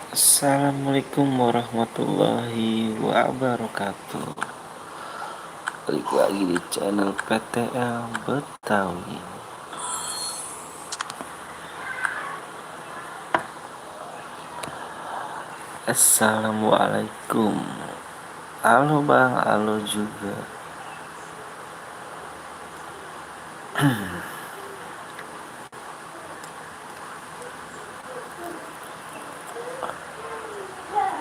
Assalamualaikum warahmatullahi wabarakatuh. Balik lagi di channel PTL Betawi. Assalamualaikum. Halo bang, halo juga.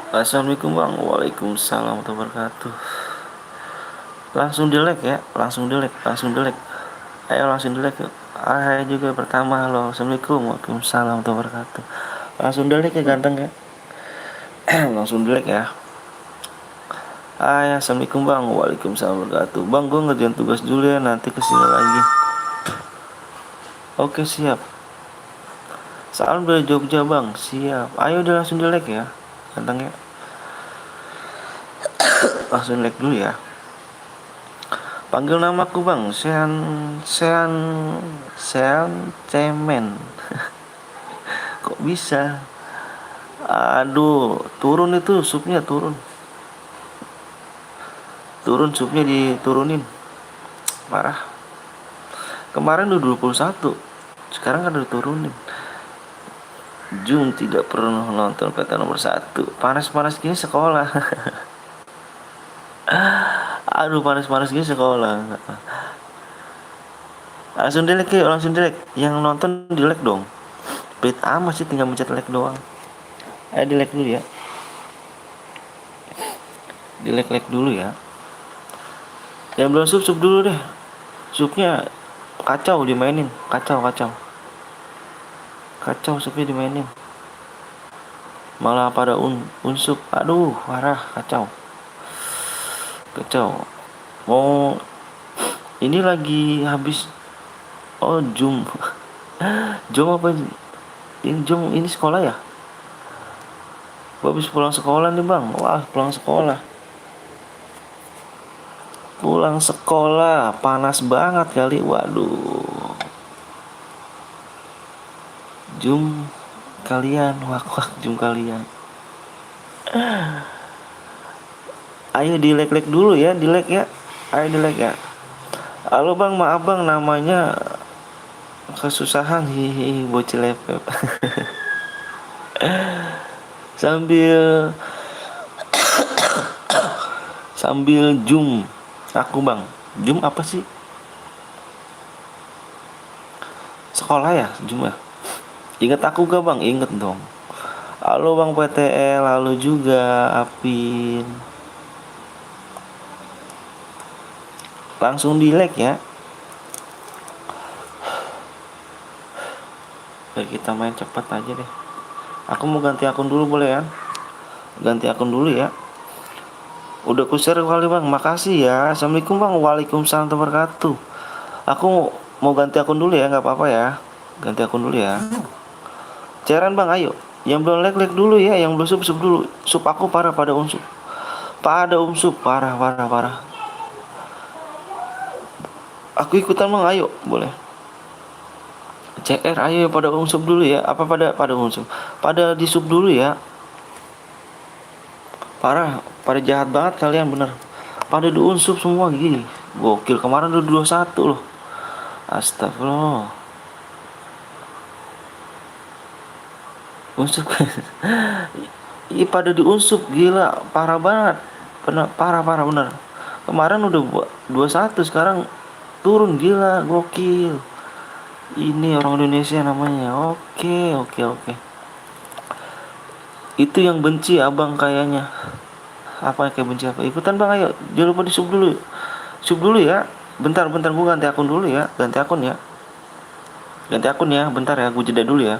Assalamualaikum bang. Waalaikumsalam warahmatullahi wabarakatuh. Langsung delek ya, langsung delek. Ayo langsung delek yuk. Hai juga pertama, halo. Assalamualaikum. Waalaikumsalam warahmatullahi wabarakatuh. Langsung delek ya ganteng ya. Langsung delek ya. Hai, assalamualaikum bang. Waalaikumsalam warahmatullahi wabarakatuh. Bang, gue ngerjain tugas dulu ya, nanti kesini lagi. Oke siap. Salam dari Jogja bang. Siap. Ayo udah langsung delek ya. Ganteng ya. Langsung delek dulu ya. Panggil namaku bang. Sean Sean Cemen. Kok bisa? Aduh, turun itu supnya turun. Turun supnya diturunin. Parah. Kemarin udah 21. Sekarang kan udah turunin. Jung tidak pernah nonton peta nomor 1. Panas-panas gini sekolah. Aduh, panas-panas gini sekolah. Langsung delete yuk, langsung delete. Yang nonton delete dong. Pelit amat sih, tinggal mencet like doang. Ayo delete dulu ya. Delete like dulu ya. Yang belum sub dulu deh. Subnya kacau dimainin. Kacau. Kacau supnya dimainin. Malah pada unsub. Aduh, parah, kacau. Mau ini lagi habis. Oh, Zoom. Zoom apa? Ini Zoom ini sekolah ya? Habis pulang sekolah nih bang. Wah, pulang sekolah. Panas banget kali. Waduh. Zoom kalian, wak Zoom kalian. Ayo di like dulu ya, di like ya. Ayo di like ya. Halo bang, maaf bang, namanya kesusahan, hihi, bocil lepep. sambil sambil zoom aku bang. Zoom apa sih? Sekolah ya, zoom ya. Ingat aku gak bang? Inget dong. Halo bang PTL, halo juga Apin. Langsung di like ya. Biar kita main cepat aja deh. Aku mau ganti akun dulu boleh ya? Ganti akun dulu ya. Udah ku share kali bang, makasih ya. Assalamualaikum bang. Waalaikumsalam warahmatullahi wabarakatuh. Aku mau ganti akun dulu ya, nggak apa-apa ya. Ganti akun dulu ya. Cairan bang, ayo. Yang belum like dulu ya, yang belum sub dulu. Sub aku parah pada unsub. Pada unsub parah. Aku ikutan bang, ayo boleh. CR ayo pada unsub dulu ya. Apa pada unsub? Pada di sub dulu ya. Parah, pada jahat banget kalian bener. Pada di unsub semua gini. Gokil, kemarin udah 21 loh. Astagfirullah. Unsub. Ih, pada diunsub gila, parah banget. Parah bener. Kemarin udah 21, sekarang turun gila, gokil. Ini orang Indonesia namanya. Oke. Itu yang benci abang kayaknya. Apa kayak benci apa? Ikutan bang, ayo. Jangan lupa di sub dulu. Sub dulu ya. Bentar, gua ganti akun dulu ya. Ganti akun ya. Bentar ya, gua jeda dulu ya.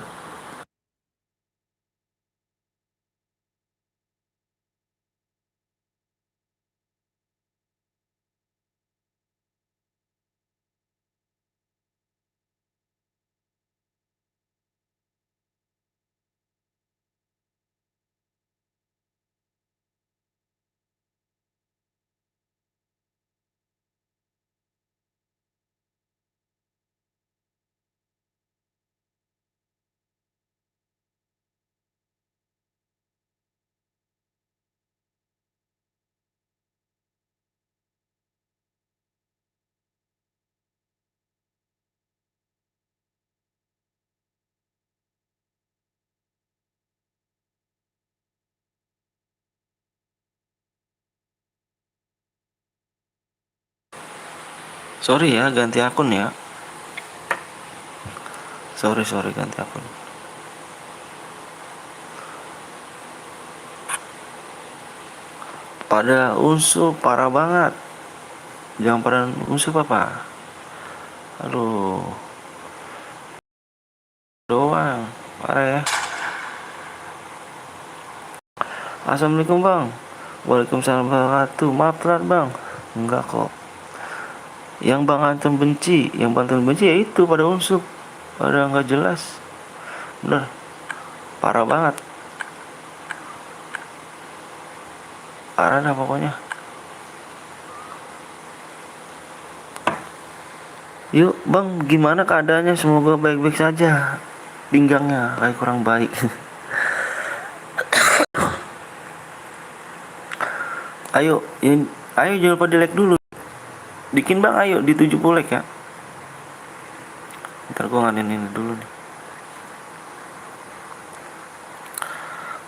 Sorry ya, ganti akun ya. Sorry ganti akun. Pada unsur parah banget. Jangan pada unsur apa. Aduh. Doang. Parah ya. Assalamualaikum bang. Waalaikumsalam warahmatullahi wabarakatuh. Maaf telat bang. Enggak kok. Yang bang Anton benci, ya itu pada unsur. Pada nggak jelas. Bener. Parah banget. Parah dah pokoknya. Yuk bang, gimana keadaannya? Semoga baik-baik saja. Pinggangnya kayak kurang baik. Ayo, ayo jangan lupa di like dulu. Bikin bang, ayo di 70 like ya. Ntar gua nganin ini dulu nih.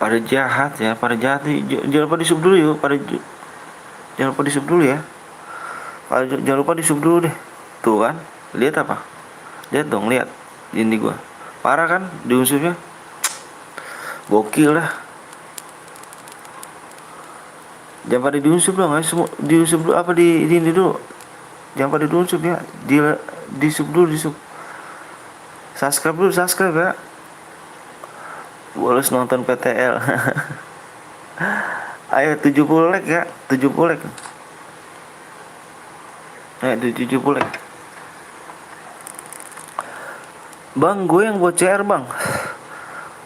Pada jahat ya, pada jahat. Jangan lupa di sub dulu yuk. Jangan lupa di sub dulu ya. Jangan lupa di sub dulu deh. Tuh kan, lihat apa? Lihat dong, lihat ini gua. Parah kan di unsurnya? Gokil lah. Jangan pada diunsur dong, semua diunsur dulu apa di ini dulu. Jangan pada diunsur ya. Di sub dulu, di sub. Subscribe dulu, subscribe ya. Boleh nonton PTL. Ayo 70 like ya, 70 like. Ayo 70 like. Bang, gue yang buat CR bang.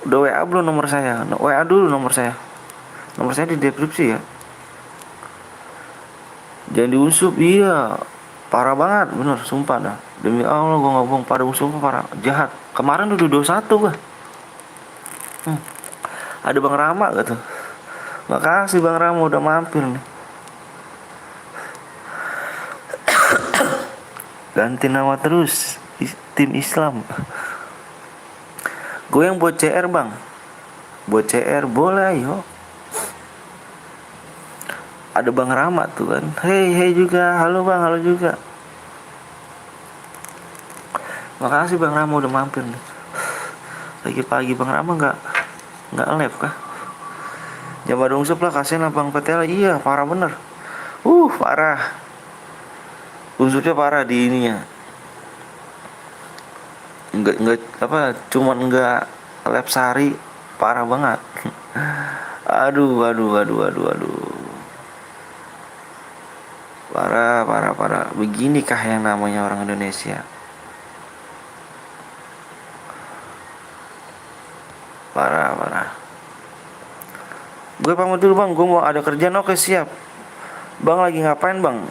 Udah WA belum nomor saya? WA dulu nomor saya. Nomor saya di deskripsi ya. Jangan diusup, iya. Parah banget, bener, sumpah dah. Demi Allah gue ngomong pada usup parah, jahat. Kemarin udah 21 gue. Ada Bang Rama gak tuh? Makasih Bang Rama udah mampir nih. Ganti nama terus, tim Islam. Gue yang buat CR bang. Buat CR boleh ayo. Ada Bang Rama tuh kan. Hey juga, halo bang, halo juga. Makasih Bang Rama udah mampir nih. Pagi-pagi Bang Rama nggak live kah? Jangan dong lah, kasihan lah Bang PTL. Iya parah bener. Parah. Unsurnya parah di ininya. Enggak apa, cuman enggak lab sehari, parah banget. Aduh. Parah. Beginikah yang namanya orang Indonesia? Parah. Gue pamit dulu bang, gue mau ada kerjaan. Oke siap. Bang lagi ngapain bang?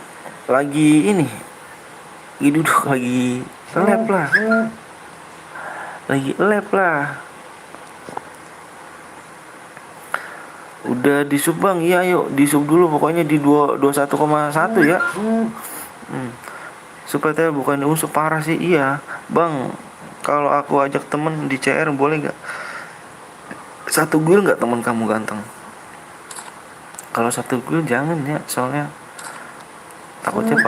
Lagi ini. Lagi duduk, lagi lab lah. Udah di sub bang, iya yuk di sub dulu pokoknya di 21,1 ya. Supaya bukan unsur parah sih, iya bang. Kalau aku ajak temen di CR boleh gak? Satu guil gak temen kamu ganteng? Kalau satu guil jangan ya, soalnya takutnya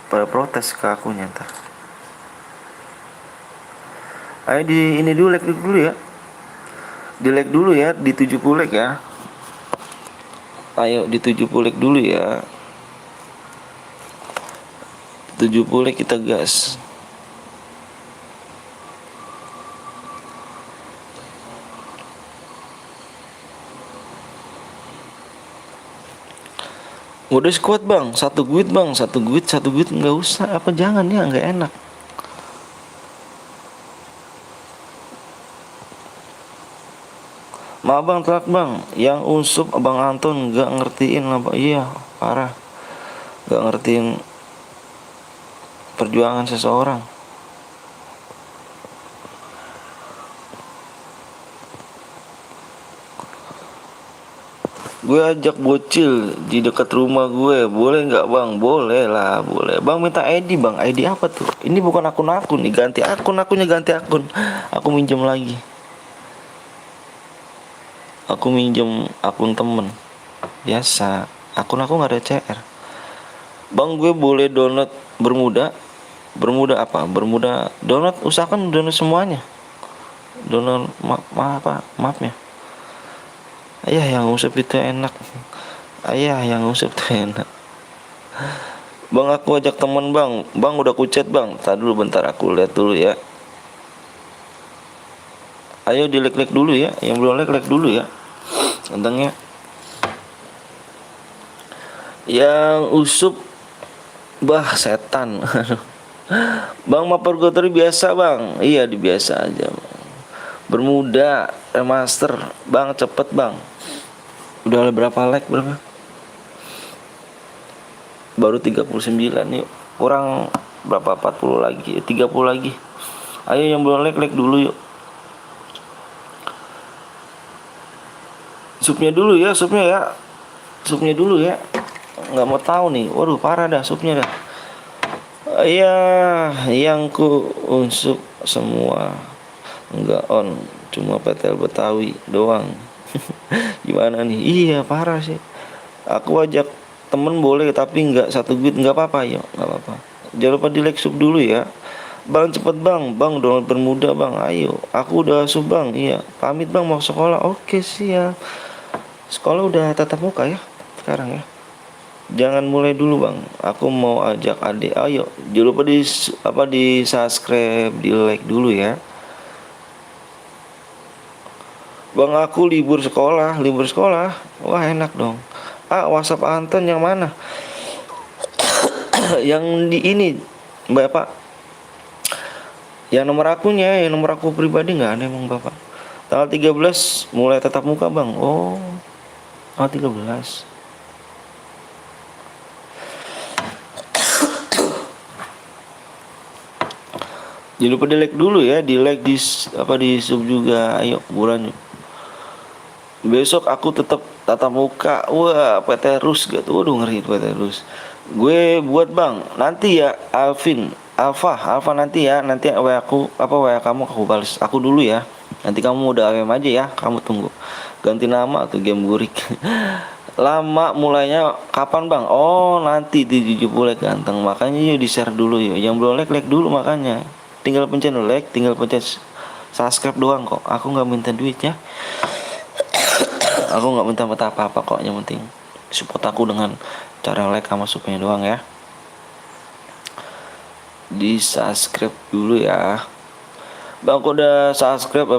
pada protes ke akunya ntar. Ayo di ini dulu, like dulu ya. Di like dulu ya, di 70 like ya. Ayo di 70 like dulu ya. 70 like kita gas. Udah squad bang, satu guit nggak usah, apa jangan ya, nggak enak. Maaf bang telat bang, yang unsup abang Anton nggak ngertiin lah pak. Iya parah, nggak ngertiin perjuangan seseorang. Gue ajak bocil di dekat rumah gue, boleh nggak bang? Boleh lah, boleh. Bang minta ID bang, ID apa tuh? Ini bukan akun nih, ganti akunnya ganti akun. Aku minjem lagi. Aku minjem akun temen. Biasa, akun aku nggak ada CR. Bang, gue boleh download Bermuda? Bermuda apa? Bermuda download, usahakan download semuanya. Download apa? Maafnya. Ayah yang ngusap itu enak. Ayah yang ngusap itu enak. Bang, aku ajak teman bang. Bang, udah kuchat bang. Tadi dulu bentar, aku lihat dulu ya. Ayo di like dulu ya. Yang belum like dulu ya. Tentangnya. Yang usup, bah setan. Bang, Maper Purgatory biasa bang. Iya, di biasa aja bang. Bermuda remaster bang, cepet bang. Udah berapa like, berapa? Baru 39. Yuk kurang berapa, 40 lagi, 30 lagi. Ayo yang belum like dulu yuk. Supnya dulu ya, supnya ya. Supnya dulu ya. Nggak mau tahu nih. Waduh, parah dah supnya dah. Iya, yang ku unsuk semua nggak on, cuma PTL Betawi doang. Gimana nih? Iya, parah sih. Aku ajak temen boleh, tapi nggak satu duit, nggak apa-apa, yuk nggak apa-apa. Jangan lupa di like sub dulu ya. Bang, cepet bang, bang download Bermuda bang, ayo. Aku udah sub bang, iya. Pamit bang, mau sekolah. Oke siap. Sekolah udah tatap muka ya sekarang ya. Jangan mulai dulu bang, aku mau ajak adik. Ayo, jangan lupa di subscribe, di like dulu ya. Bang, aku libur sekolah, libur sekolah. Wah, enak dong. Ah, WhatsApp Anton yang mana? Yang di ini, Bapak. Yang nomor aku pribadi nggak ada emang Bapak. Tanggal 13 mulai tatap muka bang. Oh, tanggal 13. Jangan lupa di like dulu ya, di like, di sub juga. Ayo buruan yuk. Besok aku tetap tatap muka. Wah, PT Rus gitu. Waduh, ngeri PT Rus. Gue buat bang. Nanti ya Alvin, Alfa nanti ya. Nanti WA aku, WA kamu aku balas. Aku dulu ya. Nanti kamu udah AWM aja ya. Kamu tunggu. Ganti nama atau game burik. Lama mulainya kapan bang? Oh, nanti di 70 ganteng. Makanya yuk di share dulu yuk. Yang belum like dulu makanya. Tinggal pencet like, tinggal pencet subscribe doang kok. Aku nggak minta duit ya. Aku nggak minta apa-apa kok, yang penting support aku dengan cara like sama subnya doang ya. Di subscribe dulu ya bang. Aku udah subscribe,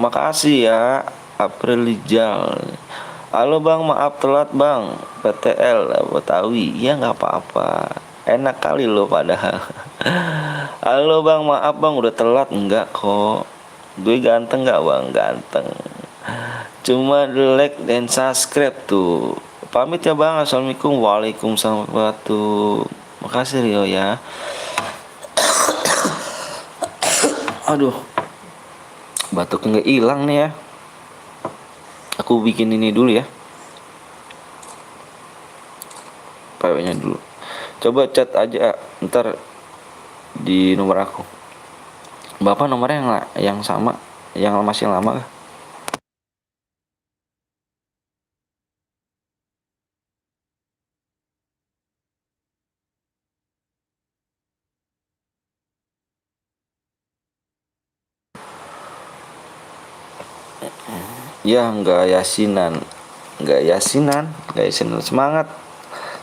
makasih ya. April Lijal, halo bang, maaf telat bang. PTL Betawi ya, nggak apa-apa, enak kali lo padahal. Halo bang, maaf bang udah telat. Enggak kok, gue ganteng nggak bang? Ganteng, cuma like dan subscribe tuh. Pamit ya bang, assalamualaikum. Waalaikumsalam warahmatullahi. Makasih Rio ya. Aduh, batuknya nggak hilang nih ya. Aku bikin ini dulu ya, PW-nya dulu. Coba chat aja ntar di nomor aku. Bapak nomornya yang sama, yang masih lama kah? Ya nggak yasinan, semangat.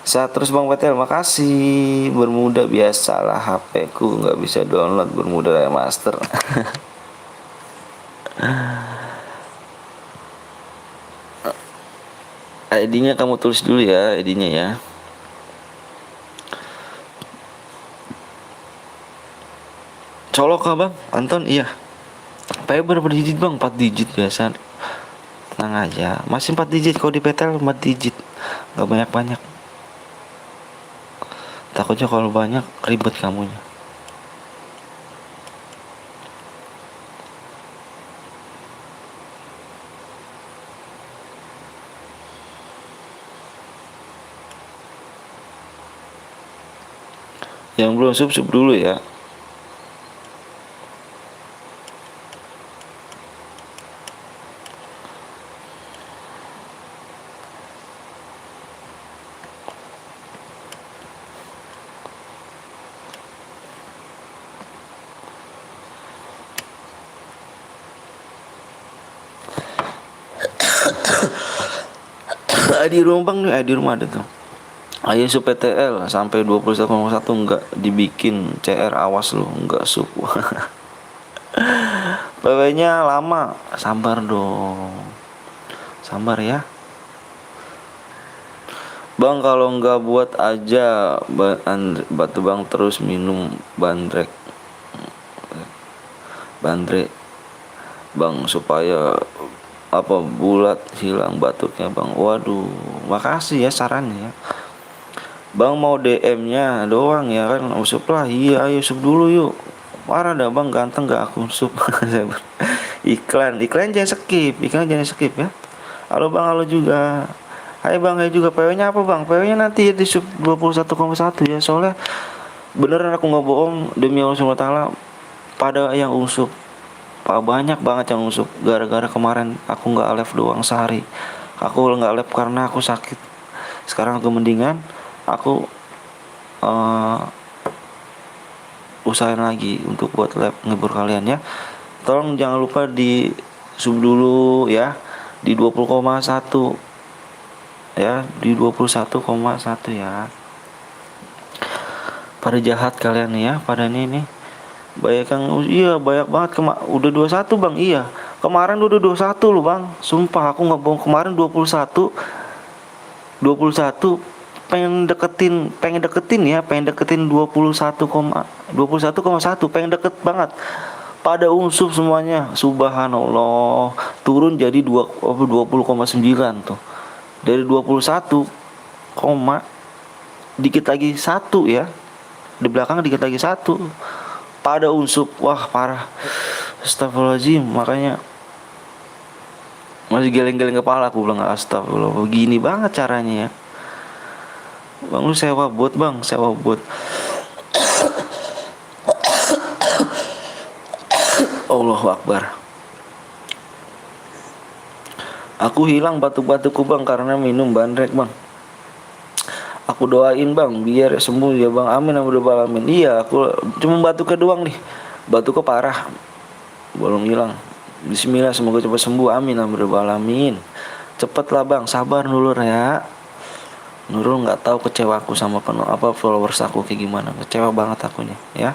Sehat terus bang Petel, makasih. Bermuda biasalah, HP ku nggak bisa download Bermuda Remaster. ID-nya kamu tulis dulu ya, ID-nya ya. Colok kah bang? Anton, iya. PW berapa digit bang? 4 digit biasa. Tenang aja, masih 4 digit. Kalau di PTL 4 digit, nggak banyak-banyak. Takutnya kalau banyak ribet kamunya. Yang belum sub dulu ya. Di rumah bang nih, di rumah ada tuh. Ayo sup PTL sampai 21,1 enggak dibikin CR, awas lu enggak sup. PW-nya lama, sabar dong. Sabar ya. Bang kalau nggak buat aja batu bang terus minum bandrek bang supaya apa bulat hilang batuknya bang. Waduh, makasih ya sarannya. Bang mau DM-nya doang ya kan, usup lah. Iya ayo sup dulu yuk. Marah dah bang, ganteng gak aku sup. iklan jangan skip ya. Halo bang, halo juga. Hai bang, hai juga. PW-nya apa bang? PW-nya nanti di sub 21,1 ya. Soalnya beneran aku nggak bohong, demi Allah SWT, pada yang usup banyak banget yang usup. Gara-gara kemarin aku nggak live doang sehari. Aku nggak live karena aku sakit. Sekarang aku mendingan. Aku usahain lagi untuk buat live ngibur kalian ya. Tolong jangan lupa di sub dulu ya. Di 20,1 ya, di 21,1 ya. Pada jahat kalian nih ya, pada nih banyak yang iya banyak banget. Udah 21 bang, iya kemarin udah 21 loh bang, sumpah aku nggak bohong. Kemarin 21 pengen deketin ya, pengen deketin 21,1, pengen deket banget. Pada unsub semuanya, subhanallah, turun jadi 20,9 tuh. Dari 21, dikit lagi 1 ya. Di belakang dikit lagi 1. Pada unsub, wah parah. Astagfirullahaladzim, makanya masih geleng-geleng kepala aku bilang astagfirullah. Begini banget caranya ya. Bang lu sewa bot bang, sewa bot. Allahu Akbar. Aku hilang batuk-batukku bang karena minum bandrek bang. Aku doain bang biar sembuh ya bang, amin amin alamin. Iya aku cuma batuknya doang nih, batuknya parah belum hilang. Bismillah semoga cepat sembuh, amin amin alamin. Cepet lah bang, sabar Nurul ya. Nurul nggak tahu kecewa aku sama followers aku kayak gimana, kecewa banget akunya ya.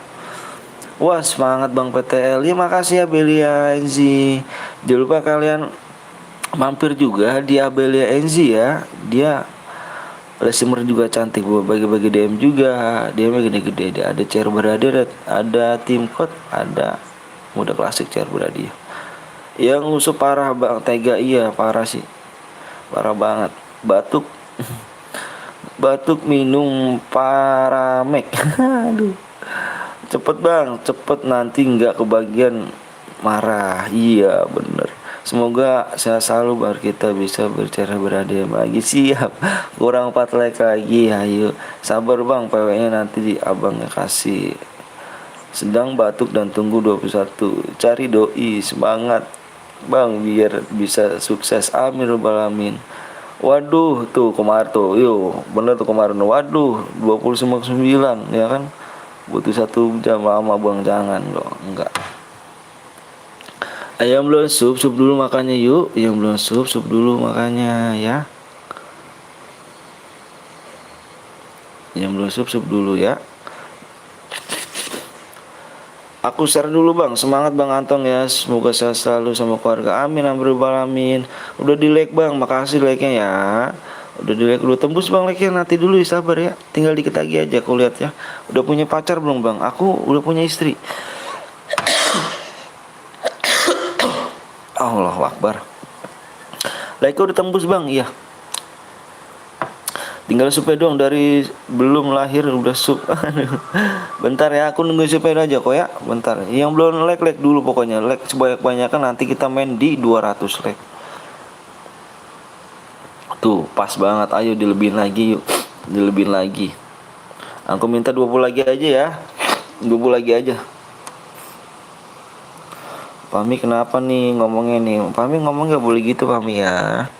Wah semangat bang PTL ya, makasih ya Belia Enzi. Jangan lupa kalian mampir juga di Abelia Enzi ya, dia resumer juga cantik, bagi-bagi DM juga, DM gede-gede. Ada chair berada, ada tim code, ada muda klasik chair berada. Yang ngusup parah bang, tega iya parah sih, parah banget. Batuk minum Paramek. Aduh, cepet bang, cepet nanti nggak kebagian marah. Iya bener. Semoga sehat selalu biar kita bisa berbicara berada lagi. Siap. Kurang 4 like lagi. Ayo. Sabar bang, PW-nya nanti di abangnya kasih. Sedang batuk dan tunggu 21. Cari doi, semangat bang biar bisa sukses. Amin rabbal alamin. Waduh, tuh kemarin tuh. Yo, bener tuh kemarin. Waduh, 29 ya kan. Butuh 1 jam lama bang, jangan loh. Enggak. Yang belum sup dulu makanya yuk. Yang belum sup dulu makanya ya. Yang belum sup dulu ya. Aku share dulu bang. Semangat bang Antong ya. Semoga sehat selalu sama keluarga. Amin amin. Udah di like bang. Makasih like-nya ya. Udah di like, udah tembus bang like-nya. Nanti dulu ya, sabar ya. Tinggal dikit lagi aja aku lihat ya. Udah punya pacar belum bang? Aku udah punya istri. Allahu Akbar. Like udah tembus bang, iya. Tinggal supaya doang, dari belum lahir udah sup. Bentar ya, aku nunggu supaya aja kok ya. Bentar. Yang belum like dulu pokoknya. Like sebanyak-banyaknya, nanti kita main di 200 like. Tuh, pas banget. Ayo dilebihin lagi yuk. Dilebihin lagi. Aku minta 20 lagi aja ya. 20 lagi aja. Pami kenapa nih ngomongnya nih? Pami ngomong gak boleh gitu Pami ya.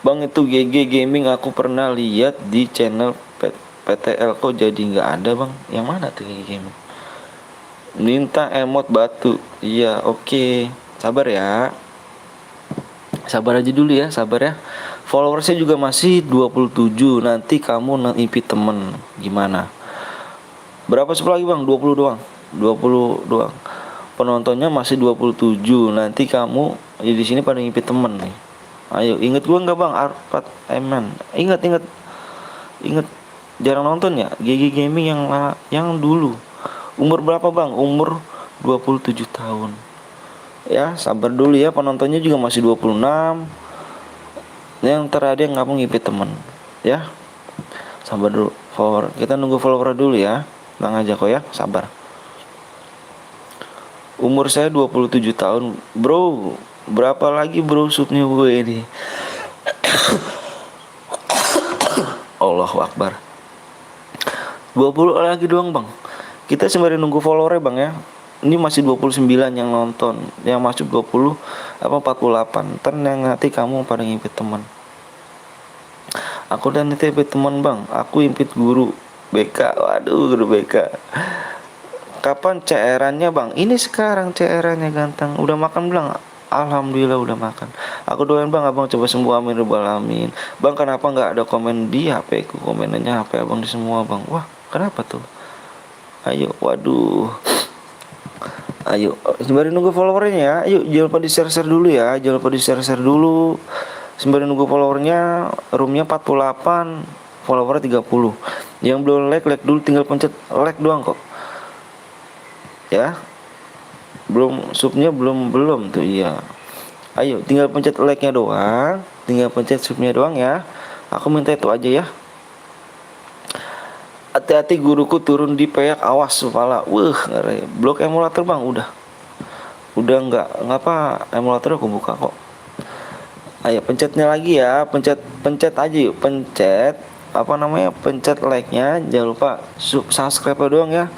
Bang itu GG Gaming aku pernah lihat di channel PTL kok jadi nggak ada bang. Yang mana tuh GG Gaming? Minta emot batu. Iya oke. Sabar ya. Sabar aja dulu ya, sabar ya. Followersnya juga masih 27. Nanti kamu invite temen. Gimana? Berapa sub lagi bang? 20 doang. 20 doang. Penontonnya masih 27. Nanti kamu di sini pada invite temen nih. Ayo, inget gua nggak bang? Arpat Eman. Ingat. Jarang nonton ya? GG Gaming yang dulu. Umur berapa bang? Umur 27 tahun. Ya, sabar dulu ya, penontonnya juga masih 26. Yang terakhir kamu ngipit temen. Ya. Sabar dulu. Kita nunggu follower dulu ya. Bang aja kok ya, sabar. Umur saya 27 tahun. Bro, berapa lagi bro subnya gue ini? Allahu Akbar. 20 lagi doang bang. Kita sembari nunggu followernya bang ya. Ini masih 29 yang nonton. Yang masuk 20 48. Ntar yang nanti kamu pada ngipit teman. Aku dan invite teman bang. Aku invite guru BK. Waduh, guru BK. Kapan CR-annya bang? Ini sekarang CR-annya ganteng. Udah makan belum? Alhamdulillah udah makan. Aku doain bang, abang coba sembuh, amin rabbal alamin. Bang, kenapa nggak ada komen di HP ku? Komenannya HP abang di semua bang. Wah, kenapa tuh? Ayo, waduh. Ayo, sembari nunggu followernya ya. Ayo, jangan lupa di share dulu ya. Jangan lupa di share dulu. Sembari nunggu followernya, roomnya 48, followernya 30. Yang belum like dulu, tinggal pencet like doang kok. Ya. Belum subnya belum tuh, iya. Ayo, tinggal pencet like-nya doang, tinggal pencet subnya doang ya. Aku minta itu aja ya. Hati-hati guruku turun di peyak, awas kepala. Ngeri. Blok emulator bang, udah nggak ngapa, emulator aku buka kok. Ayo pencetnya lagi ya, pencet aja yuk, pencet like-nya. Jangan lupa subscribe doang ya.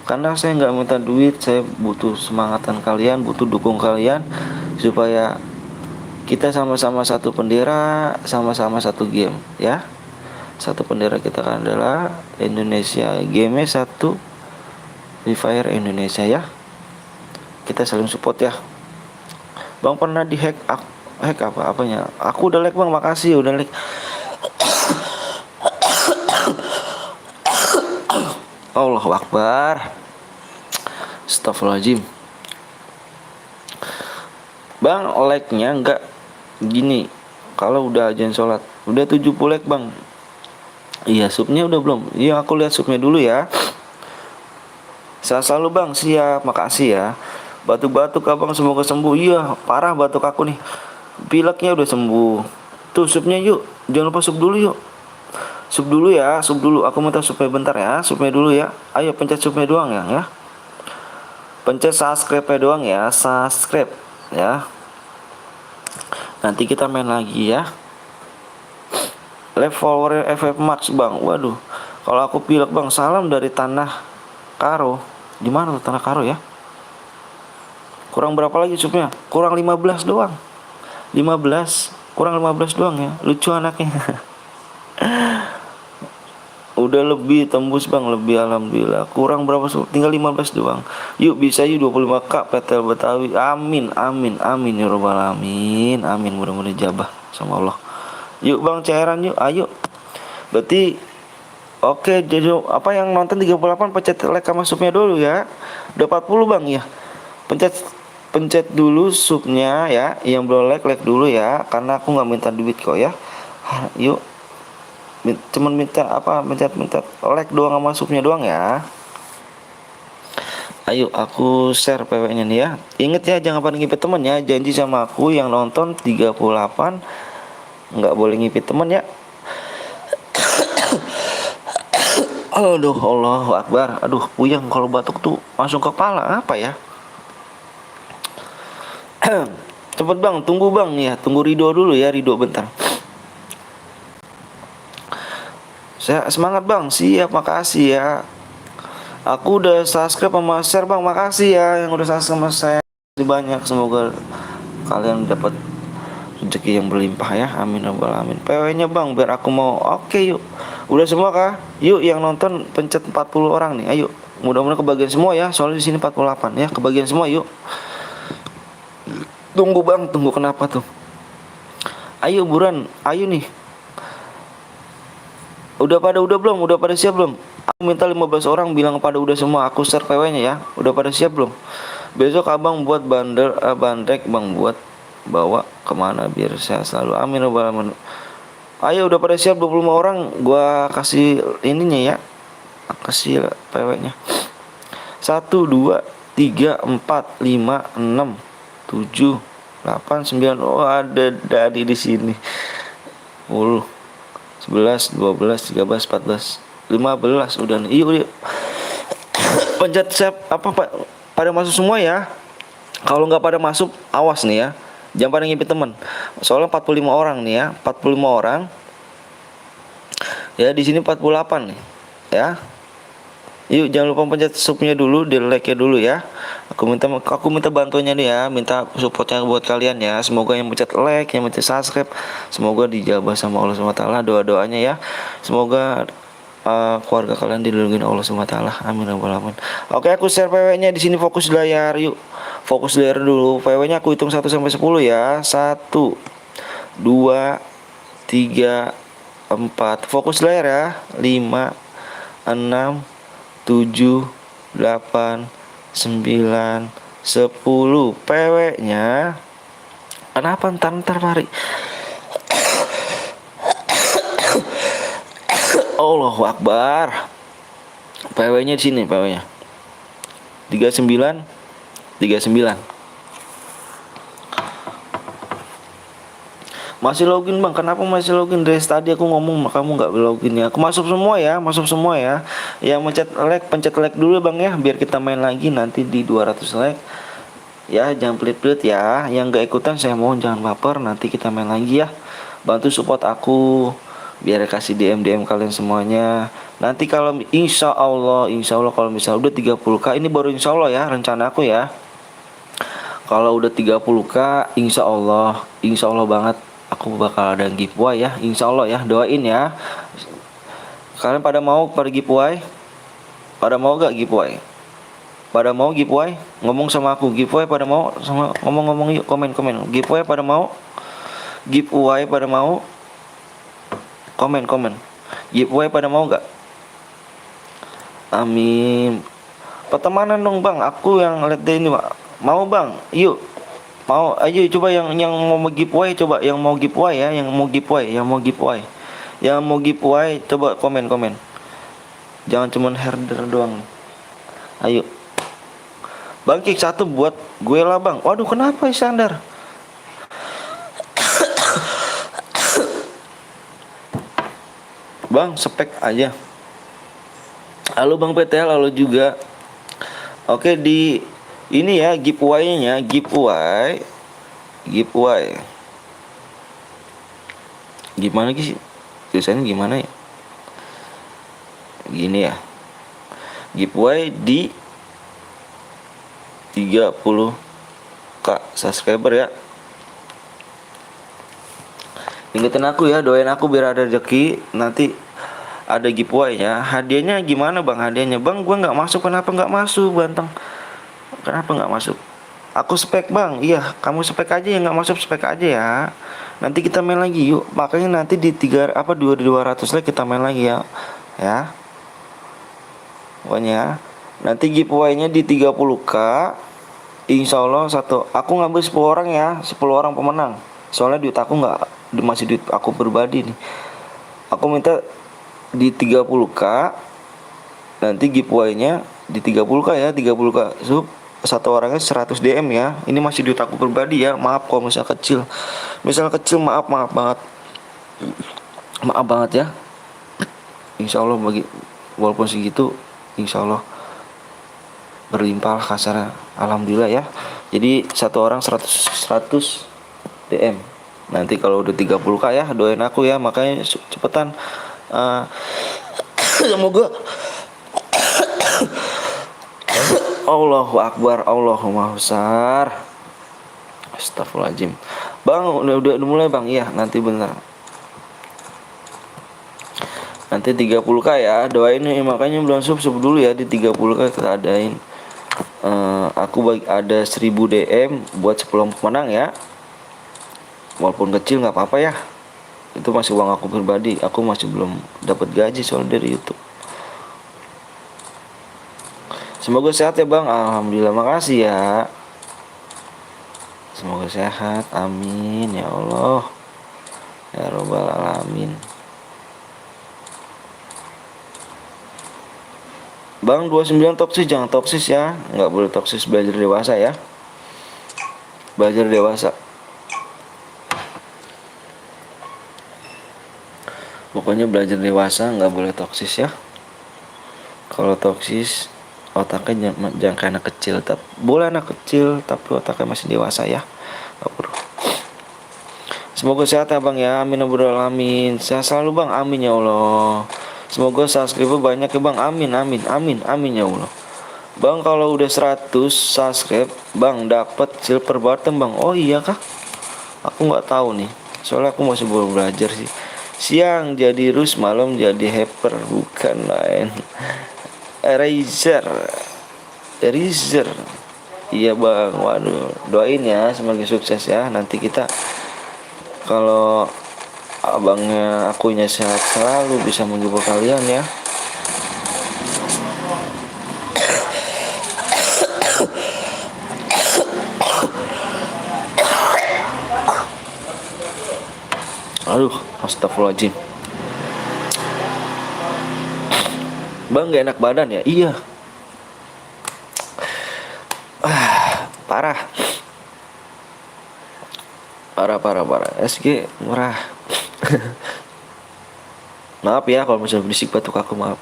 Karena saya nggak minta duit, saya butuh semangatan kalian, butuh dukung kalian supaya kita sama-sama satu bendera, sama-sama satu game ya. Satu bendera kita kan adalah Indonesia, game satu, Free Fire Indonesia ya. Kita saling support ya. Bang pernah dihack apanya? Aku udah like bang, makasih udah like. Allahu Akbar. Astagfirullahaladzim. Bang, like-nya enggak gini. Kalau udah ajan sholat, udah 70 like bang. Iya, subnya udah belum? Iya, aku lihat subnya dulu ya. Sehat selalu bang, siap, makasih ya. Batuk-batuk abang, semoga sembuh. Iya, parah batuk aku nih. Pileknya udah sembuh. Tuh subnya yuk, jangan lupa sub dulu yuk. Sub dulu ya, sub dulu. Aku minta subnya bentar ya, subnya dulu ya. Ayo pencet subnya doang ya. Pencet subscribe doang ya, subscribe ya. Nanti kita main lagi ya. Live follower FF Max bang. Waduh, kalau aku pilek bang, salam dari Tanah Karo. Di mana tuh Tanah Karo ya? Kurang berapa lagi subnya? Kurang 15 doang. 15, kurang 15 doang ya. Lucu anaknya. Udah lebih tembus bang, lebih alhamdulillah. Kurang berapa sub? Tinggal 15 doang. Yuk bisa yuk 25k PTL Betawi. Amin ya rabbal alamin. Amin, mudah-mudahan jabah sama Allah. Yuk bang, cairan yuk, ayo. Berarti oke, jadi apa yang nonton 38 pencet like sama subnya dulu ya. Udah 40 bang ya. Pencet dulu subnya ya. Yang belum like dulu ya, karena aku nggak minta duit kok ya. Yuk. Cuman minta like doang sama subnya doang ya. Ayo aku share PW nya nih ya. Ingat ya, jangan pada ngipit temen ya. Janji sama aku yang nonton 38 nggak boleh ngipit temen ya. Aduh, Allahu Akbar. Aduh, puyeng kalau batuk tuh langsung ke kepala. Apa ya? Cepet bang, tunggu bang ya. Tunggu Rido dulu ya, Rido bentar. Saya semangat bang, siap, makasih ya. Aku udah subscribe sama share bang, makasih ya yang udah subscribe sama saya. Banyak, semoga kalian dapat rezeki yang berlimpah ya, amin rabbal alamin. PW nya bang, biar aku mau. Oke yuk, udah semua kah? Yuk yang nonton pencet 40 orang nih, ayo. Mudah-mudahan kebagian semua ya, soalnya di sini 48 ya, kebagian semua yuk. Tunggu bang, tunggu kenapa tuh? Ayo buruan, ayo nih. Udah belum? Udah pada siap belum? Aku minta 15 orang bilang pada udah semua, aku share PW-nya ya. Udah pada siap belum? Besok abang buat bandrek bang buat bawa kemana biar saya selalu amin ya rabbal alamin. Ayo udah pada siap 25 orang, gua kasih ininya ya. Kasih PW-nya. 1 2 3 4 5 6 7 8 9. Oh, ada dari di sini. 10 11 12 13 14 15 udah nih. Yuk. Pencet save apa Pak? Pada masuk semua ya. Kalau nggak pada masuk, awas nih ya. Jangan pada ngipin teman. Soalnya 45 orang nih ya, 45 orang. Ya, di sini 48 nih. Ya. Yuk jangan lupa pencet subnya dulu, di like-nya dulu ya. Aku minta bantuannya nih ya, minta supportnya buat kalian ya. Semoga yang pencet like, yang pencet subscribe, semoga dijabah sama Allah SWT doa-doanya ya. Semoga keluarga kalian dilindungi Allah SWT. Amin ya rabbal alamin. Oke, aku share PW-nya di sini, fokus layar. Yuk. Fokus layar dulu. PW-nya aku hitung 1 sampai 10 ya. 1 2 3 4. Fokus layar ya. 5 6 7 8 9 10. PW-nya kenapa ntar mari. Allahu Akbar. PW-nya di sini, PW-nya 39 39. Masih login bang, kenapa masih login? Dari tadi aku ngomong kamu nggak login ya. Aku masuk semua ya, masuk semua ya. Yang pencet like dulu bang ya, biar kita main lagi nanti di 200 like. Ya jangan pelit-pelit ya. Yang nggak ikutan saya mohon jangan baper, nanti kita main lagi ya. Bantu support aku, biar kasih DM kalian semuanya. Nanti kalau insya Allah kalau misalnya udah 30k, ini baru insya Allah ya rencana aku ya. Kalau udah 30k, insya Allah banget aku bakal ada giveaway ya, insya Allah ya, doain ya. Kalian pada mau giveaway? Pada mau gak giveaway? Pada mau giveaway? Ngomong sama aku, giveaway pada mau? Sama ngomong yuk, komen. Giveaway pada mau? Giveaway pada mau? Komen. Giveaway pada mau gak? Amin. Pertemanan dong bang, aku yang lihat deh ini pak. Mau bang, yuk. Mau, ayo coba yang mau giveaway, coba yang mau giveaway ya, yang mau giveaway coba komen. Jangan cuman herder doang. Ayo. Bang kick 1 buat gue lah bang. Waduh kenapa Iskandar? Bang spek aja. Halo bang PTL, halo juga. Oke, di ini ya giveaway-nya, giveaway. Gimana sih? Tulisannya gimana ya? Gini ya. Giveaway di 30k subscriber ya. Ingetin aku ya, doain aku biar ada rezeki. Nanti ada giveaway-nya. Hadiahnya gimana bang? Hadiahnya bang, gue nggak masuk. Kenapa nggak masuk banteng? Kenapa nggak masuk? Aku spek bang. Iya, kamu spek aja, yang nggak masuk spek aja ya. Nanti kita main lagi yuk. Makanya nanti di 200 like kita main lagi ya. Ya. Pokoknya nanti giveaway-nya di 30k. Insya Allah aku ngambil 10 orang ya, 10 orang pemenang. Soalnya duit aku nggak, masih duit aku pribadi nih. Aku minta di 30k. Nanti giveaway-nya di 30k ya, 30k sub. Satu orangnya 100 DM ya. Ini masih duit aku pribadi ya. Maaf kalau misalnya kecil. Maaf banget ya. Insya Allah walaupun segitu, insya Allah berlimpah kasarnya. Alhamdulillah ya. Jadi satu orang 100 DM. Nanti kalau udah 30k ya, doain aku ya. Makanya cepetan. Semoga Allahu Akbar, Allahumma besar. Astagfirullahaladzim. Bang, udah mulai bang. Iya, nanti bener. Nanti 30k ya. Doain nih, makanya belum sub dulu ya. Di 30k kita adain. Aku ada 1000 DM buat 10 pemenang ya. walaupun kecil nggak apa-apa ya, itu masih uang aku pribadi, aku masih belum dapat gaji soal dari YouTube. Semoga sehat ya bang. Alhamdulillah, makasih ya. Semoga sehat, amin ya Allah ya robbal alamin. Bang 29 toksis, jangan toksis ya, nggak boleh toksis, belajar dewasa ya, belajar dewasa. Pokoknya belajar dewasa, nggak boleh toksis ya. Kalau toksis otaknya jangan kayak anak kecil, tapi boleh anak kecil tapi otaknya masih dewasa ya. Semoga sehat ya bang ya, amin ya rabbal alamin. Sehat selalu bang, amin ya Allah. Semoga subscriber banyak ya bang, amin amin amin amin ya Allah. Bang kalau udah 100 subscribe bang dapat silver button bang. Oh iya kah? Aku nggak tahu nih, soalnya aku masih baru belajar sih. Siang jadi Rus, malam jadi Hyper, bukan lain. Eraser. Iya bang, waduh, doain ya semoga sukses ya. Nanti kita kalau abangnya akunya sehat selalu bisa menghibur kalian ya. Aduh, astagfirullahaladzim. Bang gak enak badan ya? Iya. Parah. SG murah. Maaf ya kalau misalnya berisik batuk aku, maaf.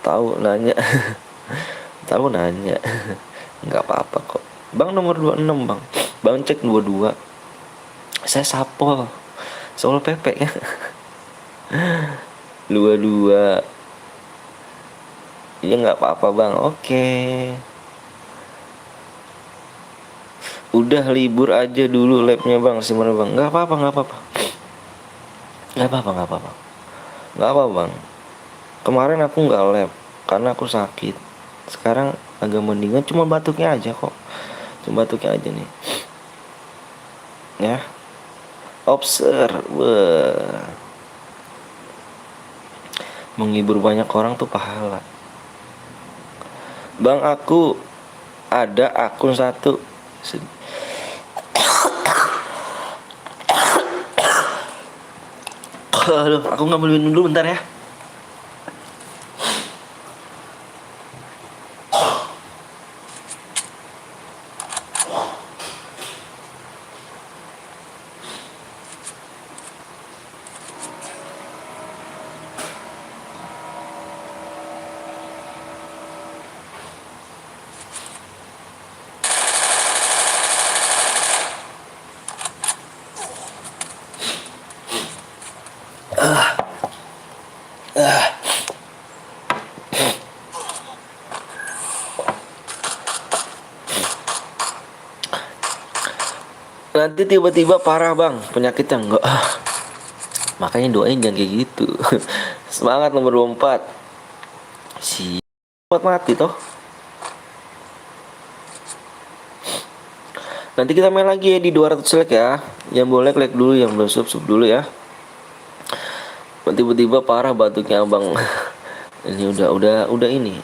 Tahu nanya. Tahu nanya. Nggak apa-apa kok. Bang nomor 26 bang. Bang cek 22. Saya sapol. Soal PP ya. 22. Iya nggak apa-apa bang. Oke. Udah libur aja dulu labnya bang, sebenarnya bang. Nggak apa-apa bang. Kemarin aku nggak lab karena aku sakit. Sekarang agak mendingan, cuma batuknya aja kok. Cuma batuknya aja nih. Ya. Observe. Menghibur banyak orang tuh pahala. Bang aku ada akun satu. Aduh, aku ngambil minum dulu bentar ya. Nanti tiba-tiba parah bang penyakitnya, enggak. Makanya doain jangan kayak gitu. Semangat nomor 24. Si mati toh. Nanti kita main lagi ya di 200 like ya. Yang boleh like dulu, yang belum sub dulu ya. Tiba-tiba parah batuknya abang. Ini udah ini.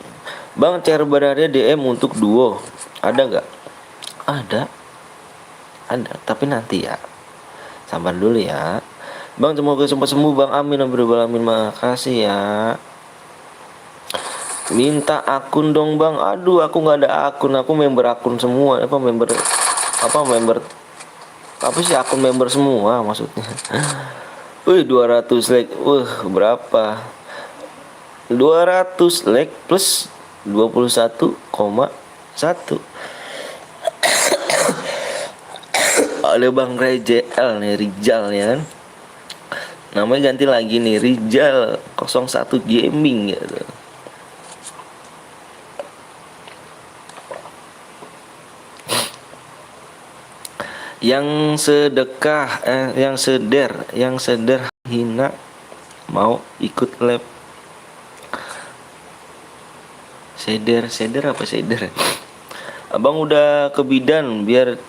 Bang cara berada DM untuk duo ada nggak? Ada, tapi nanti ya. Sabar dulu ya. Bang semoga sempat sembuh bang, amin amin. Makasih ya. Minta akun dong bang. Aduh aku nggak ada akun, aku member akun semua. Member apa sih, akun member semua maksudnya. 200 like. Berapa? 200 like plus 21,1. Ada bang Rijal nih, Rijal ya kan. Namanya ganti lagi nih, Rijal 01 Gaming gitu. Yang sedekah, yang sederhina mau ikut lab. Seder apa seder? Abang udah ke bidan biar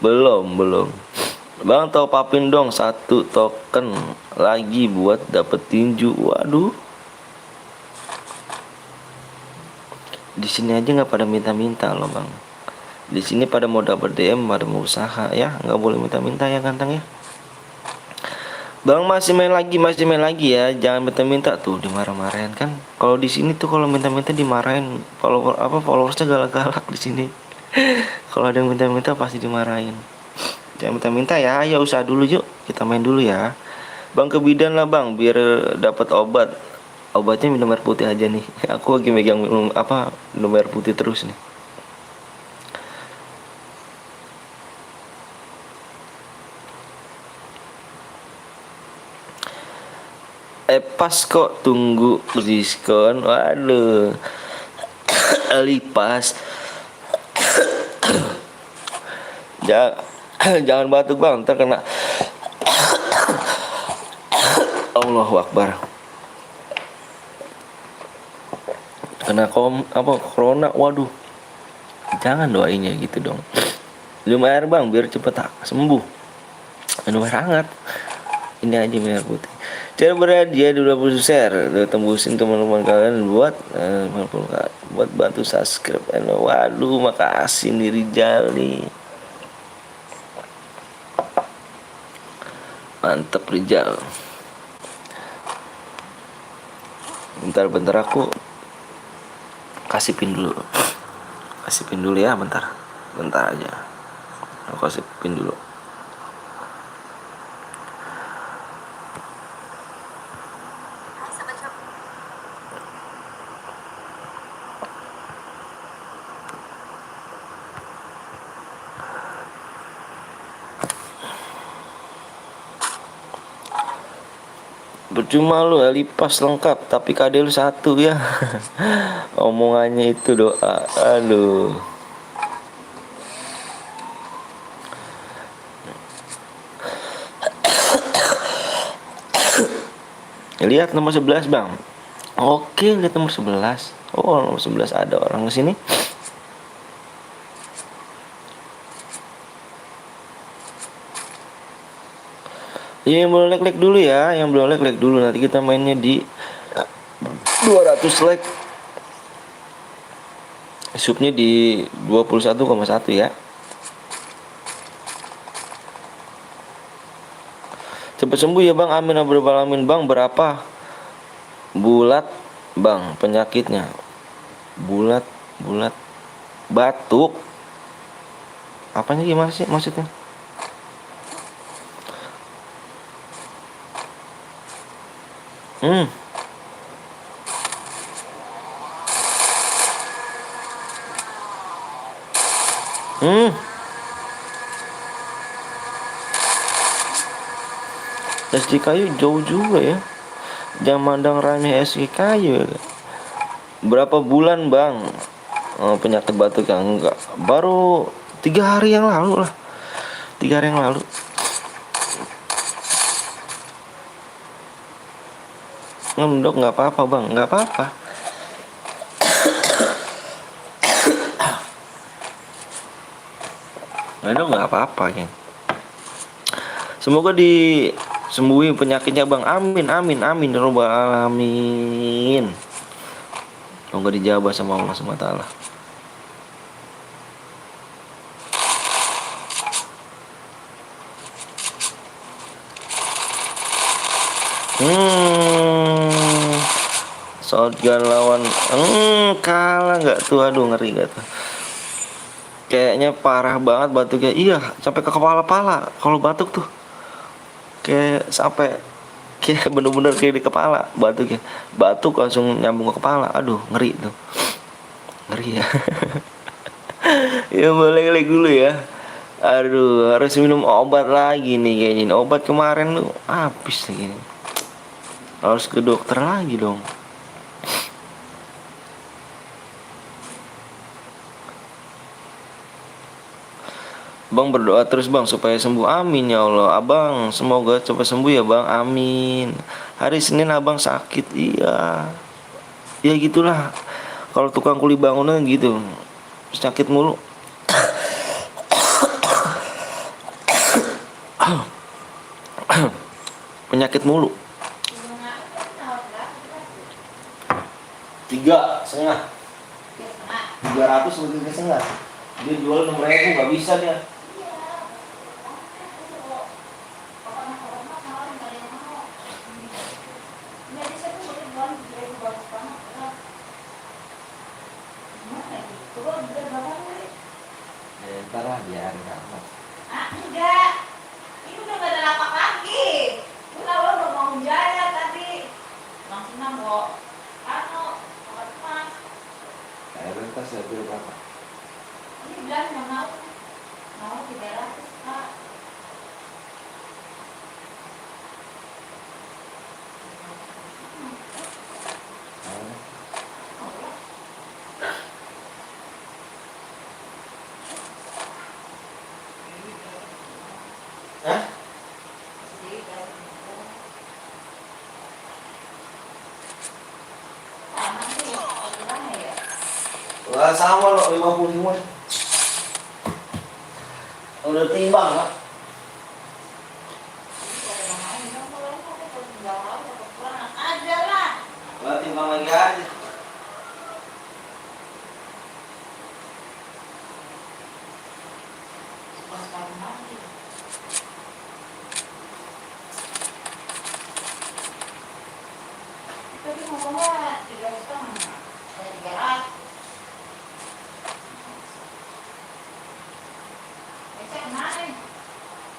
belum. Bang, top upin dong 1 token lagi buat dapet tinju. Waduh, di sini aja nggak pada minta-minta loh bang. Di sini pada mau dapet DM, pada mau usaha ya, nggak boleh minta-minta ya ganteng ya. Bang masih main lagi ya, jangan minta-minta tuh dimarah-marahin kan. Kalau di sini tuh kalau minta-minta dimarahin, followersnya galak-galak di sini. Kalau ada yang minta-minta pasti dimarahin. Jangan minta-minta ya, ya usaha dulu yuk, kita main dulu ya. Bang ke bidan lah bang, biar dapat obat. Obatnya minum air putih aja nih. Aku lagi megang minum air putih terus nih. Pas kok tunggu diskon. Waduh. Lipas. Jangan batuk bang, terkena. Allahu Akbar. Kena corona, waduh. Jangan doainnya gitu dong. Minum air bang, biar cepet sembuh. Minum air hangat. Ini aja minum air putih. Cara berhadiah 20 share, tembusin teman-teman kalian buat buat bantu subscribe. Waduh, makasih nih Rijal nih. Mantep Rijal. Bentar aku kasih pin dulu. Kasih pin dulu ya, bentar aja. Aku kasih pin dulu. Percuma lu lipas lengkap tapi KD lu 1 ya. Omongannya itu doa. Aduh. Lihat nomor 11 bang. Oke, lihat nomor 11. Oh, nomor 11 ada orang di sini. Ya, yang belum like dulu ya, yang belum like dulu, nanti kita mainnya di 200 like. Subnya di 21,1 ya. Cepet sembuh ya bang, amin amin bang. Berapa bulat bang penyakitnya? Bulat batuk. Apanya gimana sih maksudnya? SD Kayu jauh juga ya. Jangan mandang remeh SD Kayu. Berapa bulan bang penyakit batuk yang enggak? Baru 3 hari yang lalu lah. 3 hari yang lalu. Dok nggak apa-apa bang, nggak apa-apa. Dok nggak apa-apa ya. Semoga disembuhin penyakitnya bang. Amin ya robbal alamin. Semoga dijabah sama Allah SWT. Shotgun lawan kalah nggak tuh, aduh ngeri gak tuh. Kayaknya parah banget batuknya. Iya, sampai ke kepala-pala kalau batuk tuh. Kayak bener-bener kayak di kepala batuknya. Batuk langsung nyambung ke kepala. Aduh, ngeri tuh. Ngeri ya. Ya boleh dulu ya. Aduh, harus minum obat lagi nih kayaknya. Obat kemarin tuh habis lagi nih. Harus ke dokter lagi dong. Bang berdoa terus bang supaya sembuh, amin ya Allah. Abang semoga cepat sembuh ya bang, amin. Hari Senin abang sakit, iya. Ya gitulah. Kalau tukang kuli bangunan gitu, sakit mulu. Penyakit mulu. 3,5. 300 atau 3,5. Dia jual 6.000 nggak bisa dia. Ntar lah biar dapat. Enggak. Ini udah gak ada lapak lagi. Udah lo udah mau jaya tadi. Langsung nambah. Obat emas. Saya rentas ya berapa? Ini bilang nggak mau 300 Pak. Hah? Wah, sama loh 50 semua. Udah timbang Pak. Lah timbang lagi aja. Tapi ngomongnya 3,5. 300. Cek kemarin.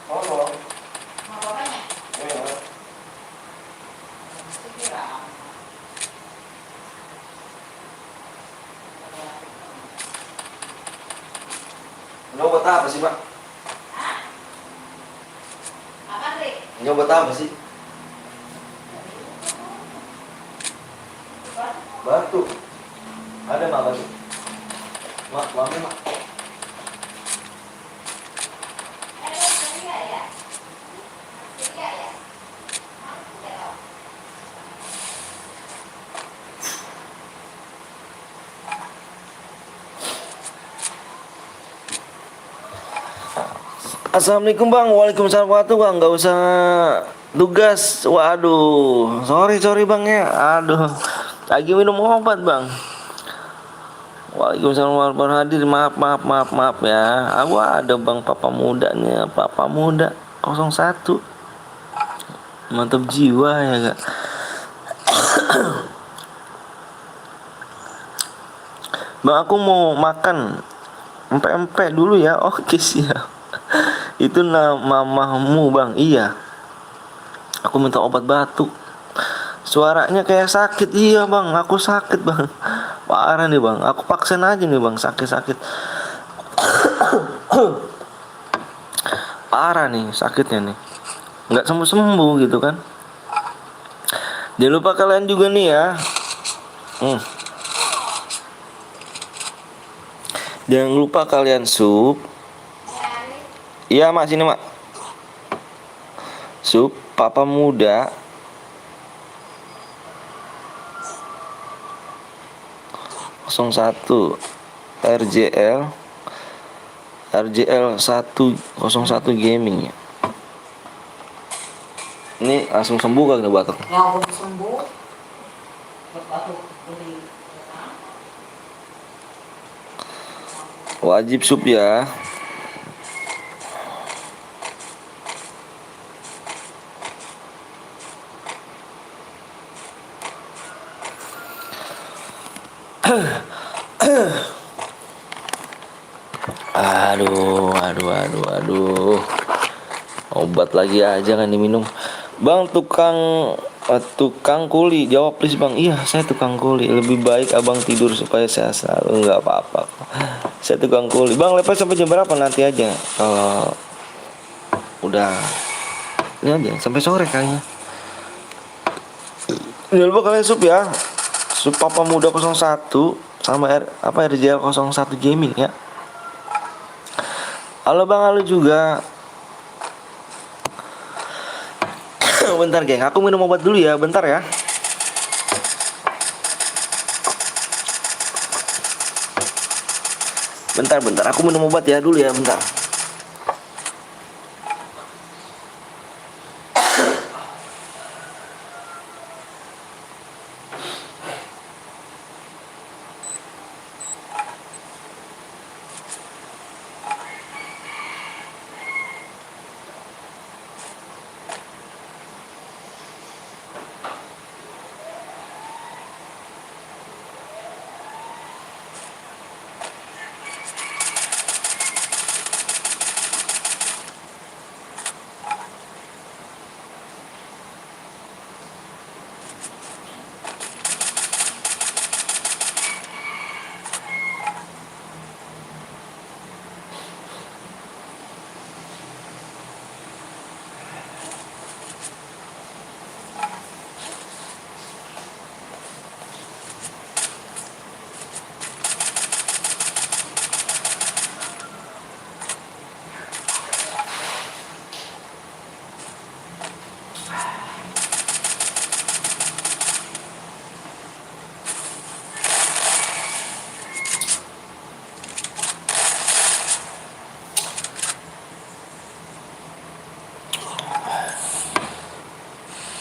Oh. Mau bapaknya? Iya. Sekira. Ini obat apa sih, Pak? Apa sih? Ini obat apa sih? Batu. Ada Mak batu? Mak, mami Mak. Assalamualaikum Bang, waalaikumsalam warahmatullahi Bang. Nggak usah tugas. Waduh, sorry Bang ya. Aduh, lagi minum obat Bang. Waalaikumsalam warahmatullahi wabarakatuh. Maaf ya. Aku ada Bang Papa Mudanya, Papa Muda 01. Mantap jiwa ya Kak. Bang, aku mau makan empek-empek dulu ya. Oke siap. Itu mamamu Bang. Iya. Aku minta obat batuk. Suaranya kayak sakit. Iya Bang, aku sakit Bang. Parah nih Bang. Aku paksain aja nih Bang, sakit-sakit. Parah nih sakitnya nih. Nggak sembuh-sembuh gitu kan. Jangan lupa kalian juga nih ya. Jangan lupa kalian sup. Iya Mak, sini Mak. Sup Papa Muda 01 RJL 101 gaming ya. Ini langsung sembuh kan nih batuk? Yang belum sembuh. Batuk beli. Wajib sup ya. Aduh. Obat lagi aja kan diminum. Bang, tukang kuli, jawab please Bang. Iya, saya tukang kuli. Lebih baik Abang tidur supaya saya selalu. Enggak apa-apa. Saya tukang kuli. Bang, lepas sampai jam berapa nanti aja? Kalau udah ini aja sampai sore kayaknya. Jangan lupa kalian sup ya. Sup Papa Muda 01 sama RJL 01 gaming ya. Halo Bang, halo juga. Bentar geng, aku minum obat dulu ya, bentar ya. Bentar, aku minum obat ya dulu ya, bentar.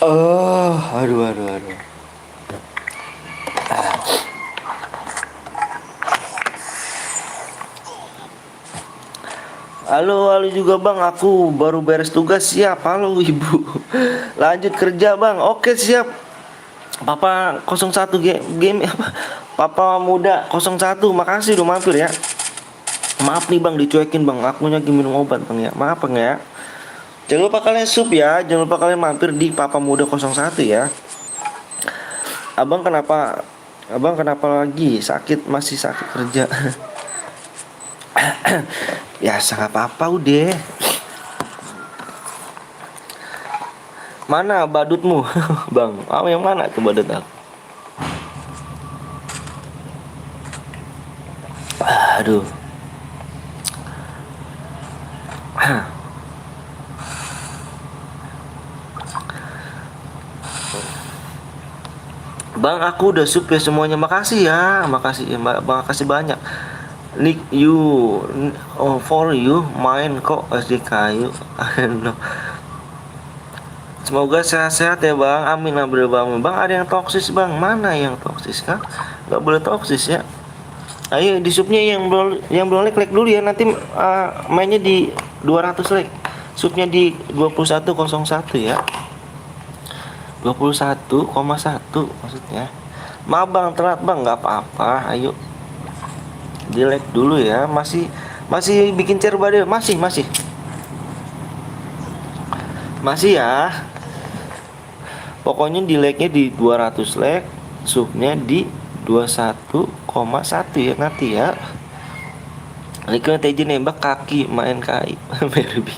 Oh, aduh. Halo juga bang, aku baru beres tugas. Siap, halo ibu. Lanjut kerja bang, oke siap. Papa 01 game apa? Papa muda 01, makasih udah mampir ya. Maaf nih bang, dicuekin bang, akunya lagi minum obat bang ya. Maaf bang ya. Jangan lupa kalian sub ya, jangan lupa kalian mampir di Papa Muda 01 ya. Abang kenapa? Abang kenapa lagi? Sakit, masih sakit kerja. Ya, nggak apa-apa udah. Mana badutmu, bang? Yang mana tuh badut aku? Aduh. Bang, aku udah sub ya semuanya. Makasih ya, makasih ya, makasih banyak. Nick you, for you main kok SD kayu. Semoga sehat-sehat ya bang. Amin lah bang. Bang ada yang toksis bang. Mana yang toksis kan? Gak boleh toksis ya. Ayo di subnya yang belum like dulu ya. Nanti mainnya di 200 like. Subnya di 2101 ya. 21,1 maksudnya. Maaf bang telat bang, nggak apa-apa. Ayo di like dulu ya. Masih bikin cerba deh. Masih ya. Pokoknya di like-nya di 200 like, subnya di 21,1 ya nanti ya. Rika TJ nembak kaki main kai. Berbi.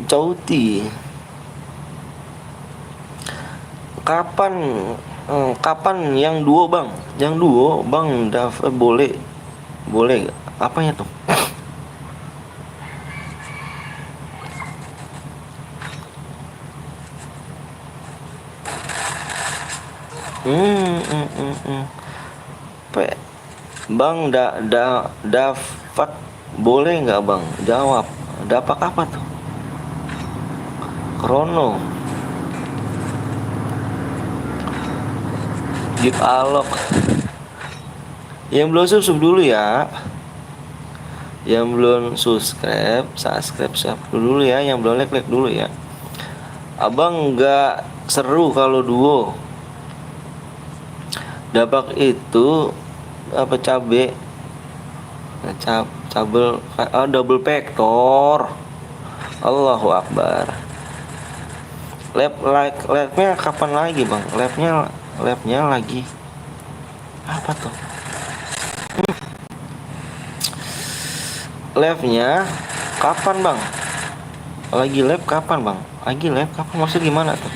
Cauti. Kapan yang duo bang? Yang duo bang boleh gak? Apanya tuh? Bang dapat boleh nggak bang? Jawab. Dapat apa tuh? Krono. Give alok. Yang belum subscribe dulu ya. Yang belum subscribe dulu ya. Yang belum like dulu ya. Abang nggak seru kalau duo. Dapat itu apa cabe? Double vector. Allahu Akbar. Labnya kapan lagi bang? Labnya lagi apa tuh? Labnya kapan bang? Lagi lab kapan bang? Maksud gimana tuh?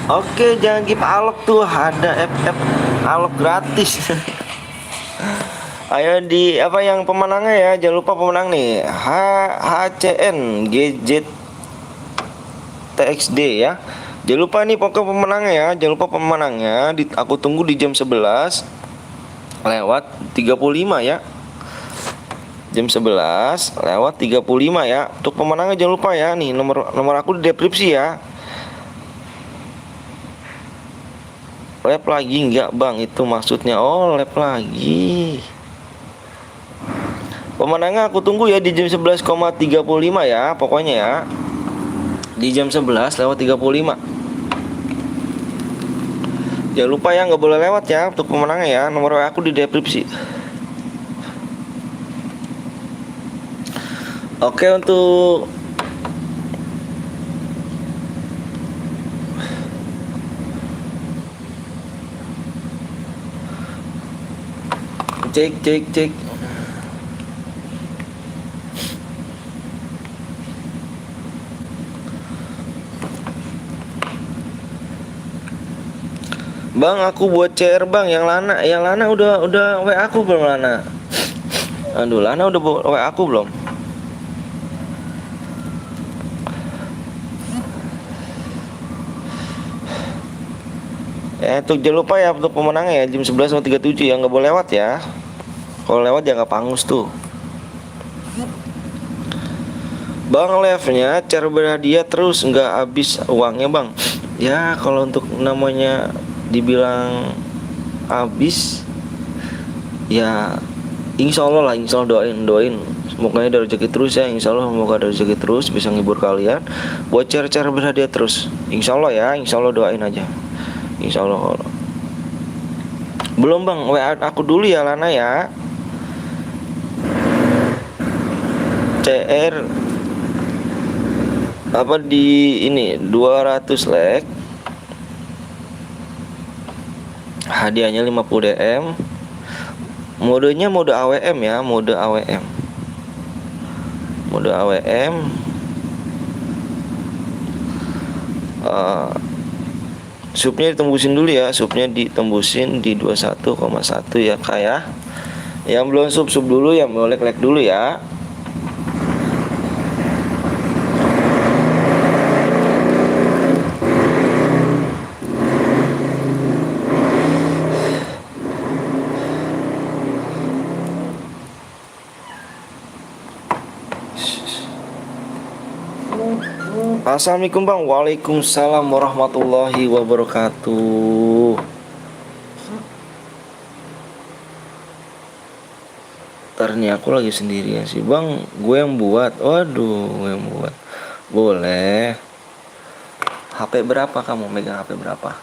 Oke, jangan give alok tuh, ada FF alok gratis. Ayo di apa yang pemenangnya ya, jangan lupa pemenang nih HCN GZ TXD ya. Jangan lupa nih pokok pemenangnya ya, aku tunggu di jam 11 lewat 35 ya. Jam 11 lewat 35 ya. Untuk pemenangnya jangan lupa ya, nih nomor aku di deskripsi ya. Lab lagi enggak bang, itu maksudnya. Oh lab lagi. Pemenangnya aku tunggu ya di jam 11,35 ya. Pokoknya ya di jam 11 lewat 35. Jangan lupa ya, nggak boleh lewat ya untuk pemenangnya ya. Nomor aku di deskripsi. Oke, untuk cek. Bang, aku buat CR bang. Yang Lana udah WA aku belum Lana? Aduh, Lana udah WA aku belum? Ya, itu jangan lupa ya untuk pemenangnya ya jam 11.37 ya, nggak boleh lewat ya. Kalau lewat ya nggak pangus tuh. Bang, live-nya cara berhadiah terus nggak habis uangnya bang. Ya kalau untuk namanya dibilang habis, ya insya Allah lah, insya Allah doain semoga ada rezeki terus ya, insya Allah semoga ada rezeki terus bisa ngibur kalian buat cara-cara berhadiah terus, insya Allah ya, insya Allah doain aja, insya Allah. Belum bang, WA aku dulu ya Lana ya. CR apa di ini 200 like, hadiahnya 50 DM, modenya mode AWM ya, mode AWM, mode AWM. Subnya ditembusin dulu ya, subnya ditembusin di 21,1 ya kak ya. Yang belum sub dulu, yang boleh like dulu ya. Assalamualaikum bang. Waalaikumsalam warahmatullahi wabarakatuh. Ntar nih aku lagi sendirian sih bang, gue yang buat. Waduh, gue yang buat. Boleh. HP berapa kamu? Megang HP berapa?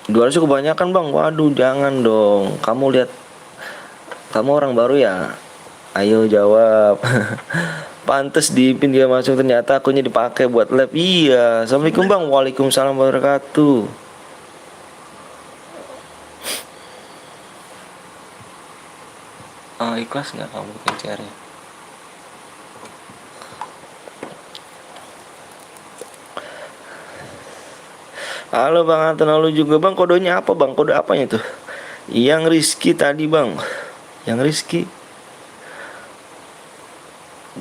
200 kebanyakan bang. Waduh, jangan dong. Kamu lihat, kamu orang baru ya. Ayo jawab. Pantes dipin dia masuk, ternyata akunnya dipakai buat lab. Iya. Assalamualaikum bang. Waalaikumsalam warahmatullahi wabarakatuh. Ikhlas nggak kamu bikin cari? Halo bang Anton, halo juga bang. Kodenya apa bang? Kode apanya tuh? Yang Rizky tadi bang. Yang Rizky.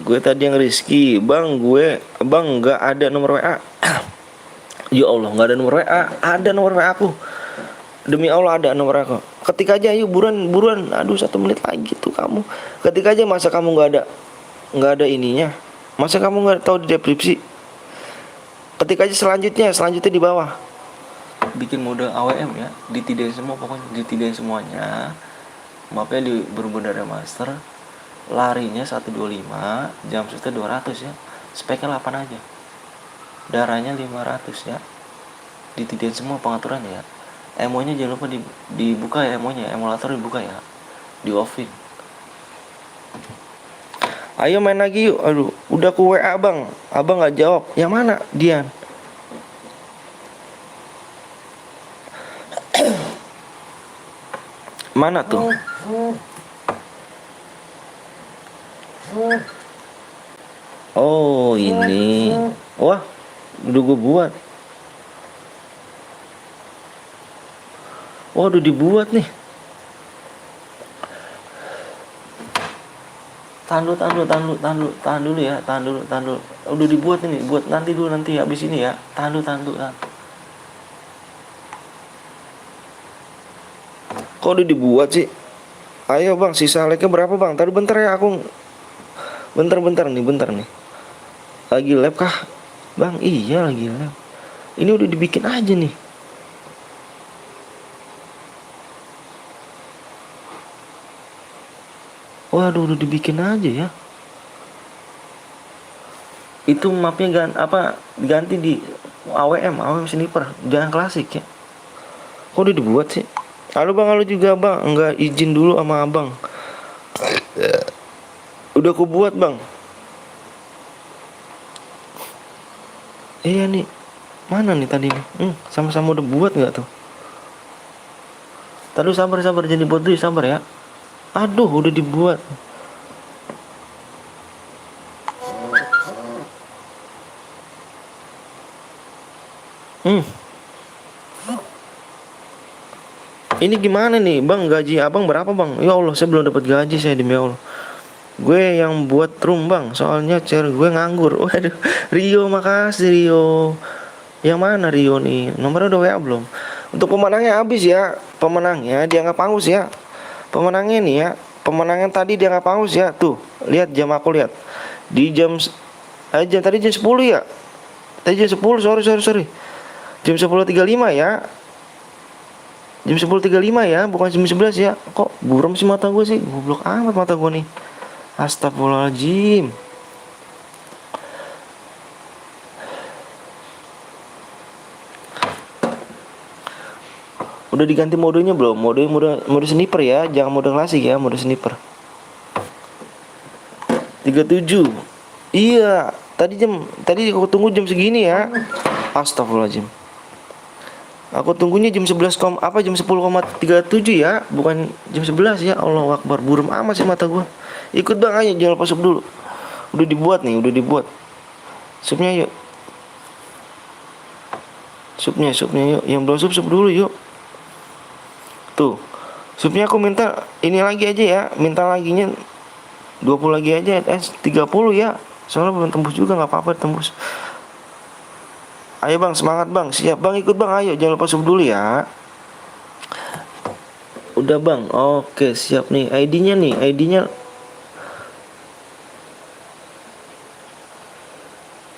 Gue tadi yang Rizky bang. Gue bang nggak ada nomor WA. Ya Allah, nggak ada nomor WA. Ada nomor WA aku, demi Allah ada nomor aku. Ketik aja, yuk buruan. Aduh 1 menit lagi tuh kamu. Ketik aja, masa kamu nggak ada ininya? Masa kamu nggak tahu di deskripsi? Ketik aja selanjutnya di bawah. Bikin mode AWM ya, ditidain semua pokoknya, ditidain semuanya. Mapnya di Berbunda Master. Larinya 125, jam shootnya 200 ya. Speknya 8 aja. Darahnya 500 ya. Ditidain semua pengaturan ya. Emonya jangan lupa dibuka ya, emonya, emulator dibuka ya. Di offin. Ayo main lagi yuk. Aduh, udah ku WA bang. Abang nggak jawab. Yang mana Dian? Mana tuh? Oh ini. Wah, udah gue buat. Wah, udah dibuat nih. Tahan dulu ya, tahan dulu. Udah dibuat ini, buat nanti habis ini ya. Tahan dulu. Kok udah dibuat sih? Ayo bang, sisa like-nya berapa bang? Tadi bentar ya, aku bentar nih. Lagi lab kah? Bang, iya lagi lab. Ini udah dibikin aja nih. Waduh, udah dibikin aja ya. Itu mapnya ganti di AWM sniper, jangan klasik ya. Kok udah dibuat sih? Halo bang, halo juga bang. Enggak izin dulu sama abang. Udah aku buat bang. Iya nih. Mana nih tadi nih? Sama-sama udah buat nggak tuh? Tadi sabar jadi buat dulu, sabar ya. Aduh, udah dibuat. Ini gimana nih bang, gaji abang berapa bang? Ya Allah, saya belum dapat gaji saya, demi Allah. Gue yang buat room bang, soalnya gue nganggur. Waduh, Rio, makasih Rio. Yang mana Rio nih? Nomornya udah WA belum? Untuk pemenangnya habis ya. Pemenangnya dianggap hangus ya. Pemenangnya nih ya, pemenangan tadi dia nggak paus ya. Tuh, lihat jam aku lihat. Di jam tadi jam 10 ya. Tadi jam 10, sorry. Jam 10.35 ya. Jam 10.35 ya, bukan jam 11 ya. Kok buram sih mata gue sih? Goblok amat mata gue nih. Astagfirullahaladzim. Udah diganti modenya belum? Mode sniper ya, jangan mode klasik ya, mode sniper. 37. Iya, tadi aku tunggu jam segini ya. Astagfirullahaladzim. Aku tunggunya jam 11 jam 10,37 ya, bukan jam 11 ya. Allahu Akbar, buram amat sih mata gua. Ikut Bang, ayo jangan lupa sup dulu. Udah dibuat nih, udah dibuat. Supnya yuk. Supnya yuk. Yang belum sup dulu yuk. Tuh. Supnya aku minta ini lagi aja ya, minta laginya 20 lagi aja, 30 ya. Soalnya belum tembus juga, nggak apa-apa tembus. Ayo Bang, semangat Bang, siap Bang, ikut Bang, ayo jangan lupa sub dulu ya. Udah Bang, oke siap nih, ID-nya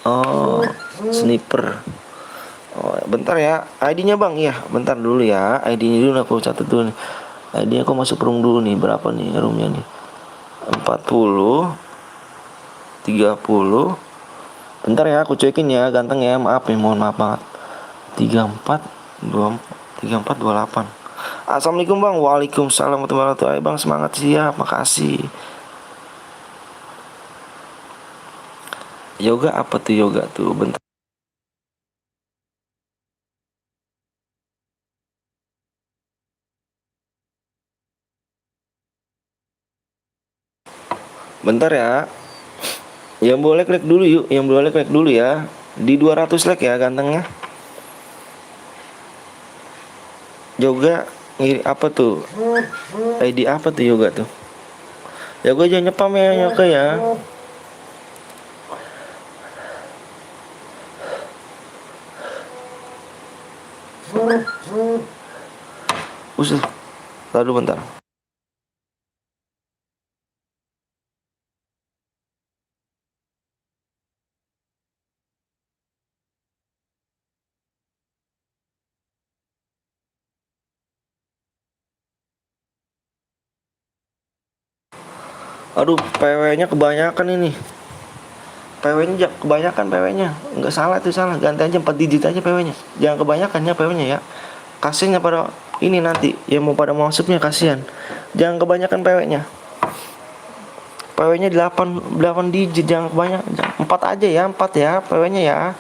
oh, sniper. Oh, bentar ya, ID-nya Bang, ya bentar dulu ya, ID-nya dulu aku catat dulu nih. ID aku masuk room dulu nih, berapa nih roomnya nih? 40 30. Bentar ya, aku cekin ya, ganteng ya, maaf ya, mohon maaf banget. 34 28. Assalamualaikum Bang. Waalaikumsalam warahmatullahi wabarakatuh. Bang, semangat, siap, makasih. Yoga apa tuh yoga tuh? Bentar. Bentar ya. Yang boleh klik dulu yuk, yang boleh klik dulu ya. Di 200 like ya gantengnya. Yoga apa tuh? ID apa tuh yoga tuh? Yoga jangan nyepam ya yoga ya. Usul. Lalu bentar. Aduh, PW-nya kebanyakan ini. PW-nya kebanyakan PW-nya. Enggak salah tuh, salah. Ganti aja 4 digit aja PW-nya. Jangan kebanyakan ya PW-nya ya. Kasiannya pada ini nanti yang mau pada masuknya kasihan. Jangan kebanyakan PW-nya. PW-nya 8 digit, jangan kebanyakan. 4 aja ya, 4 ya PW-nya ya.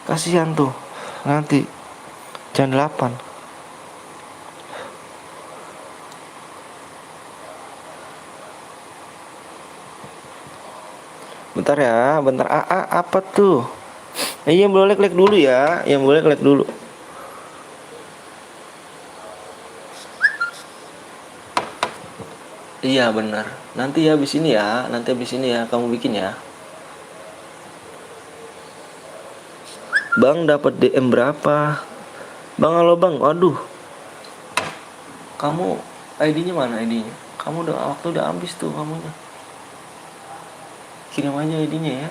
Kasihan tuh. Nanti jangan 8. Bentar ya, bentar. Apa tuh? Yang boleh klik dulu ya, yang boleh klik dulu. Iya benar. Nanti habis ini ya, kamu bikin ya. Bang dapat DM berapa? Bang, halo Bang. Waduh. Kamu ID-nya mana ID-nya? Kamu waktu udah habis tuh kamunya. Kirim aja ID-nya ya.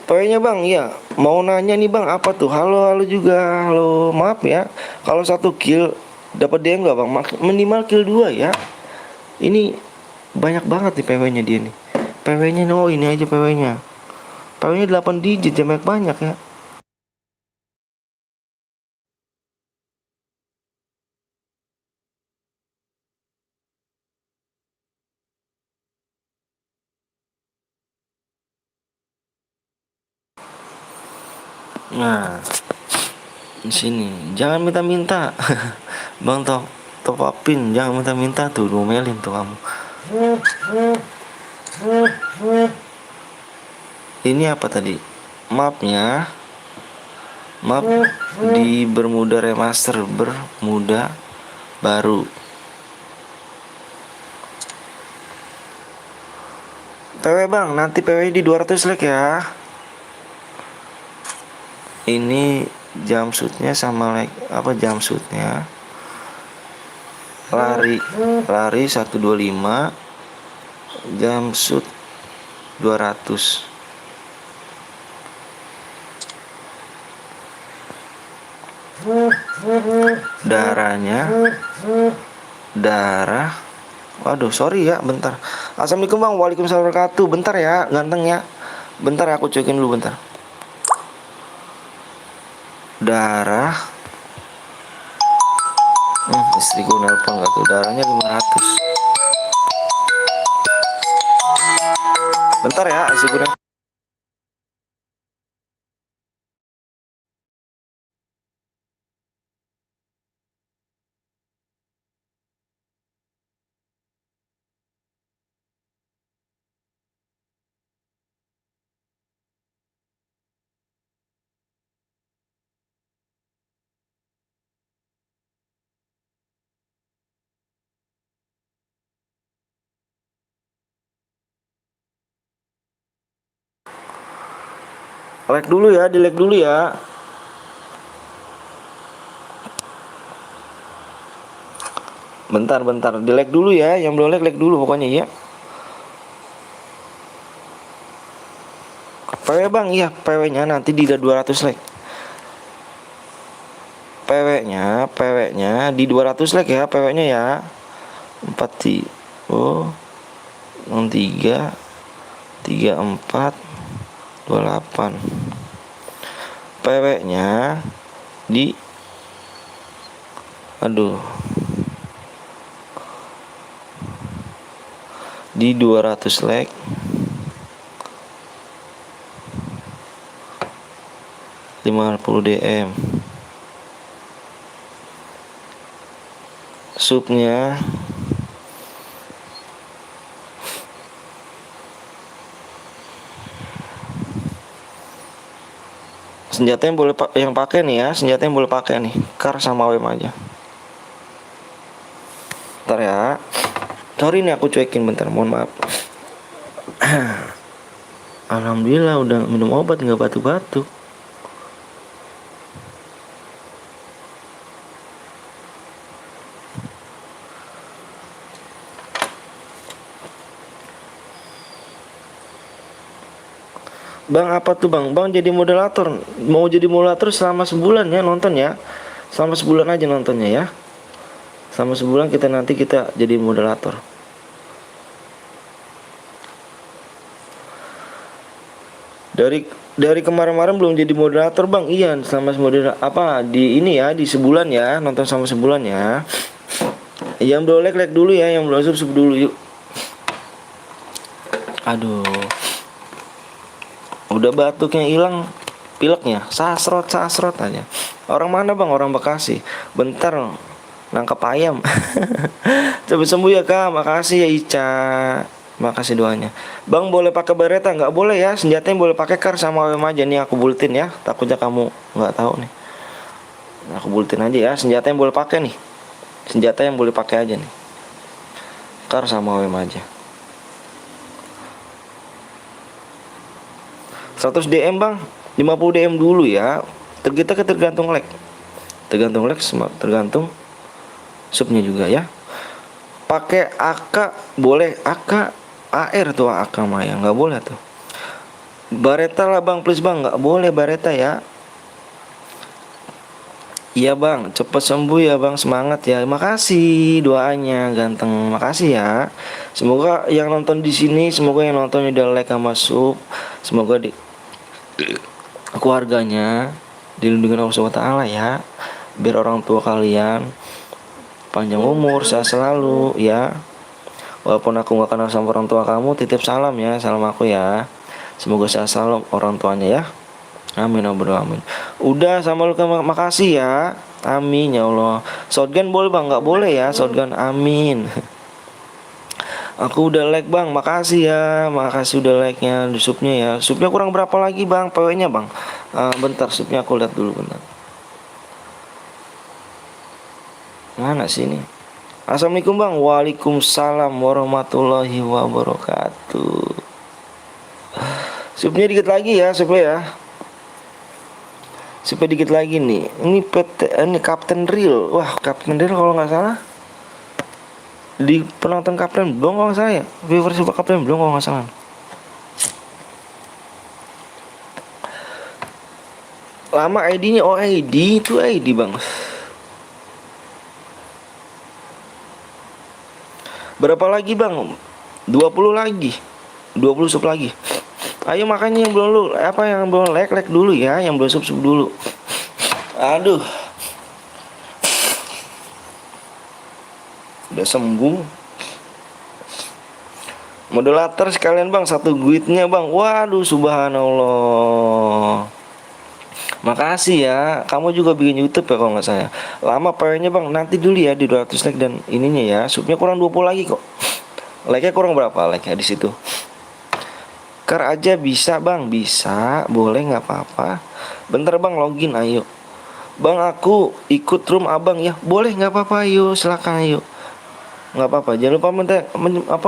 PW-nya Bang, iya. Mau nanya nih Bang, apa tuh? Halo juga. Halo, maaf ya. Kalau 1 kill dapat DM enggak Bang? Minimal kill 2 ya. Ini banyak banget nih PW-nya dia nih. PW-nya ini aja PW-nya. PW-nya 8 digit ya, banyak ya. Nah, di sini jangan minta-minta. Bang top upin, jangan minta-minta tuh, ngomelin tuh kamu. Ini apa tadi? Mapnya map di Bermuda Remaster, Bermuda baru. PW Bang, nanti PW di 200 like ya. Ini jumpsuitnya sama like apa jumpsuitnya lari 125, jump shoot 200. Darah, waduh sorry ya, bentar. Assalamualaikum bang, waalaikumsalam wabarakatuh. Bentar ya, ganteng ya. Bentar ya, aku cekin dulu bentar. Darah, istriku nelpon gak tuh. Darahnya 500. Bentar ya, istriku nelpon. Like dulu ya, di like dulu ya. Bentar, di like dulu ya. Yang belum like dulu pokoknya ya. PW bang, iya PW nya nanti di 200 like. PW nya di 200 like ya, PW nya ya. 4 oh 03 34 28. PW nya di, aduh, di 200 like. $50 DM. Subnya senjata yang boleh yang pakai nih ya, senjata yang boleh pakai nih, kar sama WM aja. Bentar ya. Sorry nih aku cuekin bentar, mohon maaf. Alhamdulillah udah minum obat nggak batuk-batuk. Bang apa tuh bang? Bang jadi moderator. Mau jadi moderator selama sebulan ya, nonton ya. Selama sebulan aja nontonnya ya. Selama sebulan nanti kita jadi moderator. Dari kemarin-kemarin belum jadi moderator bang. Iya, selama moderator apa di ini ya, di sebulan ya, nonton sama sebulan ya. Yang belum like dulu ya, yang belum sub dulu yuk. Aduh, udah batuknya hilang, pileknya sasrot aja. Orang mana bang? Orang Bekasi. Bentar nangkep ayam. Coba sembuh ya kak, makasih ya Ica, makasih doanya. Bang boleh pakai bereta nggak? Boleh ya, senjatanya boleh pakai kar sama WM aja nih, aku bulletin ya, takutnya kamu nggak tahu nih. Aku bulletin aja ya, senjata yang boleh pakai nih, senjata yang boleh pakai aja nih, kar sama WM aja. 100 DM bang, 50 DM dulu ya. Kita tergantung like, tergantung subnya juga ya. Pakai AK boleh, AK AR tuh, AK Maya nggak boleh tuh. Bareta lah bang, please bang, nggak boleh bareta ya. Iya bang, cepet sembuh ya bang, semangat ya. Makasih doanya ganteng, makasih ya. Semoga yang nonton di sini, semoga yang nonton udah like sama sub, semoga di keluarganya dilindungi Allah SWT ya, biar orang tua kalian panjang umur, sehat selalu ya. Walaupun aku gak kenal sama orang tua kamu, titip salam ya, salam aku ya. Semoga sehat selalu orang tuanya ya. Amin, amin. Udah sama lu, makasih ya. Amin ya Allah. Shotgun boleh bang? Gak boleh ya shotgun, amin. Aku udah like bang, makasih ya, makasih udah like nya di subnya ya. Subnya kurang berapa lagi bang, PW nya bang? Bentar, subnya aku lihat dulu bentar. Mana sih ini? Assalamualaikum bang. Waalaikumsalam warahmatullahi wabarakatuh. Subnya dikit lagi ya, subnya ya. Subnya dikit lagi nih. Ini PT, ini Captain Real. Wah, Captain Real kalau nggak salah di penonton Kapten belum kalau nggak salah ya, viewers Kapten belum kalau nggak salah. Lama ID-nya, oh ID itu ID bang. Berapa lagi bang? 20 lagi, 20 sub lagi. Ayo makanya yang belum yang belum like dulu ya, yang belum sub dulu. Aduh, udah sembuh. Moderator sekalian bang, satu guide-nya bang. Waduh, subhanallah. Makasih ya. Kamu juga bikin YouTube ya kalau nggak saya. Lama PW-nya bang. Nanti dulu ya di 200 like dan ininya ya. Subnya kurang 20 lagi kok. Like-nya kurang berapa like-nya di situ? Ker aja bisa bang, bisa, boleh nggak apa-apa. Bentar bang, login ayo. Bang aku ikut room abang ya. Boleh nggak apa-apa, ayo silakan ayo. Nggak apa-apa, jangan lupa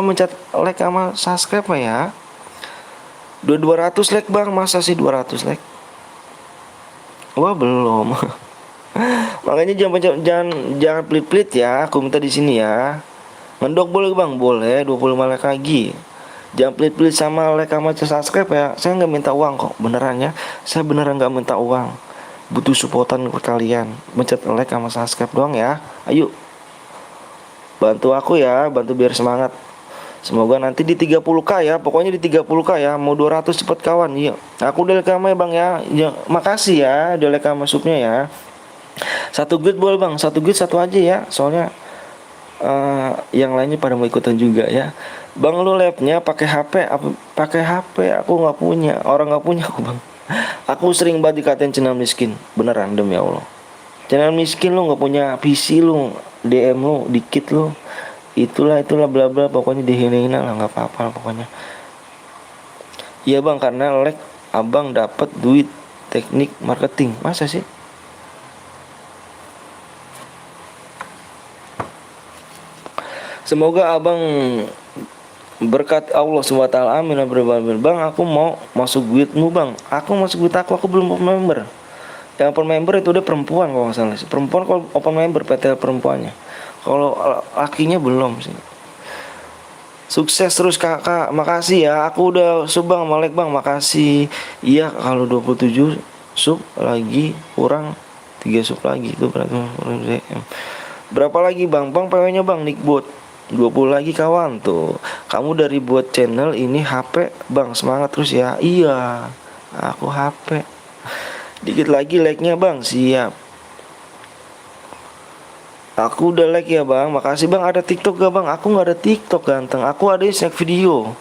mencet like sama subscribe ya. 200 like bang, masa sih 200 like? Wah belum. Makanya jangan pelit-pelit ya. Aku minta di sini ya. Ngendok boleh bang, boleh 25 like lagi. Jangan pelit-pelit sama like sama subscribe ya. Saya nggak minta uang kok, beneran ya. Saya beneran nggak minta uang. Butuh supportan ke kalian. Mencet like sama subscribe doang ya. Ayo, bantu aku ya, bantu biar semangat. Semoga nanti di 30k ya, pokoknya di 30k ya, mau 200 cepet kawan. Iya, aku udah lekam ya bang ya. Ya makasih ya, udah lekam masuknya ya. Satu grid boleh bang, satu grid satu aja ya, soalnya yang lainnya pada mau ikutan juga ya. Bang lu labnya pakai HP, pakai HP? Aku nggak punya, orang nggak punya aku bang. Aku sering banget dikatain channel miskin, beneran demi Allah. Channel miskin lu nggak punya PC lu, DM lu dikit lu. Itulah bla bla, pokoknya dihina-hina lah, nggak apa-apa lah pokoknya. Iya bang, karena like abang dapat duit teknik marketing. Masa sih? Semoga abang berkat Allah SWT. Amin. Bang aku mau masuk duitmu bang. Aku masuk duit aku belum open member. Yang open member itu udah perempuan kalau nggak salah. Perempuan kalau open member PT perempuannya. Kalau lakinya belum sih. Sukses terus kakak, makasih ya. Aku udah sub bang, Malek bang, makasih. Iya kalau 27 sub lagi kurang 3 sub lagi itu berarti berapa lagi bang? Bang PW-nya bang Nickbot 20 lagi kawan tuh. Kamu dari buat channel ini HP bang, semangat terus ya. Iya, aku HP. Dikit lagi like-nya bang, siap. Aku udah like ya bang, makasih bang. Ada TikTok gak bang? Aku gak ada TikTok ganteng. Aku ada snack video.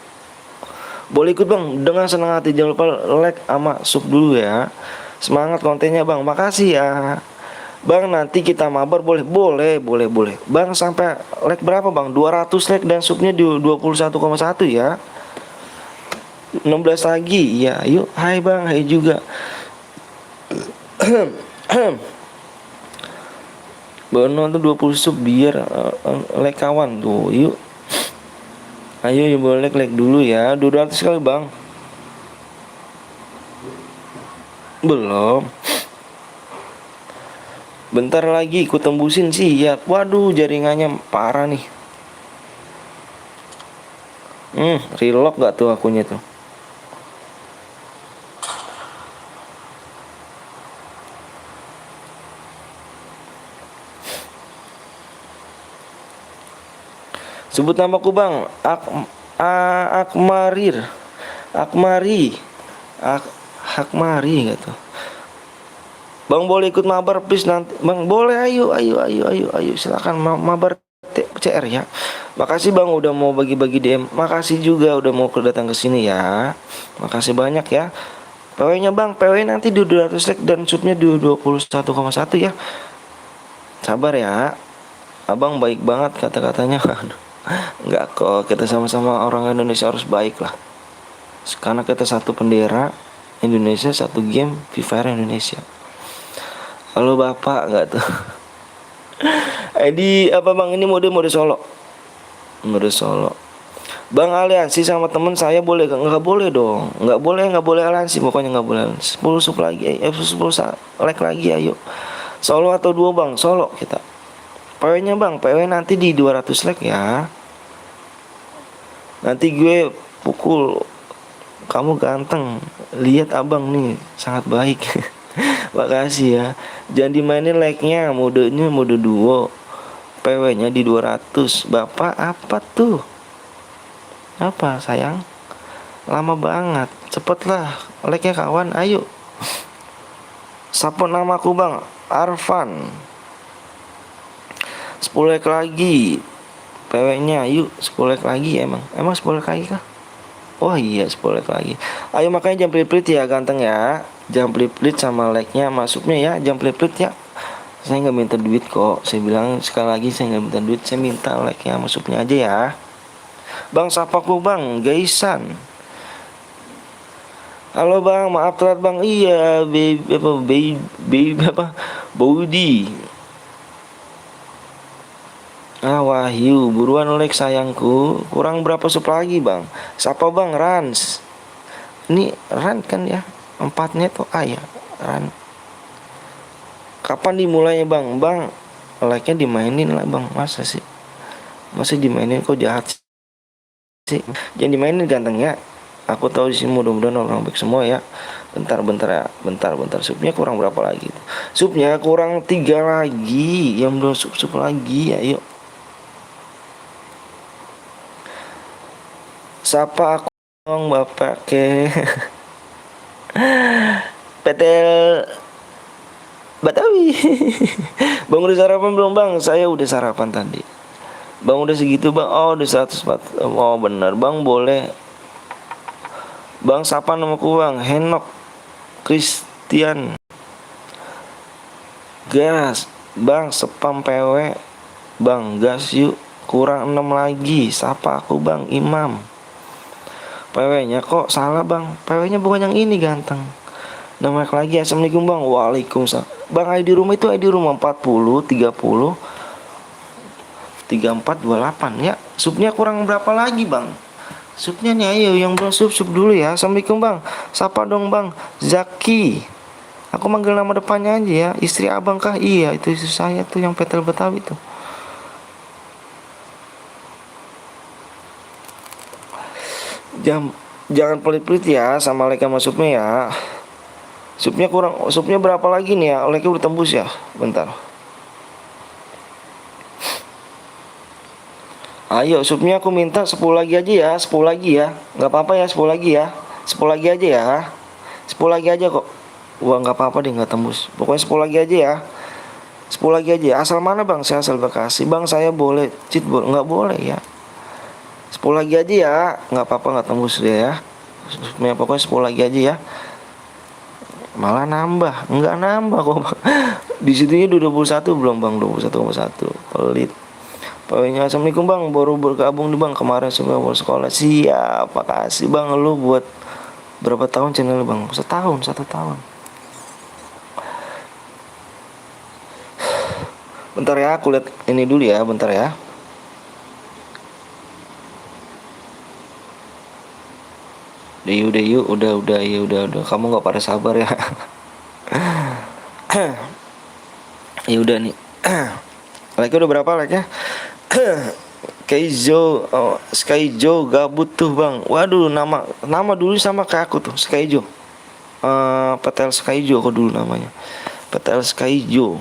Boleh ikut bang, dengan senang hati. Jangan lupa like sama sub dulu ya. Semangat kontennya bang, makasih ya. Bang nanti kita mabar boleh? Boleh. Bang sampai like berapa bang? 200 like dan subnya di 21,1 ya. 16 lagi ya. Yuk, hai bang, hai juga. Baru nonton 20 sub biar like kawan tuh. Yuk. Ayo boleh like dulu ya. 200 kali bang. Belum. Bentar lagi ikut tembusin sih ya. Waduh jaringannya parah nih. Relock gak tuh akunnya tuh? Sebut namaku bang. Akmari gitu. Bang boleh ikut mabar please nanti. Bang boleh, ayo silakan mabar CR ya. Makasih bang udah mau bagi-bagi DM. Makasih juga udah mau datang ke sini ya. Makasih banyak ya. PW-nya bang, PW nanti di 200 like dan subnya di 21,1 ya. Sabar ya. Abang baik banget kata-katanya. Enggak kok, kita sama-sama orang Indonesia harus baik lah. Karena kita satu bendera Indonesia, satu game Free Fire Indonesia. Halo bapak, enggak tuh. Di apa bang, ini mode solo. Mode solo. Bang aliansi sama temen saya boleh? Enggak boleh dong. Enggak boleh aliansi, pokoknya enggak boleh. 10 sub lagi, 10 like lagi ayo. Solo atau duo bang? Solo kita. PW-nya bang, PW nanti di 200 like ya. Nanti gue pukul. Kamu ganteng. Lihat abang nih, sangat baik. Makasih ya. Jangan dimainin like-nya, modenya mode duo. PW-nya di 200. Bapak apa tuh? Apa sayang? Lama banget. Cepetlah. Like-nya kawan, ayo. Siapa namaku bang? Arfan. 10 like lagi. PW-nya yuk 10 like lagi ya emang. Emang 10 like lagi kah? Oh iya 10 like lagi. Ayo makanya jangan pelit-pelit ya ganteng ya. Jangan pelit-pelit sama like-nya masuknya ya. Jangan pelit-pelit ya. Saya nggak minta duit kok. Saya bilang sekali lagi saya nggak minta duit. Saya minta like-nya masuknya aja ya. Bang sapaku bang Gaisan. Halo bang, maaf telat bang. Iya, baby apa? Body. Wahyu, buruan like sayangku. Kurang berapa sup lagi bang? Siapa bang? Rans. Ini Ran kan ya? 4-nya tuh ya. Ran. Kapan dimulainya bang? Bang, like-nya dimainin lah bang. Masa sih? Masa dimainin kok jahat sih? Jangan dimainin ganteng ya. Aku tahu di sini mudah-mudahan orang baik semua ya. Bentar ya. Bentar. Supnya kurang berapa lagi? Supnya kurang 3 lagi. Yang belum sup lagi. Ayo. Sapa aku dong bapak ke PTL Batawi. Bang udah sarapan belum bang? Saya udah sarapan tadi. Bang udah segitu bang? Oh udah 104. Oh bener bang boleh. Bang siapa namaku bang? Henok Christian. Gas bang spam PW. Bang gas yuk. Kurang 6 lagi. Siapa aku bang? Imam. PW-nya kok salah bang? PW-nya bukan yang ini ganteng. Nama lagi. Assalamualaikum bang. Waalaikumsalam. Bang ID rumah itu ID rumah 40 30 3428 ya. Supnya kurang berapa lagi bang? Supnya nih ayo yang belum sup dulu ya. Assalamualaikum bang. Sapa dong bang. Zaki. Aku manggil nama depannya aja ya. Istri abang kah? Iya itu istri saya tuh yang petel Betawi tuh. Jangan pelit-pelit ya sama like sama supnya ya. Supnya berapa lagi nih ya? Like-nya udah tembus ya. Bentar. Ayo supnya aku minta 10 lagi aja ya. 10 lagi ya. Gak apa-apa ya 10 lagi ya. 10 lagi aja ya. 10 lagi aja kok. Wah gak apa-apa deh gak tembus. Pokoknya 10 lagi aja ya. 10 lagi aja. Asal mana bang? Saya asal Bekasi. Bang saya boleh cheat nggak boleh ya. 10 lagi aja ya. Nggak apa-apa nggak tembus deh ya. Pokoknya 10 lagi aja ya. Malah nambah. Nggak nambah kok bang. Di situnya 21 belum bang. 21,1. Pelit. Pokoknya assalamualaikum bang. Baru bergabung nih bang. Kemarin semua baru sekolah. Siap. Makasih bang lu buat berapa tahun channel bang? 1 tahun. Bentar ya, aku lihat ini dulu ya, bentar ya. Udah, ya udah. Kamu nggak pada sabar ya. Ya udah nih. Like udah berapa like ya? Kaizo, Skyjo gabut tuh bang. Waduh, nama dulu sama kayak aku tuh, Skyjo. Petel Skyjo kok dulu namanya. Petel Skyjo.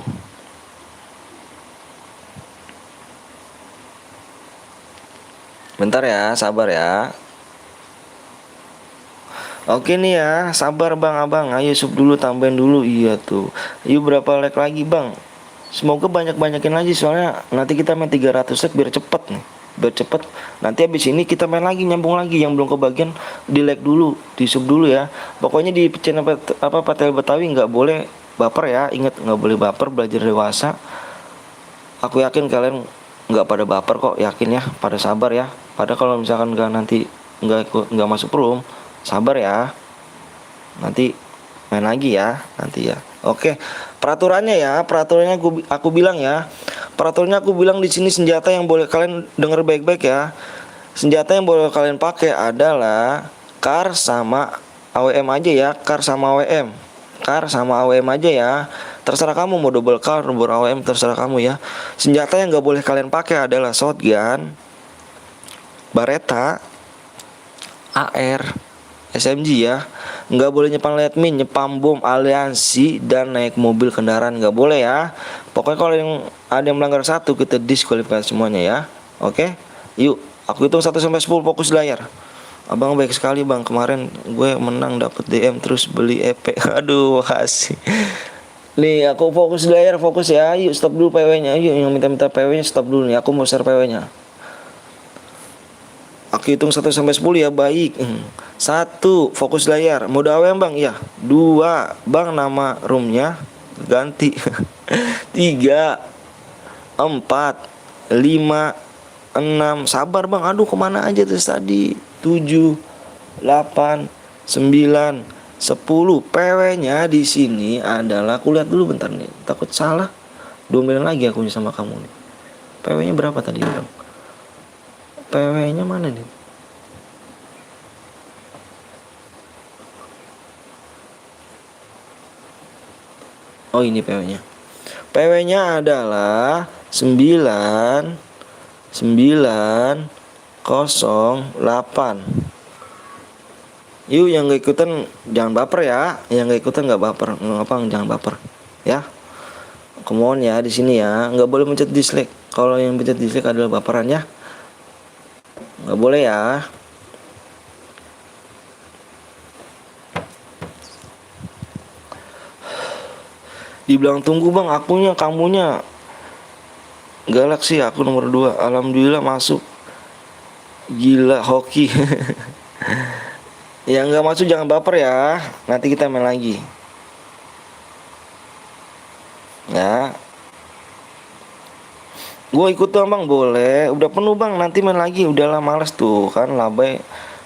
Bentar ya, sabar ya. Oke nih ya, sabar bang abang. Ayo sub dulu, tambahin dulu. Iya tuh. Yuk berapa like lagi bang? Semoga banyakin lagi soalnya nanti kita main 300 like biar cepet nih. Biar cepet. Nanti habis ini kita main lagi, nyambung lagi. Yang belum kebagian di like dulu, di sub dulu ya. Pokoknya di channel Patel Betawi nggak boleh baper ya. Ingat nggak boleh baper, belajar dewasa. Aku yakin kalian nggak pada baper kok, yakin ya, pada sabar ya. Pada kalau misalkan nggak masuk room, sabar ya. Nanti main lagi ya, nanti ya. Oke, peraturannya aku bilang ya. Peraturannya aku bilang di sini senjata yang boleh kalian denger baik-baik ya. Senjata yang boleh kalian pakai adalah kar sama AWM aja ya, kar sama AWM. car sama AWM aja ya. Terserah kamu mau double car, double AWM, terserah kamu ya. Senjata yang nggak boleh kalian pakai adalah shotgun, Beretta, AR, SMG ya. Nggak boleh nyepam light mine, nyepam bom, aliansi, dan naik mobil kendaraan nggak boleh ya. Pokoknya kalau yang ada yang melanggar satu kita diskualifikasi semuanya ya. Oke, yuk aku hitung 1 sampai 10, fokus layar. Abang baik sekali bang, kemarin gue menang dapet DM terus beli EP. Aduh makasih. Nih aku fokus layar, fokus ya. Yuk stop dulu PW-nya. Yuk yang minta-minta PW-nya stop dulu nih. Aku mau share PW-nya. Aku hitung 1 sampai 10 ya. Baik. 1, fokus layar. Mode AWM bang, iya. 2, bang nama roomnya ganti. 3, 4, 5, 6. Sabar bang, aduh kemana aja terus tadi. 7, 8, 9, 10. PW-nya di sini adalah, aku lihat dulu bentar nih. Takut salah. Domelin lagi aku sama kamu nih. PW-nya berapa tadi bang? PW-nya mana nih? Oh ini PW-nya. PW-nya adalah 9, 908. Yuk yang gak ikutan jangan baper ya. Yang gak ikutan nggak baper, ngapa jangan baper ya. Come on ya di sini ya, nggak boleh mencet dislike. Kalau yang mencet dislike adalah baperan ya, nggak boleh ya. Dibilang tunggu bang, akunya kamunya galak sih. Aku nomor 2, alhamdulillah masuk. Gila hoki. Yang nggak masuk jangan baper ya, nanti kita main lagi ya. Gue ikut dong bang, boleh. Udah penuh bang, nanti main lagi. Udahlah males tuh kan, labai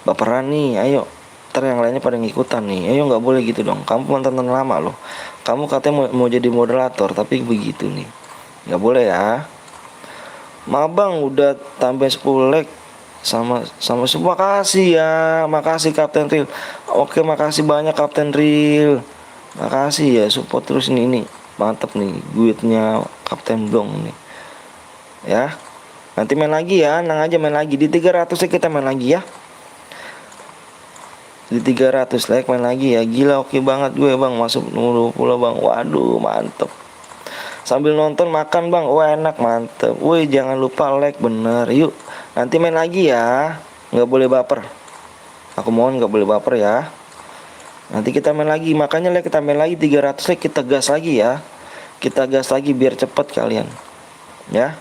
baperan nih. Ayo, ntar yang lainnya pada ngikutan nih. Ayo nggak boleh gitu dong. Kamu mantan lama loh. Kamu katanya mau jadi moderator tapi begitu nih, nggak boleh ya. Mabang udah tambah 10 like sama semua. Makasih ya, makasih Kapten Real. Oke makasih banyak Kapten Real, makasih ya support terus ini mantap nih duitnya Kapten Dong nih ya. Nanti main lagi ya, nang aja main lagi di 300 ya, kita main lagi ya. Di 300 like main lagi ya. Gila oke banget gue bang, masuk nomor 20 bang. Waduh mantep. Sambil nonton makan bang, wah enak mantep. Woi jangan lupa like bener. Yuk nanti main lagi ya, nggak boleh baper. Aku mohon nggak boleh baper ya. Nanti kita main lagi, makanya like kita main lagi 300 like, kita gas lagi ya. Kita gas lagi biar cepet kalian ya.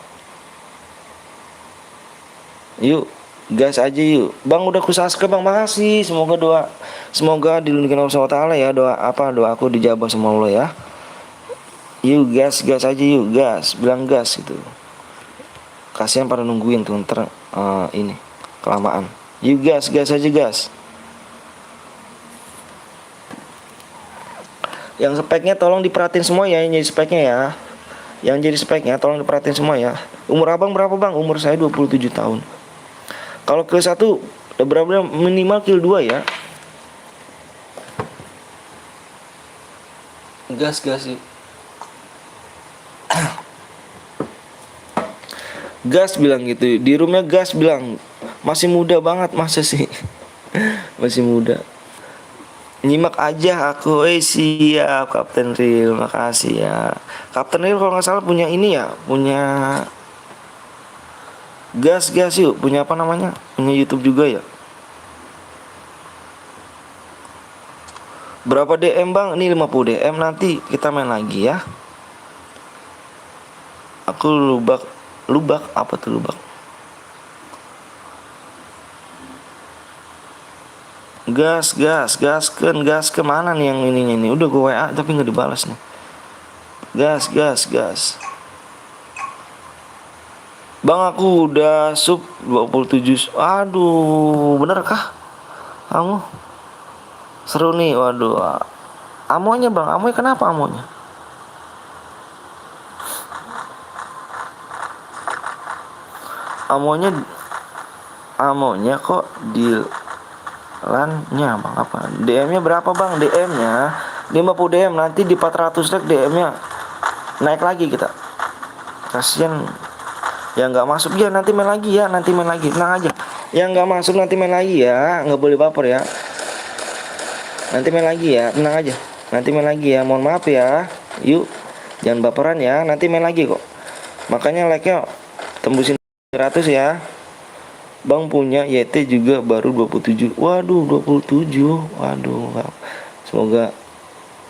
Yuk gas aja yuk. Bang udah ku subscribe bang, makasih. Semoga dilindungi Allah SWT ya. Doa aku dijabah sama Allah ya. Yuk gas aja yuk, gas, bilang gas gitu. Kasihan pada nungguin tuh ntar ini kelamaan. Yuk gas aja gas. Yang speknya tolong diperhatiin semua ya, yang jadi speknya ya. Yang jadi speknya tolong diperhatiin semua ya. Umur abang berapa bang? Umur saya 27 tahun. Kalau kill 1 berapa, minimal kill 2 ya. Gas sih. Gas bilang gitu di roomnya, gas bilang masih muda banget, masa sih. Masih muda. Nyimak aja aku. Siap Kapten Real, makasih ya. Kapten Real kalau nggak salah punya ini ya, punya gas yuk, punya apa namanya, punya YouTube juga ya. Berapa DM bang? Ini 50 DM, nanti kita main lagi ya. Aku lubak apa tuh lubak? Gas ke mana nih yang ini. Udah gue WA tapi nggak dibalas nih. Gas. Bang aku udah sub 27. Aduh, bener kah? Kamu seru nih, waduh. Amonya bang, amonya kenapa amonya? Amonya kok di lannya bang apa? DM-nya berapa bang? DM-nya 50 DM, nanti di 400 like DM-nya naik lagi kita. Kasian yang nggak masuk ya, nanti main lagi ya, nanti main lagi, tenang aja. Yang nggak masuk nanti main lagi ya, nggak boleh baper ya. Nanti main lagi ya, tenang aja. Nanti main lagi ya, mohon maaf ya. Yuk, jangan baperan ya, nanti main lagi kok. Makanya like-nya tembusin 100 ya. Bang punya YT juga baru 27. Waduh, 27. Waduh,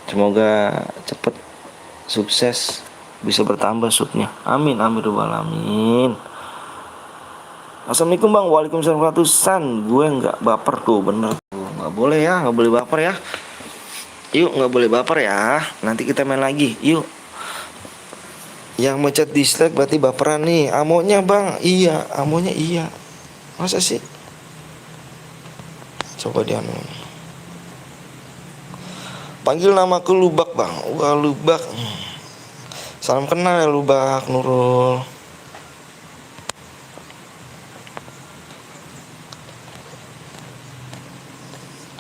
semoga cepet sukses, bisa bertambah subnya. Amin amin robbal alamin. Assalamualaikum bang. Waalaikumsalam ratusan. Gue nggak baper tuh, bener tuh. Nggak boleh ya, nggak boleh baper ya. Yuk, nggak boleh baper ya. Nanti kita main lagi. Yuk. Yang mencet dislike berarti baperan nih. Amonya bang, iya. Amonya iya. Masa sih? Coba dia panggil namaku Lubak bang. Wah Lubak. Salam kenal ya Lubak Nurul.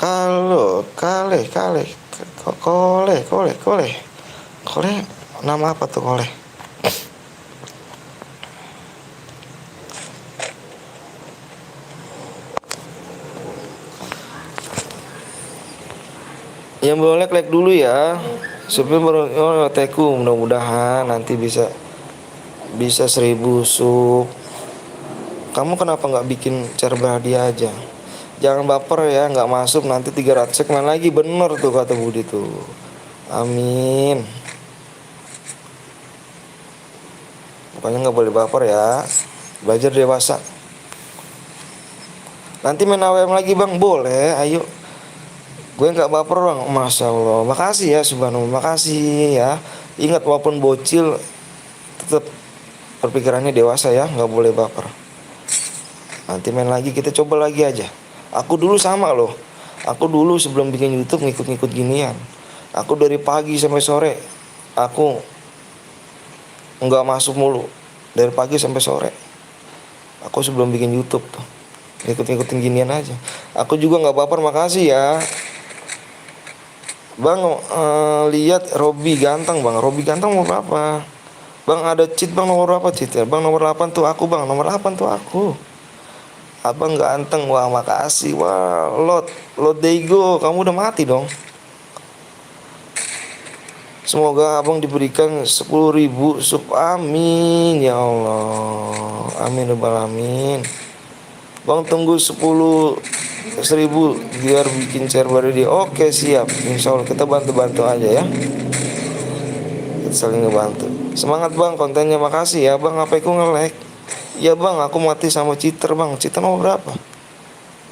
Kalau kole nama apa tuh kole? Yang boleh like dulu ya, supaya baru teku, mudah-mudahan nanti bisa 1000 sub. Kamu kenapa nggak bikin share berhadiah aja? Jangan baper ya, nggak masuk nanti 300 segmen lagi, bener tuh kata Budi tuh. Amin. Pokoknya nggak boleh baper ya, belajar dewasa. Nanti main AWM lagi bang, boleh, ayo. Gue nggak baper bang, masya Allah. Makasih ya subhanallah, makasih ya. Ingat walaupun bocil, tetap perpikirannya dewasa ya, nggak boleh baper. Nanti main lagi, kita coba lagi aja. Aku dulu sama loh. Aku dulu sebelum bikin YouTube ngikut-ngikut ginian. Aku dari pagi sampai sore, aku nggak masuk mulu. Dari pagi sampai sore. Aku sebelum bikin YouTube tuh ngikut-ngikutin ginian aja. Aku juga nggak baper, makasih ya. Bang, lihat Robi ganteng bang. Robi ganteng nomor berapa? Bang ada cheat bang, nomor berapa cheat ya? Bang nomor 8 tuh aku bang, nomor 8 tuh aku. Abang ganteng, wah makasih. Wah lot Dego, kamu udah mati dong. Semoga abang diberikan 10.000 sub, amin ya Allah. Amin rabbal alamin. Bang tunggu 10.000 biar bikin share baru dia. Oke siap, insya Allah kita bantu-bantu aja ya. Kita saling ngebantu. Semangat bang kontennya, makasih ya bang. HP ku nge-lag. Ya bang, aku mati sama cheater bang. Cheater nomor berapa?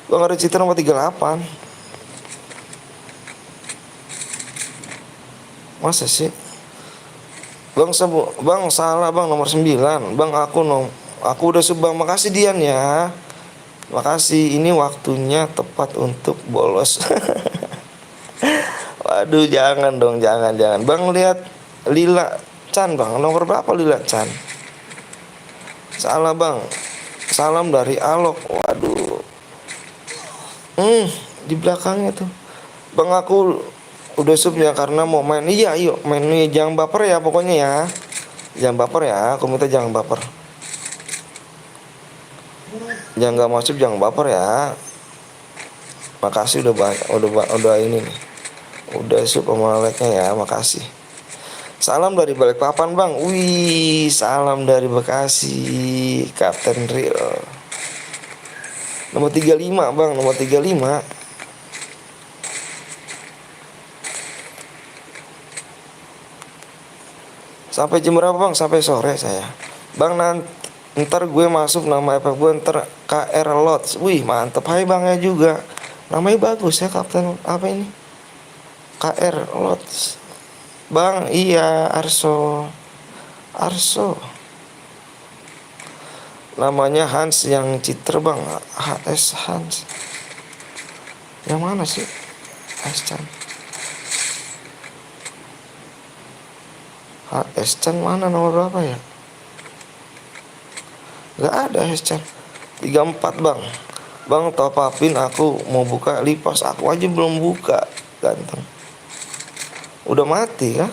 Bang ada cheater nomor 38. Masa sih? Bang salah bang, nomor 9. Bang aku udah subang. Makasih Dian ya. Makasih, ini waktunya tepat untuk bolos. Waduh, jangan dong, jangan. Bang lihat Lila Chan bang, nomor berapa Lila Chan? Salah bang. Salam dari Alok. Waduh. Di belakangnya tuh. Bang aku udah sub ya karena mau main. Iya, yuk main nih, jangan baper ya pokoknya ya. Jangan baper ya, aku minta jangan baper. Jangan nggak masuk, jangan baper ya. Makasih udah ini nih. Udah sub sama like-nya ya, makasih. Salam dari Balikpapan bang. Wih, salam dari Bekasi, Kapten Real. Nomor 35 bang, nomor 35. Sampai jam berapa bang? Sampai sore saya. Bang ntar gue masuk nama FF gue ntar KR Lots. Wih mantep, hai bang ya juga. Namanya bagus ya Kapten apa ini? KR Lots. Bang iya Arso. Namanya Hans yang cheater bang. HS Hans. Yang mana sih? HS Chan mana, nomor berapa ya? Gak ada HS Chan. 34 bang. Bang top upin, aku mau buka lipas. Aku aja belum buka. Ganteng. Udah mati kah?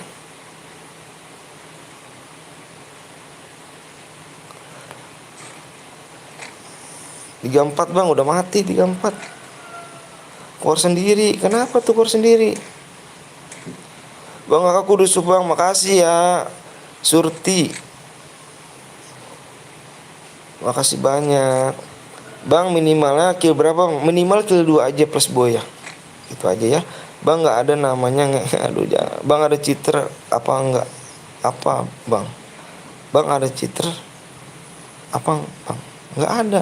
Tiga empat bang, udah mati 34. Keluar sendiri. Kenapa tuh keluar sendiri? Bang aku kudus bang, makasih ya Surti. Makasih banyak. Bang minimalnya kill berapa? Minimal kill 2 aja plus boy ya. Itu aja ya. Bang nggak ada namanya aduh jangan. Bang ada cheater apa enggak? Apa bang? Bang ada cheater apa bang? Nggak ada.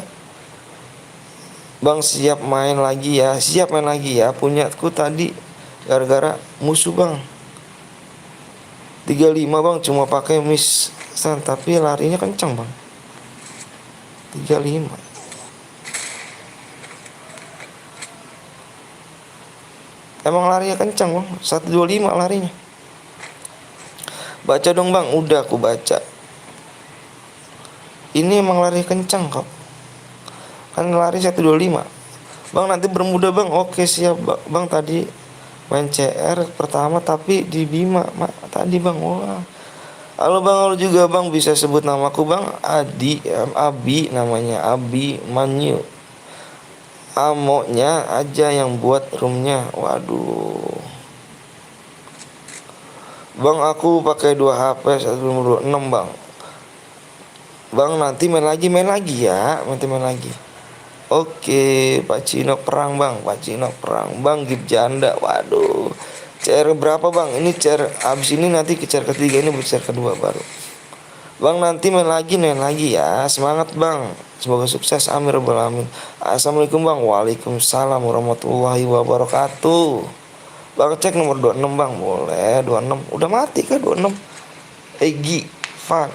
Bang siap main lagi ya. Siap main lagi ya. Punyaku tadi gara-gara musuh bang. 35 bang, cuma pakai miss stand, tapi larinya kencang bang. 35. Emang larinya kencang bang. 125 larinya. Baca dong bang. Udah aku baca. Ini emang lari kencang kok. Kan lari 125. Bang nanti bermuda bang. Oke siap bang. Tadi main CR pertama tapi di Bima tadi bang. Wah. Halo bang, halo juga bang. Bisa sebut namaku bang. Abi namanya. Abi Manyu. Amonya aja yang buat roomnya. Waduh. Bang aku pakai 2 HP 126 bang. Bang nanti main lagi ya. Nanti main lagi. Oke, Pak Cino perang bang. Pak Cino perang bang. Gip janda. Waduh. CR berapa bang? Ini CR abis ini nanti ke CR ketiga, ini CR kedua baru. Bang nanti main lagi ya. Semangat bang. Semoga sukses. Amin rabbal alamin. Assalamualaikum bang. Waalaikumsalam warahmatullahi wabarakatuh. Bang cek nomor 26 bang. Boleh 26. Udah mati kah 26? Egi Fa.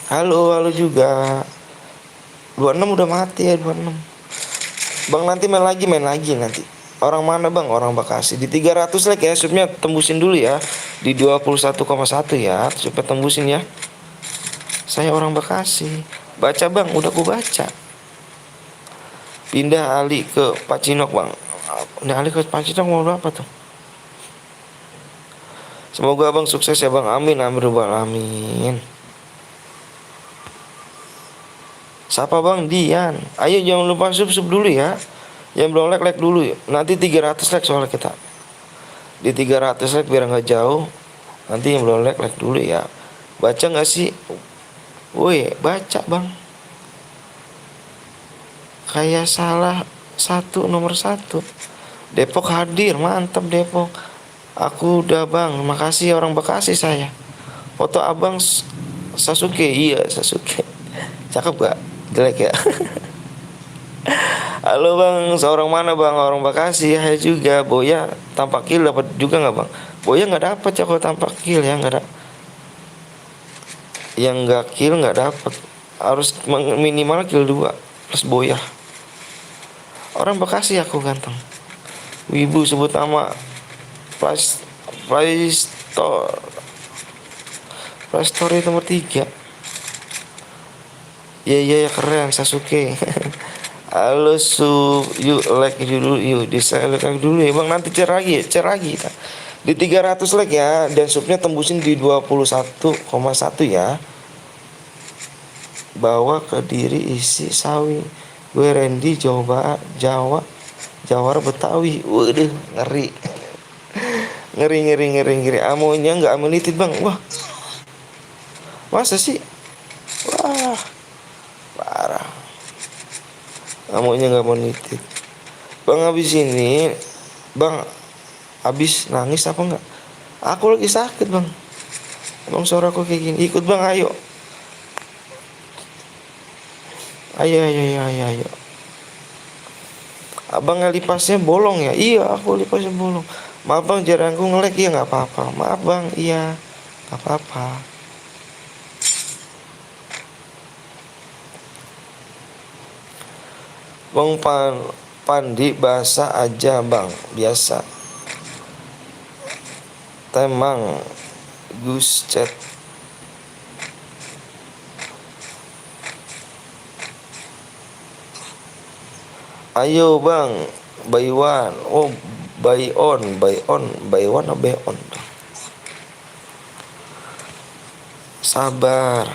Halo juga. 26 udah mati ya 26. Bang nanti main lagi nanti. Orang mana bang? Orang Bekasi. Di 300 like ya. Subnya tembusin dulu ya. Di 21,1 ya. Supaya tembusin ya. Saya orang Bekasi. Baca bang. Udah aku baca. Pindah alih ke Pak Cinok bang. Pindah alih ke Pak Cinok mau berapa tuh? Semoga abang sukses ya bang. Amin rabbal alamin. Siapa bang? Dian. Ayo jangan lupa sub dulu ya. Yang belum like dulu ya. Nanti 300 like soalnya kita. Di 300 like biar nggak jauh. Nanti yang belum like dulu ya. Baca nggak sih? Woi baca bang. Kayak salah nomor 1. Depok hadir, mantap Depok. Aku udah bang. Makasih orang Bekasi saya. Foto abang Sasuke. Iya Sasuke. Cakep gak? Jelek ya. Halo bang, seorang mana bang? Orang Bekasi ya juga. Boya tanpa kill dapat juga nggak bang? Boya nggak dapat ya kalau tanpa kill ya, nggak ada. Yang nggak kill nggak dapat. Harus minimal kill 2 plus boya. Orang Bekasi aku ganteng. Wibu sebut nama. Play Store nomor 3. Ya keren Sasuke. Halo yuk like dulu yuk. Like dulu ya bang. Nanti share lagi di 300 like ya. Dan subnya tembusin di 21,1 ya. Bawa ke diri isi sawi. Gue Randy Jawa Betawi. Waduh ngeri. Ngeri. Amonya nggak amelitit bang. Wah masa sih? Wah parah. Amonya nggak amelitit. Bang habis ini bang habis nangis apa enggak? Aku lagi sakit bang. Bang suaraku kayak gini. Ikut bang ayo. Ayo. Abang ngelipasnya bolong ya? Iya aku lipasnya bolong. Maaf bang jarangku nge-lag ya nggak apa-apa. Maaf bang iya nggak apa-apa. Bang Pandi bahasa aja bang biasa. Temang Gus chat. Ayo bang Baywan. Oh Buy on, buy one atau buy on? Sabar.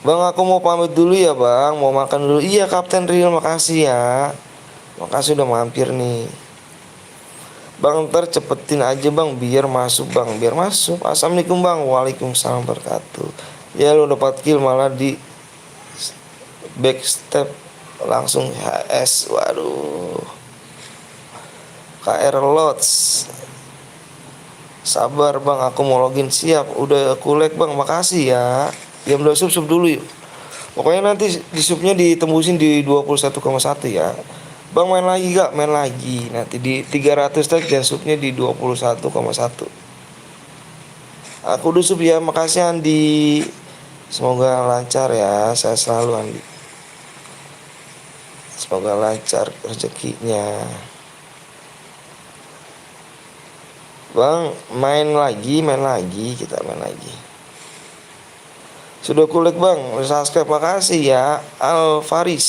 Bang, aku mau pamit dulu ya bang, mau makan dulu. Iya Kapten Rio, makasih ya. Makasih udah mampir nih. Bang, ntar cepetin aja bang, biar masuk bang, biar masuk. Assalamualaikum bang, waalaikumsalam wabarakatuh. Ya lu dapat kill malah di backstep langsung HS. Waduh, KR Lots. Sabar bang, aku mau login. Siap, udah aku lag bang, makasih ya. Jam 2 sub dulu yuk. Pokoknya nanti di subnya ditembusin di 21,1 ya. Bang main lagi gak? Main lagi. Nanti di 300 tag dan subnya di 21,1. Aku udah sub ya, makasih Andi. Semoga lancar ya, saya selalu Andi. Semoga lancar rezekinya. Bang, main lagi, kita main lagi. Sudah kulik bang, subscribe, makasih ya Alvaris.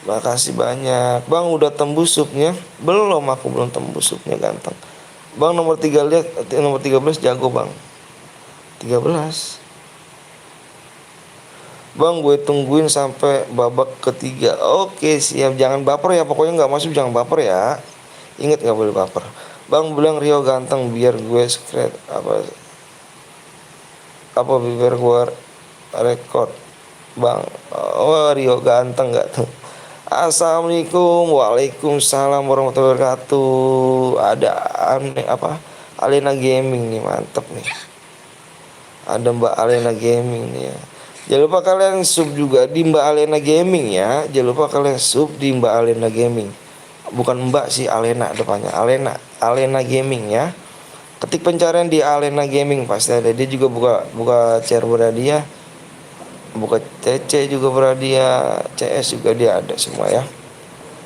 Makasih banyak. Bang udah tembus subnya? Belum, aku belum tembus subnya ganteng. Bang nomor 3 lihat, nomor 13 jago bang. 13. Bang gue tungguin sampai babak ketiga. Oke siap, jangan baper ya, pokoknya nggak masuk jangan baper ya. Ingat nggak boleh baper. Bang bilang Rio ganteng biar gue secret apa biar gue record. Bang, oh Rio ganteng nggak tuh? Assalamualaikum, waalaikumsalam warahmatullahi wabarakatuh. Ada aneh apa? Alena Gaming nih, mantep nih. Ada Mbak Alena Gaming nih ya. Jangan lupa kalian sub juga di Mbak Alena Gaming ya. Jangan lupa kalian sub di Mbak Alena Gaming. Bukan Mbak sih, Alena depannya. Alena Gaming ya. Ketik pencarian di Alena Gaming pasti ada. Dia juga buka share dia. Buka CC juga dia. CS juga dia ada semua ya.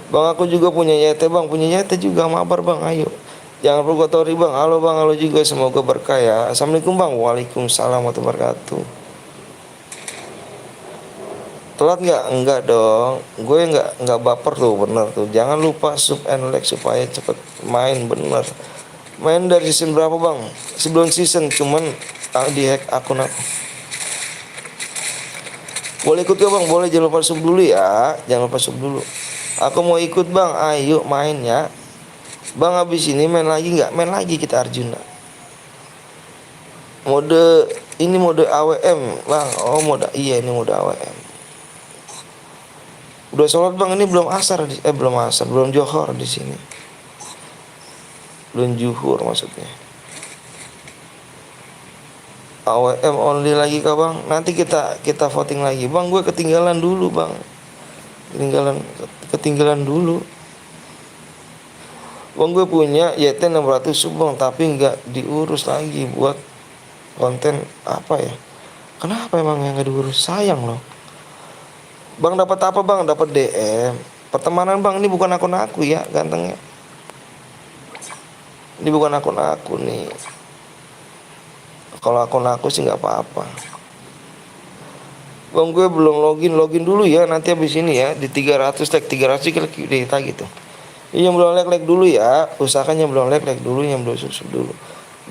Bang aku juga punya YT bang. Punya YT juga mabar bang. Ayo. Jangan perlu bang. Halo bang, halo juga. Semoga berkah ya. Assalamualaikum bang. Waalaikumsalam warahmatullahi wabarakatuh. Telat nggak? Enggak dong. Gue nggak baper tuh, bener tuh. Jangan lupa sub and like supaya cepet main bener. Main dari season berapa bang? Sebelum season, cuman di hack akun aku. Boleh ikut ya bang? Boleh, jangan lupa sub dulu ya. Jangan lupa sub dulu. Aku mau ikut bang. Ayo main ya. Bang habis ini main lagi nggak? Main lagi kita Arjuna. Mode ini mode AWM bang. Oh mode, iya ini mode AWM. Udah sholat bang, ini belum asar belum johor di sini. Belum zuhur maksudnya. AWM only lagi kah bang? Nanti kita voting lagi. Bang gue ketinggalan dulu bang. Ketinggalan dulu. Bang gue punya YT 600 sub bang, tapi nggak diurus lagi buat konten apa ya? Kenapa emang yang nggak diurus? Sayang loh. Bang dapat apa bang? Dapat DM. Pertemanan bang, ini bukan akun aku ya, gantengnya. Ini bukan akun aku nih. Kalau akun aku sih nggak apa-apa. Bang gue belum login dulu ya. Nanti habis ini ya di 300 tag 300 kita gitu. Yang belum like dulu ya. Usahakan yang belum like dulu, yang belum subscribe dulu.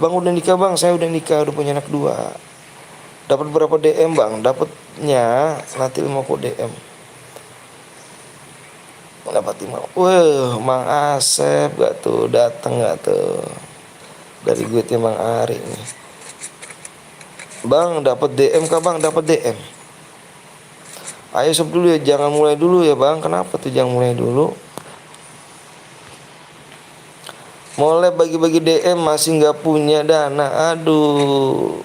Bang udah nikah bang, saya udah nikah, udah punya anak 2. Dapat berapa DM bang? Dapatnya nanti 50 DM. Dapat 5. Wah, Mang Asep gak tuh, dateng gak tuh? Dari gue tuh Mang Ari nih. Bang dapat DM kah bang? Dapat DM. Ayo sub dulu ya, jangan mulai dulu ya bang. Kenapa tuh jangan mulai dulu? Mulai bagi-bagi DM masih nggak punya dana. Aduh,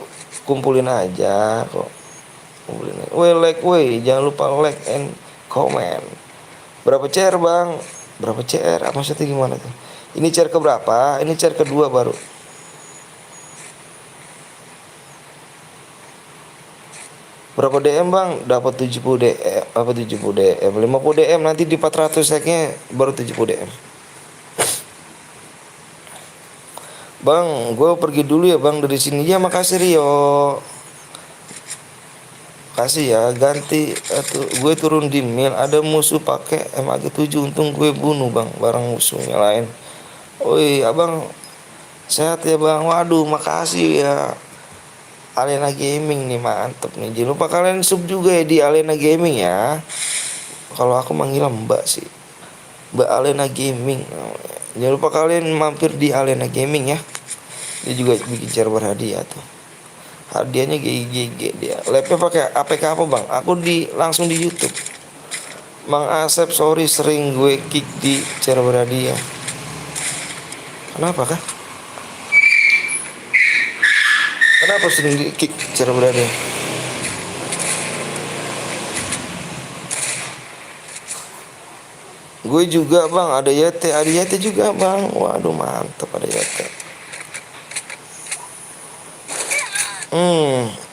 kumpulin aja kok. Kumpulin aja. Jangan lupa like and comment. Berapa CR bang? Berapa CR? Maksudnya gimana tuh? Ini CR ke berapa? Ini CR kedua baru. Berapa DM bang? Dapat 70 DM. Apa 70 DM? 50 DM nanti di 400 like-nya baru 70 DM. Bang, gue pergi dulu ya bang dari sini. Ya makasih Rio. makasih ya. Ganti gue turun di mil, ada musuh pakai MAG 7, untung gue bunuh bang, barang musuhnya lain. Woi abang, sehat ya bang. Waduh makasih ya. Alena Gaming nih mantep nih. Jangan lupa kalian sub juga ya di Alena Gaming ya. Kalau aku manggil Mbak sih, Mbak Alena Gaming. Jangan lupa kalian mampir di Alena Gaming ya. Dia juga bikin cara berhadiah tuh. Hadiahnya GG dia. Lapnya pakai APK apa bang? Aku langsung di YouTube. Bang Asep sorry sering gue kick di cara berhadiah. Kenapa kah? Kenapa sering di kick cara berhadiah? Gue juga bang, ada YT juga bang. Waduh mantep ada YT.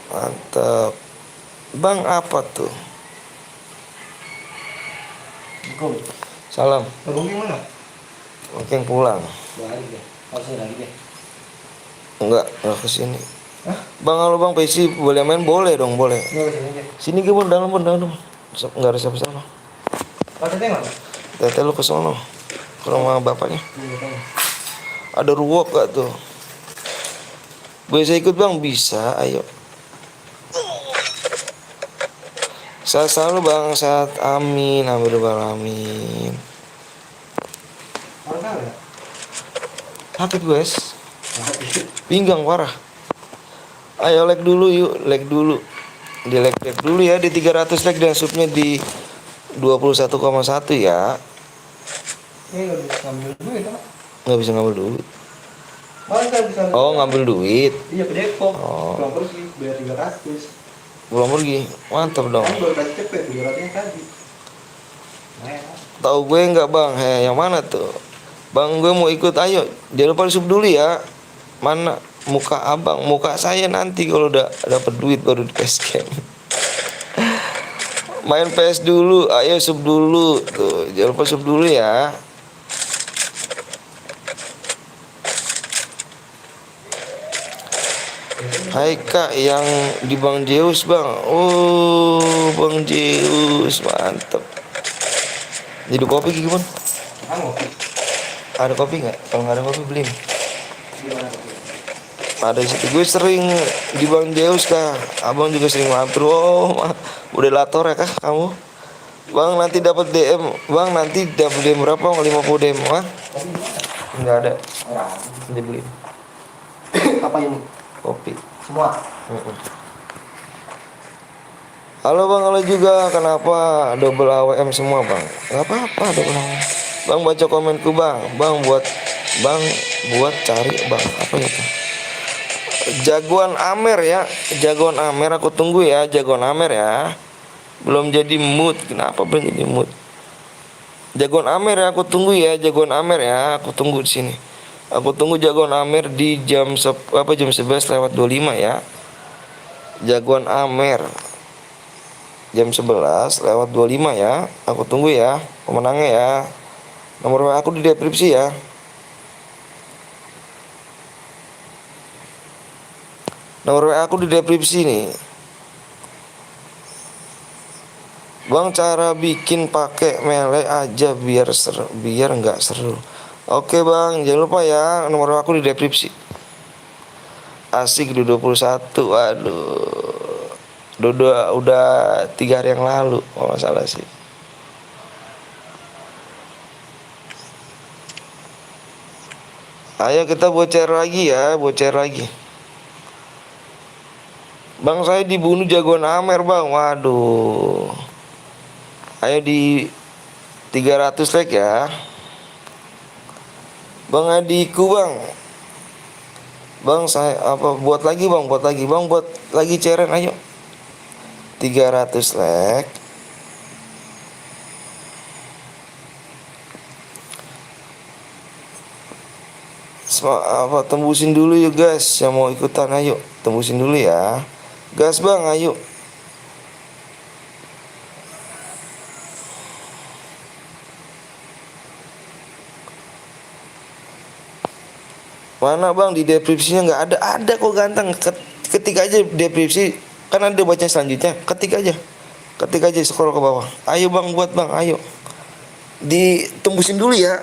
Mantep. Bang apa tuh? Salam. Abang gimana? Oke pulang. Lagi deh. Harusnya lagi deh. Enggak kesini. Hah? Bang halo bang, PC boleh main? Boleh dong, boleh. Enggak kesini aja. Sini gue dalam. Enggak ada siapa-siapa. Pakai mana? Tete lu ke sono. Ke rumah bapaknya. Iya, tanya. Ada ruwok gak tuh? Bisa ikut bang? Bisa, ayo. Sehat selalu bang, sehat, amin, amin. Orang tahu ya? Sakit guys, pinggang parah. Ayo lag dulu yuk, lag dulu. Di lag dulu ya, di 300 lag dan subnya di 21,1 ya. Ini nggak bisa ngambil duit, Pak. Nggak bisa ngambil duit. Mana nggak bisa Oh ngambil duit, Iya, ke Depok. Oh. Pulang pergi, bayar 300. belum pergi, mantap dong. Kan baru kasih cepet, 300-nya tadi. Nah, ya. Tahu gue nggak bang? Yang mana tuh? Bang gue mau ikut, ayo. Jangan lupa sub dulu ya. Mana muka abang? Muka saya nanti kalau udah dapat duit baru di PS Game. Main PS dulu, ayo sub dulu tuh. Jangan lupa sub dulu ya. Hai kak yang di Bang Zeus bang. Oh Bang Zeus mantep. Jadi kopi gimana? Kamu? Ada kopi nggak? Kalau nggak ada kopi beli. Gimana kopi? Ada di situ. Gue sering di Bang Zeus kah. Abang juga sering mampir. Oh moderator ya kah kamu? Bang nanti dapat DM. Bang nanti dapat DM berapa? 50 DM ah? Kopi gimana? Nggak ada. Orang. Nanti beli Apa ini? kopi. Semua? Halo bang, halo juga. Kenapa double AWM semua bang? Gak apa-apa double AWM. Bang baca komenku bang. Bang buat cari bang. Apa itu? Jagoan Amer ya. Jagoan Amer aku tunggu ya. Jagoan Amer ya. Belum jadi mood. Kenapa belum jadi mood? Jagoan Amer ya. Aku tunggu ya. Jagoan Amer ya. Aku tunggu di sini. Aku tunggu Jagoan Amer di jam 11:25 ya. Jagoan Amer jam 11:25 ya. Aku tunggu ya pemenangnya ya. Nomor WA aku di deskripsi ya. Nomor WA aku di deskripsi nih. Bang cara bikin pakai melee aja biar nggak seru. Oke bang, jangan lupa ya nomor aku di deskripsi. Asik di 21. Waduh. Udah 3 hari yang lalu kalau nggak salah sih. Ayo kita bocor lagi ya, bocor lagi. Bang saya dibunuh Jagoan Amer bang, waduh. Ayo di 300 like ya. Bang adikku bang. Bang saya buat lagi bang, buat lagi ceren ayo. 300 like. Tembusin dulu yuk guys yang mau ikutan, ayo tembusin dulu ya. Gas bang, ayo. Mana bang di deskripsinya nggak ada kok ganteng. Ketik aja deskripsi Kan ada baca selanjutnya, ketik aja scroll ke bawah. Ayo bang, buat bang, ayo. Ditembusin dulu ya,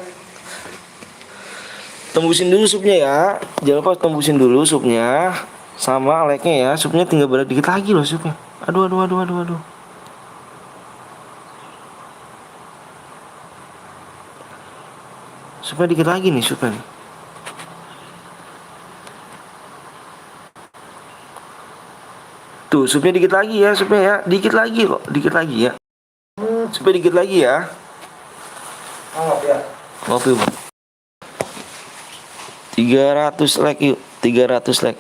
tembusin dulu supnya ya, jangan lupa tembusin dulu supnya sama like-nya ya. Supnya tinggal berat dikit lagi loh supnya. Aduh aduh aduh aduh aduh. Supnya dikit lagi nih supnya nih. Tuh supnya dikit lagi ya, supnya ya, dikit lagi kok, dikit lagi ya. Supnya dikit lagi ya. Ya. Kopi bang. 300 like yuk, 300 like.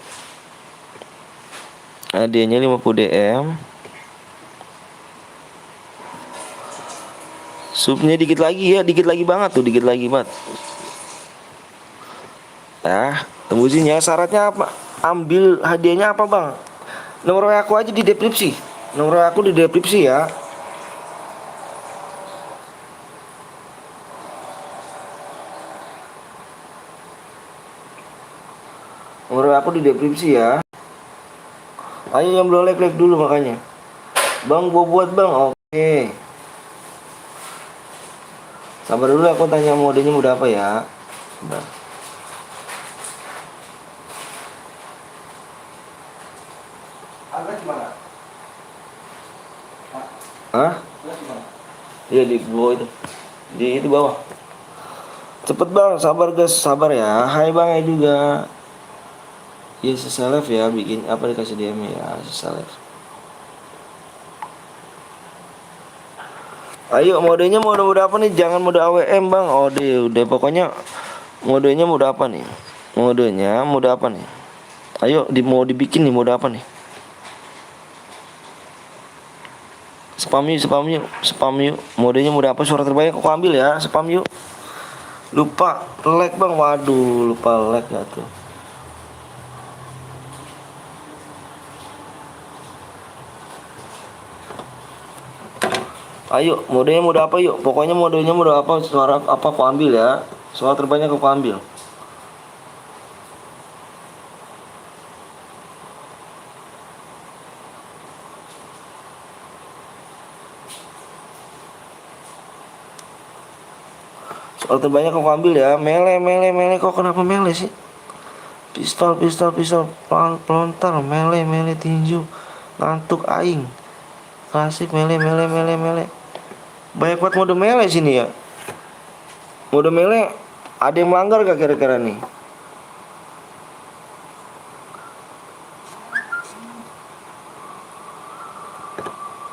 Hadiahnya 50 DM. Supnya dikit lagi ya, dikit lagi banget tuh, dikit lagi banget. Nah, tembusin ya. Syaratnya apa? Ambil hadiahnya apa bang? Nomor WA aku aja di deskripsi. Nomor WA aku di deskripsi ya. Nomor WA aku di deskripsi ya. Ayo yang belum like dulu makanya. Bang, gua buat bang. Oke. Sabar dulu, aku tanya modenya udah apa ya. Bentar. Harga gimana? Hah? Harga gimana? Iya di bawah itu. Di itu bawah. Cepet bang, sabar guys, sabar ya. Hai bang ya juga. Ya seselef ya, bikin apa dikasih DM ya, seselef. Ayo modenya mode apa nih? Jangan mode AWM bang. Oh deh, udah pokoknya modenya mode apa nih? Modenya mode apa nih? Ayo mau dibikin nih mode apa nih? Spam yuk, spam yuk, spam yuk. Modenya mode apa? Suara terbanyak aku ambil ya. Spam yuk. Lupa like bang. Waduh, lupa like gak tuh? Ayo, modenya mode apa yuk? Pokoknya modenya mode apa? Suara apa aku ambil ya? Suara terbanyak aku ambil. Soal terbanyak aku ambil ya. Mele mele mele, kok kenapa mele sih? Pistol pistol pistol pelontar, mele mele tinju, ngantuk aing. Klasik mele mele mele mele. Banyak buat mode mele sini ya. Mode mele ada yang melanggar gak kira-kira nih?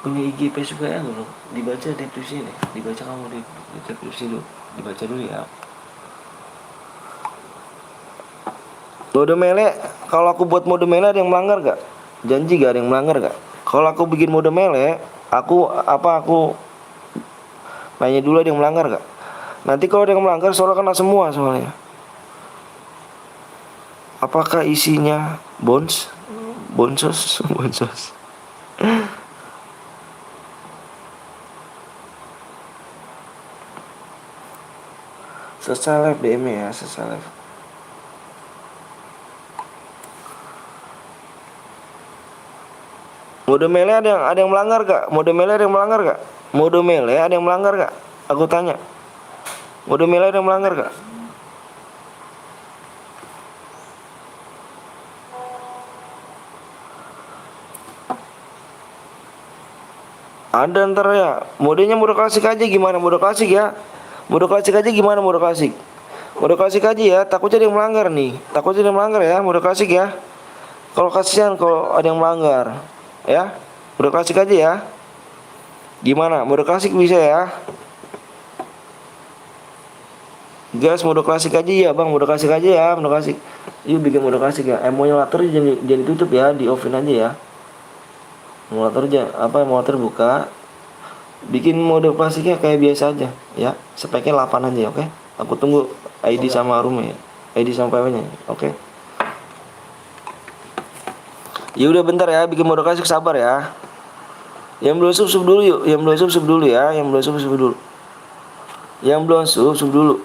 Punya IG Facebook ya dulu. Dibaca deskripsi nih. Dibaca kamu di deskripsi dulu. Dibaca dulu ya. Mode mele, kalau aku buat mode mele ada yang melanggar gak? Janji gak ada yang melanggar gak? Kalau aku bikin mode mele, aku nanya dulu ada yang melanggar gak? Nanti kalau ada yang melanggar soalnya kena semua soalnya. Apakah isinya bonsos? Bonsos. Seseleb DM ya, seseleb. Mode mele ada yang melanggar gak? Mode mele ada yang melanggar gak? Mode mele ada yang melanggar gak? Aku tanya. Mode mele ada yang melanggar gak? Ada ntar ya. Modenya mode klasik aja gimana? Mode klasik ya. Mode klasik aja gimana mode klasik? Mode klasik aja ya. Takutnya ada yang melanggar nih. Takutnya ada yang melanggar ya. Mode klasik ya. Kalau kasihan kalau ada yang melanggar. Ya. Mode klasik aja ya. Gimana? Mode klasik bisa ya. Gas mode klasik aja ya bang. Mode klasik aja ya. Mode klasik. Yuk bikin mode klasik ya. Emulator jangan ditutup ya. Di offin aja ya. Emulator aja. Emulator buka. Bikin mode klasiknya kayak biasa aja ya. Speknya 8 aja oke. Aku tunggu ID sama room ya. ID sama PW nya oke. Ya udah bentar ya, bikin mode klasik sabar ya. Yang belum sub dulu yuk. Yang belum sub dulu ya. Yang belum sub dulu. Yang belum sub dulu.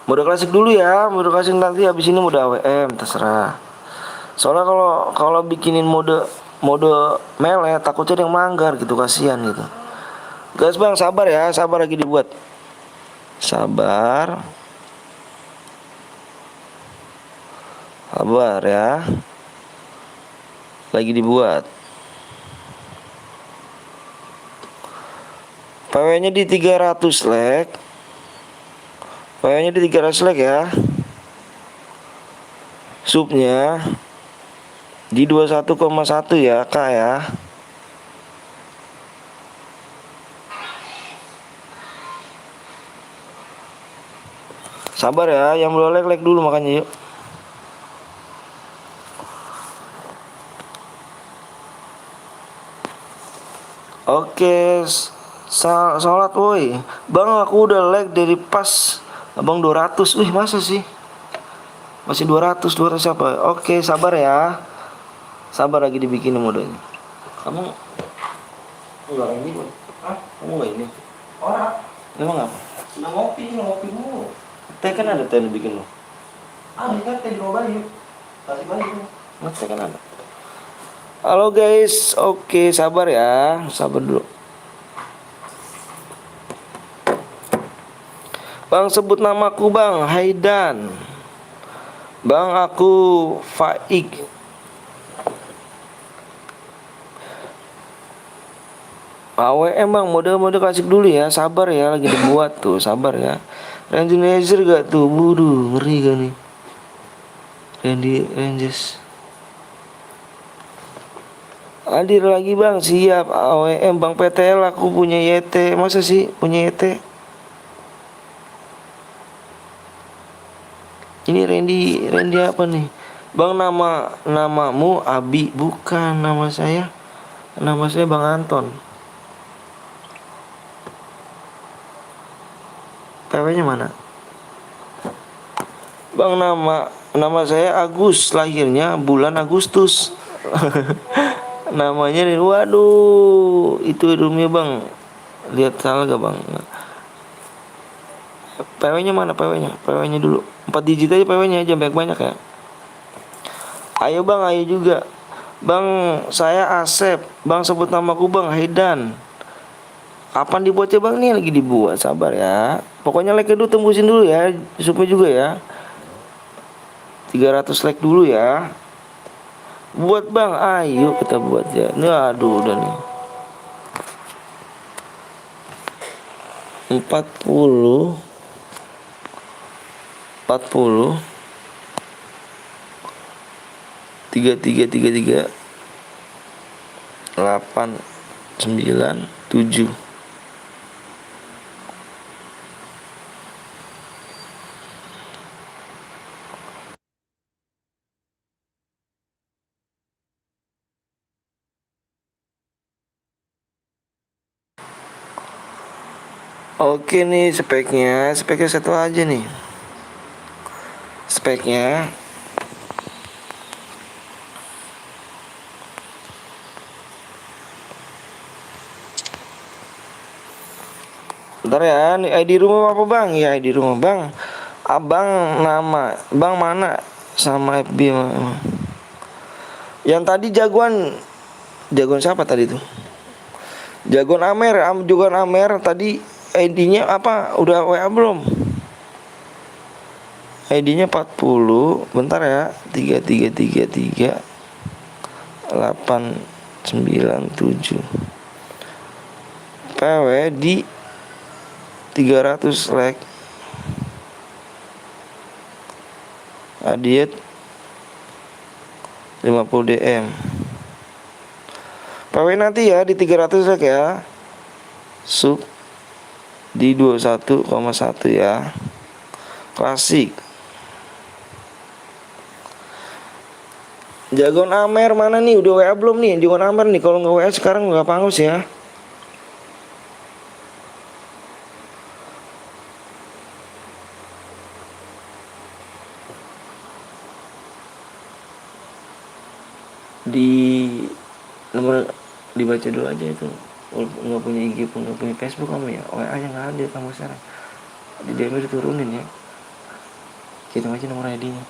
Mode klasik dulu ya. Mode klasik nanti habis ini mode AWM terserah. Soalnya kalau bikinin mode mode melee takutnya ada yang manggar gitu, kasihan gitu. Guys bang, sabar ya, sabar lagi dibuat. Sabar. Sabar ya. Lagi dibuat. PW-nya di 300 leg. PW-nya di 300 leg ya. Subnya di 21,1 ya Kak ya. Sabar ya, yang belum leg dulu makanya yuk. Oke, sholat woi. Bang aku udah lag dari pas Abang 200. Wih masa sih? Masih 200 apa? Oke, sabar ya. Sabar lagi dibikin modenya. Kamu enggak ini, Boy? Hah? Kamu enggak ini? Orang. Memang apa? Sudah ngopi dulu. Teh kan ada teh bikin lo. Ah, ini kan teh di bawah Bayu. Kasih Bayu. Mas teh kan ada. Halo guys, oke sabar ya, sabar dulu. Bang sebut namaku bang, Haidan. Bang aku Faik. AWM bang, mode klasik dulu ya, sabar ya, lagi dibuat tuh, sabar ya. Randy Ranger gak tuh, buduh, ngeri gak nih. Randy Rangers. Hadir lagi bang, siap. AWM bang PTL, aku punya YT. Masa sih punya YT? Ini Randy apa nih? Bang namamu Abi, bukan nama saya. Nama saya Bang Anton. PW-nya mana? Bang nama saya Agus, lahirnya bulan Agustus. Namanya nih, waduh, itu hidungnya bang. Lihat salah gak bang? PW-nya mana PW-nya? PW-nya dulu. 4 digit aja PW-nya aja, banyak ya. Ayo bang, ayo juga. Bang, saya Asep. Bang sebut namaku bang, Haidan. Kapan dibuatnya bang? Nih lagi dibuat, sabar ya. Pokoknya like dulu, tembusin dulu ya. Supnya juga ya. 300 like dulu ya. Buat bang, ayo kita buat ya. Nih aduh udah nih. 40 33 8 9 7. Oke nih speknya satu aja nih. Speknya bentar ya, nih ID rumah apa bang? Ya ID rumah bang. Abang nama bang mana sama FB yang tadi jagoan siapa tadi tuh? Jagoan Amer tadi ID-nya apa? Udah WA belum? ID-nya 40. Bentar ya. 3333 897. PW di 300 like. Adiet 50 DM. PW nanti ya di 300 like ya. Sub di 21,1 ya. Klasik. Jagoan Amer mana nih? Udah WA belum nih? Jagoan Amer nih. Kalau nggak WA sekarang nggak pangus ya. Di nomor dibaca dulu aja itu. Nggak punya IG pun nggak punya Facebook kamu ya. WA nya nggak ada kamu sekarang. Di DM diturunin ya. Kita aja nomor ID-nya.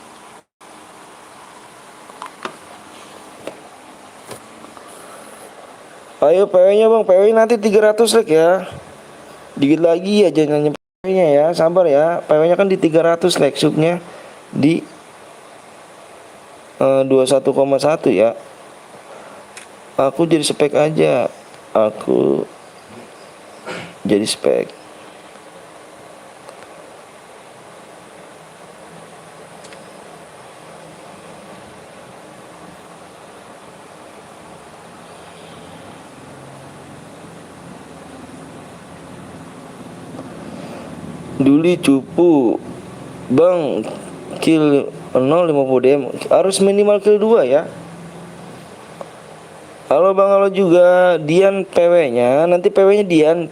Ayo PW-nya bang, PW nanti 300 like ya. Dikit lagi ya, jangan nyampe PW-nya ya, sabar ya. PW-nya kan di 300 like, subnya di 21,1 ya. Aku jadi spek aja. Aku jadi spek. Duli cupu bang, kill 0,50 DM harus minimal kill 2 ya. Halo bang, halo juga Dian PW nya, nanti PW nya Dian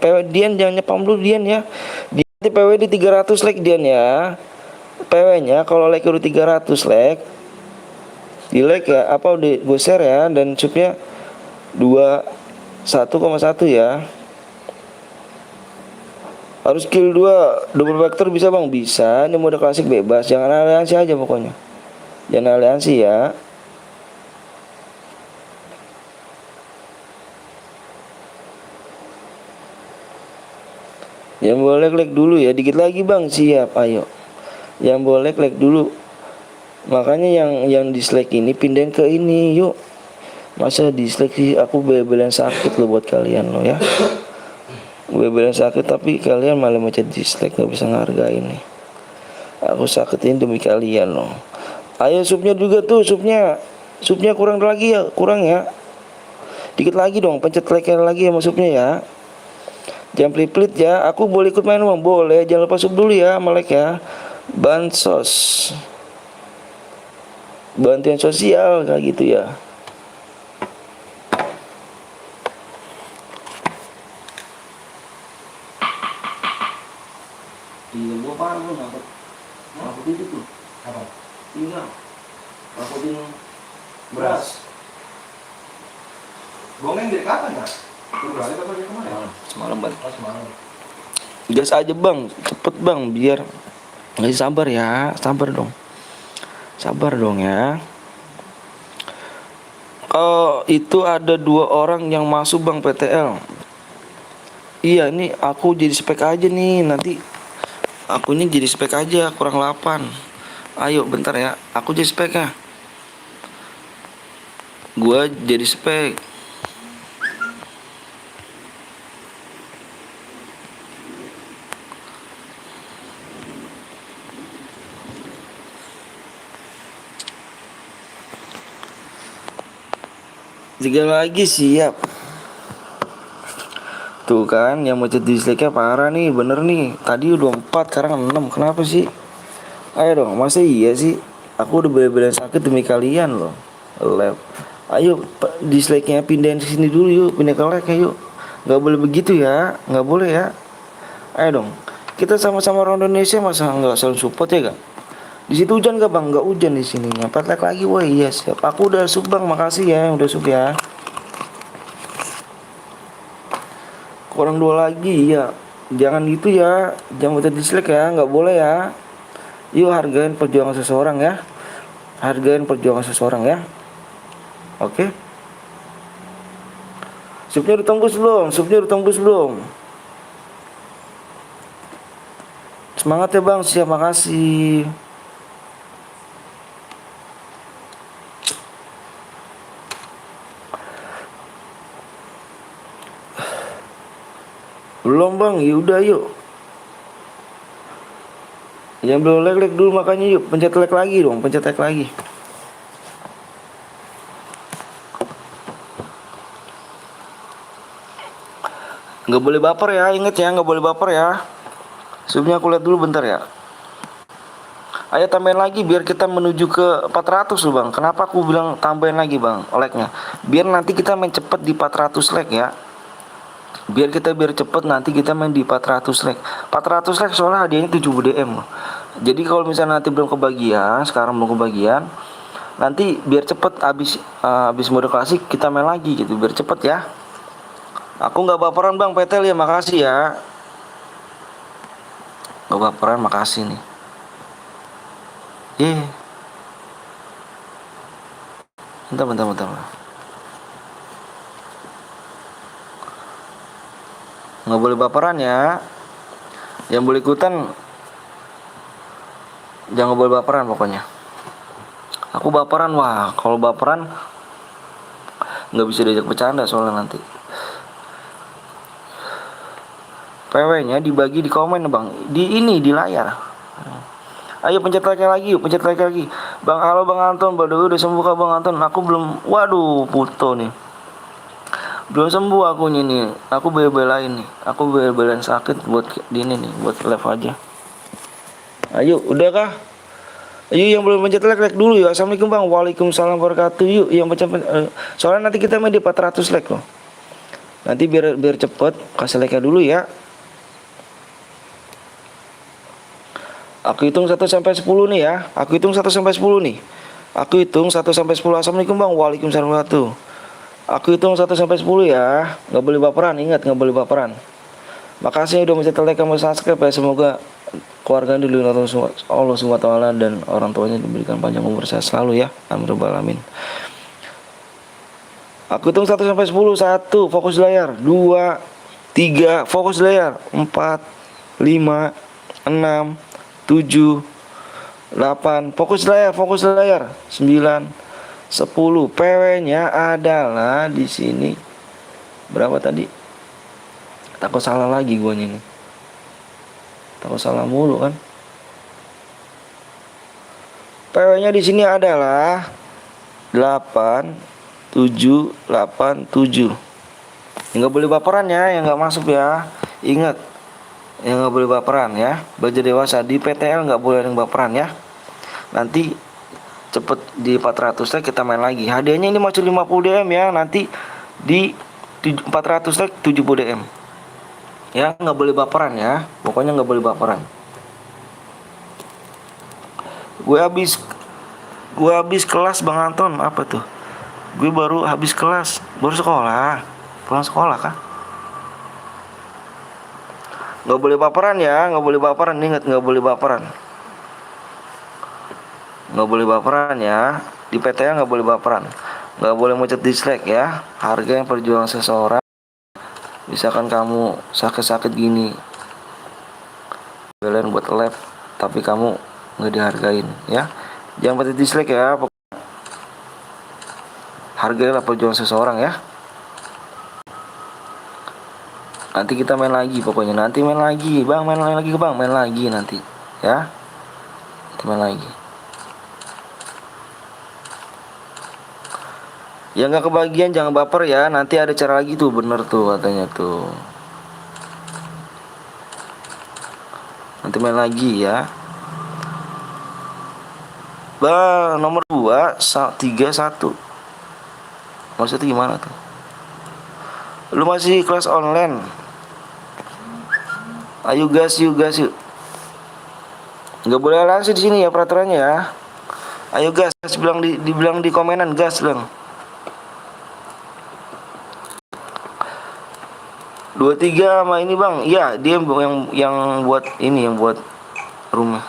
jangan nyepam dulu Dian ya. Nanti PW di 300 like Dian ya. PW nya kalau like udah 300 like, di like ya, apa udah gue share ya. Dan subnya 21,1 ya. Harus kill 2 double vector bisa bang? Bisa, ini mode klasik bebas. Jangan aliansi aja pokoknya. Jangan aliansi ya. Yang boleh like dulu ya, dikit lagi bang, siap, ayo. Yang boleh like dulu. Makanya yang dislike ini pindahin ke ini, yuk. Masa dislike sih, aku bebelan sakit loh buat kalian loh ya. Bebelan sakit tapi kalian malah macet dislike, nggak bisa ngargain nih. Aku sakitin demi kalian loh. Ayo subnya juga tuh, subnya kurang lagi ya, kurang ya. Dikit lagi dong, pencet like lagi sama subnya ya. Jangan pelit-pelit ya. Aku boleh ikut main bang? Boleh. Jangan lupa sub dulu ya, Malek ya. Bansos, bantuan sosial kayak gitu ya. Iya, gua paham lu ngangkut itu tuh. Apa? Tinggal ngangkutin beras. Gongeng dari kapan ya? Baru balik apa dari kemana? Semalam bang. Oh, semalam. Gas aja bang, cepet bang, biar nggak sabar ya, sabar dong ya. Oh itu ada 2 orang yang masuk bang PTL. Iya ini aku jadi spek aja nih, nanti aku ini jadi spek aja kurang 8. Ayo bentar ya, aku jadi spek ya. Gua jadi spek. Tiga lagi siap. Tuh kan yang macet dislike-nya parah nih, bener nih. Tadi udah 4, sekarang 6. Kenapa sih? Ayo dong, masa iya sih? Aku udah bener-bener sakit demi kalian loh. Lab. Ayo dislike-nya pindahin ke sini dulu yuk, pindah ke like yuk. Gak boleh begitu ya, gak boleh ya. Ayo dong, kita sama-sama orang Indonesia, masa nggak saling support ya gak? Di situ hujan gak bang? Nggak hujan di sini. 4 like lagi, wah iya siap. Aku udah sub bang, makasih ya udah sub ya. Kurang 2 lagi ya. Jangan gitu ya, jangan buat dislike ya, nggak boleh ya. Yuk hargain perjuangan seseorang ya. Hargain perjuangan seseorang ya. Oke. Subnya udah tembus belum? Semangat ya bang, siap, makasih. Belum bang, yaudah yuk. Yang belum like dulu makanya yuk, pencet like lagi dong, pencet like lagi. Nggak boleh baper ya, inget ya, nggak boleh baper ya. Sebelumnya aku lihat dulu bentar ya. Ayo tambahin lagi biar kita menuju ke 400 loh bang. Kenapa aku bilang tambahin lagi bang like-nya? Biar nanti kita main cepet di 400 like ya. Biar cepet nanti kita main di 400 like. 400 like soalnya hadiahnya 70 DM loh. Jadi kalau misalnya nanti belum kebagian, sekarang belum kebagian, nanti biar cepet abis mode klasik kita main lagi gitu, biar cepet ya. Aku nggak baperan bang PTL ya, makasih ya. Nggak baperan, makasih nih. Bentar. nggak boleh baperan ya. Yang boleh ikutan jangan boleh baperan pokoknya. Aku baperan, wah kalau baperan nggak bisa diajak bercanda soalnya nanti. PW-nya dibagi di komen bang, di ini di layar. Ayo pencet like lagi yuk, pencet like lagi. Bang, halo Bang Anton, baru udah sembuh kah Bang Anton? Aku belum, waduh puto nih. Belum sembuh aku nih, aku bela-belain nih. Aku bela-belain sakit buat di ini nih, buat live aja. Ayo, udah kah? Ayo yang belum pencet like dulu ya. Assalamualaikum Bang. Waalaikumsalam warahmatullahi wabarakatuh. Yuk yang pencet soalnya nanti kita main di 400 like loh. Nanti biar cepet kasih like dulu ya. Aku hitung 1 sampai 10 nih ya. Aku hitung 1 sampai 10 nih. Aku hitung 1 sampai 10. Assalamualaikum Bang. Waalaikumsalam warahmatullahi wabarakatuh. Aku hitung 1 sampai 10 ya. Nggak boleh baperan, ingat nggak boleh baperan. Makasih udah mencet like sama subscribe ya. Semoga keluarga dilindungi Allah SWT dan orang tuanya diberikan panjang umur sehat selalu ya. Amin rabbal alamin. Aku hitung 1 sampai 10. 1, fokus layar. 2, 3, fokus layar. 4, 5, 6, 7, 8, fokus layar. 9, 10. PW-nya adalah di sini. Berapa tadi? Takut salah lagi gua ini. Takut salah mulu kan. PW-nya di sini adalah 8, 7, 8, 7. Enggak boleh baperan ya, yang enggak masuk ya. Ingat, yang nggak boleh baperan ya. Belajar dewasa di PTL nggak boleh yang baperan ya. Nanti cepet di 400 like kita main lagi. Hadiahnya ini masuk 50 DM ya. Nanti di 400 like 70 DM ya. Nggak boleh baperan ya. Pokoknya nggak boleh baperan. Gue habis kelas Bang Anton. Apa tuh? Gue baru habis kelas, baru sekolah. Pulang sekolah kah? Nggak boleh baperan ya, nggak boleh baperan. Ingat, nggak boleh baperan. Nggak boleh baperan ya. Di PTL nggak boleh baperan. Nggak boleh mencet dislike ya. Harga yang perjuangan seseorang. Misalkan kamu sakit-sakit gini, kalian buat live, tapi kamu nggak dihargain ya. Jangan mencet dislike ya. Hargailah perjuangan seseorang ya. Nanti kita main lagi pokoknya. Nanti main lagi Bang, main lagi Bang, main lagi nanti ya. Nanti main lagi. Yang gak kebagian jangan baper ya. Nanti ada cara lagi tuh, bener tuh katanya tuh. Nanti main lagi ya. Bang, nomor 2 3 1. Maksudnya gimana tuh? Lu masih kelas online? Ayo gas yuk. Nggak boleh langsung di sini ya peraturannya ya. Ayo gas, dibilang di komenan gas bang. 23 sama ini bang. Iya dia yang buat ini, yang buat rumah.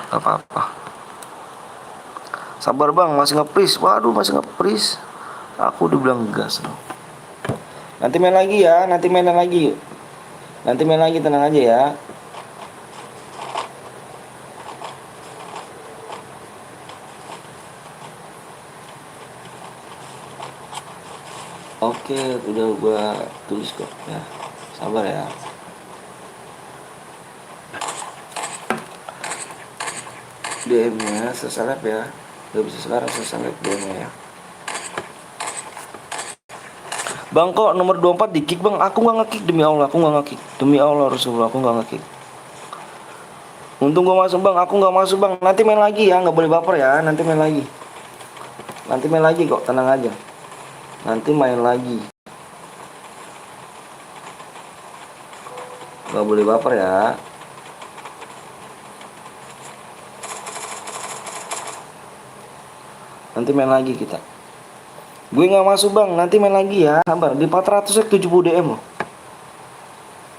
Apa-apa. Sabar bang, masih nge-freeze. Waduh masih nge-freeze. Aku udah bilang gas. Nanti main lagi ya, nanti main lagi. Nanti main lagi, tenang aja ya. Oke, udah gua tulis kok ya. Sabar ya. DM-nya seseleb ya. Gak bisa sekarang seseleb DM-nya ya. Bang kok nomor 24 di kick bang? Aku gak nge-kick, demi Allah aku gak nge-kick. Demi Allah Rasulullah aku gak nge-kick. Untung gue masuk bang, aku gak masuk bang. Nanti main lagi ya, gak boleh baper ya. Nanti main lagi. Nanti main lagi kok, tenang aja. Nanti main lagi. Gak boleh baper ya. Nanti main lagi kita. Gue gak masuk bang, nanti main lagi ya. Sabar, di 400 like 70 DM loh.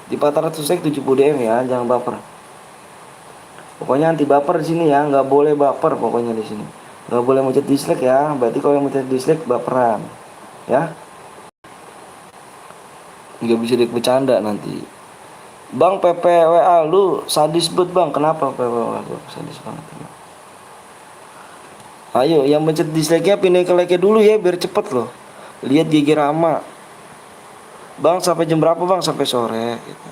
Di 400 like 70 DM ya, jangan baper. Pokoknya anti baper di sini ya, nggak boleh baper pokoknya di sini. Nggak boleh mencet dislike ya, berarti kalau yang mencet dislike baperan. Ya. nggak bisa bercanda nanti. Bang PPWA lu sadis bet bang, kenapa PPWA lu sadis banget? Ayo yang mencet dislike-nya pindah ke like dulu ya biar cepet loh. Lihat GG Rama. Bang sampai jam berapa bang? Sampai sore gitu.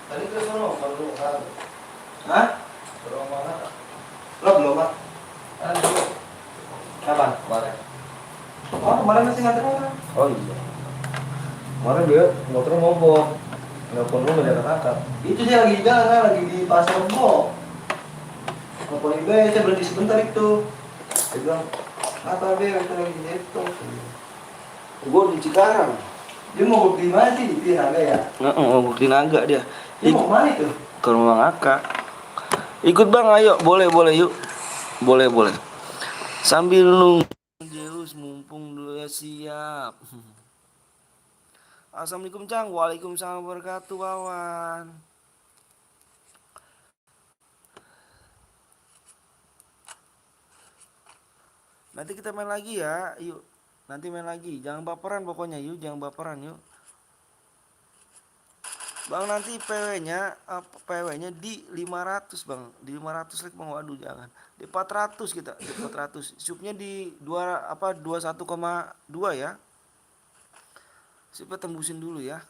Tadi ke sono baru kan. Hah? Belum mana? Lo belum Pak? Kapan? Kemarin. Oh, kemarin masih nganter orang. Oh iya. Kemarin dia motor mogok. Nelfon lu nggak diangkat. Itu dia lagi jalan, lagi di pasar Rebo. Nelfon ibu, saya berhenti sebentar itu. Dia bilang, apa be? Itu lagi itu. Gue di Cikarang. Dia mau bukti mana sih di Naga ya? Mau bukti Naga dia. Dia mau kemana itu? Ke rumah Kakak. Ikut bang, ayo, boleh yuk. Boleh. Sambil nunggu Zeus mumpung dulu ya siap. Assalamualaikum Cang. Waalaikumsalam warahmatullahi wabarakatuh kawan. Nanti kita main lagi ya, yuk. Nanti main lagi. Jangan baperan pokoknya yuk, jangan baperan yuk. Bang nanti PW-nya di 500 bang, di 500 like bang, waduh jangan. Di 400 kita, di 400. Subnya di 21,2 ya. Supaya tembusin dulu ya.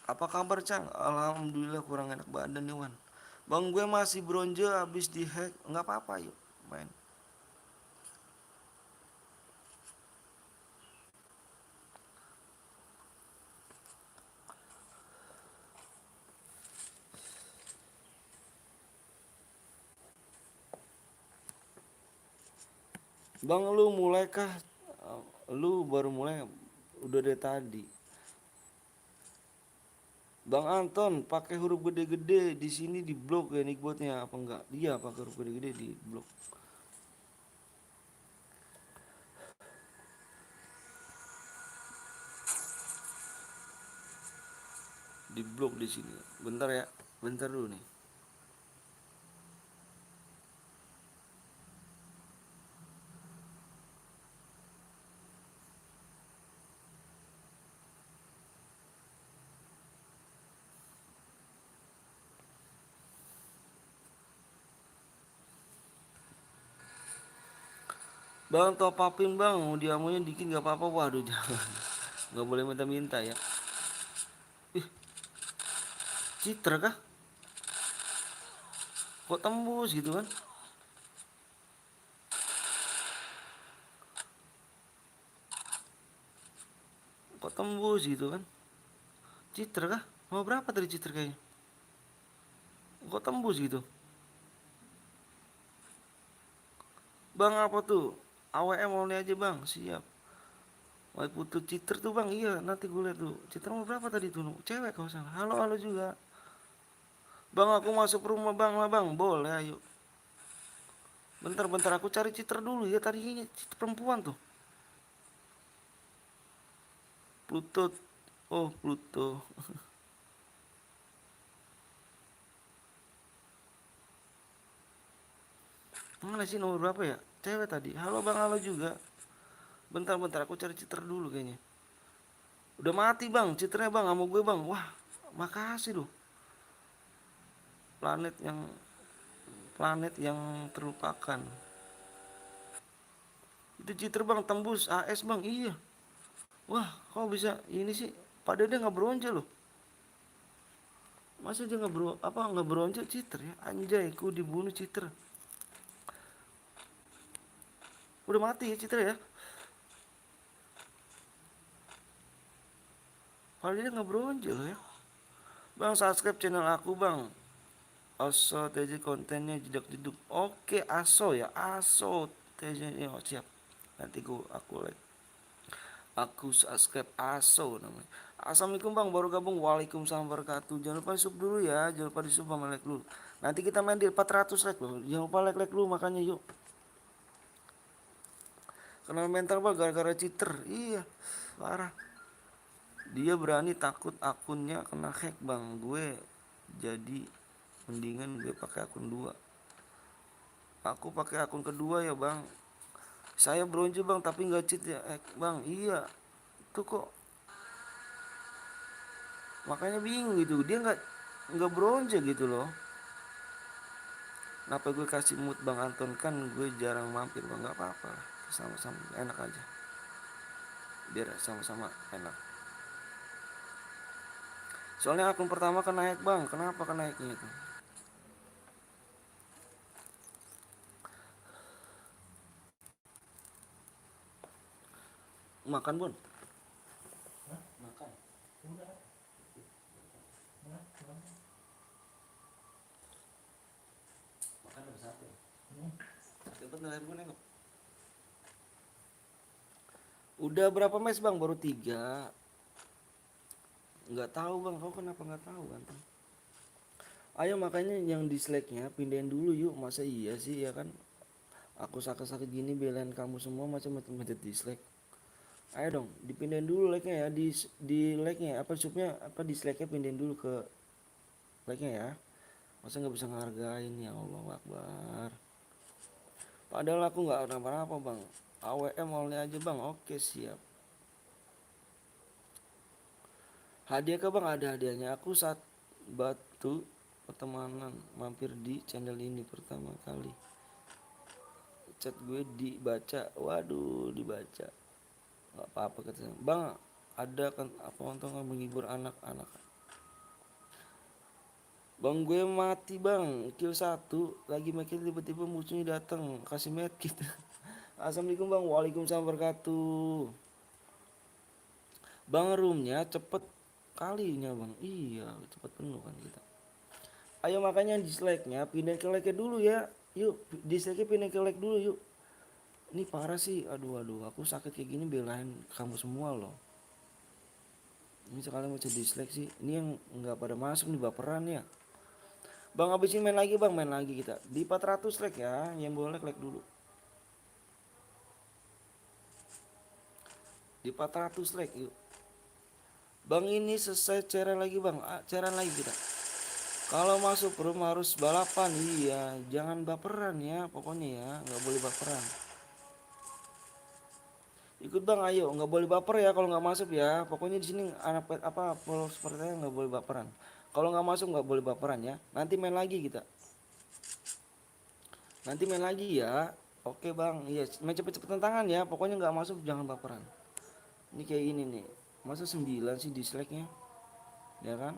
Apa kabar Cang? Alhamdulillah kurang enak badan nih Wan. Bang gue masih bronze habis di hack, nggak apa-apa yuk main. Bang lu mulai kah? Lu baru mulai? Udah dari tadi. Bang Anton pakai huruf gede-gede di sini di blok ya nickbotnya apa enggak? Dia pakai huruf gede-gede di blok. Di blok di sini. Bentar ya. Bentar dulu nih. Bang top upin bang, diamunya dikit nggak apa-apa. Waduh jangan, nggak boleh minta-minta ya. Ih, Citra kah? Kok tembus gitu kan? Kok tembus gitu kan? Citra kah? Mau berapa tadi Citra kayaknya? Kok tembus gitu? Bang apa tuh? AWM mau aja bang, siap. Wah putu Citra tuh bang, iya nanti gue liat tuh. Citra mau berapa tadi tuh? Cewek kalau salah. Halo juga. Bang aku masuk rumah bang lah bang, boleh ayo. Bentar aku cari Citra dulu ya, tadi ini Citra perempuan tuh. Pluto. Oh Pluto. Mana sih nomor berapa ya? Cewek tadi. Halo bang, halo juga. Bentar aku cari Citra dulu kayaknya. Udah mati bang, Citranya bang sama gue bang. Wah makasih loh. Planet yang terlupakan. Itu Citra bang tembus AS bang, iya. Wah kok bisa ini sih? Padahal dia nggak beronja loh. Masa dia nggak beronja Citra ya? Anjay, ku dibunuh Citra. Udah mati ya Citra ya? Padahal dia nggak beronja loh ya. Bang subscribe channel aku bang. Aso TJ kontennya jedak-jeduk. Oke Aso ya, Aso TJ, oh, siap. Nanti aku like. Aku subscribe Aso namanya. Assalamualaikum bang, baru gabung. Waalaikumsalam wabarakatuh. Jangan lupa di sub dulu ya, jangan lupa di sub sama like dulu. Nanti kita main di 400 like loh. Jangan lupa like dulu makanya yuk. Kena mental bang gara-gara cheater. Iya, parah. Dia berani takut akunnya kena hack bang. Gue jadi mendingan gue pakai akun dua. Aku pakai akun kedua ya bang. Saya bronze bang tapi nggak cheat ya bang. Iya, itu kok makanya bingung gitu, dia nggak bronze gitu loh. Kenapa gue kasih mood bang Anton, kan gue jarang mampir bang. Nggak apa-apa lah, sama-sama enak aja, biar sama-sama enak. Soalnya akun pertama kan naik bang. Kenapa kan naiknya itu? Makan bun, Hah? makan. Udah. Nah, mana? Makan ada sate. Hmm. Sate bener air gue nengok. Udah berapa mes bang? Baru 3. Nggak tahu bang, kau kenapa nggak tahu kan? Ayo makanya yang dislike-nya pindahin dulu yuk. Masa iya sih ya kan? Aku sakit-sakit gini belain kamu semua macam-macam dislike. Ayo dong, dipindahin dulu like-nya ya, di like-nya apa subnya apa dislike-nya pindahin dulu ke like-nya ya. Masa nggak bisa ngehargain, ya Allah Akbar. Padahal aku nggak kenapa-napa bang. AWM awalnya aja bang. Oke siap. Hadiah ke bang, ada hadiahnya. Aku saat batu pertemanan mampir di channel ini pertama kali. Chat gue dibaca, waduh dibaca. Nggak apa-apa katanya. Bang, ada kan apa untuk menghibur anak-anak. Bang gue mati bang, kill 1 lagi makin tiba-tiba musuhnya datang kasih medkit. Assalamualaikum bang, waalaikumsalam wabarakatuh. Bang roomnya cepet kalinya bang, iya cepet penuh kan kita. Ayo makanya dislike-nya pindah ke like dulu ya, yuk dislike-nya pindah ke like dulu yuk. Ini parah sih, aduh aku sakit kayak gini belain kamu semua loh. Ini sekalian mau dislike sih, ini yang nggak pada masuk nih baperan ya. Bang abis ini main lagi kita di 400 like ya, yang boleh like dulu. Di 400 like yuk. Bang ini selesai cairan lagi bang, cairan lagi kita. Kalau masuk room harus balapan, iya jangan baperan ya pokoknya ya, nggak boleh baperan. Ikut bang, ayo nggak boleh baper ya kalau nggak masuk ya. Pokoknya di sini anak apa seperti saya nggak boleh baperan. Kalau nggak masuk nggak boleh baperan ya. Nanti main lagi kita. Nanti main lagi ya. Oke bang, iya main cepet-cepetan tangan ya. Pokoknya nggak masuk jangan baperan. Ini kayak ini nih. Masa 9 sih dislike-nya? Ya kan?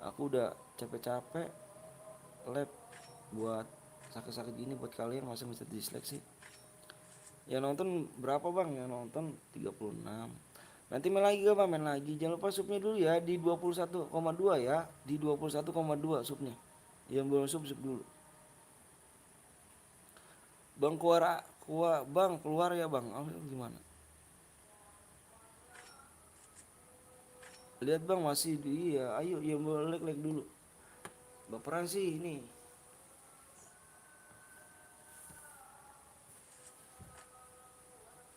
Aku udah capek-capek lab buat sakit-sakit gini buat kalian, masa bisa dislike sih? Yang nonton berapa bang? Yang nonton 36. Nanti main lagi gak bang? Main lagi. Jangan lupa subnya dulu ya di 21,2 ya. Di 21,2 subnya. Yang belum sub dulu. Bang bang keluar ya bang. Oh, gimana? Lihat bang masih iya. Ayo yang boleh like dulu. Baperan sih ini.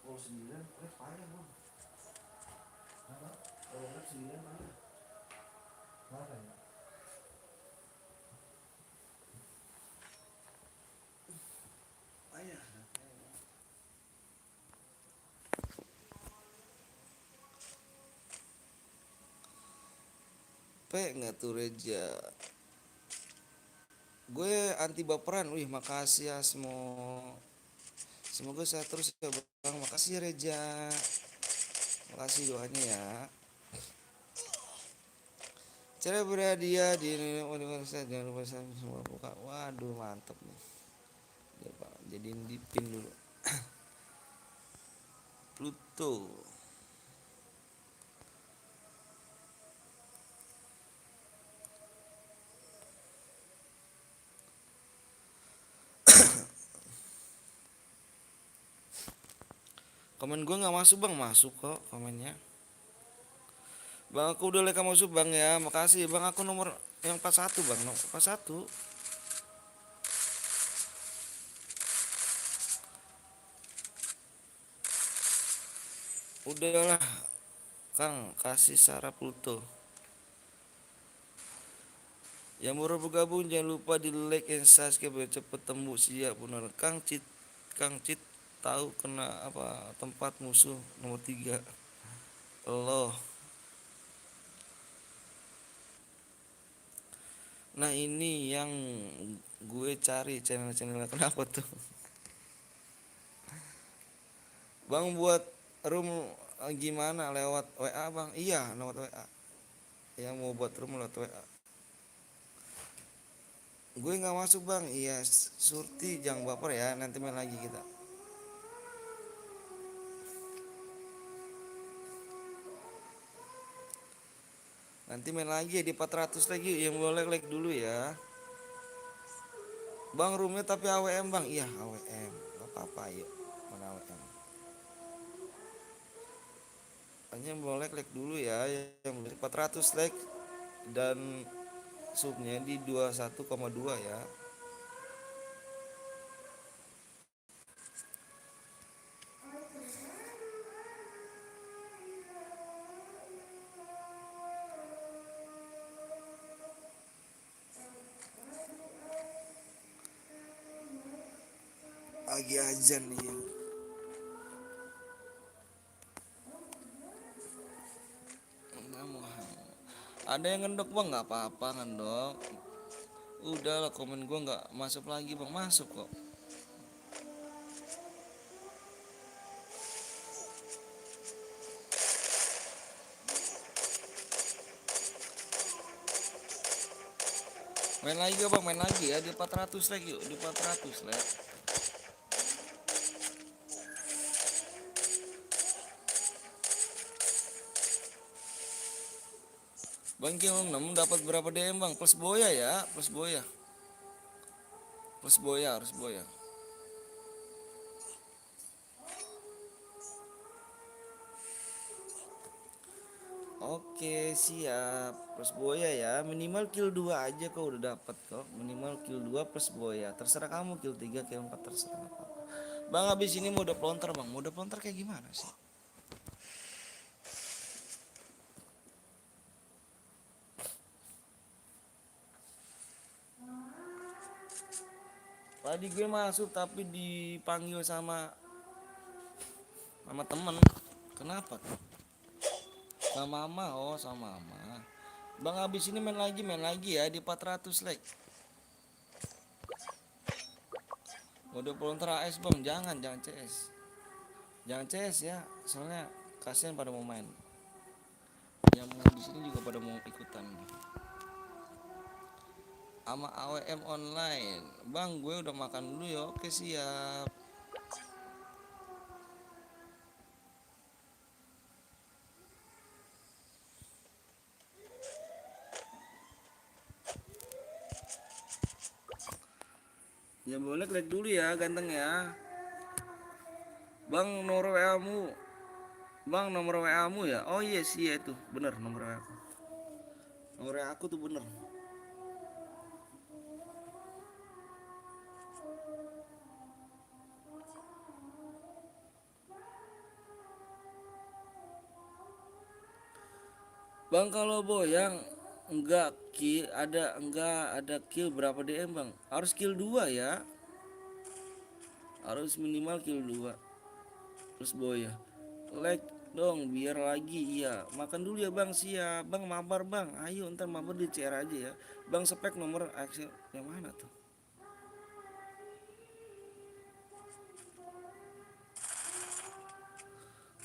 Oh 9 payah bang. Apa? Kalau 9 payah. Masa ya? Payah. Nggak tuh Reja. Gue anti baperan. Wih makasih ya semua. Semoga sehat terus ya bang. Makasih ya Reja. Makasih doanya ya. Cara berhadiah di universitas jangan lupa semua buka. Waduh mantep nih. Ya pak, jadiin dipin dulu. Pluto. Komen gue nggak masuk bang, masuk kok komennya. Bang aku udah like masuk bang ya, makasih bang. Aku nomor yang 41 bang, nomor 41. Udahlah Kang, kasih Sarah Pluto. Yang baru bergabung jangan lupa di like and subscribe biar cepet tembus siap bener. Kang Cit tahu kena apa tempat musuh nomor 3 loh. Nah ini yang gue cari channel-channelnya kenapa tuh? Bang buat room gimana lewat WA bang? Iya lewat WA. Yang mau buat room lewat WA. Gue nggak masuk bang. Iya Surti jangan baper ya. Nanti main lagi kita. Nanti main lagi ya di 400 lagi. Yang boleh like dulu ya. Bang roomnya tapi AWM bang. Iya AWM. Gak apa-apa yuk. Mana AWM. Hanya boleh like dulu ya. Yang beli 400 like. Dan subnya di 21,2 ya. Lagi azan nih. Ada yang ngendok bang, nggak apa-apa ngendok. Udah lah komen gue nggak masuk lagi bang, masuk kok. Main lagi bang, main lagi ya di 400 like yuk, di 400 like. Bang Kim 6 dapat berapa DM bang? Plus boya ya, plus boya. Plus boya, harus boya. Oke siap. Plus boya ya. Minimal kill 2 aja kok udah dapat kok. Minimal kill 2 plus boya. Terserah kamu kill 3 kill 4 terserah apa. Bang habis ini mode pelontar bang. Mode pelontar kayak gimana sih? Tadi gue masuk tapi dipanggil sama temen. Kenapa tuh? Sama mama, oh sama mama. Bang habis ini main lagi ya di 400 like. Mode pelontar AS bang, jangan CS. Jangan CS ya, soalnya kasihan pada mau main. Yang mau di sini juga pada mau ikutan. Sama AWM online. Bang, gue udah makan dulu ya. Oke, siap. Ya boleh klik dulu ya, ganteng ya. Bang, nomor WA-mu. Bang, nomor WA-mu ya? Oh iya sih ya itu. Bener nomor WA aku. Nomor WA aku tuh bener. Bang kalau boyang enggak ada kill berapa DM bang? Harus kill 2 ya. Harus minimal kill 2. Terus boya. Like dong biar lagi iya. Makan dulu ya bang, siap. Bang mabar bang. Ayo ntar mabar di CR aja ya. Bang spek nomor Excel yang mana tuh?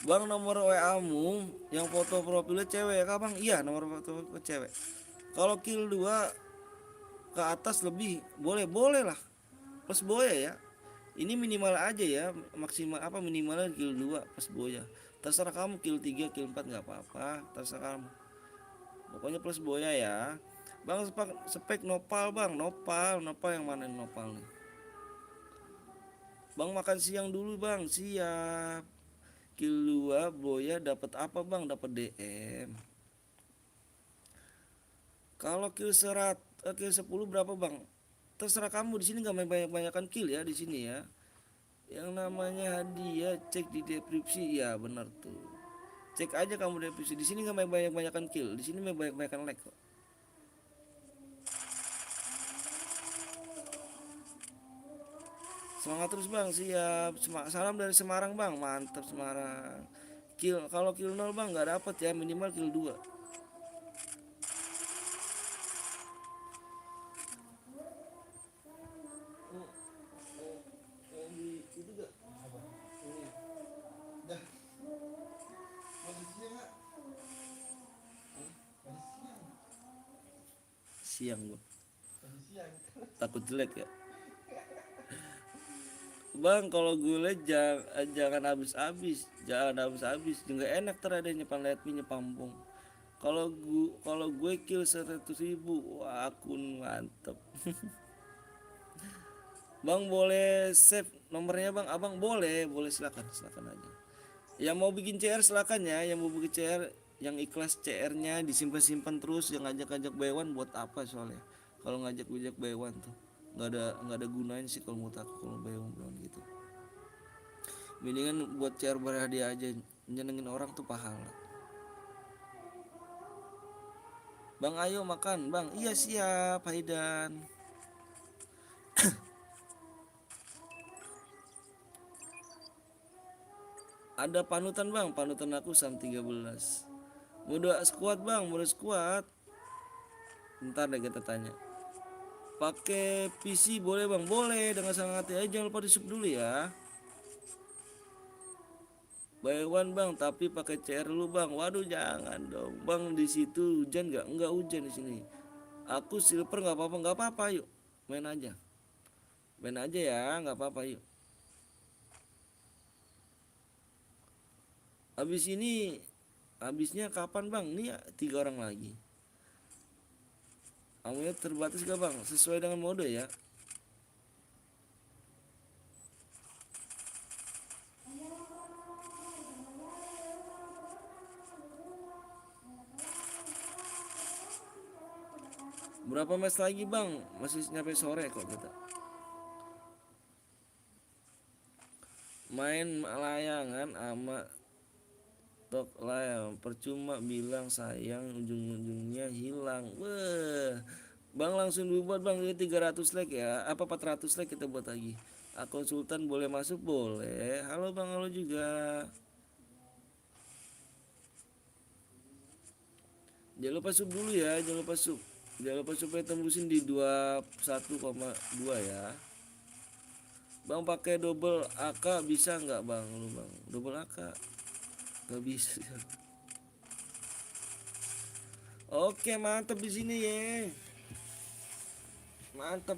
Bang nomor WA-mu yang foto profilnya cewek kah bang? Iya nomor foto cewek. Kalau kill 2 ke atas lebih boleh lah. Plus boya ya. Ini minimal aja ya, maksimal apa minimalnya kill 2 plus boya. Terserah kamu kill 3 kill 4 nggak apa-apa, terserah kamu. Pokoknya plus boya ya. Bang spek nopal bang, nopal yang mana nopal nih? Bang makan siang dulu bang, siap. Kill 2 Boya dapat apa bang? Dapat DM. Kalau kill 10 berapa bang? Terserah kamu, di sini nggak main banyak-banyakan kill ya di sini ya. Yang namanya hadiah cek di deskripsi ya, benar tuh. Cek aja kamu deskripsi. Di sini nggak main banyak-banyakan kill. Di sini main banyak-banyakan like kok. Semangat terus bang, siap. Salam dari Semarang bang, mantap Semarang. Kalau kill 0 bang nggak dapat ya, minimal kill 2. Apa? Ini. Dah. Masih siang nggak? Masih siang. Siang bang, Masih siang. takut jelek ya. Bang, kalau gue jangan habis-habis, nggak enak terada nyepam lihat nyepampung. Kalau gue kill 100.000, wah akun mantep. Bang boleh save nomornya bang, abang boleh silakan aja. Yang mau bikin CR silakan ya, yang mau bikin CR yang ikhlas CR-nya disimpan terus, yang ngajak-ngajak baywan buat apa soalnya? Kalau ngajak baywan tuh nggak ada gunanya sih kalau menurut aku kalau baywan gitu. Mendingan buat CR berhadiah aja, nyenengin orang tuh pahala. Bang ayo makan bang, iya siap Haidan. Ada panutan bang, panutan aku SAM 13. Mudah squad bang, mudah squad. Ntar deh kita tanya. Pakai PC boleh bang, boleh dengan sangat hati aja, jangan lupa di sub dulu ya. Buy one bang, tapi pakai CR dulu bang. Waduh jangan dong bang, di situ hujan nggak? Nggak hujan di sini. Aku silver nggak apa-apa yuk, main aja ya, nggak apa-apa yuk. Habisnya kapan bang? Nih 3 orang lagi. Amunya terbatas gak bang? Sesuai dengan mode ya. Berapa match lagi bang? Masih nyampe sore kok kita. Main layangan ama tok layang, percuma bilang sayang, ujung-ujungnya hilang. Wah, bang langsung dibuat bang, ini 300 like ya. Apa 400 like kita buat lagi. Akun Sultan boleh masuk? Boleh. Halo bang, halo juga. Jangan lupa sub dulu ya, jangan lupa sub. Jangan lupa supaya tembusin di 21,2 ya. Bang pakai double AK bisa nggak bang? Lu bang, double AK nggak bisa. Oke mantap di sini ya. Mantap.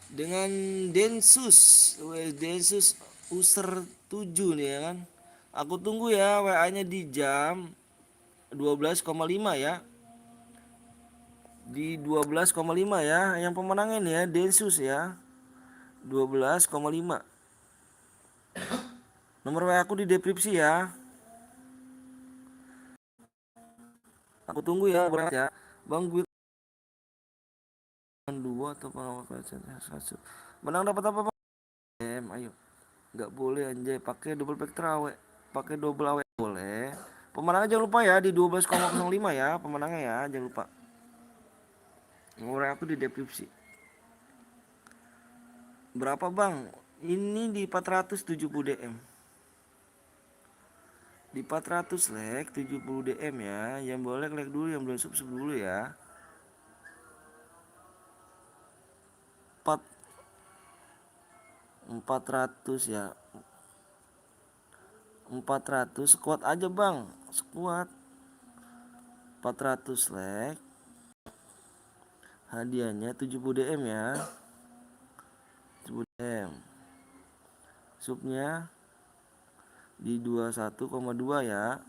Dengan Densus user 7 nih ya kan. Aku tunggu ya WA-nya di jam 12,5 ya. Di 12,5 ya. Yang pemenangnya nih ya Densus ya. 12,5. Nomor WA aku di deskripsi ya. Aku tunggu ya berangkat ya. Bang gue 2 atau satu. Menang dapat apa bang? Ayo. Nggak boleh anjay pakai double pack terawet. Pakai double awe boleh. Pemenangnya jangan lupa ya di 12,05 ya. Pemenangnya ya jangan lupa. Nomor aku di deskripsi. Berapa bang? Ini di 470 DM. Di 400 like 70 DM ya. Yang boleh like dulu, yang belum sub dulu ya. 400 ya. 400 squad aja bang. Squad 400 like. Hadiahnya 70 DM ya. 70 DM. Subnya di 21,2 ya.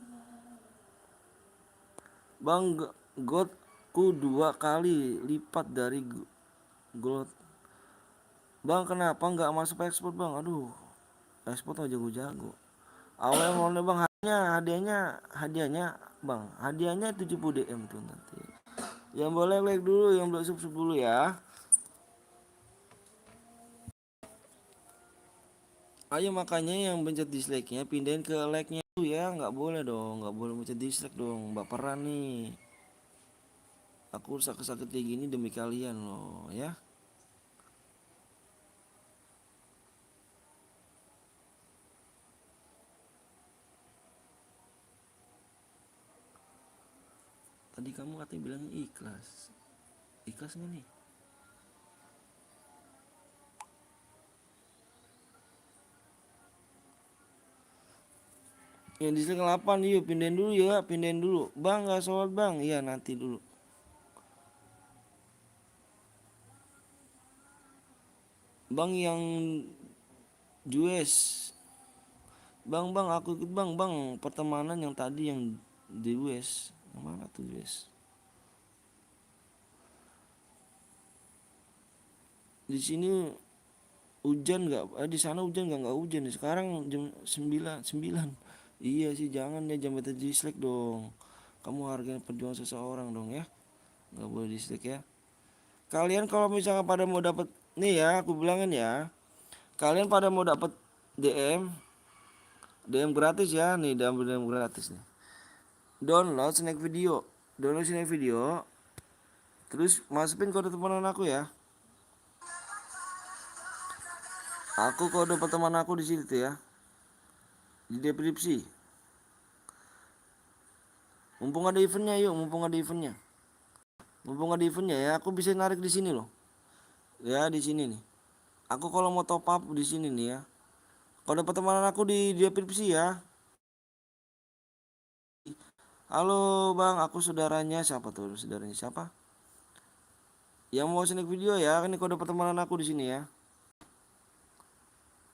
Bang godku 2 kali lipat dari gold. Bang kenapa nggak masuk ekspor bang? Aduh, ekspor tuh jago-jago. Awal mau bang, hadiahnya bang, hadiahnya 70 DM tuh nanti. Yang boleh like dulu, yang belum sub dulu ya. Ayo makanya yang pencet dislike-nya pindahin ke like-nya tuh ya, nggak boleh dong, nggak boleh pencet dislike dong, baperan nih. Aku sakit-sakit kayak gini demi kalian loh ya. Tadi kamu katanya bilangnya ikhlas. Ikhlas nggak nih? Yang dislike 8 yuk pindahin dulu ya, pindahin dulu. Bang nggak sholat bang, iya nanti dulu. Bang yang US. Bang aku ikut bang pertemanan yang tadi yang di US. Yang mana tuh US? Di sini hujan nggak? Di sana hujan nggak hujan nih. Sekarang jam 9. Iya sih jangan ya jangan beta dislike dong. Kamu hargain perjuangan seseorang dong ya. Nggak boleh dislike ya. Kalian kalau misalnya pada mau dapat nih ya, aku bilangin ya. Kalian pada mau dapat DM gratis ya nih, DM gratis nih. Download snack video, terus masukin kode temenan aku ya. Aku kode teman aku di situ ya, di deskripsi. Mumpung ada eventnya yuk, mumpung ada eventnya ya, aku bisa narik di sini loh. Ya di sini nih. Aku kalau mau top up di sini nih ya. Kode pertemanan aku di deskripsi ya. Halo bang, aku saudaranya siapa tuh? Saudaranya siapa? Yang mau snack video ya, ini kode pertemanan aku di sini ya.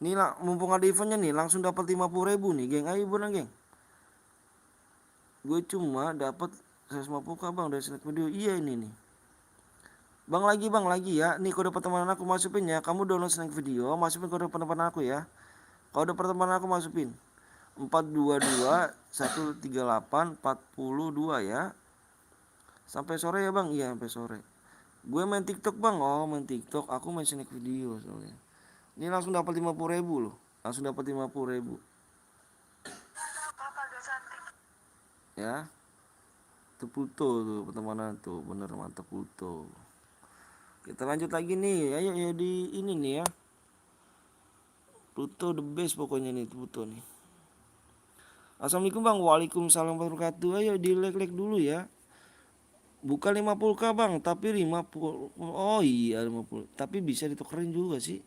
Nih lah, mumpung ada eventnya nih, langsung dapat 50.000 nih, geng. Ayo buruan, geng. Gue cuma dapat 150k bang dari snack video. Iya ini nih. Bang lagi ya. Nih kode pertemanan aku masukin ya. Kamu download snack video, masukin kode pertemanan aku ya. Kode pertemanan aku masukin 422 138 42 ya. Sampai sore ya bang. Iya sampai sore. Gue main TikTok bang. Oh main TikTok. Aku main snack video soalnya. Ini langsung dapat 50.000 loh. Langsung dapat 50.000. Ya. Itu Pluto tuh pertemanan tuh. Bener mantap Pluto. Kita lanjut lagi nih. Ayo ya di ini nih ya. Pluto the best pokoknya nih Pluto nih. Assalamualaikum bang. Waalaikumsalam warahmatullahi wabarakatuh. Ayo di like dulu ya. Bukan 50k bang, tapi 50. Oh iya 50. Tapi bisa ditukerin juga sih.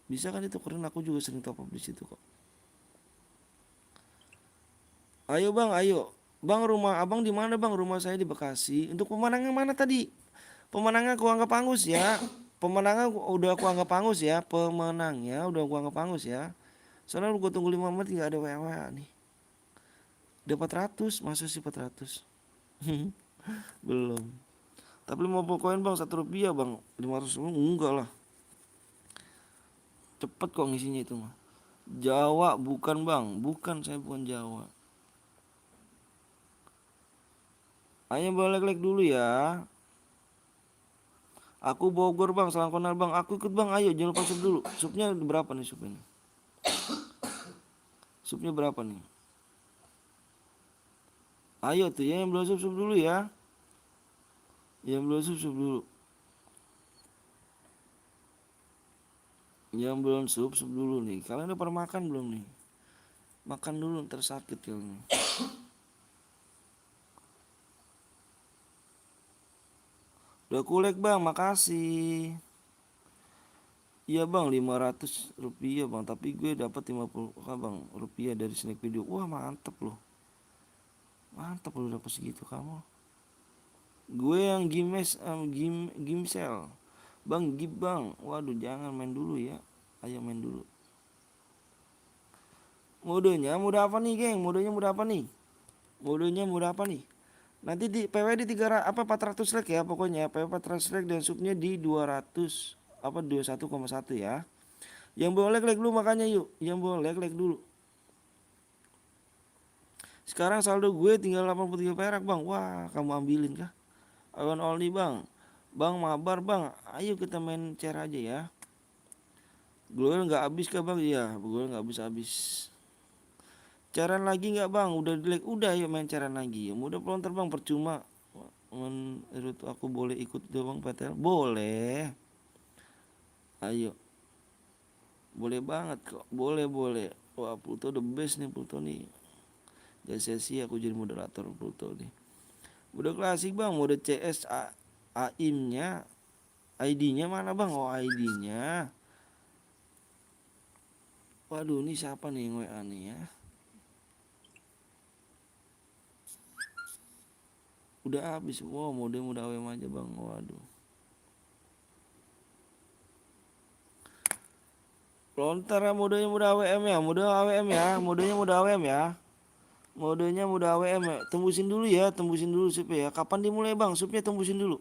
Bisa kan ditukerin, aku juga sering top up di situ kok. Ayo bang, ayo. Bang rumah abang di mana bang? Rumah saya di Bekasi. Untuk pemenangnya mana tadi? Pemenangnya aku anggap angus ya. Pemenangnya udah aku anggap angus ya. Pemenangnya udah aku anggap angus ya. Soalnya gue tunggu 5 menit gak ada WA nih. Udah 400, masa sih 400? Belum. Tapi 50 koin bang, 1 rupiah bang. 500 enggak lah. Cepet kok ngisinya itu mah. Jawa bukan bang, bukan saya bukan Jawa. Hanya balik dulu ya. Aku Bogor bang, salam kenal bang. Aku ikut bang, ayo jangan lupa sub dulu. Subnya berapa nih subnya? Subnya berapa nih? Ayo tuh ya yang belum sub dulu ya. Yang belum sub dulu. Yang belum sub dulu nih. Kalian udah pernah makan belum nih? Makan dulu ntar sakit kalian. Udah kulek bang, makasih. Iya bang 500 rupiah bang. Tapi gue dapat 50 bang rupiah dari snack video. Wah mantep loh. Mantep loh dapat segitu kamu. Gue yang Gimsel. Bang Gib bang. Waduh jangan main dulu ya. Ayo main dulu. Modenya mudah apa nih geng? Modenya mudah apa nih? Modenya mudah apa nih? Nanti di PW di 400 like ya pokoknya. PW 400 like dan subnya di 200 21,1 ya. Yang boleh like dulu makanya yuk. Yang boleh like dulu. Sekarang saldo gue tinggal 83 perak bang. Wah kamu ambilin kah? Awan only bang. Bang mabar bang. Ayo kita main share aja ya. Gue nggak habis kah bang? Iya gue nggak habis. Caran lagi nggak bang? Udah like. Udah yuk main caran lagi. Udah pelontar bang percuma. Menurut aku boleh ikut doang PTL? Boleh. Ayo. Boleh banget kok. Boleh. Wah Pluto the best nih Pluto nih. Gak sia-sia aku jadi moderator Pluto nih. Mode klasik bang. Mode CS AIM-nya. ID-nya mana bang? Oh ID-nya. Waduh ini siapa nih yang WA nih ya? Udah habis. Wow mode AWM aja bang. Waduh. Lontar ya modenya mode AWM ya. Mode AWM ya. Modenya mode AWM ya. Modenya mode AWM ya. Tembusin dulu ya. Tembusin dulu supnya ya. Kapan dimulai bang? Supnya tembusin dulu.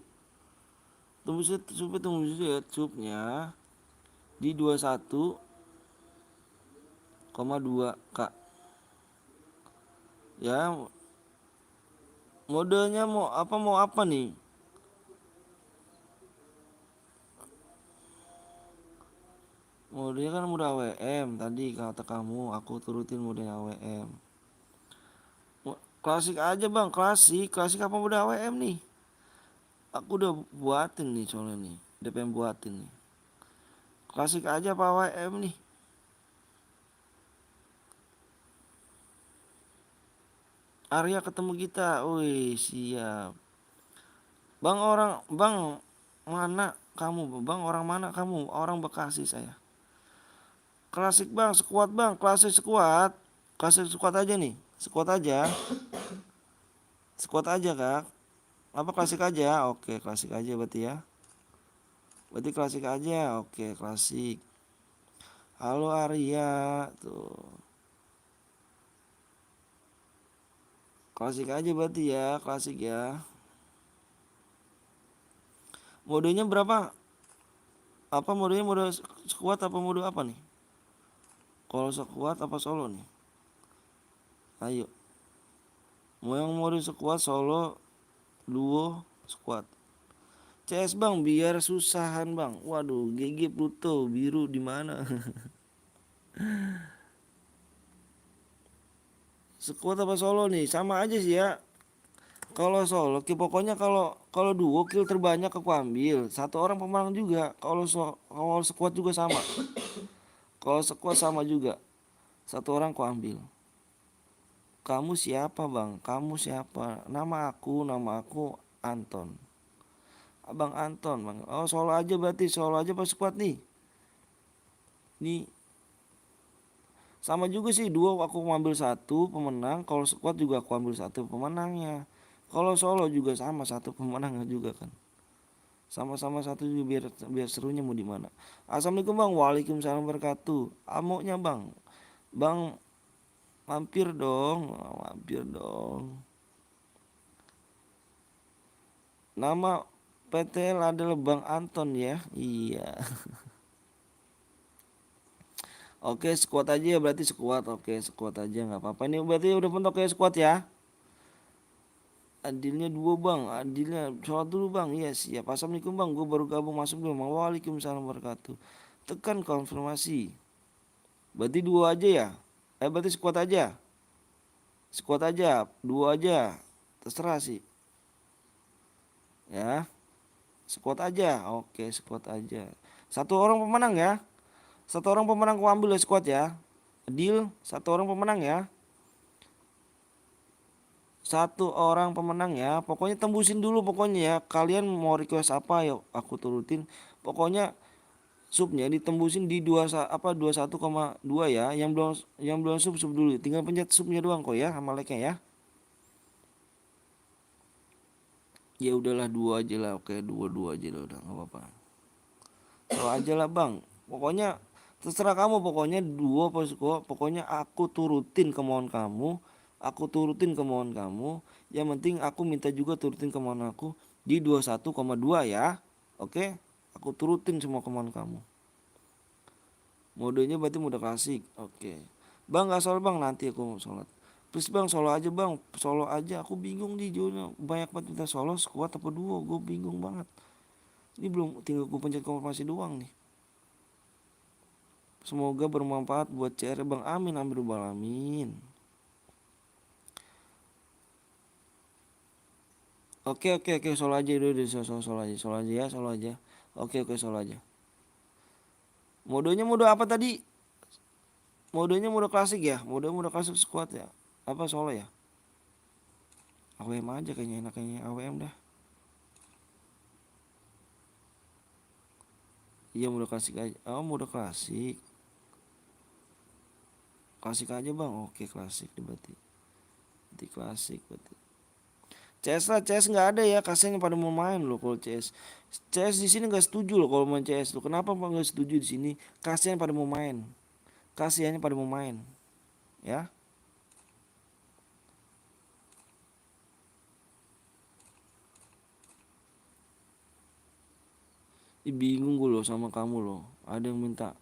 Supnya tembusin dulu ya. Supnya di 21,2 kak. Ya. Modenya mau apa nih? Modenya kan mode AWM tadi kata kamu. Aku turutin mode AWM. Klasik aja bang. Klasik apa mode AWM nih? Aku udah buatin nih soalnya nih. Udah pengen buatin nih. Klasik aja apa AWM nih? Arya ketemu kita. Wih siap. Bang mana kamu? Bang orang mana kamu? Orang Bekasi saya. Klasik bang, sekuat bang, klasik sekuat. Klasik sekuat aja nih. Sekuat aja. Sekuat aja kak. Apa klasik aja? Oke klasik aja berarti ya. Berarti klasik aja. Oke klasik. Halo Arya. Tuh. Klasik aja berarti ya. Klasik ya. Modenya berapa? Apa modenya mode sekuat apa mode apa nih? Kalau sekuat apa solo nih? Ayo. Mau yang mode sekuat solo, duo, squad. CS bang biar susahan bang. Waduh GG Pluto biru di mana? Squad apa solo nih? Sama aja sih ya. Kalau solo, pokoknya kalau duo kill terbanyak aku ambil. Satu orang pemenang juga. Kalau squad juga sama. Kalau squad sama juga. Satu orang aku ambil. Kamu siapa bang? Kamu siapa? Nama aku Anton. Abang Anton bang. Oh solo aja berarti. Solo aja pas squad nih. Nih sama juga sih duo aku ambil satu pemenang. Kalau squad juga aku ambil satu pemenangnya. Kalau solo juga sama satu pemenangnya juga kan. Sama-sama satu juga biar serunya mau di mana. Assalamualaikum bang. Waalaikumsalam wabarakatuh. Amoknya bang. Bang mampir dong. Mampir dong. Nama PTL adalah Bang Anton ya. Iya. Oke squad aja ya berarti squad. Oke squad aja nggak apa-apa. Ini berarti udah mentok ya squad ya. Adilnya dua bang. Adilnya sholat dulu bang. Iya siap. Assalamualaikum bang. Gue baru gabung masuk dulu. Waalaikumsalam wabarakatuh. Tekan konfirmasi. Berarti dua aja ya. Berarti squad aja. Squad aja. Dua aja. Terserah sih. Ya. Squad aja. Oke squad aja. Satu orang pemenang ya. Satu orang pemenang ku ambil ya squad ya. Deal. Satu orang pemenang ya. Satu orang pemenang ya. Pokoknya tembusin dulu pokoknya ya. Kalian mau request apa ya aku turutin. Pokoknya subnya ditembusin di 21,2 ya. Yang belum sub dulu. Tinggal pencet subnya doang kok ya sama like-nya ya. Ya udahlah dua aja lah. Oke, dua aja lah udah enggak apa-apa. Kalau aja lah, Bang. Pokoknya terserah kamu pokoknya dua posko. Pokoknya aku turutin kemauan kamu. Aku turutin kemauan kamu. Yang penting aku minta juga turutin kemauan aku di 21,2 ya. Oke? Aku turutin semua kemauan kamu. Modenya berarti mode klasik. Oke. Bang nggak solo bang, nanti aku mau sholat. Please bang solo aja bang, solo aja. Aku bingung nih Jono. Banyak banget minta solo, squad apa duo. Gue bingung banget. Ini belum, tinggal gue pencet konfirmasi doang nih. Semoga bermanfaat buat CR bang. Amin amin rabbal alamin. Oke solo aja dulu, solo aja ya, solo aja. Oke solo aja. Modenya mode apa tadi? Modenya mode klasik ya? Mode klasik squad ya? Apa solo ya? AWM aja kayaknya, enaknya AWM dah. Iya mode klasik aja. Oh mode klasik. Klasik aja bang. Oke klasik berarti. Berarti klasik berarti. CS lah, CS nggak ada ya, kasihan yang pada mau main loh kalau CS. CS di sini nggak setuju loh kalau main CS loh. Kenapa bang nggak setuju di sini? Kasihan pada mau main. Kasihannya pada mau main. Ya. Bingung gue loh sama kamu loh. Ada yang minta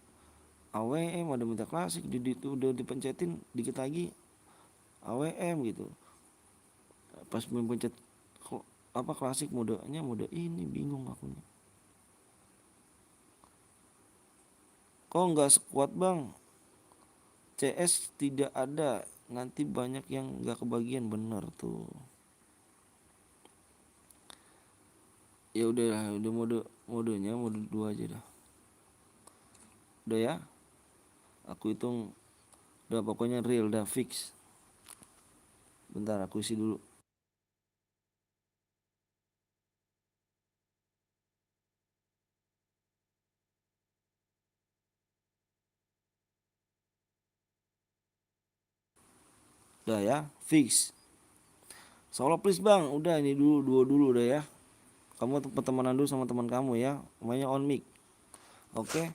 AWM, ada yang minta klasik, itu udah dipencetin dikit lagi AWM gitu. Pas mencet apa klasik modenya mode ini, bingung aku nih. Kok nggak sekuat bang? CS tidak ada, nanti banyak yang nggak kebagian, bener tuh. Ya udah modenya mode 2 aja dah. Udah ya. Aku hitung udah, pokoknya real dah fix. Bentar aku isi dulu. Udah ya, fix. Solo please bang, udah ini dulu dua dulu udah ya. Kamu pertemanan dulu sama teman kamu ya, namanya on mic. Oke.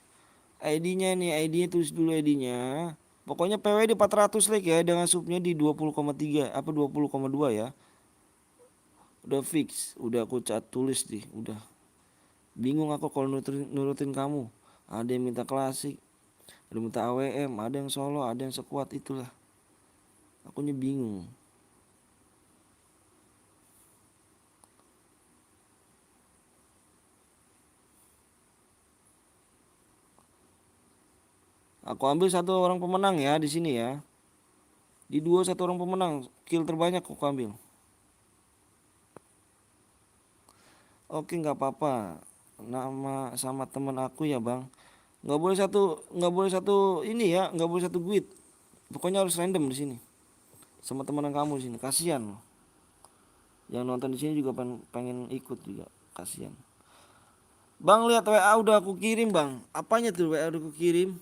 ID-nya nih, ID-nya tulis dulu ID-nya. Pokoknya PW di 400 like ya, dengan subnya di 20,3 apa 20,2 ya. Udah fix, udah aku tulis nih, udah. Bingung aku kalau nurutin kamu. Ada yang minta klasik, ada yang minta AWM, ada yang solo, ada yang sekuat, itulah. Akunya bingung. Aku ambil satu orang pemenang ya di sini ya. Di dua satu orang pemenang, kill terbanyak aku ambil. Oke nggak apa-apa. Nama sama teman aku ya bang. Nggak boleh satu ini ya, nggak boleh satu guide. Pokoknya harus random di sini. Sama teman kamu di sini, kasihan loh. Yang nonton di sini juga pengen ikut juga, kasihan. Bang lihat WA udah aku kirim bang. Apanya tuh WA udah aku kirim?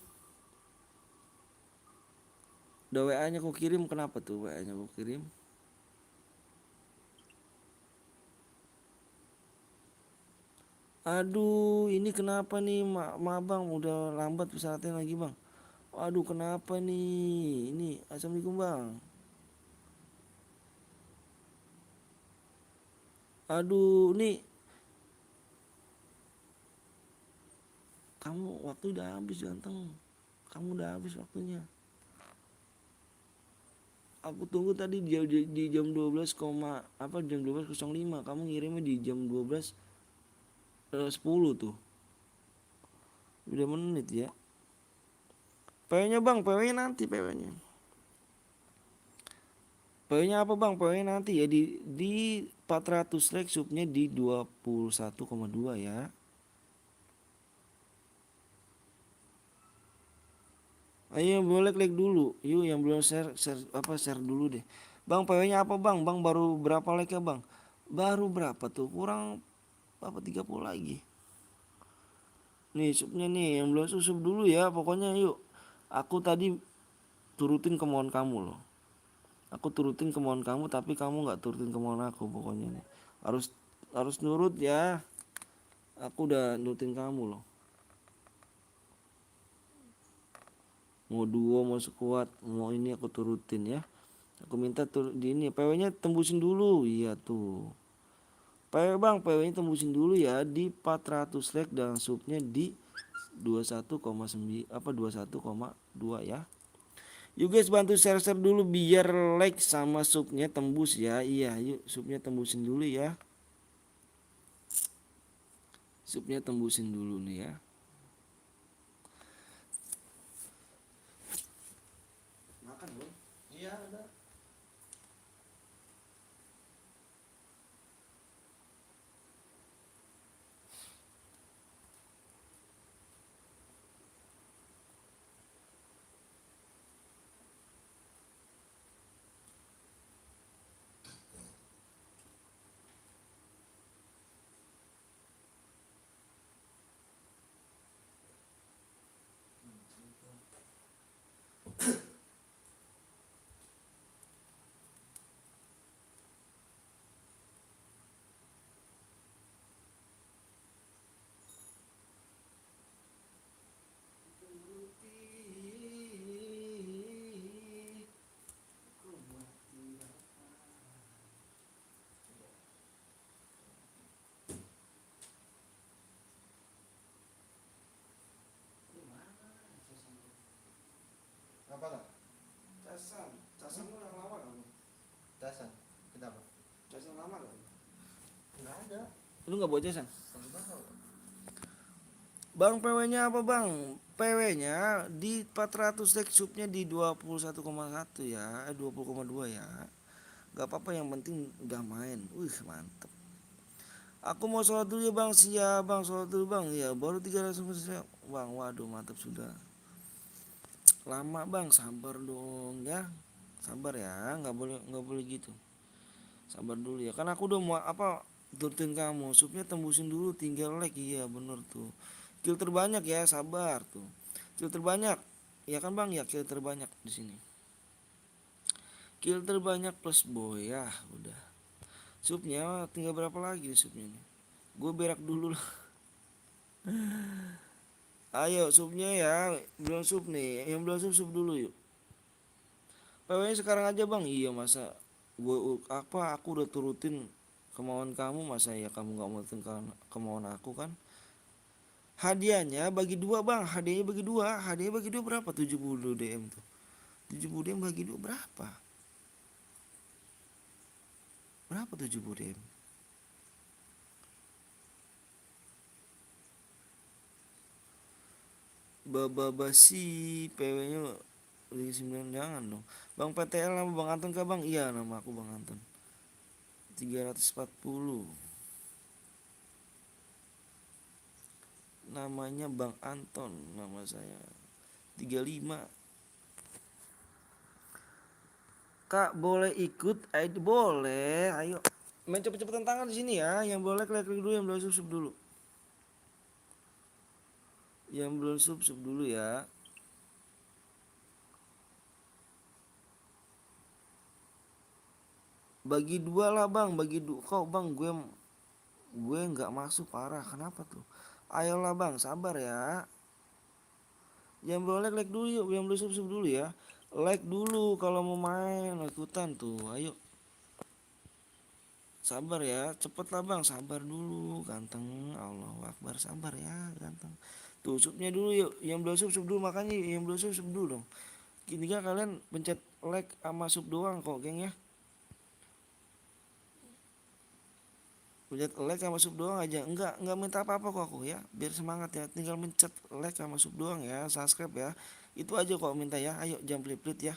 Udah WA-nya aku kirim, kenapa tuh WA-nya aku kirim? Aduh, ini kenapa nih, bang, udah lambat pesawatnya lagi bang. Aduh, kenapa nih? Ini, assalamualaikum bang. Aduh, nih, kamu waktu udah habis ganteng. Kamu udah habis waktunya. Aku tunggu tadi di jam 12, apa jam 12.05. Kamu ngirimnya di jam 12.10 tuh. Udah menit ya. PW-nya bang, PW-nya nanti PW-nya. PW-nya apa bang? PW-nya nanti ya di 400 like, subnya di 21,2 ya. Ayo yang belum like dulu. Yuk yang belum share dulu deh. Bang PW-nya apa bang? Bang baru berapa like ya bang? Baru berapa tuh? Kurang apa 30 lagi. Nih subnya nih yang belum sub dulu ya. Pokoknya yuk. Aku tadi turutin kemauan kamu loh. Aku turutin kemauan kamu tapi kamu nggak turutin kemauan aku pokoknya nih. Harus harus nurut ya. Aku udah nurutin kamu loh. Mau duo mau sekuat mau ini aku turutin ya. Aku minta di ini PW-nya tembusin dulu. Iya tuh. PW bang, PW-nya tembusin dulu ya di 400 like dan subnya di 21,9 apa 21,2 ya. Yuk guys, bantu share-share dulu biar like sama subnya tembus ya. Iya, yuk subnya tembusin dulu ya. Subnya tembusin dulu nih ya. Makan belum? Iya udah. Apa lah? Casan lu udah lama kamu. Dasan. Kenapa? Casan lama kan? Nggak ada. Lu nggak bawa casan? Kalau Bang PW-nya apa bang? PW-nya di 400 dek, subnya di 21,1 ya, 20,2 ya. Gak apa-apa, yang penting udah main. Wih mantep. Aku mau sholat dulu ya bang. Siap bang, sholat dulu bang. Ya baru 300 bang. Waduh mantap sudah. Lama bang, sabar dong ya. Sabar ya, nggak boleh gitu. Sabar dulu ya. Kan aku udah mau apa turutin kamu. Subnya tembusin dulu, tinggal like. Iya bener tuh. Kill terbanyak ya, sabar tuh. Kill terbanyak. Ya kan bang, ya kill terbanyak di sini. Kill terbanyak plus boy ya, udah. Subnya tinggal berapa lagi nih subnya nih? Gue berak dulu lah. Ayo subnya ya, belum sub nih. Yang belum sub sub dulu yuk. PW sekarang aja bang. Iya masa gue apa aku udah turutin kemauan kamu, masa ya kamu nggak mau turutin kemauan aku kan? Hadiahnya bagi dua bang. Hadiahnya bagi dua. Hadiahnya bagi dua berapa? 70 DM tuh. 70 DM bagi dua berapa? Berapa 70 DM? Babasi PW-nya Liga 9 jangan dong. Bang PTL nama Bang Anton kah bang? Iya nama aku Bang Anton. 340. Namanya Bang Anton nama saya. 35. Kak boleh ikut? Boleh. Ayo. Main cepet-cepetan tangan di sini ya. Yang boleh klik dulu, yang belum sub dulu. Yang belum sub dulu ya. Bagi dua lah bang, bagi dua. Kok bang gue nggak masuk parah. Kenapa tuh? Ayolah bang, sabar ya. Yang belum like dulu yuk, yang belum sub dulu ya. Like dulu kalau mau main ikutan tuh. Ayo. Sabar ya, cepet lah bang, sabar dulu, ganteng. Allahu Akbar, sabar ya, ganteng. Tuh subnya dulu yuk, yang belum sub dulu, makanya yang belum sub dulu dong. Kini kan kalian pencet like sama sub doang kok geng ya. Pencet like sama sub doang aja, enggak minta apa-apa kok aku ya, biar semangat ya. Tinggal mencet like sama sub doang ya, subscribe ya. Itu aja kok minta ya, ayo jangan pelit-pelit ya.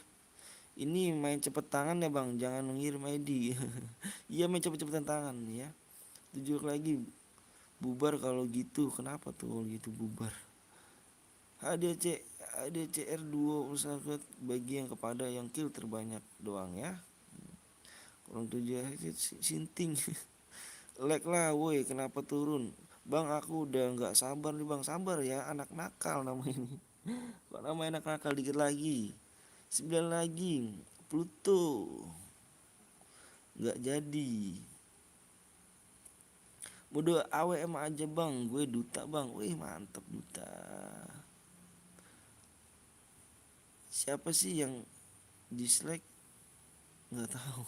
Ini main cepet tangan ya bang, jangan mengirim ID. Iya main cepet-cepetan tangan ya. 7 lagi bubar kalau gitu. Kenapa tuh kalau gitu bubar? HDC HDCR duo usaha bagi yang kepada yang kill terbanyak doang ya. Kurang 7 sinting. Like lah woi, kenapa turun? Bang aku udah nggak sabar nih bang, sabar ya, anak nakal nama ini. Kok nama anak nakal, dikit lagi. 9 lagi. Pluto. Nggak jadi. Bodoh AWM aja bang, gue duta bang. Wih mantep duta. Siapa sih yang dislike? Nggak tahu.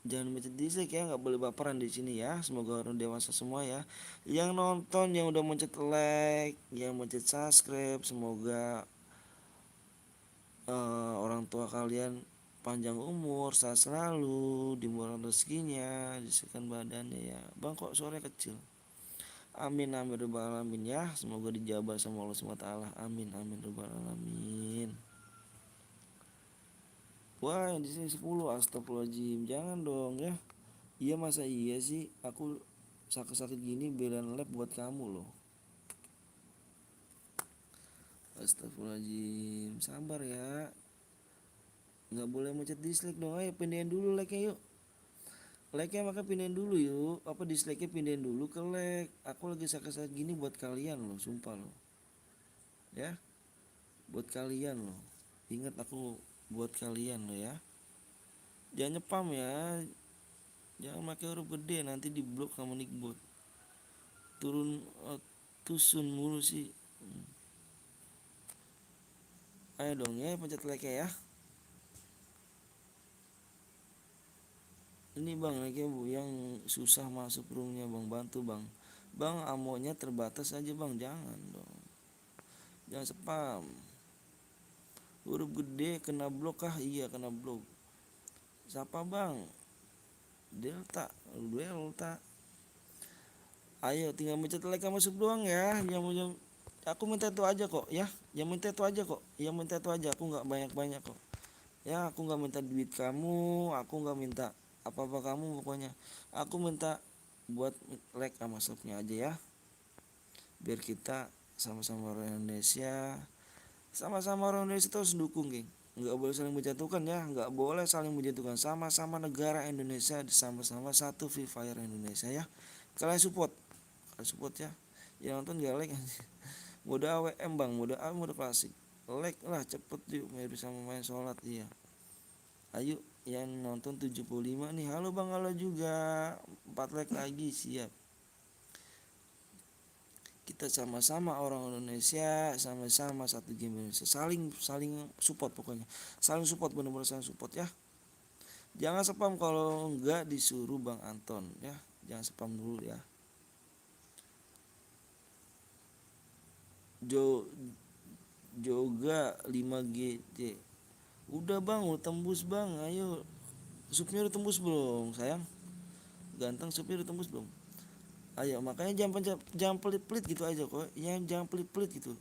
Jangan mencet dislike ya, nggak boleh baperan di sini ya. Semoga orang dewasa semua ya. Yang nonton, yang udah mencet like, yang mencet subscribe, semoga orang tua kalian panjang umur, sehat selalu, dimurahkan rezekinya, disediakan badannya ya. Bang kok suaranya kecil. Amin amin rabbal alamin ya. Semoga dijabah sama Allah SWT. Amin amin rabbal alamin. Wah, di sini 10. Astagfirullahaladzim. Jangan dong ya. Iya masa iya sih aku sakit-sakit gini belain lab buat kamu loh. Astagfirullahaladzim. Sabar ya. Nggak boleh mencet dislike dong. Ayo pindahin dulu like-nya yuk. Like-nya maka pindahin dulu yuk. Apa dislike-nya pindahin dulu ke like. Aku lagi sakit-sakit gini buat kalian loh, sumpah loh. Ya. Buat kalian loh. Ingat aku buat kalian loh ya. Jangan nyepam ya. Jangan pakai huruf gede nanti diblok sama Nickbot. Turun tusun mulu sih. Ayo dong ya pencet like ya. Ini bang like bu yang susah masuk roomnya bang, bantu bang. Bang amonya terbatas aja bang, jangan dong. Jangan spam. Huruf gede kena blok kah? Iya kena blok. Siapa bang? Delta. Ayo tinggal mencet like masuk doang ya. Yang aku minta itu aja kok ya. Yang minta itu aja kok. Yang minta itu aja. Aku nggak banyak-banyak kok. Ya aku nggak minta duit kamu. Aku nggak minta apa-apa kamu pokoknya. Aku minta buat like sama subnya aja ya. Biar kita sama-sama orang Indonesia. Sama-sama orang Indonesia itu harus dukung geng. Nggak boleh saling menjatuhkan ya. Nggak boleh saling menjatuhkan. Sama-sama negara Indonesia. Sama-sama satu Free Fire Indonesia ya. Kalian support ya. Yang nonton gak like mode AWM bang, mode A, mode klasik. Like lah cepet yuk biar bisa main sholat iya. Ayo yang nonton 75 nih. Halo bang, halo juga. 4 like lagi siap. Kita sama-sama orang Indonesia, sama-sama satu game Indonesia. Saling support pokoknya. Saling support, benar-benar saling support ya. Jangan spam kalau enggak disuruh Bang Anton ya. Jangan spam dulu ya. Joga 5GT. Udah bang, udah tembus bang. Ayo, supnya udah tembus belum sayang? Ganteng, supnya udah tembus belum? Ayo, makanya jangan pelit-pelit gitu aja kok. Jangan pelit-pelit gitu.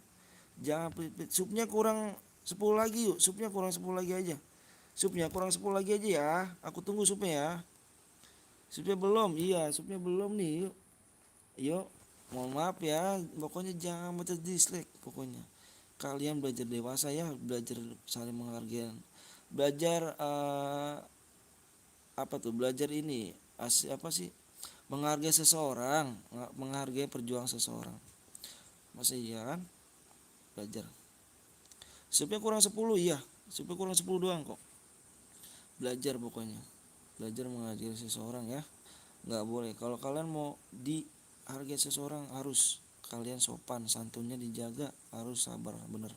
Jangan pelit-pelit. Supnya kurang 10 lagi yuk. Supnya kurang 10 lagi aja. Supnya kurang 10 lagi aja ya. Aku tunggu supnya ya. Supnya belum, iya supnya belum nih yuk. Yuk, mohon maaf ya. Pokoknya jangan mencet dislike pokoknya. Kalian belajar dewasa ya, belajar saling menghargai, belajar apa tuh, belajar ini apa sih, menghargai seseorang, menghargai perjuangan seseorang. Masa iya kan, belajar. Supnya kurang 10 iya, supnya kurang 10 doang kok. Belajar pokoknya, belajar menghargai seseorang ya. Nggak boleh, kalau kalian mau dihargai seseorang harus kalian sopan, santunnya dijaga, harus sabar bener.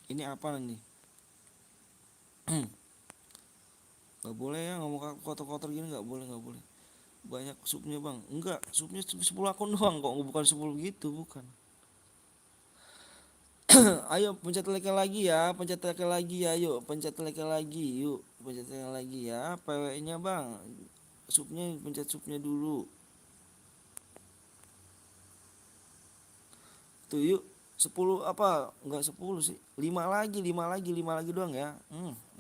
Ini apa nih? Nggak boleh ya ngomong kotor-kotor gini, nggak boleh. Banyak supnya bang, enggak, supnya 10 akun doang kok, bukan 10 gitu, bukan. Ayo pencet like lagi ya, pencet like lagi ya, yuk pencet like lagi, yuk pencet like lagi ya, PW nya bang, supnya pencet supnya dulu. Tuh yuk 10 apa, enggak 10 sih, 5 lagi doang ya.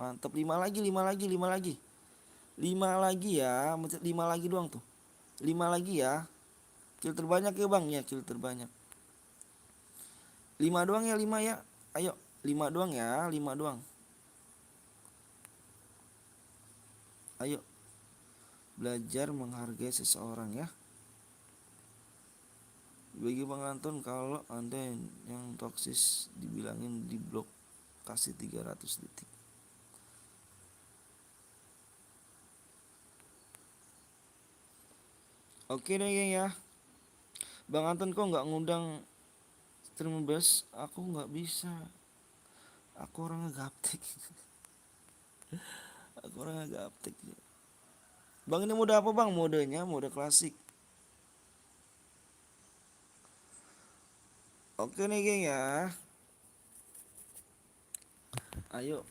Mantap, 5 lagi 5 lagi ya, mencet 5 lagi doang tuh, 5 lagi ya. Kill terbanyak ya bang, ya kill terbanyak 5 doang ya, 5 ya. Ayo 5 doang ya, 5 doang. Ayo belajar menghargai seseorang ya. Bagi Bang Anton, kalau Anda yang toksis dibilangin di blok, kasih 300 detik. Oke deh geng ya. Bang Anton kok nggak ngundang stream bus? Aku nggak bisa. Aku orangnya gaptek. Aku orang agak aptek. Bang ini mode apa bang? Modenya mode klasik. Oke nih geng ya. Ayo.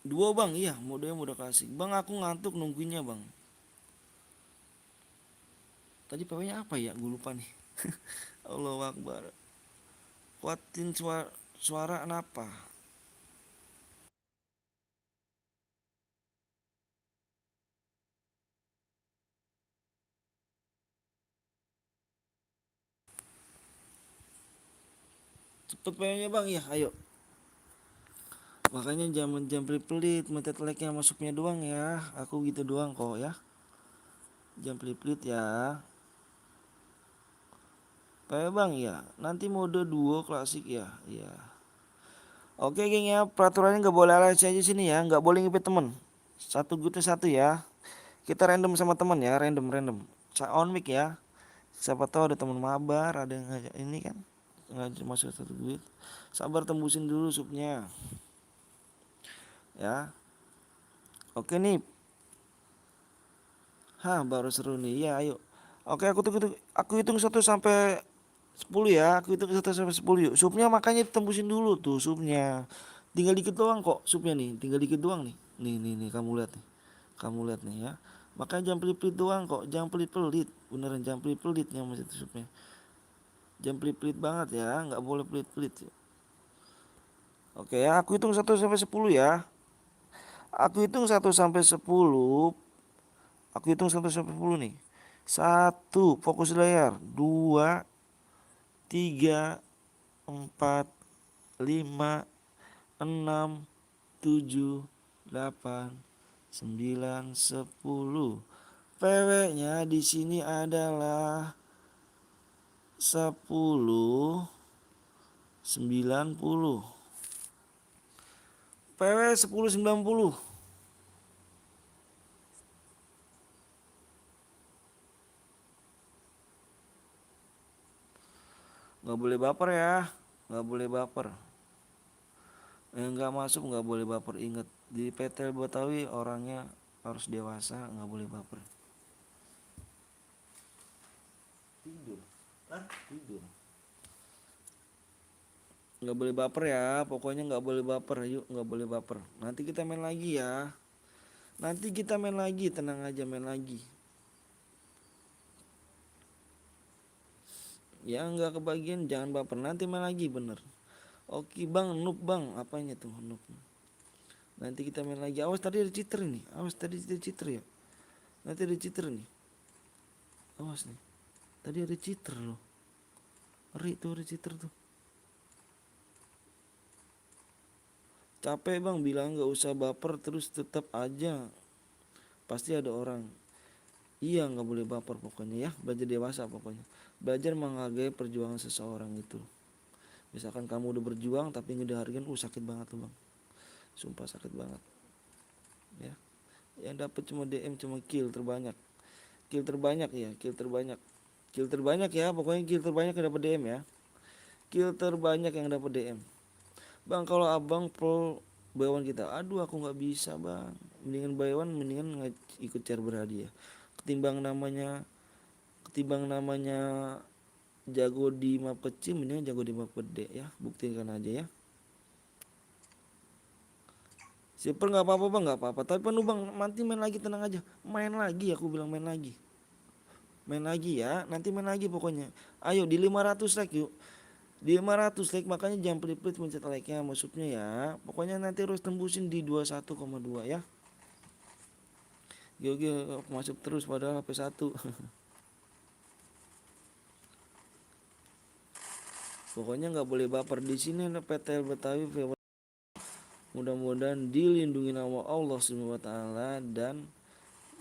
Dua bang, iya modenya mode klasik. Bang aku ngantuk nungguinnya bang. Tadi PW-nya apa ya? Gue lupa nih. Allahu Akbar. Kuatin suara kenapa? Cepet PW-nya bang, ya ayo. Makanya jangan jam pelit-pelit, mentet like-nya masuknya doang ya. Aku gitu doang kok ya. Jam pelit-pelit ya. PW bang ya. Nanti mode duo klasik ya. Iya. Oke geng ya, peraturannya nggak boleh alay aja sini ya, nggak boleh ngipet temen. Satu grupnya satu ya. Kita random sama teman ya, random. On mic ya. Siapa tahu ada teman mabar, ada yang ngajak ini kan, ngajak masuk satu grup. Sabar tembusin dulu supnya. Ya. Oke nih. Hah, baru seru nih. Ya, ayo. Oke, aku hitung 1 sampai 10 ya. Aku hitung 1 sampai 10 yuk. Supnya makanya tembusin dulu tuh supnya. Tinggal dikit doang kok supnya nih. Tinggal dikit doang nih. Nih, kamu lihat nih. Kamu lihat nih ya. Makanya jangan pelit-pelit doang kok. Jangan pelit-pelit. Beneran jangan pelit-pelit yang masih itu supnya. Jangan pelit-pelit banget ya. Nggak boleh pelit-pelit. Oke ya, aku hitung 1 sampai 10 ya. Aku hitung 1 sampai 10. Aku hitung 1 sampai 10 nih. Satu, fokus layar. Dua, tiga, empat, lima, enam, tujuh, delapan, sembilan, 10. PW-nya di sini adalah 10, 90. PW 10, 90. Nggak boleh baper ya. Nggak boleh baper. Nggak masuk nggak boleh baper. Ingat di PT Betawi orangnya harus dewasa, nggak boleh baper. Tidur. Tidur. Nggak boleh baper ya. Pokoknya nggak boleh baper. Yuk nggak boleh baper. Nanti kita main lagi ya. Nanti kita main lagi. Tenang aja main lagi. Ya nggak kebagian jangan baper. Nanti main lagi bener. Oke bang, noob bang. Apanya tuh noob? Nanti kita main lagi. Awas tadi ada cheater nih. Awas tadi ada cheater ya. Nanti ada cheater nih. Awas nih. Tadi ada cheater loh. Ngeri tuh ada cheater tuh. Capek bang bilang nggak usah baper terus tetap aja. Pasti ada orang. Iya nggak boleh baper pokoknya ya. Belajar dewasa pokoknya. Belajar menghargai perjuangan seseorang itu. Misalkan kamu udah berjuang tapi nggak dihargain, sakit banget tuh bang. Sumpah sakit banget. Ya. Yang dapat cuma DM cuma kill terbanyak. Kill terbanyak ya, kill terbanyak. Kill terbanyak ya, pokoknya kill terbanyak yang dapat DM ya. Kill terbanyak yang dapat DM. Bang kalau abang pro bayawan kita, aduh aku nggak bisa bang. Mendingan bayawan, mendingan ikut share berhadiah. Ketimbang namanya, ketimbang namanya jago di map kecil, mendingan jago di map gede ya. Buktikan aja ya. Super nggak apa-apa bang, nggak apa-apa. Tapi penuh bang, nanti main lagi tenang aja. Main lagi, aku bilang main lagi. Main lagi ya, nanti main lagi pokoknya. Ayo di 500 like yuk. Di 500 like makanya jangan pelit-pelit mencet like-nya masuknya ya. Pokoknya nanti harus tembusin di 21,2 ya. Gil masuk terus padahal HP 1. Pokoknya nggak boleh baper di sini PTL Betawi. Mudah-mudahan dilindungi nama Allah Subhanahu wa taala dan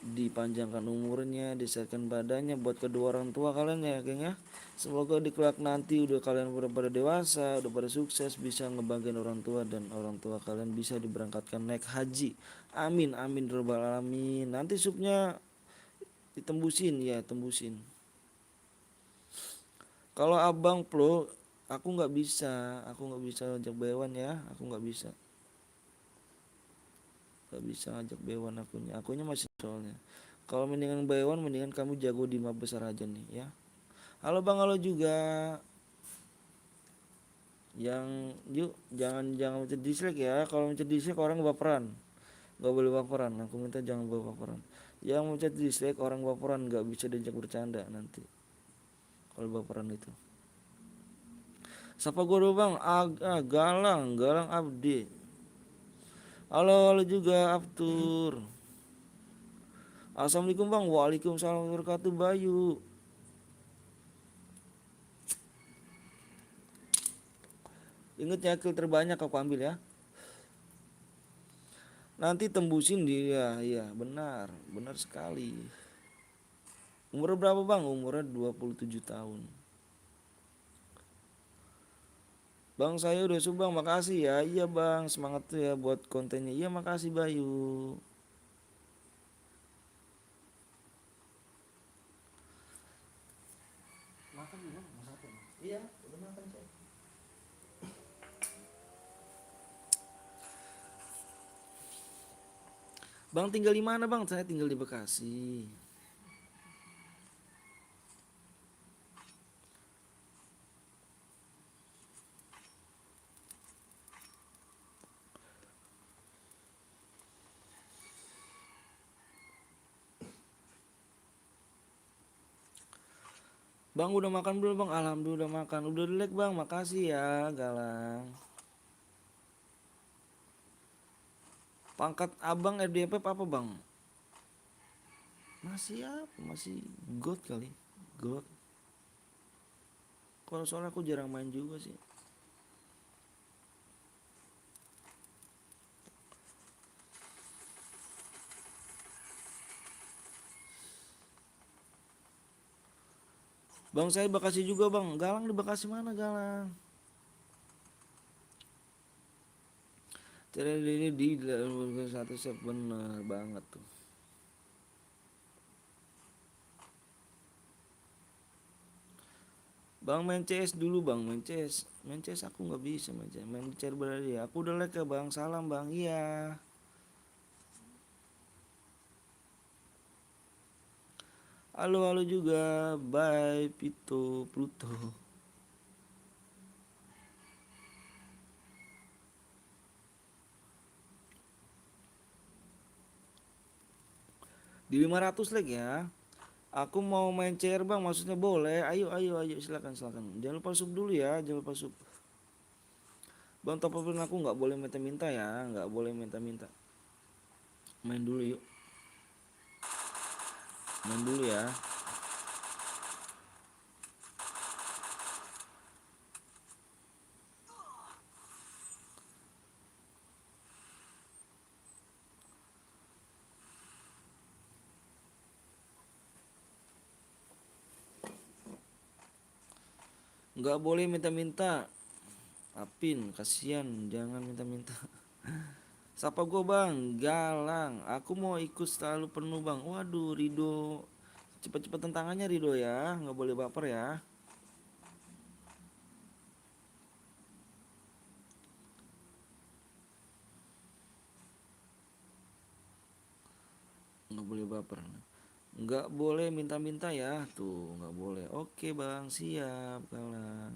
dipanjangkan umurnya, disehatkan badannya buat kedua orang tua kalian ya, geng ya. Semoga di kelak nanti udah kalian udah pada dewasa, udah pada sukses bisa ngebanggain orang tua dan orang tua kalian bisa diberangkatkan naik haji. Amin amin robbal alamin. Nanti supnya ditembusin ya, tembusin. Kalau abang pro, aku nggak bisa ajak bayawan ya, aku nggak bisa. Gak bisa ngajak Bewan akunnya masih soalnya. Kalau mendingan Bewan, mendingan kamu jago di map besar aja nih ya. Halo bang, halo juga. Yuk jangan mencet dislike ya. Kalau mencet dislike orang baperan. Gak boleh baperan. Aku minta jangan baperan. Yang mencet dislike orang baperan, gak bisa diajak bercanda nanti. Kalau baperan itu. Siapa gue dulu bang? Galang Abdi. Halo juga Abtur. Assalamualaikum bang. Waalaikumsalam warahmatullahi wabarakatuh Bayu. Ingat ya, kill terbanyak aku ambil ya. Nanti tembusin dia. Iya benar sekali. Umur berapa bang? Umurnya 27 tahun. Bang saya udah subang, makasih ya. Iya bang, semangat tuh ya buat kontennya. Iya makasih Bayu. Makan dulu, makan. Iya, udah makan saya. Bang tinggal di mana bang? Saya tinggal di Bekasi. Bang udah makan belum bang? Alhamdulillah udah makan. Udah like bang, makasih ya Galang. Pangkat abang RDP apa bang? Masih apa? Masih God kali. God. Kalau soalnya aku jarang main juga sih. Bang saya Bekasi juga bang. Galang di Bekasi mana Galang? Cara ini di dalam satu set bener banget tuh. Bang main CS dulu bang, main CS aku nggak bisa main CS, main cari berada ya. Aku udah like ya bang, salam bang, iya. Halo juga, bye Pito Pluto. Di 500 like ya. Aku mau main CR bang, maksudnya boleh. Ayo silakan. Jangan lupa sub dulu ya, jangan lupa sub. Bang top upin aku nggak boleh minta-minta ya, nggak boleh minta-minta. Main dulu yuk. Main dulu ya. Nggak boleh minta-minta. Apin, kasihan, jangan minta-minta. Sapa gue bang, Galang. Aku mau ikut selalu penuh bang. Waduh, Rido. Cepat-cepat tentangannya Rido ya, nggak boleh baper ya. Nggak boleh baper. Nggak boleh minta-minta ya, tuh nggak boleh. Oke bang, siap Galang.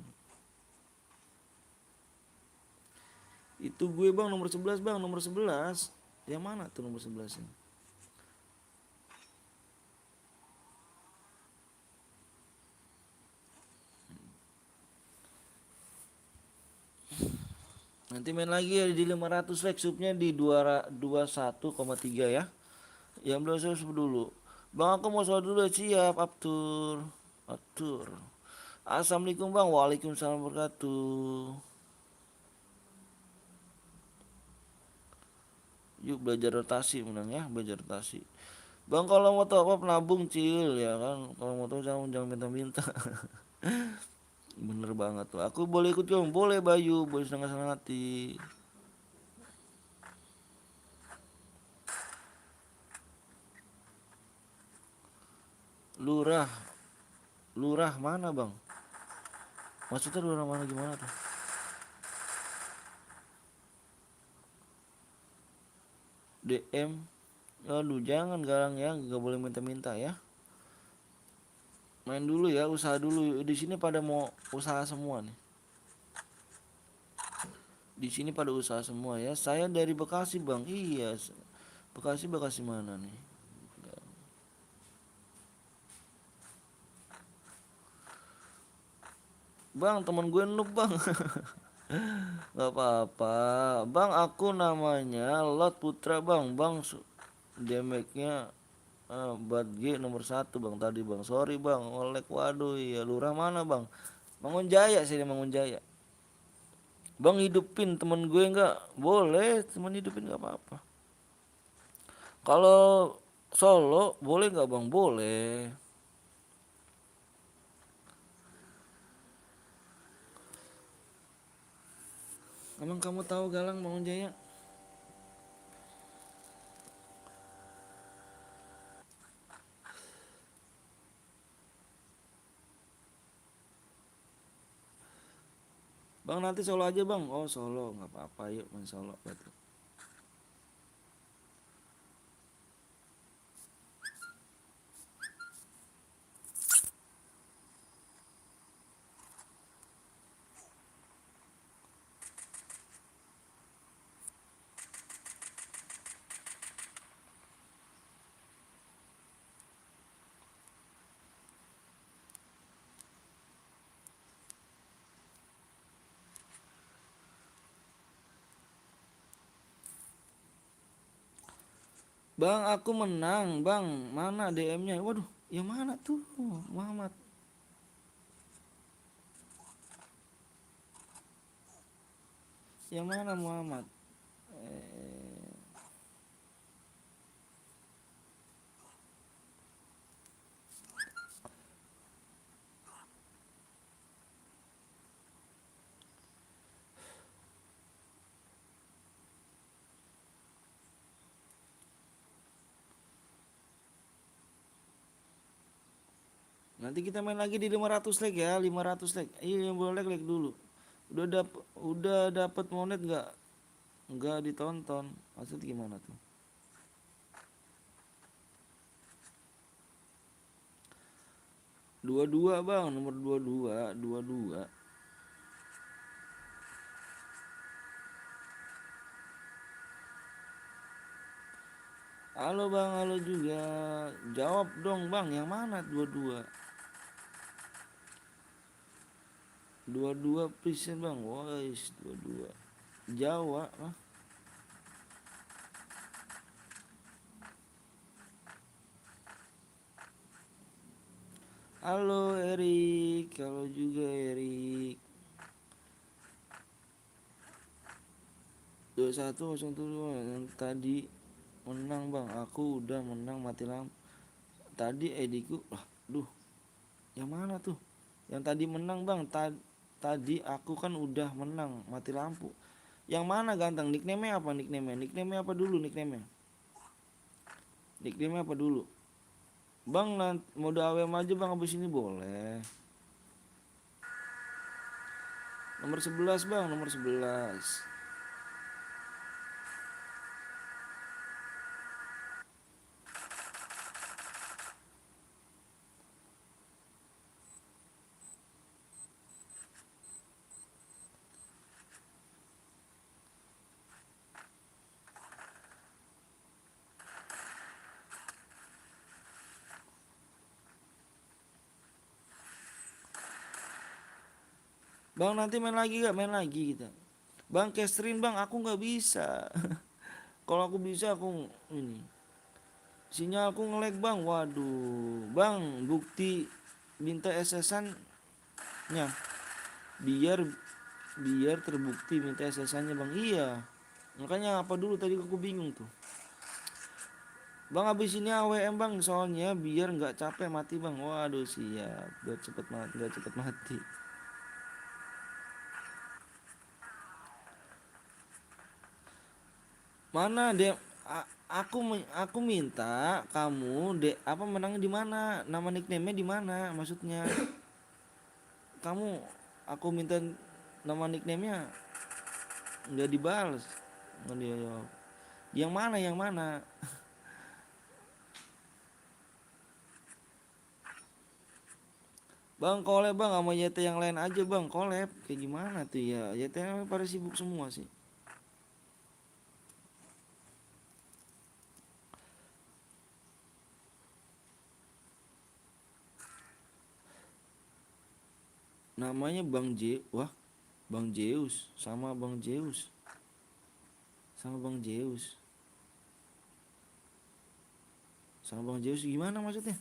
Itu gue bang nomor 11 bang, nomor 11. Yang mana tuh nomor 11 nya? Nanti main lagi ya di 500 like, subnya di 21,3 ya. Yang belum sub dulu. Bang aku mau soal dulu, siap Abtur. Assalamualaikum bang, waalaikumsalam wabarakatuh. Yuk belajar rotasi menang ya, belajar rotasi. Bang kalau mau top up nabung cil ya kan. Kalau mau top jangan minta-minta. Bener banget tuh. Aku boleh ikut dong, boleh Bayu, boleh senang-senang hati. Lurah, lurah mana bang? Maksudnya lurah mana gimana tuh? DM. Aduh jangan Galang ya, nggak boleh minta-minta ya. Main dulu ya, usaha dulu. Di sini pada mau usaha semua nih. Di sini pada usaha semua ya. Saya dari Bekasi bang. Iya. Bekasi mana nih? Bang, teman gue noob bang. Gak apa-apa. Bang, aku namanya Lot Putra bang. Bang, damage-nya Bad G nomor 1 bang tadi bang. Sorry bang. Olek, waduh ya. Lurah mana bang? Mangun Jaya sih, Mangun Jaya. Bang hidupin temen gue nggak? Boleh, temen hidupin nggak apa-apa. Kalau solo boleh nggak bang? Boleh. Emang kamu tahu Galang Mangun Jaya? Bang nanti solo aja bang. Oh solo nggak apa-apa, yuk main solo berarti. Bang aku menang bang. Mana DM-nya? Waduh, yang mana tuh Muhammad? Yang mana Muhammad? Eh, Nanti kita main lagi di 500 leg ya, 500 leg. Iya yang boleh leg dulu. Udah dapat monet nggak? Nggak ditonton. Maksud gimana tuh? Dua dua bang, nomor dua dua, dua dua. Halo bang, halo juga. Jawab dong bang, yang mana dua dua? Dua dua present bang, wais dua dua. Jawa, ah. Halo Erik, halo juga Erik. 2102 yang tadi menang bang, aku udah menang mati lampu. Tadi Ediku, duh, yang mana tuh? Yang tadi menang bang, tadi aku kan udah menang mati lampu. Yang mana ganteng? Nickname-nya apa? Nickname-nya apa dulu nickname-nya? Nickname-nya apa dulu? Bang, mode AWM aja bang, abis ini boleh. Nomor 11 bang, nomor 11. Bang nanti main lagi gak? Main lagi kita. Bang Kestrin bang, aku nggak bisa. Kalau aku bisa aku ini. Sinyal aku nge-lag bang. Waduh, bang bukti minta SSN-nya biar biar terbukti minta SSN-nya bang. Iya. Makanya apa dulu tadi aku bingung tuh. Bang abis ini AWM bang soalnya biar nggak capek mati bang. Waduh siap. Biar cepet mati, nggak cepet mati. Mana deh aku minta kamu dek apa menangnya di mana? Nama nickname-nya di mana? Maksudnya kamu aku minta nama nickname-nya nggak dibales. Nggak dia jawab. Yang mana, yang mana? Bang collab bang sama YT yang lain aja bang, collab. Kayak gimana tuh ya? YT yang pada sibuk semua sih. Namanya Bang J. Wah, Bang Zeus sama Bang Zeus. Sama Bang Zeus. Sama Bang Zeus gimana maksudnya?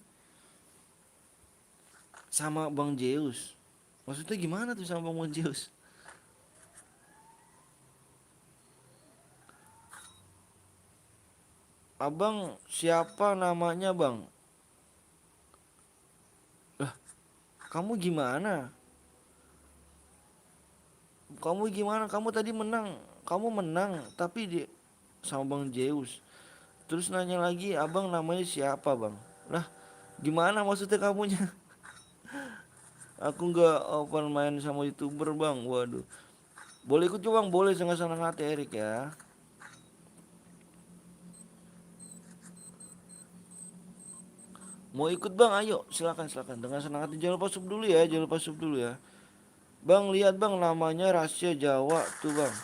Sama Bang Zeus. Maksudnya gimana tuh sama Bang Zeus? Abang siapa namanya bang? Lah, kamu gimana? Kamu gimana? Kamu tadi menang. Kamu menang, tapi di sama Bang Zeus. Terus nanya lagi, abang namanya siapa bang? Lah, gimana maksudnya kamunya? Aku nggak open main sama youtuber bang. Waduh. Boleh ikut juga bang? Boleh, dengan senang hati Erik ya. Mau ikut bang? Ayo, silakan silakan. Dengan senang hati. Jangan lupa sub dulu ya, jangan lupa sub dulu ya. Bang lihat bang, namanya Rahasia Jawa tuh bang.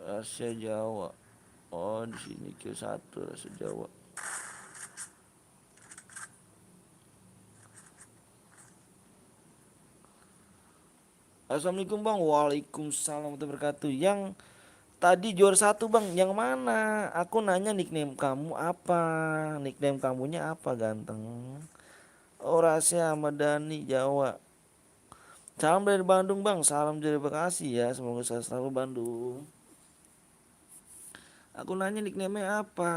Rahasia Jawa. Oh di sini Q1 Rahasia Jawa. Assalamualaikum bang. Waalaikumsalam warahmatullahi wabarakatuh. Yang tadi juara satu bang, yang mana? Aku nanya nickname kamu apa? Nickname kamunya apa ganteng? Oh Rahasia Ahmad Dhani Jawa. Salam dari Bandung bang, salam dari Bekasi ya. Semoga saya selalu Bandung. Aku nanya nickname-nya apa?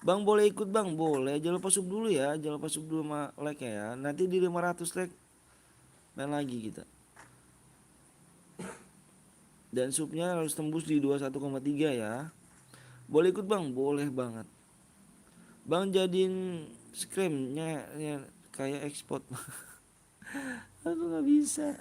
Bang boleh ikut bang? Boleh. Jangan lupa sub dulu ya. Jangan lupa sub dulu sama like ya. Nanti di 500 like main lagi kita. Dan subnya harus tembus di 21,3 ya. Boleh ikut bang? Boleh banget. Bang jadiin screennya ya, kayak export. Aku nggak bisa.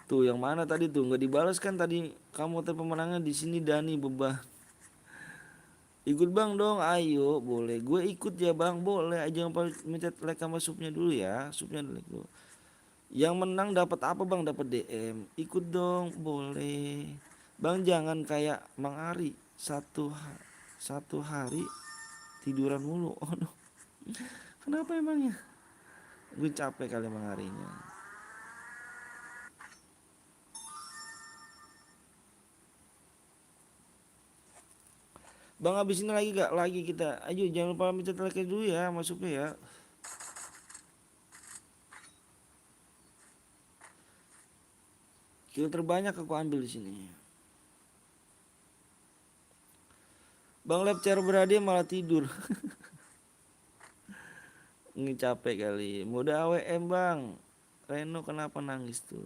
Tuh yang mana tadi tuh nggak dibalas kan tadi, kamu terpemenangnya di sini Dani Bebah. Ikut bang dong, ayo boleh. Gue ikut ya bang, boleh. Aja minta like sama subnya dulu ya, subnya like dulu. Yang menang dapat apa bang? Dapat DM. Ikut dong, boleh. Bang jangan kayak Mang Ari, satu hari tiduran mulu. Oh no. Kenapa emangnya? Gue capek kali Mang Arinya. Bang habis ini lagi gak? Lagi kita. Ayo jangan lupa minta like dulu ya, masuknya ya. Kill terbanyak aku ambil di sini. Bang Lab cara berhadiah malah tidur. Ini capek kali. Mode AWM bang. Reno kenapa nangis tuh?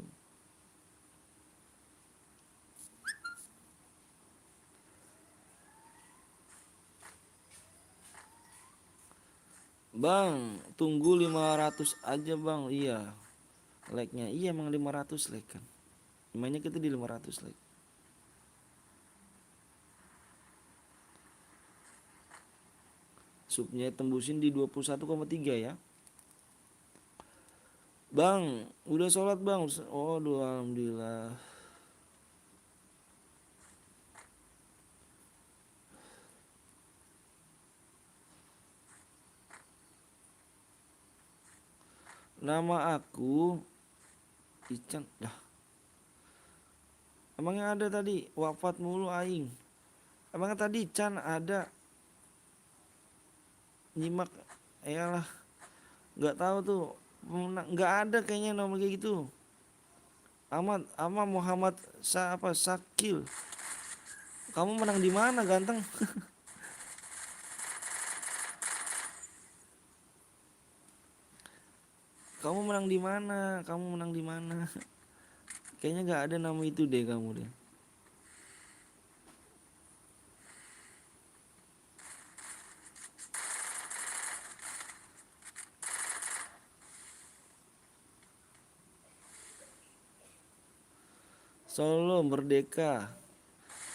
Bang, tunggu 500 aja bang. Iya. Like-nya. Iya emang 500 like kan. Mainnya kita di 500 like. Subnya tembusin di 21,3 ya. Bang, udah sholat bang. Oh, alhamdulillah. Nama aku Ican. Dah. Emangnya ada tadi wafat mulu aing. Emangnya tadi Chan ada nyimak. Iyalah. Nggak tahu tuh. Nggak ada kayaknya nomor kayak gitu. Ahmad Muhammad Sakil. Kamu menang di mana ganteng? Kamu menang di mana? Kamu menang di mana? Kayaknya nggak ada nama itu deh kamu deh. Solo Merdeka.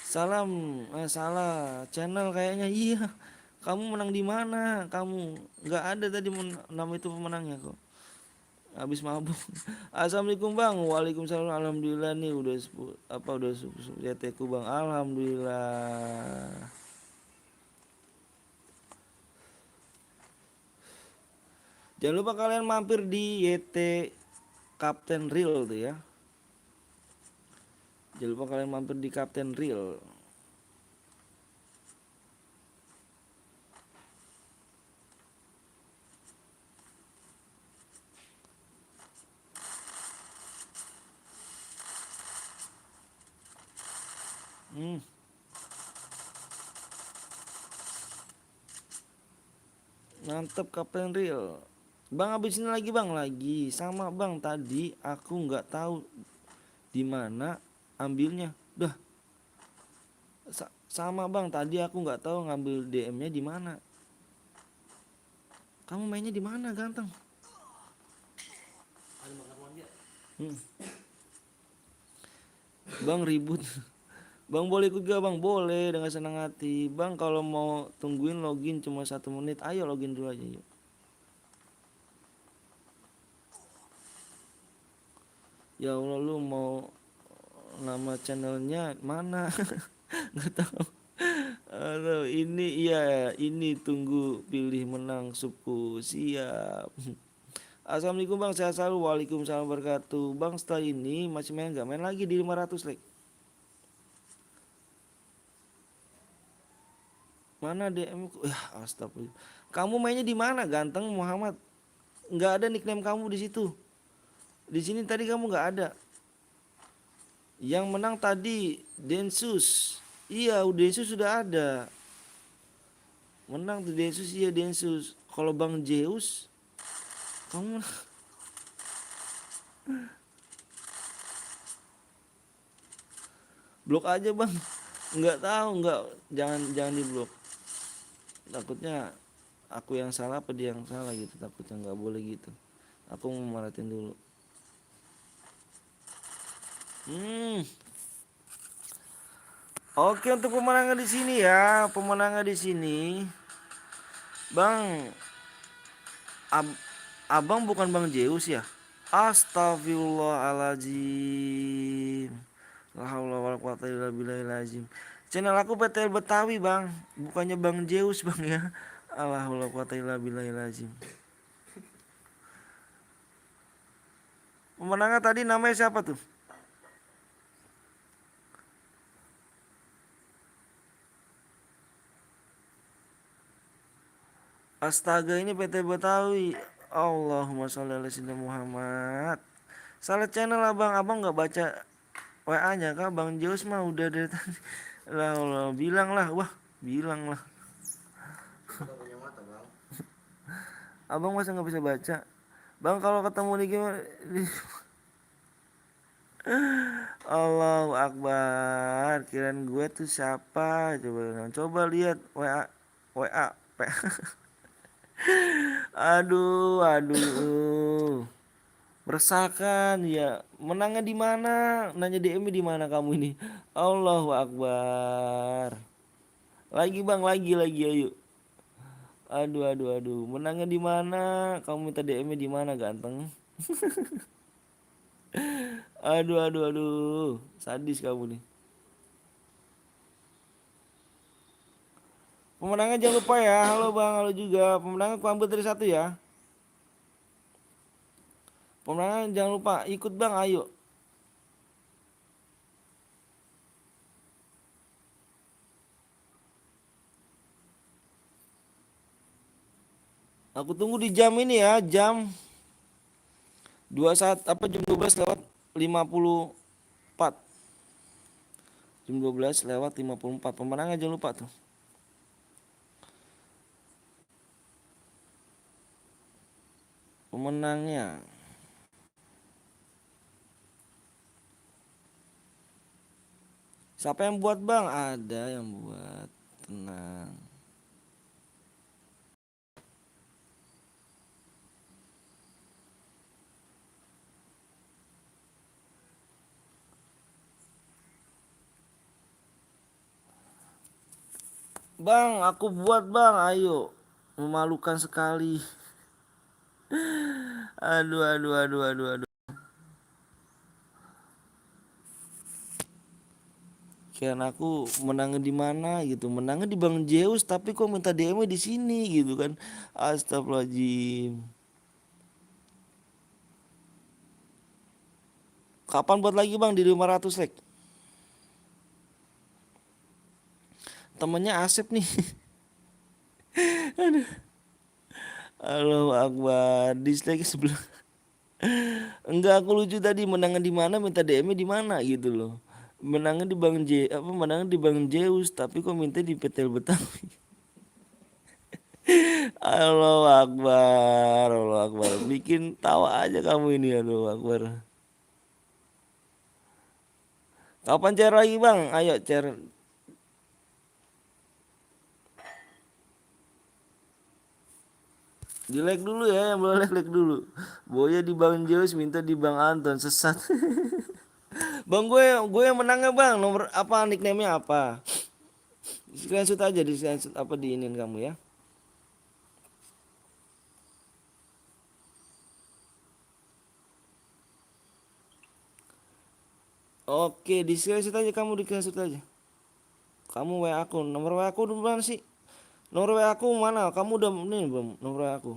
Salam, salah channel kayaknya. Iya. Kamu menang di mana? Kamu nggak ada tadi nama itu pemenangnya kok. Habis mabuk. Assalamualaikum bang. Waalaikumsalam. Alhamdulillah nih udah udah YT ku bang. Alhamdulillah. Jangan lupa kalian mampir di YT Captain Real tuh ya. Jangan lupa kalian mampir di Captain Real. Hmm. Mantep Captain Real. Bang habis ini lagi bang lagi sama bang tadi aku nggak tahu di mana ambilnya. Dah sama bang tadi aku nggak tahu ngambil DM-nya di mana. Kamu mainnya di mana ganteng? Hmm. Bang ribut. Bang boleh ikut gak bang? Boleh dengan senang hati. Bang kalau mau tungguin login cuma 1 menit, ayo login dulu aja yuk. Ya Allah lu mau nama channelnya mana? Nggak tahu. Aduh, ini iya ini tunggu pilih menang suku siap. Assalamualaikum bang, sehat selalu. Waalaikumsalam wabarakatuh. Bang setelah ini masih main nggak? Main lagi di 500 like. Mana DM ku? Ya astagfirullah. Kamu mainnya di mana ganteng Muhammad? Nggak ada nickname kamu di situ. Di sini tadi kamu nggak ada. Yang menang tadi Densus. Iya, Densus sudah ada. Menang tuh Densus, iya Densus. Kalau Bang Zeus, kamu blok aja bang. Nggak tahu, nggak, jangan diblok. Takutnya aku yang salah apa dia yang salah gitu. Takutnya nggak boleh gitu. Aku mau maratin dulu. Hmm. Oke untuk pemenangnya di sini ya, pemenangnya di sini, Bang. Abang bukan Bang Zeus ya? Astagfirullahaladzim. La haula wala quwata illa billahil azim. Channel aku PTL Betawi, Bang. Bukannya Bang Zeus, Bang ya. La haula wala quwata illa billahil azim. Pemenangnya tadi namanya siapa tuh? Astaga ini PT Betawi. Allahumma sholli ala sayyidina Muhammad. Salah channel abang, abang nggak baca WA-nya kah? Bang Zeus mah udah dari tadi. Lah Allah, bilang lah, wah, bilang lah. Kita punya mata bang. Abang masa nggak bisa baca? Bang kalau ketemu di gimana? Allahu Akbar. Kirain gue tuh siapa? Coba lihat WA WA. Aduh, aduh. Meresahkan ya. Menangnya di mana? Nanya DM di mana kamu ini? Allahu Akbar. Lagi Bang, lagi ayo. Aduh, aduh, aduh. Menangnya di mana? Kamu minta DM di mana ganteng? Aduh, aduh, aduh. Sadis kamu nih. Pemenangnya jangan lupa ya. Halo Bang, halo juga. Pemenangnya aku ambil dari 1 ya. Pemenangnya jangan lupa ikut Bang, ayo. Aku tunggu di jam ini ya, jam 21 apa jam 12 lewat 54. Jam 12 lewat 54. Pemenangnya jangan lupa tuh. Pemenangnya. Siapa yang buat Bang? Ada yang buat. Tenang. Bang, aku buat bang, ayo. Memalukan sekali. Aduh, aduh, aduh, aduh, aduh. Kian aku menangnya di mana gitu, menangnya di Bang Zeus, tapi kok minta DM di sini gitu kan. Astagfirullahaladzim. Kapan buat lagi bang di 500 like? Temennya Asep nih. Allahu Akbar, dislike sebelah. Enggak, aku lucu tadi, menangnya di mana minta DM di mana gitu loh. Menangnya di menangnya di Bang Zeus, tapi kok minta di Petel Betawi. Allahu Akbar, Allahu Akbar. Bikin tawa aja kamu ini, Allahu Akbar. Kapan share lagi bang? Ayo share. Di like dulu ya, yang belum like dulu. Boya di Bang Zeus, minta di Bang Anton, sesat. Bang, gue yang menangnya bang. Nomor apa, nickname-nya apa? Screenshot aja, di screenshot apa diinin kamu ya. Oke, di screenshot aja, kamu di screenshot aja. Kamu WA aku, nomor WA aku di mana sih? Nomor WA aku mana? Kamu udah ini belum nomor WA aku?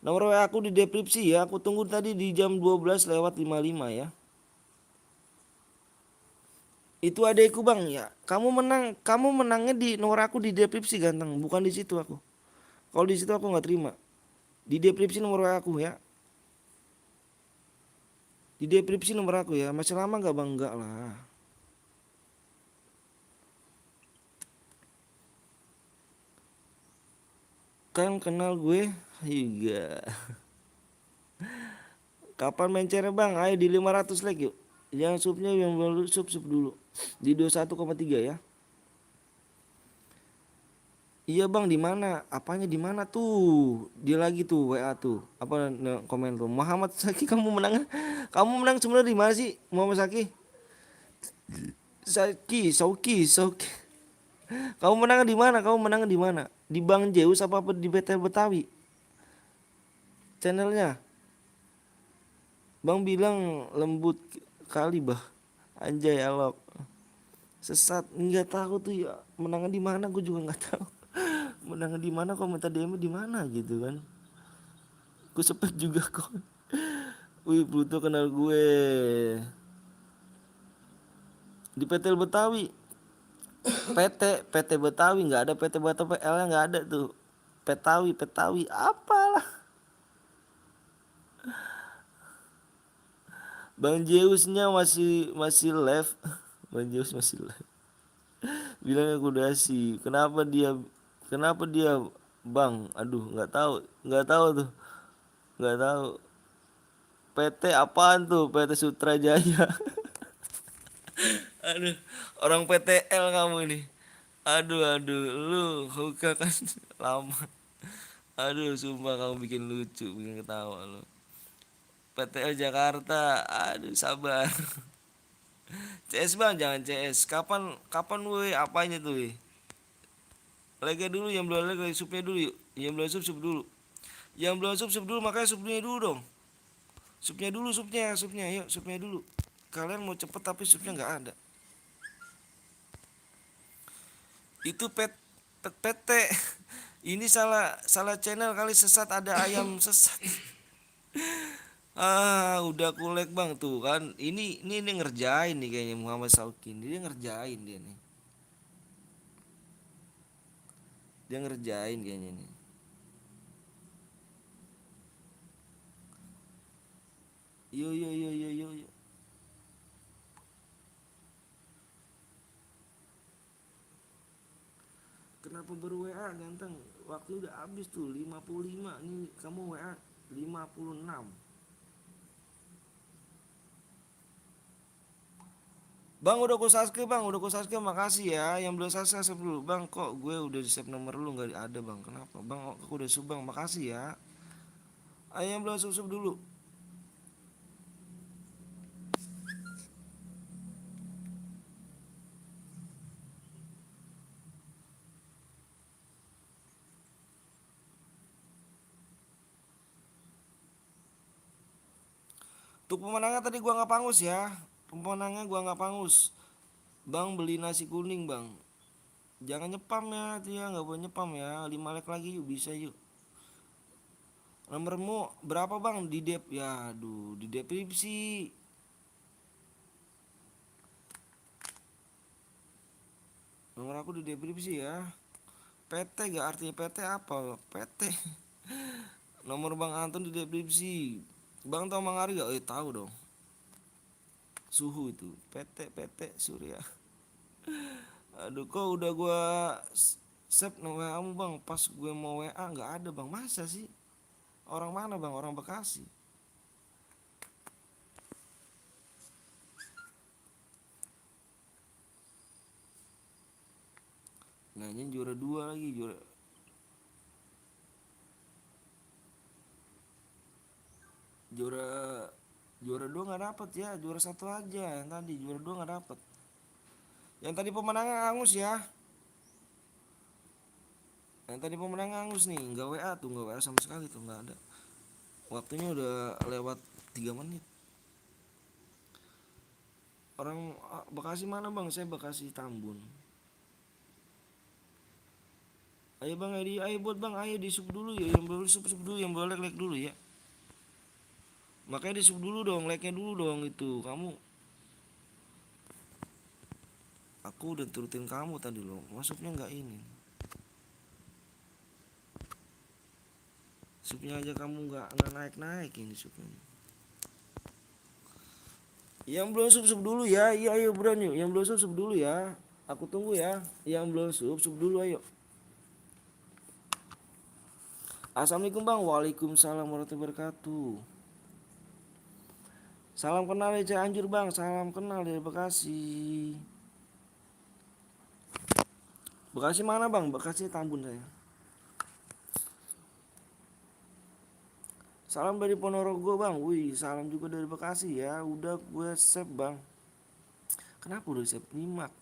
Nomor WA aku di deskripsi ya. Aku tunggu tadi di jam 12:55 ya. Itu adekku bang ya. Kamu menangnya di nomor aku di deskripsi ganteng, bukan di situ aku. Kalau di situ aku nggak terima. Di deskripsi nomor WA aku ya. Di deskripsi nomor aku ya. Masih lama nggak bang? Enggak lah. Kan kenal gue juga. Kapan main cere bang? Ayo di 500 like yuk. Yang subnya yang belum sub dulu. Di 21,3 ya. Iya bang, di mana? Apanya di mana tuh? Dia lagi tuh WA tuh. Apa komen tuh? Muhammad Saki, kamu menang? Kamu menang sebenarnya di mana sih? Muhammad Saki? Sauki. Kamu menang di mana? Kamu menang di mana? Di Bang Zeus apa di Betel Betawi? Channelnya. Bang bilang lembut kali bah. Anjay alok. Sesat, nggak tahu tuh ya. Menang di mana gue juga nggak tahu. Menang di mana, kok minta DM di mana gitu kan. Gue sepet juga kok. Wih, Pluto kenal gue. Di PT Betawi. PT Betawi, nggak ada PT Betawi, L nya nggak ada tuh. Petawi apalah. Bang Zeusnya masih masih live. Bang Zeus masih live. Bilangnya akuntansi. Kenapa dia bang? Aduh, nggak tahu tuh, nggak tahu. PT apaan tuh? PT Sutrajaya. Aduh, orang PTL kamu ini. Aduh, lu Huka kan lama. Aduh, sumpah kamu bikin lucu, bikin ketawa lu. PTL Jakarta, aduh sabar. CS bang, jangan CS. Kapan kapan woi, apanya tuh woi? Lega dulu, yang belum lega subnya dulu yuk. Yang belum sub dulu. Yang belum sub dulu, makanya subnya dulu dong. Subnya, yuk subnya dulu. Kalian mau cepet tapi subnya nggak ada. Itu PT. Ini salah salah channel kali, sesat, ada ayam sesat. Udah kulek bang tuh kan. Ini ngerjain nih kayaknya Muhammad Saukin. Dia ngerjain dia nih. Dia ngerjain kayaknya nih. Yo. Kenapa baru WA ganteng? Waktu udah habis tuh 55. Nih kamu WA 56. Bang, udah ku subscribe bang, makasih ya. Yang belum subscribe dulu bang, kok gue udah di save nomor lu nggak ada bang, kenapa bang? Aku udah sub bang, makasih ya. Ayo yang belum sub dulu. Untuk pemenangnya tadi gua nggak pangus ya. Pemenangnya gua nggak pangus. Bang beli nasi kuning bang. Jangan nyepam ya, itu ya nggak boleh nyepam ya. 5 like lagi yuk bisa yuk. Nomormu berapa bang di dep? Ya aduh di depripsi. Nomor aku di depripsi ya. PT gak artinya PT apa? PT. Nomor Bang Anton di depripsi. Bang tahu Mang Ari gak? Tahu dong. Suhu itu. PT Surya. Aduh kok udah gua save WA kamu bang. Pas gue mau WA nggak ada bang. Masa sih? Orang mana bang? Orang Bekasi. Nah ini juara 2 lagi juara 2 nggak dapet ya, juara 1 aja yang tadi, juara 2 nggak dapet. Yang tadi pemenangnya angus ya, yang tadi pemenangnya angus nih, nggak WA tuh, nggak WA sama sekali tuh, nggak ada. Waktunya udah lewat 3 menit. Orang Bekasi mana bang? Saya Bekasi Tambun. Ayo bang, ayo buat bang, ayo di sub dulu ya, yang belum sub dulu, yang boleh like dulu ya. Makanya di sub dulu dong, like-nya dulu dong itu. Kamu, aku udah turutin kamu tadi loh, masuknya nggak ini. Subnya aja kamu nggak naik ini subnya. Yang belum sub dulu ya, iya ayo buruan yuk. Yang belum sub dulu ya, aku tunggu ya. Yang belum sub dulu ayo. Assalamualaikum bang, waalaikumsalam warahmatullahi wabarakatuh. Salam kenal dari Cianjur bang, salam kenal dari Bekasi. Bekasi mana bang? Bekasi Tambun saya. Salam dari Ponorogo bang, wih salam juga dari Bekasi ya. Udah gue save bang. Kenapa udah save nyimak?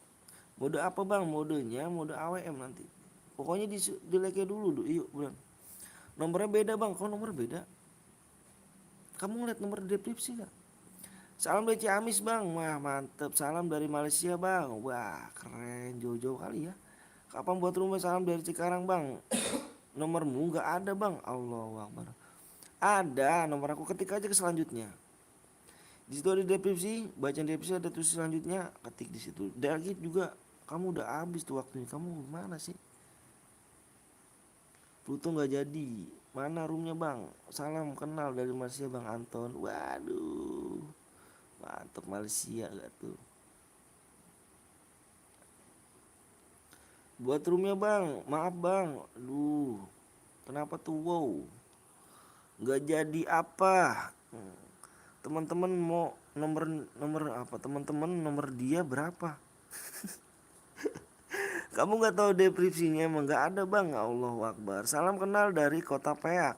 Mode apa bang? Modenya mode AWM nanti. Pokoknya di like dulu yuk bulan. Nomornya beda bang, kok nomor beda? Kamu ngeliat nomor deskripsi gak? Salam dari Ciamis bang, wah mantep. Salam dari Malaysia bang, wah keren, jauh-jauh kali ya. Kapan buat rumah? Salam dari Cikarang bang. Nomormu gak ada bang, Allahu Akbar. Ada, nomor aku ketik aja ke selanjutnya. Di situ ada deskripsi, baca deskripsi ada tulis selanjutnya, ketik di situ. Dari juga kamu udah habis tuh waktunya, kamu gimana sih? Pluto nggak jadi. Mana roomnya bang? Salam kenal dari Malaysia bang Anton. Waduh, mantap Malaysia gak tuh? Buat roomnya bang, maaf bang. Aduh, kenapa tuh wow? Nggak jadi apa? Teman-teman mau nomor apa? Teman-teman nomor dia berapa? Kamu nggak tahu deskripsinya emang nggak ada bang. Allahu Akbar. Salam kenal dari Kota Peak.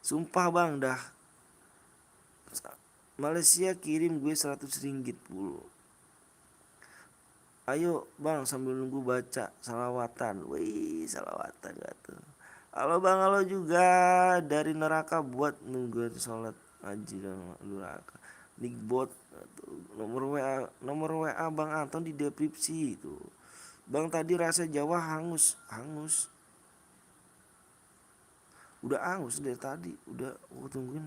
Sumpah bang dah. Malaysia kirim gue 100 ringgit puluh. Ayo bang sambil nunggu baca salawatan. Wih salawatan gak tuh. Halo bang, halo juga dari neraka buat nunggu sholat haji dan neraka. Nickbot nomor WA bang Anton di deskripsi itu. Bang tadi rasa Jawa hangus. Udah hangus dari tadi, udah aku tungguin.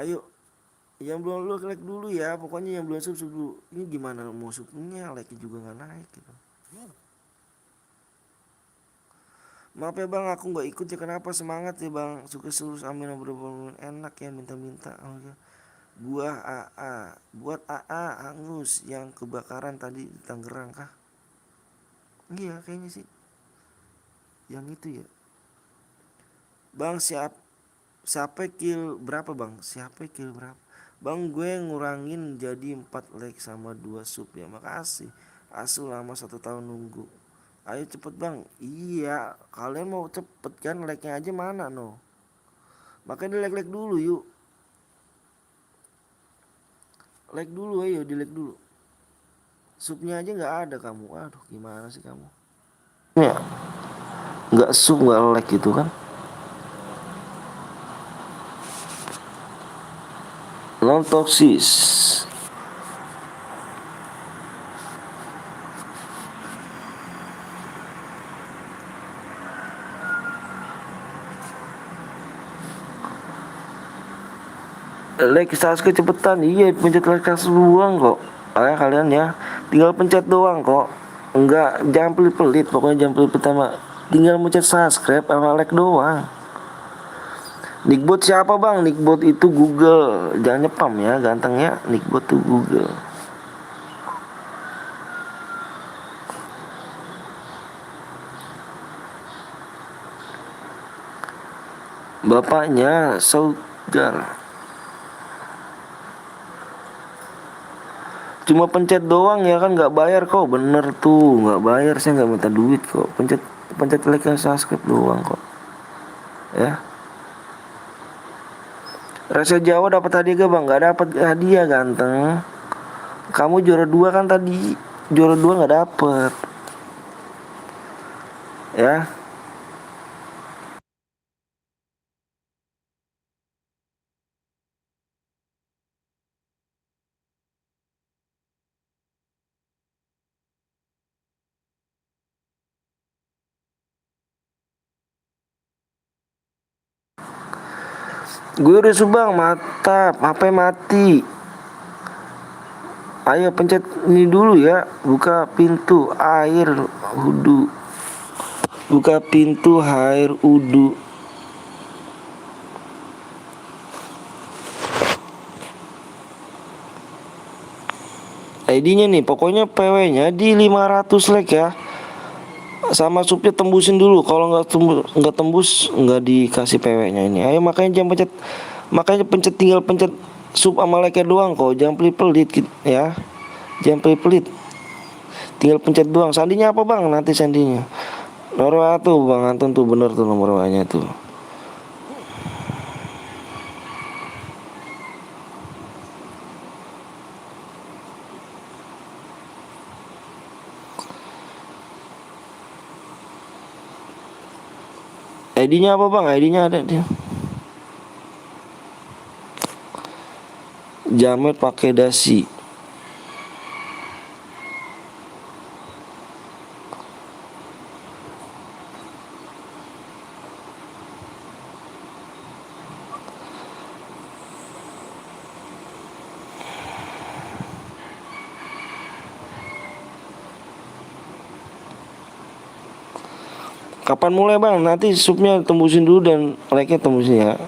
Ayo, yang belum lu like dulu ya, pokoknya yang belum sub dulu. Ini gimana mau subnya, like juga nggak naik gitu. Maaf ya bang, aku nggak ikut ya, kenapa? Semangat ya bang, sukses terus, amin. Bener-bener enak ya, minta-minta. Oh, ya. Buat AA hangus yang kebakaran tadi di Tangerang kah? Iya kayaknya sih, yang itu ya. Bang siapa kill berapa bang? Siapa kill berapa? Bang gue ngurangin jadi 4 like sama 2 sub ya, makasih. Asu lama 1 tahun nunggu. Ayo cepet bang. Iya kalian mau cepet kan, like-nya aja mana no. Makanya di like dulu yuk. Like dulu ayo, di like dulu. Subnya aja nggak ada kamu. Aduh gimana sih kamu ya, nggak sub nggak like gitu kan. non toksis. Like subscribe cepetan, iya pencet like doang kok. Kalian ya, tinggal pencet doang kok. Enggak, jangan pelit-pelit, pokoknya jangan pelit pertama. Tinggal pencet subscribe sama like doang. Nickbot siapa bang? Nickbot itu Google, jangan nyepam ya, gantengnya. Nickbot tuh Google. Bapaknya Saugar. Cuma pencet doang ya kan, nggak bayar kok, bener tuh, nggak bayar, saya nggak minta duit kok. Pencet pencet like dan subscribe doang kok, ya. Rasa Jawa dapat hadiah gak bang? Nggak dapat hadiah ganteng. Kamu juara 2 kan tadi, juara 2 nggak dapet, ya. Gue udah subang, mantap, HP mati. Ayo pencet ini dulu ya, buka pintu air wudhu. Buka pintu air wudhu. ID-nya nih, pokoknya PW-nya di 500 like ya. Sama supnya tembusin dulu. Kalau nggak tembus nggak dikasih PW-nya ini. Ayo makanya jangan pencet, makanya tinggal pencet sub sama like doang kok. Jangan pelit-pelit ya. Jangan pelit-pelit. Tinggal pencet doang. Sandinya apa bang? Nanti sandinya. Nomor tuh bang Anton tuh bener tuh nomor WA-nya tuh. ID-nya apa bang? ID-nya ada dia. Jamet pakai dasi. Kapan mulai bang? Nanti supnya tembusin dulu dan like-nya tembusin ya.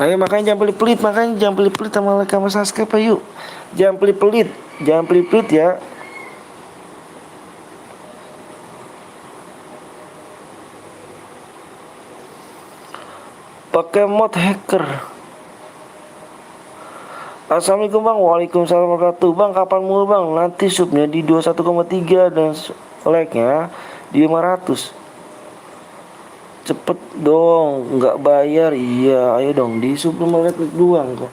Ayo makanya jangan pelit-pelit, sama like sama subscribe ayo. Jangan pelit-pelit, ya. Pakai mod hacker. Assalamualaikum bang. Waalaikumsalam warahmatullahi wabarakatuh. Bang kapan mulai bang? Nanti subnya di 21,3 dan like-nya di 500. Cepet dong, nggak bayar. Iya, ayo dong di sub 5 like doang kok.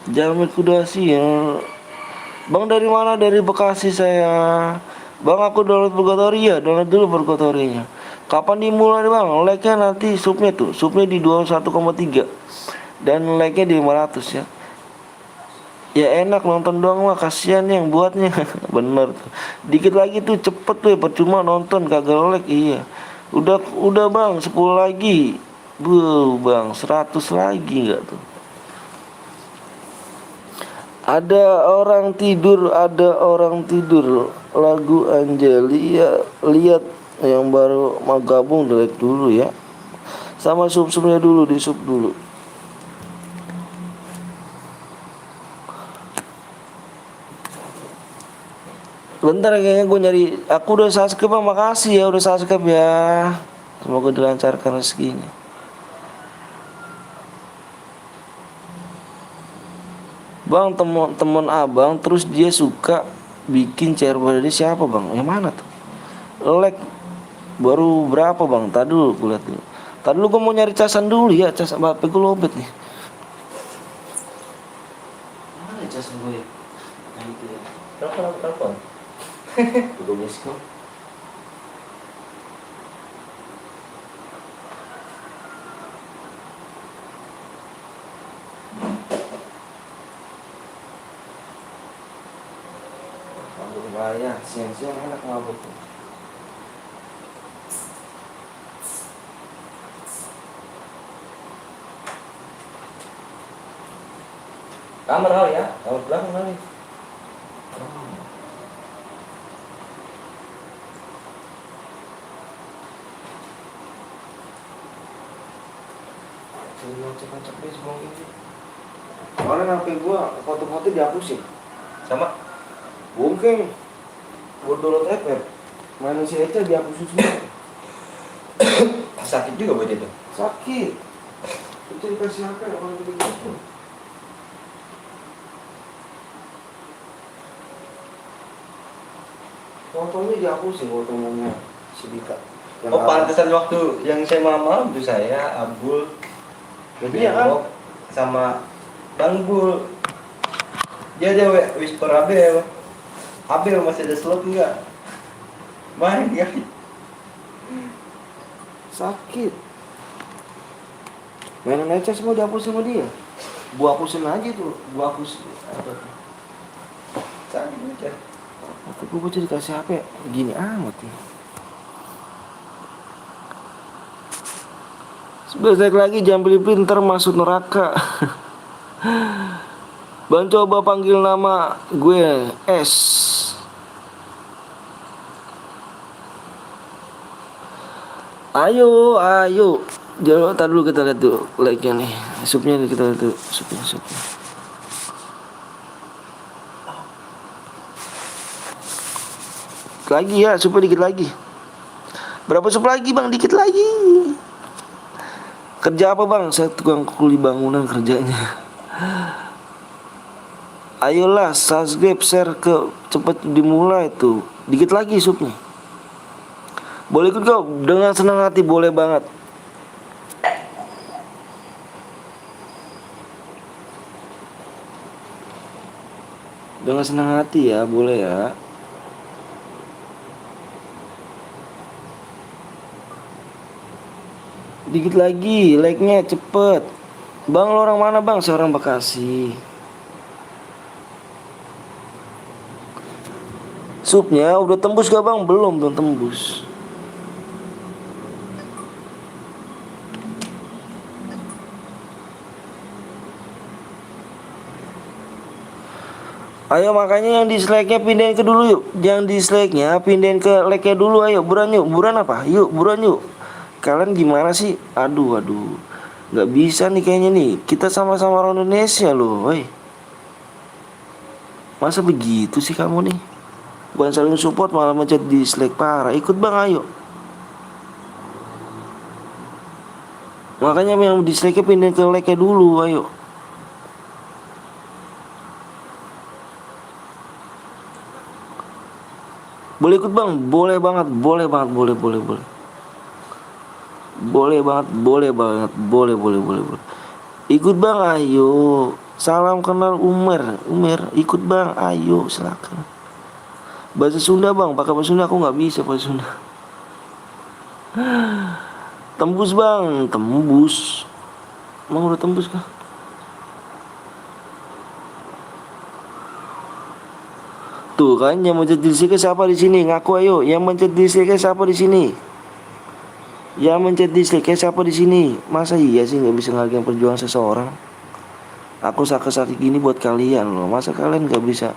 Jamet Kudasi ya. Bang dari mana? Dari Bekasi saya. Bang aku download Purgatory ya. Download dulu Purgatory-nya. Kapan dimulai bang? Like-nya nanti subnya tuh. Subnya di 21,3 dan like-nya di 500 ya. Ya enak nonton doang mah, kasihan yang buatnya. Bener tuh. Dikit lagi tuh cepet tuh ya, percuma nonton kagak like. Iya. Udah bang 10 lagi. Bang 100 lagi enggak tuh? Ada orang tidur lagu Angelia. Lihat yang baru mau gabung like dulu ya. Sama sub-subnya dulu, di sub dulu. Bentar kayaknya gue nyari. Aku udah subscribe bang, makasih ya udah subscribe ya. Semoga dilancarkan rezekinya. Bang temen abang terus dia suka bikin share pada dia siapa bang? Yang mana tuh? Like Baru berapa bang? Tadi dulu gue lihat nih. Tadi dulu gue mau nyari casan dulu ya, cas HP gue lobet nih. Mana ya casan gue ya? Nah itu ya. Telepon. Udah miss call. Mabuk bahaya, siang-siang enak mabuk. Kamar kali ya, kamar belakang kali. Saya mau cek-cek deh sebelum ini. Kemarin HP gua foto-foto dihapusin. Sama Bungking. Gua download app, mana si Eca dihapusin semua. sakit juga buat itu. Sakit. Itu dikasih HP orang gitu. Fotonya dihapusin fotonya si Dika. Oh pantesan waktu yang saya malam itu saya Abdul, Jadi ya kan? Bebok, sama Bang Bul. Dia whisper Abel. Abel masih ada slot enggak? Main ya. Sakit. Mainan Eca semua dihapusin sama dia. Gua hapusin aja tuh, gua hapus apa tuh. Sakit aja. Tapi gua bocah dikasih HP gini amat nih. Sebentar lagi jangan pilih-pilih ntar masuk neraka. Bang coba panggil nama gue S. Ayo. Jangan tar dulu kita lihat tuh like-nya nih. Supnya nih kita lihat tuh supnya. Lagi ya, supnya dikit lagi. Berapa sup lagi bang? Dikit lagi. Kerja apa bang? Saya tukang kuli bangunan kerjanya. Ayolah subscribe, share ke cepet dimulai tuh. Dikit lagi supnya. Boleh ikut kau dengan senang hati, boleh banget. Dengan senang hati ya, boleh ya. Dikit lagi, like-nya cepet. Bang, lo orang mana bang? Saya orang Bekasi. Supnya udah tembus gak bang? Belum tembus. Ayo makanya yang dislike-nya pindahin ke dulu yuk. Yang dislike-nya pindahin ke like-nya dulu. Ayo buruan yuk. Buruan apa? Yuk buruan yuk. Kalian gimana sih? Aduh. Gak bisa nih kayaknya nih. Kita sama-sama orang Indonesia loh. Woi. Masa begitu sih kamu nih? Bukan saling support malah mencet dislike parah. Ikut bang ayo. Makanya yang dislike-nya pindahin ke like-nya dulu. Ayo. Boleh ikut bang? Boleh banget. Boleh. Ikut bang ayo. Salam kenal Umar, ikut bang ayo silakan. Bahasa Sunda bang, pakai bahasa Sunda aku nggak bisa bahasa Sunda. Tembus bang, tembus. Emang udah tembus kah? Tuh kan yang mencet dislike siapa di sini? Ngaku ayo. Yang mencet dislike siapa di sini? Yang mencet dislike siapa di sini? Masa iya sih nggak bisa ngehargain perjuangan seseorang? Aku sakit gini buat kalian loh. Masa kalian nggak bisa?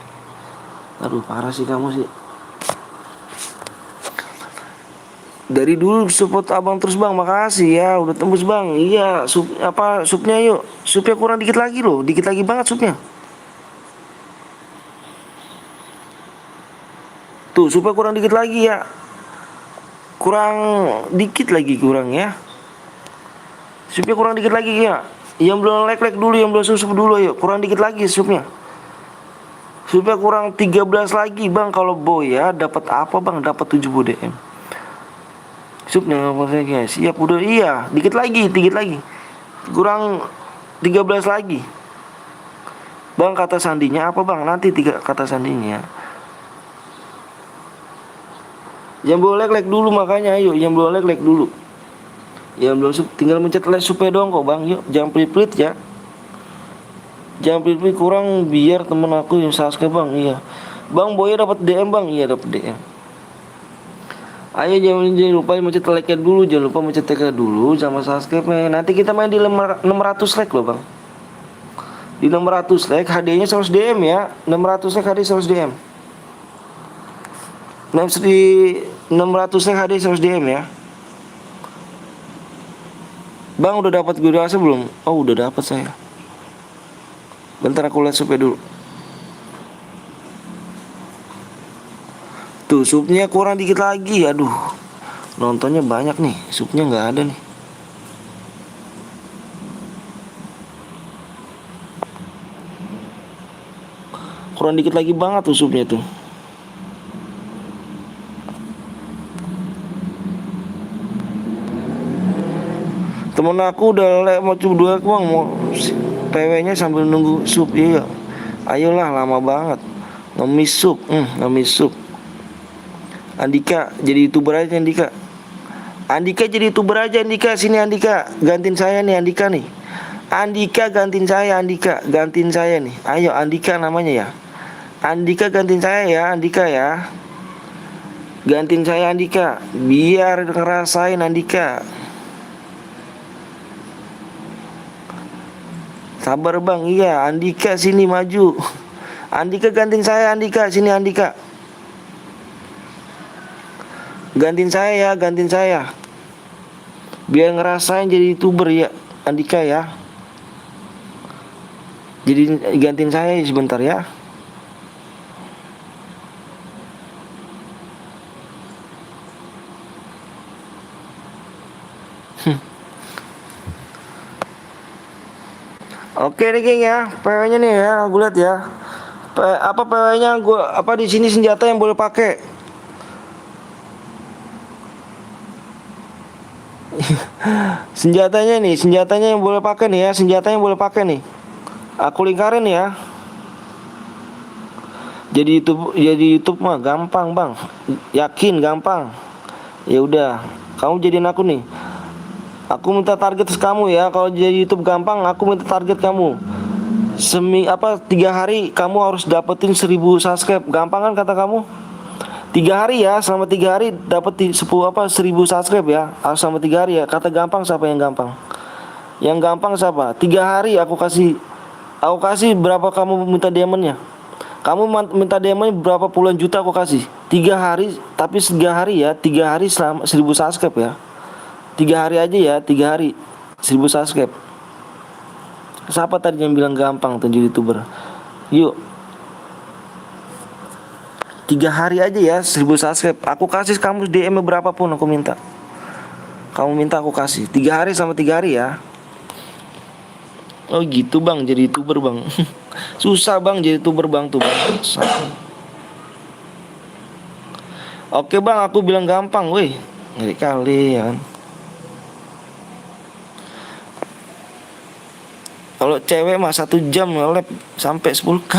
Aduh parah sih kamu sih. Dari dulu support abang terus bang. Makasih ya udah tembus bang. Iya supnya yuk. Supnya kurang dikit lagi loh. Dikit lagi banget supnya. Tuh supaya kurang dikit lagi ya. Kurang dikit lagi kurang ya. Supnya kurang dikit lagi ya. Yang belum like dulu, yang belum susup dulu yuk. Kurang dikit lagi supnya. Supaya kurang 13 lagi bang. Kalau boy ya dapat apa bang? Dapat 70 DM. Supnya apa lagi? Siap udah, iya, dikit lagi, kurang 13 lagi. Bang, kata sandinya apa bang? Nanti 3 kata sandinya. Yang boleh like dulu makanya, ayo, yang boleh like dulu. Yang belum sup, tinggal mencet like supnya doang kok bang, yuk, jangan pelit-pelit ya. Jangan pelit-pelit kurang biar temen aku yang subscribe bang, iya. Bang, Boy dapat DM bang, iya dapat DM. Ayo jangan lupa mencet like dulu, jangan lupa mencet like dulu sama subscribe-nya. Nanti kita main di 600 like loh bang. Di 600 like hadiahnya 100 DM ya. 600 like hadiah 100 DM. Nah, di 600 like hadiah 100 DM ya. Bang udah dapat gue rasa belum? Oh udah dapat saya. Bentar aku lihat supnya dulu. Tuh supnya kurang dikit lagi. Aduh, nontonnya banyak nih, supnya nggak ada nih. Kurang dikit lagi banget tuh supnya tuh. Temen aku udah mau coba 2 bang, mau PW-nya sambil nunggu sup. Iya, ayolah, lama banget ngemis sup, ngemis sup. Andika jadi youtuber aja. Andika jadi youtuber aja. Andika sini, Andika gantiin saya nih. Andika nih, Andika gantiin saya. Andika gantiin saya nih. Ayo Andika namanya ya. Andika gantiin saya ya. Andika ya, gantiin saya Andika, biar ngerasain Andika. Sabar bang, iya Andika sini maju. Andika gantiin saya. Andika sini, Andika gantiin saya ya, gantiin saya. Biar ngerasain jadi youtuber ya Andika ya. Jadi gantiin saya sebentar ya. Oke nih geng ya, PW-nya nih ya, gue lihat ya. Apa PW-nya gue apa di sini senjata yang boleh pakai. Senjatanya yang boleh pakai nih ya, senjatanya yang boleh pakai nih. Aku lingkarin ya. Jadi YouTube mah gampang bang, yakin gampang. Ya udah, kamu jadiin aku nih. Aku minta target kamu ya. Kalau jadi YouTube gampang, aku minta target kamu. 3 hari kamu harus dapetin 1000 subscribe. Gampang kan kata kamu? 3 hari ya, selama 3 hari dapet 10 1000 subscribe ya. Harus selama 3 hari ya. Kata gampang siapa yang gampang? Yang gampang siapa? 3 hari aku kasih berapa kamu minta diamondnya? Kamu minta diamondnya berapa puluhan juta aku kasih. 3 hari, tapi 3 hari ya. 3 hari selama 1000 subscribe ya. 3 hari aja ya, 3 hari 1000 subscribe. Siapa tadi yang bilang gampang tuh jadi youtuber? Yuk, 3 hari aja ya 1000 subscribe. Aku kasih kamu DM berapapun aku minta. Kamu minta aku kasih 3 hari sama 3 hari ya. Oh gitu bang, jadi youtuber bang. Susah bang jadi youtuber bang tuh bang. Oke bang, aku bilang gampang weh. Ngeri kali ya kan. Kalau cewek mah 1 jam nge-lab sampai 10k.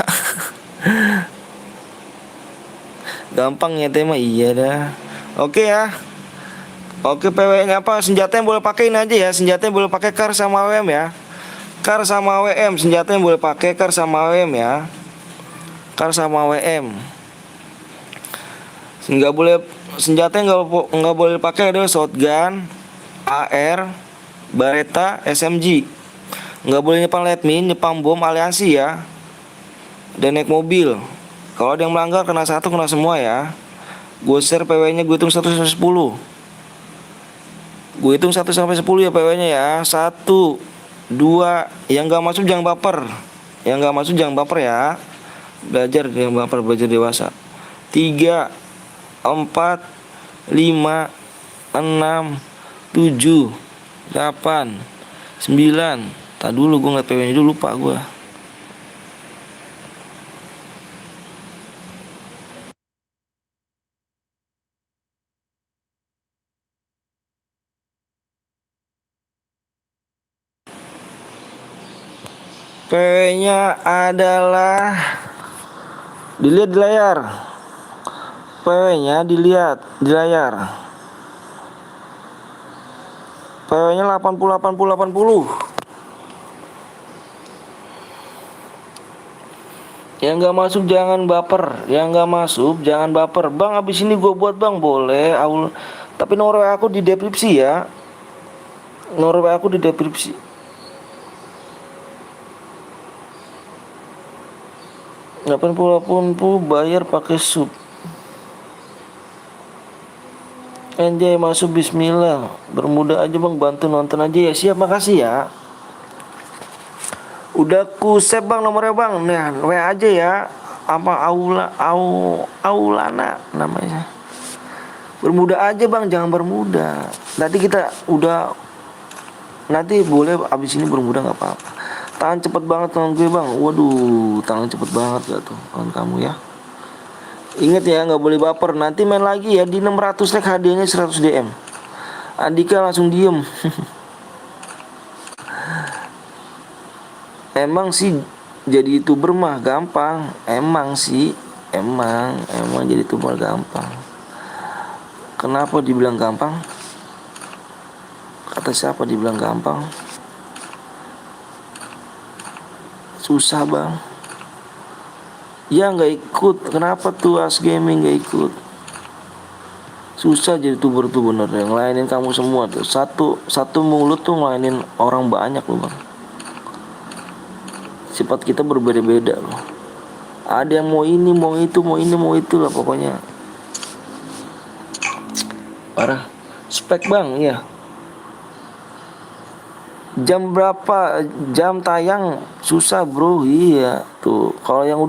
Gampang ya tema, iya dah. Oke ya. Oke PW-nya apa? Senjata yang boleh pakai ini aja ya. Senjata yang boleh pakai kar sama WM ya. Kar sama WM, senjata yang boleh pakai kar sama WM ya. Kar sama WM. Enggak boleh, senjata yang enggak boleh pakai adalah shotgun, AR, Beretta, SMG. Nggak boleh nyepam Letmin, nyepam bom aliansi ya. Dan naik mobil. Kalau ada yang melanggar kena 1, kena semua ya. Gue share PW-nya, gue hitung 1 sampai 10. Gue hitung 1 sampai 10 ya PW-nya ya. 1, 2, yang nggak masuk jangan baper. Yang nggak masuk jangan baper ya. Belajar jangan baper, belajar dewasa. 3, 4, 5, 6, 7, 8, 9. Tak dulu gue ngeliat PW-nya dulu, lupa gue. PW-nya adalah dilihat di layar. PW-nya dilihat di layar. PW-nya 80 80 80. Yang nggak masuk jangan baper. Yang nggak masuk jangan baper. Bang, abis ini gue buat bang, boleh. Tapi nomor WA aku di deskripsi ya. Nomor WA aku di deskripsi. $80 bayar pakai sub. Anjay, masuk, bismillah. Bermuda aja bang, bantu nonton aja ya. Siap, makasih ya. Udah ku save bang nomornya bang. Nah, WA aja ya. Apa Aulana namanya. Bermuda aja bang, jangan bermuda. Nanti kita udah, nanti boleh abis ini bermuda nggak apa-apa. Tangan cepet banget tangan gue bang. Waduh, tangan cepet banget gak tuh tangan kamu ya. Ingat ya, nggak boleh baper. Nanti main lagi ya, di 600 like hadiahnya 100 DM. Andika langsung diem. Emang sih jadi youtuber mah gampang. Emang sih, emang jadi youtuber gampang. Kenapa dibilang gampang? Kata siapa dibilang gampang? Susah bang. Ya nggak ikut. Kenapa tuh As Gaming nggak ikut? Susah jadi youtuber tuh bener. Yang ngelainin kamu semua tuh. Satu mulut tuh ngelainin orang banyak loh bang. Sifat kita berbeda-beda loh. Ada yang mau ini, mau itu, mau ini, mau itu lah pokoknya. Parah. Spek bang, ya. Jam berapa? Jam tayang susah bro. Iya tuh. Kalau yang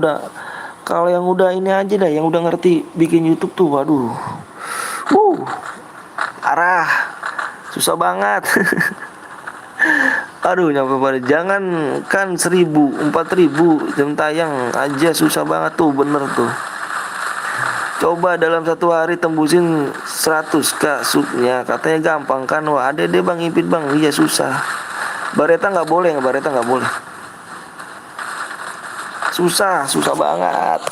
udah ini aja dah, yang udah ngerti bikin YouTube tuh, waduh. Parah. Susah banget. Aduh, nyampe pada jangan kan 1000, 4000 jam tayang aja susah banget tuh, bener tuh. Coba dalam satu hari tembusin 100k subnya, katanya gampang kan? Wah, ada deh bang, impit bang. Iya susah. Bareta nggak boleh, Bareta nggak boleh. Susah banget.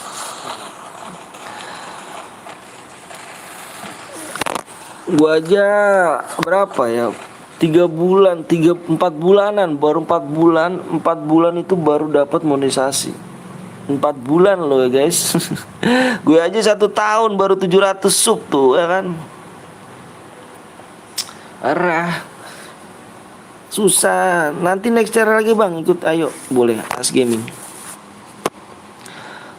Gua aja berapa ya? 4 bulanan, baru 4 bulan itu baru dapat monetisasi. 4 bulan loh ya guys. Gue aja 1 tahun baru 700 sub tuh ya kan. Arah. Susah. Nanti next cara lagi bang, ikut ayo, boleh As Gaming.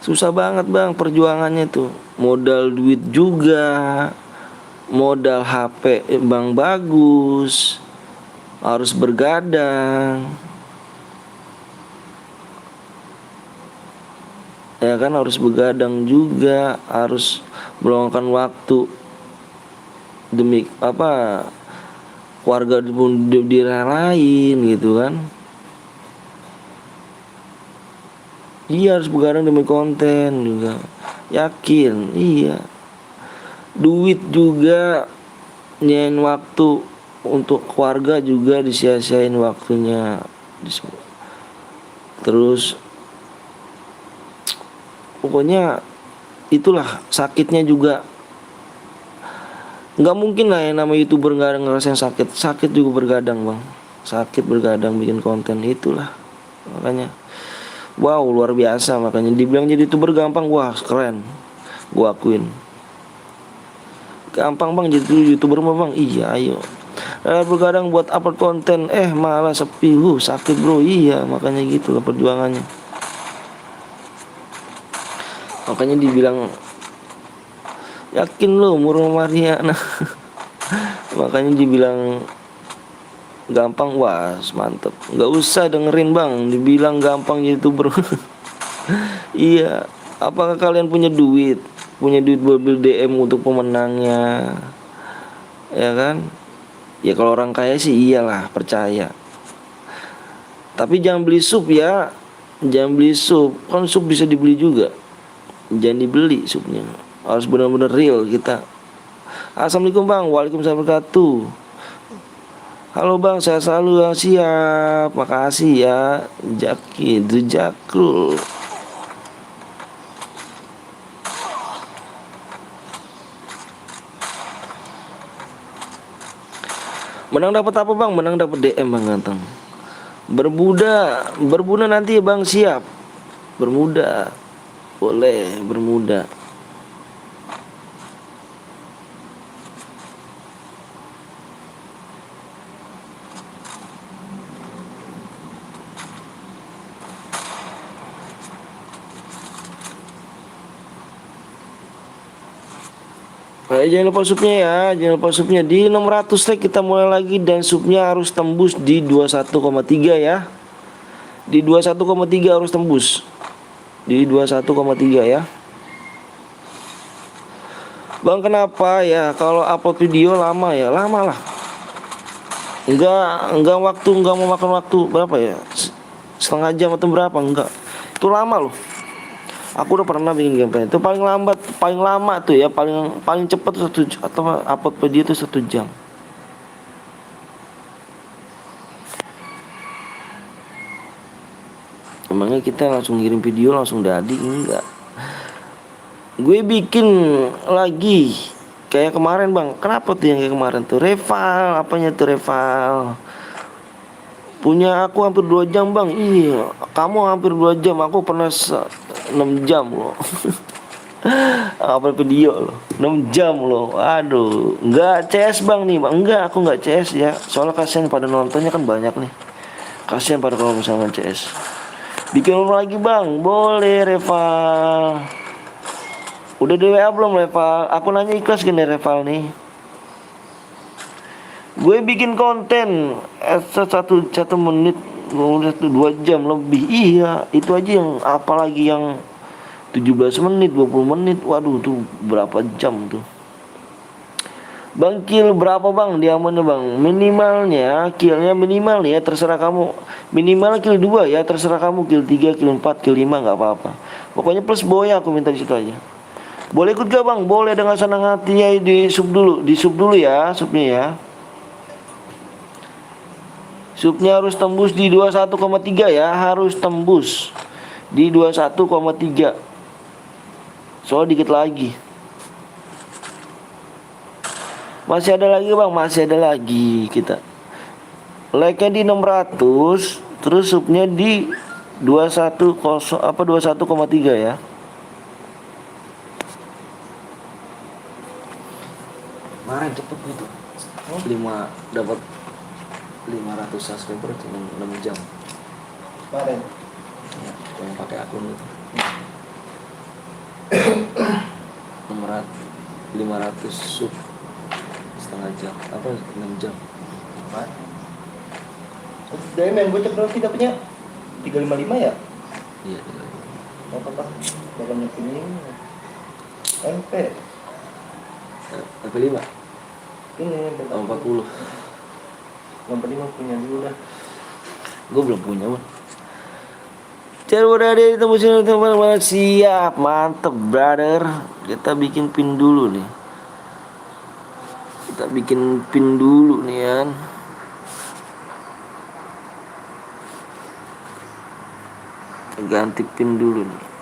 Susah banget bang perjuangannya tuh. Modal duit juga, modal HP bang bagus, harus bergadang, ya kan, harus begadang juga, harus meluangkan waktu demi apa, keluarga pun direlain gitu kan. Iya, harus begadang demi konten juga, yakin. Iya, duit juga nyain waktu untuk keluarga juga disia-siain waktunya. Terus pokoknya itulah sakitnya juga. Nggak mungkin lah yang namanya YouTuber nggak ngerasain sakit juga bergadang bang. Sakit bergadang bikin konten itulah. Makanya wow, luar biasa. Makanya dibilang jadi YouTuber gampang, wah keren, gua akuin. Gampang bang jadi YouTuber mah bang. Iya, ayo bergadang buat upload konten, malah sepi, sakit bro. Iya, makanya gitu lah perjuangannya. Makanya dibilang yakin lo murah Mariana. Makanya dibilang gampang, wah mantep. Nggak usah dengerin bang, dibilang gampang jadi YouTuber. Iya, apakah kalian punya duit buat beli DM untuk pemenangnya, ya kan? Ya kalau orang kaya sih iyalah, percaya. Tapi jangan beli sub ya. Jangan beli sub. Kan sub bisa dibeli juga. Jangan dibeli subnya. Harus benar-benar real kita. Assalamualaikum bang. Waalaikumsalam warahmatullahi wabarakatuh. Halo bang, saya selalu yang siap. Makasih ya, Jaki Dujakrul. Menang dapat apa bang? Menang dapat DM bang ganteng. Bermuda nanti ya bang, siap. Bermuda, boleh bermuda. Jangan lupa supnya ya, jangan lupa supnya. Di 600 like kita mulai lagi dan supnya harus tembus di 21,3 ya. Di 21,3 harus tembus. Di 21,3 ya. Bang kenapa ya kalau upload video lama ya? Lama lah. Enggak waktu, enggak mau makan waktu berapa ya? Setengah jam atau berapa? Enggak. Itu lama loh. Aku udah pernah bikin gameplay itu paling lambat, paling lama tuh ya, paling cepat atau upload video itu 1 jam. Emangnya kita langsung ngirim video langsung jadi? Enggak. Gue bikin lagi kayak kemarin bang. Kenapa tuh yang kayak kemarin tuh? Rival, apanya tuh rival? Punya aku hampir 2 jam bang. Iya, kamu hampir 2 jam. Aku pernah 6 jam loh. Upload video loh 6 jam loh. Aduh, nggak CS bang nih bang. Enggak, aku nggak CS ya. Soalnya kasihan pada nontonnya kan banyak nih. Kasihan pada kalau misalnya CS. Bikin lagi bang, boleh Reval. Udah di WA belum Reval? Aku nanya ikhlas gini Reval nih. Gue bikin konten satu menit, 2 jam lebih. Iya, itu aja yang apalagi yang 17 menit, 20 menit. Waduh, tuh berapa jam tuh. Bang kill berapa bang diamannya bang? Minimalnya killnya minimal nih ya, terserah kamu. Minimal kill 2 ya, terserah kamu. Kill 3, kill 4, kill 5 nggak apa-apa. Pokoknya plus boya aku minta di situ aja. Boleh ikut gak bang? Boleh dengan senang hati ya. Di sub dulu ya, subnya ya. Subnya harus tembus di 21,3 ya, harus tembus di 21,3. Soal dikit lagi. Masih ada lagi bang, masih ada lagi kita. Like-nya di 600, terus subnya di 21,3 ya. Kemarin cepet gitu. 5 dapat 500 subscriber cuma 6 jam. Kemarin. Ya, yang pakai akun itu. 500 sub setengah jam apa 6 jam. Dari main bocok dong kita punya 355 ya? Iya. Apa? Bakal nyekin ini MP. MP5 Ini oh, 40. Yang penting mah punya dulu lah. Gue belum punya bang. Cari udah deh tembusin teman-teman. Siap, mantep brother. Kita bikin pin dulu nih. Kita bikin pin dulu nih kan. Ganti pin dulu nih.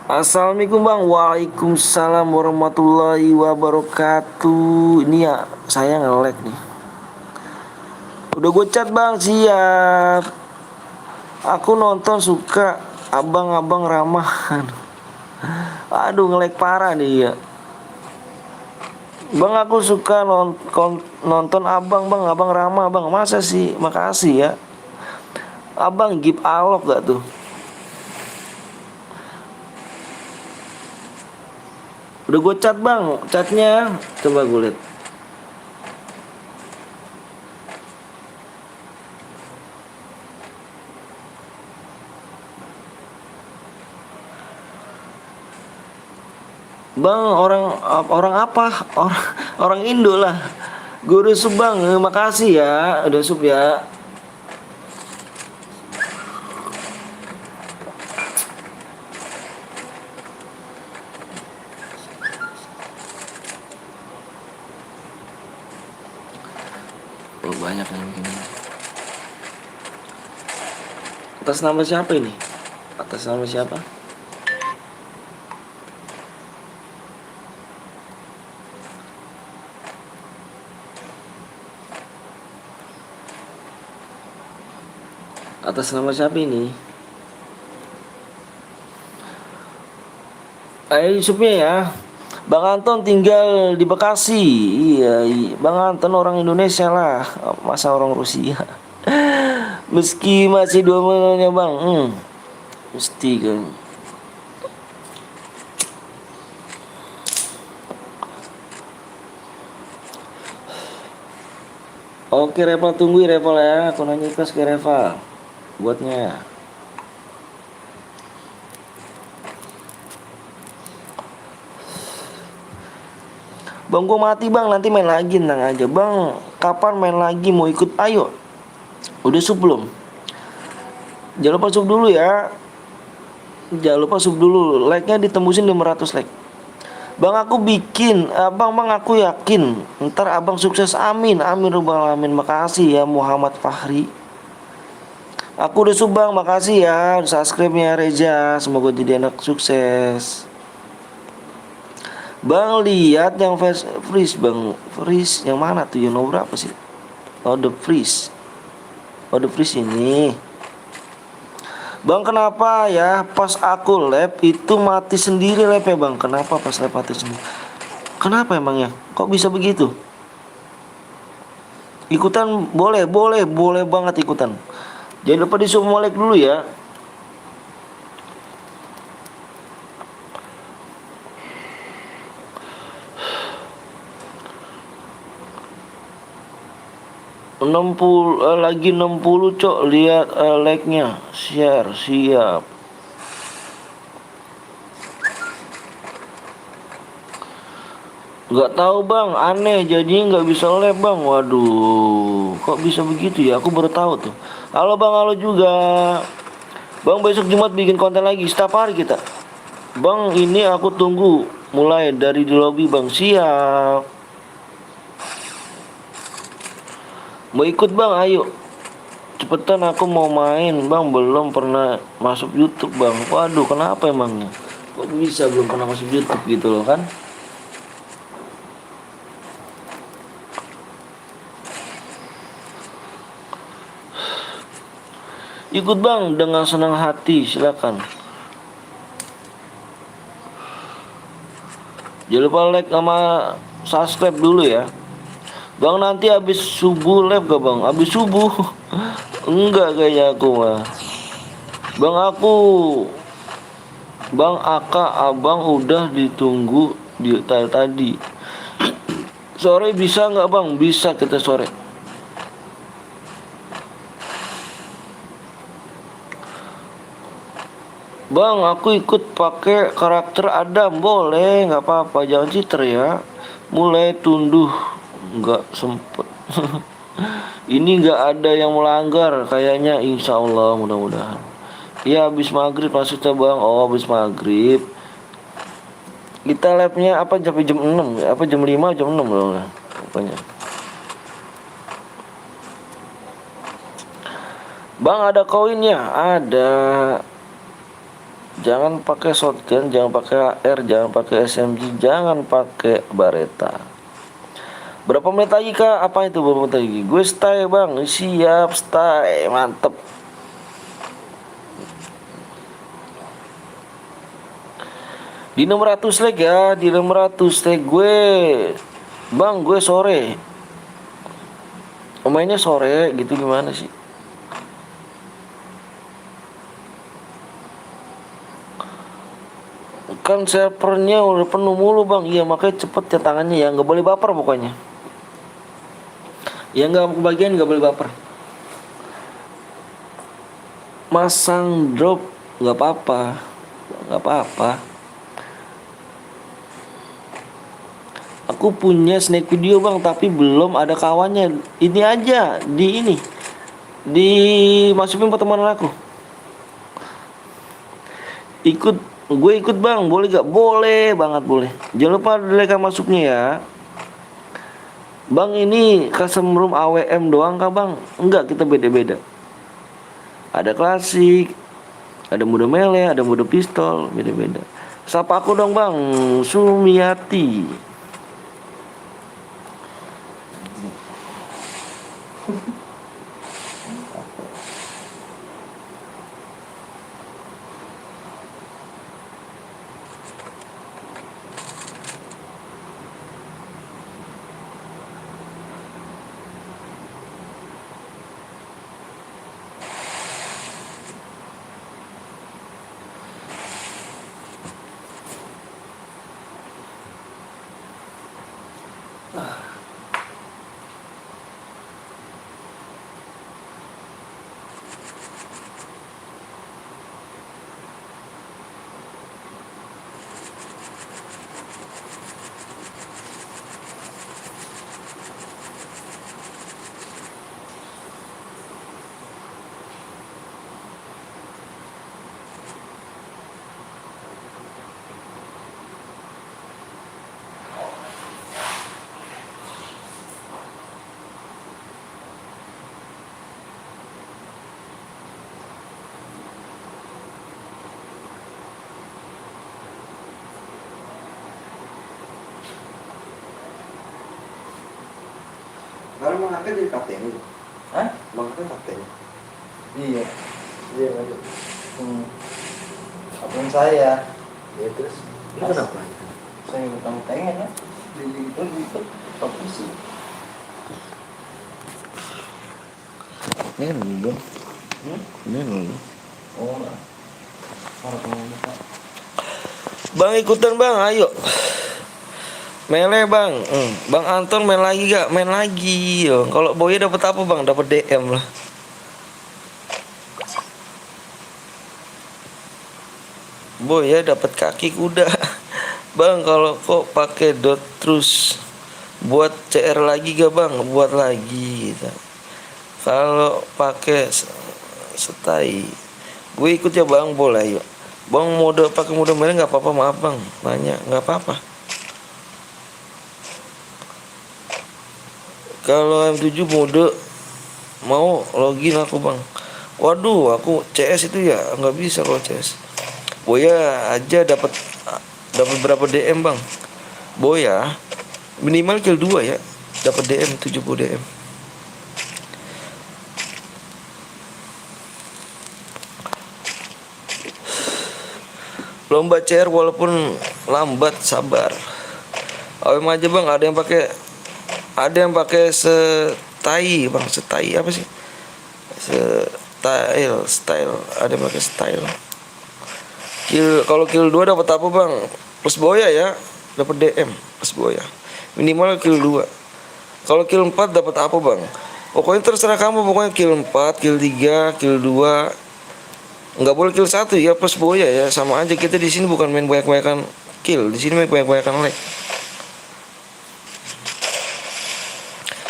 Assalamualaikum bang. Waalaikumsalam warahmatullahi wabarakatuh. Ini ya saya nge-lag nih. Udah gue chat bang, siap. Aku nonton suka abang-abang ramahan. Aduh nge-lag parah nih ya. Bang aku suka nonton abang bang, abang ramah bang. Masa sih, makasih ya. Abang give alok gak tuh? Udah gue chat bang, chatnya coba gue liat. Bang orang apa? Orang Indo lah. Gue udah sub bang, makasih ya, udah sub ya. banyak yang begini. Atas nama siapa ini? Atas nama siapa? Atas nama siapa ini? Yusufnya ya. Bang Anton tinggal di Bekasi. Iya, Bang Anton orang Indonesia lah. Masa orang Rusia? Meski masih 2 menitnya bang. Mesti kan. Oke Reva, tungguin Reva ya. Aku nanya ikhlas ke Reva buatnya. Bang gua mati bang, nanti main lagi, tenang aja bang. Kapan main lagi, mau ikut? Ayo. Udah sub belum? Jangan lupa sub dulu ya. Jangan lupa sub dulu. Like-nya ditembusin 500 like. Bang aku bikin, bang aku yakin ntar abang sukses, amin amin rabbal alamin. Makasih ya Muhammad Fahri. Aku udah sub bang, makasih ya subscribe-nya Reza. Semoga jadi anak sukses. Bang lihat yang freeze bang, freeze yang mana tuh, yang nomor berapa sih? Oh the freeze, ini. Bang kenapa ya pas aku lab itu mati sendiri labnya bang? Kenapa pas lab mati sendiri? Kenapa emangnya? Kok bisa begitu? Ikutan boleh banget ikutan. Jangan lupa di-semua like dulu ya. Lagi 60 cok, lihat like-nya, share, siap. Nggak tahu bang, aneh jadinya nggak bisa live bang. Waduh, kok bisa begitu ya? Aku baru tahu tuh. Halo bang, halo juga. Bang besok Jumat bikin konten lagi setiap hari kita. Bang ini aku tunggu mulai dari di lobby bang, siap. Mau ikut bang, ayo. Cepetan aku mau main bang, belum pernah masuk YouTube bang. Waduh, kenapa emangnya? Kok bisa belum pernah masuk YouTube gitu loh kan? Ikut bang dengan senang hati, silakan. Jangan lupa like sama subscribe dulu ya. Bang nanti habis subuh live gak bang? Habis subuh? Enggak kayaknya aku mah. Bang Aka abang udah ditunggu di tadi. Sore bisa nggak bang? Bisa kita sore. Bang aku ikut pakai karakter Adam, boleh nggak apa-apa, jangan cheater ya. Mulai tunduh nggak sempet. Ini nggak ada yang melanggar kayaknya, insya Allah mudah-mudahan. Ya habis maghrib maksudnya bang. Oh habis maghrib. Kita labnya apa sampai jam 6 apa jam 5 jam 6 loh pokoknya. Bang ada koinnya? Ada. Jangan pakai shotgun, jangan pakai AR, jangan pakai SMG, jangan pakai Baretta. Berapa menit lagi kak? Apa itu berapa menit lagi? Gue stay bang, siap stay, mantep. Di 600 like ya, di 600 like gue. Bang gue sore. Mainnya sore gitu gimana sih? Kan servernya udah penuh mulu bang. Iya makanya cepet ya tangannya ya, nggak boleh baper pokoknya. Ya nggak kebagian, nggak boleh baper. Masang drop nggak apa-apa, nggak apa-apa. Aku punya snack video bang, tapi belum ada kawannya. Ini aja di dimasukin pertemanan aku. Gue ikut bang, boleh gak? Boleh banget boleh. Jangan lupa like masuknya ya. Bang, ini custom room AWM doang kah bang? Enggak, kita beda-beda. Ada klasik, ada mode melee, ada mode pistol, beda-beda. Sapa aku dong bang, Sumiati. Kalau mau ngangkat jadi kapten. Hah? Mau ngangkat kapten. Iya. Iya lanjut. Abang saya. Ya terus. Lu Mas. kenapa? Saya utang pengen ya. Beli itu profesi. Ini dulu. Ini dulu. Oh. Harus ngomong. Bang ikutan bang, ayo. Mele bang, Bang Anton main lagi gak? Main lagi yo. Kalau Boya dapat apa bang? Dapat DM lah. Boya dapat kaki kuda. Bang kalau kok pakai dot terus buat CR lagi gak bang? Buat lagi gitu. Kalau pakai setai, gue ikut ya bang, boleh yuk. Bang mode pakai mode mele nggak apa-apa, maaf bang, banyak nggak apa-apa. Kalau M7 mode mau login aku bang. Waduh, aku CS itu ya nggak bisa kalau CS. Boya aja dapat berapa DM bang? Boya minimal kill 2 ya, dapat DM 70 DM. Lomba CR walaupun lambat, sabar. AWM aja bang, ada yang pakai setai bang, setai apa sih? Style, ada yang pakai style. Kalau kill 2 dapat apa bang? Plus Boya ya, dapat DM plus Boya. Minimal kill 2. Kalau kill 4 dapat apa bang? Pokoknya terserah kamu, pokoknya kill 4, kill 3, kill 2. Nggak boleh kill 1 ya plus Boya ya, sama aja kita di sini bukan main banyak-banyakan kill, di sini main banyak-banyakan lag.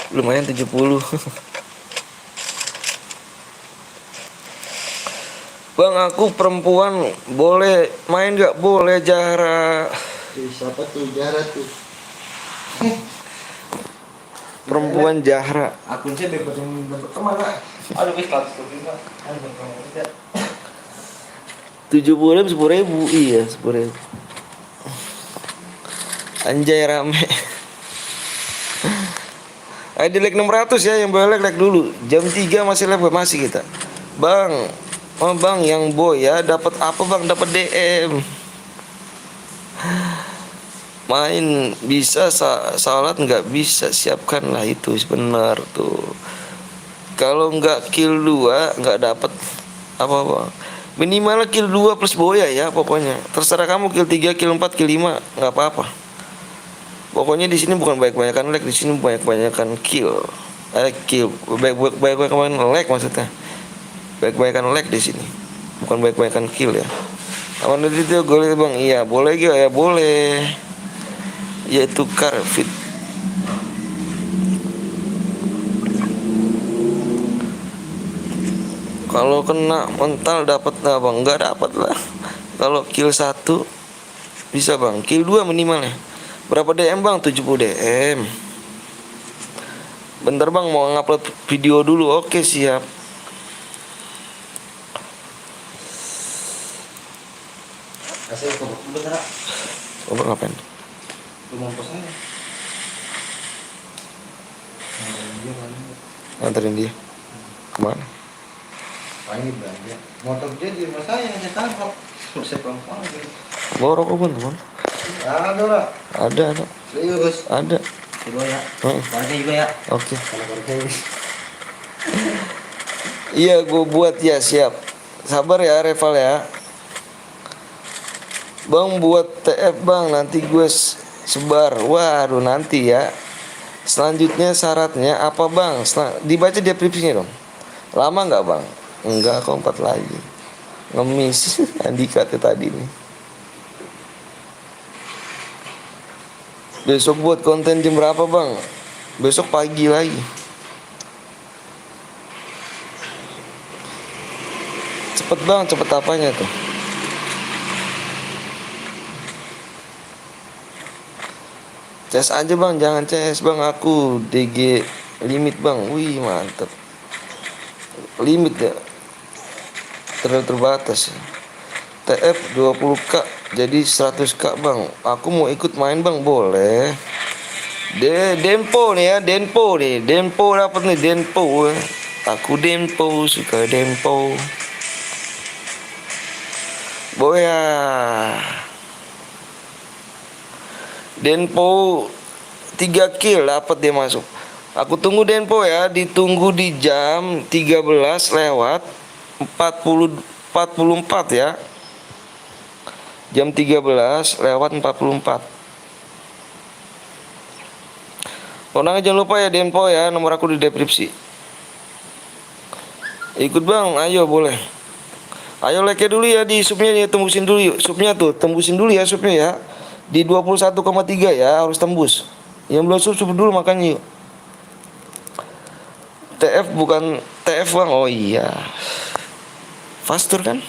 Lumayan 70. Bang aku perempuan boleh main nggak? Boleh Jahra. Siapa tuh Jara tuh? Perempuan Jahra. Akun saya dapat kemana? Aduh, wis status juga. 70 10.000, iya 10.000. Anjay rame. Di lag 600 ya, yang boleh lag dulu. Jam 3 masih lag, masih kita. Bang, oh bang yang boy ya dapat apa bang? Dapat DM. Main bisa salat nggak bisa, siapkanlah itu benar tuh. Kalau nggak kill 2 nggak dapat apa bang. Minimal kill 2 plus Boya ya pokoknya. Terserah kamu kill 3, kill 4, kill 5 nggak apa-apa. Pokoknya di sini bukan banyak-banyakan lag, di sini banyak-banyakan kill. Kill banyak-banyakan lag maksudnya. Banyak-banyakan lag di sini. Bukan banyak-banyakan kill ya. Aman itu boleh bang? Iya, boleh juga ya, boleh. Yaitu Carfit. Kalau kena mental dapat nggak bang? Nggak dapat lah. Kalau kill 1 bisa bang. Kill 2 minimal ya. Berapa DM bang? 70 DM. Bentar bang, mau ngupload video dulu. Oke siap. Kasih ke bentar. Coba ngapain? Lu mau pos aja. Nganterin dia kemana? Paling belanja. Motor dia di rumah saya hanya tangkap. Saya pelan-pelan. Bawa rokok bang. Ada lah. Ada. Serius. Ada. Coba ya. Heeh. Barangnya juga ya. Oke. Kalau barangnya. Iya gue buat ya, siap. Sabar ya Reval ya. Bang buat TF bang, nanti gue sebar. Waduh nanti ya. Selanjutnya syaratnya apa bang? Dibaca deskripsinya dong. Lama nggak bang? Enggak, kompat lagi. Ngemis Andika tuh tadi nih. Besok buat konten jam berapa bang? Besok pagi lagi. Cepet bang, cepet apanya tuh? CS aja bang, jangan CS bang. Aku DG limit bang. Wih mantep. Limit ya, terbatas. TF 20k jadi 100k bang. Aku mau ikut main bang, boleh. Dempo nih ya, Dempo dapat nih Dempo. Aku Dempo, suka Dempo. Boya. Dempo 3 kill dapat dia masuk. Aku tunggu Dempo ya, ditunggu di jam 13 lewat 44 ya. Jam 13 lewat 44. Orang jangan lupa ya Dempo ya, nomor aku di deskripsi. Ikut bang, ayo boleh. Ayo like dulu ya di subnya ya, tembusin dulu yuk. Subnya tuh, tembusin dulu ya subnya ya. Di 21,3 ya, harus tembus. Yang belum sub dulu makanya yuk. TF bukan TF bang, oh iya. Fastur kan?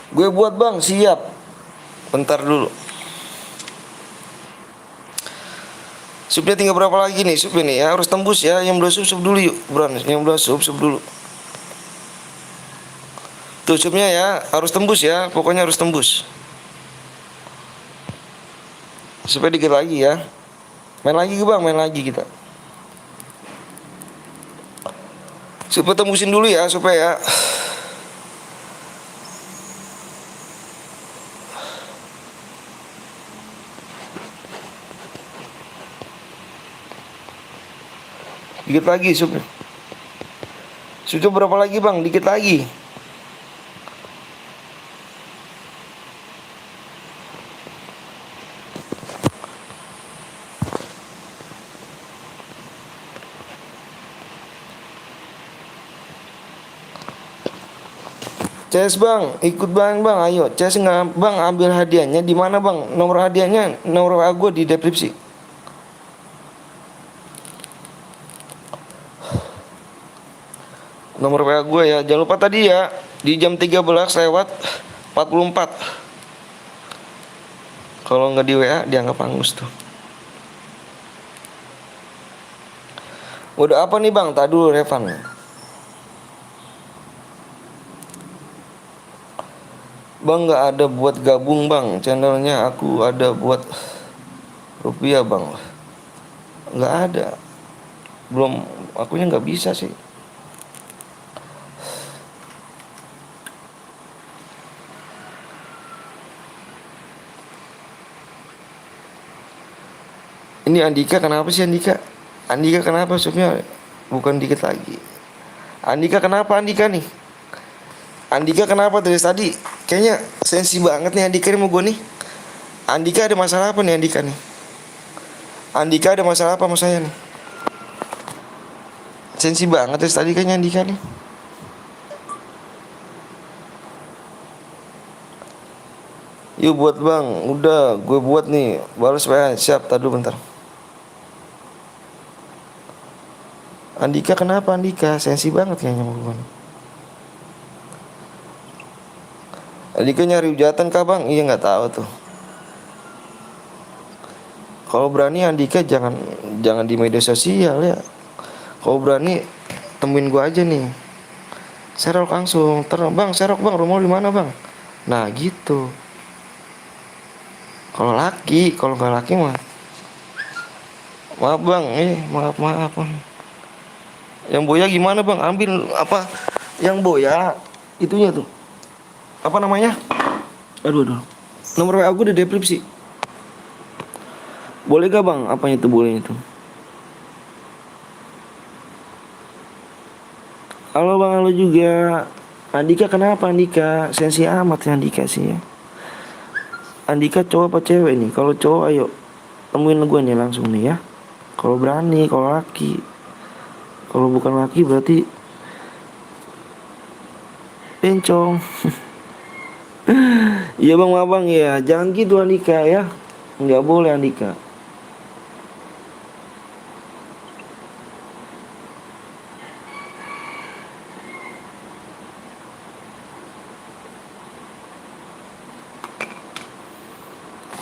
Gue buat bang, siap. Bentar dulu. Subnya tinggal berapa lagi nih sub ini ya, harus tembus ya. Yang belum sub dulu yuk, Bran. Yang belum sub dulu. Tuh subnya ya, harus tembus ya. Pokoknya harus tembus. Supaya dikit lagi ya. Main lagi bang, main lagi kita. Supaya tembusin dulu ya, supaya dikit lagi subnya. Sudah berapa lagi bang? Dikit lagi. CS bang, ikut bang, ayo CS nggak bang, ambil hadiahnya di mana bang? Nomor hadiahnya, nomor WA gue di deskripsi. Nomor WA gue ya, jangan lupa tadi ya, di jam 13 lewat 44. Kalau nggak di WA dianggap hangus tuh. Udah apa nih bang? Tak dulu Revan. Bang nggak ada buat gabung bang, channelnya aku ada buat rupiah bang. Nggak ada, belum, akunya nggak bisa sih. Ini Andika kenapa sih Andika? Andika kenapa subnya bukan dikit lagi? Andika kenapa Andika nih? Andika kenapa dari tadi? Kayaknya sensi banget nih Andika nih mau gue nih. Andika ada masalah apa nih Andika nih? Andika ada masalah apa sama saya nih? Sensi banget dari tadi kayaknya Andika nih. Yuk buat bang, udah gue buat nih. Baru supaya siap, tadi bentar. Andika kenapa Andika? Sensi banget kayaknya mau gue nih. Andika nyari hujatan kah bang? Iya nggak tahu tuh. Kalau berani Andika jangan di media sosial ya. Kalau berani temuin gua aja nih. Serok langsung. Bang, serok bang, rumah lu di mana bang? Nah gitu. Kalau laki, kalau nggak laki mah, maaf bang, maaf bang. Yang boya gimana bang? Ambil apa? Yang boya itunya tuh. Apa namanya? Aduh. Nomor WA gue udah depripsi. Boleh gak bang? Apanya itu boleh itu? Halo bang, halo juga. Andika kenapa Andika? Sensi amat ya Andika sih ya. Andika cowok apa cewek nih? Kalau cowok ayo temuin gue nih langsung nih ya. Kalau berani, kalau laki. Kalau bukan laki berarti bencong. Iya bang, abang ya. Jangan gitu Andika ya. Nggak boleh Andika.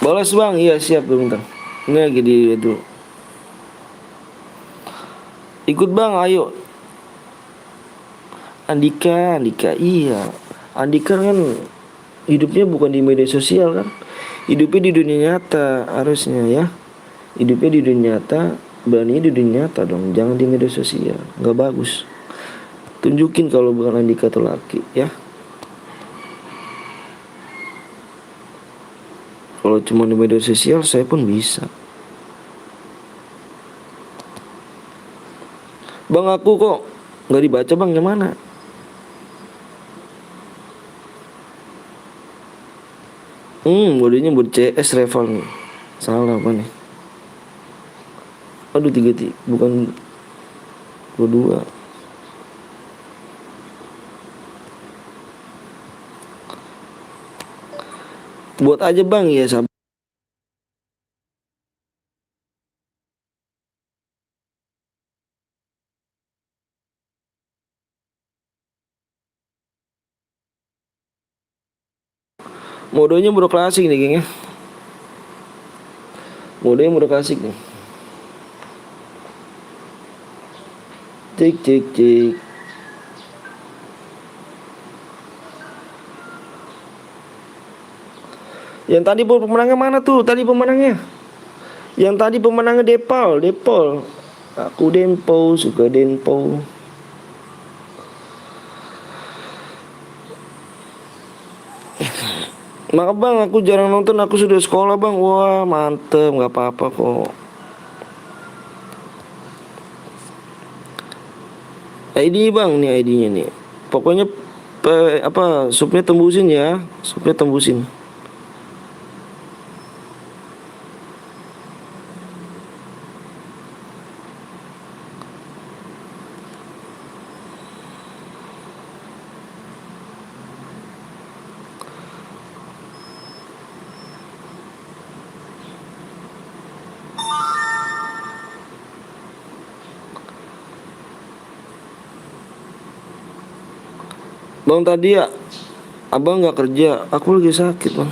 Boles bang, iya siap bentar. Ini lagi di itu. Ikut bang, ayo. Andika, iya. Andika kan hidupnya bukan di media sosial kan. Hidupnya di dunia nyata harusnya ya. Hidupnya di dunia nyata, berani di dunia nyata dong. Jangan di media sosial, nggak bagus. Tunjukin kalau bukan Andika tuh laki ya. Kalau cuma di media sosial saya pun bisa. Bang aku kok nggak dibaca bang, yang mana? Bodenya buat CS rival nih. Salah apa nih? Aduh 3 bukan 22. Buat aja bang ya sabar. Modenya mode klasik nih gengnya. Modenya mode klasik nih. Cek. Yang tadi pemenangnya mana tuh? Tadi pemenangnya. Yang tadi pemenangnya Depol. Aku Dempo, suka Dempo. Maaf bang, aku jarang nonton, aku sudah sekolah bang. Wah mantep, nggak apa-apa kok. ID bang, nih ID-nya nih. Pokoknya supnya tembusin ya, supnya tembusin. Bang tadi ya, abang nggak kerja, aku lagi sakit bang.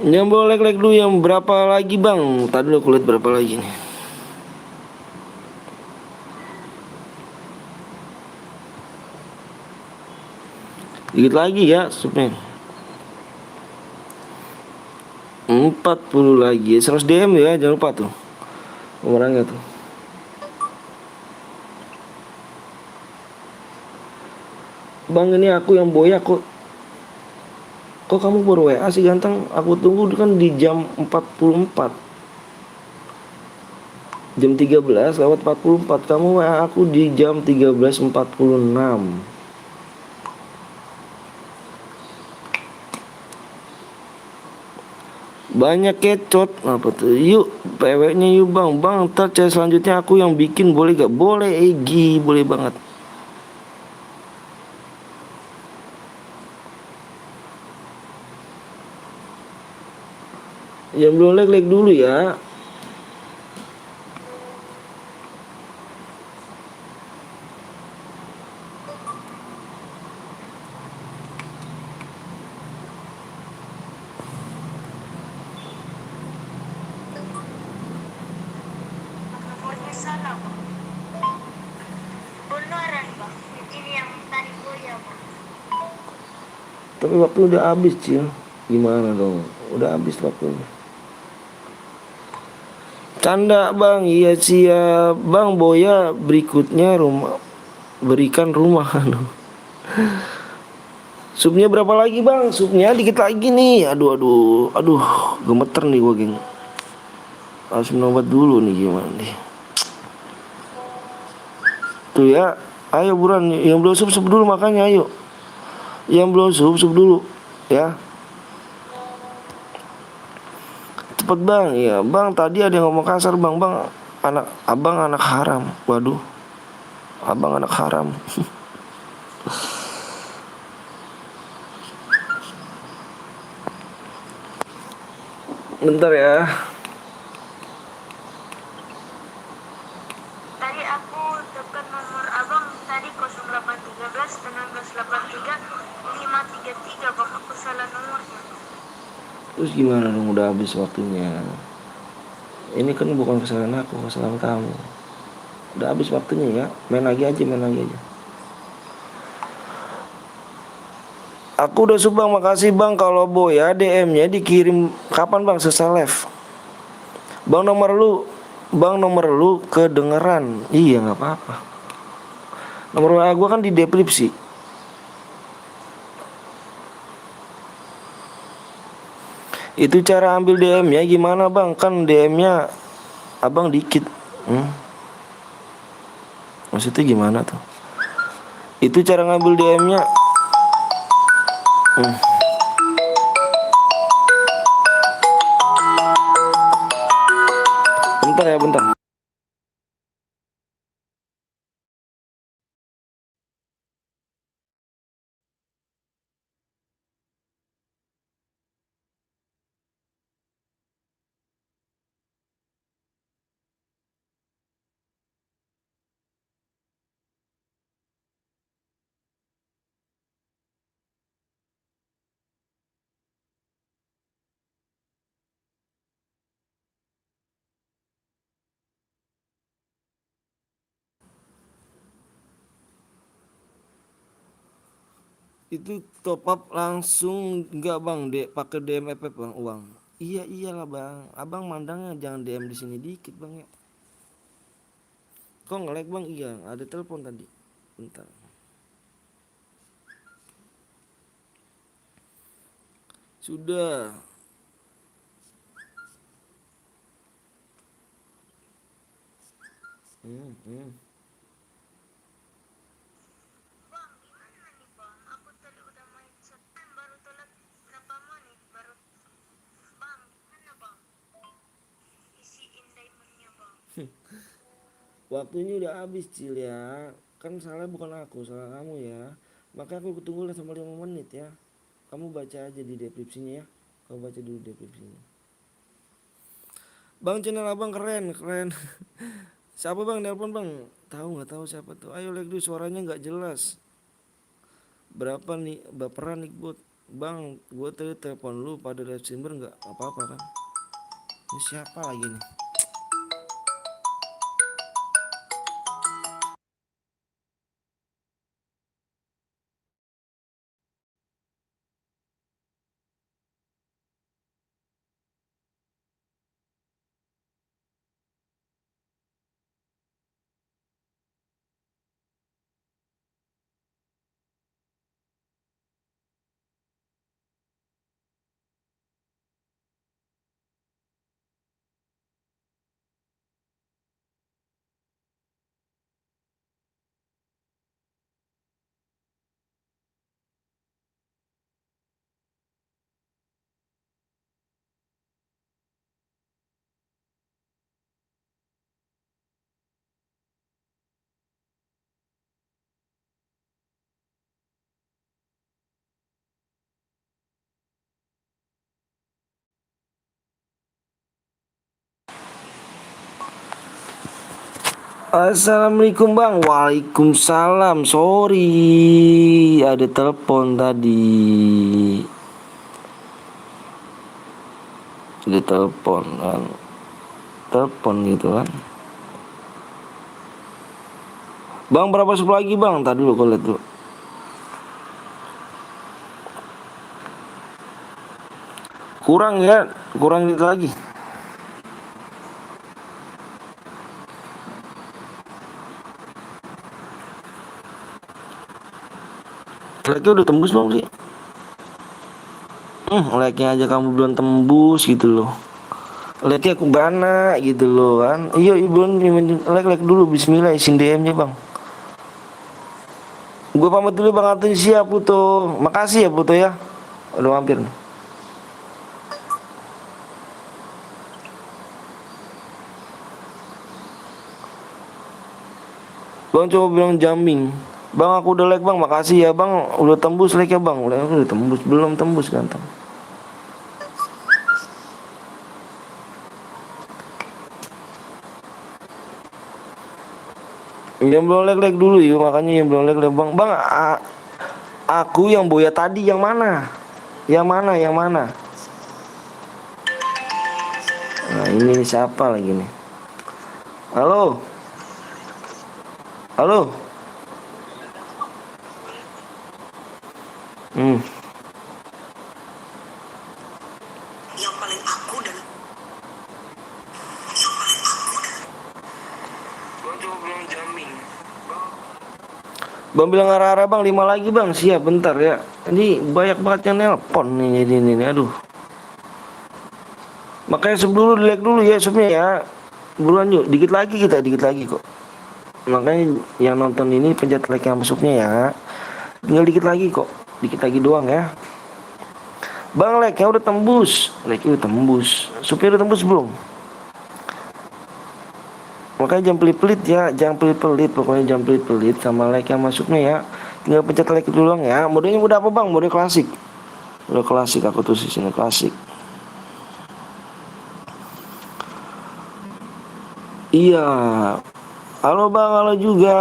Yang boleh like dulu yang berapa lagi bang? Tadi aku lihat berapa lagi nih. Dikit lagi ya supnya. 40 lagi, 100 DM ya, jangan lupa tuh orangnya tuh. Bang ini aku yang boya kok kamu baru WA sih ganteng? Aku tunggu kan di jam 44, jam 13 lewat 44. Kamu WA aku di jam 13.46. Banyak kecot apa tuh? Yuk PW-nya yuk bang. Ntar chat selanjutnya aku yang bikin, boleh gak? Boleh Egi, boleh banget. Yang belum leg dulu ya. Pokoknya salah, Bang. Beneran, Bang. Ini yang tadi goyah, Bang. Tapi waktu udah habis, Cil. Gimana dong? Udah habis waktunya. Canda bang, iya siap bang. Boya berikutnya rumah, berikan rumah. Supnya berapa lagi bang? Supnya dikit lagi nih. Aduh aduh aduh, gemeter nih gua geng. Harus minum obat dulu nih, gimana nih. Tuh ya, ayo buruan. Yang belum sup dulu makanya ayo. Yang belum sup dulu ya. Cepet bang, iya bang. Tadi ada yang ngomong kasar bang. Bang, abang anak haram. Waduh, abang anak haram. Bentar ya. Tadi aku tekan nomor abang tadi 0813 1983 533, Bang. Aku salah nomornya. Terus gimana dong, udah habis waktunya. Ini kan bukan kesalahan aku, kesalahan kamu. Udah habis waktunya ya. Main lagi aja, main lagi aja. Aku udah bang, makasih bang. Kalau Boya DM-nya dikirim kapan bang? Selesai live. Bang nomor lu kedengeran. Iya nggak apa-apa. Nomor WA gue kan di deskripsi. Itu cara ambil DM-nya gimana bang? Kan DM-nya abang dikit. Maksudnya gimana tuh? Itu cara ngambil DM-nya. Bentar ya, bentar. Itu top up langsung nggak bang? Pakai DM FF bang uang. Iya iyalah bang. Abang mandangnya jangan DM di sini dikit bang ya. Kok nge-lag bang? Iya, ada telepon tadi. Bentar. Sudah. Hmm, hmm. Bang, gimana nih, Bang? Aku tadi udah main setan baru telat berapa menit baru. Bang, gimana, Bang? Isiin diamondnya, Bang. Waktunya udah habis Cil ya. Kan salah bukan aku, salah kamu ya. Maka aku tunggu lah sama 5 menit ya. Kamu baca aja di deskripsinya ya. Kamu baca dulu deskripsinya. Bang, channel abang keren, keren. Siapa bang nelpon bang? Tahu nggak tahu siapa tuh? Ayo like dulu, suaranya nggak jelas. Berapa nih baperan nih bot? Bang, gue tadi telepon lu pada live streamer nggak apa-apa kan? Ini siapa lagi nih? Assalamualaikum bang. Waalaikumsalam. Sorry, ada telepon tadi. Ada telepon kan. Telepon gitu kan. Bang berapa sup lagi bang? Tadi dulu kau lihat dulu. Kurang ya, kurang dikit lagi. Like-nya udah tembus belum sih? Like-nya aja kamu belum tembus gitu loh. Like-nya aku bana gitu loh kan. Iya, belum like dulu. Bismillah, isin DM-nya bang. Gue pamit dulu bang, Atun, siap Puto. Makasih ya Puto ya. Udah mampir nih. Bang coba bilang jamming. Bang aku udah like bang, makasih ya bang. Udah tembus like ya bang. Udah tembus, belum tembus ganteng. Yang belum like dulu ya, makanya yang belum like bang. Bang, aku yang boya tadi yang mana? Yang mana? Yang mana? Nah ini siapa lagi nih? Halo? Halo? Yang paling aku dan Bang bilang arah-arah bang, 5 lagi bang. Siap bentar ya. Ini banyak banget yang nelpon nih ini. Aduh. Makanya sebelum dulu like dulu ya supnya ya. Buruan yuk, dikit lagi kok. Makanya yang nonton ini pencet like yang masuknya ya. Tinggal dikit lagi kok. Dikit lagi doang ya. Bang like-nya udah tembus. Like-nya udah tembus. Supnya udah tembus belum? Makanya jangan pelit-pelit ya, jangan pelit-pelit, pokoknya jangan pelit-pelit sama like yang masuknya ya. Tinggal pencet like dulu doang ya. Modenya udah apa bang? Mode klasik. Udah klasik, aku tuh di sini klasik. Iya. Halo bang, halo juga.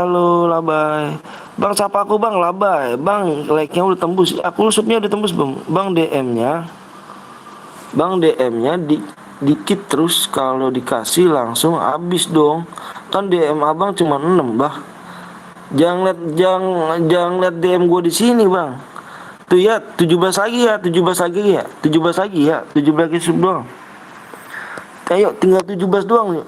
Halo Labai. Bang sapa aku bang, Labai. Bang like-nya udah tembus. Aku subnya udah tembus bang. Bang DM-nya. Bang DM-nya dikit terus kalau dikasih langsung habis dong. Kan DM abang cuma 6 bah. Jangan lihat DM gue di sini bang. Tuh ya 17 lagi ya 17 lagi ya 17 lagi ya 17 lagi sub doang. Ayo tinggal 17 doang yuk.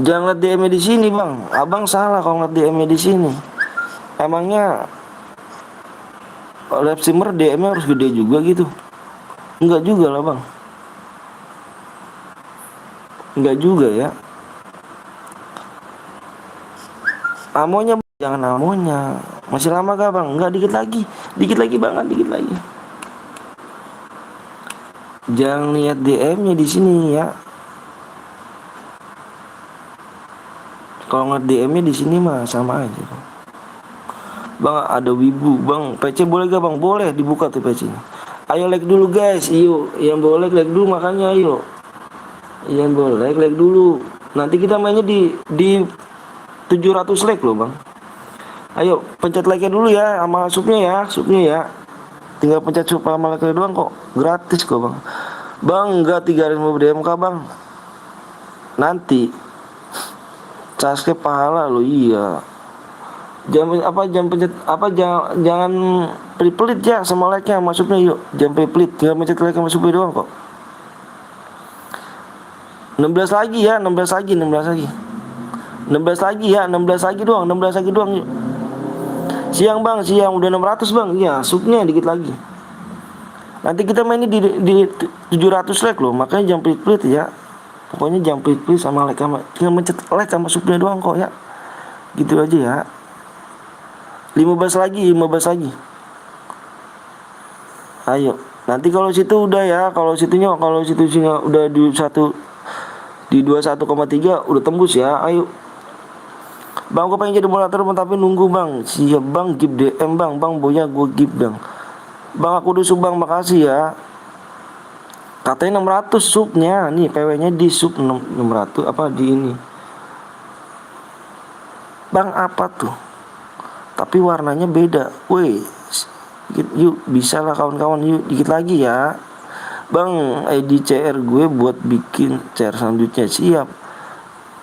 Jangan lihat DM-nya di sini bang. Abang salah kalau ngeliat DM-nya di sini. Emangnya live streamer DM-nya harus gede juga gitu? Enggak juga lah bang. Enggak juga ya. Amonya jangan amonya. Masih lama kah bang? Enggak, dikit lagi. Dikit lagi banget, dikit lagi. Jangan lihat DM-nya di sini ya. Kalau ngeliat DM-nya di sini mah sama aja. Bang ada wibu, bang PC boleh gak bang? Boleh, dibuka tuh PC-nya. Ayo like dulu guys, yuk. Yang boleh like dulu makanya ayo. Yang boleh like dulu. Nanti kita mainnya di 700 like loh bang. Ayo pencet like-nya dulu ya sama subnya ya. Tinggal pencet sub sama like doang kok, gratis kok bang. Bang enggak 3.000 DMK bang. Nanti subscribe pahala lo iya. Jangan pencet jangan pelit-pelit ya sama like-nya masuknya yuk. Jangan pelit-pelit, tinggal pencet like sama subnya doang kok. 16 lagi ya, 16 lagi doang yuk. Siang bang, siang udah 600 bang. Iya, subnya dikit lagi. Nanti kita mainnya di 700 like loh, makanya jangan pelit-pelit ya. Pokoknya jangan pelit-pelit sama like sama tinggal mencet like sama subnya doang kok ya. Gitu aja ya. 15 lagi. Ayo. Nanti kalau situ udah ya, kalau situnya udah di 21,3 udah tembus ya. Ayo. Bang gue pengen jadi moderator tapi nunggu bang. Siap bang, give DM bang. Bang boya gue give bang. Bang aku udah subang, makasih ya. Katanya 600 subnya. Nih PW-nya di sub 600 apa di ini. Bang apa tuh? Tapi warnanya beda. Woi, yuk bisa lah kawan-kawan, yuk dikit lagi ya. Bang, ID CR gue buat bikin CR selanjutnya. Siap.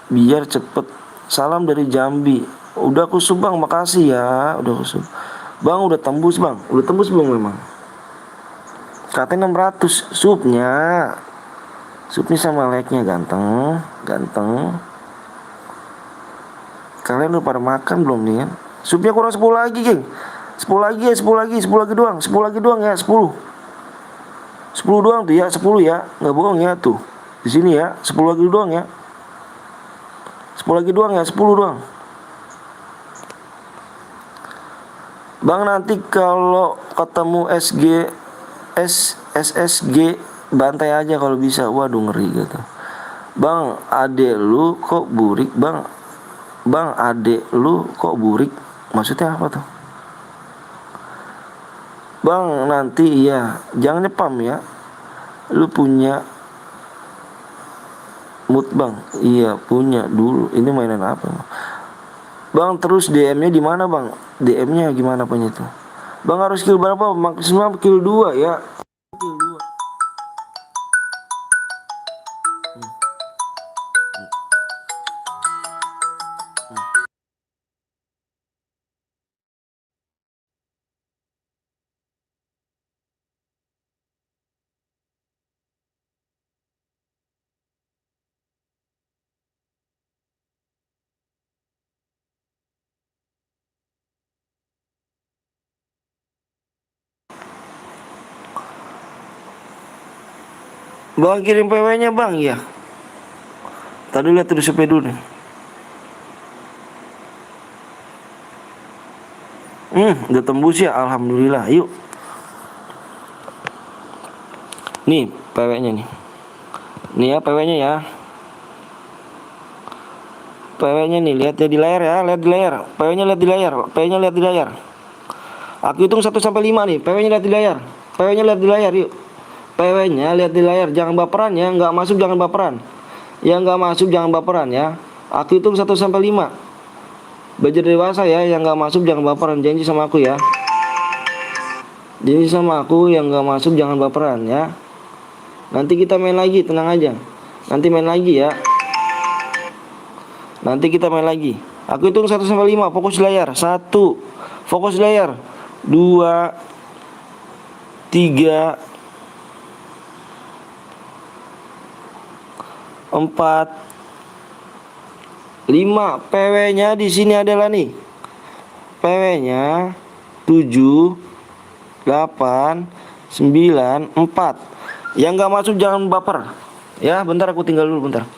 Biar cepet. Salam dari Jambi. Udah aku sub bang, makasih ya. Udah aku sub. Bang udah tembus bang. Udah tembus belum memang? Katanya 600 subnya. Subnya sama like-nya ganteng. Ganteng. Kalian udah pada makan belum nih kan? Subnya kurang 10 lagi geng. 10 lagi ya, 10 lagi, 10 lagi doang. 10 lagi doang ya, 10. 10 doang tuh ya, 10 ya. Nggak bohong ya tuh. Di sini ya, 10 lagi doang ya. 10 lagi doang ya, 10 doang. Bang nanti kalau ketemu SSG bantai aja kalau bisa. Waduh ngeri gitu. Bang, adek lu kok burik, Bang? Bang, adek lu kok burik? Maksudnya apa tuh? Bang, nanti ya, jangan nyepam ya. Lu punya mood, Bang? Iya, punya dulu. Ini mainan apa, Bang? Terus DM-nya di mana, Bang? DM-nya gimana punya itu? Bang harus kill berapa? Maksimal kill 2 ya. Kill 2. Bang kirim PW-nya, Bang. Ya. Tadi lihat terus dulu nih. Udah tembus ya, alhamdulillah. Yuk. Nih PW-nya nih. Nih ya PW-nya ya. PW-nya nih, lihat ya di layar ya, lihat di layar. PW-nya lihat di layar, PW-nya lihat di layar. Aku hitung 1 sampai 5 nih. PW-nya lihat di layar. PW-nya lihat di layar, yuk. PW-nya lihat di layar, jangan baperan ya, nggak masuk jangan baperan. Yang nggak masuk jangan baperan ya. Aku hitung 1 sampai 5. Belajar dewasa ya, yang nggak masuk jangan baperan. Janji sama aku ya. Janji sama aku, yang nggak masuk jangan baperan ya. Nanti kita main lagi, tenang aja. Nanti main lagi ya. Nanti kita main lagi. Aku hitung 1 sampai 5, fokus layar. 1, fokus layar. 2, 3, 4, 5. PW-nya di sini adalah nih. PW-nya 7, 8, 9, 4. Yang nggak masuk jangan baper. Ya, bentar aku tinggal dulu bentar.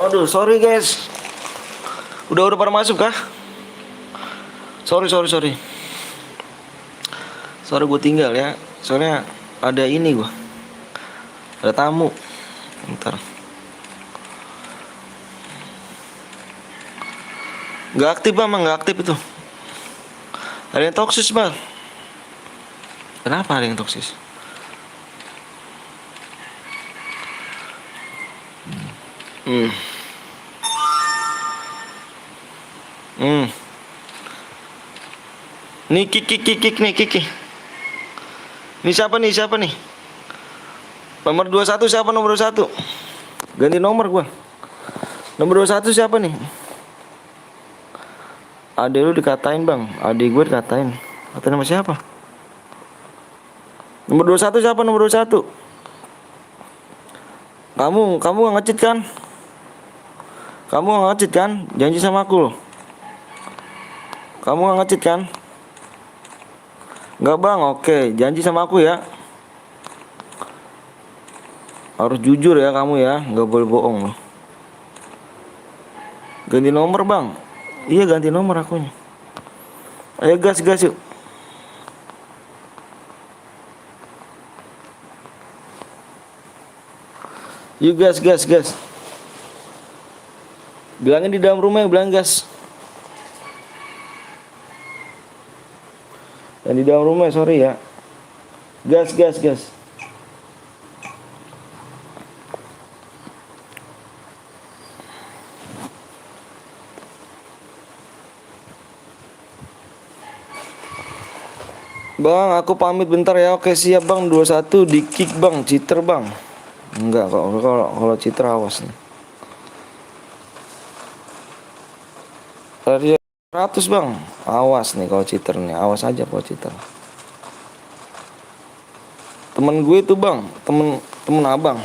Aduh, sorry guys. Udah pada masuk kah? Sorry. Sorry gue tinggal ya. Soalnya ada ini gue. Ada tamu. Bentar. Gak aktif bang, gak aktif itu. Ada yang toksis bang. Kenapa ada yang toksis? Nih kik nih kiki. Ini siapa nih? Nomor 21 siapa nomor 21? Ganti nomor gua. Nomor 21 siapa nih? Adek lu dikatain bang. Adik gue dikatain. Kata nama siapa? Nomor 21 siapa nomor 21? Kamu gak ngecit kan? Kamu gak ngecit kan? Janji sama aku loh. Kamu gak ngecit kan? Enggak bang, oke. Janji sama aku ya. Harus jujur ya kamu ya. Gak boleh bohong loh. Ganti nomor bang. Iya ganti nomor akunya. Ayo gas yuk. Yuk gas. Bilangin di dalam rumah bilang gas. Dan di dalam rumah sorry ya. Gas. Bang, aku pamit bentar ya. Oke, siap bang. 21 di kick bang, cheater bang. Enggak kalau cheater awas nih. Dari 100 bang. Awas nih kalau cheater nih. Awas aja kalau cheater. Temen gue tuh bang, temen abang.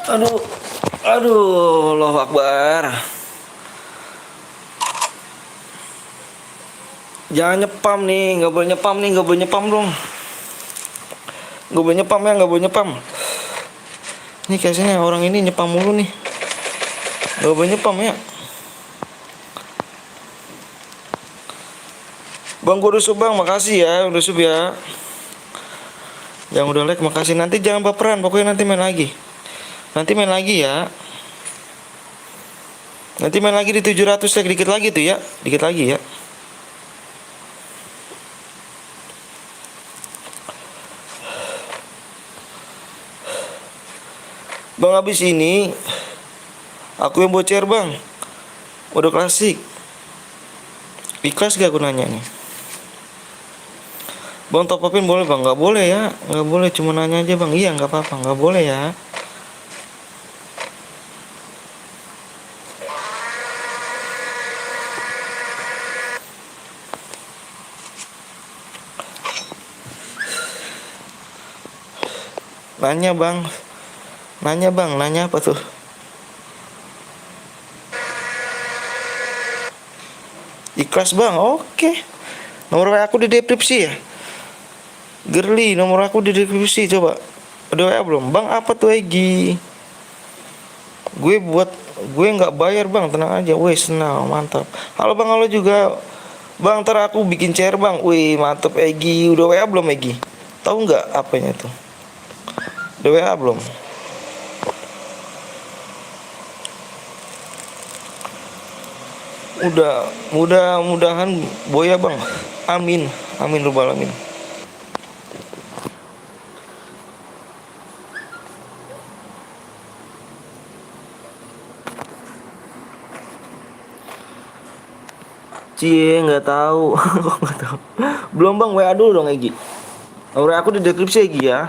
Aduh, Allahu Akbar. Jangan nyepam nih, nggak boleh nyepam dong. Nggak boleh nyepam. Ini kayaknya orang ini nyepam mulu nih. Nggak boleh nyepam ya. Bang gue udah sub bang, makasih ya, udah sub ya. Yang udah like makasih. Nanti jangan baperan, pokoknya nanti main lagi ya. Nanti main lagi di 700 like, dikit lagi ya. Bang habis ini aku yang bocor bang. Udah klasik. Ikhlas gak aku nanya nih. Bang top upin boleh bang? Gak boleh ya. Gak boleh, cuma nanya aja bang. Iya gak apa-apa, gak boleh ya. Nanya bang. Nanya bang, nanya apa tuh? Ikhlas bang, oke. Nomor WA aku di deskripsi ya. Girly, nomor aku di deskripsi coba. Udah WA belum? Bang apa tuh Egi? Gue nggak bayar bang, tenang aja. Wes, nah mantap. Halo bang, halo juga. Bang, ntar aku bikin share bang. Wih, mantap Egi. Udah WA belum Egi? Tahu nggak apanya tuh? Udah WA belum? Mudah-mudahan boya bang. Amin, amin robbal alamin. Cie, nggak tahu. Kok nggak tahu? Belum bang, WA dulu dong Egi. Nomor aku di deskripsi Egi ya.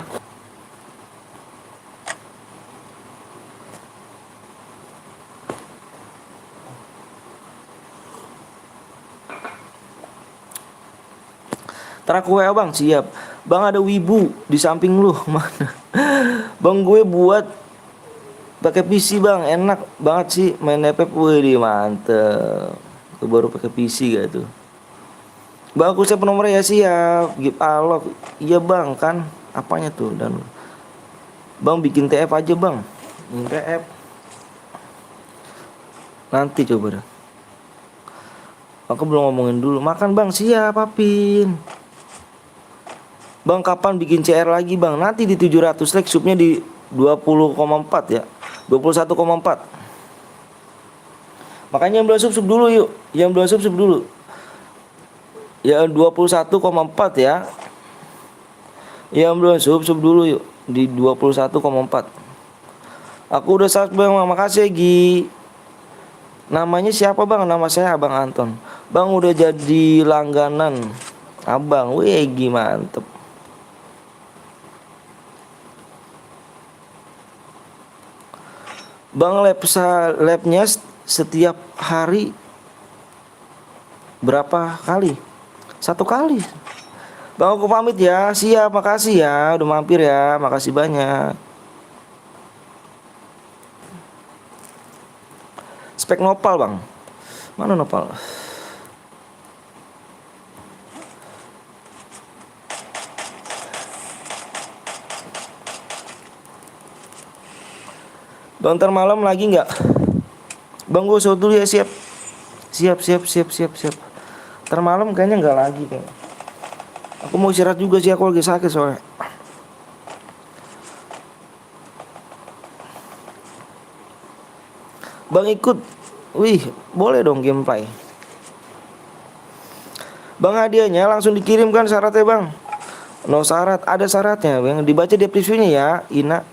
Ntar aku WA bang, siap. Bang ada wibu di samping lu. Mana? Bang gue buat pakai PC bang, enak banget sih main FF. Wih, mantep. Gue baru pakai PC gak tuh? Bang aku siap nomornya ya, siap. Give alok. Iya bang kan. Apanya tuh dan bang bikin TF aja bang. Bikin TF. Nanti coba dah. Aku belum ngomongin dulu. Makan bang, siap Papin. Bang kapan bikin CR lagi bang? Nanti di 700 like, subnya di 20,4 ya. 21,4. Makanya yang belum sub dulu yuk. Yang belum sub dulu. Ya 21,4 ya. Yang belum sub dulu yuk di 21,4. Aku udah subscribe bang, makasih Gi. Namanya siapa bang? Nama saya Abang Anton. Bang udah jadi langganan abang. Wih Gi mantep. Bang labnya setiap hari berapa kali? 1 kali. Bang aku pamit ya. Siap, makasih ya udah mampir ya. Makasih banyak. Spek nopal bang. Mana nopal? Bang ntar malam lagi nggak? Bang gue show dulu ya, siap. Siap. Ntar malam kayaknya nggak lagi kayaknya. Aku mau istirahat juga sih, aku lagi sakit soalnya. Bang ikut. Wih, boleh dong gameplay. Bang hadiahnya langsung dikirimkan syaratnya bang. No syarat, ada syaratnya bang. Dibaca deskripsinya ya, Ina.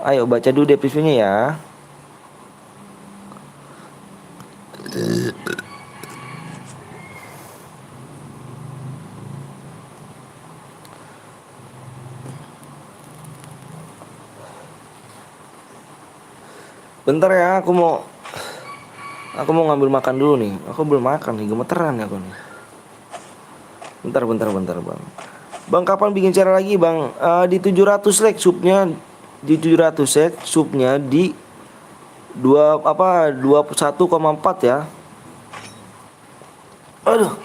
Ayo baca dulu deskripsinya ya. Bentar ya, aku mau ngambil makan dulu nih. Aku belum makan nih, gemeteran ya aku nih. Bentar bang. Bang kapan bikin cara lagi bang? Di 700 like subnya, di 700 like subnya di 21,4 ya. Aduh.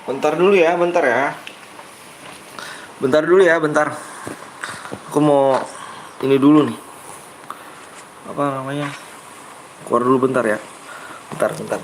Bentar dulu ya, bentar ya. Bentar dulu ya, bentar. Aku mau ini dulu nih. Apa namanya? Keluar dulu bentar ya. Bentar, bentar.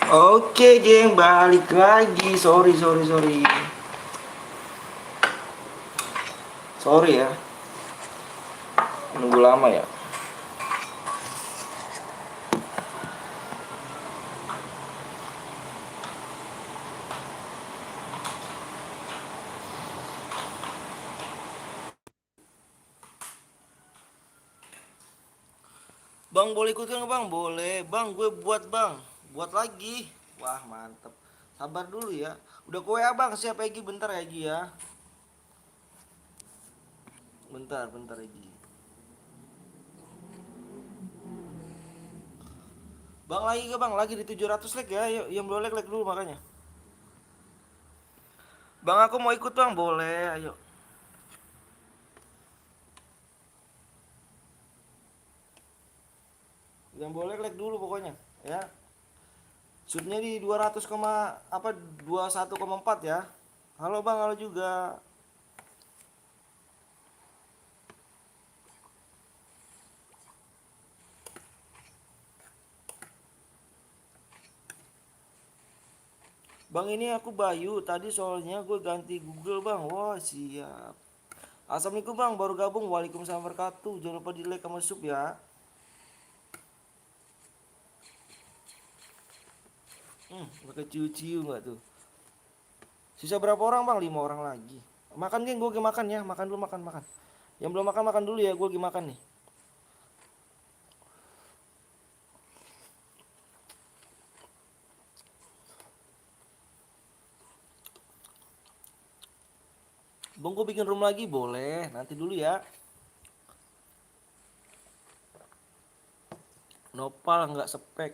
Oke, geng, balik lagi. Sorry, sorry, sorry. Sorry ya. Nunggu lama ya. Bang, boleh ikut nggak bang? Boleh. Bang, gue buat bang. Buat lagi. Wah, mantep. Sabar dulu ya. Udah kowe abang, siapa Egi? Bentar ya, Egi ya. Bentar, bentar Egi. Bang, lagi ke bang? Lagi di 700 like ya. Yuk, yang belum like dulu makanya. Bang, aku mau ikut bang. Boleh, ayo. Yang boleh like dulu pokoknya, ya. Shootnya di 200, apa 21,4 ya. Halo bang, halo juga. Bang, ini aku Bayu. Tadi soalnya gue ganti Google bang. Wah, siap. Assalamualaikum bang, baru gabung. Waalaikumsalam wabarakatuh. Jangan lupa di like sama sub ya. Pakai ciu-ciu nggak tuh? Sisa berapa orang bang? 5 orang lagi. Makan geng, gue lagi makan ya. Makan dulu, makan, makan. Yang belum makan, makan dulu ya. Gue lagi makan nih. Bang, gue bikin room lagi boleh. Nanti dulu ya. Nopal nggak spek.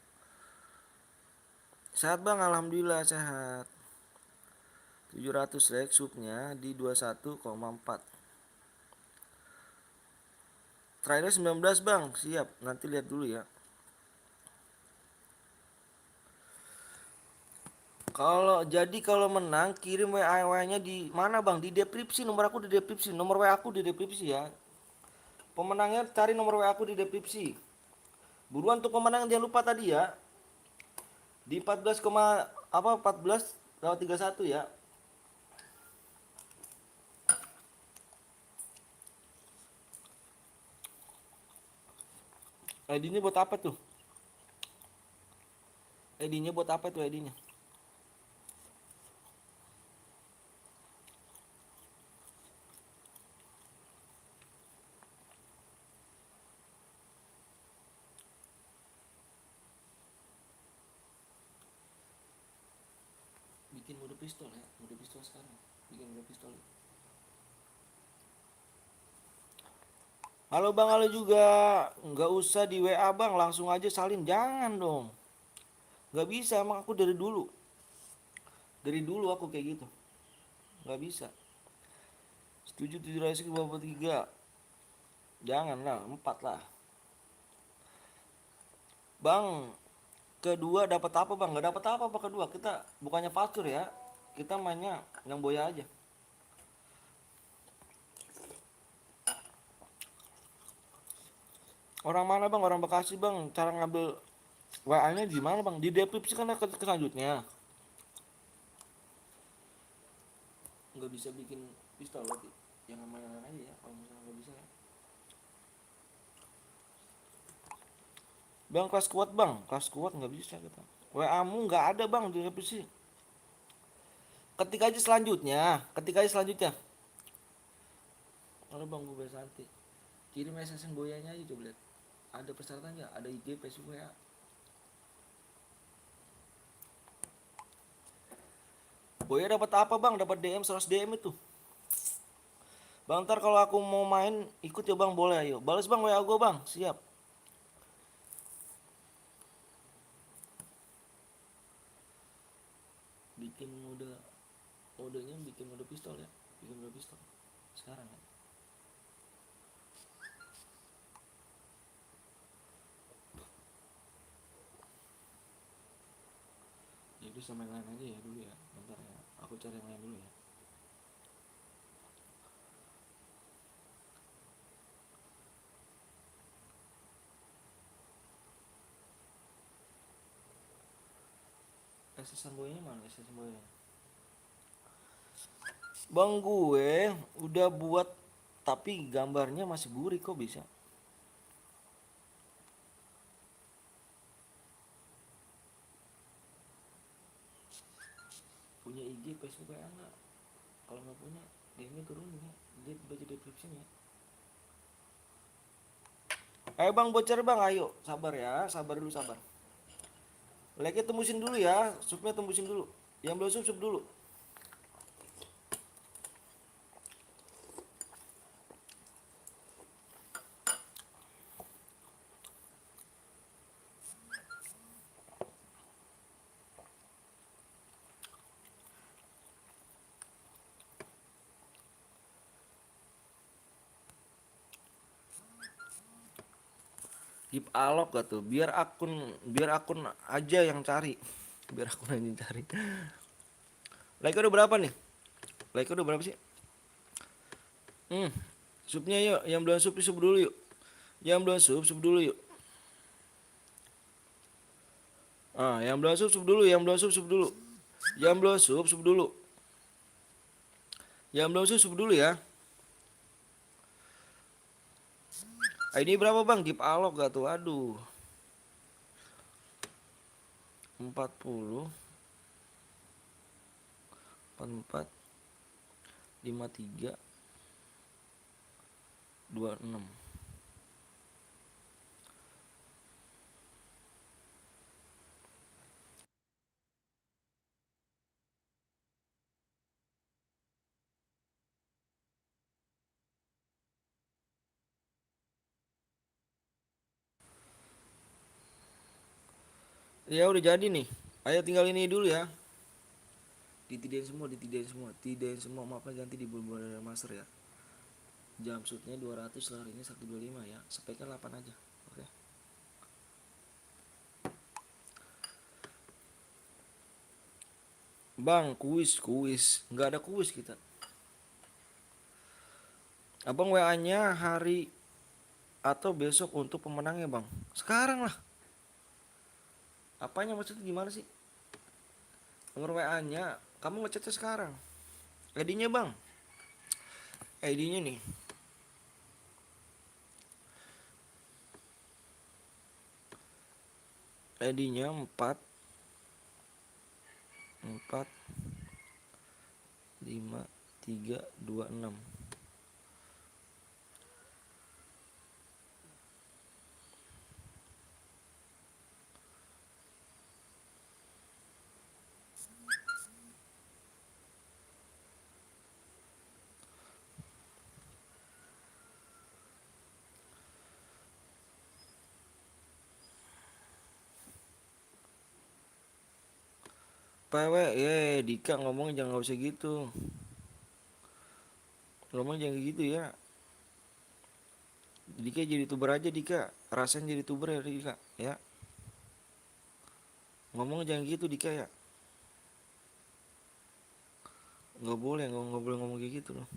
Sehat bang, alhamdulillah sehat. 700 rek subnya di 21,4. Terakhir 19 bang, siap. Nanti lihat dulu ya. Kalau menang kirim WA-nya di mana bang? Di deskripsi, nomor aku di deskripsi, nomor WA aku di deskripsi ya. Pemenangnya cari nomor WA aku di deskripsi. Buruan untuk pemenang jangan lupa tadi ya. Di 14, apa 14 lewat 31 ya. ID-nya buat apa tuh? ID-nya buat apa tuh ID-nya? Bikin mode pistol ya, mode pistol sekarang. Bikin mode pistol. Halo bang, halo juga. Nggak usah di WA bang, langsung aja salin. Jangan dong. Nggak bisa, emang aku dari dulu. Dari dulu aku kayak gitu. Nggak bisa. Setuju 7 tiga. Jangan lah, 4 lah. Bang, kedua dapat apa bang? Nggak dapat apa kedua. Kita bukannya fastur ya. Kita mainnya yang boya aja. Orang mana bang? Orang Bekasi bang. Cara ngambil WA-nya gimana bang? Di deskripsi kan ada selanjutnya. Nggak bisa bikin pistol lagi. Yang main aja ya. Kalau misalnya nggak bisa ya. Bang kelas kuat bang. Kelas kuat nggak bisa kita. WA-mu nggak ada bang di deskripsi. Ketik aja selanjutnya. Ketik aja selanjutnya. Halo bang, gue Santi. Kirim SSN boyanya aja coba lihat. Ada persyaratannya, ada IG, Facebook, WA. Boya dapat apa bang? Dapat DM 100 DM itu. Bang ntar kalau aku mau main ikut ya bang, boleh ayo. Balas bang WA gue bang, siap. Bikin modenya bikin mode pistol ya. Bikin mode pistol. Sekarang ya. Jadi sama yang lain aja ya dulu ya. Bentar ya. Aku cari yang lain dulu ya. SSN boyanya mana? SSN boyanya. Bang gue udah buat tapi gambarnya masih gurih kok bisa. Punya IG, Facebook kayak enggak? Kalau nggak punya, DM-nya turunin ya. Dia baca deskripsinya. Ayo bang bocor bang, ayo. Sabar ya, sabar dulu sabar. Like-nya tembusin dulu ya, subnya tembusin dulu. Yang belum sub dulu. Keep alok gak tuh? Biar akun aja yang cari. Biar akun aja yang cari. Like-nya udah berapa nih? Like-nya udah berapa sih? Subnya yuk, yang belum sub dulu yuk. Yang belum sub dulu yuk. Yang belum sub dulu, yang belum sub dulu. Yang belum sub dulu. Yang belum sub dulu ya. Ini berapa bang? Keep alok gak tuh? Aduh. 40 44 53 26. Ya udah jadi nih. Ayo tinggal ini dulu ya. Ditidain semua. Maafnya ganti di bulan master ya. Jam shootnya 200, lari ini 125 ya. Speknya 8 aja. Oke. Bang, kuis. Nggak ada kuis kita. Abang WA-nya hari atau besok untuk pemenangnya bang. Sekarang lah. Apanya maksudnya gimana sih? Nomor WA-nya kamu ngechatnya sekarang. ID-nya bang. ID-nya nih. ID-nya 4 5 3 2 6. PW, Dika ngomong jangan nggak usah gitu. Ngomong jangan gitu ya. Dika jadi youtuber aja Dika. Rasain jadi youtuber ya Dika ya. Ngomong jangan gitu Dika ya. Nggak boleh ngomong kayak gitu loh.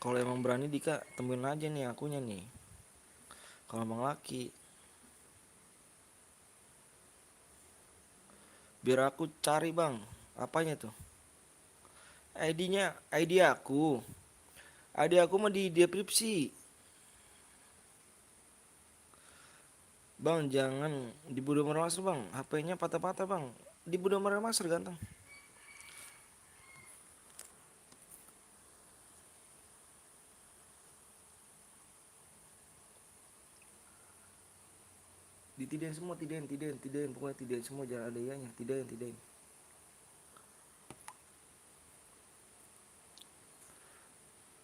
Kalau emang berani Dika temuin aja nih akunya nih. Kalau emang laki, biar aku cari bang. Apanya tuh? ID-nya, ID aku. ID aku mah di deskripsi. Bang jangan di Budo Master bang. HP-nya patah-patah bang. Di Budo Master ganteng. Ditidain semua, tidain. Pokoknya tidain semua, jangan ada ianya. Tidain.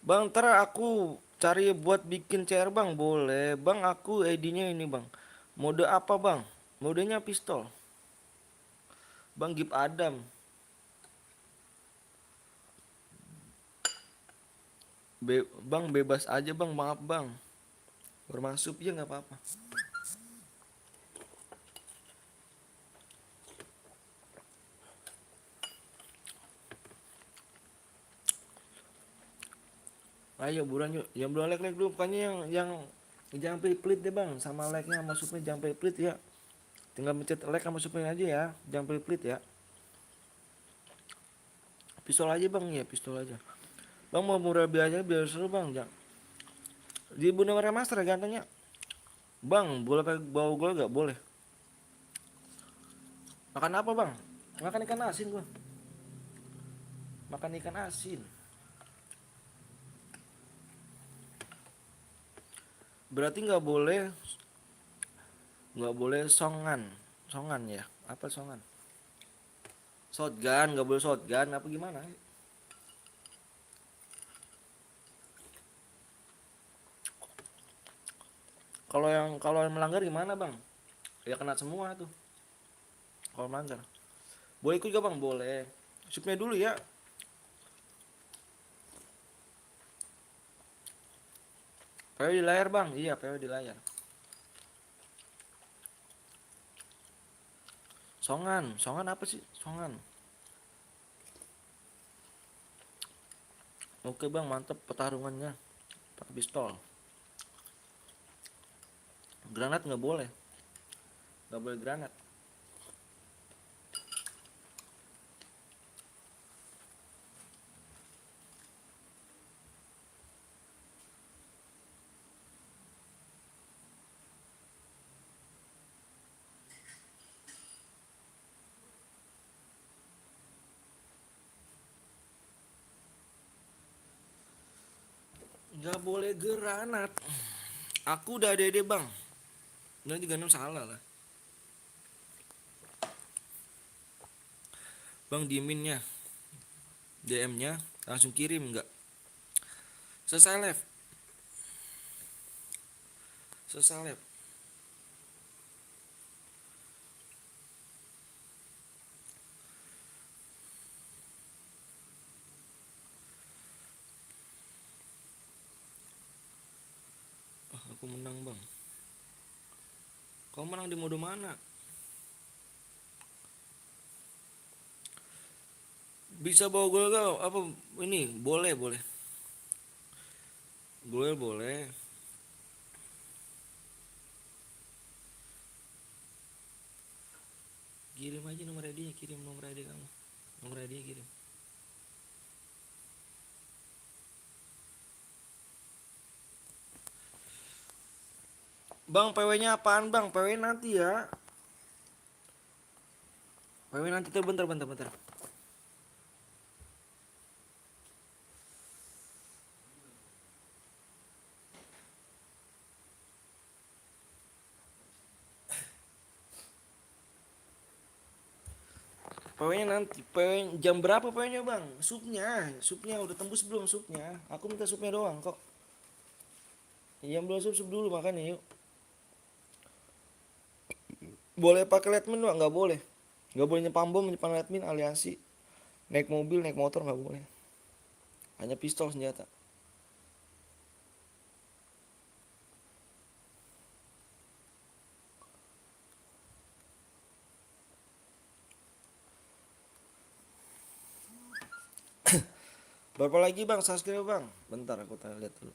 Bang, ntar aku cari buat bikin CR bang, boleh. Bang, aku ID-nya ini bang. Mode apa bang? Modenya pistol. Bang, Gip Adam. Bang, bebas aja bang, maaf bang. Bermasuk ya nggak apa-apa. Ayo buruan yuk. Yang belum like dulu, pokoknya yang jangan pelit-pelit deh bang. Sama like-nya sama subnya jangan pelit-pelit ya. Tinggal mencet like sama subnya aja ya. Jangan pelit-pelit ya. Pistol aja bang ya, pistol aja. Bang mau murah biaya biar seru bang. Jangan. Di Bunda Master ya gantengnya. Bang, boleh pakai bau gol gak? Boleh. Makan apa bang? Makan ikan asin gua. Makan ikan asin. Berarti nggak boleh songan ya? Apa songan? Shotgun, nggak boleh shotgun apa gimana? Kalau yang melanggar gimana bang? Ya kena semua tuh. Kalau melanggar. Boleh ikut gak bang? Boleh. Subnya dulu ya. PW di layar bang. Iya PW di layar. Songan apa sih? Songan. Oke bang, mantep pertarungannya. Pakai pistol. Granat nggak boleh. Nggak boleh granat. Nggak boleh granat. Aku udah dede bang. Nanti ganam salah lah. Bang dieminnya. DM-nya langsung kirim nggak? Selesai live. Selesai live. aku menang bang. Kau menang di mode mana? Bisa bawa gol kau? Apa ini? Boleh boleh. Gol boleh. Kirim aja nomor ID-nya, kirim nomor ID kamu. Nomor ID-nya kirim. Bang, PW-nya apaan bang? PW nanti ya. PW nanti tuh bentar bentar bentar. PW-nya nanti. PW jam berapa PW-nya bang? Supnya udah tembus belum supnya? Aku minta supnya doang kok. Yang belum sup dulu makanya yuk. Boleh pakai letmin doang? Nggak boleh. Nggak boleh nyepam bom, nyepam letmin, aliansi. Naik mobil, naik motor nggak boleh. Hanya pistol senjata. Berapa lagi bang subscribe bang? Bentar aku tanya lihat dulu.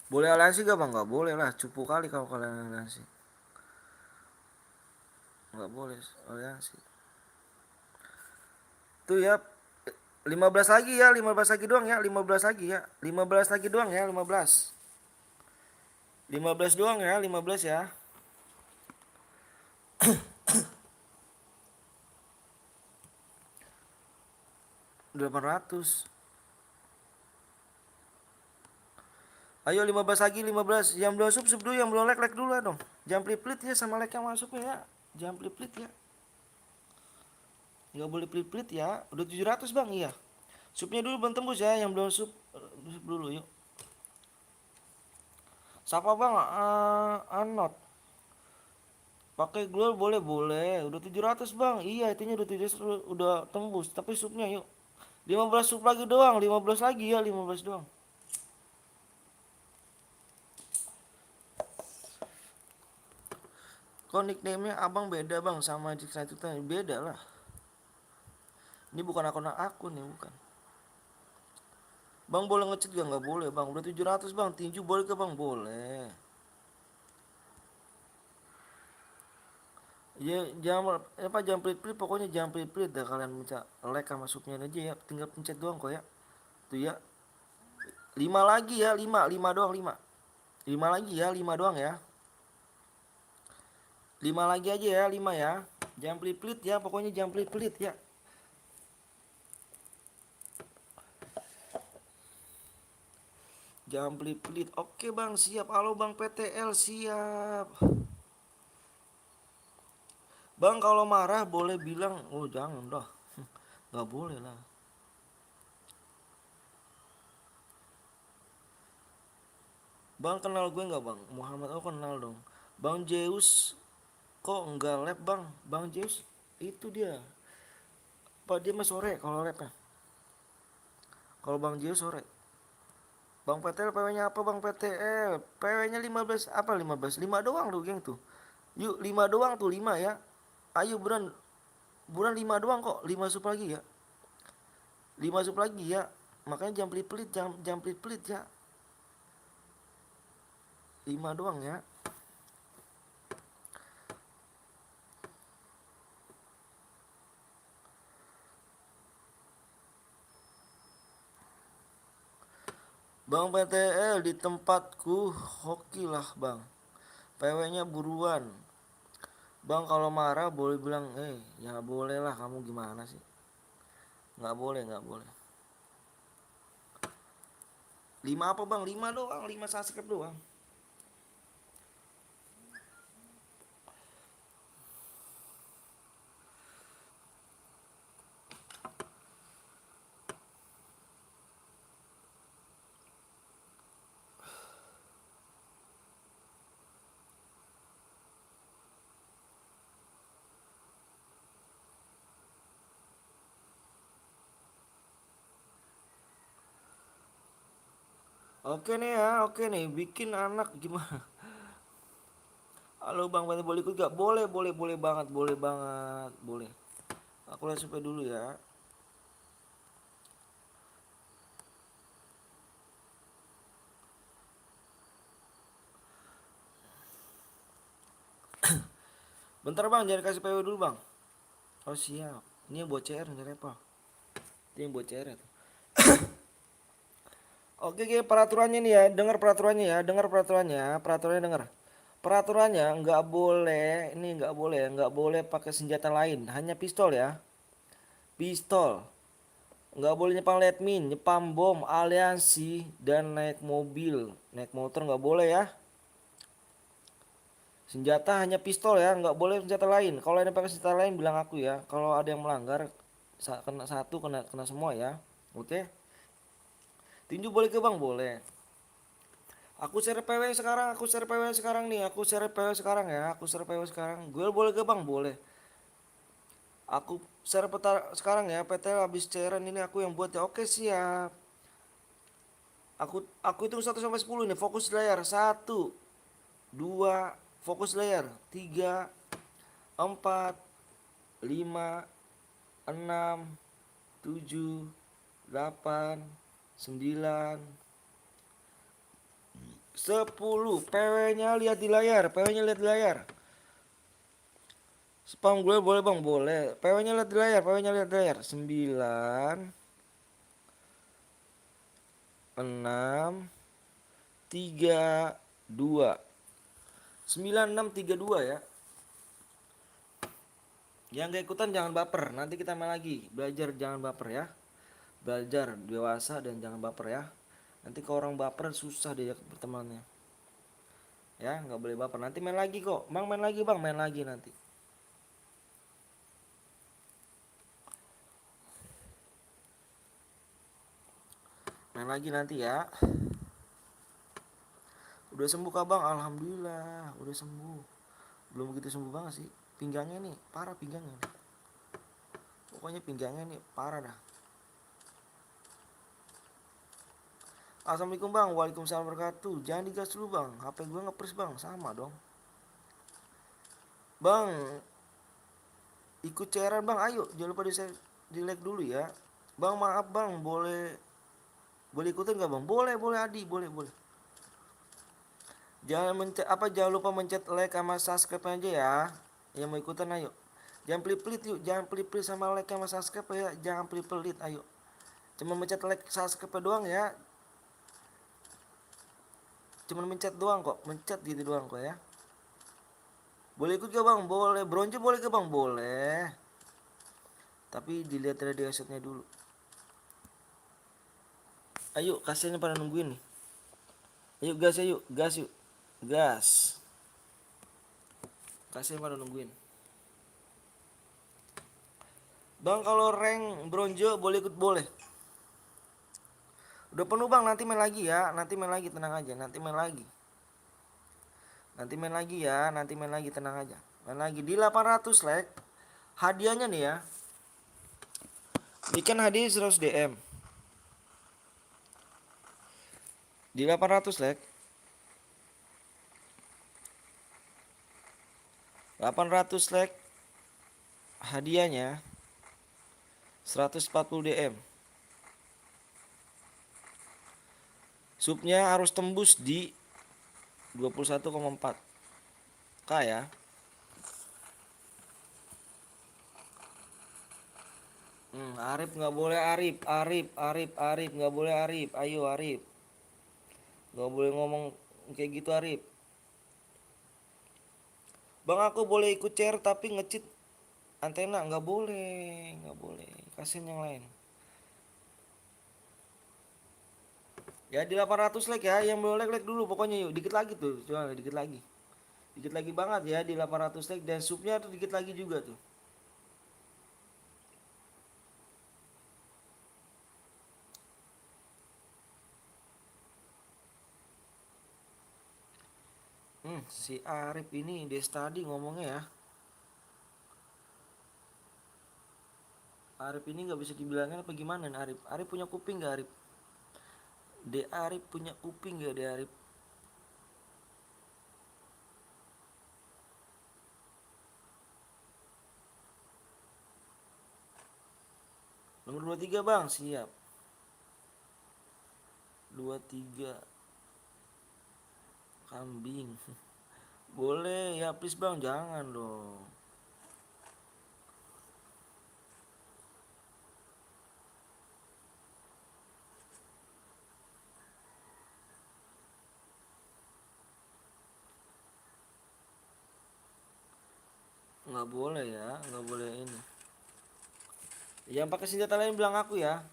Boleh aliansi gak bang? Nggak boleh lah, cupu kali kalau kalian aliansi. Nggak boleh aliansi. Tuh ya, 15 lagi ya, 15 lagi doang ya, 15 lagi ya, 15 lagi doang ya, 15. 15 doang ya, 15 ya. 800. Ayo 15 lagi, 15. Yang belum sub dulu, yang belum like dulu dong. Jangan pelit-pelit ya sama like yang masuknya ya. Jangan pelit-pelit ya. Nggak boleh pelit-pelit ya. Udah 700 bang, iya. Subnya dulu belum tembus ya, yang belum sub dulu yuk. Siapa bang? Anot. Pakai glow boleh boleh. Udah 700 bang. Iya itunya udah 700 udah tembus. Tapi subnya yuk. 15 sub lagi doang. 15 lagi ya 15 doang. Kok nickname-nya abang beda bang sama di itu beda lah. Ini bukan akun nih bukan. Bang boleh ngechat gak? Nggak boleh bang. Udah 700 bang. Tinju boleh ke bang? Boleh. Ya jangan pelit-pelit, pokoknya jangan pelit-pelit dah kalian minta like sama subnya aja ya, tinggal pencet doang kok ya. Tuh ya. 5 lagi ya, 5 doang 5. 5 lagi ya, 5 doang ya. 5 lagi aja ya, 5 ya. Jangan pelit-pelit ya, pokoknya jangan pelit-pelit ya. Jangan pelit-pelit. Oke bang, siap. Halo bang PTL, siap. Bang kalau marah boleh bilang, oh jangan dah. Nggak boleh lah. Bang kenal gue nggak bang? Muhammad, oh kenal dong. Bang Zeus kok nggak lab bang? Bang Zeus itu dia. Pak dia mah sore kalau lab ya. Kalau Bang Zeus sore. Bang PTL PW-nya apa Bang PTL? PW-nya 15 apa 15? 5 doang tuh geng tuh. Yuk 5 doang tuh 5 ya. Ayo buran buran 5 doang kok. 5 sub lagi ya. 5 sub lagi ya. Makanya jangan pelit-pelit, jangan pelit-pelit ya. 5 doang ya. Bang PTL di tempatku hoki lah bang. PW-nya buruan. Bang kalau marah boleh bilang, ya boleh lah kamu gimana sih? Nggak boleh, nggak boleh. 5 apa bang? 5 doang, 5 subscribe doang. Oke nih ya, oke nih, bikin anak gimana? Halo Bang, boleh ikut gak? Boleh, boleh banget, boleh banget, boleh. Aku lihat supaya dulu ya. Bentar Bang, jangan kasih PW dulu Bang. Oh siap. Ini yang buat CR nih Repa. Ini yang buat CR ya. Oke, oke, peraturannya nih ya, dengar peraturannya ya, dengar peraturannya, peraturannya dengar. Peraturannya nggak boleh pakai senjata lain, hanya pistol ya, pistol. Nggak boleh nyepam letmin, nyepam bom, aliansi, dan naik mobil, naik motor nggak boleh ya. Senjata hanya pistol ya, nggak boleh senjata lain. Kalau ada yang pakai senjata lain bilang aku ya. Kalau ada yang melanggar, kena satu, kena kena semua ya. Oke? Tinju boleh ke bang, boleh. Aku share PW sekarang, aku share PW sekarang nih, aku share PW sekarang ya, aku share PW sekarang. Gue boleh ke bang, boleh. Aku share peta sekarang ya, PT habis cairan ini aku yang buat ya. Oke siap. Aku hitung 1 sampai 10 nih, fokus layar. 1, 2, fokus layar. 3, 4, 5, 6, 7, 8, 9, 10. PW-nya lihat di layar, PW-nya lihat di layar. Spam gue boleh bang, boleh. PW-nya lihat di layar, PW-nya lihat di layar. 9, 6, 3, 2. 9, 6, 3, 2 ya. Yang gak ikutan jangan baper. Nanti kita main lagi. Belajar jangan baper ya. Belajar dewasa dan jangan baper ya. Nanti kalau orang baper susah diajak bertemannya. Ya, nggak boleh baper. Nanti main lagi kok. Bang main lagi bang, main lagi nanti. Main lagi nanti ya. Udah sembuh kah bang? Alhamdulillah, udah sembuh. Belum begitu sembuh banget sih. Pinggangnya nih, parah pinggangnya. Pokoknya pinggangnya nih, parah dah. Assalamualaikum bang, waalaikumsalam wabarakatuh. Jangan digas dulu bang, HP gue ngepres bang, sama dong. Bang, ikut cairan bang, ayo. Jangan lupa di like dulu ya. Bang maaf bang, boleh boleh ikutin gak bang? Boleh, boleh Adi, boleh, boleh. Jangan lupa mencet like sama subscribe aja ya. Yang mau ikutan ayo. Jangan pelit-pelit yuk, jangan pelit-pelit sama like sama subscribe ya. Jangan pelit-pelit ayo. Cuma mencet like subscribe doang ya. Cuma mencet doang kok, mencet gitu doang kok ya. Boleh ikut gak bang? Boleh. Bronze boleh gak bang? Boleh. Tapi dilihat radio setnya dulu. Ayo, kasihannya pada nungguin nih. Ayo gas, ayo gas yuk. Gas. Kasihan pada nungguin. Bang kalau rank bronze boleh ikut boleh. Udah penuh bang, nanti main lagi ya. Nanti main lagi, tenang aja. Nanti main lagi. Nanti main lagi ya. Nanti main lagi, tenang aja. Main lagi di 800 like. Hadiahnya nih ya. Bikin hadiah 100 DM. Di 800 like. 800 like. Hadiahnya 140 DM. Subnya harus tembus di 21,4 K ya. Arif nggak boleh Arif nggak boleh Arif. Ayo Arif, nggak boleh ngomong kayak gitu Arif. Bang aku boleh ikut chair tapi ngecit antena nggak boleh, nggak boleh. Kasihin yang lain. Ya di 800 like ya, yang belum like dulu pokoknya yuk, dikit lagi tuh, coba dikit lagi. Dikit lagi banget ya di 800 like dan subnya tuh dikit lagi juga tuh. Si Arif ini dia tadi ngomongnya ya. Arif ini nggak bisa dibilangin apa gimana nih Arif? Arif punya kuping nggak Arif? De Arif punya kuping gak De Arif? Nomor 23 bang, siap. 23 kambing. Boleh ya please bang, jangan dong. Nggak boleh ya, nggak boleh ini. Yang pakai senjata lain bilang aku ya.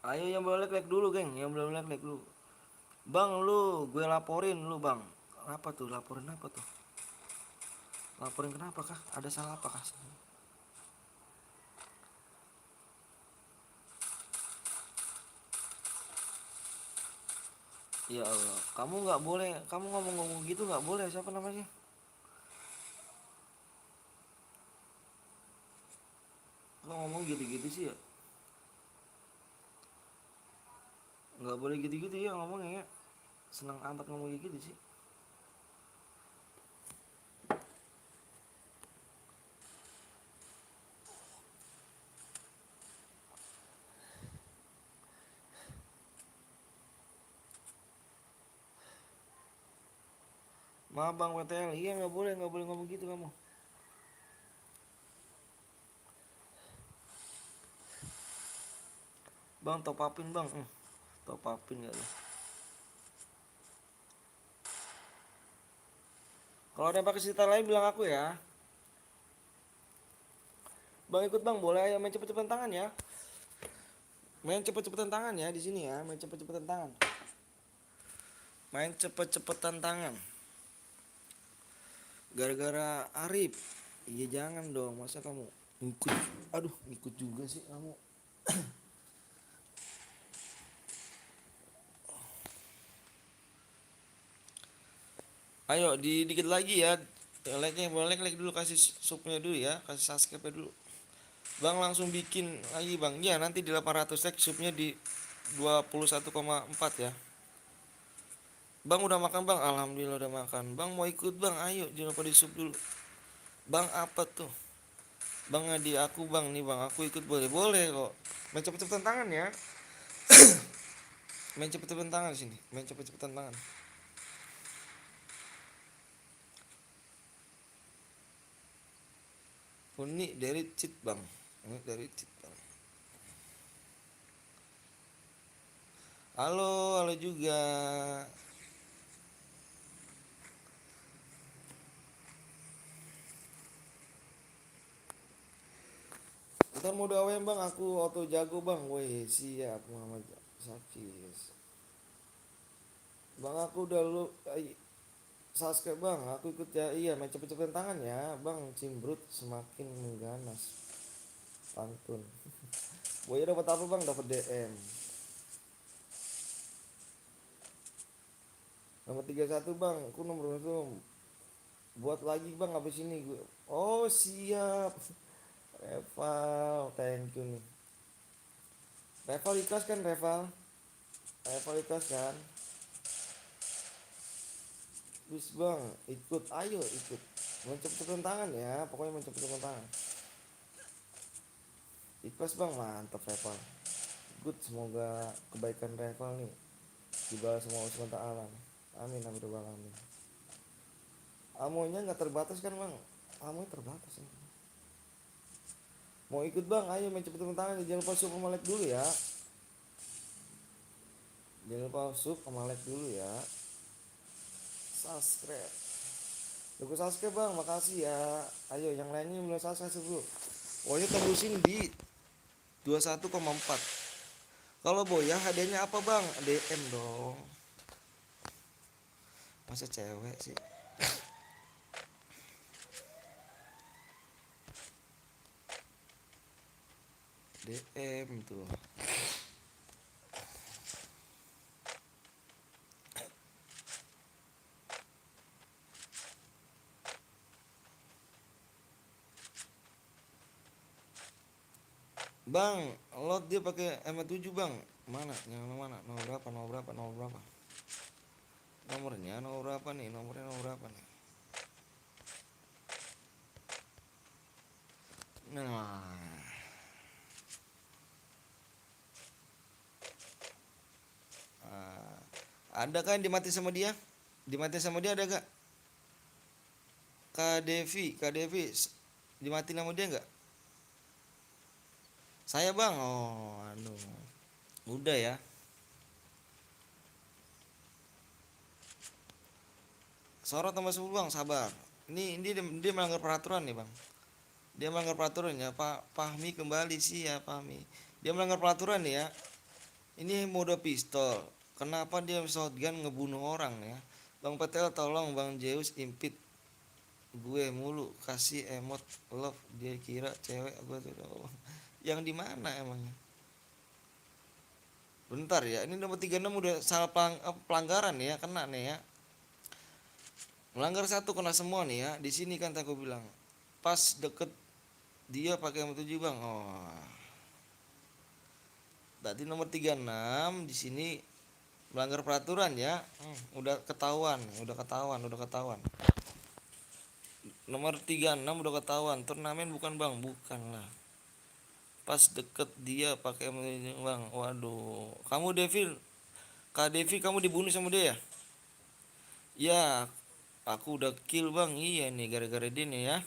Ayo yang boleh like dulu geng, yang belum like dulu. Bang lu, gue laporin lu bang. Apa tuh, laporin apa tuh? Laporin kenapa kah? Ada salah apa kah? Ya Allah, kamu nggak boleh, kamu ngomong-ngomong gitu nggak boleh. Siapa namanya? Kamu ngomong gitu-gitu sih ya? Nggak boleh gitu-gitu ya ngomongnya ya. Senang amat ngomong gitu sih. Maaf bang PTL, iya nggak boleh ngomong gitu kamu. Bang top upin bang, top upin nggak tuh? Kalau ada yang pakai cerita lain bilang aku ya. Bang ikut bang, boleh ayo main cepet-cepetan tangan ya. Main cepet-cepetan tangan ya di sini ya, main cepet-cepetan tangan. Main cepet-cepetan tangan. Gara-gara Arif. Iya jangan dong, masa kamu ikut. Aduh, ikut juga sih kamu. Ayo dikit lagi ya. Like-nya boleh like dulu, kasih subnya dulu ya, kasih subscribe dulu. Bang langsung bikin lagi bang. Ya nanti di 800 like subnya di 21,4 ya. Bang udah makan bang, alhamdulillah udah makan. Bang mau ikut bang, ayo jangan lupa di sub dulu. Bang apa tuh? Bang Adi aku bang nih bang, aku ikut boleh boleh kok. Main cepet-cepetan tangan ya. Main cepet-cepetan tangan sini, main cepet-cepetan tangan. Ini dari cheat bang, ini dari cheat bang. Halo, halo juga. Kita mau doain bang, aku auto jago bang. Woi siap Muhammad Sakis. Bang aku udah lu subscribe bang, aku ikut ya. Iya main cepet-cepetan tangan ya bang. Cimbrut semakin mengganas. Pantun. Boy dapat apa bang? Dapat DM. Nomor 31 bang, aku nomor itu. Buat lagi bang habis ini gue. Oh siap. Reval, thank you nih. Reval ikhlas kan Reval? Reval ikhlas kan? Bis bang, ikut, ayo ikut. Mencepetkan tangan ya, pokoknya mencepetkan tangan. Ikhlas bang, mantap Reval. Good, semoga kebaikan Reval nih dibalas semua SWT alam. Amin, amin, amin. Amonya nggak terbatas kan bang? Amonya terbatas ya. Mau ikut bang, ayo main cepet-cepet tangan. Jangan lupa sub sama like dulu ya. Jangan lupa sub sama like dulu ya. Subscribe. Tunggu subscribe bang, makasih ya. Ayo yang lainnya belum subscribe dulu. Pokoknya tembusin di 21,4. Kalau Boya hadiahnya apa bang? DM dong. Masa cewek sih? DM tuh. Bang, lot dia pakai M7 bang. Mana? Yang mana? Nomor berapa? Nomor berapa? Nomor berapa? Nomornya nomor berapa nih? Nomornya nomor berapa nih? Nah, ah, ada kan dimati sama dia? Dimati sama dia ada gak? Kak Devi, dimati sama dia nggak? Saya bang, oh, aduh, udah ya. Sorot tambah 10 bang, sabar. Ini dia melanggar peraturan nih bang. Dia melanggar peraturan ya, Pak Fahmi kembali sih ya Fahmi. Dia melanggar peraturan nih ya. Ini mode pistol. Kenapa dia shotgun ngebunuh orang ya? Bang Petel tolong Bang Zeus impit gue mulu kasih emot love, dia kira cewek gue tuh. Yang di mana emangnya? Bentar ya, ini nomor 36 udah salah pelanggaran ya, kena nih ya. Melanggar satu kena semua nih ya. Di sini kan aku bilang pas deket dia pakai M7 bang. Oh, berarti nomor 36 di sini melanggar peraturan ya. Udah ketahuan, udah ketahuan, udah ketahuan. Nomor 36 udah ketahuan. Turnamen bukan bang, bukan lah. Pas deket dia pakai M7 bang. Waduh, kamu Devil, Kak Devi kamu dibunuh sama dia ya? Ya, aku udah kill bang. Iya nih gara-gara dia nih ya.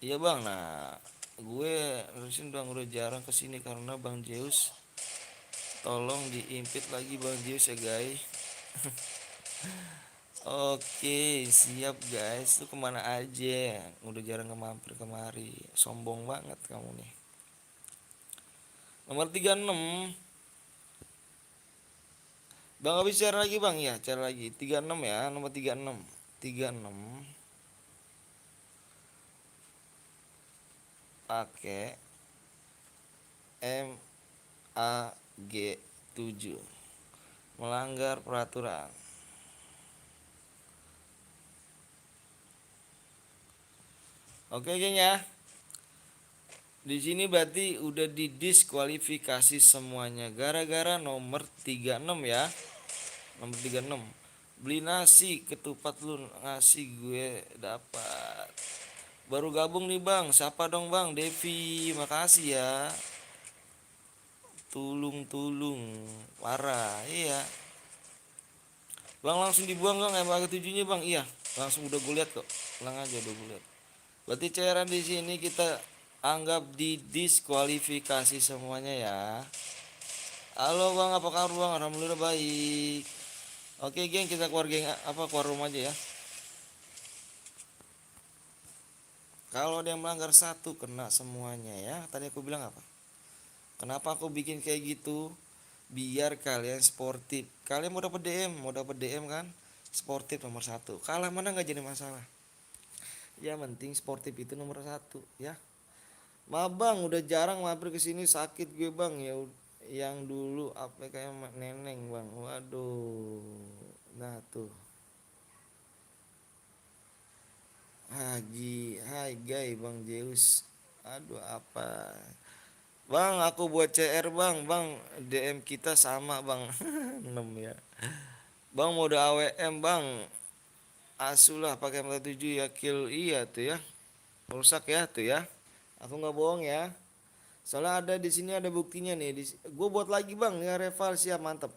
Iya bang, nah gue terusin bang udah jarang kesini karena Bang Zeus. Tolong diimpit lagi Bang Zeus ya guys. Oke siap guys, lu kemana aja? Udah jarang mampir kemari. Sombong banget kamu nih. Nomor 36. Bang habis share lagi bang ya, share lagi 36 ya, nomor 36. 36 pakai MAG7 melanggar peraturan. Oke geng ya. Di sini berarti udah didiskualifikasi semuanya gara-gara nomor 36 ya. Nomor 36. Beli nasi ketupat lu ngasih gue dapat. Baru gabung nih Bang. Siapa dong Bang? Devi. Makasih ya. Tulung parah. Iya. Bang langsung dibuang Bang MAG7-nya Bang. Iya. Langsung udah gue lihat kok. Lang aja udah gue lihat. Berarti cairan di sini kita anggap didiskualifikasi semuanya ya. Halo Bang, apa kabar Bang? Alhamdulillah baik. Oke geng, kita keluar geng keluar rumah aja ya. Kalau dia melanggar satu kena semuanya ya. Tadi aku bilang apa? Kenapa aku bikin kayak gitu? Biar kalian sportif. Kalian mau dapat DM kan? Sportif nomor satu. Kalah mana nggak jadi masalah. Ya penting sportif itu nomor satu ya. Ma bang udah jarang mampir ke sini sakit gue bang ya yang dulu apa kayak neneng bang. Waduh. Nah tuh. Hai guys Bang Zeus. Aduh apa? Bang, aku buat CR bang. Bang, DM kita sama bang. 6 ya. Bang mode AWM bang. Asulah pakai 47 ya kill iya tuh ya. Rusak ya tuh ya. Aku nggak bohong ya. Soalnya ada di sini ada buktinya nih. Gue buat lagi bang. Ya rival siap mantep.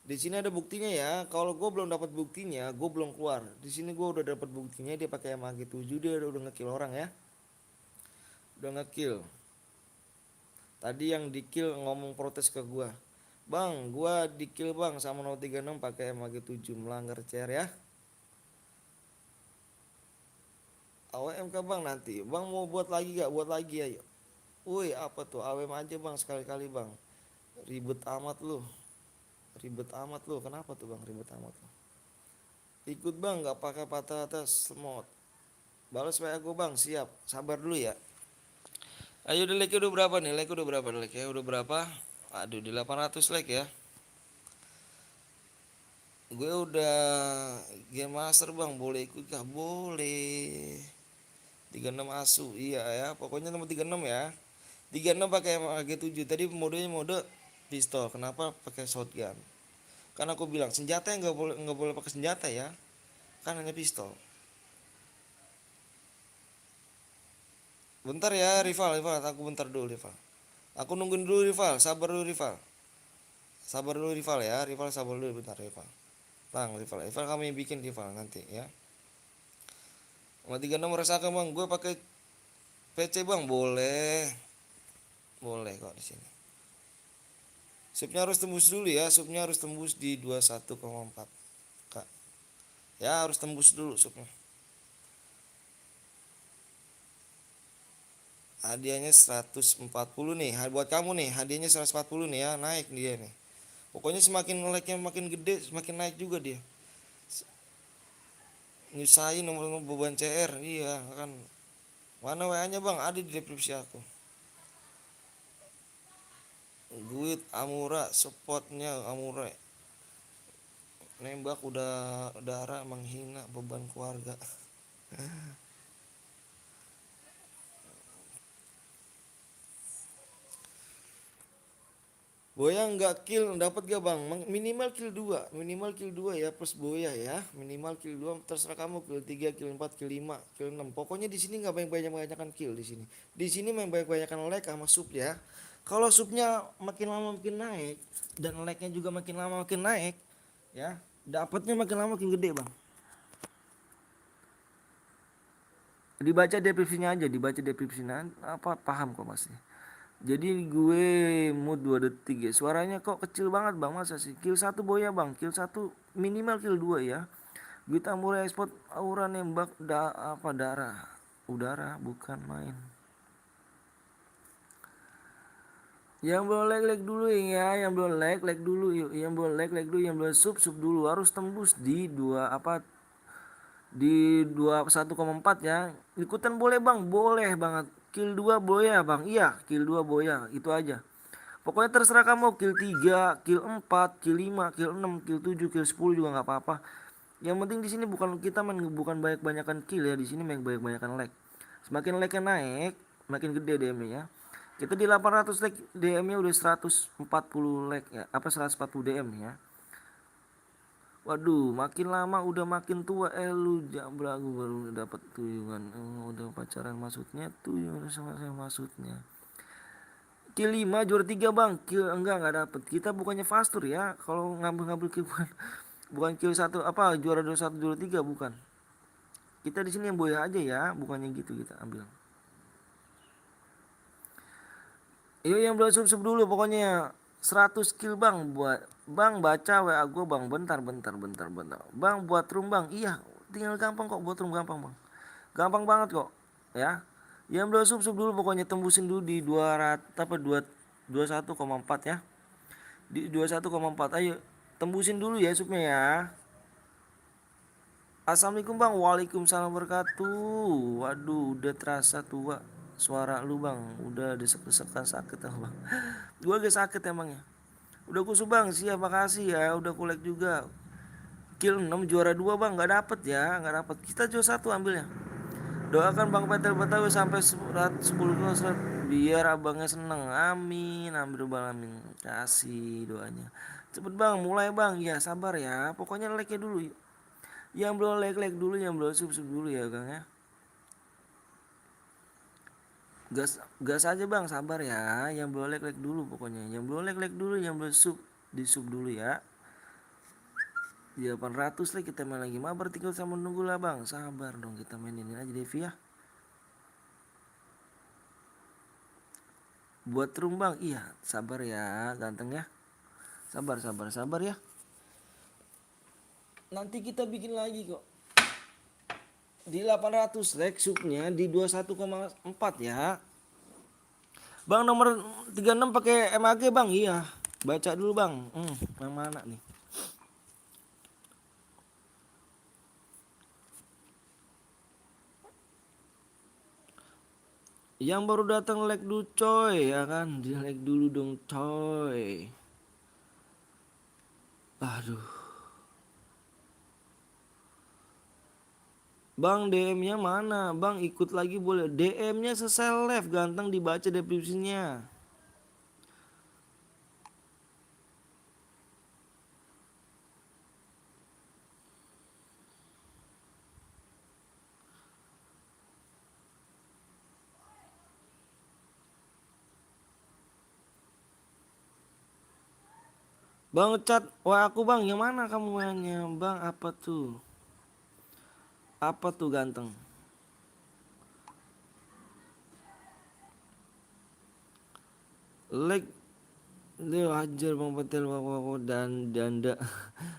Di sini ada buktinya ya. Kalau gue belum dapat buktinya, gue belum keluar. Di sini gue udah dapat buktinya dia pakai MAG7 dia udah ngekill orang ya. Udah ngekill. Tadi yang dikill ngomong protes ke gue. Bang, gua dikill bang sama 036 pakai MAG7 melanggar CR ya. AWM ke bang nanti. Bang mau buat lagi gak? Buat lagi ayo. Woi apa tuh AWM aja bang sekali-kali bang. Ribet amat lu. Ribet amat lu. Kenapa tuh bang ribet amat lu? Ikut bang gak pakai patah atas semut. Balas WA gue bang siap. Sabar dulu ya. Ayo udah like udah berapa nih? Like udah berapa like ya? Udah berapa? Aduh di 800 like ya. Gue udah game master bang, boleh ikut gak? Boleh. 36 asu, iya ya. Pokoknya nomor 36 ya. 36 pakai MAG7. Tadi modenya mode pistol. Kenapa pakai shotgun? Karena aku bilang senjata yang nggak boleh pakai senjata ya. Kan hanya pistol. Bentar ya, rival, aku bentar dulu rival. Aku nungguin dulu rival, sabar dulu rival. Sabar dulu rival ya, rival sabar dulu bentar rival. Rival kami bikin rival nanti ya. Sama 36 merasakan bang, gue pakai PC bang, boleh. Boleh kok di sini. Subnya harus tembus dulu ya, subnya harus tembus di 21,4 Kak. Ya harus tembus dulu subnya. Hadiahnya 140 nih, buat kamu nih, hadiahnya 140 nih ya, naik dia nih. Pokoknya semakin like-nya makin gede, semakin naik juga dia. Nyusahin nomor beban CR, iya kan. Mana WA-nya bang? Ada di deskripsi aku. Duit Amura, spotnya Amura. Nembak udah darah menghina beban keluarga. Boya nggak kill dapat gak bang? Minimal kill 2, minimal kill 2 ya plus boya ya. Minimal kill 2 terserah kamu, kill 3, kill 4, kill 5, kill 6. Pokoknya di sini nggak banyak-banyakan kill di sini. Di sini main banyak-banyakan lag sama sub ya. Kalau subnya makin lama makin naik dan lagnya juga makin lama makin naik ya, dapatnya makin lama makin gede bang. Dibaca deskripsinya aja, dibaca deskripsinya apa paham kok masih. Jadi gue mood 2 detik ya. Suaranya kok kecil banget bang, masa sih? Kill 1 boya bang, kill 1 minimal kill 2 ya. Kita mulai ekspor aura nembak darah. Udara bukan main. Yang belum like dulu ya, yang belum like dulu yuk. Yang belum like dulu, yang belum sub dulu. Harus tembus di 21,4 ya. Ikutan boleh bang, boleh banget. Kill 2 boya bang, iya kill 2 boya, itu aja. Pokoknya terserah kamu, kill 3, kill 4, kill 5, kill 6, kill 7, kill 10 juga nggak apa-apa. Yang penting di sini bukan kita bukan banyak-banyakan kill ya, di sini main banyak-banyakan lag. Semakin lagnya naik, makin gede DM-nya ya. Kita di 800 lag, DM-nya udah 140 lag ya, 140 DM ya. Waduh, makin lama udah makin tua. Lu jamblagu baru dapat tuyungan. Udah pacaran maksudnya tuyungan sama saya maksudnya. Kill 5 juara 3 bang. Kill enggak dapet. Kita bukannya fastur ya. Kalau ngambil kill bukan kill 1 juara 21 juara 3 bukan. Kita di sini yang boya aja ya, bukannya gitu kita ambil. Yuk yang belum sub dulu pokoknya 100 kill bang buat bang baca WA gue bang bentar. Bang buat room bang, iya tinggal gampang kok buat room gampang bang. Gampang banget kok ya. Yang belum sub dulu pokoknya tembusin dulu di 21,4 ya. Di 21,4 ayo tembusin dulu ya subnya ya. Assalamualaikum bang, waalaikumsalam wabarakatuh. Waduh udah terasa tua suara lu bang, udah desek-desekan sakit ya bang. Gue agak sakit emangnya. Udah kusuk bang, siap makasih ya, udah kulek juga. Kill 6 juara 2 bang, nggak dapet ya, nggak dapet. Kita juara 1 ambilnya. Doakan Bang Petel Betawi sampai 10 kilo biar abangnya seneng. Amin, amin. Kasih doanya. Cepet bang, mulai bang. Ya sabar ya. Pokoknya like-nya dulu. Yang belum like dulu, yang belum sub dulu ya Kang ya. Gas aja bang, sabar ya. Yang belum like dulu pokoknya. Yang belum like dulu, yang belum sub di sub dulu ya. 800 lah kita main lagi. Mabar tinggal sama menunggu lah bang. Sabar dong, kita mainin aja Devi ya. Buat room bang, iya sabar ya ganteng ya. Sabar ya. Nanti kita bikin lagi kok. Di 800 like subnya di 21,4 ya. Bang nomor 36 pakai MAG bang, iya. Baca dulu bang. Yang mana nih? Yang baru datang like dulu coy, ya kan? Di like dulu dong coy. Aduh. Bang DM-nya mana? Bang ikut lagi boleh. DM-nya se-seleb ganteng dibaca deskripsinya. Bang chat wah aku bang, yang mana kamu mainnya? Bang apa tuh? Apa tuh ganteng? Like dia wajar bang Petel dan danda.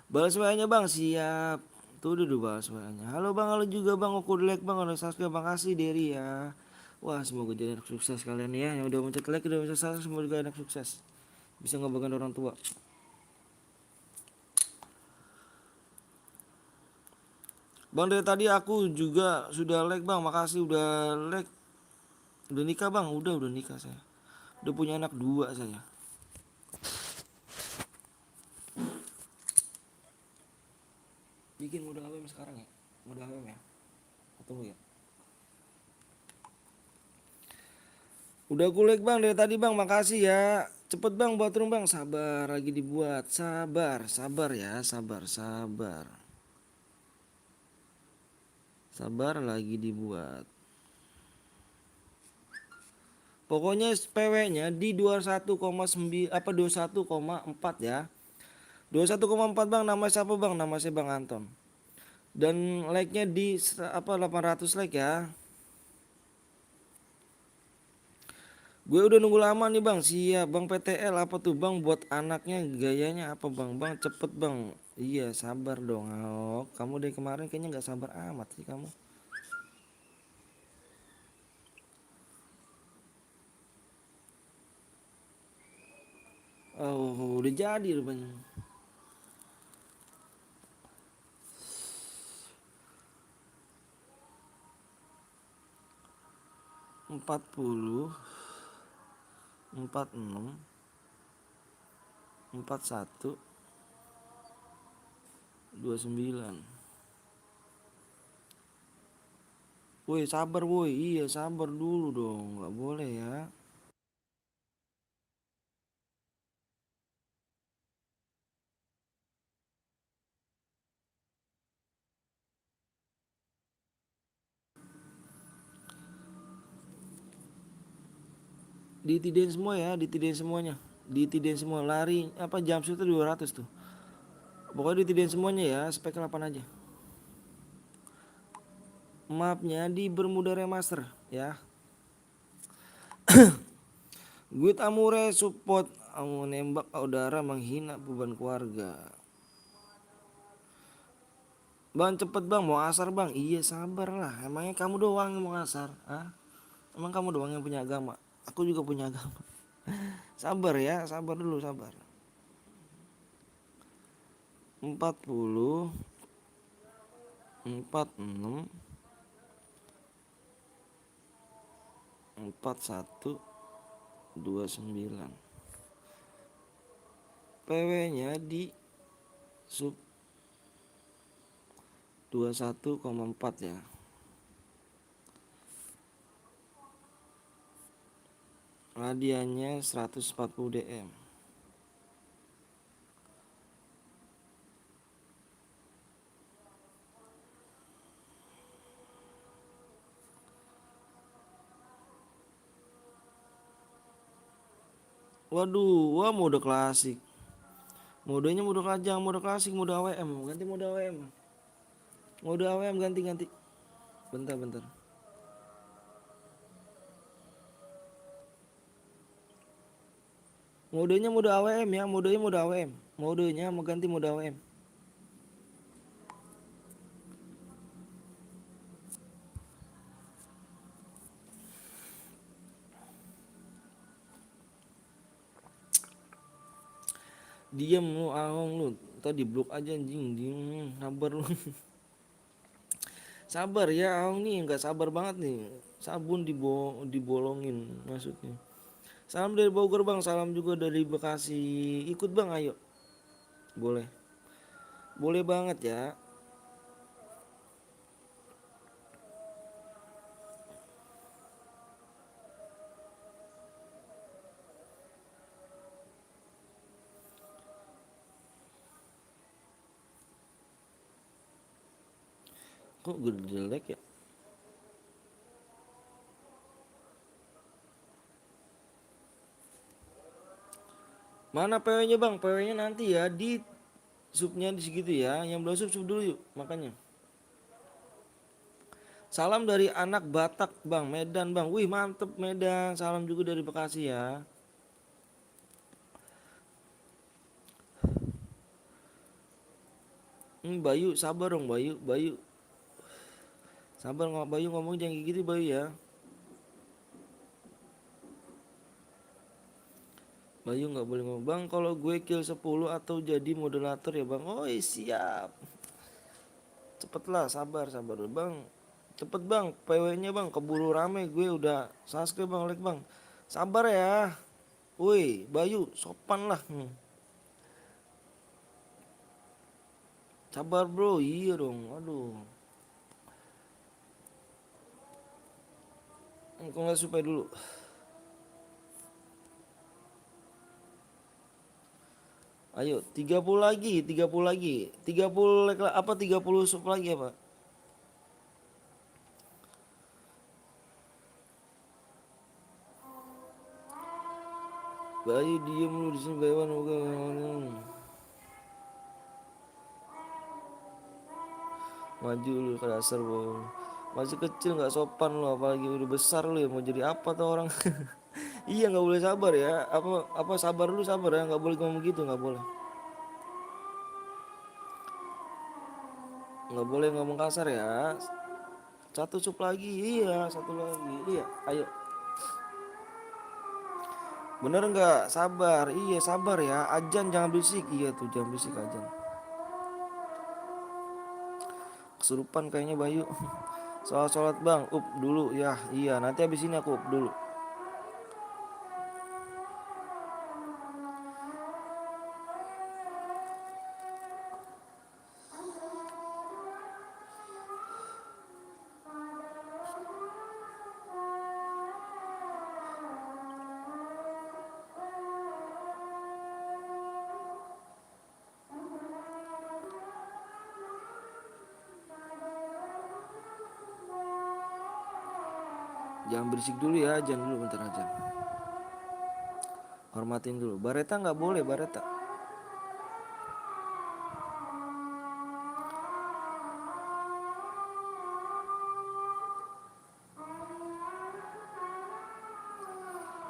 Balas WA-nya bang, siap. Tuh dulu balas WA-nya. Halo bang, halo juga bang, aku like bang, udah subscribe, makasih Derry ya. Wah semoga jadi anak sukses kalian ya, yang udah mencet like udah mencet subscribe, semoga juga anak sukses. Bisa ngebanggain orang tua. Bang dari tadi aku juga sudah like bang, makasih udah like. Udah nikah bang, udah nikah saya. Udah punya anak 2 saya. Bikin modal AWM sekarang ya, modal AWM ya. Tunggu ya. Udah aku like bang dari tadi bang, makasih ya. Cepet bang buat room bang, sabar lagi dibuat, sabar ya, sabar lagi dibuat. Pokoknya PW-nya di 21,9 apa 21,4 ya. 21,4 bang, nama siapa bang? Nama saya Bang Anton. Dan like-nya di 800 like ya. Gue udah nunggu lama nih bang, siap bang. PTL apa tuh bang, buat anaknya gayanya apa bang? Bang cepet bang. Iya sabar dong. Oh, kamu dari kemarin kayaknya nggak sabar amat sih kamu. Oh udah jadi rupanya. 40, 46, 41, 29. Woi sabar woi, iya sabar dulu dong, nggak boleh ya. Ditidin semua ya, ditidin semuanya. Ditidin semua, lari apa jam shootnya 200 tuh. Pokoknya ditidin semuanya ya, spek 8 aja. Mapnya di Bermuda Remaster ya. Guit Amure support nembak udara menghina beban keluarga. Bang cepet bang, mau asar bang. Iya sabar lah, emangnya kamu doang yang mau asar, ah? Emang kamu doang yang punya agama? Aku juga punya agama. Sabar ya, sabar dulu, sabar. 40, 46, 41, 29. PW-nya di sub 21,4 ya. Hadiahnya 140 DM. Waduh, wah mode klasik. Modenya mode kajang, mode klasik, mode AWM. Ganti mode AWM. Mode AWM ganti. Bentar. Modenya mode AWM ya, modenya mode AWM. Modenya mau ganti mode AWM. Diam lu ahong lu. Tadi blok aja anjing, sabar lu. Sabar ya, Aung nih nggak sabar banget nih. Sabun dibolongin maksudnya. Salam dari Bogor bang, salam juga dari Bekasi. Ikut bang, ayo. Boleh, boleh banget ya. Kok gue jelek ya? Mana PW-nya bang? PW-nya nanti ya di subnya di segitu ya. Yang belum sub dulu yuk makanya. Salam dari anak Batak bang, Medan bang. Wih mantep Medan. Salam juga dari Bekasi ya. Bayu sabar dong Bayu, Bayu. Sabar nggak Bayu ngomong jangan kayak gitu Bayu ya. Bayu nggak boleh ngomong bang kalau gue kill 10 atau jadi moderator ya bang. Oh siap. Cepetlah sabar sabar dulu, bang. Cepet bang PW-nya bang keburu rame gue udah subscribe bang like bang. Sabar ya. Woi Bayu sopan lah. Sabar bro iya dong aduh. Kok nggak supaya dulu. Ayo 30 lagi 30 lagi 30 like apa 30 sub lagi apa. Bayu diem lu di sini Bayu maju lu ke dasar bro. Masih kecil nggak sopan lu apalagi udah besar lu ya mau jadi apa tuh orang. Iya nggak boleh sabar ya apa sabar lu sabar ya nggak boleh ngomong gitu nggak boleh ngomong kasar ya. Satu sub lagi iya satu lagi iya ayo bener nggak sabar iya sabar ya ajan jangan berisik iya tuh jangan berisik ajan kesurupan kayaknya Bayu. Sholat bang up dulu ya iya nanti habis ini aku up dulu. Jangan berisik dulu ya ajan dulu bentar aja. Hormatin dulu Bareta nggak boleh Bareta.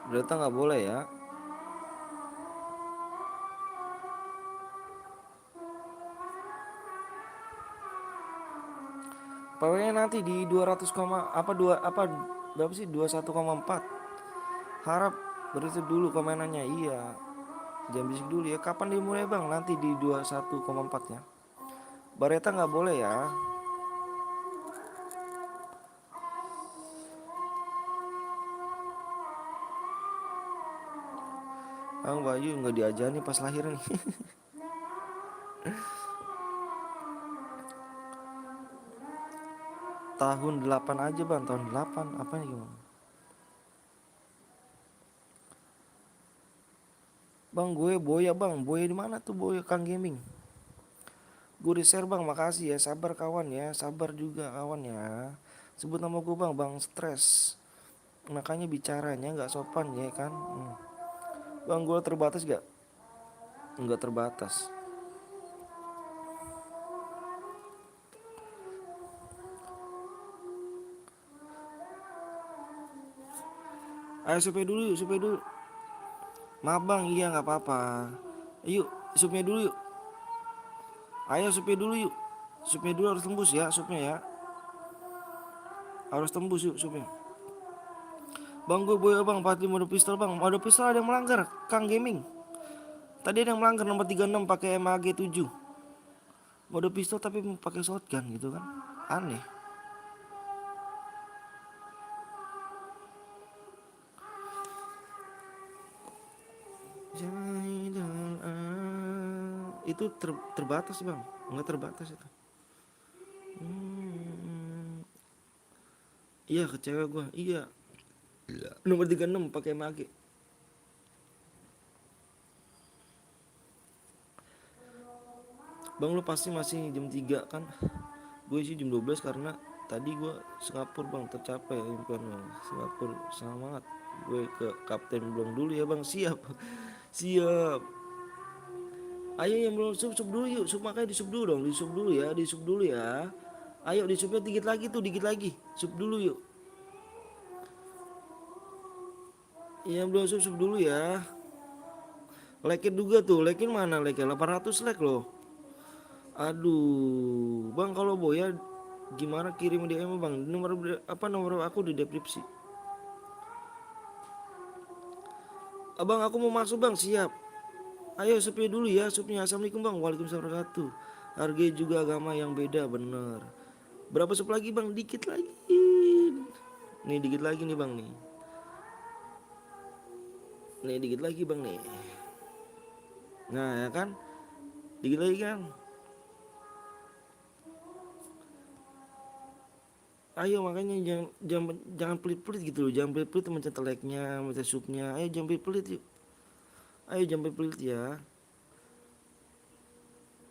Bareta nggak boleh ya. PW-nya nanti di 200, apa dua apa berapa sih 21,4. Harap begitu dulu komenannya iya. Jangan berisik dulu ya. Kapan dimulai bang? Nanti di 21,4 ya. Bareta nggak boleh ya. Bang Bayu nggak diajani pas lahir nih. Tahun 8 aja bang. Tahun 8 apa gimana? Bang gue Boya bang. Boya di mana tuh Boya Kang Gaming? Gue di share bang, makasih ya, sabar kawan ya, sabar juga kawan ya. Sebut nama gue bang, bang stres. Makanya bicaranya nggak sopan ya kan. Bang gue terbatas gak? Nggak terbatas. Ayo supaya dulu yuk, supaya dulu. Maaf bang, iya nggak apa-apa. Yuk, supnya dulu yuk. Ayo supnya dulu yuk. Supnya dulu harus tembus ya, supnya ya. Harus tembus yuk supnya. Bang gue Boya bang, 45 mode pistol bang. Mode pistol ada yang melanggar, Kang Gaming. Tadi ada yang melanggar nomor 36 pakai MAG 7. Mode pistol tapi pakai shotgun gitu kan. Aneh. itu terbatas bang, nggak terbatas itu. Iya ke cewek gua, iya. Nomor 36 pakai mage. Bang lu pasti masih jam 3 kan? Gue sih jam 12 karena tadi gue Singapura bang, tercapai impian bang. Singapura semangat. Gue ke Kapten belum dulu ya bang, siap. Siap. Ayo yang belum sup dulu yuk, sup makanya di sup dulu dong, di sup dulu ya, di sup dulu ya. Ayo di supnya dikit lagi tuh, dikit lagi. Sup dulu yuk. Yang belum sup dulu ya. Like juga tuh, like mana like 800 like loh. Aduh, bang kalau Boya gimana kirim DM bang? Nomor aku di deskripsi. Abang aku mau masuk bang, siap. Ayo supnya dulu ya, supnya. Assalamualaikum bang, waalaikumsalam warahmatullahi wabarakatuh. Harga juga agama yang beda, bener. Berapa sup lagi bang? Dikit lagi. Nih dikit lagi nih bang nih. Nih dikit lagi bang nih. Nah ya kan, dikit lagi kan. Ayo makanya jangan pelit-pelit gitu loh, jangan pelit-pelit mencet like-nya, mencet subnya. Ayo jangan pelit-pelit yuk. Ayo jangan pelit-pelit ya.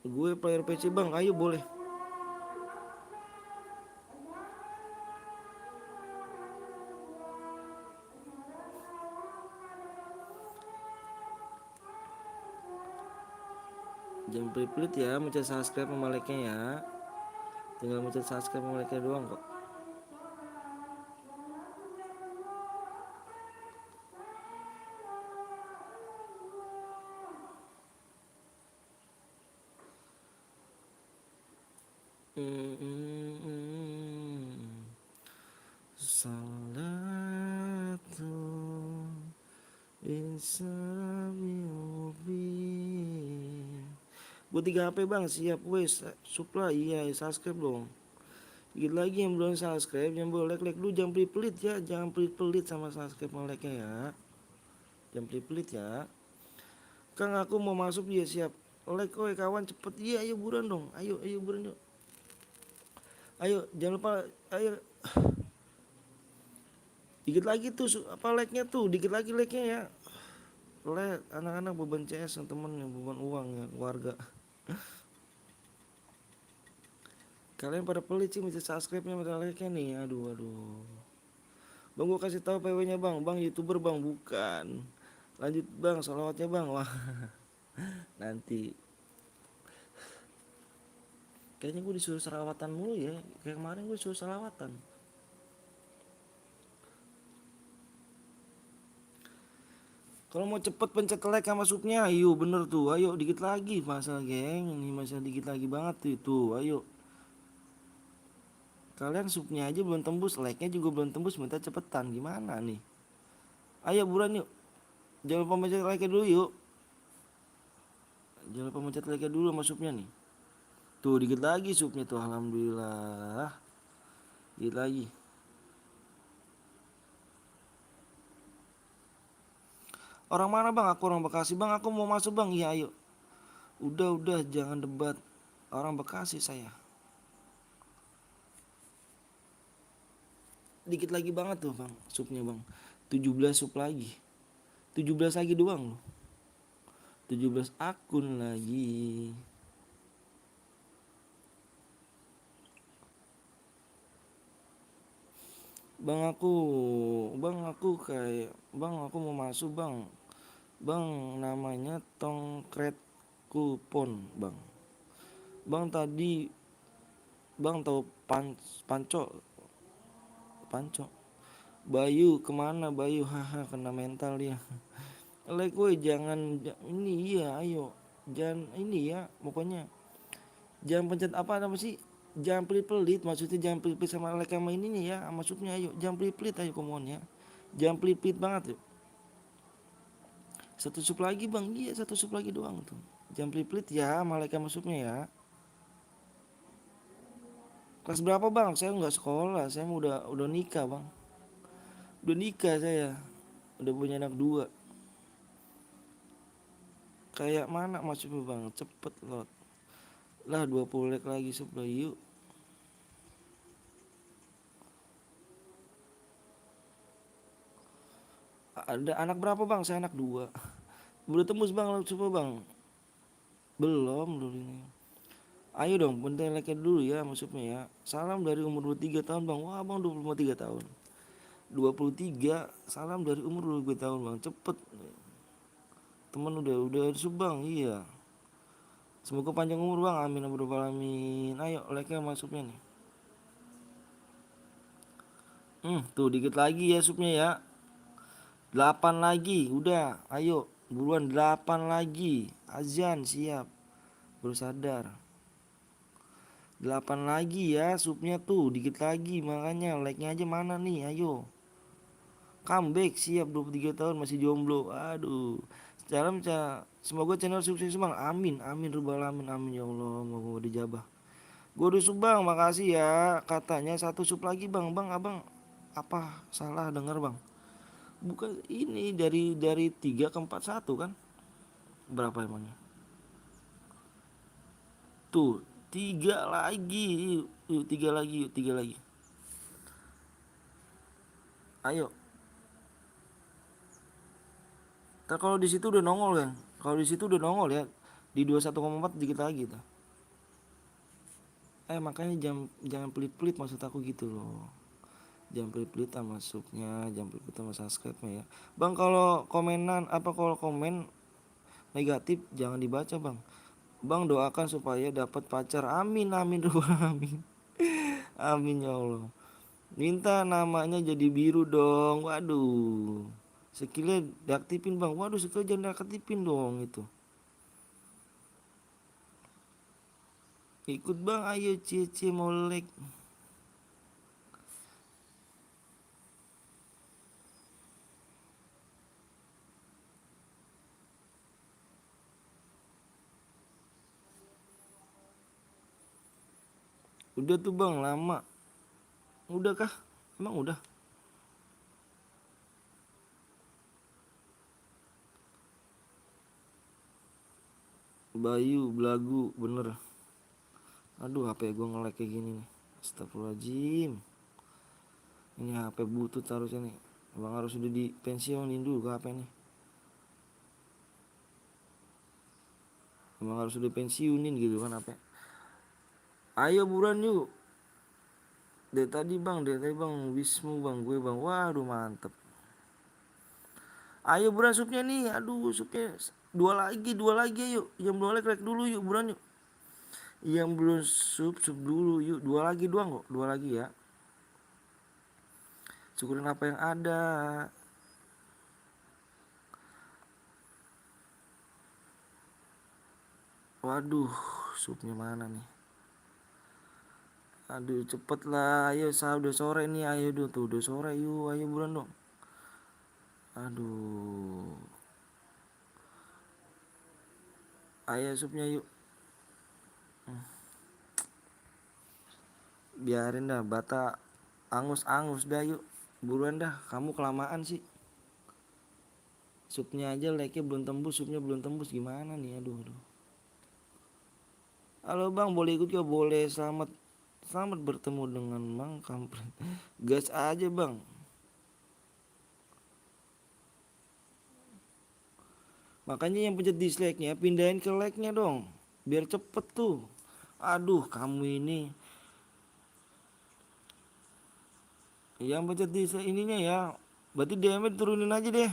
Gue player PC bang, ayo boleh. Jangan pelit-pelit ya, mencet subscribe sama like-nya ya. Tinggal mencet subscribe sama like-nya doang kok. Salatu Insarabi. Gue 3 HP bang, siap wes. Supply iya, subscribe dong. Dikit lagi yang belum subscribe, yang boleh like dulu, jangan pelit-pelit ya, jangan pelit-pelit sama subscribe sama like-nya ya. Jangan pelit-pelit ya. Kang aku mau masuk ya, siap. Like oi kawan cepet. Iya ayo buruan dong. Ayo buruan yuk. Ayo jangan lupa, ayo. Dikit lagi tuh like-nya tuh, dikit lagi like-nya ya. Like anak-anak beban CS yang temen yang beban uang ya, keluarga. Kalian pada pelit sih minta subscribe-nya, minta like-nya nih. Aduh. Bang gua kasih tahu PW-nya bang, bang YouTuber bang bukan. Lanjut bang, salawatnya bang. Wah. Nanti. Kayaknya gue disuruh salawatan mulu ya. Kayak kemarin gue disuruh salawatan. Kalau mau cepet pencet like sama subnya, ayo bener tuh, ayo dikit lagi masa geng, ini masa dikit lagi banget tuh itu, ayo. Kalian subnya aja belum tembus, like-nya juga belum tembus, minta cepetan gimana nih? Ayo buruan yuk, jangan lupa pencet like dulu yuk, jangan lupa pencet like dulu sama subnya nih. Tuh dikit lagi subnya tuh, alhamdulillah, dikit lagi. Orang mana bang? Aku orang Bekasi bang, aku mau masuk bang. Iya ayo. Udah jangan debat. Orang Bekasi saya. Dikit lagi banget tuh bang, supnya bang. 17 sup lagi. 17 lagi doang loh. 17 akun lagi. Bang aku mau masuk bang. Bang namanya Tongkret Kupon bang. Bang tadi bang tahu Panco. Bayu kemana Bayu, haha kena mental dia. Like gue jangan ini iya ayo. Jangan ini ya pokoknya. Jangan pencet apa nama sih? Jangan pelit-pelit, maksudnya jangan pelit-pelit sama like sama ini nih ya, sama subnya ayo. Jangan pelit-pelit ayo komon ya. Jangan pelit-pelit banget yuk. Satu sub lagi bang, iya satu sub lagi doang tuh. Jangan pelit-pelit ya sama like sama subnya ya. Kelas berapa bang? Saya nggak sekolah, saya udah nikah bang. Udah nikah saya, udah punya anak 2. Kayak mana maksudnya bang? Cepet lot. Lah 20 like lagi sebelah yuk. Ada anak berapa bang? Saya anak 2. Udah tembus bang, coba bang. Belum dulu ini. Ayo dong, bentar like dulu ya maksudnya ya. Salam dari umur 23 tahun bang. Wah bang 23 tahun. 23. Salam dari umur 23 tahun bang. Cepet. Temen udah subang, iya. Semoga panjang umur bang, amin ya rabbal alamin. Ayo like-nya masuknya nih. Tuh dikit lagi ya supnya ya. 8 lagi, udah. Ayo, buruan 8 lagi. Azan siap. Baru sadar. 8 lagi ya supnya tuh, dikit lagi. Makanya like-nya aja mana nih, ayo. Comeback siap 23 tahun masih jomblo. Aduh. Semoga channel sukses bang. Amin, amin rabbal alamin. Amin ya Allah, moga dijabah. Gue udah sub bang, makasih ya. Katanya 1 sub lagi bang. Bang, abang apa salah dengar bang? Bukan ini dari 3 ke 4 1 kan? Berapa emangnya? Tuh 3 lagi. Yuk 3 lagi, yuk 3 lagi. Ayo. Ntar kalau di situ udah nongol kan? Kalau di situ udah nongol ya. Di 21,4 dikit lagi tuh. Makanya jangan pelit-pelit maksud aku gitu loh. Jangan pelit-pelit sama subnya, jangan pelit-pelit sama subscribe-nya ya. Bang kalau kalau komen negatif jangan dibaca bang. Bang doakan supaya dapat pacar. Amin amin amin. Amin ya Allah. Minta namanya jadi biru dong. Waduh. Skillnya diaktifin bang. Waduh skill jangan diaktifin dong itu. Ikut bang ayo cie mau like. Udah tuh bang lama. Udah kah? Emang udah? Bayu belagu bener. Aduh HP gue nge-lag kayak gini nih. Astagfirullahaladzim. Ini HP butut harusnya nih. Bang harus udah dipensiunin dulu ke HP nih. Emang harus udah pensiunin gitu kan HP. Ayo buruan yuk. Dari tadi bang Wismu bang gue bang. Waduh mantep. Ayo buruan supnya nih. Aduh supnya 2 lagi ayo. Yang belum like dulu yuk buruan yuk. Yang belum sub dulu yuk. 2 lagi doang kok. 2 lagi ya. Syukurin apa yang ada. Waduh supnya mana nih. Aduh cepet lah. Ayo udah sore nih. Ayo tuh udah sore yuk. Ayo buruan dong. Aduh. Ayo supnya yuk. Biarin dah bata angus dah yuk. Buruan dah, kamu kelamaan sih. Supnya aja like-nya belum tembus, supnya belum tembus gimana nih? Aduh. Halo bang, boleh ikut gak? Boleh. Selamat bertemu dengan Bang Kampret. Gas aja bang. Makanya yang pencet dislike-nya pindahin ke like-nya dong. Biar cepet tuh. Aduh kamu ini. Yang pencet dislike ininya ya. Berarti DM-nya turunin aja deh.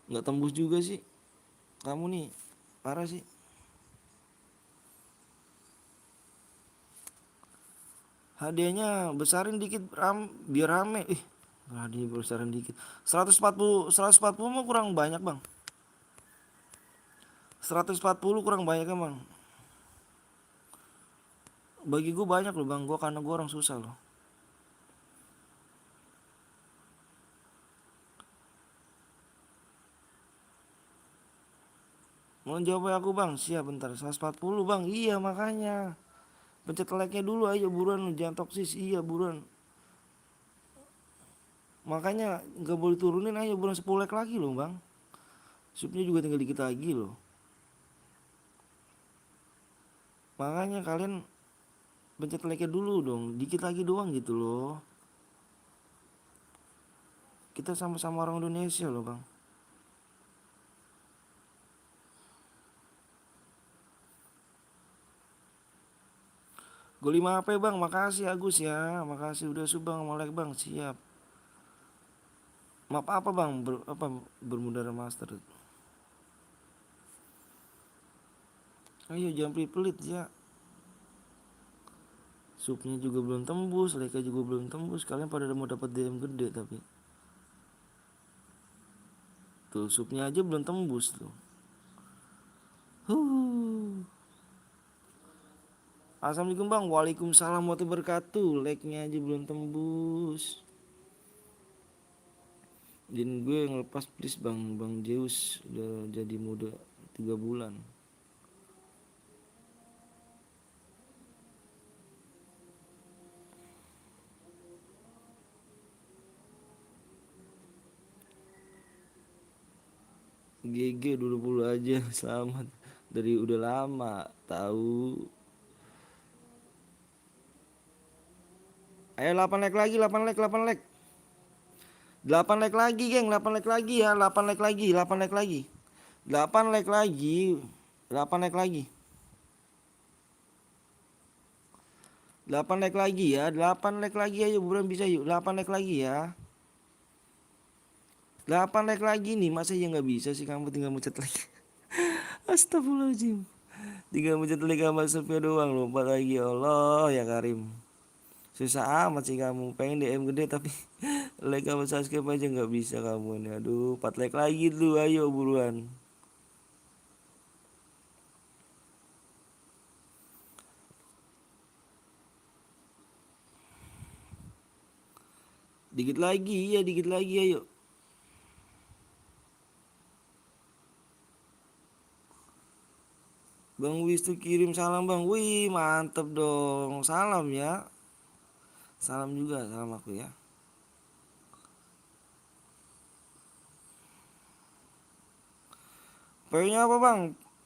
Nggak tembus juga sih. Kamu nih parah sih. Hadiahnya besarin dikit biar rame. Hadiah besarin dikit. 140 mah kurang banyak bang. 140 kurang banyak kan bang. Bagi gue banyak loh bang. Karena gue orang susah loh. Mau jawab aku bang. Siap bentar. 140 bang. Iya makanya. Pencet like-nya dulu ayo buruan lu. Jangan toksis. Iya buruan. Makanya gak boleh turunin. Ayo buruan 10 like lagi loh bang. Supnya juga tinggal dikit lagi loh. Makanya kalian pencet like dulu dong, dikit lagi doang gitu loh. Kita sama-sama orang Indonesia loh bang. Gol 5 HP bang, makasih Agus ya, makasih udah subang sama like bang, siap. Maaf apa bang, bermudara master. Ayo jangan pelit-pelit ya. Supnya juga belum tembus, like juga belum tembus, kalian pada mau dapat DM gede tapi. Tuh supnya aja belum tembus tuh. Huh. Assalamualaikum bang, waalaikumsalam warahmatullahi wabarakatuh. Like-nya aja belum tembus. Jin gue ngelepas please bang, bang Zeus udah jadi muda 3 bulan. GG dulu aja, selamat dari udah lama tahu. Ayo 8 like lagi, 8 like, 8 like. 8 like lagi, geng, 8 like lagi ya, 8 like lagi, 8 like lagi. 8 like lagi. 8 like lagi. 8 like lagi ya, 8 like lagi ayo buruan bisa yuk, 8 like lagi ya. 8 like lagi nih, masa ya nggak bisa sih kamu tinggal mencet like. Astagfirullahaladzim. Tinggal mencet like sama subscribe doang, lompat lagi ya Allah ya Karim. Susah amat sih kamu, pengen DM gede tapi like sama subscribe aja nggak bisa kamu nih. Aduh, 4 like lagi dulu, ayo buruan. Dikit lagi, ya dikit lagi ayo. Bang Wis tuh kirim salam bang, wih mantep dong, salam ya. Salam juga, salam aku ya. PO-nya apa bang?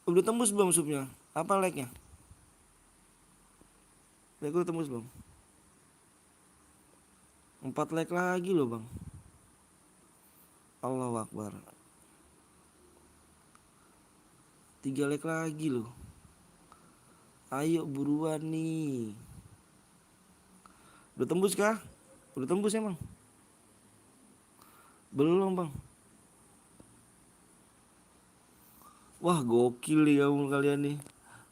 Udah tembus belum supnya? Apa like-nya? Like udah tembus belum? 4 like lagi loh bang. Allahu Akbar. 3 like lagi loh. Ayo buruan nih. Udah tembus kah? Udah tembus emang? Belum bang. Wah gokil nih kamu kalian nih.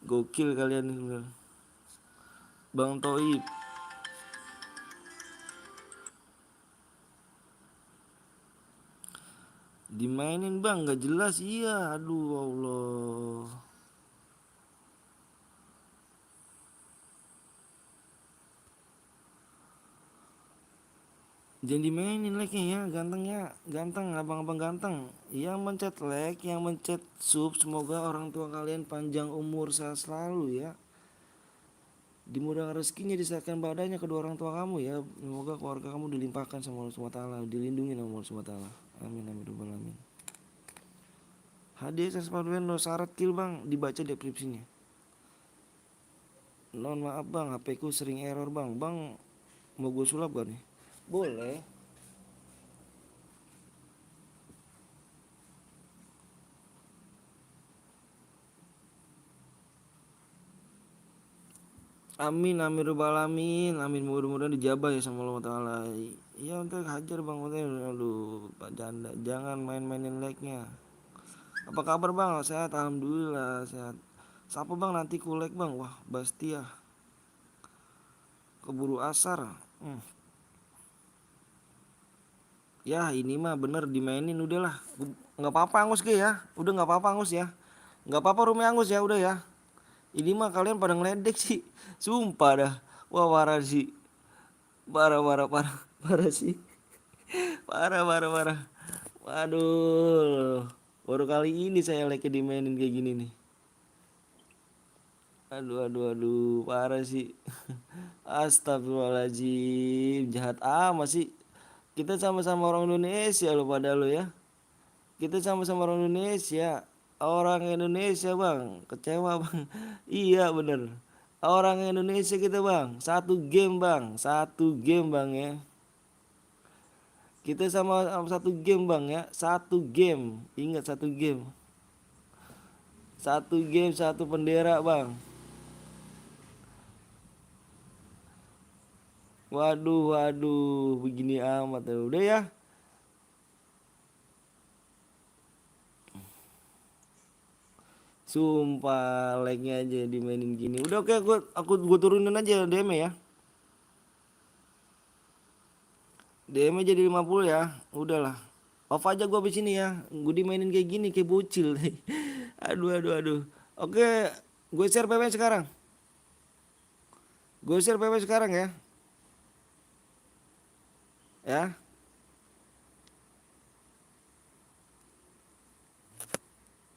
Gokil kalian nih bener. Bang Toib. Dimainin bang, nggak jelas iya. Aduh Allah. Jangan dimainin like-nya ya, ganteng ya, ganteng, abang-abang ganteng. Yang mencet like, yang mencet sub, semoga orang tua kalian panjang umur sehat selalu ya. Dimudahkan rezekinya, disahkan badannya kedua orang tua kamu ya. Semoga keluarga kamu dilimpahkan sama Allah SWT, dilindungi sama Allah SWT. Amin amin rabbal alamin. Hadiah sesuatu no syarat kill bang, dibaca deskripsinya. Non maaf bang, HP ku sering error bang. Bang mau gue sulap gak nih? Boleh. Amin amin rabbal alamin. Amin, mudah-mudahan dijabah ya sama Allah Taala. Iya untuk hajar bang, aduh Pak Janda, jangan main-mainin like-nya. Apa kabar bang? Sehat, alhamdulillah sehat. Siapa bang nanti kulek bang? Wah Bastia. Keburu asar. Ya ini mah bener dimainin udahlah. Nggak apa-apa Angus ke ya. Udah nggak apa-apa Angus ya. Nggak apa-apa Rumi Angus ya udah ya. Ini mah kalian pada ngeledek sih. Sumpah dah. Wah parah sih. Parah parah parah parah sih. Parah parah parah. Waduh. Baru kali ini saya like dimainin kayak gini nih. Aduh aduh aduh parah sih. Astagfirullahaladzim, jahat amat sih. Kita sama-sama orang Indonesia lo pada lo ya. Kita sama-sama orang Indonesia. Orang Indonesia bang, kecewa bang. Iya bener. Orang Indonesia kita bang, satu game bang ya. Kita sama sama satu game bang ya, satu game. Ingat satu game. Satu game, satu bendera bang. Waduh, waduh, begini amat ya. Udah ya. Sumpah like-nya aja dimainin gini. Udah oke, aku turunin aja DM ya. DM aja di 50 ya. Udahlah. Off aja gua abis ini ya. Gue dimainin kayak gini kayak bocil. Aduh, aduh, aduh. Oke, gue share PP sekarang. Gue share PP sekarang ya. Ya.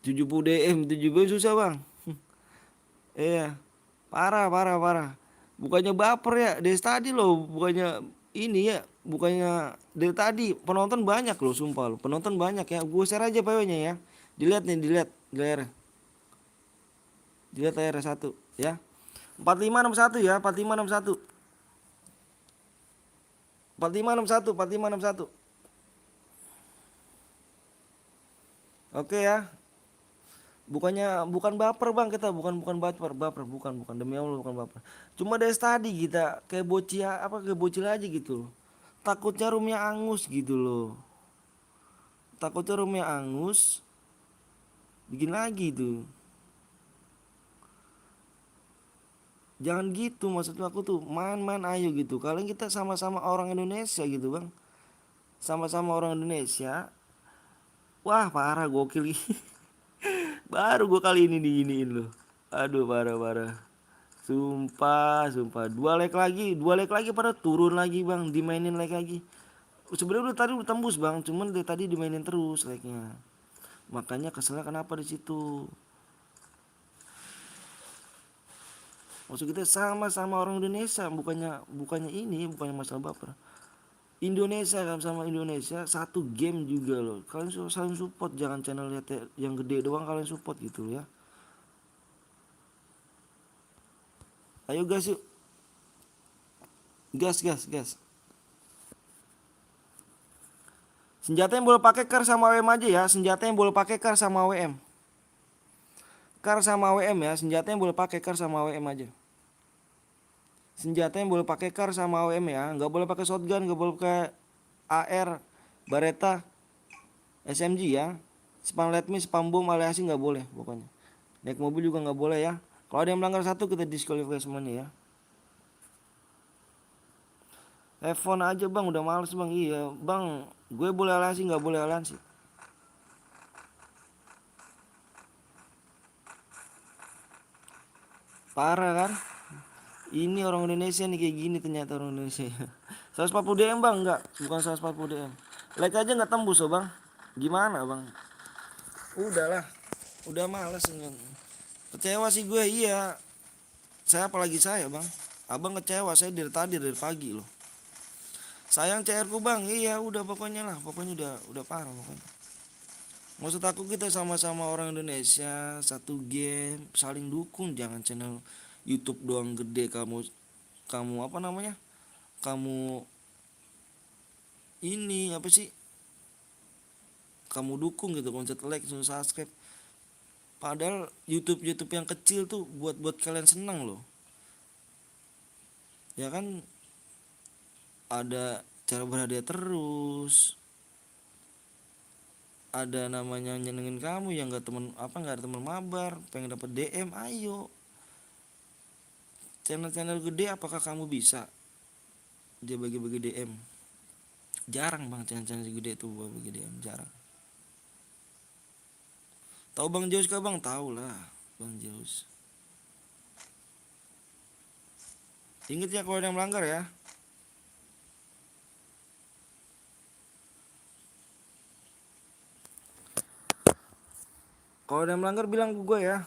70 DM, 70 susah, Bang. Iya. Parah, parah, parah. Bukannya baper ya, dari tadi loh, bukannya ini ya, bukannya dari tadi penonton banyak loh, sumpah loh. Penonton banyak ya. Gue share aja PW-nya ya. Dilihat nih, dilihat layar. Dilihat layar satu ya. 4561 ya, 4561. 4561, 4561. Oke ya. Bukan baper bang, kita bukan baper, bukan demi Allah bukan baper. Cuma dari tadi kita kayak bocil apa kayak bocil aja gitu. Takutnya roomnya angus gitu loh. Takutnya roomnya angus. Bikin lagi tuh. Jangan gitu, maksud aku tuh main-main ayo gitu. Kalian kita sama-sama orang Indonesia gitu bang. Sama-sama orang Indonesia. Wah parah gokil. Baru gua kali ini diiniin loh. Aduh parah parah. Sumpah, sumpah. Dua leg lagi pada turun lagi bang, dimainin leg lagi. Sebenarnya udah tadi udah tembus bang, cuman dari tadi dimainin terus legnya. Makanya keselnya kenapa di situ. Maksud kita sama-sama orang Indonesia, bukannya ini, bukannya masalah baper. Indonesia kan sama Indonesia satu game juga loh. Kalian saling support, jangan channel yang gede doang kalian support gitu ya. Ayo gas yuk. Gas, gas, gas. Senjata yang boleh pakai kar sama WM aja ya. Senjata yang boleh pakai kar sama WM. Kar sama WM ya. Senjata yang boleh pakai kar sama WM aja. Senjata yang boleh pakai kar sama WM ya. Nggak boleh pakai shotgun, nggak boleh pakai AR, Beretta, SMG ya. Spam let me, spam bom, aliasi nggak boleh pokoknya. Naik mobil juga nggak boleh ya. Kalau ada yang melanggar satu kita disqualifikasi semuanya ya. Telepon aja bang, udah males bang. Iya bang, gue boleh aliansi nggak boleh aliansi. Parah kan? Ini orang Indonesia nih kayak gini ternyata orang Indonesia. 140 DM bang, enggak, bukan 140 DM. Like aja nggak tembus loh bang. Gimana bang? Udahlah, udah males enggak. Kecewa sih gue iya. Saya apalagi saya bang. Abang kecewa saya dari tadi dari pagi loh. Sayang CR ku bang, iya udah pokoknya lah, pokoknya udah parah pokoknya. Maksud aku kita sama-sama orang Indonesia, satu game, saling dukung, jangan channel YouTube doang gede kamu apa namanya? Kamu ini apa sih? Kamu dukung gitu, pencet like, subscribe. Padahal YouTube yang kecil tuh buat kalian senang loh. Ya kan ada cara berhadiah terus. Ada namanya nyenengin kamu yang nggak ada temen mabar, pengen dapet DM, ayo. Channel-channel gede apakah kamu bisa dia bagi-bagi DM? Jarang bang channel-channel gede itu buat bagi DM, jarang. Tahu Bang Zeus kah bang? Tahu lah Bang Zeus. Ingat ya kalau ada yang melanggar ya. Kalau ada yang melanggar bilang ke gue ya.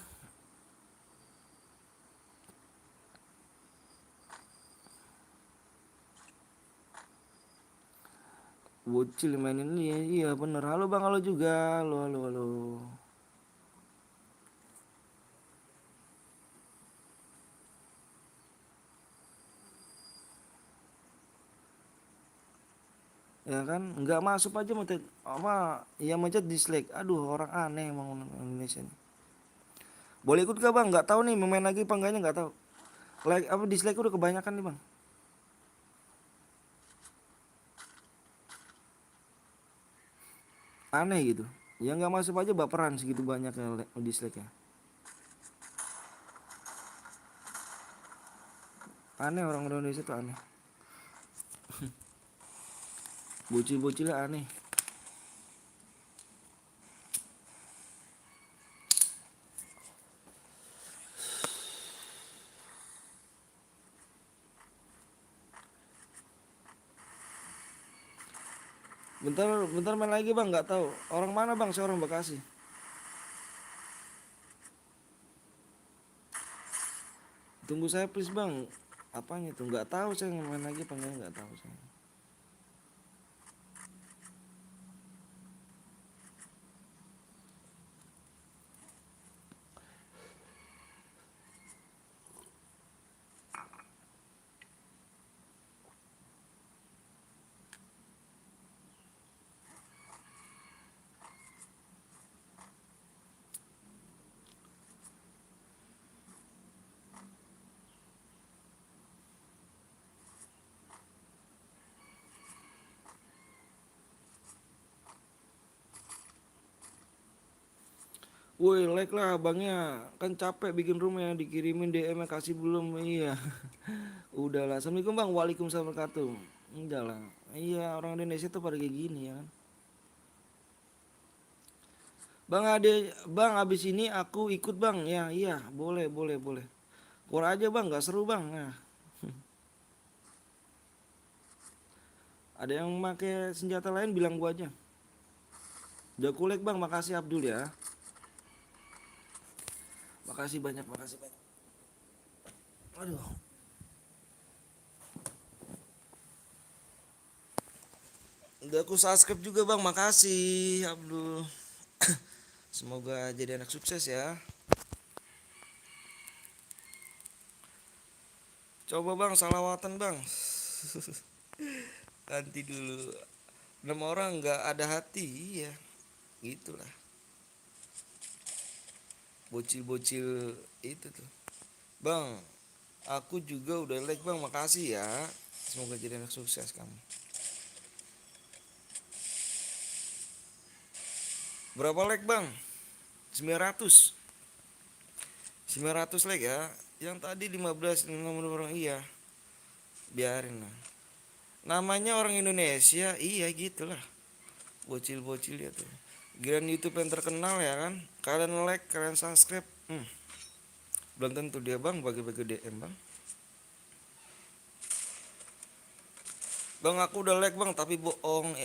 Bocil mainin iya, iya bener. Halo bang, halo juga. Halo, halo, halo. Ya kan, nggak masuk aja mencet apa? Ya mencet dislike. Aduh, orang aneh emang orang Indonesia nih. Boleh ikut gak bang? Nggak tahu nih, main lagi apa enggaknya nggak tahu. Like apa dislike udah kebanyakan nih bang. Aneh gitu. Ya nggak masuk aja baperan segitu banyaknya dislike-nya. Aneh orang Indonesia tuh aneh. Bocil-bocilnya aneh. Bentar, bentar main lagi bang, nggak tahu. Orang mana bang? Saya orang Bekasi. Tunggu saya please bang. Apanya tuh? Nggak tahu saya main lagi apa enggak, nggak tahu saya. Woi, like lah abangnya. Kan capek bikin rumah yang dikirimin DM-nya kasih belum. Iya. Udahlah. Assalamualaikum bang. Waalaikumsalam warahmatullahi wabarakatuh. Udahlah. Iya, orang Indonesia tuh pada kayak gini ya kan. Bang ade, bang abis ini aku ikut bang. Ya, iya, boleh, boleh, boleh. Keluar aja bang, nggak seru bang. Nah, ada yang pakai senjata lain bilang gua aja. Udah kulek bang, makasih Abdul ya. Makasih banyak, makasih banyak. Aduh. Udah aku subscribe juga bang, makasih Abdul. Semoga jadi anak sukses ya. Coba bang, salawatan bang. Nanti dulu. 6 orang nggak ada hati, iya. Gitulah. Bocil-bocil itu tuh. Bang, aku juga udah like bang, makasih ya. Semoga jadi anak sukses kamu. Berapa like bang? 900. 900 like ya. Yang tadi 15 nomor orang iya. Biarin lah. Namanya orang Indonesia, iya gitulah. Bocil-bocil ya tuh. Giliran YouTube yang terkenal ya kan. Kalian like, kalian subscribe. Belum tentu dia bang bagi-bagi DM bang. Bang aku udah like bang tapi bohong.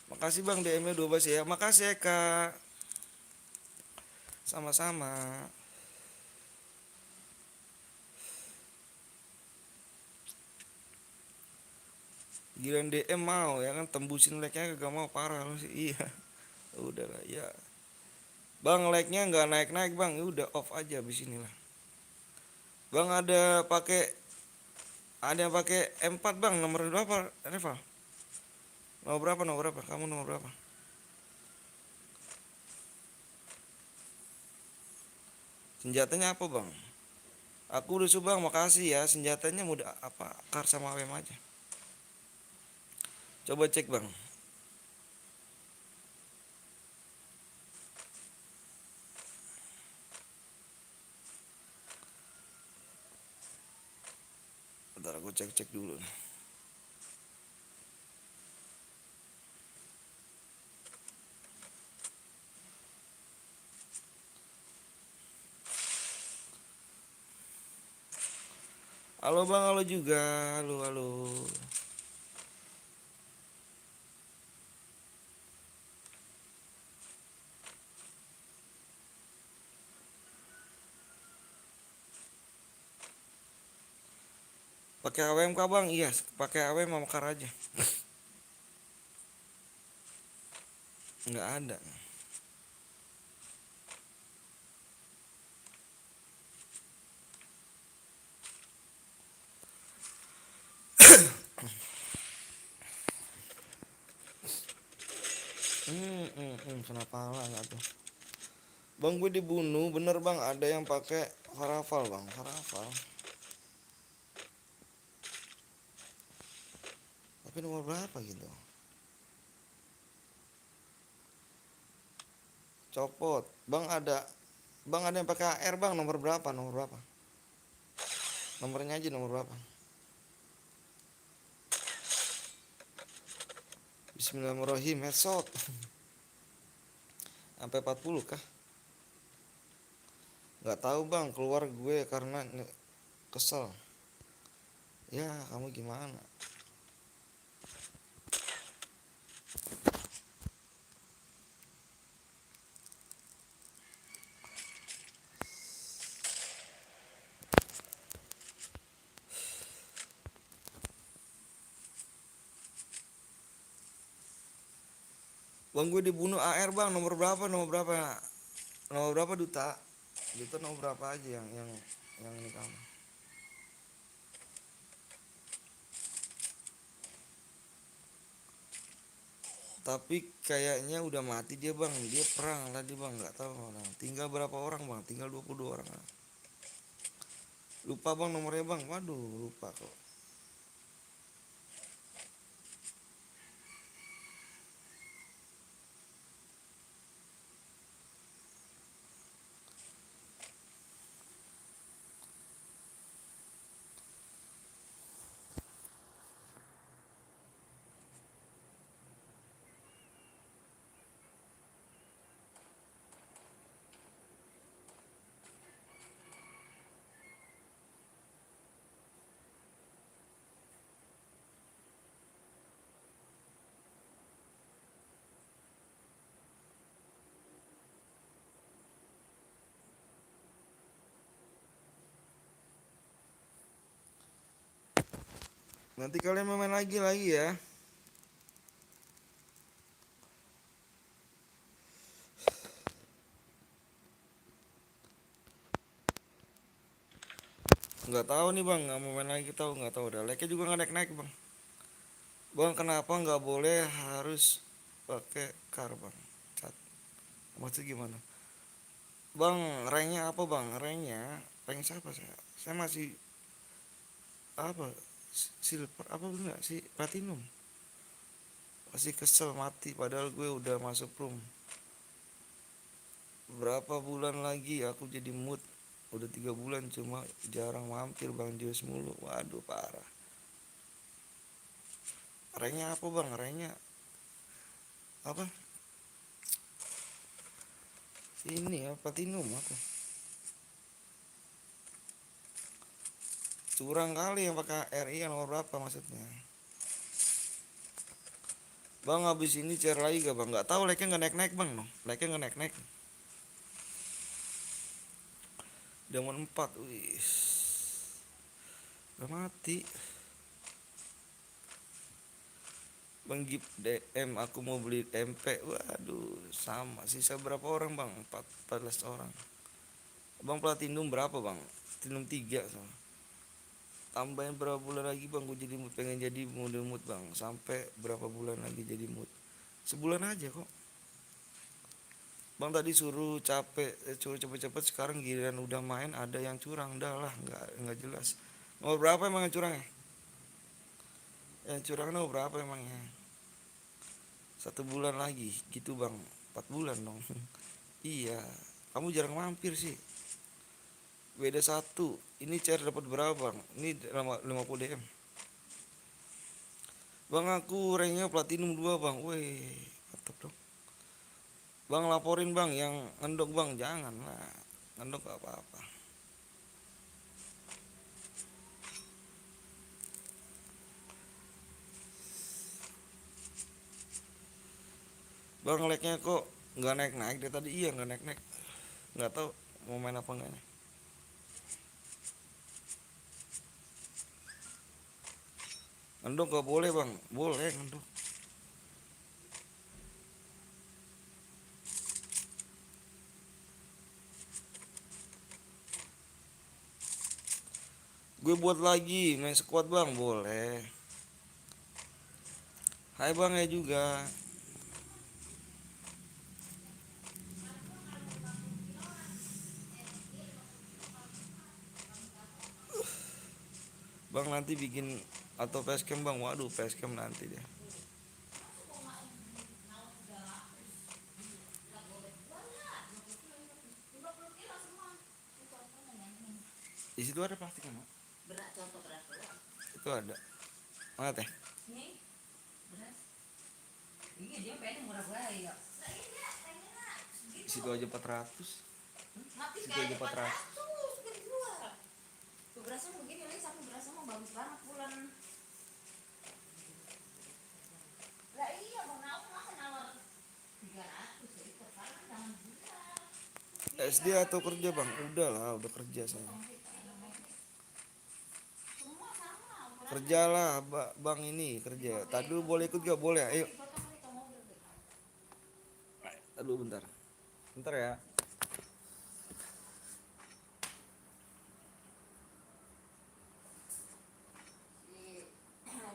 Makasih bang DM-nya 12 ya. Makasih ya kak. Sama-sama. Giliran DM mau ya kan, tembusin like-nya gak mau, parah lu sih. Iya. Udah lah ya. Bang like-nya nggak naik-naik bang. Ya udah off aja abis inilah. Bang ada yang pakai M4 bang, nomor berapa Reval? Nomor berapa? Kamu nomor berapa? Senjatanya apa bang? Aku udah coba bang, makasih ya. Senjatanya mudah apa? Kar sama AWM aja. Coba cek bang. Bentar aku cek-cek dulu nih. Halo bang, halo juga. Halo, halo. Pakai AWM kah bang? Iya, pakai AWM sama Kar aja. Nggak ada. Kenapa lah nggak tuh? Bang gue dibunuh, bener bang. Ada yang pakai Farafal bang, Farafal. Tapi nomor berapa gitu? Copot. Bang ada yang pakai AR bang, nomor berapa? Nomor berapa? Nomornya aja nomor berapa? Bismillahirrahmanirrahim, headshot. Sampai 40 kah? Nggak tahu bang, keluar gue karena kesel. Ya kamu gimana? Bang gue dibunuh AR bang, nomor berapa? Nomor berapa? Nomor berapa duta? Duta nomor berapa aja yang ini kamu? Tapi kayaknya udah mati dia bang, dia perang tadi bang, nggak tahu orang. Tinggal berapa orang bang? Tinggal 22 orang. Lupa bang nomornya bang, waduh lupa kok. Nanti kalian main lagi ya. Nggak tahu nih bang, nggak mau main lagi tahu nggak tahu. Udah like juga nggak naik bang. Bang kenapa nggak boleh harus pakai kar bang? Cat. Maksud gimana? Bang ranknya apa bang? Ranknya rank siapa saya? Saya masih apa? Silver apa enggak sih? Platinum. Masih kesel mati padahal gue udah masuk room. Berapa bulan lagi aku jadi mood. Udah 3 bulan cuma jarang mampir bang Dios mulu. Waduh parah. Ranknya apa bang? Ranknya apa? Ini ya platinum aku. Curang kali yang pakai RI yang nomor berapa maksudnya? Bang habis ini share lagi gak bang? Nggak tahu like-nya nggak naik bang no. Like-nya nggak naik. Diamond 4, wih. Udah mati. Bang Gip DM aku mau beli MP. Waduh, sama. Sisa berapa orang bang? 14 orang. Bang platinum berapa bang? Platinum 3 sama. Tambahin berapa bulan lagi bang? Gue jadi mood, pengen jadi mood bang. Sampai berapa bulan lagi jadi mood? Sebulan aja kok. Bang tadi suruh suruh cepet-cepet. Sekarang giliran udah main ada yang curang. Dah lah, nggak jelas. Nomor berapa emang yang curang ya? Yang curang nomor berapa emangnya? 1 bulan lagi gitu bang. 4 bulan dong. Iya, kamu jarang mampir sih. Beda 1. Ini share dapat berapa bang? Ini 50 DM. Bang aku ranknya platinum 2 bang. Weh, mantap dong. Bang laporin bang yang ngendok bang. Jangan lah, ngendok gak apa-apa. Bang like-nya kok nggak naik dari tadi. Iya nggak naik. Nggak tahu mau main apa enggaknya. Ngendong gak boleh bang, boleh ngendong. Gue buat lagi main squad bang, boleh. Hai bang ya juga. Bang nanti bikin atau facecam bang, waduh facecam nanti deh. Di situ ada plastik mak? Berat, contoh berat doang. Itu ada. Mana teh? Nih, berat. Iya, dia pengen murah ya. Nah, iya, pengen Di gitu. situ aja 400. Mati Situ kayak aja 400 kan dijual. Tuh berasa begini lagi, satu berasa mah bagus banget bulan. Lah iya, mau nawar masa nawar 300 jadi perkara jangan jual. SD atau kerja bang? Udah lah, udah kerja saya. Semua sama ukurannya. Kerjalah bang ini kerja. Tadi dulu boleh ikut gak? Boleh, ayo. Potong nih ke mobil deh. Aduh bentar. Bentar ya.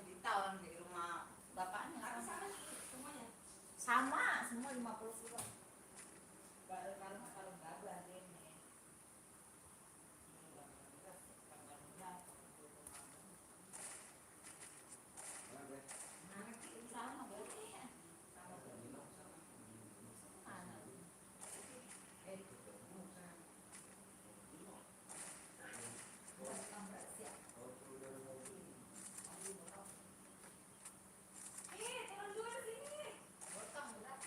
Dita orang di rumah bapaknya sama semuanya. Sama, semua 50 kilo. Kalau nggak ada ini. Nanti sama berarti ya. Sama berarti. Mana? Bukan. Bukan berarti ya. Turun dulu sini. Potong berat.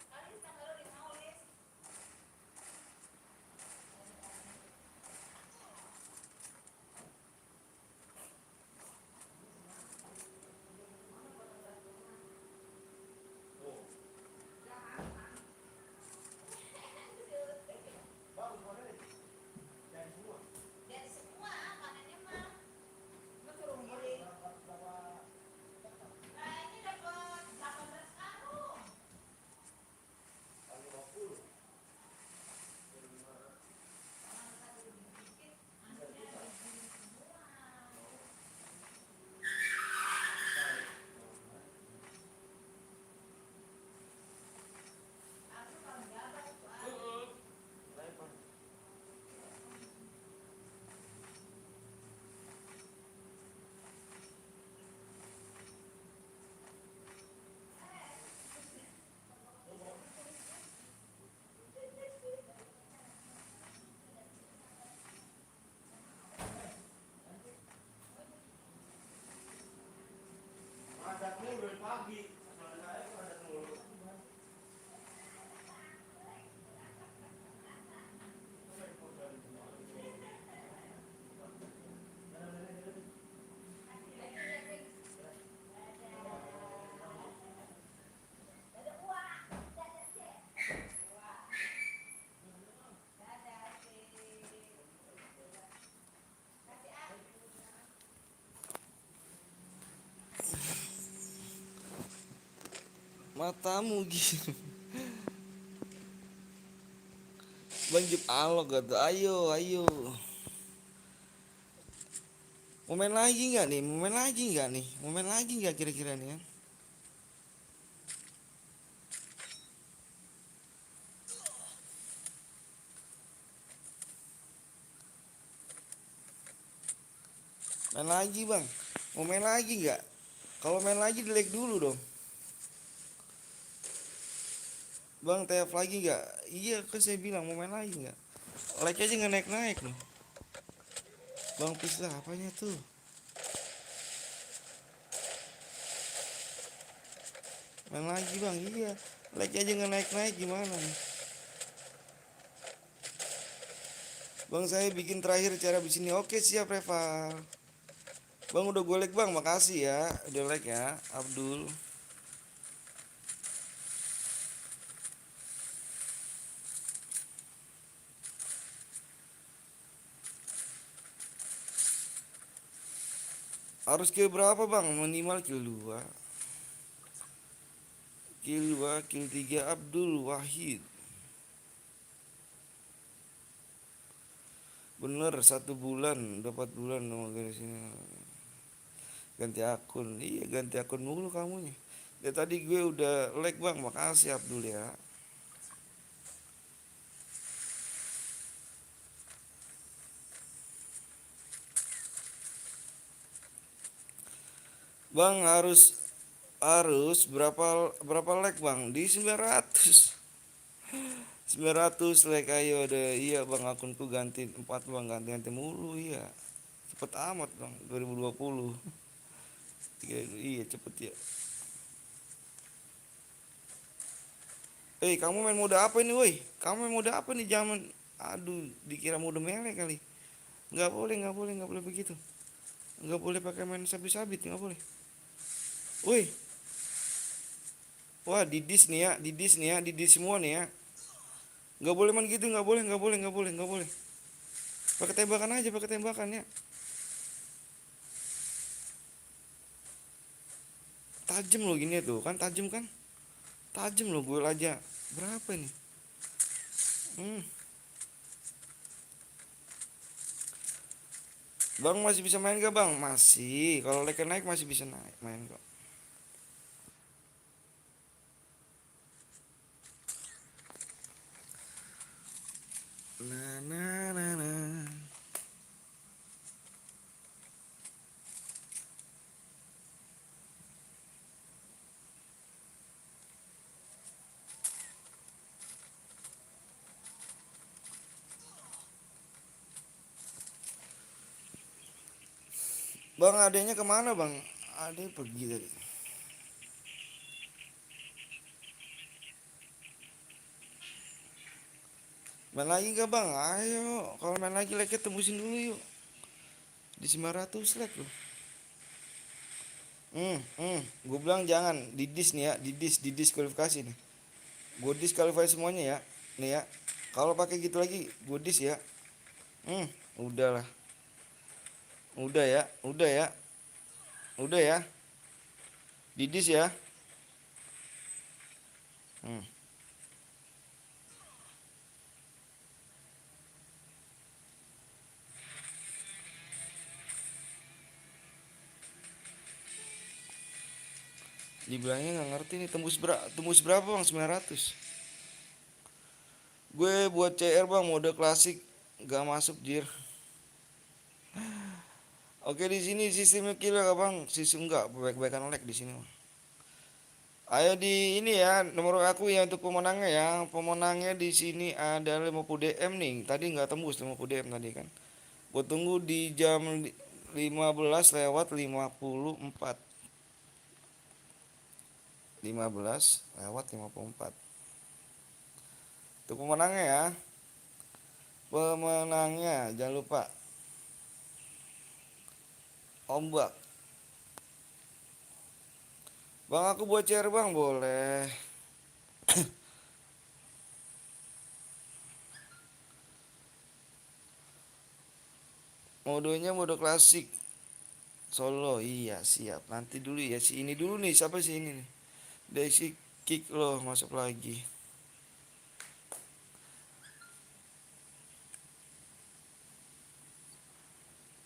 Kali tanggal di nulis. Dari semua panennya mah. Cuma suruh beli. Nah, ini dapat 18 karung. Aku kalau jabat itu Ada mulu dari pagi. Saya ada mulu. ada uang. Ada cek. Ada cek. Kasih aku. Matamu gitu. Bang Jep alok gitu. Ayo, ayo. Mau main lagi nggak nih? Mau main lagi nggak nih? Mau main lagi nggak kira-kira nih ya? Main lagi bang. Mau main lagi nggak? Kalau main lagi delete dulu dong. Bang TF lagi nggak? Iya kan saya bilang mau main lagi nggak? Like aja nggak naik-naik loh. Bang Pislah apanya tuh? Main lagi bang, iya. Like aja nggak naik-naik gimana nih? Bang saya bikin terakhir cara di sini. Oke siap Reva. Bang udah gue like bang, makasih ya. Udah like ya, Abdul. Harus kill berapa bang? Minimal kill 2. Kill 2, kill 3 Abdul Wahid. Bener 1 bulan, udah 4 bulan dong dari sini. Ganti akun, iya ganti akun mulu kamu nih. Ya tadi gue udah like bang, makasih Abdul ya. Bang harus berapa berapa like bang? Di 900. 900 like ayo deh. Iya bang, akunku ganti 4 bang, ganti-ganti mulu iya. Cepet amat bang, 2020. Iya cepet ya. Kamu main mode apa ini woi? Kamu main mode apa nih zaman? Aduh, dikira mode mele kali. Nggak boleh begitu. Nggak boleh pakai main sabit-sabit, nggak boleh. Woi, wah didis nih ya, didis nih ya, didis semua nih ya. Nggak boleh main gitu, nggak boleh. Pakai tembakan aja, pakai tembakan ya. Tajam loh gini tuh, kan tajam kan? Tajam loh gue aja. Berapa ini? Hmm. Bang masih bisa main gak bang? Masih. Kalau like naik masih bisa naik main kok. Na. Bang adanya kemana bang? Ade pergi tadi. Main lagi gak bang? Ayo. Kalau main lagi like tembusin dulu yuk. Di 900 like loh. Gue bilang jangan didis nih ya, didis kualifikasi nih. Gue diskualifikasi semuanya ya. Nih ya. Kalau pakai gitu lagi, gue dis ya. Udahlah. Udah ya, udah ya. Udah ya. Didis ya. Hmm. Dibilangnya nggak ngerti nih tembus berapa bang? 900. Gue buat CR bang mode klasik gak masuk jir. Oke di sini sistemnya killer gak bang? Sistem enggak, baik-baikan lag di sini bang. Ayo di ini ya nomor aku ya untuk pemenangnya ya. Pemenangnya di sini ada 50 DM nih. Tadi nggak tembus 50 DM tadi kan. Gue tunggu di jam 15 lewat 54. 15 lewat 54. Itu pemenangnya ya. Pemenangnya jangan lupa ombak. Bang aku buat share bang boleh. Modenya mode klasik solo iya siap. Nanti dulu ya si ini dulu nih siapa sih ini nih? Daisy kick loh masuk lagi.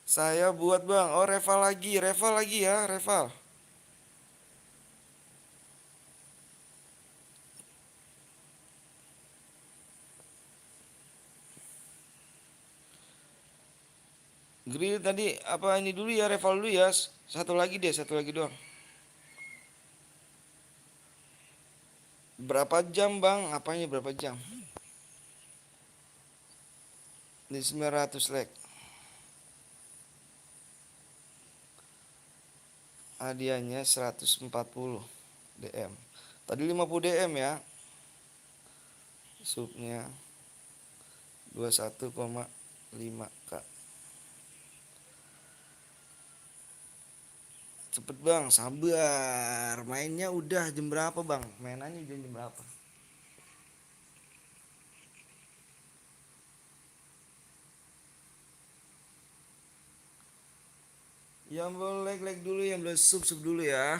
Saya buat bang. Oh Reval lagi ya Reval. Grill tadi apa ini dulu ya Reval dulu ya. Satu lagi deh satu lagi doang. Berapa jam bang? Apanya berapa jam? Di 900 like. Hadiahnya 140 DM. Tadi 50 DM ya. Subnya 21,5k. Cepet bang, sabar. Mainnya udah jam berapa bang? Mainannya jam berapa? Yang boleh like dulu, yang boleh sub dulu ya.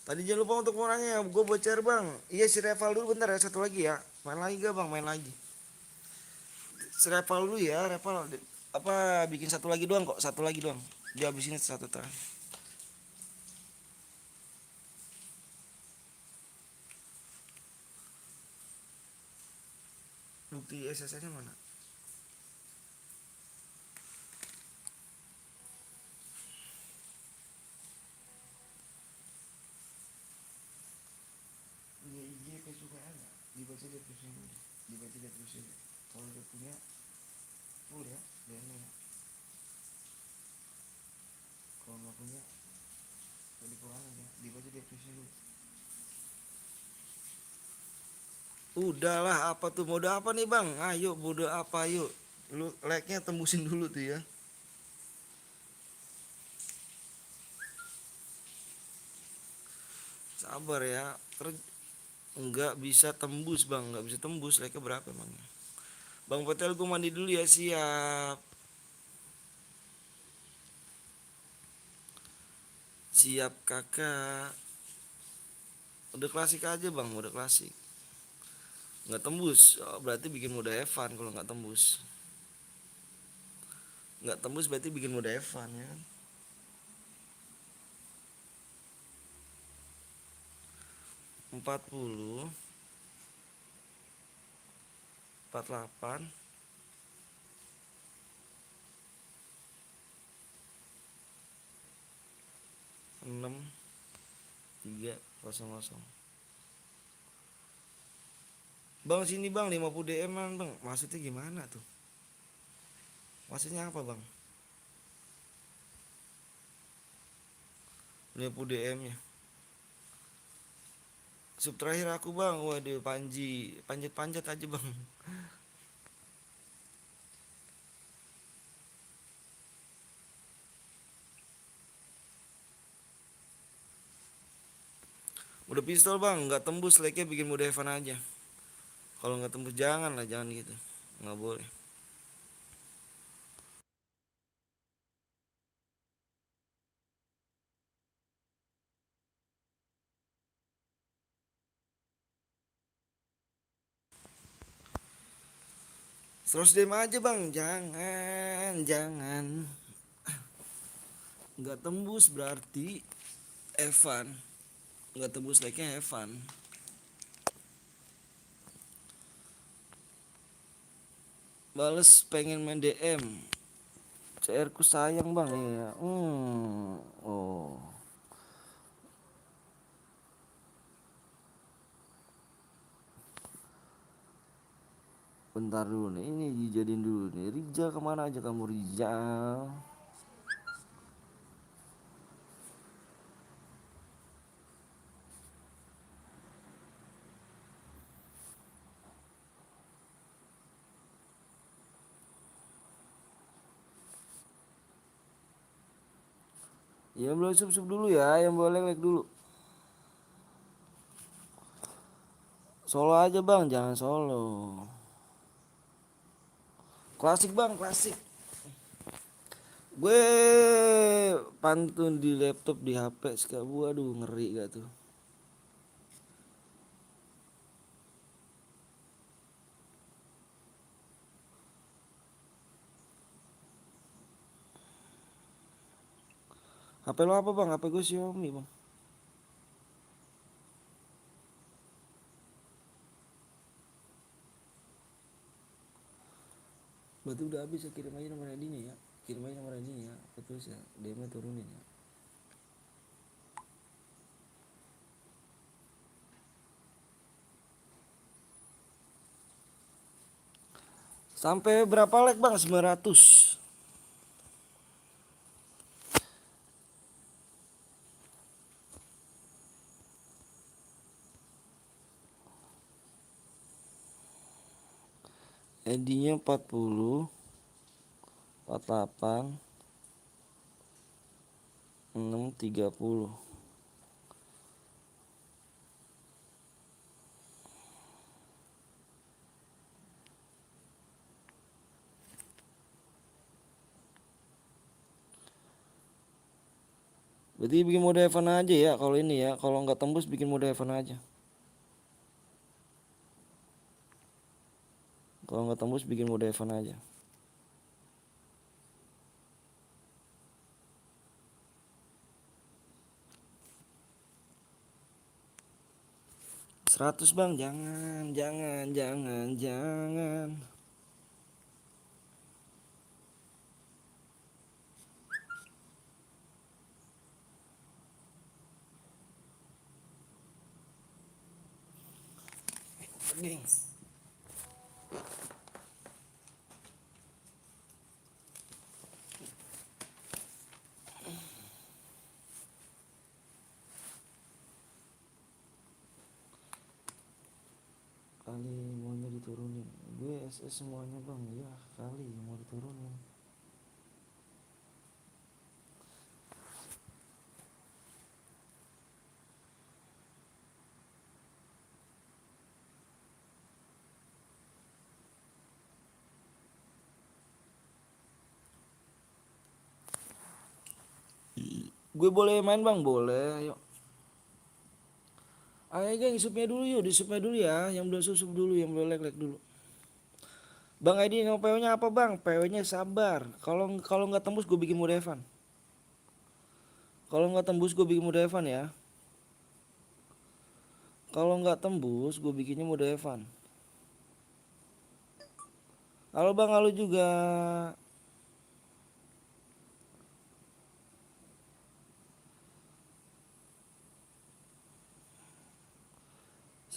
Tadi jangan lupa untuk mau nanya, gue bocor bang. Iya si Reval dulu bentar ya, satu lagi ya. Main lagi gak bang? Main lagi. Si Reval dulu ya, Reval. Apa bikin satu lagi doang kok, satu lagi doang. Dia habisin satu terakhir. Bukti SSN-nya mana? Dia IG kesukaan nggak? Dibaca dia tulisnya dulu. Dibaca dia tulisnya. Kalau dia punya full ya, DNA ya. Kalau nggak punya, jadi kurangin ya. Dibaca dia tulisnya dulu. Udahlah, apa tuh mode apa nih bang? Ayo mode apa yuk. Lu like-nya tembusin dulu tuh ya. Sabar ya. Nggak bisa tembus bang, nggak bisa tembus. Like-nya berapa emangnya? Bang Petel gue mandi dulu ya, siap. Siap kakak. Udah klasik aja bang, udah klasik. Nggak tembus, oh, berarti bikin mode Evan kalau nggak tembus. Nggak tembus berarti bikin mode Evan ya kan. 40 48 6 3 0 0. Bang sini bang 50 DM bang. Maksudnya gimana tuh? Maksudnya apa bang? 50 DM nya. Sub terakhir aku bang. Waduh Panji. Panjat-panjat aja bang. Udah pistol bang. Nggak tembus like-nya bikin mode Evan aja. Kalau nggak tembus jangan lah. Jangan gitu. Nggak boleh. Terus DM aja bang. Jangan. Jangan. Nggak tembus berarti Evan. Nggak tembus like-nya Evan. Bales pengen main DM. CR ku sayang bang ya. Oh. Bentar dulu nih, ini dijadiin dulu nih. Rijal kemana aja kamu Rijal? Ya boleh sub dulu ya, yang boleh like dulu. Solo aja bang, jangan solo. Klasik bang, klasik. Gue pantun di laptop di HP sekarang. Waduh ngeri gak tuh. HP lo apa bang? HP gue Xiaomi bang. Berarti udah habis ya, kirim aja nomor ID-nya ya. Kirim aja nomor ID-nya ya. Betul ya, DM-nya turunin ya. Sampai berapa like bang? 900. Edinya 40, 48, 6, 30. Berarti bikin mode Evan aja ya kalau ini ya. Kalau nggak tembus bikin mode Evan aja. Kalau nggak tembus bikin mode Evan aja. Seratus bang, jangan. Geng. Kali maunya diturunin. Gue SS semuanya bang, ya kali mau diturunin. Gue boleh main bang, boleh. Ayo. Ayo geng, supnya dulu yuk, disupnya dulu ya. Yang belum susup dulu, yang belum lek-lek dulu. Bang Edi nama PO-nya apa bang? PO-nya sabar. Kalau nggak tembus gue bikin mode Evan. Kalau nggak tembus gue bikin mode Evan ya. Kalau nggak tembus gue bikinnya mode Evan. Halo bang, halo juga.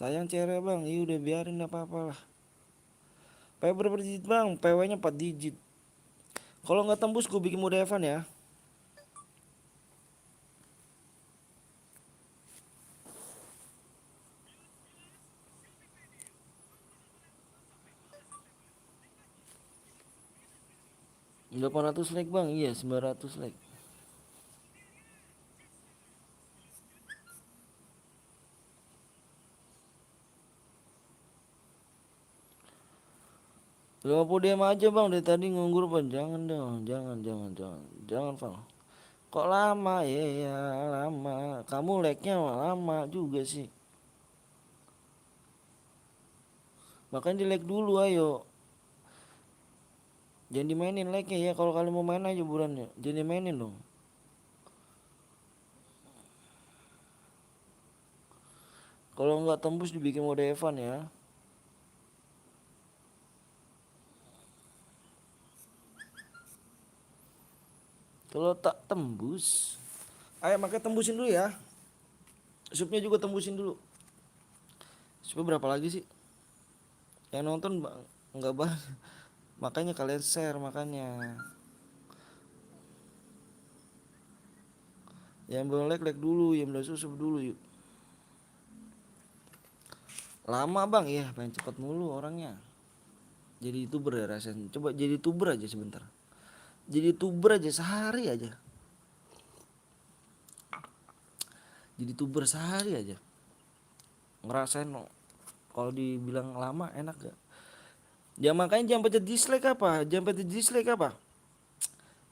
Sayang cere bang, iya udah biarin gak apa-apa lah. PW berapa digit bang? PW-nya 4 digit. Kalau nggak tembus gue bikin mode Evan ya. Delapan ratus like bang, iya 900 like. Lu mau diam aja bang, dari tadi nganggur bang. Jangan dong, jangan Val. Kok lama ya, ya lama. Kamu like-nya lama juga sih. Makanya di like dulu ayo. Jangan dimainin like-nya ya. Kalau kalian mau main aja burannya. Jangan dimainin dong. Kalau nggak tembus dibikin mode Evan ya. Kalau tak tembus, ayo makanya tembusin dulu ya. Supnya juga tembusin dulu. Supnya berapa lagi sih? Yang nonton nggak banyak. Makanya kalian share makanya. Yang belum like dulu, yang belum susup dulu yuk. Lama bang, iya pengen cepet mulu orangnya. Jadi youtuber ya rasanya. Coba jadi youtuber aja sebentar. Jadi youtuber aja sehari aja. Jadi youtuber sehari aja. Ngerasain kalau dibilang lama enak gak? Ya makanya jangan pencet dislike apa? Jangan pencet dislike apa?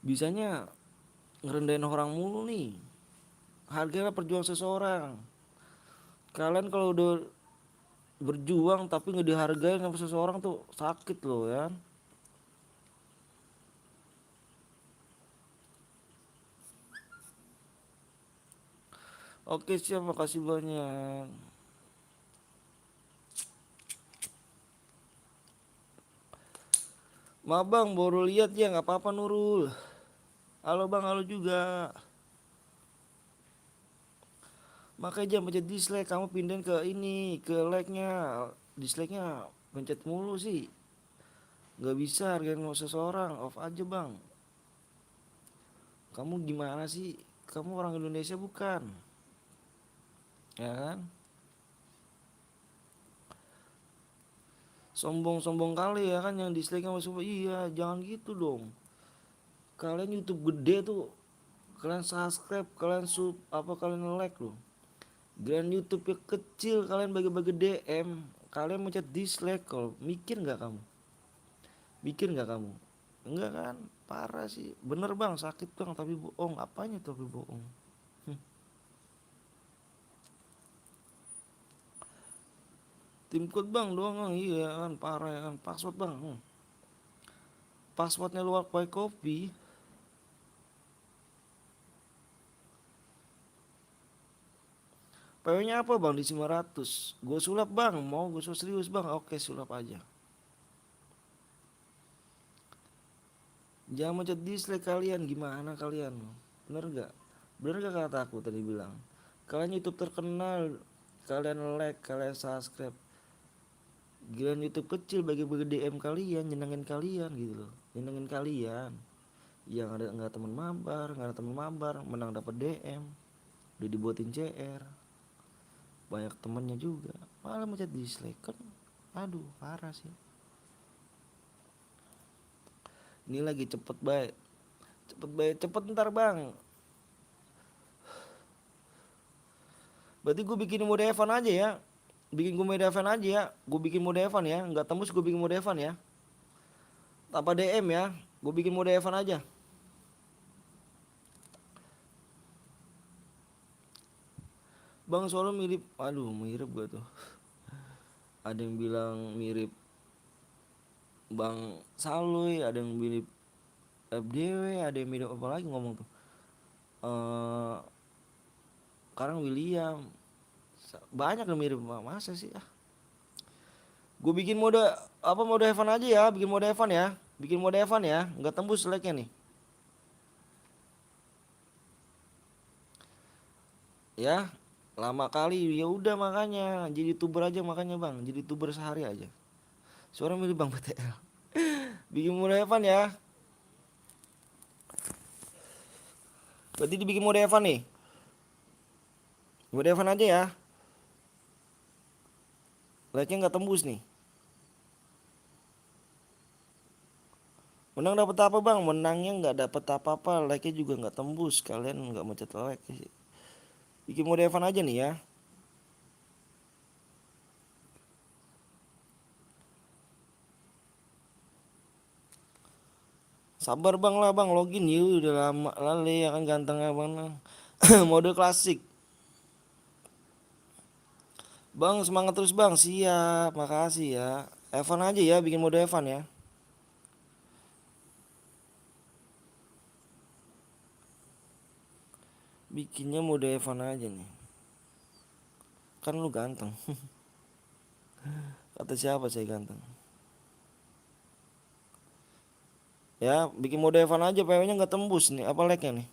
Bisanya ngerendahin orang mulu nih. Hargailah perjuangan seseorang. Kalian kalau udah berjuang tapi nggak dihargai sama seseorang tuh sakit loh ya. Oke siap, makasih banyak. Ma bang baru lihat ya, nggak apa-apa Nurul. Halo bang, halo juga. Makanya jangan pencet dislike, kamu pindahin ke ini, ke like-nya. Dislike-nya pencet mulu sih. Nggak bisa hargain seseorang, off aja bang. Kamu gimana sih? Kamu orang Indonesia bukan? Ya kan? Sombong-sombong kali ya kan yang dislike sama super. Iya, jangan gitu dong. Kalian YouTube gede tuh, kalian subscribe, kalian sub, apa kalian like loh. Grand YouTube yang kecil kalian bagi-bagi DM, kalian mencet dislike. Kalau mikir nggak kamu? Mikir nggak kamu? Enggak kan? Parah sih. Bener bang, sakit bang, tapi bohong. Apanya tapi bohong? Tim code bang doang bang, iya kan parah ya kan. Password bang, passwordnya luar pakai kopi. PW-nya apa bang di 500? Gue sulap bang, mau gue serius bang, oke sulap aja. Jangan mencet dislike kalian, gimana kalian? Bener gak? Bener gak kata aku tadi bilang? Kalian YouTube terkenal, kalian like, kalian subscribe. Giliran YouTube kecil bagi-bagi DM kalian, nyenengin kalian gitu loh. Nyenengin kalian. Yang ada nggak teman mabar, nggak ada teman mabar, menang dapat DM, udah dibuatin CR, banyak temannya juga, malah mencet dislike kan, aduh parah sih. Ini lagi cepet baik, cepet ntar bang. Berarti gue bikin mode Evan aja ya, bikin gue mode Evan aja ya, gue bikin mode Evan ya, nggak tembus gue bikin mode Evan ya, tanpa DM ya, gue bikin mode Evan aja. Bang soalnya mirip, aduh mirip gue tuh. Ada yang bilang mirip Bang Saloy, ada yang mirip FDW, ada yang mirip apa lagi ngomong tuh. Sekarang William, banyak yang mirip, masa sih ah. Gue bikin mode apa, mode Evan aja ya, bikin mode Evan ya, bikin mode Evan ya, nggak tembus like-nya nih. Ya, lama kali ya udah makanya jadi youtuber aja makanya bang, jadi youtuber sehari aja. Suara mirip bang BTL. Bikin mode Evan ya. Berarti dibikin mode Evan nih. Mode Evan aja ya. Like-nya nggak tembus nih. Menang dapat apa bang? Menangnya nggak dapat apa-apa, like-nya juga nggak tembus. Kalian nggak mencet like sih. Bikin mode Evan aja nih ya. Sabar bang lah bang, login yuk, udah lama lali ya kan ganteng abang. Mode klasik. Bang semangat terus bang, siap, makasih ya. Evan aja ya, bikin mode Evan ya. Bikinnya mode Evan aja nih. Kan lu ganteng. Kata siapa saya ganteng? Ya, bikin mode Evan aja, PW-nya nggak tembus nih, apa like-nya nih?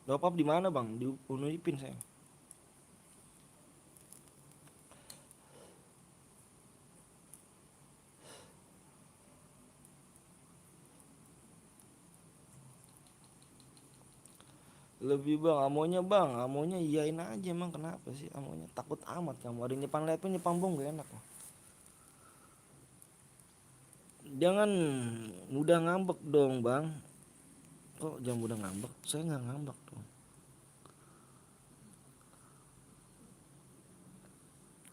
Top up di mana bang? Di Unipin saya. Lebih bang, amonya iyain aja emang kenapa sih amonya? Takut amat kamu, ada yang nyepan lapin nyepan bom gak enak loh. Jangan mudah ngambek dong bang. Kok jangan mudah ngambek? Saya nggak ngambek dong.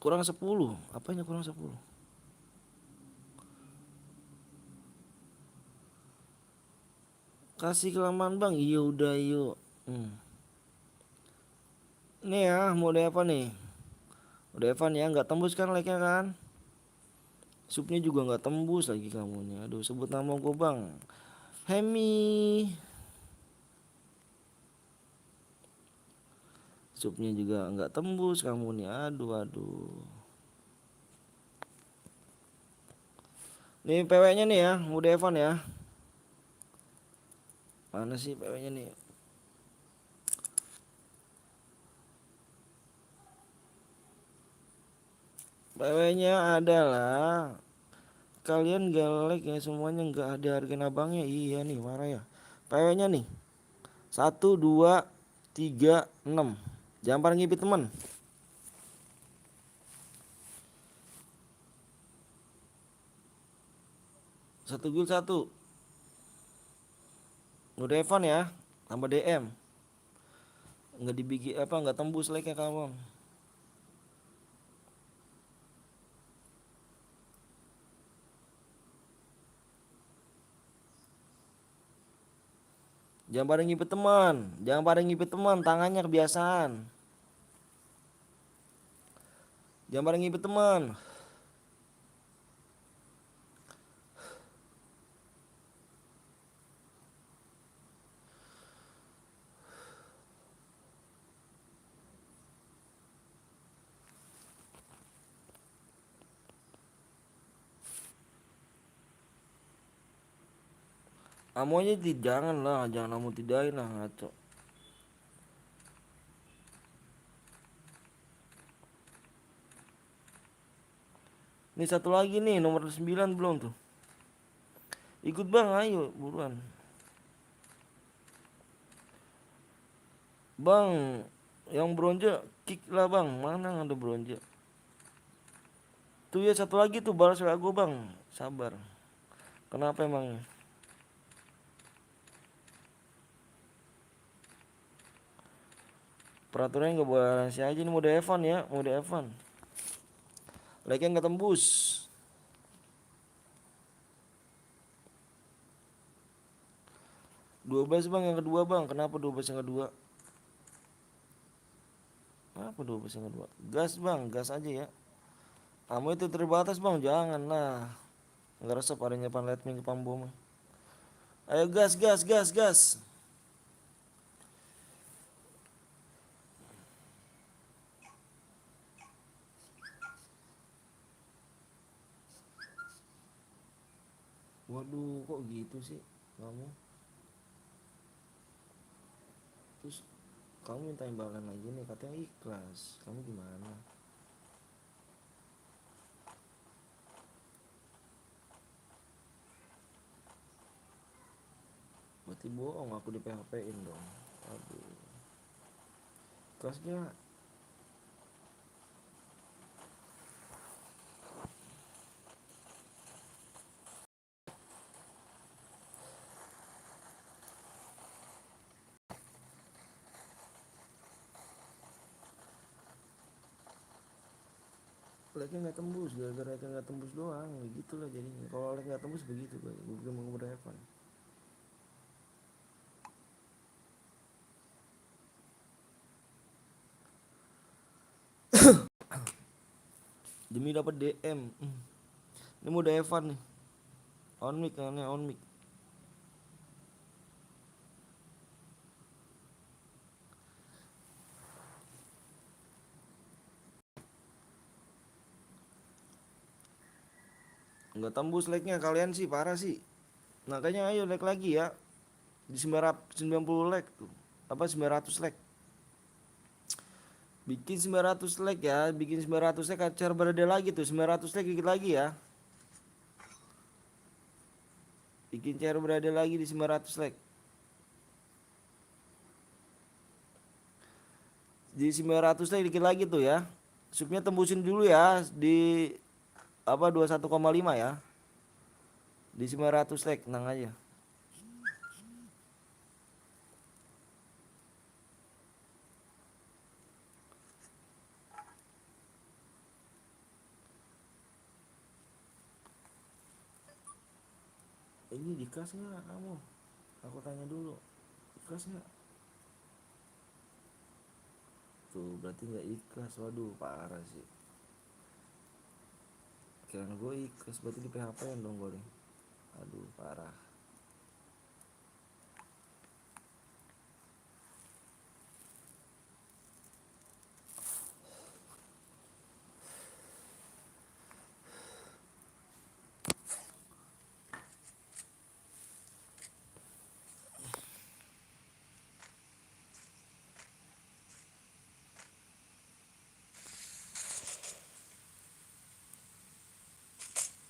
Kurang 10, apanya kurang 10? Kasih kelamaan bang, iya udah yuk. Nih ya, mode apa nih? Mode Evan ya, nggak tembus kan like-nya kan? Subnya juga nggak tembus lagi kamunya. Aduh, sebut nama gue bang. Hemi. Subnya juga nggak tembus kamu nih. Aduh. Nih PW-nya nih ya, mode Evan ya. Mana sih PW-nya nih? PW-nya adalah kalian galak ya semuanya, nggak ada harga abangnya. Iya nih marah ya. PW-nya nih 1, 2, 3, 6. Jangan pada ngipit temen. Satu gol satu. Udah Evan ya, tambah DM. Nggak dibikin apa, nggak tembus like-nya kawan. Jangan pada ngipet teman, jangan pada ngipet teman, tangannya kebiasaan. Jangan pada ngipet teman. Amonya jangan lah, jangan kamu tidain lah ngaco. Ini satu lagi nih, nomor 9 belum tuh. Ikut bang, ayo buruan. Bang, yang bronze kick lah bang, mana ada bronze? Tuh ya satu lagi tuh balas aku bang, sabar. Kenapa emang? Peraturannya nggak boleh rahasia aja, ini mode Evan ya, mode Evan. Like-nya nggak tembus. Dua 12 bang yang kedua bang, kenapa 12 yang kedua? Kenapa 12 yang kedua? Gas bang, gas aja ya. Kamu itu terbatas bang, jangan lah. Nggak resep adanya panletming ke pambom. Ayo gas, gas, gas, gas. Waduh, kok gitu sih kamu? Terus kamu minta imbalan lagi nih, katanya ikhlas. Kamu gimana? Berarti bohong, aku di PHP-in dong. Aduh. Ikhlas gak? Like-nya nggak tembus, gara-gara like nggak tembus doang, gitu lah jadinya. Kalau like nggak tembus begitu, gue bikin mau Evan. Demi dapat DM. Ini mau Evan nih. On mic, aneh on mic. Nggak tembus like-nya, kalian sih parah sih. Makanya ayo like lagi ya. Di 990 like tuh. Apa 900 like. Bikin 900 like ya, bikin 900 like acara berada lagi tuh. 900 like dikit lagi ya. Bikin cara berada lagi di 900 like. Di 900 like dikit lagi tuh ya. Subnya tembusin dulu ya di apa 21,5 ya. Di 900 like, tenang aja. Ini dikas nggak kamu? Aku tanya dulu. Ikhlas nggak? Tuh berarti nggak ikhlas. Waduh parah sih. Kirain gue ikhlas, berarti di PHP dong gue nih. Aduh parah.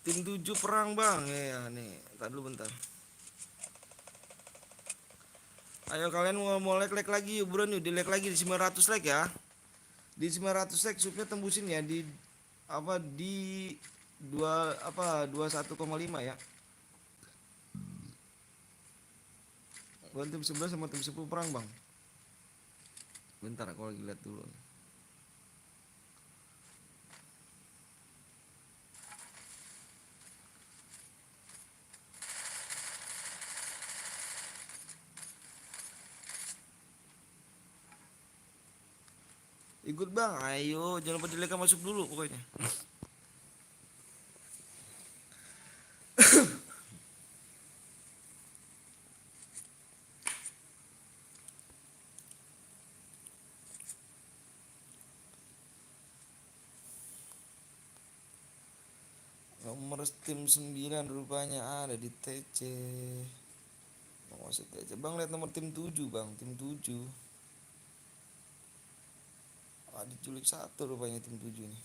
Tim 7 perang bang ya nih. Tadi dulu bentar. Ayo kalian mau like lagi yuk bro, yuk di like lagi di 900 like ya. Di 900 like subnya tembusin ya di apa di 21,5 ya. Bang tim 11 sama tim 10 perang bang. Bentar aku lagi lihat dulu. Ikut bang, ayo jangan lupa Deleka masuk dulu pokoknya. Nomor tim 9 rupanya ada di TC. Mau masuk TC. Bang lihat nomor tim 7 bang, tim 7. Ah, diculik 1 rupanya tim 7 nih.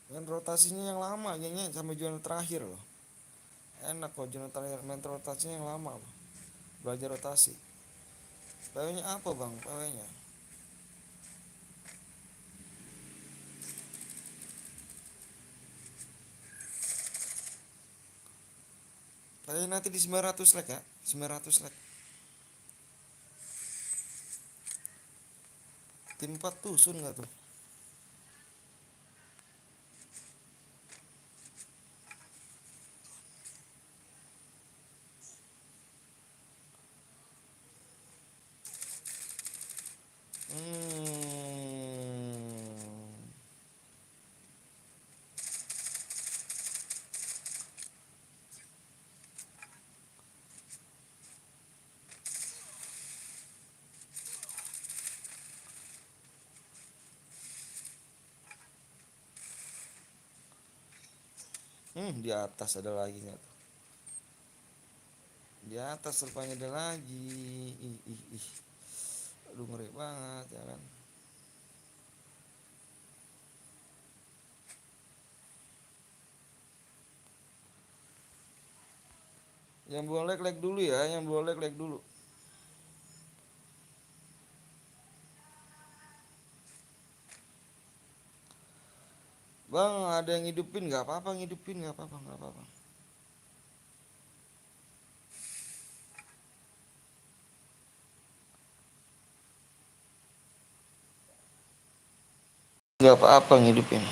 Main rotasinya yang lama kayaknya sampai juara terakhir loh. Enak kok juara terakhir main rotasinya yang lama loh. Belajar rotasi. PW-nya apa bang? PW-nya? PW nanti di 900 leg ya, 900 leg. Tim 4 tusun nggak tuh? Di atas ada lagi nggak tuh? Di atas rupanya ada lagi. Ih. Aduh ngeri banget ya kan. Yang boleh like dulu ya, yang boleh like dulu. Bang, ada yang ngidupin nggak apa-apa, ngidupin nggak apa-apa, nggak apa-apa. Nggak apa-apa ngidupin.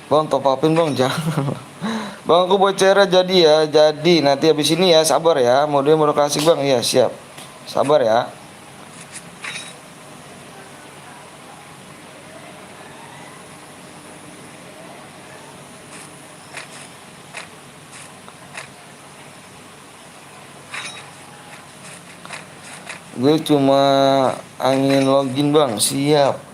Bang, top upin bang, jangan. Bang, aku bocernya jadi ya, jadi nanti habis ini ya, sabar ya. Mau kasih bang, ya siap. Sabar ya. Gue cuma angin login bang, siap.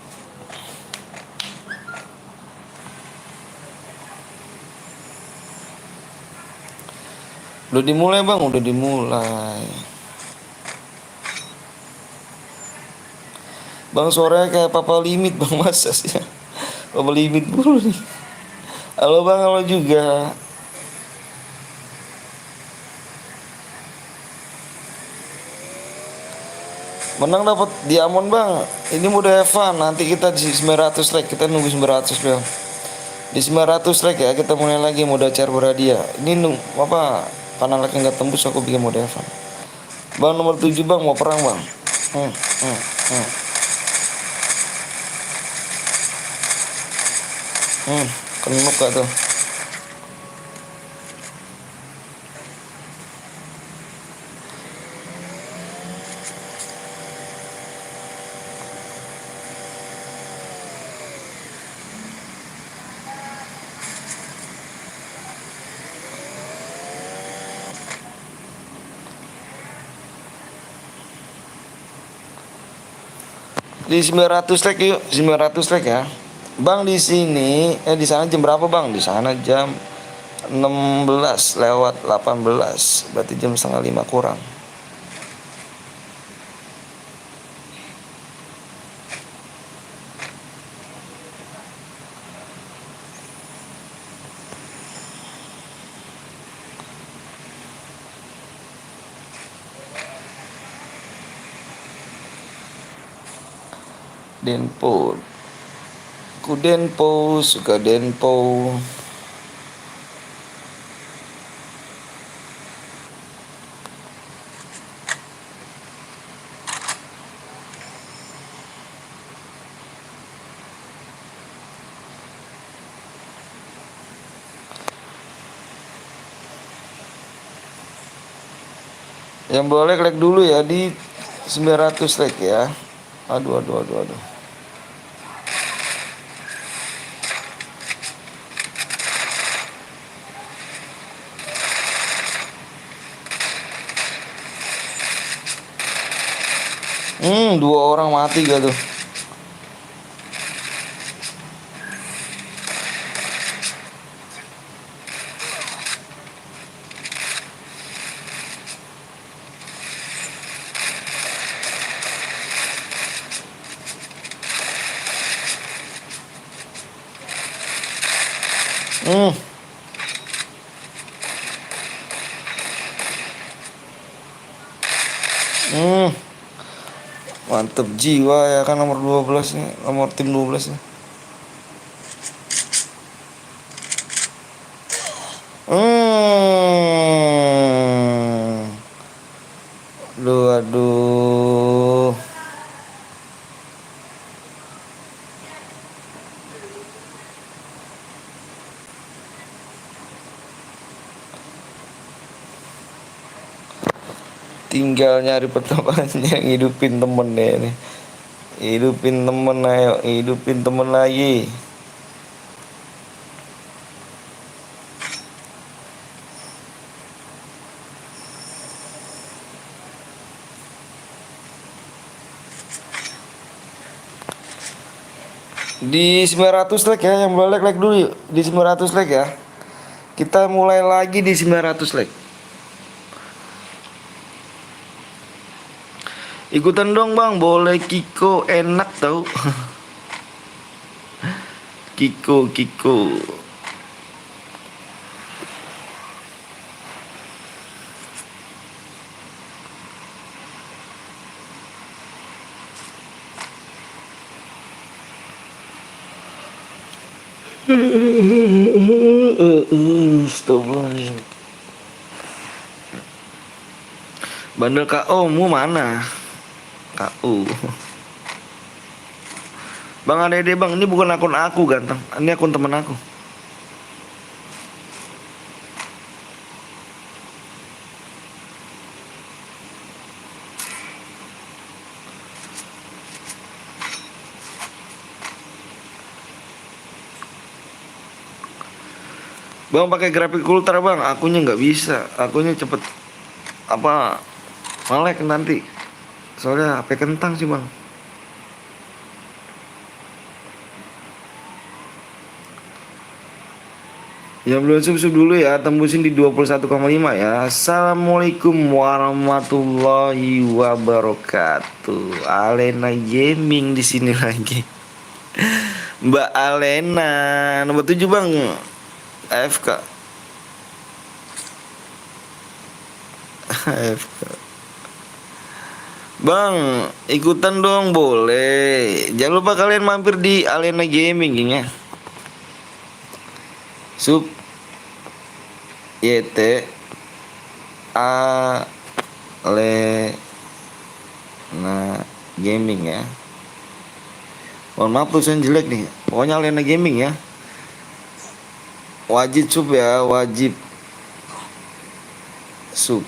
Udah dimulai bang, udah dimulai. Bang suaranya kayak papa limit bang, masa sih? Papa limit dulu nih. Halo bang, halo juga. Menang dapat diamond bang. Ini mudah Evan. Nanti kita di 900 like. Kita nunggu 900 bang. Di 900 like ya kita mulai lagi mode share berhadiah. Ini apa? Karena like nggak tembus aku bikin mode Evan. Bang nomor 7 bang mau perang bang. Kenuk gak tuh? Di 900 like yuk, 900 like ya. Bang di sini di sana jam berapa bang? Di sana jam 16 lewat 18. Berarti jam setengah 5 kurang. Denpo. Ku Denpo, suka Denpo. Yang boleh like dulu ya di 900 like ya. Aduh. Dua orang mati gak tuh? Hmm. Mantep jiwa ya kan nomor 12 nih, nomor tim 12 nih. Aduh. Tinggal nyari pertemanan yang hidupin temen deh nih. Hidupin temen, ayo hidupin temen lagi. Di 900 like ya, yang boleh like dulu yuk. Di 900 like ya. Kita mulai lagi di 900 like. Ikutan dong bang, boleh Kiko, enak tau. Kiko. Astagfirullahaladzim. Bandel KO mu mana? KO. Bang Adede bang, ini bukan akun aku ganteng. Ini akun temen aku. Bang pakai grafik ultra bang, akunya nggak bisa, akunya cepet apa melek nanti. Soalnya HP kentang sih bang. Yang belum sub dulu ya, tembusin di 21,5 ya. Assalamualaikum warahmatullahi wabarakatuh. Alena Gaming di sini lagi. Mbak Alena nomor 7 bang. AFK. Bang, ikutan dong boleh. Jangan lupa kalian mampir di Alena Gaming ya. Sub YT Alena Gaming ya. Mohon maaf tulisan jelek nih. Pokoknya Alena Gaming ya. Wajib sub ya, wajib sub.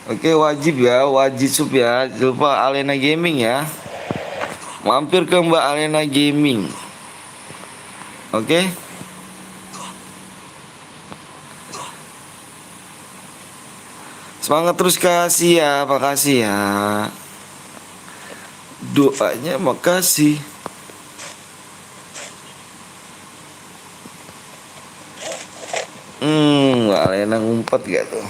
Oke, wajib ya, wajib sub ya. Jangan lupa Alena Gaming ya. Mampir ke Mbak Alena Gaming. Oke. Semangat terus kasih ya, makasih ya. Doanya makasih. Mbak Alena ngumpet gak tuh?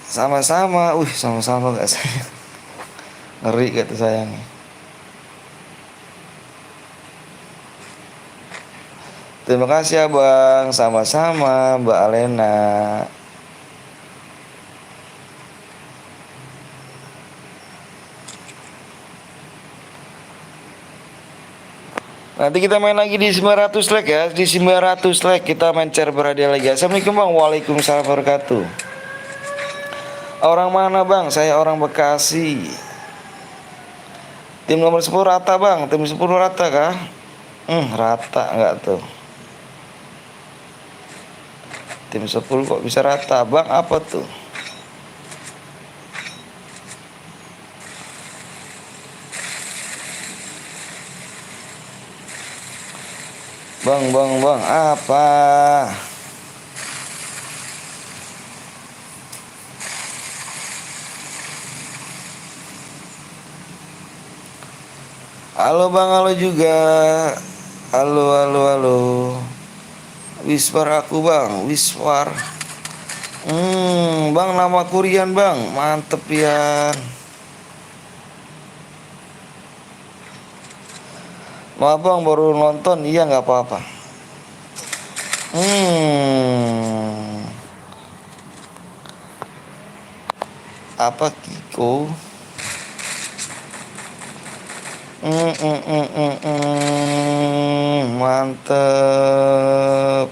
Sama-sama, sama-sama gak sayang? Ngeri gak tuh sayangnya? Terima kasih ya bang, sama-sama Mbak Alena. Nanti kita main lagi di 900 like ya. Di 900 like kita main share berhadiah lagi. Assalamualaikum bang. Waalaikumsalam warahmatullahi wabarakatuh. Orang mana bang? Saya orang Bekasi. Tim nomor 10 rata bang. Tim 10 rata kah? Rata enggak tuh? Tim 10 kok bisa rata bang? Apa tuh? Bang, apa? Halo bang, halo juga. Halo. Wiswar aku bang, Wiswar. Bang nama Kurian bang, mantep ya. Maaf bang baru nonton, iya nggak apa-apa. Apa Kiko? Mantep.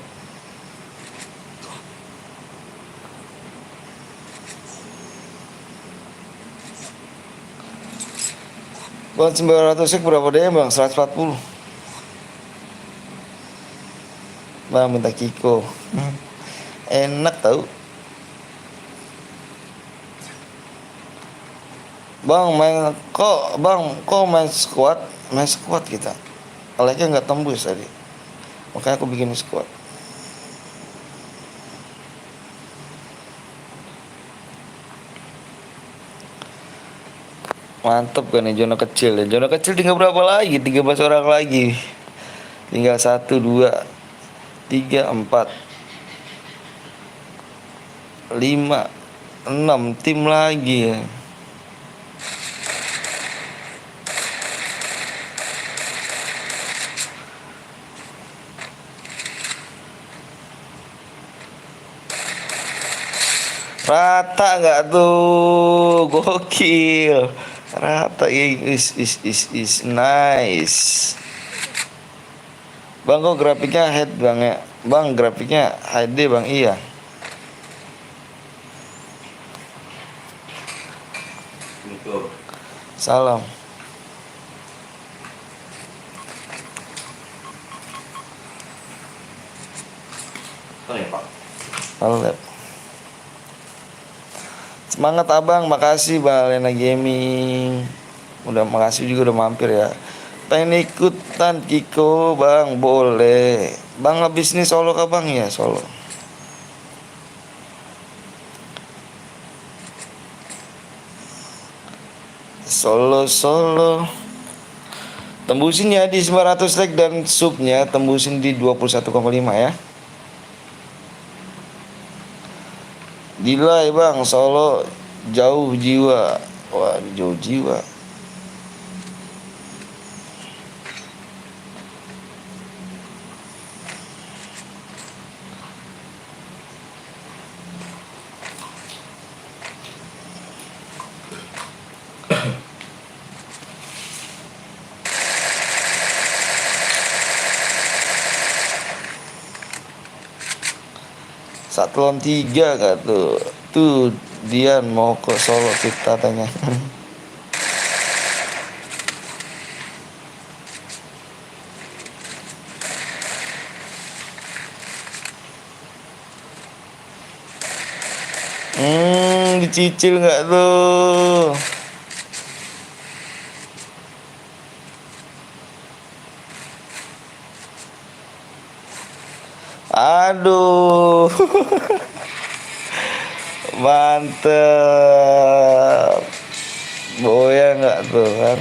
Bang 900 sek berapa DM bang? 140. Bang minta Kiko. Enak tau. Bang main squad kita. Like-nya nggak tembus tadi. Makanya aku bikin squad. Mantep kan nih zona kecil ya. Zona kecil tinggal berapa lagi? 13 orang lagi. Tinggal 1, 2, 3, 4, 5, 6 tim lagi ya. Rata nggak tuh? Gokil. Rata is nice. Bang kok grafiknya head bang ya? Bang grafiknya HD bang, iya. Salam. Halo. Semangat abang, makasih Bang Lena Gaming. Makasih juga udah mampir ya. Pengen ikutan Kiko bang, boleh. Bang habis nih solo kah bang? Ya solo. Solo. Tembusin ya di 900 like dan subnya tembusin di 21,5 ya. Gila ya bang, solo jauh jiwa. Wah jauh jiwa. Satuan 3 gak tuh? Tuh Dian mau ke Solo kita tanya. Dicicil gak tuh? Aduh. Mantep. Boya nggak tuh kan?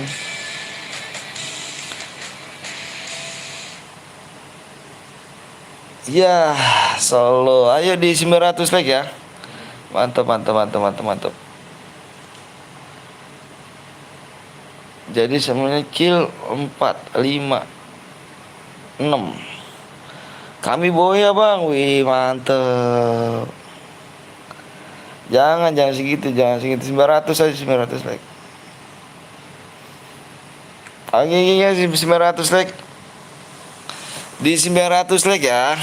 Ya, Solo. Ayo di 900 like ya. Mantap. Jadi semuanya kill 4, 5, 6. Kami boya bang, wih mantep. Jangan segitu 900 aja 900 like. Oke 900 like. Di 900 like ya.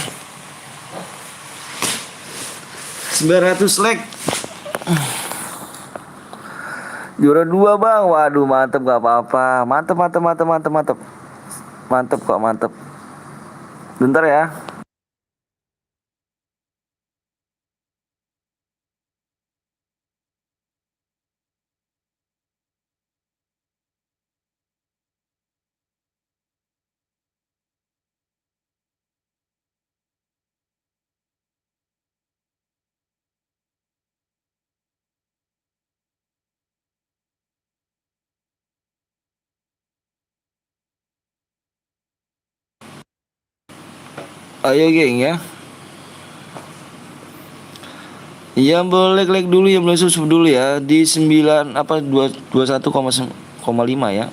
900 like. Juara 2 bang. Waduh mantep gak apa-apa. Mantep mantep mantep mantep mantep. Mantep kok mantep. Bentar ya. Ayo geng ya. Yang boleh like dulu, yang belum subscribe dulu ya. Di 9 apa 21,5 ya.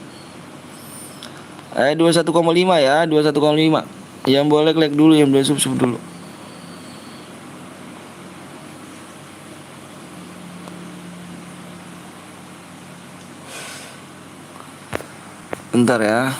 21,5 ya, 21,5. Yang boleh like dulu, yang belum subscribe dulu. Bentar ya.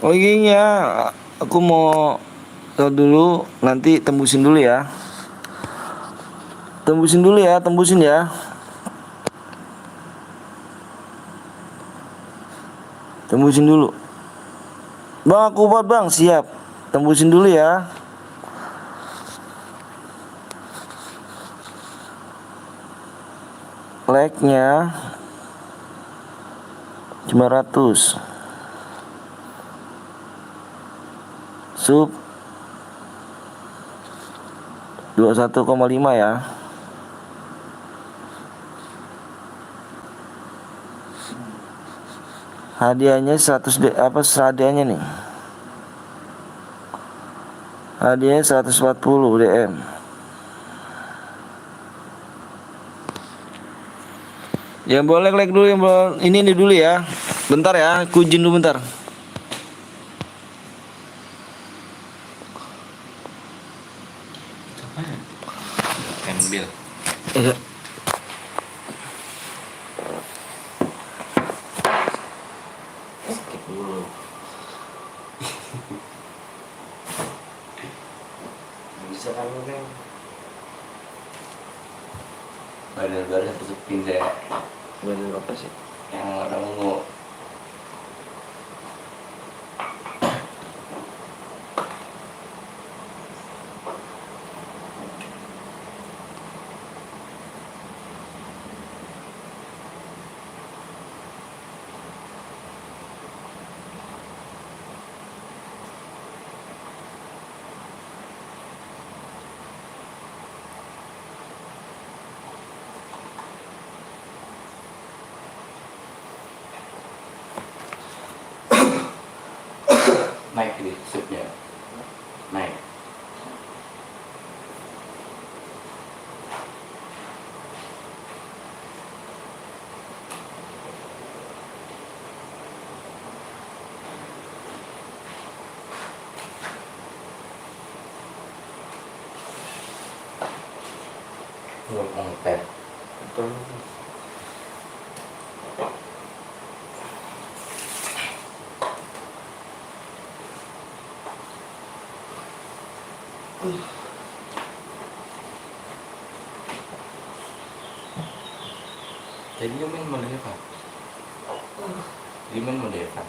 Oh iya, aku mau tahu dulu, nanti tembusin dulu ya. Tembusin dulu ya, tembusin ya. Tembusin dulu. Bang, aku buat bang, siap. Tembusin dulu ya. Like-nya 500. Sub 21,5 ya. Hadiahnya 100 apa hadiahnya nih? Hadiahnya 140 DM. Yang boleh like dulu, yang boleh ini dulu ya. Bentar ya, aku izin dulu bentar. Ambil. Iya. Skip dulu. Bisa kan lu kan? Badan tutupin saya. Bener apa sih? Yang orang mau naik di supnya, naik. Belum ngepet. Betul. Jadi lu main model apa? Dia main model apa?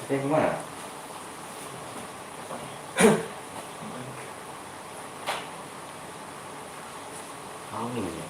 Kayak gimana? Angin ya.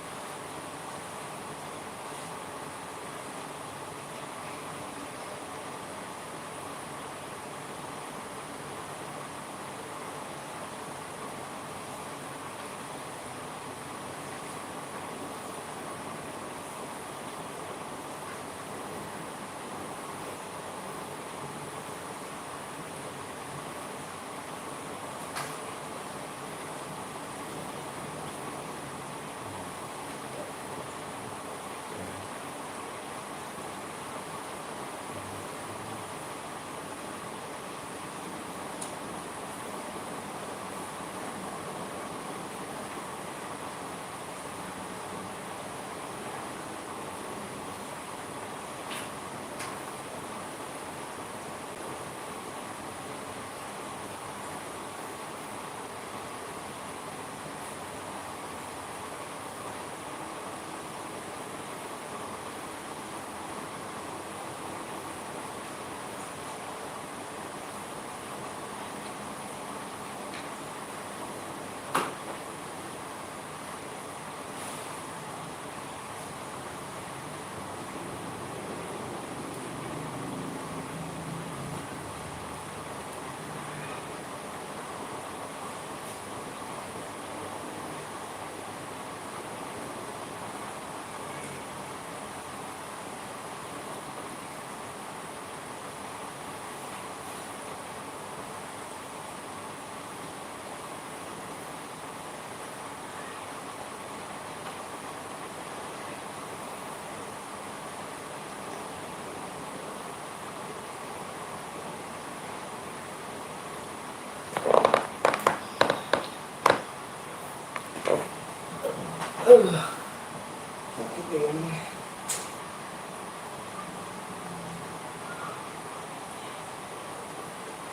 Sakit ya ini.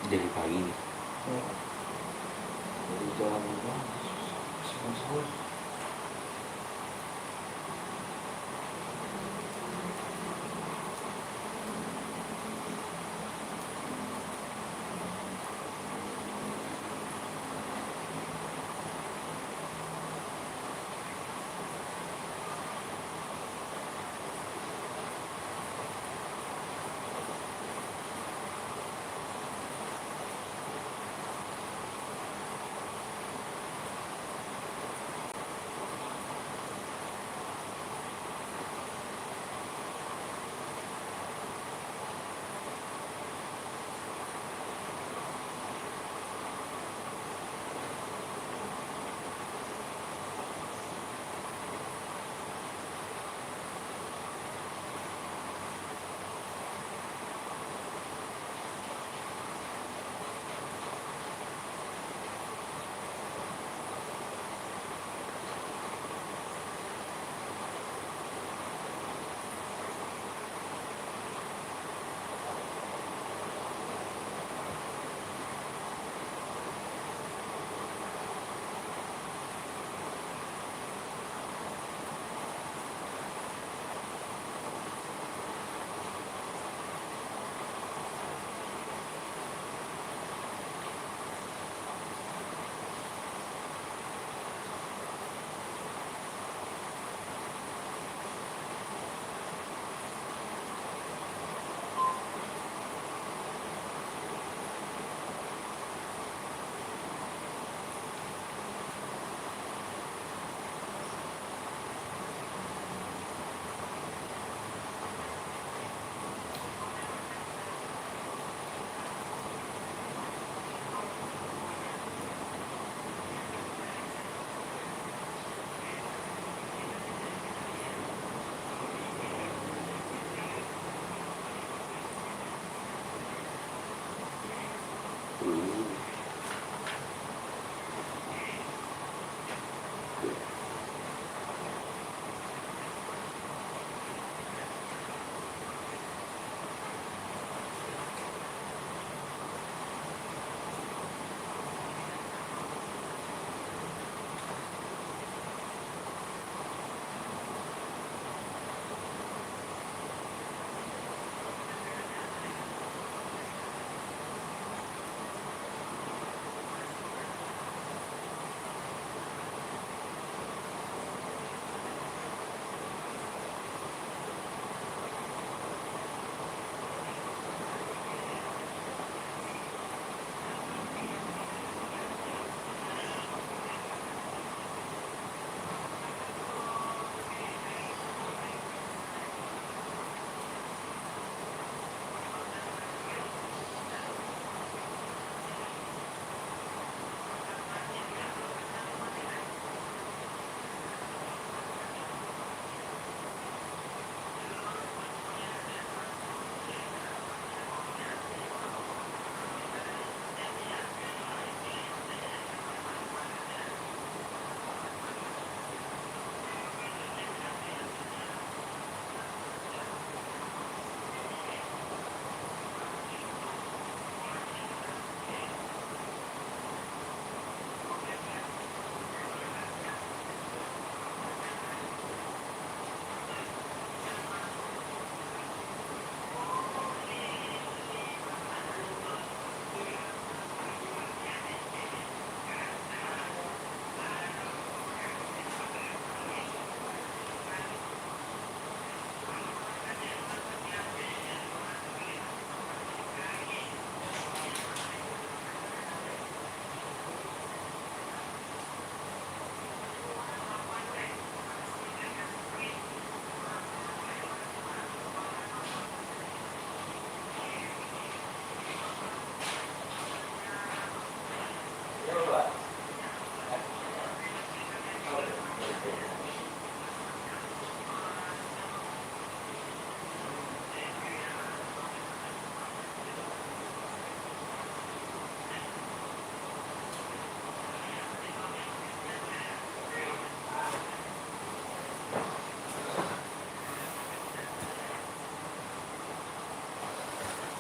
Jadi pagi nih. Jadi jalan juga. Sahur.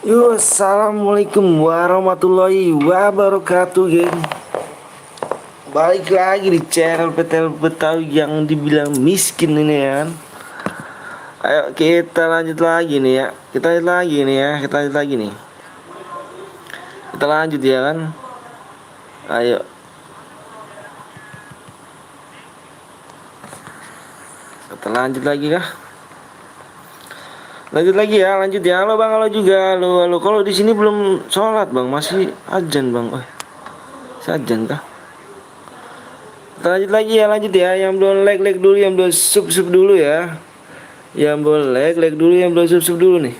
Yo, assalamualaikum warahmatullahi wabarakatuh, geng. Balik lagi di channel PTL Betawi yang dibilang miskin ini ya kan. Ayo kita lanjut lagi nih ya. Kita lanjut lagi nih ya. Kita lanjut lagi nih. Kita lanjut ya kan. Ayo. Kita lanjut lagi kah? Lanjut lagi ya, lanjut ya. Halo bang, halo juga, halo. Kalau di sini belum sholat bang, masih azan bang. Sajan kah? Kita lanjut lagi ya, lanjut ya. Yang belum like dulu, yang belum sub dulu ya. Yang belum like dulu, yang belum sub dulu nih.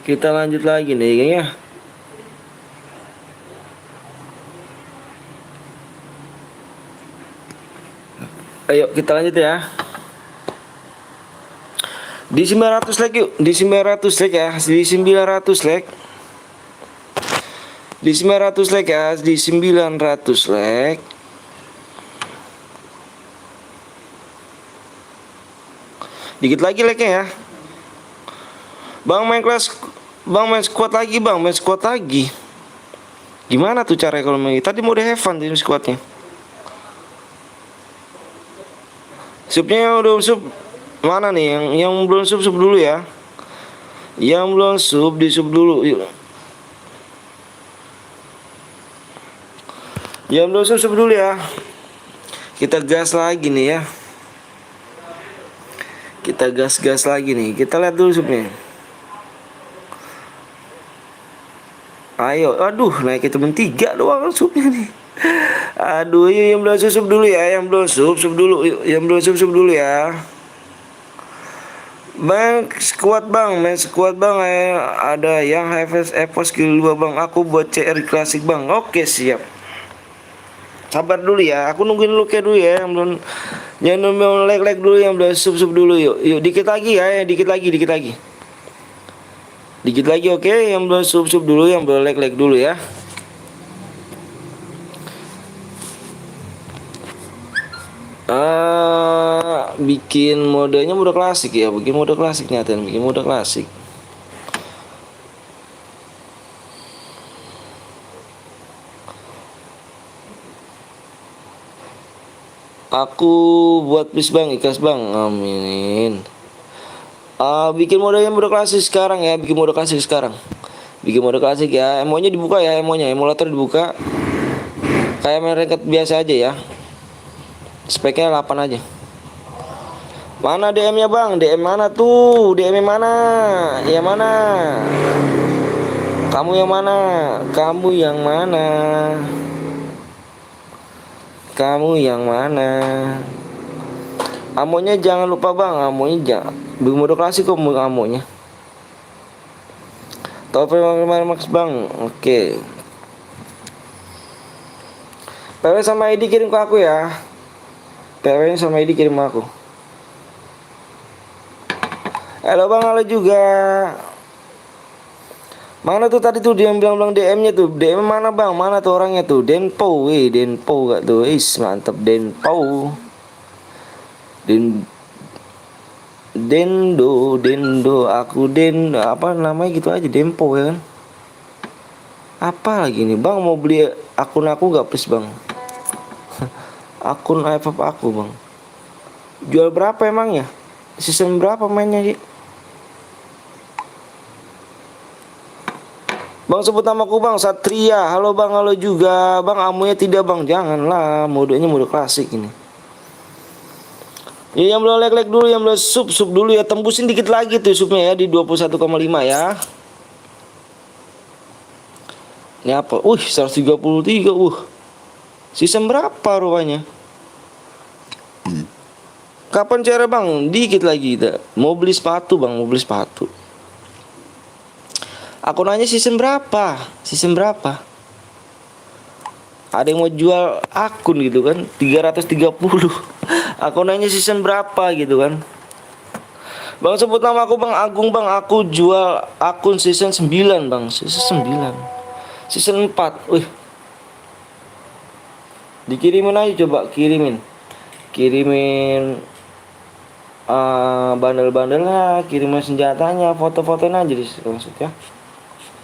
Kita lanjut lagi nih, kayaknya. Ayo kita lanjut ya. Di 900 like yuk, di 900 like ya, di 900 like. Di 900 like ya, di 900 like. Dikit lagi like-nya ya. Bang main kelas, bang main squad lagi bang, main squad lagi. Gimana tuh caranya kalau main? Tadi mau udah have fun tim squadnya. Subnya udah sub. Mana nih yang belum sub dulu ya. Yang belum sub di sub dulu yuk. Yang belum sub dulu ya. Kita gas lagi nih ya. Kita gas lagi nih. Kita lihat dulu subnya. Ayo, aduh naik temen 3 doang subnya nih. Aduh, yuk yang belum sub dulu ya, yang belum sub dulu, yuk yang belum sub dulu ya. Bang, squad bang, main squad bang. Ada yang HFS Evo skill 2 bang. Aku buat CR klasik bang. Oke siap. Sabar dulu ya, aku nungguin lu kayak dulu ya. Yang belum, yang belum like dulu, yang belum sub dulu yuk. Yuk dikit lagi ya, dikit lagi. Dikit lagi oke, yang belum sub dulu, yang belum like dulu ya. Bikin modenya mode klasik ya, bikin mode klasik nyatain, bikin mode klasik. Aku buat please bang, ikhlas bang, amin. Bikin modenya mode klasik sekarang ya, bikin mode klasik sekarang. Bikin mode klasik ya, emonya dibuka ya, emulator dibuka. Kayak main ranked biasa aja ya. Speknya 8 aja. Mana DM-nya bang? DM mana tuh? DM mana? Ya mana? Kamu yang mana? Kamu yang mana? Kamu yang mana? Amonya jangan lupa bang, amonya jangan. Di mode klasik kok amonya. Top max bang, oke. PW sama ID kirim ke aku ya. PW sama ID kirim ke aku. Halo bang, halo juga. Mana tuh tadi tuh dia bilang DM-nya tuh. DM mana bang? Mana tuh orangnya tuh? Denpo, Denpo gak tuh? Mantep Denpo. Dendo, aku apa namanya gitu aja, Dempo ya kan. Apa lagi nih bang, mau beli akun aku gak please bang? Akun FF aku bang. Jual berapa emangnya? Season berapa mainnya sih? Bang sebut namaku bang, Satria. Halo bang, halo juga. Bang amunya tidak bang, janganlah. Modenya mode klasik ini. Ya, yang belum like dulu, yang belum sub dulu ya. Tembusin dikit lagi tuh subnya ya di 21,5 ya. Ini apa? 133. Season berapa rupanya? Kapan cara bang? Dikit lagi kita. Mau beli sepatu bang, mau beli sepatu. Aku nanya season berapa? Season berapa? Ada yang mau jual akun gitu kan, 330. Aku nanya season berapa gitu kan. Bang sebut nama aku bang Agung bang. Aku jual akun season 9 bang. Season 9. Season 4. Wih. Dikirimin aja coba, kirimin. bandel-bandelnya, kirimin senjatanya, foto-fotonya aja maksudnya.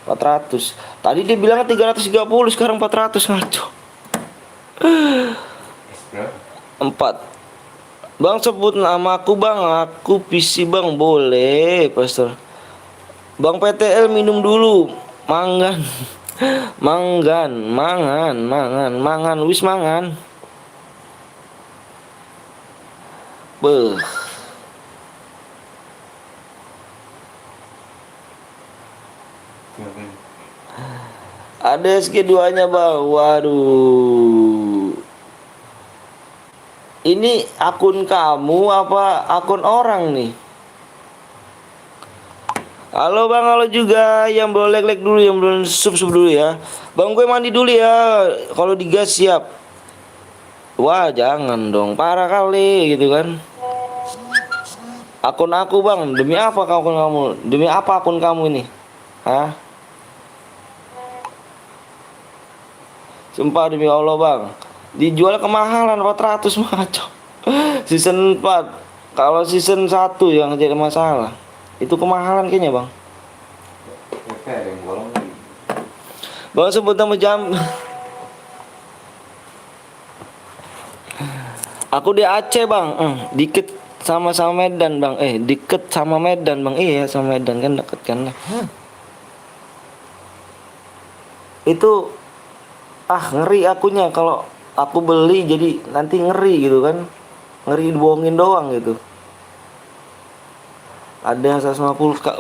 400. Tadi dia bilangnya 330, sekarang 400, ngaco. 4. Bang sebut nama aku bang, aku PC bang, boleh pastor. Bang PTL minum dulu, manggan. Mangan, wis mangan. Beuh. Ada SG2-nya bang, waduh. Ini akun kamu apa akun orang nih? Halo bang, halo juga. Yang belum like dulu, yang belum sub dulu ya. Bang gue mandi dulu ya. Kalau digas siap. Wah jangan dong, parah kali gitu kan. Akun aku bang, demi apa akun kamu? Demi apa akun kamu ini? Hah? Sumpah demi Allah bang, dijual kemahalan 400 macam. Season 4. Kalau season 1 yang jadi masalah, itu kemahalan kayaknya bang. Bang sebut nama jam. Aku di Aceh bang, dikit sama Medan bang, deket sama Medan bang, iya sama Medan kan deket kan. Itu ngeri akunya kalau aku beli, jadi nanti ngeri gitu kan, ngeri dibohongin doang gitu. Ada 150 kak.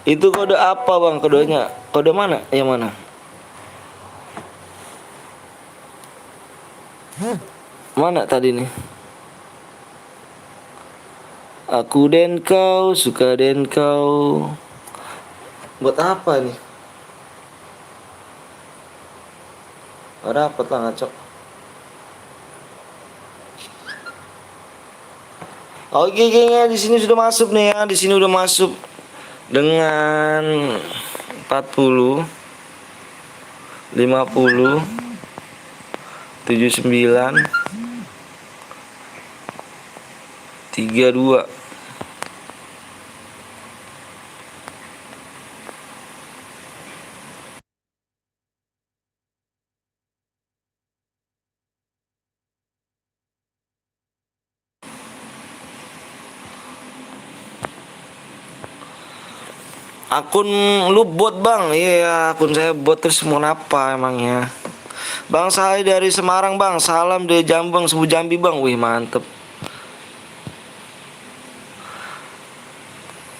Itu kode apa bang, kodenya kode mana, yang mana? Mana tadi nih? Aku dan kau, suka dan kau. Buat apa nih? Gak dapet lah, ngacok. Oke kayaknya di sini sudah masuk nih ya. Di sini udah masuk dengan 40, 50, 79, 32. Akun lu bot bang, iya akun saya bot, terus mau apa emangnya? Bang saya dari Semarang bang, salam dari Jambang, Sebu Jambi bang, wih mantep.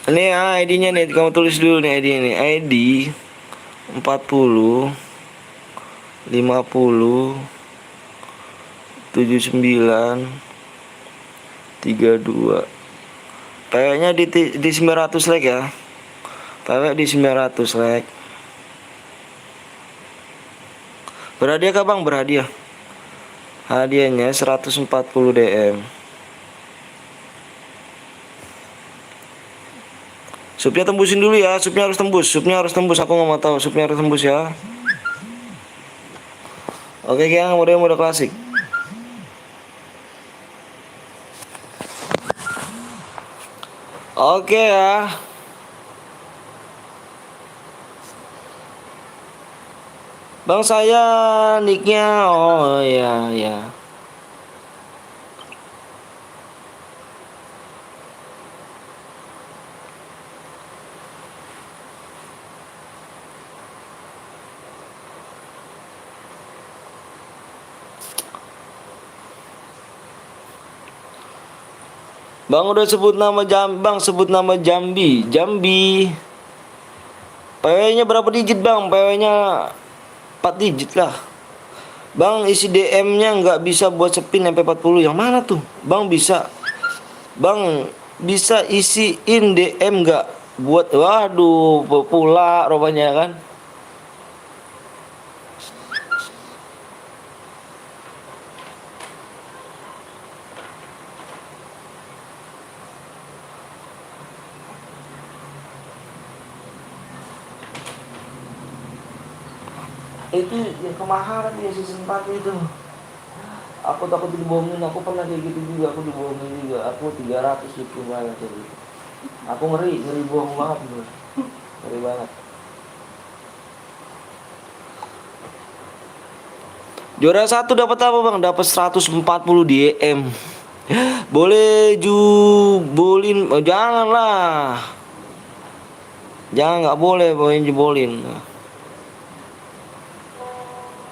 Ini ya ID-nya nih, kamu tulis dulu nih ID ini, ID 40, 50, 79, 32. Kayaknya di 900 like ya. Tahu di 900 like. Berhadiah kah bang? Berhadiah. Hadiahnya 140 DM. Supnya tembusin dulu ya. Supnya harus tembus. Aku nggak mau tahu. Supnya harus tembus ya. Oke yang mode klasik. Oke ya. Bang saya nicknya, oh ya ya. Bang udah sebut nama sebut nama Jambi. PW-nya berapa digit bang? PW-nya 4 digit lah. Bang isi DM-nya nggak bisa buat spin MP40. Yang mana tuh? Bang bisa. Bang bisa isiin DM nggak buat, waduh pula rupanya kan. Itu yang kemahalan di season 4 itu. aku takut dibohongin, aku pernah kayak gitu juga, aku dibohongin juga, aku 300 cuma kayak gitu. Aku ngeri bohong banget bro, ngeri banget. Juara satu dapat apa bang? Dapat 140 DM. Boleh jubolin, oh, janganlah, jangan, nggak boleh boleh jebolin.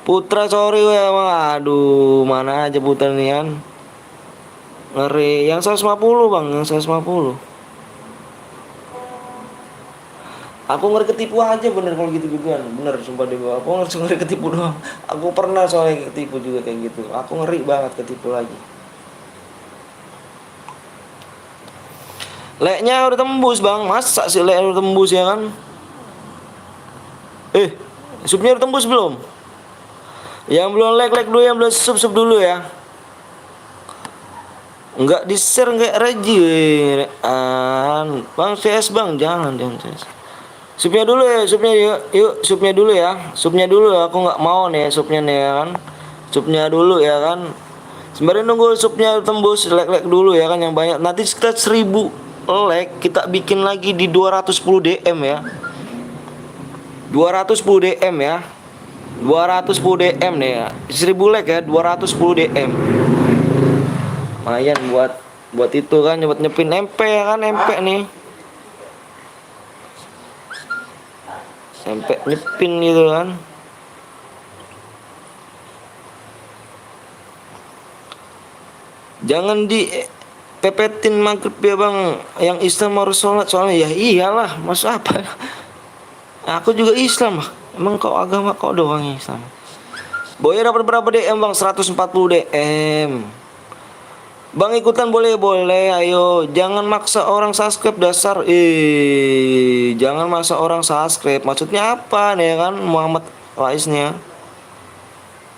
Putra sorry ya bang, aduh mana aja Putra nih kan, ngeri. Yang 150 bang, yang 150. Aku ngeri ketipu aja bener kalau gitu juga, bener sumpah deh bang. Aku ngeri ketipu doang. Aku pernah soalnya ketipu juga kayak gitu. Aku ngeri banget ketipu lagi. Leknya udah tembus bang, masa sih lek udah tembus ya kan? Supnya udah tembus belum? Yang belum lek dulu, yang belum sup dulu ya. Enggak di share, enggak reji bang. CS bang, jangan CS. Supnya dulu ya, supnya yuk supnya dulu ya, supnya dulu ya. Aku nggak mau nih supnya nih ya kan, supnya dulu ya kan. Sembari nunggu supnya tembus, like dulu ya kan yang banyak. Nanti kita 1000 like kita bikin lagi di 210 DM ya, 210 DM ya, 210 DM nih ya, 1000 like ya, 210 DM. Lumayan buat itu kan, buat nyepin MP ya kan, MP nih. MP nyepin gitu kan. Jangan di pepetin maghrib ya bang. Yang Islam harus sholat, soalnya ya iyalah, masa apa. Aku juga Islam lah. Emang kau agama kau doang yang Islam. Boy dapat berapa DM bang? 140 DM. Bang ikutan boleh, ayo. Jangan maksa orang subscribe dasar. Jangan maksa orang subscribe. Maksudnya apa nih kan Muhammad Faiznya?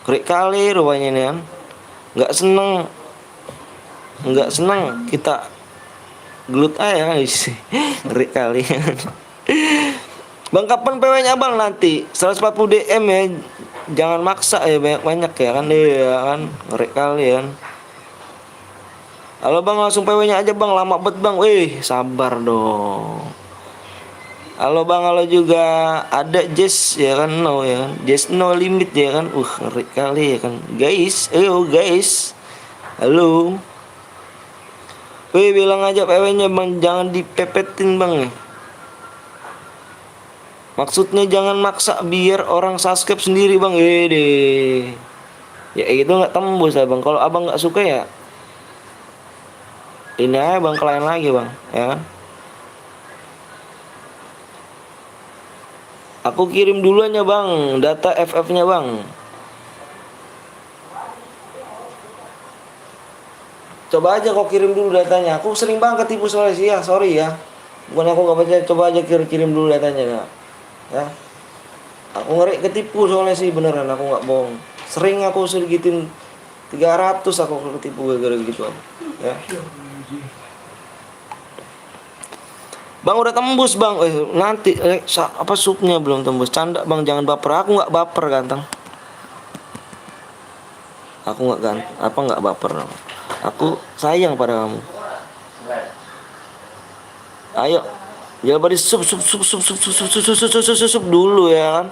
Krik kali rupanya nih kan. Nggak seneng kita gelut aja kan. Krik kali. Bang kapan PW-nya bang nanti? 140 DM ya. Jangan maksa ya banyak-banyak ya kan, ya kan. Krik kali kan. Halo bang, langsung PW-nya aja bang, lama bet bang. Sabar dong. Halo bang, halo juga. Ada Jess ya kan, no ya kan. Jess no limit ya kan. Ngeri kali ya kan. Guys, ayo guys. Halo. Bilang aja PW-nya bang, jangan dipepetin bang. Maksudnya jangan maksa biar orang subscribe sendiri bang. Deh. Ya itu nggak tembus lah bang. Kalau abang nggak suka ya ini aja bang, klien lagi bang, ya kan? Aku kirim dulunya bang, data FF-nya bang. Coba aja kau kirim dulu datanya. Aku sering banget ketipu soalnya sih ya, sorry ya. Bukan aku nggak percaya, coba aja kirim dulu datanya ya. Aku ngeri ketipu soalnya sih beneran, aku nggak bohong. Sering aku segitin 300 aku ketipu gara-gara gitu ya. Bang udah tembus bang, nanti apa supnya belum tembus, canda bang, jangan baper. Aku nggak baper ganteng, aku nggak baper, aku sayang pada kamu. Ayo, jangan pada sup dulu ya kan.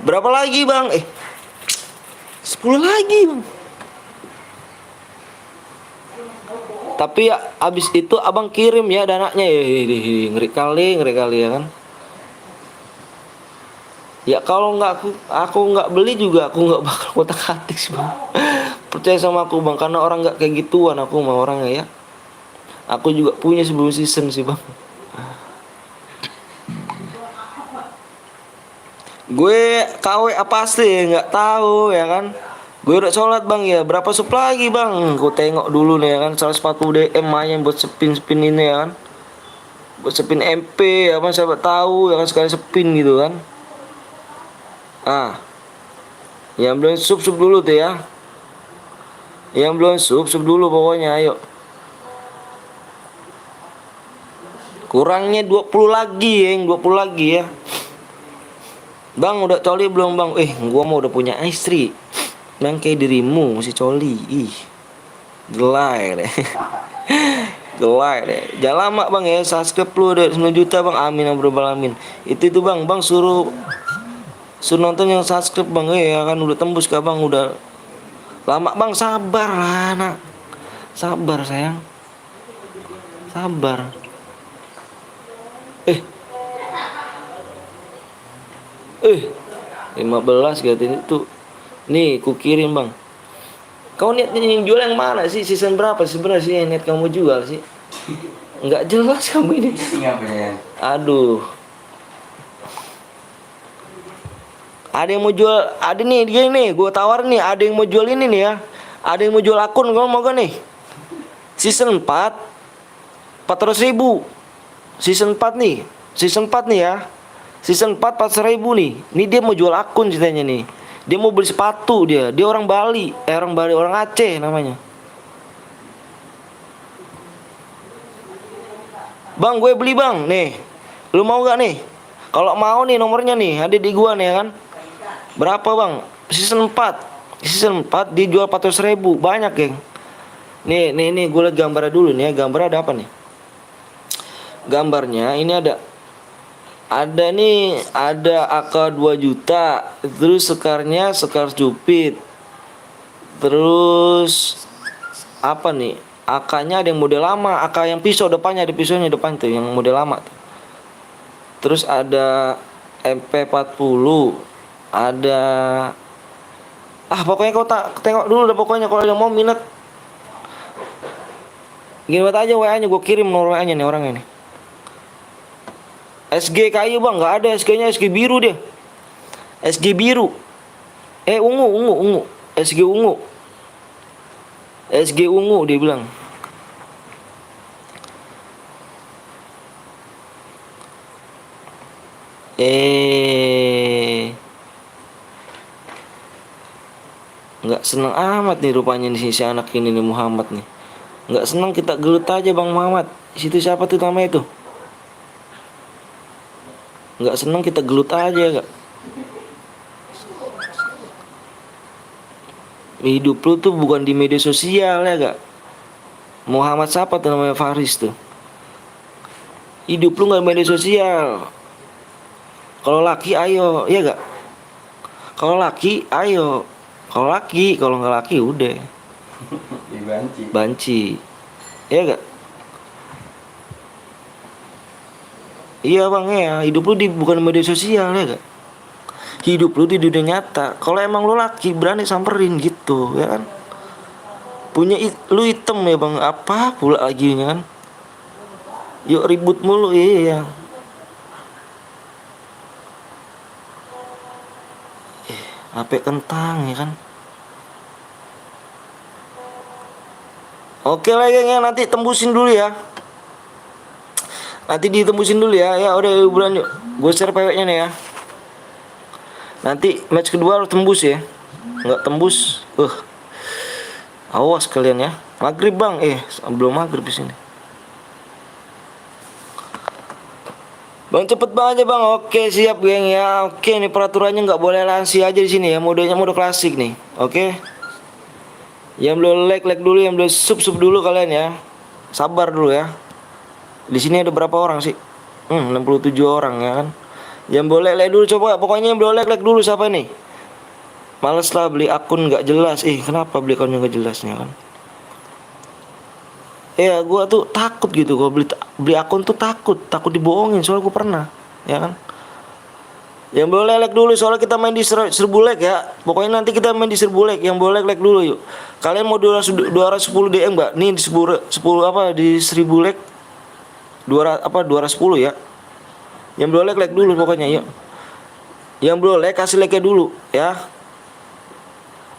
Berapa lagi bang? 10 lagi bang. Tapi ya abis itu abang kirim ya dananya. Ngeri kali ya kan. Ya kalau nggak aku nggak beli juga, aku nggak bakal kotak-katik sih bang. Percaya sama aku bang, karena orang nggak kayak gituan aku sama orangnya ya. Aku juga punya sebelum season sih bang. Gue KW apa asli nggak tahu ya kan. Gue udah sholat bang ya. Berapa sup lagi bang? Gue tengok dulu nih ya kan. 140 DM main buat spin ini ya kan. Buat spin MP ya kan. Siapa tahu ya kan, sekali spin gitu kan. Yang belum sup dulu tuh ya. Yang belum sup dulu pokoknya, ayo. Kurangnya 20 lagi ya, 20 lagi ya. Bang udah coli belum bang? Gua mau udah punya istri. Memang kayak dirimu si coli. Ih. Gelai deh. Gelai deh. Jangan lama bang ya. Subscribe lu udah 9 juta bang. Amin ya rabbal alamin. Itu bang. Bang suruh nonton yang subscribe bang ya kan udah tembus kah bang, udah lama bang. Sabar lah nak. Sabar sayang. Sabar. 15 katanya tuh. Nih ku kirim bang. Kau niatnya yang jual yang mana sih? Season berapa sebenarnya sih yang niat kamu jual sih? Nggak jelas kamu ini. Aduh. Ada yang mau jual, ada nih dia nih, gue tawar nih, ada yang mau jual ini nih ya. Ada yang mau jual akun, kamu mau gak nih? Season 4 400.000. Season 4 nih. Season 4 nih ya. Season 4 400.000 nih. Ini dia mau jual akun ceritanya nih. Dia mau beli sepatu dia. Dia orang Bali, orang Aceh namanya. Bang, gue beli bang, nih. Lu mau gak nih? Kalau mau nih nomornya nih, ada di gua nih ya kan. Berapa bang? Season 4. Season 4 dijual 400.000. Banyak geng. Nih, gue liat gambarnya dulu nih ya. Gambarnya ada apa nih? Gambarnya ini ada nih, ada AK 2 juta. Terus sekarnya sekar cupid. Terus apa nih? AK-nya ada yang model lama, AK yang pisau depannya, ada pisaunya depan tuh, yang model lama tuh. Terus ada MP40, ada pokoknya kau tak tengok dulu dah pokoknya kalau yang mau minat. Gini buat aja WA-nya, gue kirim nomor WA-nya nih orangnya nih. SG kayu bang, nggak ada SG-nya, SG biru dia. SG biru. Ungu. SG ungu. SG ungu dia bilang. Nggak seneng amat nih rupanya nih si anak ini nih Muhammad nih. Nggak seneng, kita gelut aja bang Muhammad. Situ siapa tuh namanya itu? Nggak seneng kita gelut aja gak. Hidup lu tuh bukan di media sosial ya gak. Muhammad siapa tuh namanya, Faris tuh. Hidup lu gak di media sosial. Kalau laki ayo, ya gak. Kalau laki ayo. Kalau laki, kalau nggak laki udah banci. Ya gak. Iya bang ya, hidup lu bukan media sosial ya gak. Hidup lu di dunia nyata. Kalau emang lu laki berani samperin gitu ya kan. Lu hitam ya bang, apa pula lagi kan. Yuk ribut mulu iya. HP kentang ya kan. Oke lah geng ya, nanti tembusin dulu ya. Nanti ditembusin dulu ya. Ya udah bulan yuk. Gue share PW-nya nih ya. Nanti match kedua harus tembus ya. Nggak tembus, awas kalian ya. Maghrib bang, belum maghrib di sini. Bang cepet banget aja bang. Oke siap geng ya. Oke nih peraturannya nggak boleh lansi aja di sini ya. Modenya mode klasik nih. Oke. Yang belum like dulu, yang belum sub dulu kalian ya. Sabar dulu ya. Di sini ada berapa orang sih? 67 orang ya kan. Yang boleh like dulu coba. Pokoknya yang boleh like dulu siapa nih? Males lah beli akun nggak jelas. Kenapa beli akun nggak jelasnya kan? Gua tuh takut gitu. Gua beli akun tuh takut dibohongin. Soalnya gua pernah, ya kan. Yang boleh like dulu soalnya kita main di 1000 like ya. Pokoknya nanti kita main di 1000 like. Yang boleh like dulu yuk. Kalian mau 210 DM enggak? Nih di 10 apa di 1000 like 210 ya. Yang belum like dulu pokoknya yuk. Yang belum like kasih like dulu ya.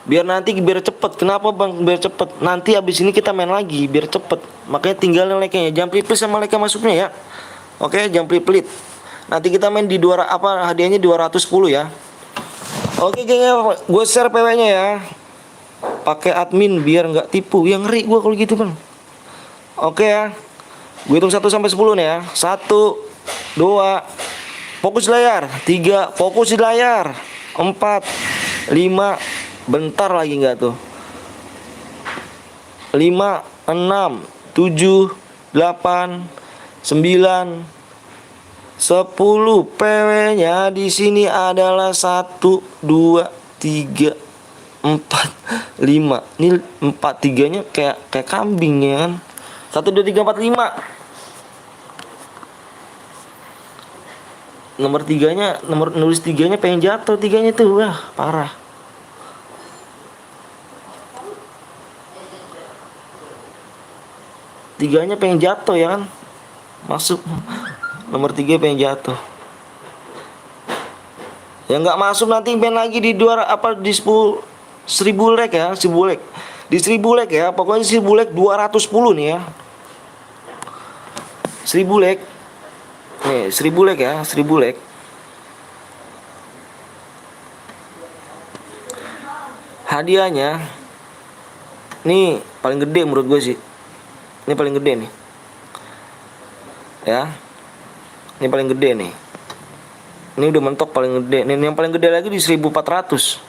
Biar cepet. Kenapa bang? Biar cepet. Nanti abis ini kita main lagi biar cepet. Makanya tinggalin like-nya. Jangan pelit sama like masuknya ya. Oke, jangan pelit. Nanti kita main di hadiahnya 210 ya. Oke gengnya, gue share PW-nya ya. Pakai admin biar nggak tipu. Yang ngeri gue kalau gitu bang. Oke ya. Gue hitung 1 sampai 10 nih ya. 1, 2, fokus di layar. 3, fokus di layar. 4, 5, Bentar lagi nggak tuh? 5, 6, 7, 8, 9, 10. PW-nya di sini adalah 1, 2, 3, 4, 5. Ini 4 tiganya kayak kambing ya kan. 1, 2, 3, 4, 5. Nomor nulis tiganya pengen jatuh tiganya tuh. Wah, parah. Tiganya pengen jatuh ya kan. Masuk. Nomor 3 pengen jatuh. Ya nggak masuk nanti main lagi di 1000 leg ya, 1000 leg. Di 1000 leg ya, pokoknya 1000 leg 210 nih ya. 1000 leg. Nih, 1000 leg ya, 1000 leg. Hadiahnya nih paling gede menurut gue sih. Ini paling gede nih. Ya. Ini paling gede nih. Ini udah mentok paling gede. Nih yang paling gede lagi di 1400.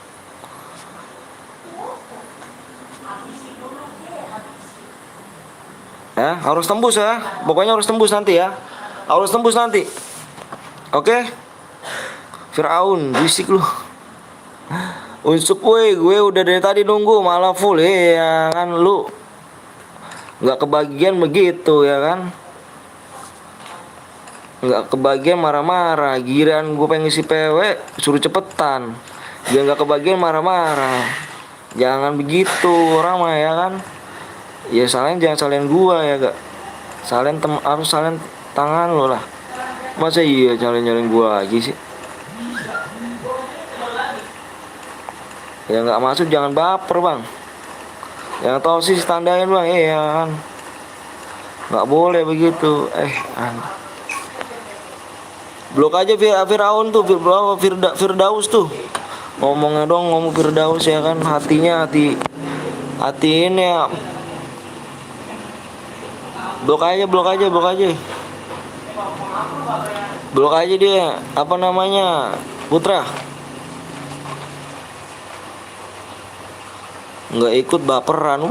Ya, harus tembus ya. Pokoknya harus tembus nanti ya. Harus tembus nanti. Oke? Firaun, bisik lu. Unsuk gue udah dari tadi nunggu malah full ya kan lu. Nggak kebagian begitu ya kan. Nggak kebagian marah-marah. Giliran gue pengen ngisi PW suruh cepetan. Dia nggak kebagian marah-marah. Jangan begitu orang mah ya kan. Ya salin jangan salin gua ya gak. Harus salin tangan lo lah. Masa iya nyalin gua lagi sih. Ya nggak masuk jangan baper bang. Yang tahu sih tandain bang ya kan. Nggak boleh begitu. Blok aja Firaun tuh, Firdaus tuh. Ngomongnya dong ngomong Firdaus ya kan. Hati ini ya. Blok aja. Blok aja dia. Apa namanya? Putra. Nggak ikut baperan.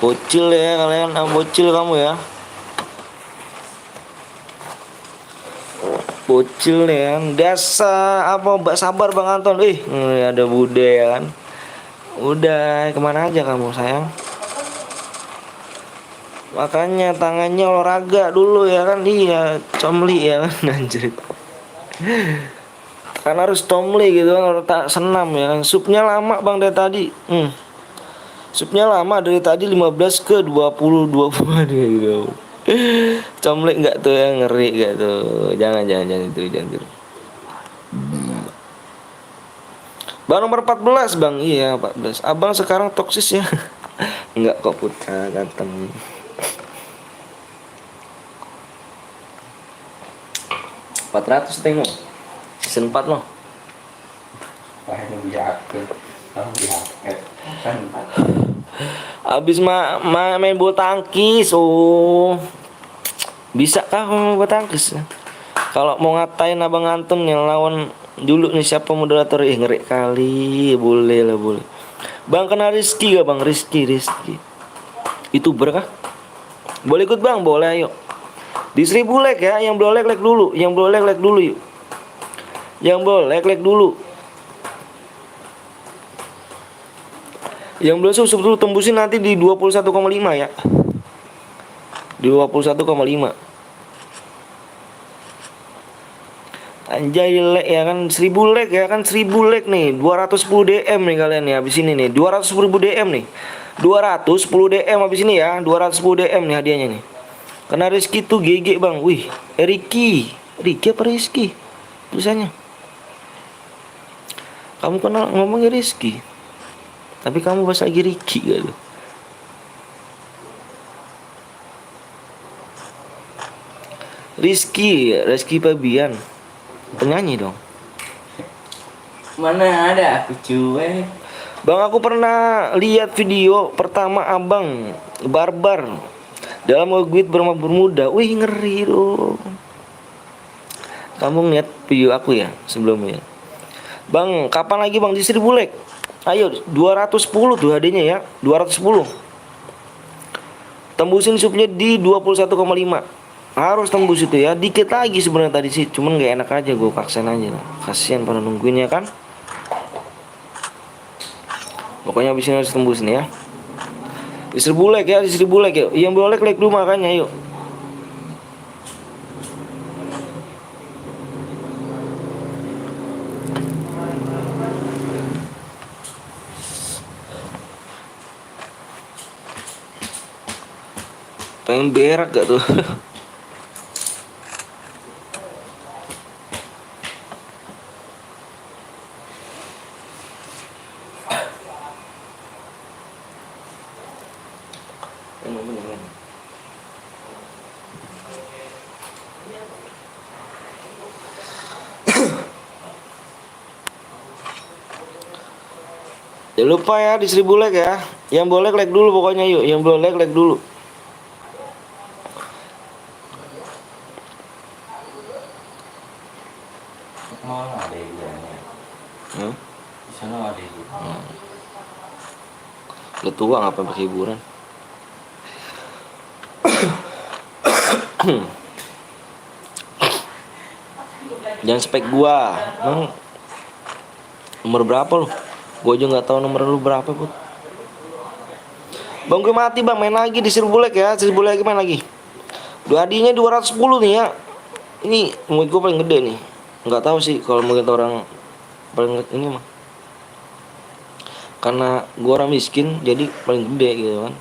Bocil ya kalian. Bocil kamu ya. Bocil ya. Dasar apa sabar Bang Anton. Ada Bude ya kan. Udah kemana aja kamu sayang? Makanya tangannya olahraga dulu ya kan. Iya comli ya kan. Anjir. Kan harus comli gitu kan. Harus tak senam ya kan. Supnya lama bang dari tadi. Supnya lama dari tadi 15 ke 20 gitu. Comli nggak tuh ya, ngeri nggak tuh. Jangan itu. Bang nomor 14 bang. Iya 14. Abang sekarang toksis ya. Enggak kok Putra ganteng. 400 tengok season 4 loh. Wah ini yakin. Kan Abis main bulu tangkis. Bisa kah main bulu tangkis? Kalau mau ngatain Abang Anton yang lawan dulu nih siapa moderator, ngeri kali. Boleh lah boleh. Bang kena Rizky gak bang? Rizky YouTuber kah? Boleh ikut bang? Boleh ayo. Di 1000 like ya. Yang belum like dulu. Yang belum like dulu yuk. Yang belum like dulu. Yang belum subscribe tembusin nanti di 21,5 ya. Di 21,5. Anjay like ya kan 1000 like ya kan 1000 like nih 210 DM nih kalian nih habis ini nih 210.000 DM nih 210 DM habis ini ya 210 DM nih hadiahnya nih. Karena Rizky tuh GG bang. Wih Ricky apa Rizky tulisannya. Kamu kenal ngomongnya Rizky tapi kamu bahasa lagi Ricky gitu. Rizky Fabian penyanyi dong. mana ada aku cuek. Bang aku pernah lihat video pertama abang barbar dalam guide bermuda. Wih ngeri dong. Kamu lihat video aku ya sebelumnya. Bang, kapan lagi bang di Seribu Lek? Ayo 210 tuh hadiahnya ya, 210. Tembusin supnya di 21,5. Harus tembus itu ya. Dikit lagi sebenarnya tadi sih, cuman gak enak aja gue paksain aja lah. Kasihan pada nungguin ya kan. Pokoknya abis ini harus tembus nih ya. Di Seribu Lek ya, di Seribu Lek yuk. Yang boleh like dulu makanya yuk. Pengen berak gak tuh? Jangan lupa ya di Seribu Like ya. Yang boleh like dulu pokoknya yuk. Yang boleh like dulu. Mau ada hiburannya. Di sana ada hiburan. Udah tua ngapain pakai hiburan? Jangan spek gua. Emang nomor berapa lu? Gua aja nggak tahu nomor lu berapa, Put. Bang gue mati bang, main lagi di Seribu Like ya. Seribu Like main lagi. Dua hadiahnya 210 nih ya. Ini mulut gue paling gede nih. Nggak tahu sih kalau mungkin orang paling gede ini mah. Karena gue orang miskin jadi paling gede gitu kan.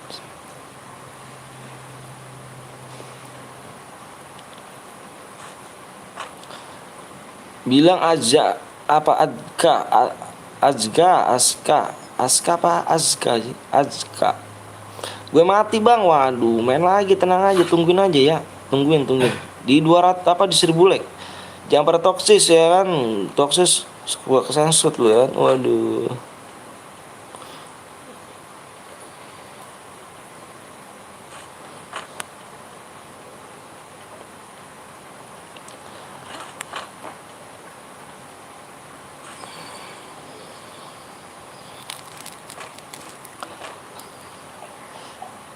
Bilang aja apa Azka apa Azka sih? Azka. Gue mati bang, waduh, main lagi, tenang aja, tungguin aja ya, tungguin. Di 200 apa di 1000 like. Jangan pada toksis ya kan, toksis gua kesensut lu ya kan, waduh.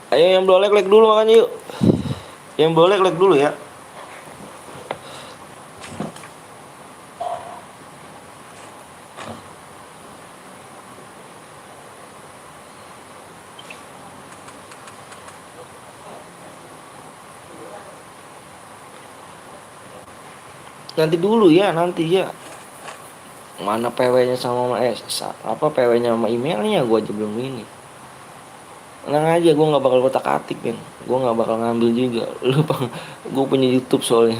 Ayo yang boleh like dulu makanya yuk. Yang boleh like dulu ya. Nanti dulu ya, nanti ya. Mana PW-nya sama apa PW-nya sama emailnya gua aja belum ini. Tenang aja, gue nggak bakal kotak-atik kan, gue nggak bakal ngambil juga. Gue punya YouTube soalnya.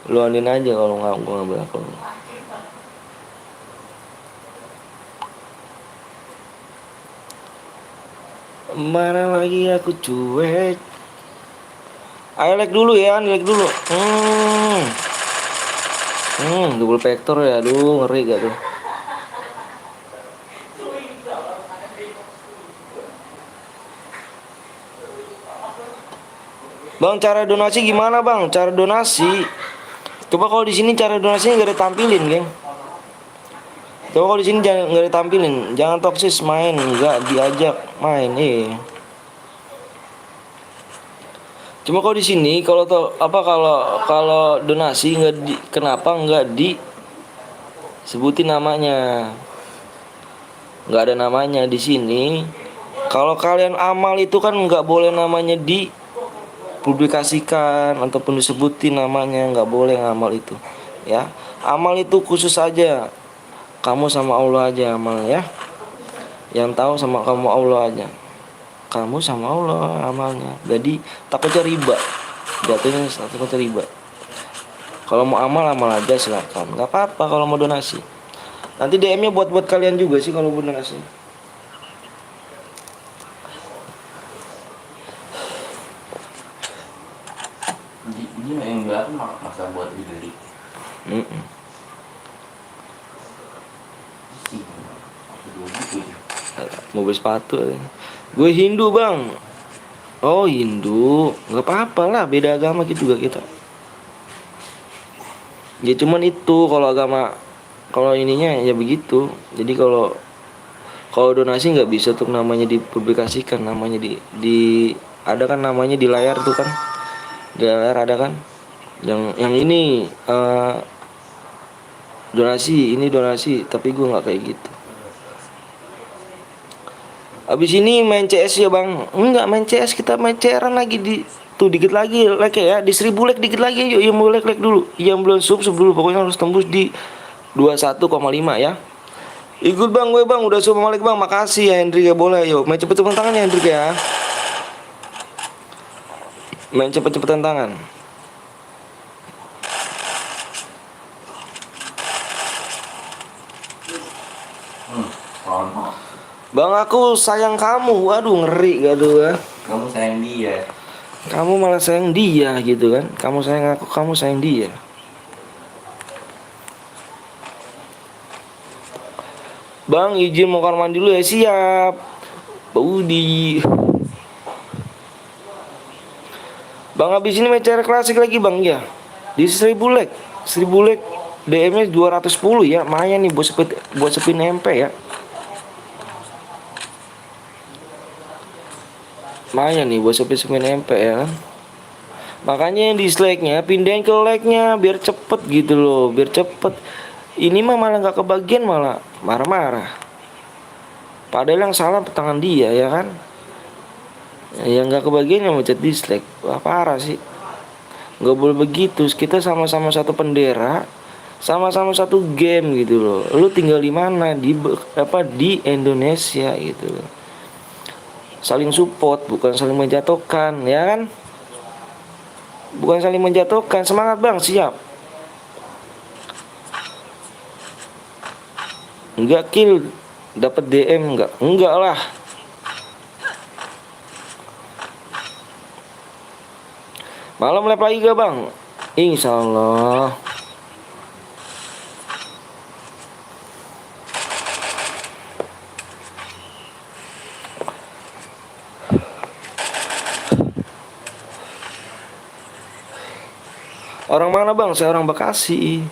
Lu andin aja kalau nggak, gue ngambil akun. Mana lagi aku cuek. Ayo like dulu ya, like dulu. Double vector ya, aduh ngeri gak tuh. Bang, cara donasi gimana bang? Cara donasi, coba kalau di sini cara donasinya nggak ditampilin, geng. Coba kalau di sini jangan nggak ditampilin, jangan toksis main, nggak diajak main, Cuma kalau di sini kalau kalau donasi nggak kenapa nggak disebutin namanya? Nggak ada namanya di sini. Kalau kalian amal itu kan nggak boleh namanya publikasikan ataupun disebutin namanya, nggak boleh ngamal itu ya. Amal itu khusus aja kamu sama Allah aja amal ya, yang tahu sama kamu Allah aja, kamu sama Allah amalnya. Jadi takutnya riba, jatuhnya takutnya riba. Kalau mau amal aja silakan, nggak apa-apa. Kalau mau donasi nanti DM-nya buat kalian juga sih kalau mau donasi. Ini yang gelap masa buat dibeli. Mau beli sepatu. Gue Hindu bang. Oh Hindu, nggak apa-apa lah, beda agama gitu juga kita. Ya cuman itu kalau agama Kalau ininya ya begitu. Jadi kalau kalau donasi nggak bisa tuh namanya dipublikasikan, namanya di ada kan namanya di layar tuh kan, di layar ada kan, yang ini donasi, ini donasi, tapi gue nggak kayak gitu. Abis ini main CS ya bang? Enggak main CS, kita main CR lagi di tuh dikit lagi like ya, di 1000 like dikit lagi yuk, yang mau like dulu, yang belum sub dulu, pokoknya harus tembus di 21,5 ya. Ikut bang, gue bang, udah sub balik bang, makasih ya Hendrik ya, boleh yuk, main cepet-cepetan tangan ya Hendrik ya, main cepet-cepetan tangan. Bang aku sayang kamu, waduh ngeri gak tuh ya. Kamu sayang dia. Kamu malah sayang dia gitu kan. Kamu sayang aku, kamu sayang dia. Bang izin mau kamar mandi dulu ya, siap Budi. Bang habis ini main cara klasik lagi bang ya. Di 1000 like, 1000 like DM nya 210 ya, lumayan nih buat sepin MP ya. Lumayan nih buat sepin MP ya kan. Makanya yang dislike-nya pindahin ke like-nya biar cepet gitu loh, biar cepet. Ini mah malah nggak kebagian, malah marah-marah. Padahal yang salah tangan dia ya kan. Yang nggak kebagian yang mencet dislike. Wah parah sih. Nggak boleh begitu. Kita sama-sama satu bendera, sama-sama satu game gitu loh. Lu tinggal di mana? Di Indonesia gitu loh. Saling support, bukan saling menjatuhkan ya kan. Bukan saling menjatuhkan. Semangat bang, siap. Enggak kill, dapat DM enggak lah. Malam live lagi gak bang? Insya Allah. Orang mana bang? Saya orang Bekasi.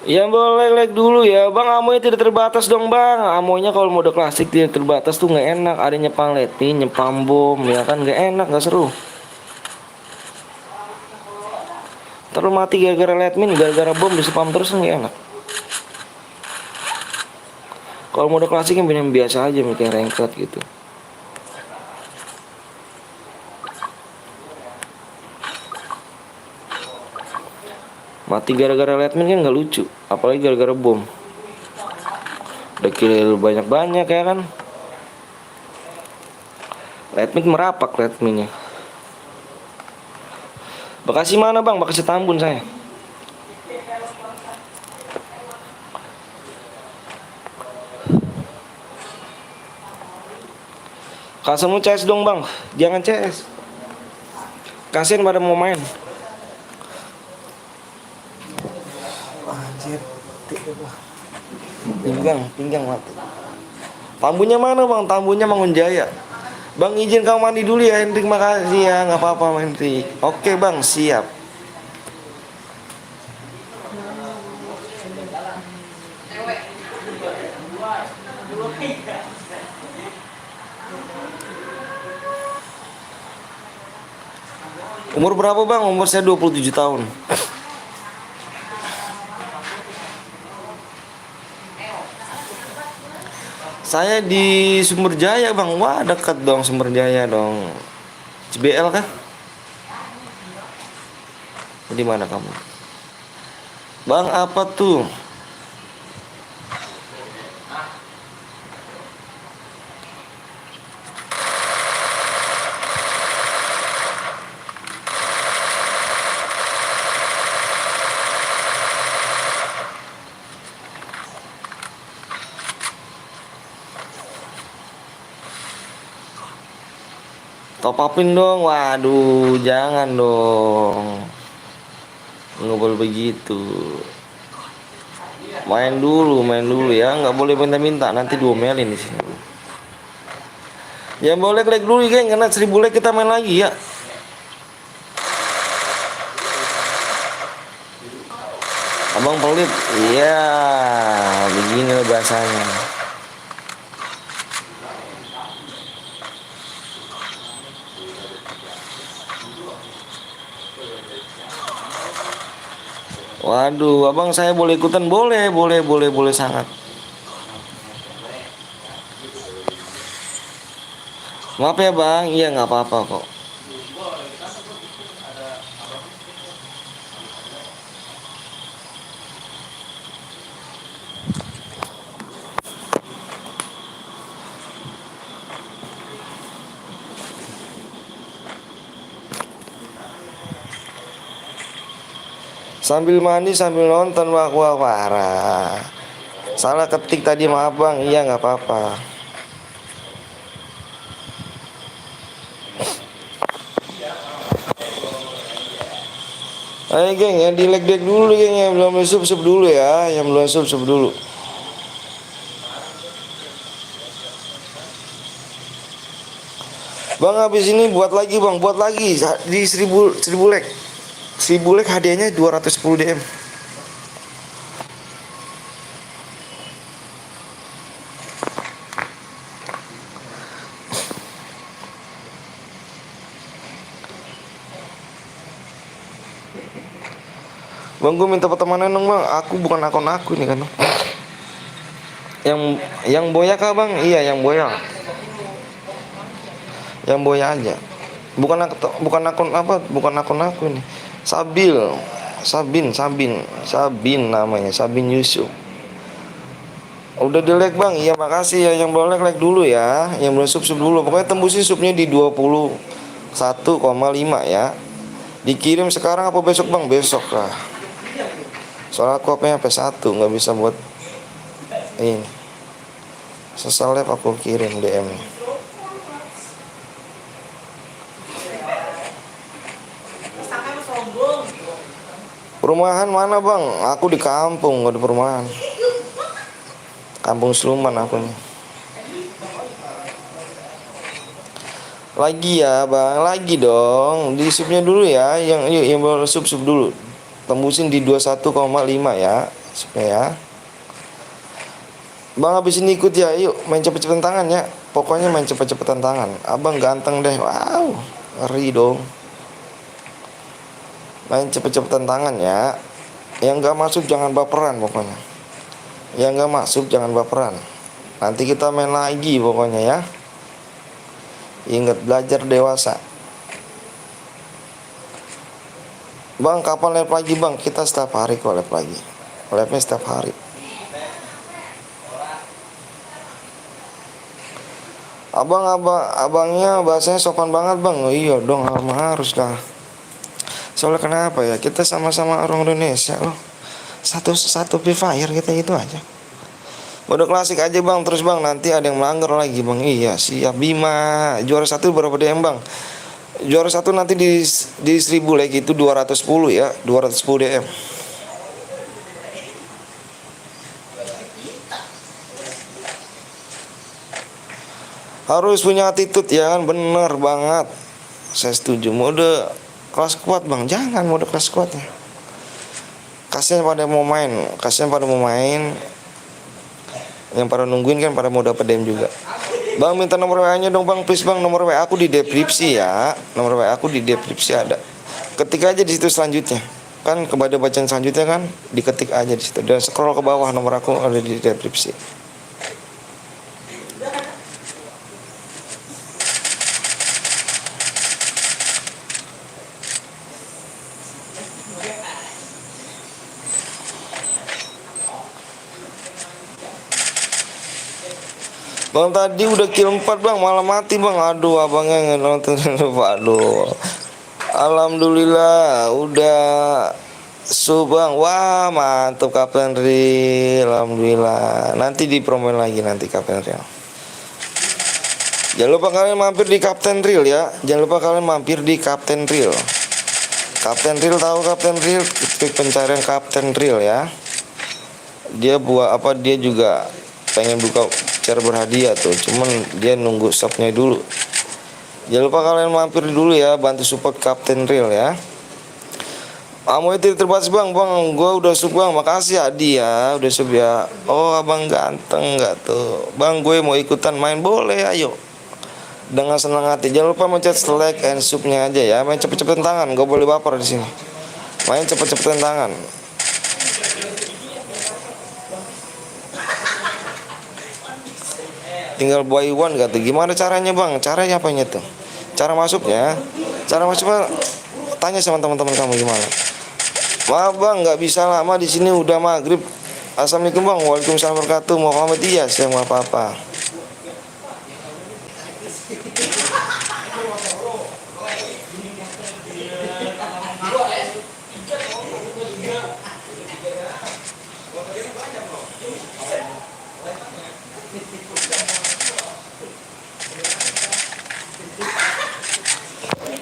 Ya boleh like dulu ya bang, amonya tidak terbatas dong bang. Amonya kalau mode klasik tidak terbatas tuh nggak enak. Ada nyepam leti, nyepam bom ya kan, nggak enak, nggak seru. Terus mati gara-gara letmin, gara-gara bom di spam terus nggak enak. Kalau mode klasik yang biasa aja, mikir ranked gitu. Mati gara-gara letmin kan nggak lucu, apalagi gara-gara bom. Udah kill banyak-banyak ya kan. Letmin merapak letminnya. Bekasi mana bang? Bekasi Tambun saya. Kasemu CS dong bang, jangan CS. Kasian pada mau main. Anjir, pinggang mati. Tambunnya mana bang? Tambunnya Mangunjaya. Bang izin kamu mandi dulu ya Hendrik, makasih ya, nggak apa-apa Hendrik. Oke bang, siap. Umur berapa bang? Umur saya 27 tahun. Saya di Sumberjaya bang. Wah dekat dong Sumberjaya dong. CBL kan? Di mana kamu? Bang apa tuh? Top upin dong, waduh jangan dong, nggak boleh begitu. Main dulu ya, nggak boleh minta-minta, nanti diomelin di sini. Ya boleh like dulu geng, karena 1000 like kita main lagi ya. Abang pelit. Iya, begini loh bahasanya. Waduh, abang saya boleh ikutan? Boleh sangat. Maaf ya bang, iya nggak apa-apa kok. Sambil mandi sambil nonton, wah parah. Salah ketik tadi, maaf bang, iya nggak apa-apa. Ayo geng, yang di like dulu geng, yang belum sub dulu ya, yang belum sub dulu. Bang habis ini buat lagi bang, buat lagi di 1000 like. 1000 like hadiahnya 210 DM. Bang, gue minta pertemanan dong bang. Aku bukan akun aku nih kan. Yang boya kah bang? Iya yang boya. Yang boya aja. Bukan akun apa? Bukan akun aku nih. Sabin namanya. Sabin Yusuf. Udah di like bang. Iya makasih ya. Yang belum like dulu ya. Yang belum sub dulu. Pokoknya tembusin subnya di 21,5 ya. Dikirim sekarang apa besok bang? Besok lah. Soalnya aku HP HP1 nggak bisa buat ini. Sesalep aku kirim DM. Perumahan mana bang? Aku di kampung, nggak di perumahan. Kampung Sluman aku nih. Lagi ya bang, lagi dong. Di subnya dulu ya. Yang baru sub dulu. Tembusin di 21,5 ya, supaya bang habis ini ikut ya, yuk main cepet-cepetan tangan ya. Pokoknya main cepet-cepetan tangan. Abang ganteng deh, wow, ngeri dong. Main cepet-cepetan tangan ya. Yang gak masuk jangan baperan pokoknya. Yang gak masuk jangan baperan. Nanti kita main lagi pokoknya ya. Ingat, belajar dewasa. Bang, kapan live lagi bang? Kita setiap hari kok live lagi. Live-nya setiap hari. Abangnya bahasanya sopan banget bang. Oh iya dong, harus lah. Soalnya kenapa ya? Kita sama-sama orang Indonesia loh. Satu Free Fire kita gitu aja. Udah klasik aja bang, terus bang nanti ada yang melanggar lagi bang. Iya siap. Bima juara 1 berapa DM bang? Juara 1 nanti di 1000 like itu 210 ya, 210 DM. Harus punya attitude ya kan, bener banget. Saya setuju. Mode kelas kuat bang, jangan mode kelas kuat ya. Kasian pada mau main, yang pada nungguin kan pada mau dapat DM juga. Bang minta nomor WA nya dong bang, please bang. Nomor WA aku di deskripsi ya. Nomor WA aku di deskripsi ada. Ketik aja di situ selanjutnya. Kan kepada bacaan selanjutnya kan diketik aja di situ. Dan scroll ke bawah, nomor aku ada di deskripsi. Bang tadi udah kill 4 bang, malah mati bang. Aduh abangnya nonton. Aduh. Alhamdulillah udah bang. Wah mantap Kapten Real. Alhamdulillah. Nanti dipromoin lagi nanti Kapten Real. Jangan lupa kalian mampir di Kapten Real ya. Jangan lupa kalian mampir di Kapten Real. Kapten Real, tahu Kapten Real? Klik pencarian Kapten Real ya. Dia buat apa? Dia juga pengen buka voucher berhadiah tuh. Cuman dia nunggu shopnya dulu. Jangan lupa kalian mampir dulu ya, bantu support Kapten Real ya. Kamu itu terbatas bang, gue udah sub bang, makasih Adi ya, udah sub ya. Oh abang ganteng nggak tuh, bang gue mau ikutan main boleh, ayo. Dengan senang hati, jangan lupa mencet like and subnya aja ya. Main cepet-cepetan tangan, gak boleh baper di sini. Main cepet-cepetan tangan. Tinggal buy one gak tuh? Gimana caranya bang? Caranya apanya tuh? Cara masuknya? Cara masuknya tanya sama teman-teman kamu gimana. Maaf bang, nggak bisa lama di sini udah maghrib. Assalamualaikum bang, waalaikumsalam warahmatullahi wabarakatuh. Muhammad Iyas, saya mau apa-apa.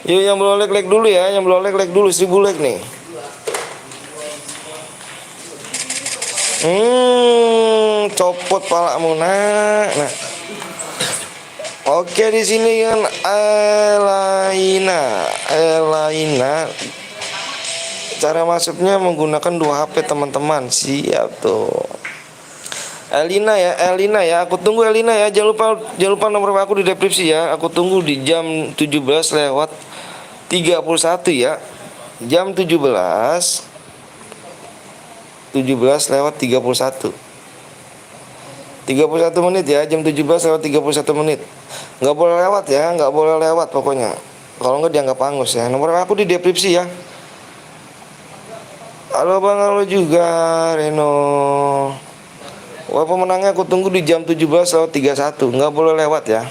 Yuk yang belum like dulu ya, yang belum like dulu 1000 like nih. Copot palamu nak. Nah. Oke di sini kan Elaina. Cara masuknya menggunakan 2 HP teman-teman. Siap tuh. Elina ya, aku tunggu Elina ya. Jangan lupa nomor aku di deskripsi ya. Aku tunggu di jam 17:31 ya. Jam 17:31. 31 menit ya, jam 17:31 menit. Nggak boleh lewat ya, nggak boleh lewat pokoknya. Kalau nggak dianggap angus ya. Nomor aku di deskripsi ya. Halo bang, halo juga Reno. Wah pemenangnya aku tunggu di jam 17:31. Nggak boleh lewat ya.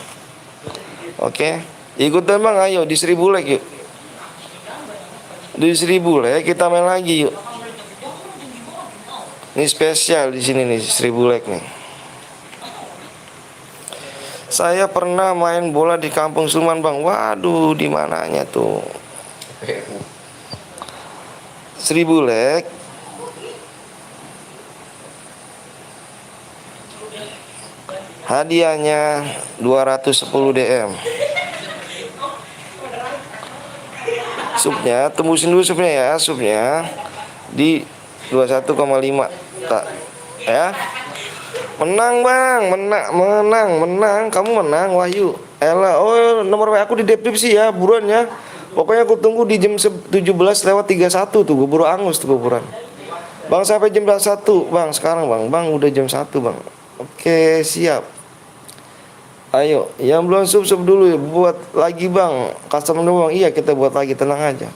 Oke, ikutan bang, ayo di 1000 like yuk. Di 1000 like kita main lagi yuk. Ini spesial di sini nih 1000 like nih. Saya pernah main bola di Kampung Suman bang. Waduh, di mananya tuh? 1000 like. Hadiahnya 210 DM. Subnya tembusin dulu subnya ya, subnya di 21,5 tak ya. Menang bang, menang. Kamu menang Wahyu. Ella, oh nomor WA aku di deskripsi ya, buruan ya. Pokoknya aku tunggu di jam 17:31 tuh, gue buru angus tuh buruan. Bang sampai jam 1 bang, sekarang bang udah jam 1 bang. Oke siap. Ayo, yang belum sub dulu ya, buat lagi bang. Custom doang, iya kita buat lagi, tenang aja.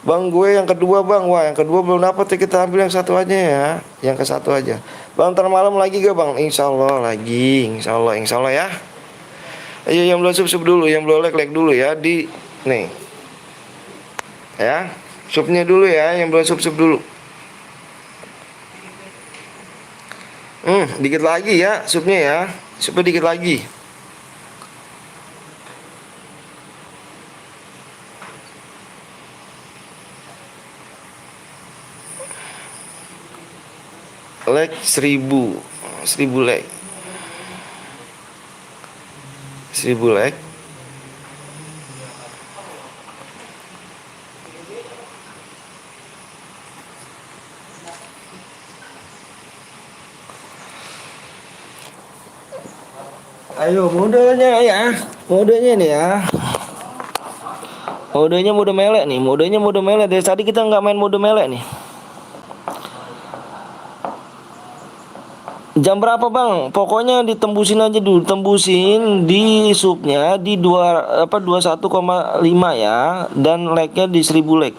Bang gue yang kedua bang, wah yang kedua belum dapat ya, kita ambil yang satu aja ya, yang ke satu aja. Bang ntar malam lagi gak bang? Insya Allah lagi, insya Allah ya. Ayo yang belum sub dulu, yang belum like dulu ya di nih. Ya, subnya dulu ya, yang belum sub dulu. Dikit lagi ya subnya ya, subnya dikit lagi. Like 1000 like 1000 like. Ayo modenya ya, modenya nih ya. Modenya mode melek nih, modenya mode melek. Dari tadi kita nggak main mode melek nih. Jam berapa bang? Pokoknya ditembusin aja dulu, tembusin di subnya di 21,5 ya, dan like-nya di 1000 like.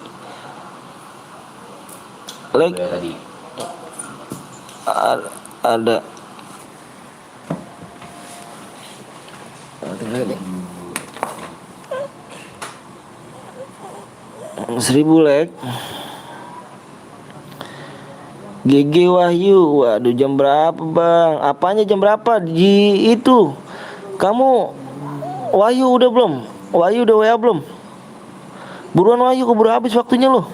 Like tadi. Ada. 1000 like. GG Wahyu, waduh jam berapa bang? Apanya jam berapa? Di itu kamu Wahyu udah belum? Wahyu udah WA belum? Buruan Wahyu, keburu habis waktunya loh.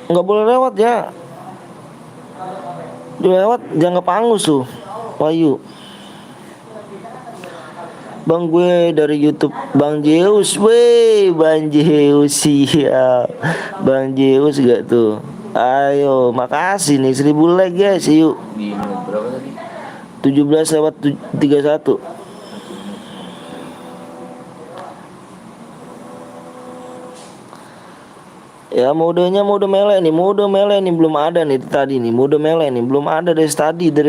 Nggak boleh lewat ya. Udah lewat jangan pangus tuh Wahyu. Bang gue dari YouTube Bang Zeus, weh Bang Zeus siap. Bang Zeus gak tuh? Ayo, makasih nih 1000 like guys, yuk. Di menit berapa tadi? 17 lewat 31. Ya modenya mode melee nih belum ada nih tadi nih mode melee nih belum ada dari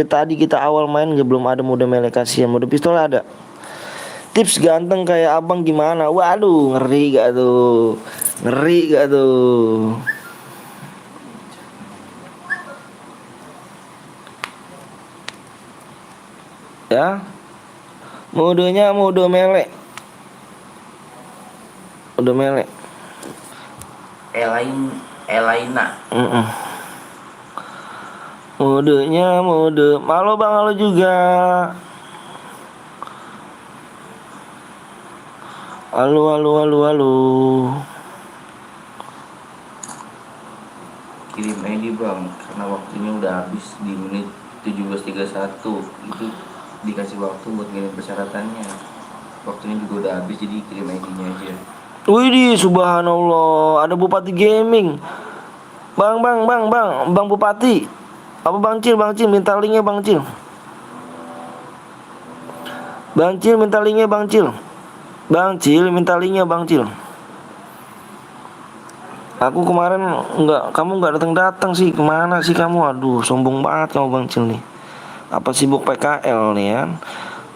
tadi kita awal main nggak belum ada mode melee, kasihan. Mode pistol ada. Tips ganteng kayak abang gimana? Waduh, ngeri gak tuh? Ngeri gak tuh? Ya, modenya mode melee. Mode melee. Elaina. Modenya mode. Halo bang, halo juga. Halo, halo, halo, halo. Kirim ID bang, karena waktunya udah habis di menit 17.31. Itu dikasih waktu buat ngirim persyaratannya. Waktunya juga udah habis, jadi kirim ID-nya aja. Widih, subhanallah, ada Bupati Gaming. Bang Bupati. Apa Bang Cil, minta linknya Bang Cil. Bang Cil minta linknya Bang Cil. Minta linknya Bang Cil. Aku kemarin kamu nggak datang sih, kemana sih kamu? Aduh, sombong banget kamu Bang Cil nih. Apa sibuk PKL nih ya?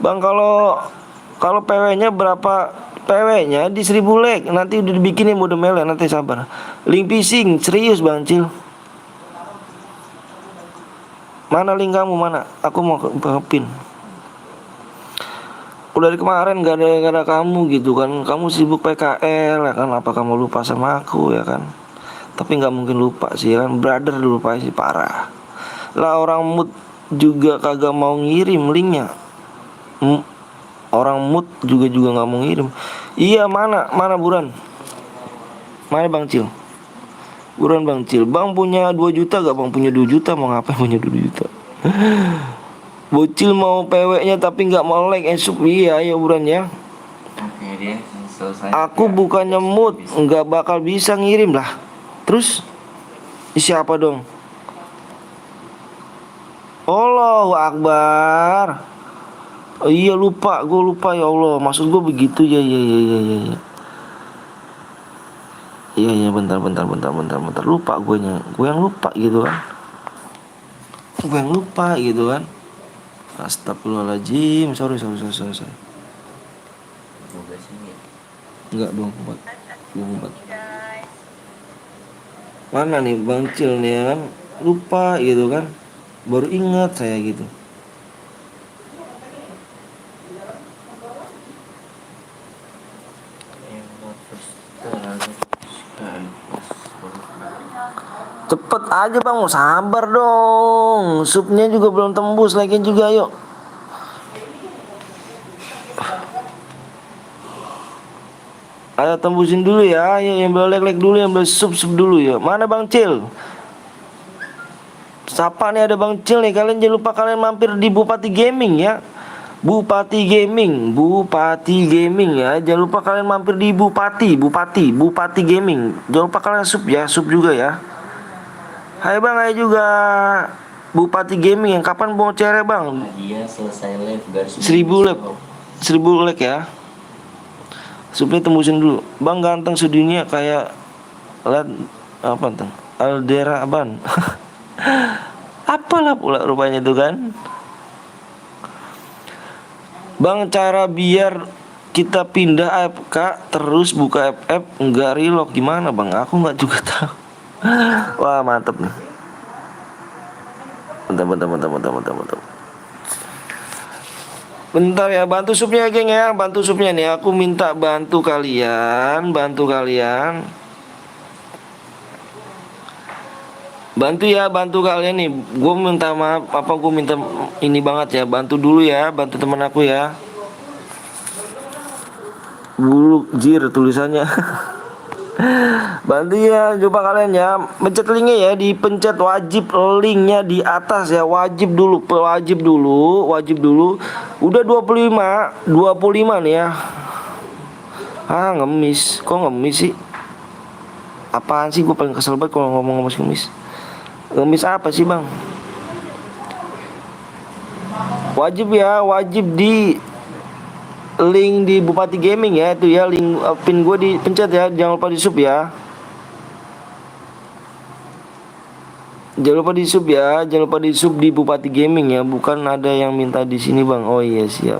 Bang, kalau PW-nya berapa? PW-nya di 1000 like. Nanti udah dibikinin mode melee, nanti sabar. Link phishing, serius Bang Cil. Mana link kamu mana? Aku mau ke pin. Udah dari kemarin gak ada kamu gitu kan. Kamu sibuk PKL ya kan. Apa kamu lupa sama aku ya kan? Tapi gak mungkin lupa sih ya kan. Brother lupa sih parah. Lah orang mood juga kagak mau ngirim linknya. Orang mood juga gak mau ngirim. Iya, mana Buran? Mana Bang Cil? Buran Bang Cil. Bang punya 2 juta gak bang? Punya 2 juta mau ngapain punya 2 juta? Bocil mau PW-nya tapi nggak mau like sup. Iya, ayo Buran ya. Oke dia selesai. Aku bukannya mood, nggak bakal bisa ngirim lah. Terus siapa dong? Allahu Akbar. Oh, iya lupa, gue lupa ya Allah. Maksud gue begitu ya. Iya, bentar. Lupa gue yang lupa gitu kan. Astagfirullahaladzim. Sorry. 12 ini. Enggak, 24. Mana nih Bang Cil nih ya kan? Lupa gitu kan. Baru ingat saya gitu. Cepet aja bang, sabar dong. Supnya juga belum tembus, lagi juga yuk. Ayo tembusin dulu ya. Ayo yang belum like dulu, yang belum sub dulu ya. Mana Bang Cil? Siapa nih, ada Bang Cil nih. Kalian jangan lupa kalian mampir di Bupati Gaming ya. Bupati Gaming ya. Jangan lupa kalian mampir di Bupati Gaming. Jangan lupa kalian sub juga ya. Hai bang, ayo juga Bupati Gaming yang kapan mau cere bang? Dia selesai live garis 1000 like ya. Subnya tembusin dulu. Bang ganteng sedunia kayak apa tuh? Aldera Aban. Apalah pula rupanya itu kan. Bang, cara biar kita pindah AFK terus buka FF enggak relock gimana bang? Aku nggak juga tahu. Wah mantep nih. Bentar. Bentar ya, bantu supnya geng ya, bantu supnya nih. Aku minta bantu kalian. Bantu kalian nih. Gue minta maaf, gue minta ini banget ya. Bantu dulu ya, bantu teman aku ya. Buluk jir tulisannya. Bantu ya, coba kalian ya, pencet linknya ya, dipencet wajib linknya di atas ya, wajib dulu, wajib dulu. Udah 25 nih ya. Ah ngemis, kok ngemis sih? Apaan sih, gue paling kesel banget kalau ngomong ngemis. Ngemis apa sih bang? Wajib ya, wajib di link di Bupati Gaming ya, itu ya, link pin gue dipencet ya, jangan lupa di sub ya. Jangan lupa di sub ya, jangan lupa di sub di Bupati Gaming ya, bukan ada yang minta di sini bang. Oh iya siap.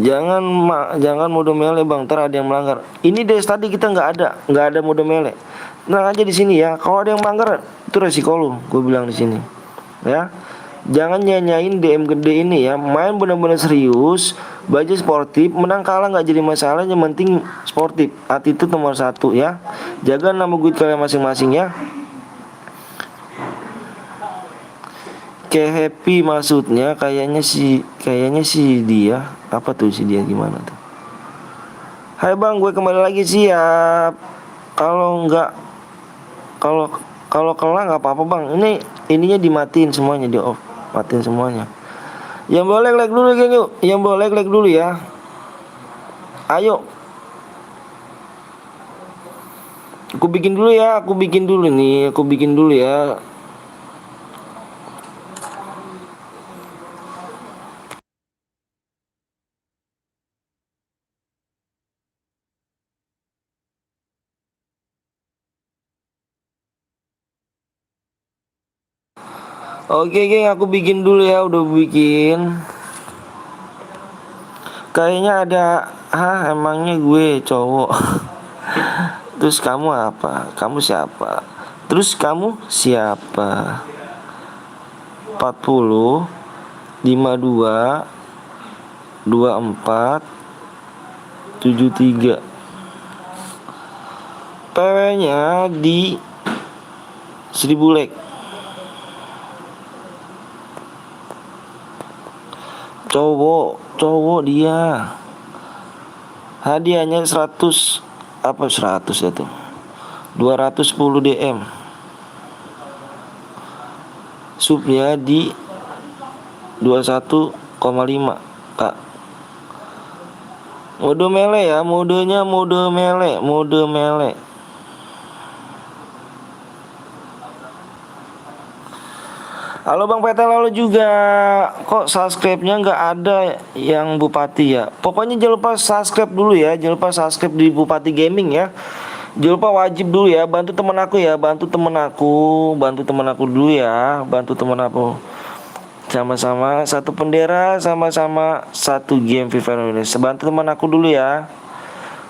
Jangan mode melee bang, ntar ada yang melanggar. Ini dari tadi kita nggak ada mode melee. Tenang aja di sini ya. Kalau ada yang melanggar itu resiko lu, gue bilang di sini. Ya, jangan nyanyain DM gede ini ya. Main benar-benar serius, baju sportif, menang kalah nggak jadi masalah, yang penting sportif. Hati itu nomor 1 ya. Jaga nama gue kalian masing-masing ya. Kayak happy maksudnya kayaknya sih dia apa tuh si dia gimana tuh? Hai bang, gue kembali lagi siap. Kalau kelar nggak apa-apa bang. Ininya dimatiin semuanya, di off, matiin semuanya. Yang boleh like dulu geng yuk. Yang boleh like dulu ya. Ayo. Aku bikin dulu ya. Aku bikin dulu ya. Oke geng, aku bikin dulu ya, udah bikin. Kayaknya ada, emangnya gue cowok. Terus kamu apa? Kamu siapa? Terus kamu siapa? 40 52 24 73. PW-nya di 1000 like. Cowok dia. Hadiahnya 100 ya tuh. 210 DM. Subnya di 21,5 Kak. Mode melee ya, modenya mode melee. Halo Bang PT lalu juga. Kok subscribe-nya nggak ada yang Bupati ya? Pokoknya jangan lupa subscribe dulu ya. Jangan lupa subscribe di Bupati Gaming ya. Jangan lupa wajib dulu ya. Bantu temen aku ya. Bantu temen aku dulu ya. Bantu temen aku. Sama-sama satu bendera, sama-sama satu game Free Fire Indonesia. Bantu teman aku dulu ya.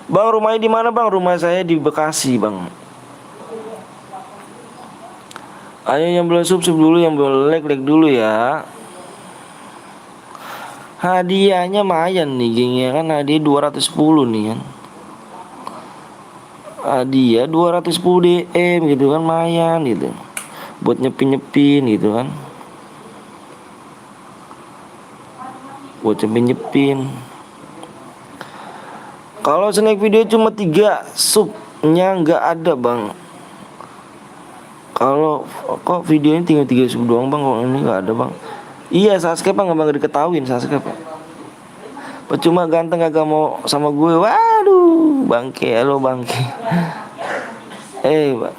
Bang, rumahnya di mana bang? Rumah saya di Bekasi bang. Ayo yang belum sub dulu, yang belum like dulu ya. Hadiahnya lumayan nih geng ya kan, hadiah 210 nih kan. Hadiah 210 DM gitu kan, lumayan gitu. Buat nyepin gitu kan. Buat nyepin. Kalau snack video cuma 3, subnya nggak ada bang. Kalau kok videonya tinggal 3 sub doang bang, kalau ini nggak ada bang. Iya subscribe bang, nggak diketahuin subscribe. Percuma ganteng gak mau sama gue. Waduh, bangke lo bangke. Bang.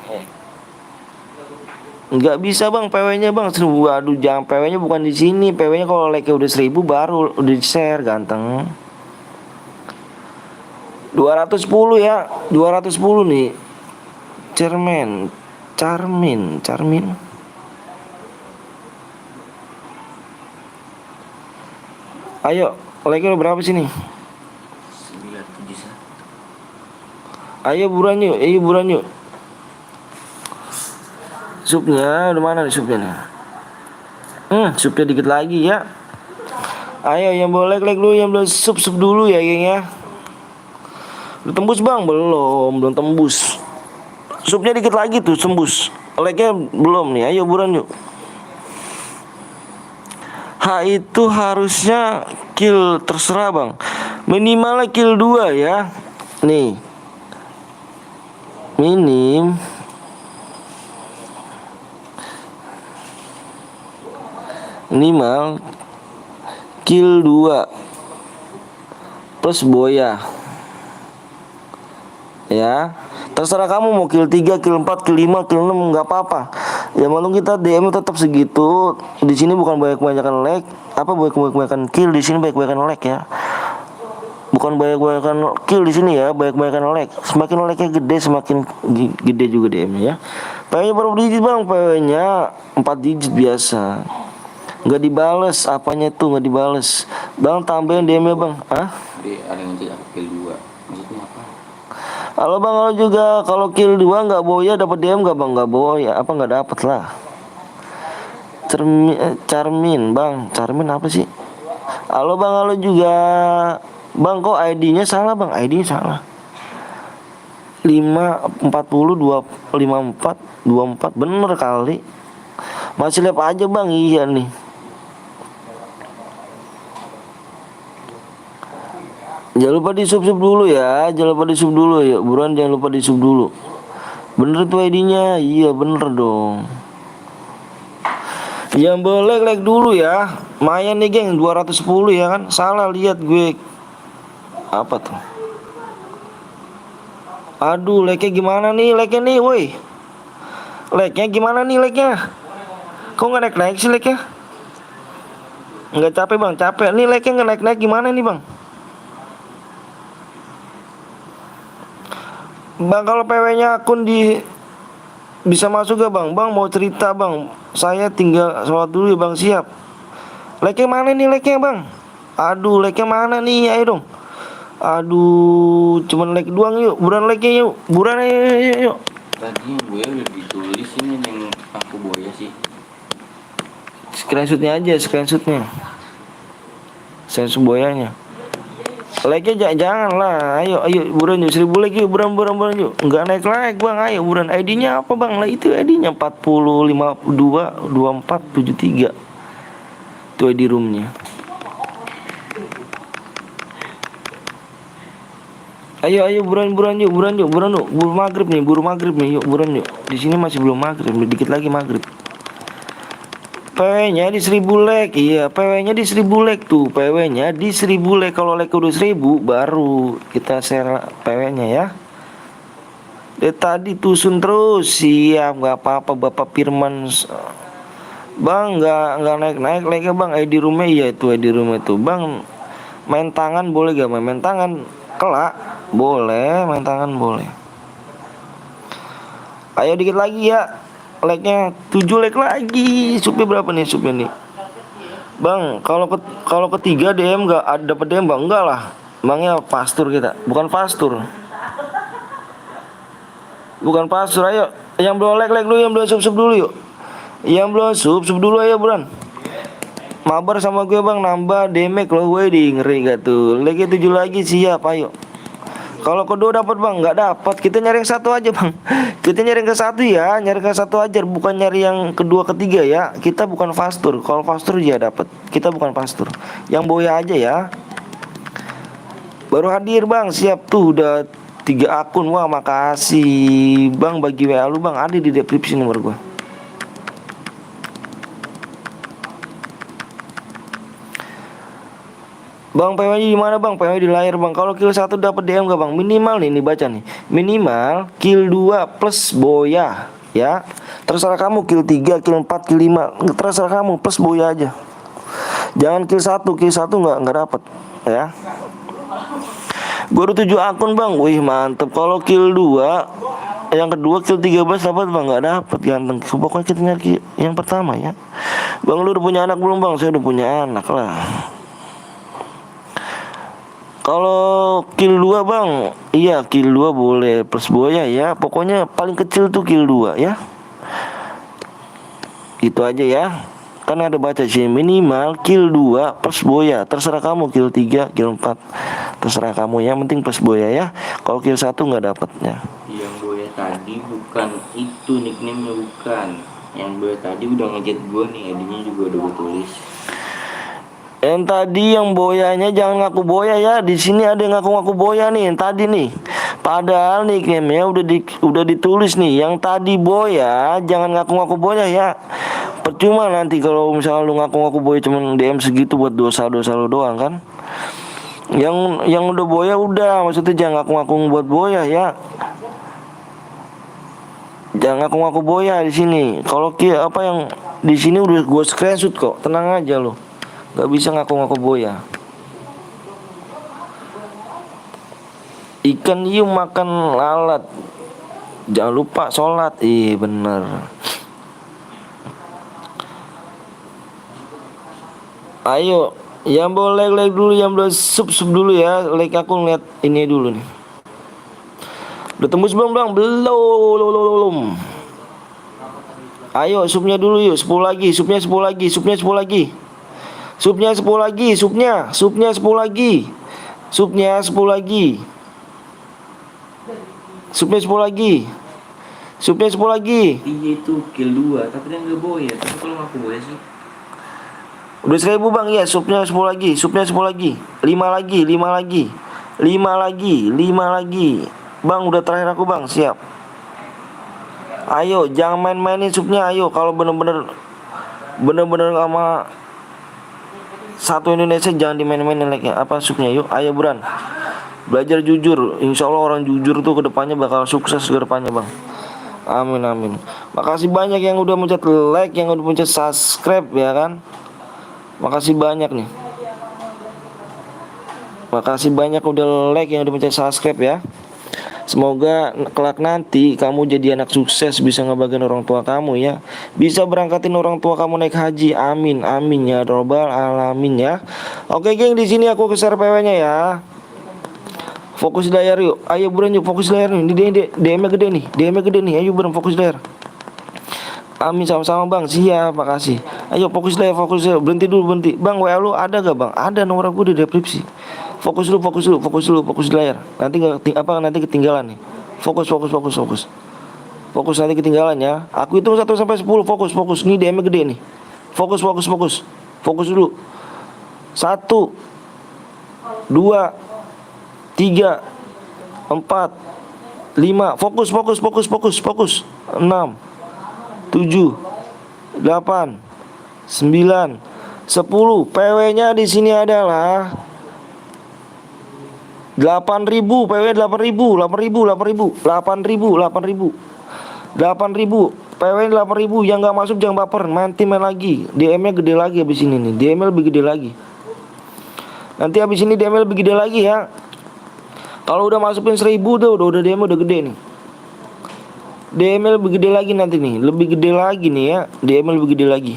Nggak bisa bang, PW-nya bang. Waduh, jangan, PW-nya bukan di sini. PW-nya kalau like-nya udah 1000 baru udah di-share ganteng. 210 ya, 210 nih. Charmin. Ayo, like-nya berapa sini? 971. Ayo buruan yuk. Subnya udah mana nih subnya nih? Subnya dikit lagi ya. Ayo yang boleh like dulu, yang belum sub dulu ya geng ya. Udah tembus bang? Belum tembus. Subnya dikit lagi tuh tembus. Like-nya belum nih. Ayo buruan yuk. Itu harusnya kill terserah bang. Minimalnya kill 2 ya. Nih. Minimal kill 2 plus boya. Ya. Terserah kamu mau kill 3, kill 4, kill 5, kill 6 enggak apa-apa. Ya malu kita DM tetap segitu. Di sini bukan banyak-banyakan like, banyak-banyakan kill, di sini banyak-banyakan like ya. Bukan banyak-banyakan kill di sini ya, banyak-banyakan like. Semakin like-nya gede, semakin gede juga DM-nya ya. PW-nya berapa digit bang? PW-nya 4 digit biasa. Nggak dibales, apanya tuh nggak dibales. Bang tambahin DM-nya bang. Jadi ada yang ngecek aku kill 2. Maksudnya apa? Halo bang, halo juga. Kalau kill 2 nggak boya dapat DM nggak bang? Nggak boya, apa nggak dapat lah. Charmin bang, Charmin apa sih? Halo bang, halo juga. Bang kok ID-nya salah bang? ID-nya salah. 540 54 bener kali. Masih lihat aja bang, iya nih. Jangan lupa di sub dulu ya, jangan lupa di sub dulu ya, buruan jangan lupa di sub dulu. Bener tuh ID-nya, iya bener dong. Yang boleh like dulu ya. Mayan nih geng, 210 ya kan. Salah lihat gue. Apa tuh? Aduh, like-nya gimana nih? Like-nya nih, woi. Like-nya gimana nih like-nya? Kok nggak naik-naik sih like-nya? Nggak capek bang, capek. Nih like-nya nggak naik-naik gimana nih bang? Bang kalau PW-nya akun bisa masuk gak bang? Bang mau cerita bang. Saya tinggal sholat dulu ya bang, siap. Like-nya mana nih like-nya bang? Aduh, like-nya mana nih? Ayo dong. Aduh, cuman like doang yuk. Buruan like-nya yuk. Buruan yuk. Tadi yang gue udah ditulis ini yang aku boya sih. Screenshotnya aja, screenshotnya. Screenshot boyanya. Like-nya jangan lah. Ayo buruan yuk, 1000 like yuk. Buruan yuk. Enggak naik like bang, ayo buruan. ID-nya apa bang? Lah itu ID-nya 40522473. Itu ID roomnya. Ayo buruan yuk. Buru maghrib nih, yuk buruan yuk. Di sini masih belum maghrib, dikit lagi maghrib. PW-nya di 1000 like. Iya, PW-nya di 1000 like tuh. PW-nya di 1000 like. Kalau like udah 1000 baru kita share PW-nya ya. Dari tadi tusun terus. Siap, nggak apa-apa Bapak Firman. Bang, nggak naik like-nya bang. ID roomnya iya itu ID roomnya tuh. Bang, main tangan boleh gak? Main tangan kelak boleh, main tangan boleh. Ayo dikit lagi ya. Like-nya 7 like lagi. Supnya berapa nih supnya nih? Bang, kalau ketiga DM enggak ada dapat DM bang? Enggak lah. Emangnya pastur kita? Bukan pastur. Ayo. Yang belum like dulu, yang belum sub dulu yuk. Yang belum sub dulu ayo buruan. Mabar sama gue bang, nambah damage lo, gue ngeri gak tuh. Like 7 lagi siap, ayo. Kalau kedua dapat bang, nggak dapat. Kita nyari yang satu aja bang. Kita nyari yang ke satu ya, nyari ke satu aja, bukan nyari yang kedua ketiga ya. Kita bukan fastur. Kalau fastur ya dapat. Kita bukan fastur. Yang boya aja ya. Baru hadir bang, siap tuh udah 3 akun. Wah makasih bang, bagi WA lu bang, ada di deskripsi nomor gua. Bang PW di mana bang? PW di layar bang. Kalau kill 1 dapat DM gak bang? Minimal nih baca nih. Minimal kill 2 plus boya ya. Terserah kamu kill 3, kill 4, kill 5. Terserah kamu plus boya aja. Jangan kill 1 nggak dapat ya. Baru 7 akun bang. Wih mantep. Kalau kill 2 yang kedua kill 13 dapat bang? Nggak dapat ganteng. Pokoknya kita nyari yang pertama ya. Bang lu udah punya anak belum bang? Saya udah punya anak lah. Kalau kill 2 bang, iya kill 2 boleh plus boya ya. Pokoknya paling kecil tuh kill 2 ya. Itu aja ya. Kan ada baca sih minimal kill 2 plus boya. Terserah kamu kill 3, kill 4. Terserah kamu, yang penting plus boya ya. Kalau kill 1 nggak dapatnya. Yang boya tadi bukan itu nickname-nya, bukan. Yang boya tadi udah ngechat gue nih, ID-nya juga udah gue tulis. Yang tadi yang boyanya jangan ngaku boya ya. Di sini ada yang ngaku-ngaku boya nih yang tadi nih. Padahal nickname-nya udah ditulis nih. Yang tadi boya jangan ngaku-ngaku boya ya. Percuma nanti kalau misalnya lu ngaku-ngaku boya cuman DM segitu buat dosa-dosa lu doang kan. Yang udah boya udah, maksudnya jangan ngaku-ngaku buat boya ya. Jangan ngaku-ngaku boya di sini. Kalau apa yang di sini udah gue screenshot kok. Tenang aja lo. Gak bisa ngaku-ngaku boya. Ikan hiu makan lalat. Jangan lupa sholat. Ih bener. Ayo, yang boleh like dulu, yang boleh sub dulu ya. Like aku ngeliat ini dulu nih. Udah tembus belum bang? Belum. Ayo supnya dulu yuk. 10 lagi. Supnya 10 lagi. Supnya 10 lagi. Supnya 10 lagi. Supnya 10 lagi. Supnya 10 lagi. Supnya 10 lagi. Supnya 10 lagi. Iya itu kill 2, tapi dia nggak boya. Tapi kalau ngaku boya sih. Udah 1000 bang ya. Supnya 10 lagi. Supnya 10 lagi. 5 lagi. 5 lagi. 5 lagi. 5 lagi. Bang udah terakhir aku bang. Siap. Ayo jangan main-mainin supnya. Ayo kalau bener-bener sama satu Indonesia jangan dimain-mainin like ya. Apa supnya yuk. Ayo buran. Belajar jujur. Insya Allah orang jujur tuh kedepannya bakal sukses ke depannya bang. Amin amin. Makasih banyak yang udah mencet like, yang udah mencet subscribe ya kan. Makasih banyak nih. Makasih banyak udah like, yang udah mencet subscribe ya. Semoga kelak nanti kamu jadi anak sukses, bisa ngebagiin orang tua kamu ya. Bisa berangkatin orang tua kamu naik haji. Amin amin ya robbal alamin ya. Oke geng, di sini aku share PW-nya ya. Fokus layar yuk. Ayo buran yuk, fokus layar nih. Ini DM-nya gede nih. DM-nya gede nih. Ayo buran fokus layar. Amin sama-sama bang. Siap, makasih. Ayo fokus layar, fokus layar. Berhenti dulu, berhenti. Bang, WA lu ada gak bang? Ada, nomor aku di deskripsi. Fokus layar. Nanti nanti ketinggalan nih. Fokus. Fokus nanti ketinggalan ya. Aku hitung 1 sampai 10. Fokus. Ini DM-nya gede nih. Fokus. Fokus dulu. 1 2 3 4 5. Fokus. 6 7 8 9 10. PW-nya di sini adalah 8.000. PW 8.000. 8.000. PW 8.000. Yang nggak masuk jangan baper. Nanti main lagi. DM-nya gede lagi abis ini nih. DM-nya lebih gede lagi. Nanti abis ini DM-nya lebih gede lagi ya. Kalau udah masukin 1000 udah DM udah gede nih. DM lebih gede lagi nanti nih. Lebih gede lagi nih ya. DM lebih gede lagi.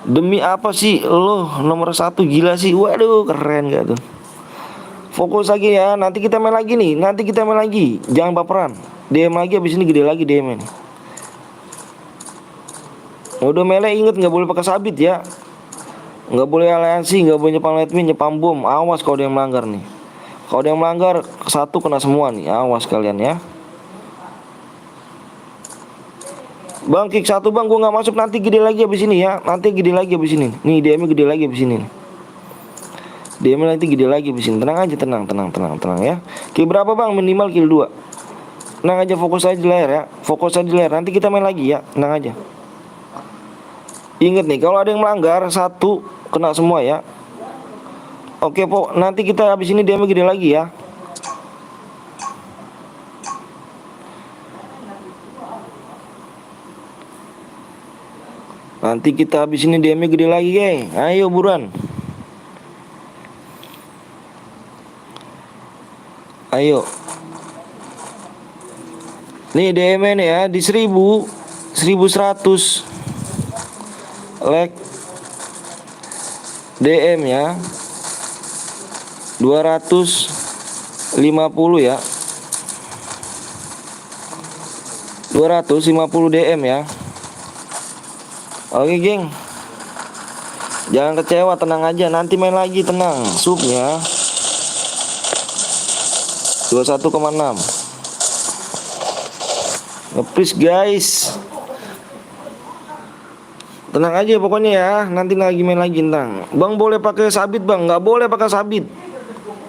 Demi apa sih lo nomor 1 gila sih. Waduh keren gak tuh. Fokus lagi ya. Nanti kita main lagi nih. Jangan baperan. DM lagi abis ini gede lagi DM nih. Udah mele inget gak boleh pakai sabit ya. Nggak boleh aliansi, nggak boleh nyepam admin, nyepam bom. Awas kalau dia melanggar nih. Kalau dia melanggar 1 kena semua nih. Awas kalian ya. Bang kick 1 bang, gua nggak masuk. Nanti gede lagi abis ini ya. Nih DM gede lagi abis ini. DM nanti gede lagi abis ini. Tenang aja, tenang ya. Kill berapa bang? Minimal kill 2. Tenang aja, fokus aja di layar ya. Nanti kita main lagi ya. Tenang aja. Ingat nih, kalau ada yang melanggar 1 kena semua ya. Oke po, nanti kita habis ini DM gede lagi ya. Nanti kita habis ini DM gede lagi geng. Ayo buruan. Ayo. Nih DM nih ya di 1000 1100 like DM ya 250 ya 250 DM ya. Oke geng, jangan kecewa, tenang aja, nanti main lagi, tenang. Subnya 21,6. Please guys, Tenang aja pokoknya ya. Nanti lagi main lagi ntar. Bang boleh pakai sabit bang? Nggak boleh pakai sabit.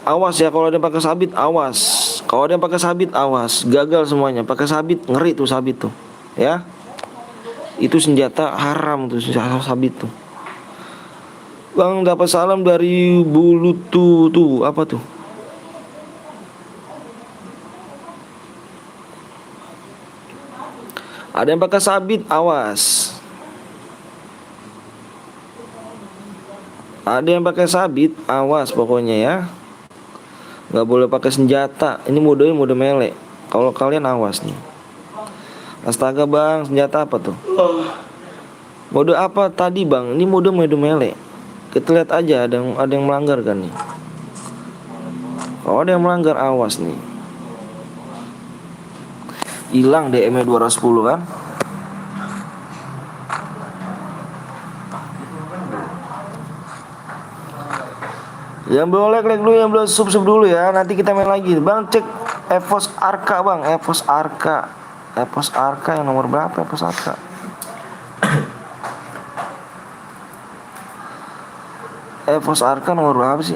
Awas ya kalau ada yang pakai sabit, awas. Kalau ada yang pakai sabit, awas. Gagal semuanya. Pakai sabit, ngeri tuh sabit tuh. Ya. Itu senjata haram tuh, senjata sabit tuh. Bang dapat salam dari Bulu tuh apa tuh? Ada yang pakai sabit, awas. Ada yang pakai sabit, awas pokoknya ya. Nggak boleh pakai senjata. Ini modenya mode melee. Kalau kalian awas nih. Astaga bang, senjata apa tuh? Mode apa tadi bang? Ini mode melee. Kita lihat aja ada yang melanggar kan nih. Kalau ada yang melanggar awas nih. Hilang DM-nya 210 kan? Yang belum like dulu, yang belum sub dulu ya. Nanti kita main lagi. Bang cek Evos Arka bang, Evos Arka. Evos Arka yang nomor berapa Evos Arka? Evos Arka nomor berapa sih?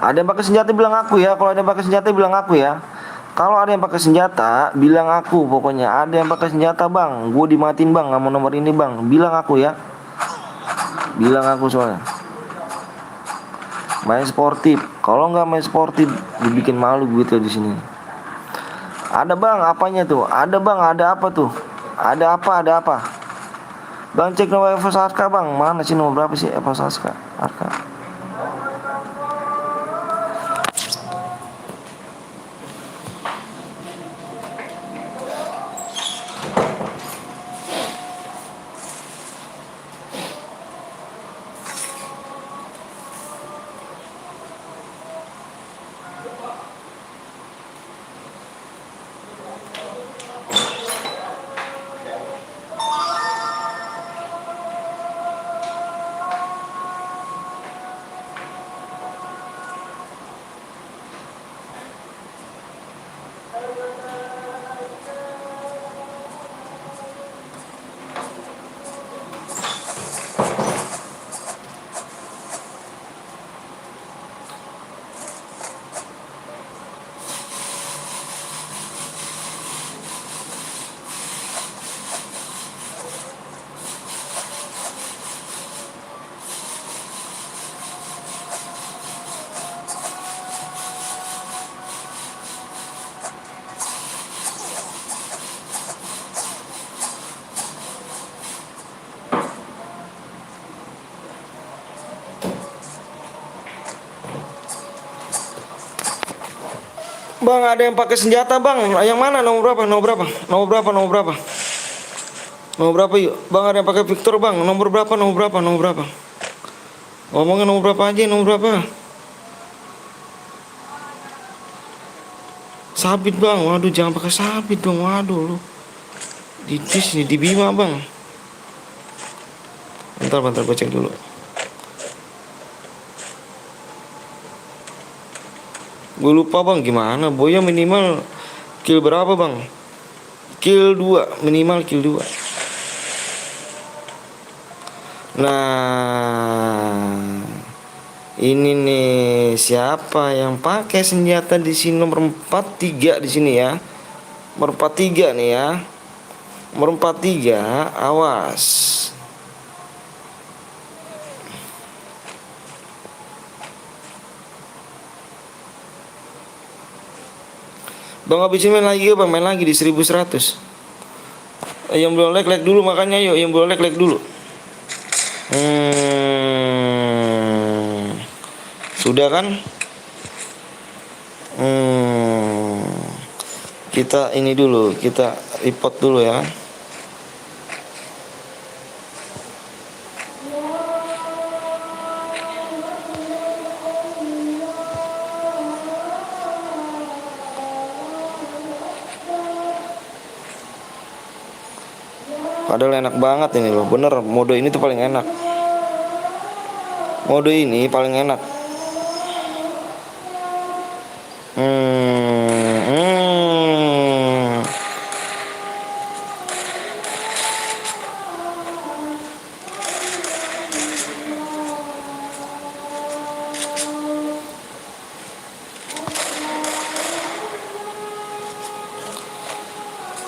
Ada yang pakai senjata bilang aku ya. Kalau ada yang pakai senjata bilang aku ya. Kalau ada yang pakai senjata, bilang aku pokoknya. Ada yang pakai senjata bang, gue dimatiin bang, nggak mau nomor ini bang. Bilang aku ya. Bilang aku soalnya. Main sportif. Kalau nggak main sportif, dibikin malu gitu di sini. Ada bang, apanya tuh? Ada bang, ada apa tuh? Ada apa? Ada apa? Bang cek nomor Evos Arka bang. Mana sih nomor berapa sih Evos Arka? Bang ada yang pakai senjata bang. Yang mana nomor berapa? Nomor berapa? Nomor berapa? Nomor berapa? Nomor berapa yuk? Bang ada yang pakai Victor bang. Nomor berapa? Nomor berapa? Nomor berapa? Ngomongin nomor berapa aja? Nomor berapa? Sabit bang. Waduh jangan pakai sabit dong. Waduh lu. Di dis nih di Bima bang. Bentar gue cek dulu. Gue lupa bang gimana. Boya minimal kill berapa bang? Kill 2. Minimal kill 2. Nah ini nih siapa yang pakai senjata di sini nomor 43 di sini ya. Nomor 43 nih ya. Nomor 43 awas. Bang habisin main lagi ya bang, main lagi di 1100. Yang belum like dulu makanya yuk, yang belum like dulu. Sudah kan? Kita ini dulu, kita report dulu ya. Padahal enak banget ini loh, bener mode ini tuh paling enak. Mode ini paling enak. Hmm, hmm.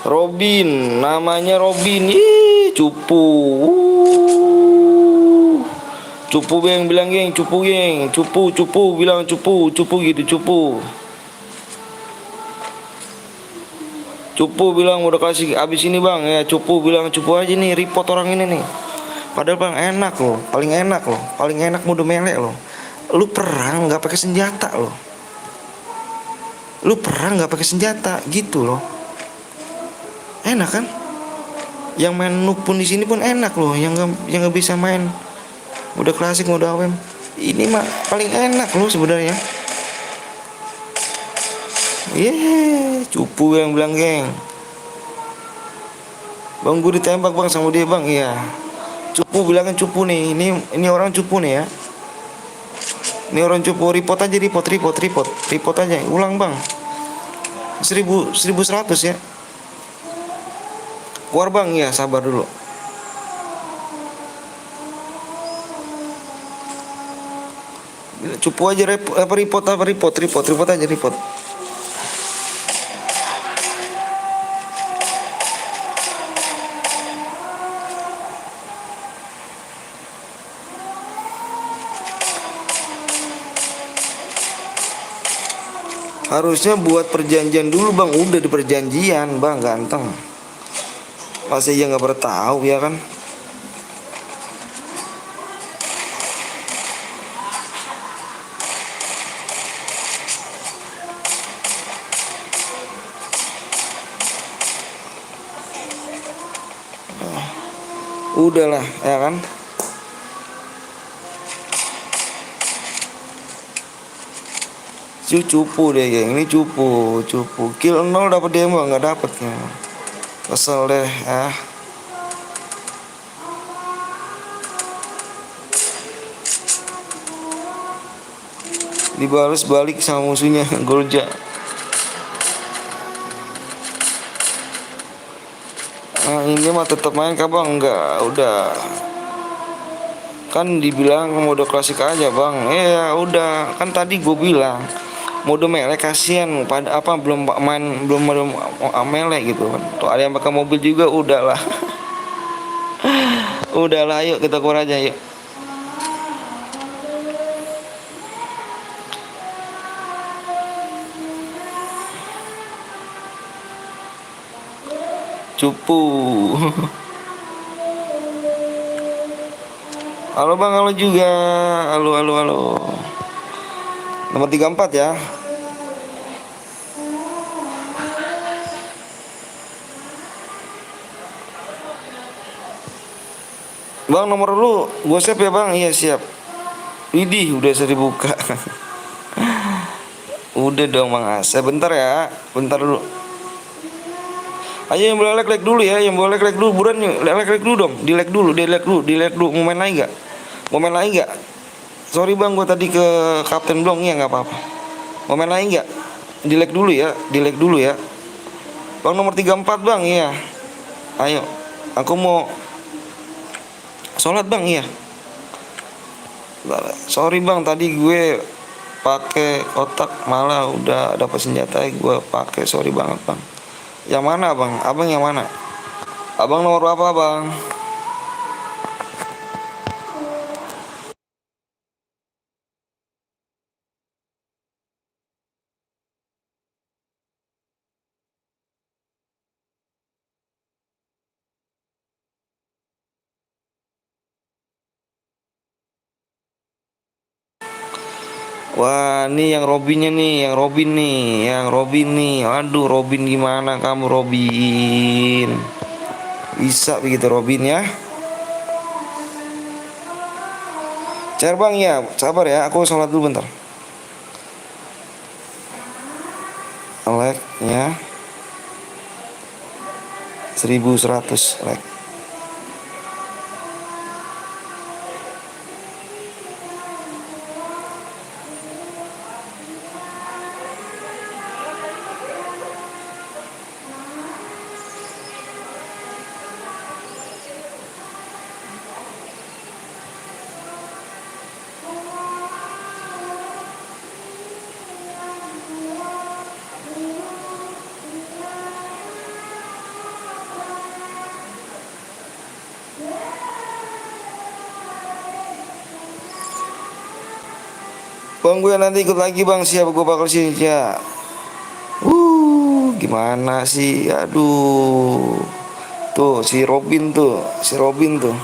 Robin, namanya Robin. Ih, cupu. Cupu geng, bilang geng, cupu geng, cupu, bilang cupu gitu, cupu. Cupu bilang udah kasih abis ini bang ya, cupu bilang cupu aja nih, report orang ini nih. Padahal bang enak loh, paling enak mode melek loh. Lu perang nggak pakai senjata loh, lu perang nggak pakai senjata gitu loh, enak kan? Yang main noob pun di sini pun enak loh, yang nggak bisa main mode klasik, mode AWM. Ini mah paling enak loh sebenarnya. Cupu yang bilang geng. Bang gue ditembak bang sama dia bang, iya. Cupu bilangin cupu nih, ini orang cupu nih ya. Ini orang cupu, report aja, report aja, ulang bang. 1100 ya. Keluar bang, ya sabar dulu. Cupu aja report aja report. Harusnya buat perjanjian dulu bang, udah di perjanjian bang, ganteng. Masa iya nggak pernah tahu ya kan? Udahlah ya kan? Cupu deh geng, ini cupu. Kill 0 dapat demo nggak dapet ya. Kesel deh ya. Dibalas balik sama musuhnya Golja. Nah ini mah tetap main kah bang? Enggak, udah. Kan dibilang mode klasik aja bang. Ya udah, kan tadi gue bilang mode melee kasihan pada apa belum melee gitu kan. Tuh ada yang pakai mobil juga, udahlah. Udahlah, yuk kita keluar aja yuk. Cupu. Halo bang, halo juga. Halo. Nomor 34 ya. Bang nomor lu gue siap ya bang. Iya siap. Widih udah bisa dibuka. Udah dong bang Asep. Bentar ya, bentar dulu. Ayo yang boleh like dulu ya, yang boleh like dulu buruan yuk. Like dulu dong, di like dulu. Mau main lagi gak? Sorry bang, gue tadi ke Kapten Blong ya, nggak apa-apa. Mau main lagi nggak? Di like dulu ya. Bang nomor 34 bang, iya. Ayo, aku mau sholat bang, iya. Sorry bang, tadi gue pakai kotak malah udah dapat senjata gue pakai, sorry banget bang. Yang mana bang? Abang yang mana? Abang nomor berapa bang? Wah, ini yang Robinnya nih, yang Robin nih. Aduh, Robin gimana kamu Robin? Bisa begitu Robin ya? Cair bang ya, sabar ya, aku sholat dulu bentar. Like ya, 1100 like. Bang gue nanti ikut lagi bang, siap gue bakal sini ya. Gimana sih? Aduh. Tuh si Robin tuh, si Robin tuh.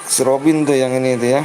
Si Robin tuh yang ini tuh ya.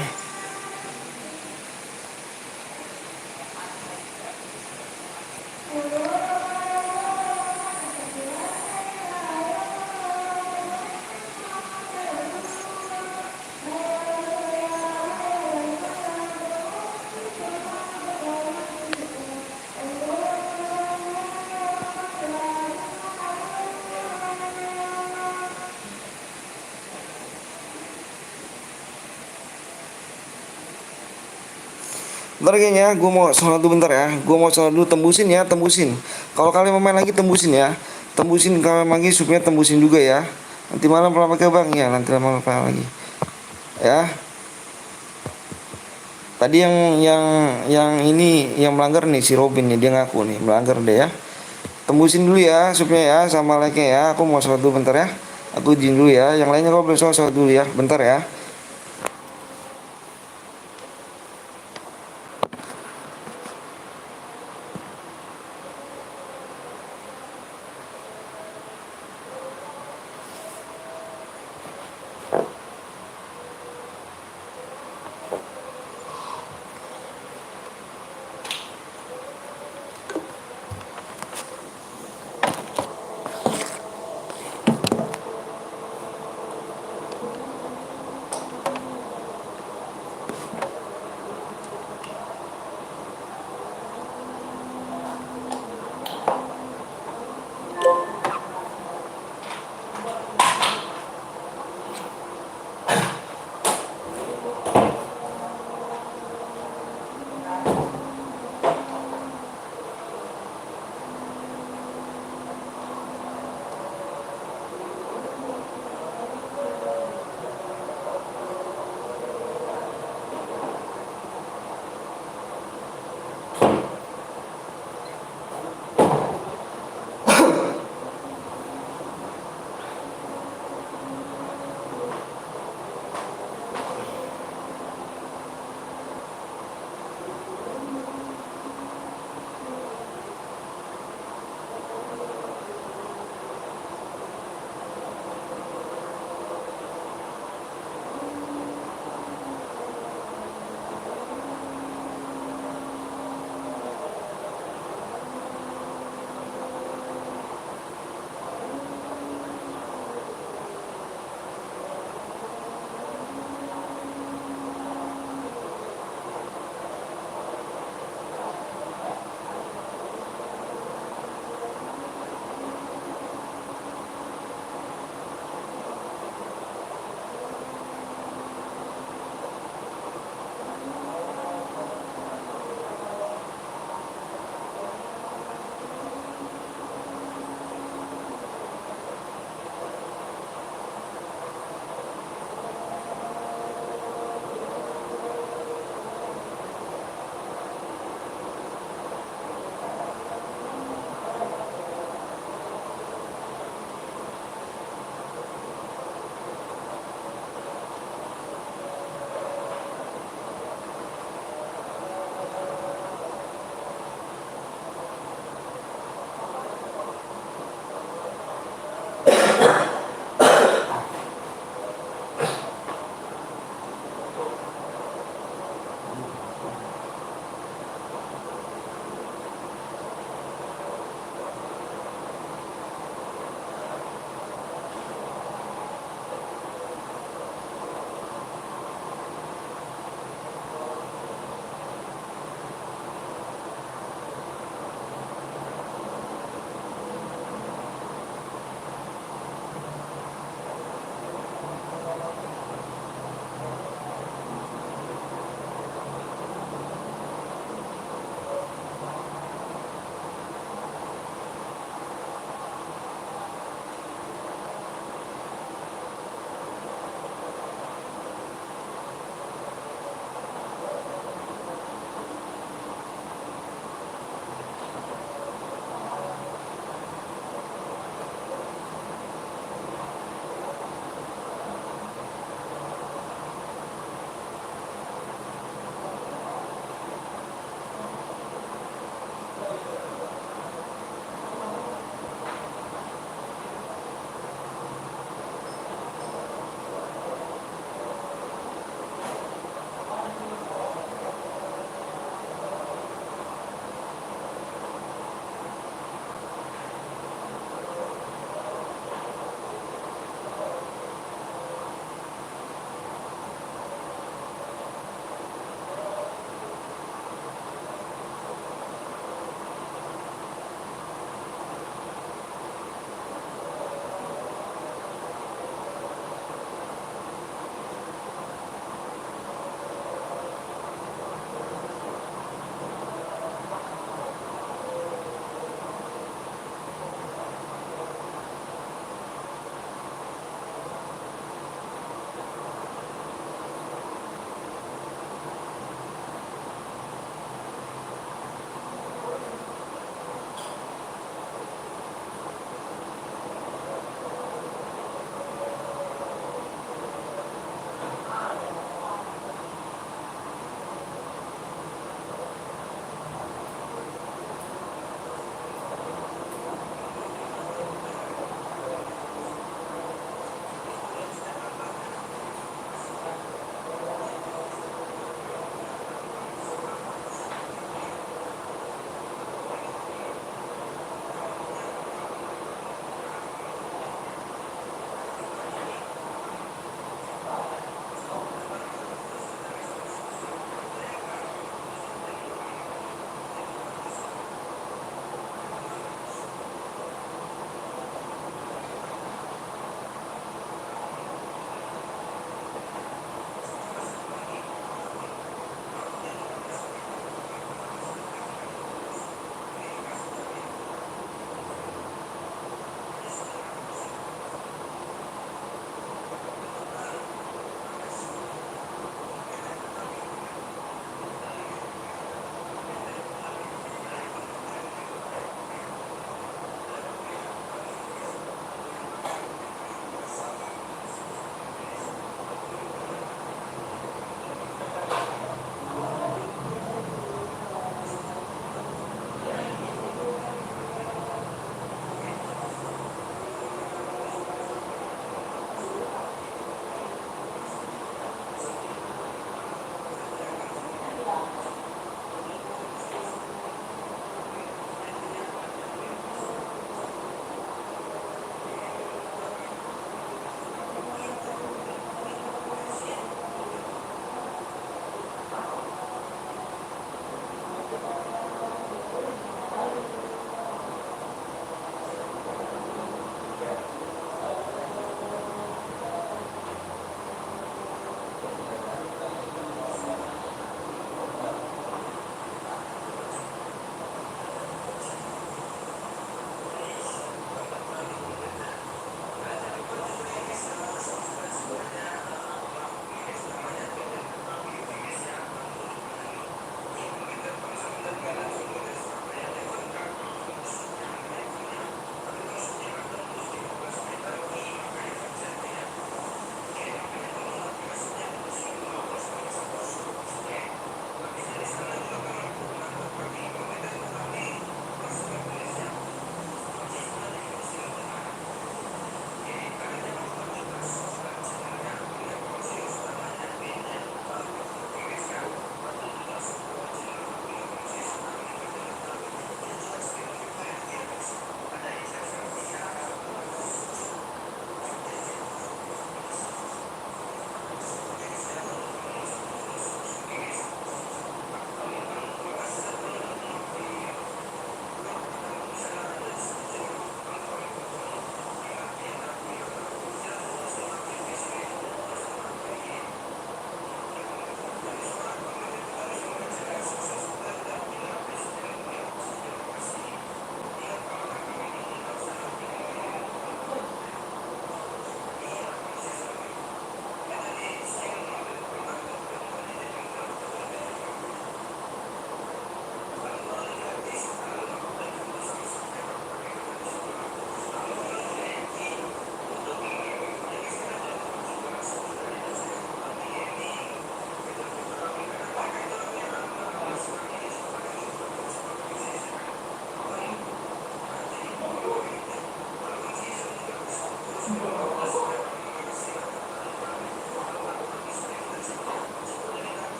Bentar kayaknya, gue mau sholat dulu bentar ya. Gue mau sholat dulu, tembusin ya, tembusin. Kalau kalian mau main lagi tembusin ya. Tembusin kalau lagi supaya tembusin juga ya. Nanti malam pernah pakai bang ya, nanti malam pakai lagi. Ya. Tadi yang ini yang melanggar nih si Robin nih, dia ngaku nih melanggar deh ya. Tembusin dulu ya supaya ya sama like-nya ya. Aku mau sholat dulu bentar ya. Aku izin dulu ya. Yang lainnya kalau belum sholat dulu ya. Bentar ya.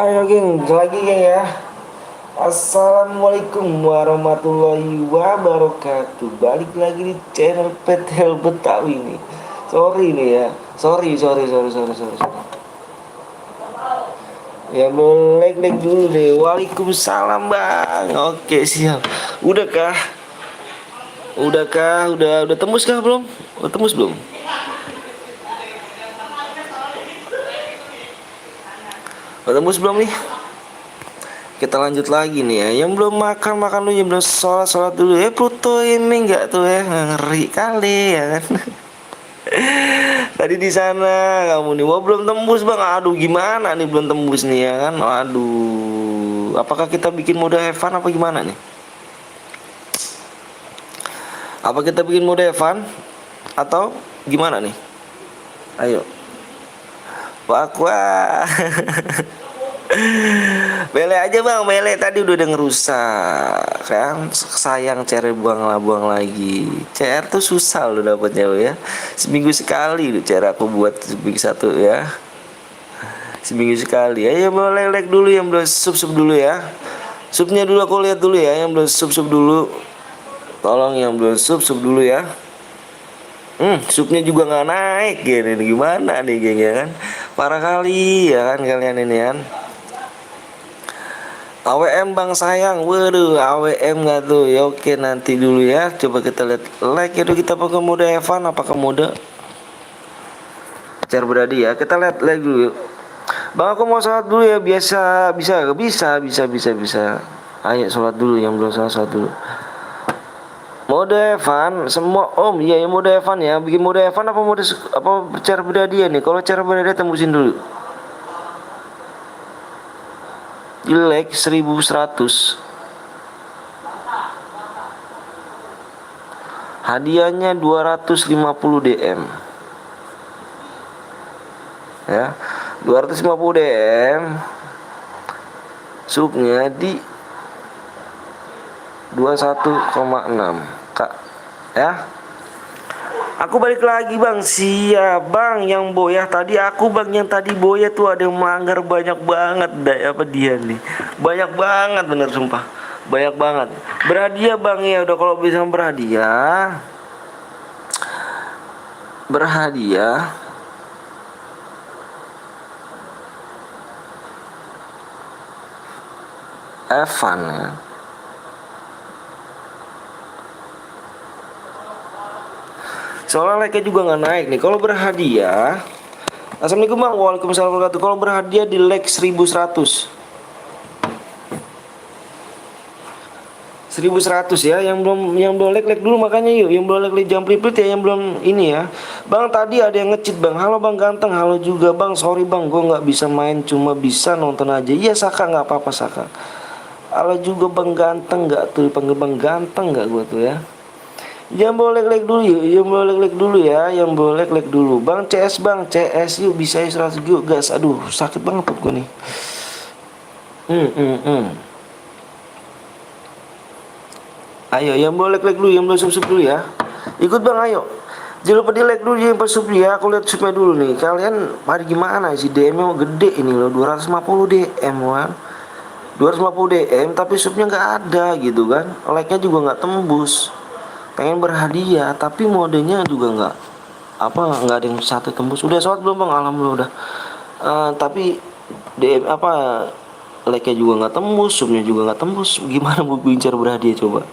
Ayo geng, lagi geng ya. Assalamualaikum warahmatullahi wabarakatuh. Balik lagi di channel PTL Betawi nih. Sorry nih ya. Sorry. Ya boleh lag dulu deh. Waalaikumsalam bang. Oke siap. Udah tembus kah belum? Udah tembus belum? Udah tembus belum nih? Kita lanjut lagi nih ya. Yang belum makan dulu, yang belum sholat dulu ya. Pluto ini enggak tuh ya, ngeri kali ya kan. Tadi di sana kamu nih, wah belum tembus bang. Aduh gimana nih belum tembus nih ya kan. Aduh, apakah kita bikin mode Evan apa gimana nih? Apa kita bikin mode Evan atau gimana nih? Ayo. Wah. Bele aja bang, bele tadi udah ngerusak kan, sayang CR buang lagi. CR tuh susah lo dapatnya lo ya. Seminggu sekali lo CR aku buat seminggu satu ya. Seminggu sekali. Ayo boleh like dulu yang belum sub dulu ya. Subnya dulu aku lihat dulu ya, yang belum sub dulu. Tolong yang belum sub dulu ya. Subnya juga nggak naik gini, gimana nih geng ya kan? Parah kali ya kan kalian ini kan. AWM bang sayang, waduh AWM nggak tuh ya, oke nanti dulu ya, coba kita lihat like itu kita pakai mode Evan apakah mode Cer beradi ya, kita lihat like dulu yuk. Bang aku mau sholat dulu ya, bisa, ayo sholat dulu, yang belum sholat dulu. Mode Evan semua om, iya ya mode Evan ya, bikin mode Evan apa mode apa Cer beradi nih? Kalau Cer beradi tembusin dulu. Jelek 1100. Hadiahnya 250 DM. Ya. 250 DM. Subnya di 21,6 Kak. Ya. Aku balik lagi bang, siap bang. Yang boya tadi aku bang, yang tadi boya tuh ada yang manggar banyak banget. Apa dia nih, banyak banget bener sumpah, banyak banget. Berhadiah bang ya, udah kalau bisa berhadiah Evan ya. Soalnya like-nya juga nggak naik nih. Kalau berhadiah, assalamualaikum bang, waalaikumsalam warahmatullahi wabarakatuh. Kalau berhadiah di like 1100 ya. Yang belum like dulu makanya yuk. Yang belum like jam pripit ya, yang belum ini ya. Bang tadi ada yang ngecit bang. Halo bang ganteng, halo juga bang. Sorry bang, gue nggak bisa main, cuma bisa nonton aja. Iya Saka, nggak apa-apa Saka. Halo juga bang ganteng, nggak tuh dipanggil bang ganteng nggak gue tuh ya. Yang boleh like dulu yuk, yang boleh like dulu ya, yang boleh like dulu. Bang CS yuk, bisa 100 yuk gas. Aduh sakit banget perut gue nih. Ayo yang boleh like dulu, yang belum sub dulu ya. Ikut bang ayo. Jangan lupa di like dulu yang sub ya. Aku lihat subnya dulu nih. Kalian pada gimana sih, DM-nya gede ini loh, 250 DM kan. 250 DM tapi subnya nggak ada gitu kan. Like-nya juga nggak tembus. Pengen berhadiah tapi modenya juga nggak ada yang satu tembus. Udah sholat belum bang? Alhamdulillah udah. Tapi DM like-nya juga nggak tembus, subnya juga nggak tembus. Gimana mau bicara berhadiah coba?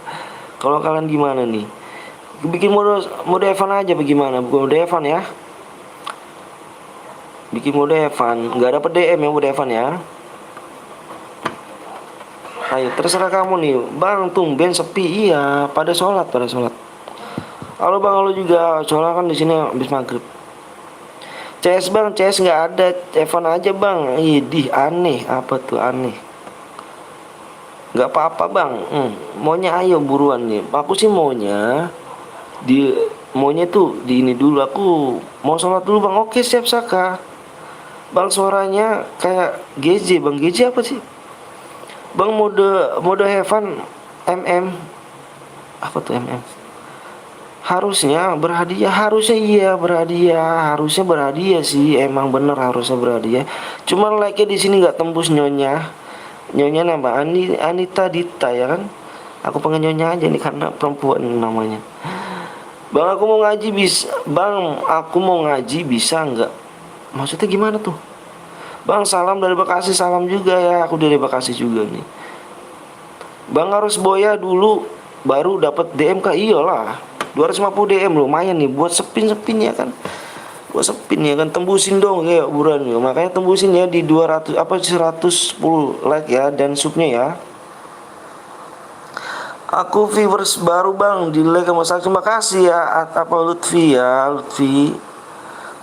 Kalau kalian gimana nih? Bikin mode Evan aja bagaimana? Bukan mode Evan ya. Bikin mode Evan, nggak dapet DM ya mode Evan ya. Ayo terserah kamu nih bang, tumben sepi. Iya pada sholat. Halo bang, halo juga. Soalnya kan di sini habis maghrib. CS bang, CS nggak ada. Evan aja bang. Idih aneh, apa tuh aneh? Nggak apa-apa bang. Maunya ayo buruan nih. Aku sih maunya tuh di ini dulu. Aku mau sholat dulu bang. Oke siap Saka. Bang suaranya kayak GJ bang. GJ apa sih? Bang mode Evan MM. Apa tuh MM? Harusnya berhadiah, harusnya iya berhadiah, harusnya berhadiah sih, emang bener harusnya berhadiah. Cuman like-nya di sini nggak tembus nyonya. Nyonya nama Anita Dita ya kan? Aku pengen nyonya aja nih karena perempuan namanya. Bang aku mau ngaji bisa, bang aku mau ngaji bisa nggak? Maksudnya gimana tuh? Bang salam dari Bekasi, salam juga ya, aku dari Bekasi juga nih. Bang harus boya dulu baru dapat DM kah? Iyalah 250 DM lumayan nih buat sepin ya kan. Buat sepin ya kan, tembusin dong ya buruan ya. Makanya tembusin ya di 200 apa 110 like ya dan subnya ya. Aku viewers baru bang di like sama saya. Terima kasih ya apa Lutfi ya Lutfi.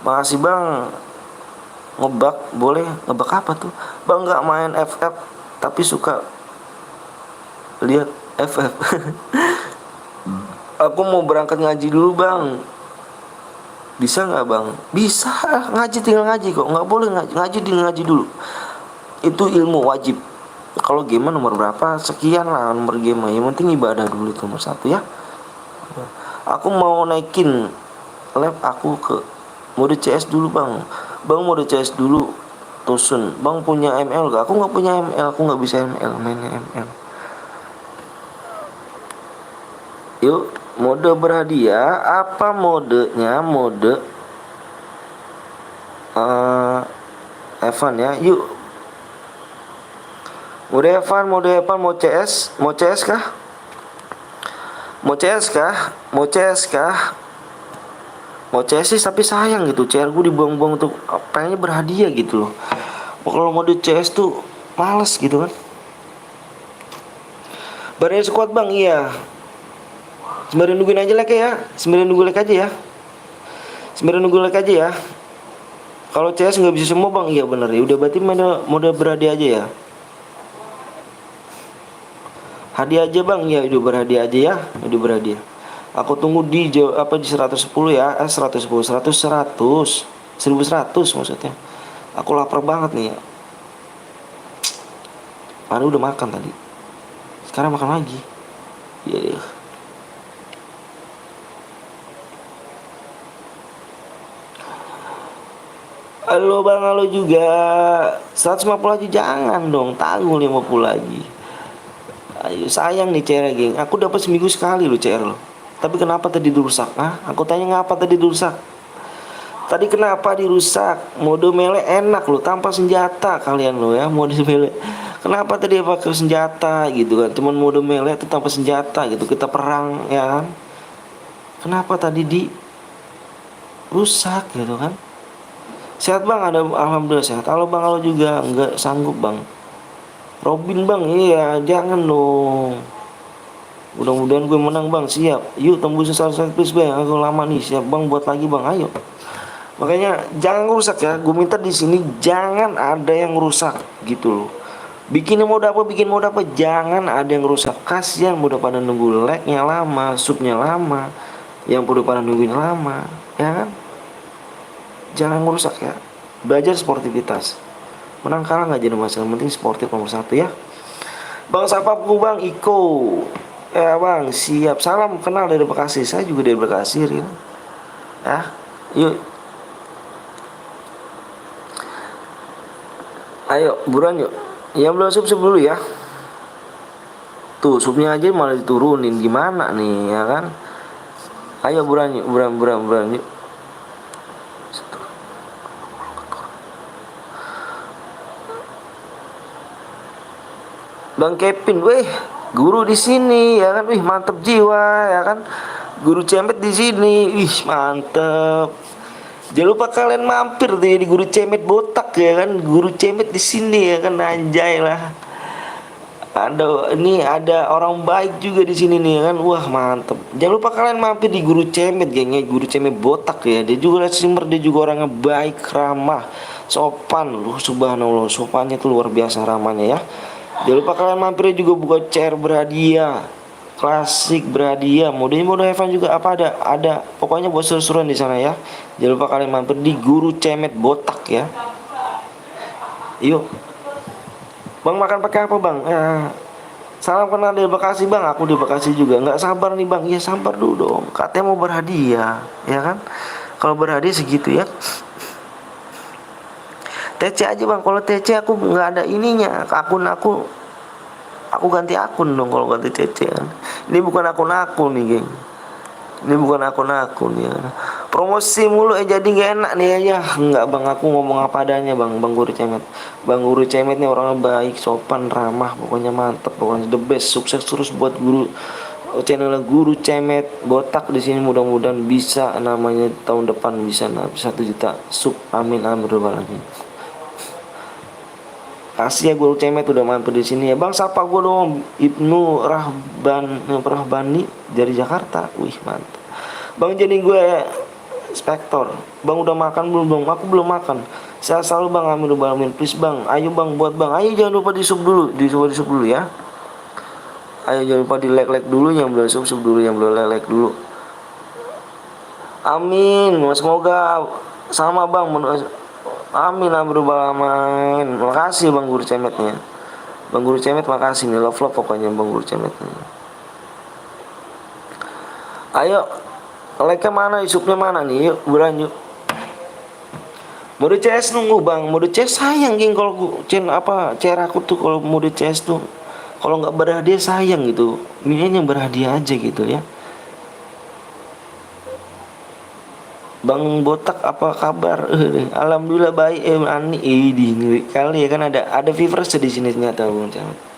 Makasih bang. Ngebak boleh ngebak apa tuh? Bang nggak main FF tapi suka lihat FF. Aku mau berangkat ngaji dulu bang. Bisa nggak bang? Bisa, ngaji tinggal ngaji kok. Nggak boleh ngaji tinggal ngaji dulu. Itu ilmu wajib. Kalau game nomor berapa? Sekian lah nomor game. Yang penting ibadah dulu itu nomor satu ya. Aku mau naikin lab aku ke mode CS dulu bang. Bang mode CS dulu. Tusun. Bang punya ML gak? Aku nggak punya ML. Aku nggak bisa ML. Mainnya ML. Yuk, mode berhadiah. Apa modenya? Mode Evan ya. Yuk. Mode Evan mau CS? Mau CS kah? Mau CS kah? Mau CS kah? Mau CS sih tapi sayang gitu. CR gue dibuang-buang untuk pengennya berhadiah gitu loh. Kalau mode CS tuh males gitu kan. Badannya sekuat bang, iya. Sembari nungguin aja like ya. Sembari nunggu like aja ya. Sembari nunggu like aja ya. Kalau CS nggak bisa semua bang, iya bener ya. Udah berarti mode berhadiah aja ya. Hadiah aja bang, ya udah berhadiah aja ya. Udah berhadiah. Aku tunggu di di 110 ya. 110 1100 maksudnya. Aku lapar banget nih ya. Padahal udah makan tadi. Sekarang makan lagi. Iya. Halo bang, halo juga. 150 aja jangan dong, tanggung 50 lagi. Ayo sayang nih CR geng. Aku dapat seminggu sekali loh CR lo. Tapi kenapa tadi dirusak? Aku tanya ngapa tadi dirusak? Tadi kenapa dirusak? Mode melee enak loh tanpa senjata kalian lo ya, mode melee. Kenapa tadi pakai senjata gitu kan? Cuman mode melee itu tanpa senjata gitu. Kita perang ya kan? Kenapa tadi rusak gitu kan? Sehat bang, ada alhamdulillah sehat. Halo bang, halo juga nggak sanggup bang. Robin bang, iya jangan dong. Mudah-mudahan gue menang bang, siap. Yuk tembusin 100 please bang, aku lama nih siap bang buat lagi bang, ayo. Makanya jangan rusak ya, gue minta di sini jangan ada yang rusak gitu loh. Bikin mode apa, jangan ada yang rusak. Kasihan udah pada nunggu like-nya lama, subnya lama, yang udah pada nungguin lama, ya kan? Jangan ngerusak ya. Belajar sportivitas. Menang kalah nggak jadi masalah, penting sportif nomor satu ya. Bang siapa bang Iko. Ya bang siap. Salam kenal dari Bekasi. Saya juga dari Bekasi ya. Yuk. Ayo buruan yuk. Yang belum sub dulu ya. Tuh subnya aja malah diturunin, gimana nih ya kan. Ayo buruan yuk, buruan yuk. Bang Kevin, weh, guru di sini ya kan, wih mantep jiwa ya kan, guru cemet di sini, wih mantep. Jangan lupa kalian mampir tuh ya di guru cemet botak ya kan, guru cemet di sini ya kan, anjay lah. Ada orang baik juga di sini nih ya kan, wah mantep. Jangan lupa kalian mampir di guru cemet gengnya, guru cemet botak ya, dia juga streamer, dia juga orangnya baik, ramah, sopan, loh subhanallah, sopannya tuh luar biasa ramahnya ya. Jangan lupa kalian mampir juga buka CR berhadiah, klasik berhadiah, mode Evan juga apa ada, pokoknya buat seru-seruan di sana ya. Jangan lupa kalian mampir di guru cemet botak ya. Yuk, bang makan pakai apa bang? Salam kenal dari Bekasi bang, aku di Bekasi juga. Nggak sabar nih bang, ya sabar dulu dong. Katanya mau berhadiah, ya kan? Kalau berhadiah segitu ya. TC aja bang, kalau TC aku nggak ada ininya, akun aku ganti akun dong kalau ganti TC kan. Ini bukan akun nih geng. Ini bukan akun ya. Promosi mulu jadi nggak enak nih ya. Nggak bang, aku ngomong apa adanya bang. Bang Guru Cemet. Bang Guru Cemet nih orangnya baik, sopan, ramah, pokoknya mantep, pokoknya the best. Sukses terus buat guru channel Guru Cemet botak di sini, mudah-mudahan bisa namanya tahun depan bisa 1 juta sub. Amin amin robbal alamin. Kasih ya Guru Cemet udah mampir di sini ya. Bang sapa gue dong Ibnu Rahbani dari Jakarta. Wih mantap. Bang jadi gue Spektor. Bang udah makan belum bang? Aku belum makan. Saya selalu bang, amin alamin. Please bang, ayo bang buat bang. Ayo jangan lupa di sub dulu, di sub dulu ya. Ayo jangan lupa di like dulu, yang belum sub dulu, yang belum like dulu. Amin. Semoga sama bang. Amin amin. Makasih Bang Guru Cemetnya. Bang Guru Cemet makasih nih, love pokoknya Bang Guru Cemetnya. Ayo, like-nya mana, subnya mana nih? Yuk berlanjut. Mode CS nunggu Bang, mode CS sayang geng kalau CR aku tuh kalau mode CS tuh kalau nggak berhadiah sayang gitu. Minion yang berhadiah aja gitu ya. Bang Botak apa kabar? Alhamdulillah baik. Ani di ngeri kali ya kan, ada viewers di sini ternyata Bang Cemet.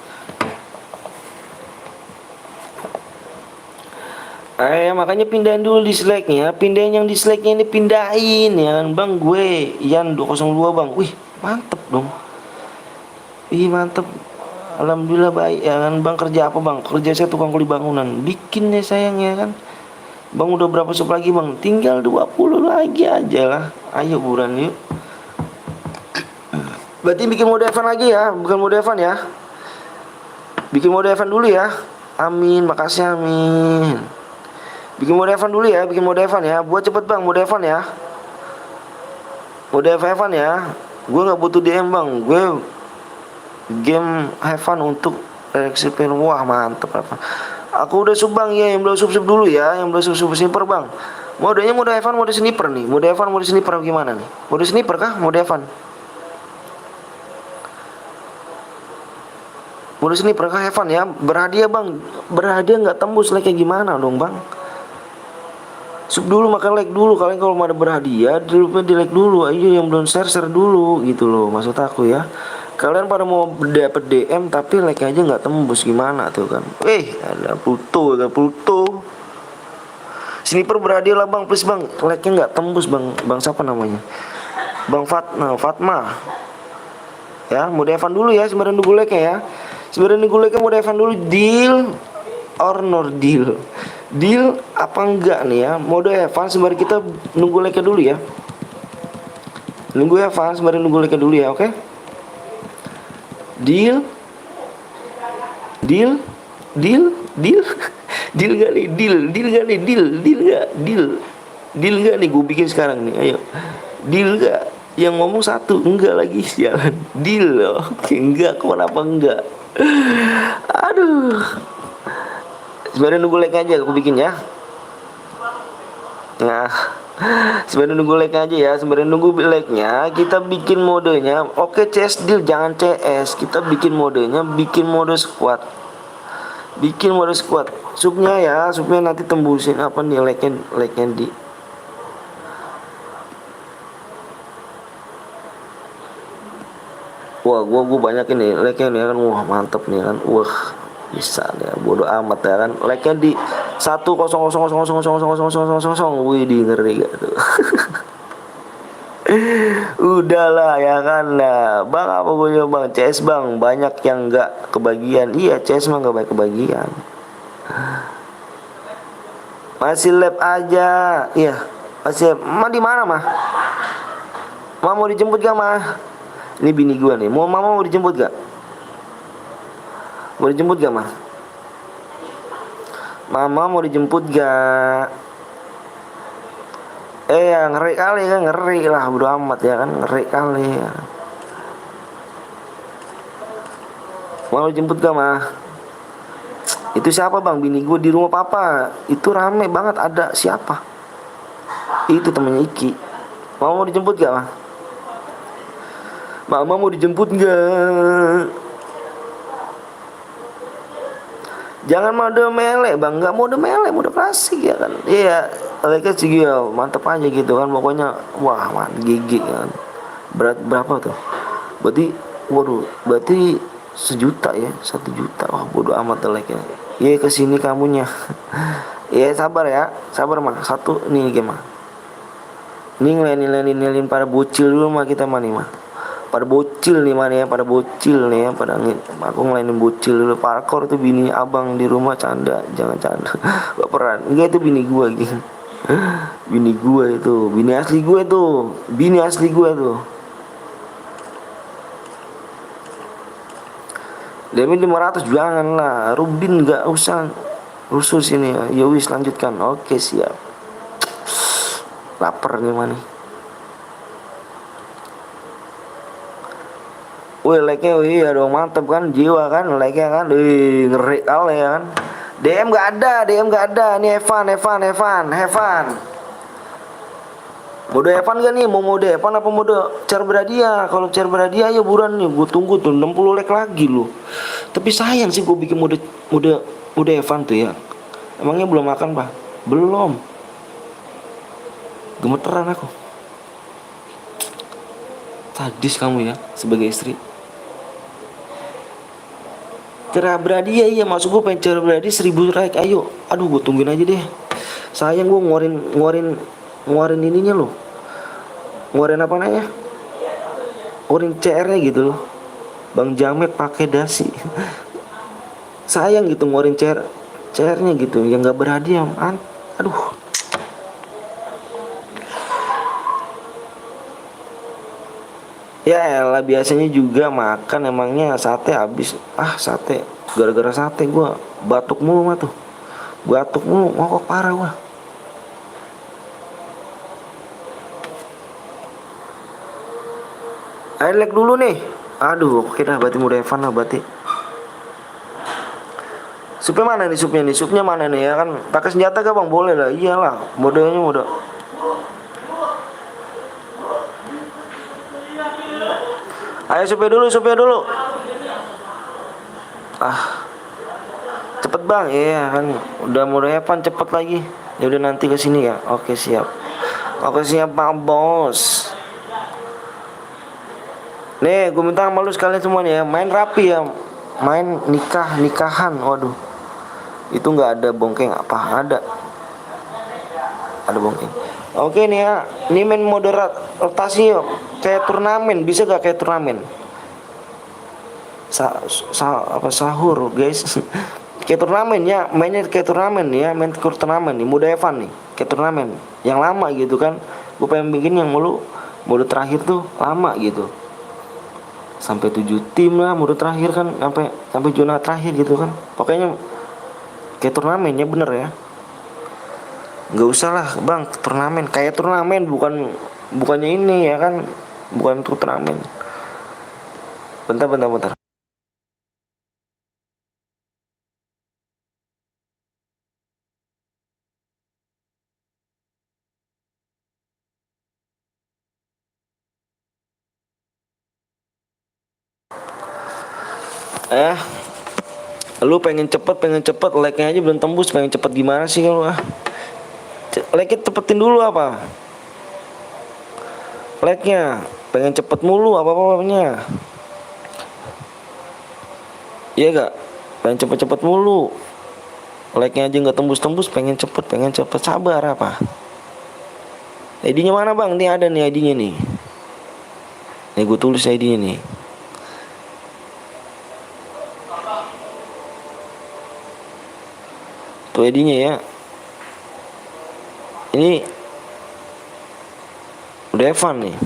Makanya pindahin dulu dislike-nya. Pindahin yang dislike-nya ini, pindahin ya kan Bang. Gue Ian 202 Bang. Wih, mantep dong. Ih, mantep. Alhamdulillah baik ya kan Bang. Kerja apa Bang? Kerja saya tukang kuli bangunan. Bikin ya sayang ya kan. Bang udah berapa sub lagi Bang? Tinggal 20 lagi aja lah. Ayo buruan yuk. Berarti bikin mode event lagi ya. Bukan mode event ya. Bikin mode event dulu ya. Amin, makasih amin. Bikin mode event dulu ya. Bikin mode event ya. Buat cepet Bang mode event ya. Mode event ya. Gue gak butuh DM Bang. Gue game have fun untuk eksperimen. Wah mantep apa. Aku udah sub Bang ya, yang belum sub dulu ya, yang belum sub sniper Bang. Modenya mode Evan, mode sniper nih. Mode Evan, mode sniper gimana nih? Mode sniper kah? Mode Evan? Mode sniper kah Evan ya? Berhadiah Bang. Berhadiah nggak tembus like kayak gimana dong Bang? Sub dulu, makan like dulu. Kalian kalau mau ada berhadiah, di like dulu. Ayo yang belum share dulu gitu loh. Maksud aku ya. Kalian pada mau dapet DM tapi like aja nggak tembus, gimana tuh kan? Ada Pluto. Sniper berhadiah lah Bang, please Bang. Like-nya nggak tembus Bang. Bang siapa namanya? Bang Fatma. Ya, mode Evan dulu ya, sebenarnya nunggu like-nya ya. Sebenarnya nunggu like-nya mode Evan dulu. Deal or no deal? Deal apa enggak nih ya? Mode Evan sebenarnya kita nunggu like-nya dulu ya. Nunggu Evan sebenarnya nunggu like-nya dulu ya, oke? Deal gak nih? Deal gak nih? Gue bikin sekarang nih, ayo. Deal gak? Yang ngomong satu, enggak lagi jalan. Deal loh. Enggak, kenapa enggak? Aduh. Sebenarnya nunggu like aja aku bikin ya. Nah, sebenarnya nunggu like aja ya. Sebenarnya nunggu like-nya, kita bikin modenya. Oke, CS deal, jangan CS. Kita bikin modenya, bikin mode squad. Subnya ya, subnya nanti tembusin apa nih like-nya di. Wah, gua banyak ini like-nya nih kan. Wah, mantep nih kan. Wah, bisa ya, bodo amat ya kan. Like-nya di 100000000. Wih, di ngeri gak tuh. Udahlah ya kan lah Bang, apa gue Bang CS Bang, banyak yang nggak kebagian. Iya, CS mah nggak banyak kebagian. Masih lab aja. Iya, masih. Di mana mah? Mau dijemput gak mah? Ini bini gua nih. Mama mau dijemput gak? Mau dijemput gak mah? Mama mau dijemput gak? Ya ngeri kali kan, ngeri lah, bodo amat ya kan, ngeri kali ya. Mau dijemput gak mah? Itu siapa bang? Bini gue di rumah papa. Itu rame banget, ada siapa? Itu temennya Iki. Mama mau dijemput gak bang? Mama mau dijemput gak? Jangan mode melek bang, nggak mode melek, mode klasik ya kan. Iya, like sih ya, mantep aja gitu kan. Pokoknya wah man, gigi kan. Berat berapa tuh? Berarti, waduh, berarti 1 juta ya, 1 juta. Wah bodo amat like ya. Iya kesini kamunya. Iya sabar ya, sabar mah. Satu nih gimana? Ini ngelilin pada bocil dulu mah kita mah nih mah. Pada bocil nih mana ya, pada bocil nih ya, aku ngelainin bocil dulu. Parkour tuh bini abang di rumah canda, jangan canda. Baperan. Enggak itu bini gua gitu. Bini gua itu, bini asli gua tuh, bini asli gua tuh. Demi 500 jangan lah, Rubin nggak usah rusuh sini. Ya wis lanjutkan. Oke siap. Lapar gimana? Wih like-nya wih ya dong mantep kan, jiwa kan like-nya kan. Wih ngeri kali ya kan. DM gak ada, DM gak ada. Ini Evan. Mode Evan gak nih? Mau mode Evan apa mode Cer Bradia? Kalau Cer Bradia ya buruan nih, gue tunggu tuh 60 like lagi loh. Tapi sayang sih gue bikin mode Evan tuh ya. Emangnya belum makan pak? Belum. Gemeteran aku. Sadis kamu ya sebagai istri. Cerah beradi ya, iya maksud gue pengen cerah beradi 1000 like, ayo. Aduh gue tungguin aja deh. Sayang gue ngeluarin ininya loh. Ngeluarin apa namanya? Ngeluarin CR-nya gitu loh. Bang Jamet pakai dasi. Sayang gitu ngeluarin CR-nya gitu yang nggak berhadiah. Aduh. Ya elah biasanya juga makan emangnya sate habis. Sate gara-gara sate gua batuk mulu mah tuh. Batuk mulu ngokok parah gua. Ayo like dulu nih. Aduh oke dah berarti mudah Evan lah berarti. Supnya mana nih supnya nih? Supnya mana nih ya kan? Pakai senjata gak bang? Boleh lah. Iyalah modenya mode. Ayo supnya dulu. Cepet bang, iya kan. Udah mode Evan cepet lagi. Ya udah nanti ke sini ya. Oke siap. Oke siap Pak Bos. Nih, gue minta sama lu sekalian semuanya ya. Main rapi ya. Main nikahan. Waduh. Itu nggak ada bongkeng apa? Ada bongkeng. Oke nih ya. Ini main mode rotasi yuk. Kayak turnamen, bisa gak kayak turnamen? Sahur guys. Kayak turnamen ya, mainnya kayak turnamen ya, main turnamen nih, mode Evan nih, kayak turnamen yang lama gitu kan. Gue pengen bikin yang mode terakhir tuh lama gitu. Sampai 7 tim lah mode terakhir kan, sampai zona terakhir gitu kan. Pokoknya kayak turnamen ya bener ya. Nggak usah lah bang turnamen, kayak turnamen bukannya ini ya kan, bukan turnamen. Bentar. Lu pengen cepet like-nya aja belum tembus, pengen cepet gimana sih kalau like-nya cepetin dulu apa? Like-nya pengen cepet mulu apa-apanya. Iya gak? Pengen cepet mulu. Like-nya aja nggak tembus, pengen cepet sabar apa? ID-nya mana bang? Nih ada nih ID-nya nih. Nih gue tulis ID-nya nih. Tuh ID-nya ya. Ini udah Evan nih.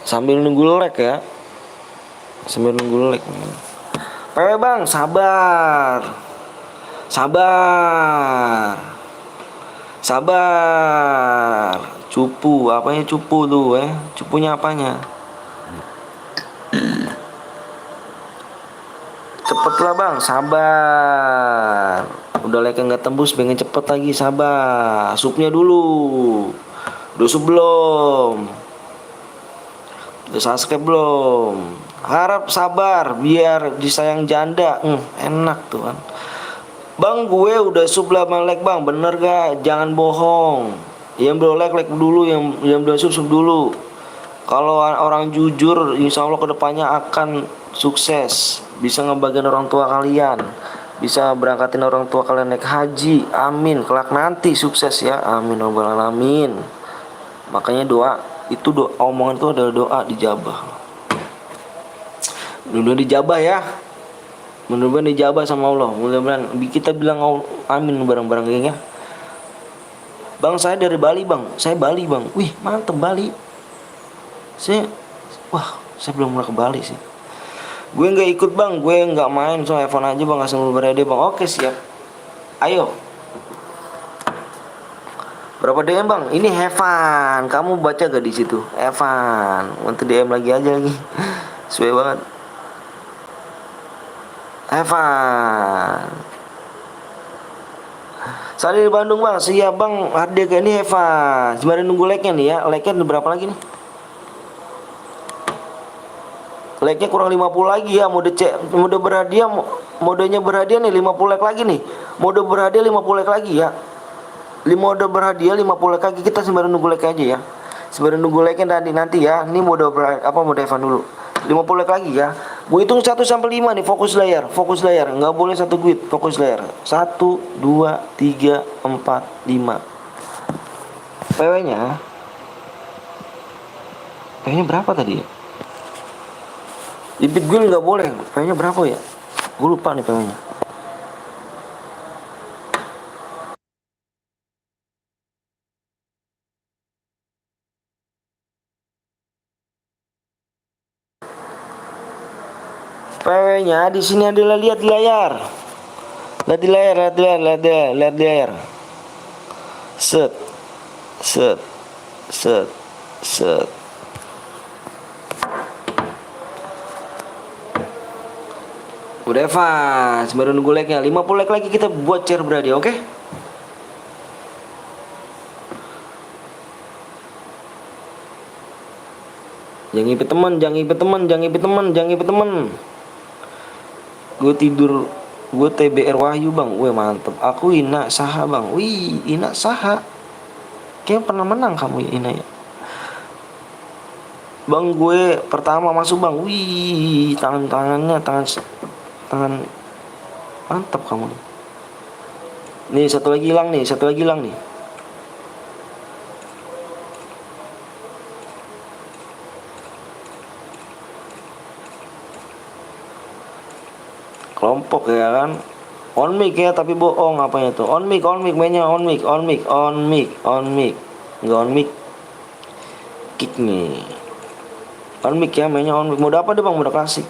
Sambil nunggu like ya. PW bang sabar. Sabar. Sabar. Cupu, apanya cupu lu Cupunya apanya? Cepetlah bang, sabar. Udah like nggak tembus, pengen cepet lagi, sabar. Supnya dulu. Udah sup belum? Udah subscribe belum? Harap sabar biar disayang janda. Enak tuh kan. Bang gue udah sub 8 like bang, bener gak? Jangan bohong. Yang belum like dulu, yang belum sub dulu. Kalau orang jujur, insya Allah kedepannya akan sukses. Bisa ngebagian orang tua kalian, bisa berangkatin orang tua kalian naik haji. Amin. Kelak nanti sukses ya. Amin ya rabbal alamin. Makanya doa itu, omongan itu adalah doa dijabah. Mudah-mudahan dijabah ya. Mudah-mudahan dijabah sama Allah. Mudah-mudahan kita bilang amin bareng-bareng geng ya. Bang saya dari Bali bang. Saya Bali bang. Wih mantep Bali. Saya belum pernah ke Bali sih. Gue nggak ikut bang. Gue nggak main. So have fun aja bang. Asal berada bang. Oke siap. Ayo. Berapa DM bang? Ini Heaven. Kamu baca gak di situ? Heaven. Nanti DM lagi aja lagi. Sesuai banget. Heaven. Saya di Bandung bang. Siap bang. Hadiah kayak ini Heaven. Sembari nunggu like-nya nih ya. Like-nya berapa lagi nih? Like-nya kurang 50 lagi ya. Mode berhadiah. Modenya berhadiah nih 50 like lagi nih. Mode berhadiah 50 like lagi ya. Mode berhadiah 50 like lagi. Kita sembari nunggu like aja ya. Sembari nunggu like-nya nanti ya. Ini mode Evan dulu. 50 like lagi ya. Gue hitung 1 sampai 5 nih. Fokus layar. Nggak boleh satu guit. Fokus layar. 1, 2, 3, 4, 5. PW-nya berapa tadi ya? Di Bitguil nggak boleh. PW-nya berapa ya? Gue lupa nih PW-nya. PW-nya di sini adalah lihat di layar. Lihat di layar. Set. Udah Evan, baru nunggu like-nya. 50 like lagi kita buat share berhadiah, oke? Jangan ngipet teman. Gue tidur, gue TBR Wahyu bang. Wih mantep. Aku Ina Saha bang. Wih Ina Saha. Kayaknya pernah menang kamu ya Ina ya. Bang gue pertama masuk bang. Wih tangan mantap kamu nih. Nih satu lagi hilang nih. Kelompok ya kan. On mic ya tapi bohong apanya tuh. On mic mainnya on mic. Enggak on mic. Kick nih. On mic ya mainnya on mic. Mode apa deh bang? Mode klasik.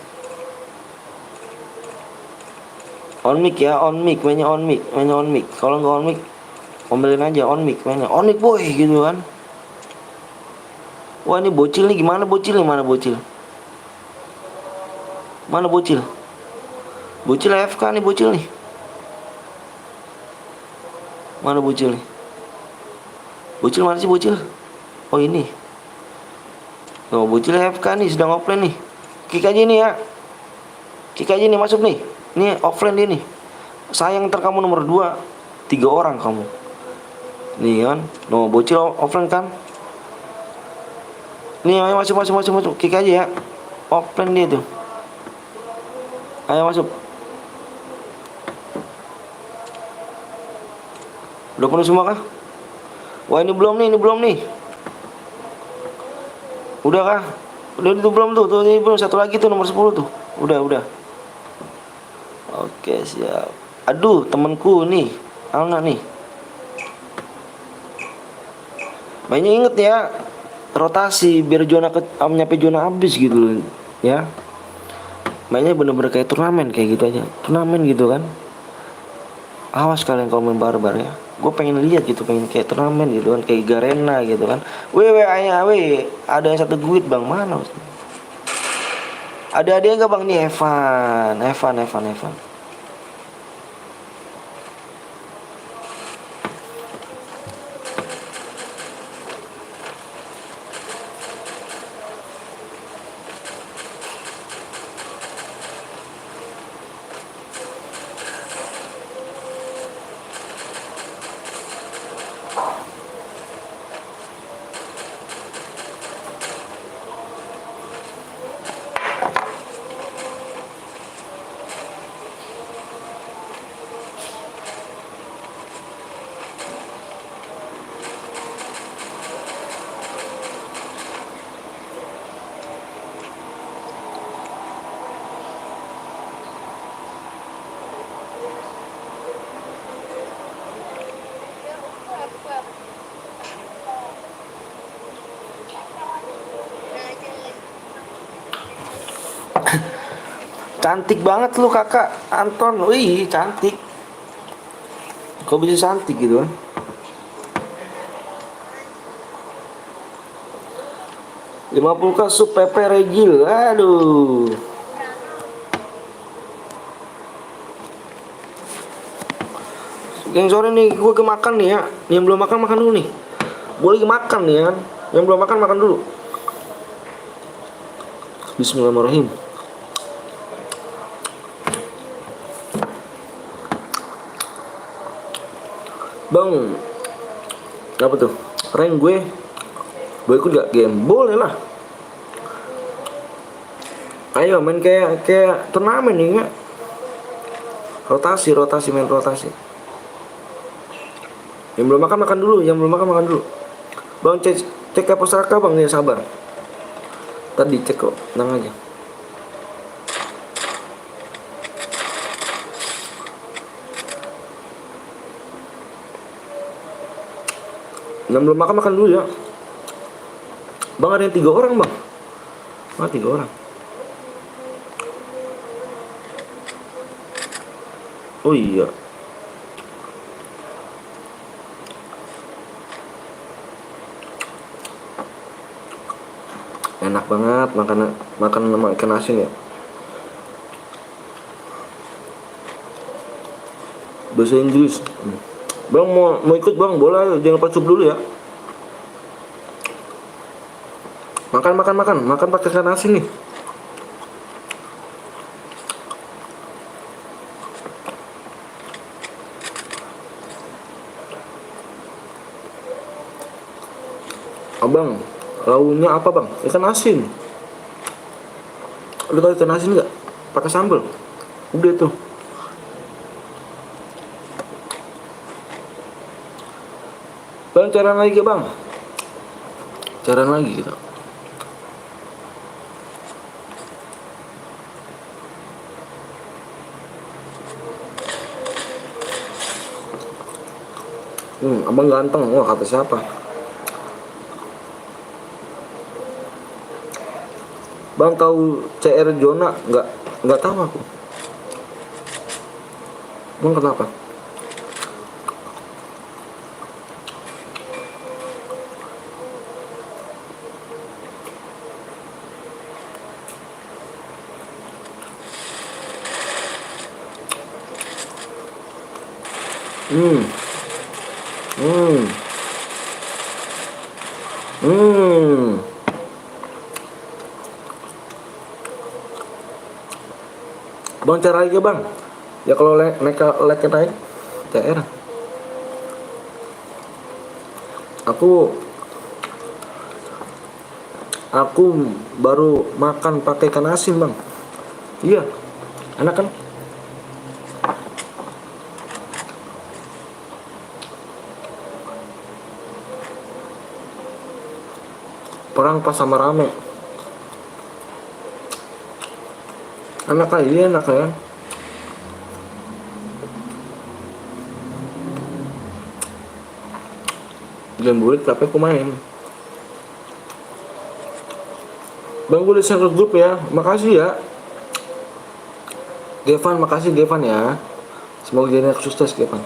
On mic ya, mainnya on mic. Kalau nggak on mic, omelin aja on mic mainnya. On mic boy gitu kan. Wah ini bocil nih, gimana bocil? Mana bocil? Bocil AFK nih bocil nih. Mana bocil nih? Bocil mana sih bocil? Oh ini. Oh bocil AFK nih, sedang offline nih. Kick aja nih ya. Masuk nih. Ini offline dia nih. Sayang ntar kamu nomor 2. 3 orang kamu. Nih kan. No bocil offline kan. Nih ayo masuk. Kick aja ya. Offline dia tuh. Ayo masuk. Udah penuh semua kah? Wah ini belum nih. Udah kah? Udah itu belum tuh ini belum. Satu lagi tuh nomor 10 tuh. Udah. Oke siap. Aduh temanku nih Alna nih. Mainnya inget ya. Rotasi biar nyampe zona habis gitu loh ya. Mainnya bener-bener kayak turnamen kayak gitu aja. Turnamen gitu kan. Awas kalian kalau main barbar ya. Gue pengen lihat gitu, pengen kayak turnamen gitu kan, kayak Garena gitu kan. Weh ayah weh, ada yang satu guit bang, mana? Ada enggak bang nih? Evan. Cantik banget lu kakak Anton, wih cantik. Kok bisa cantik gitu kan? 50k sup pepe regil, aduh. Yang sore nih gue ke makan nih ya. Yang belum makan makan dulu nih. Boleh makan nih ya. Yang belum makan makan dulu. Bismillahirrahmanirrahim. Bang, apa tuh? Rank gue ikut gak game? Boleh lah. Ayo main kayak turnamen nih ya. Rotasi main rotasi. Yang belum makan makan dulu, Bang cek apa Pusaka bang, ya sabar. Tadi cek kok, tenang aja. Yang belum makan makan dulu ya. Bang ada yang 3 orang bang. 3 orang. Oh iya. Enak banget makan sama ikan asin ya. Bahasa Inggris. Bang mau ikut bang, boleh, jangan lupa sup dulu ya. Makan pakai ikan asin nih. Abang, launya apa bang? Ikan asin. Lu tau ikan asin nggak? Pakai sambal. Udah tuh. Bang, cairan lagi bang. Cairan lagi gitu. Abang ganteng. Wah, kata siapa? Bang tahu CR Jona? Nggak tahu aku. Bang kenapa? Hmm. Bang cara aja bang. Ya kalau like naik TR. Aku baru makan pakai ikan asin bang. Iya, enak kan? Perang pas sama rame. Enak ya. Game bulik tapi aku main. Bang gue udah share ke grup ya. Makasih ya Gevan, makasih Gevan ya. Semoga jadi anak sukses ke depan.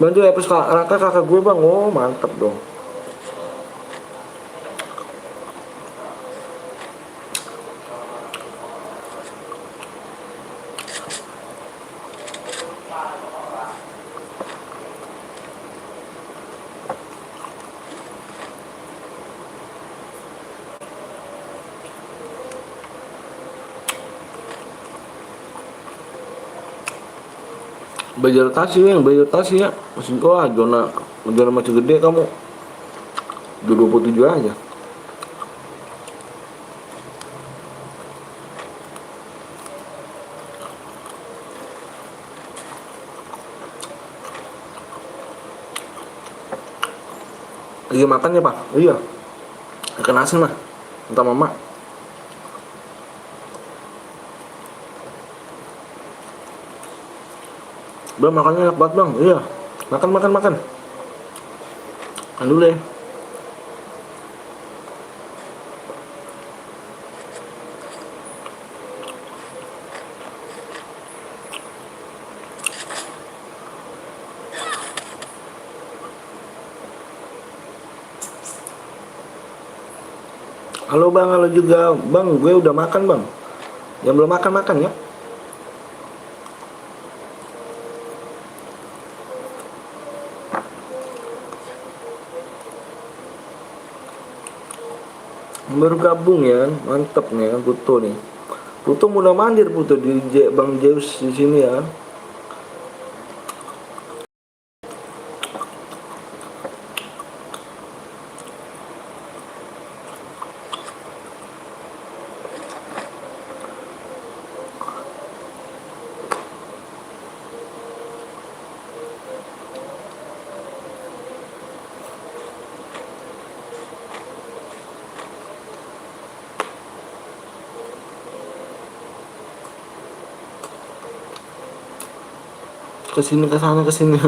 Bantu ya plus kakak gue bang, oh mantep dong. Belajar rotasi ya. Maksud gua zona masih gede kamu. Udah 27 aja. Lagi makan ya pak? Iya. Ikan asin mah. Entah mama. Bang makannya enak banget bang. Iya. Makan. Makan dulu deh. Halo bang, halo juga bang. Gue udah makan bang. Yang belum makan ya. Baru gabung ya kan, mantep nih kan Putu nih. Putu mudah mandir Putu di Bang Zeus di sini ya. Kesini kesini.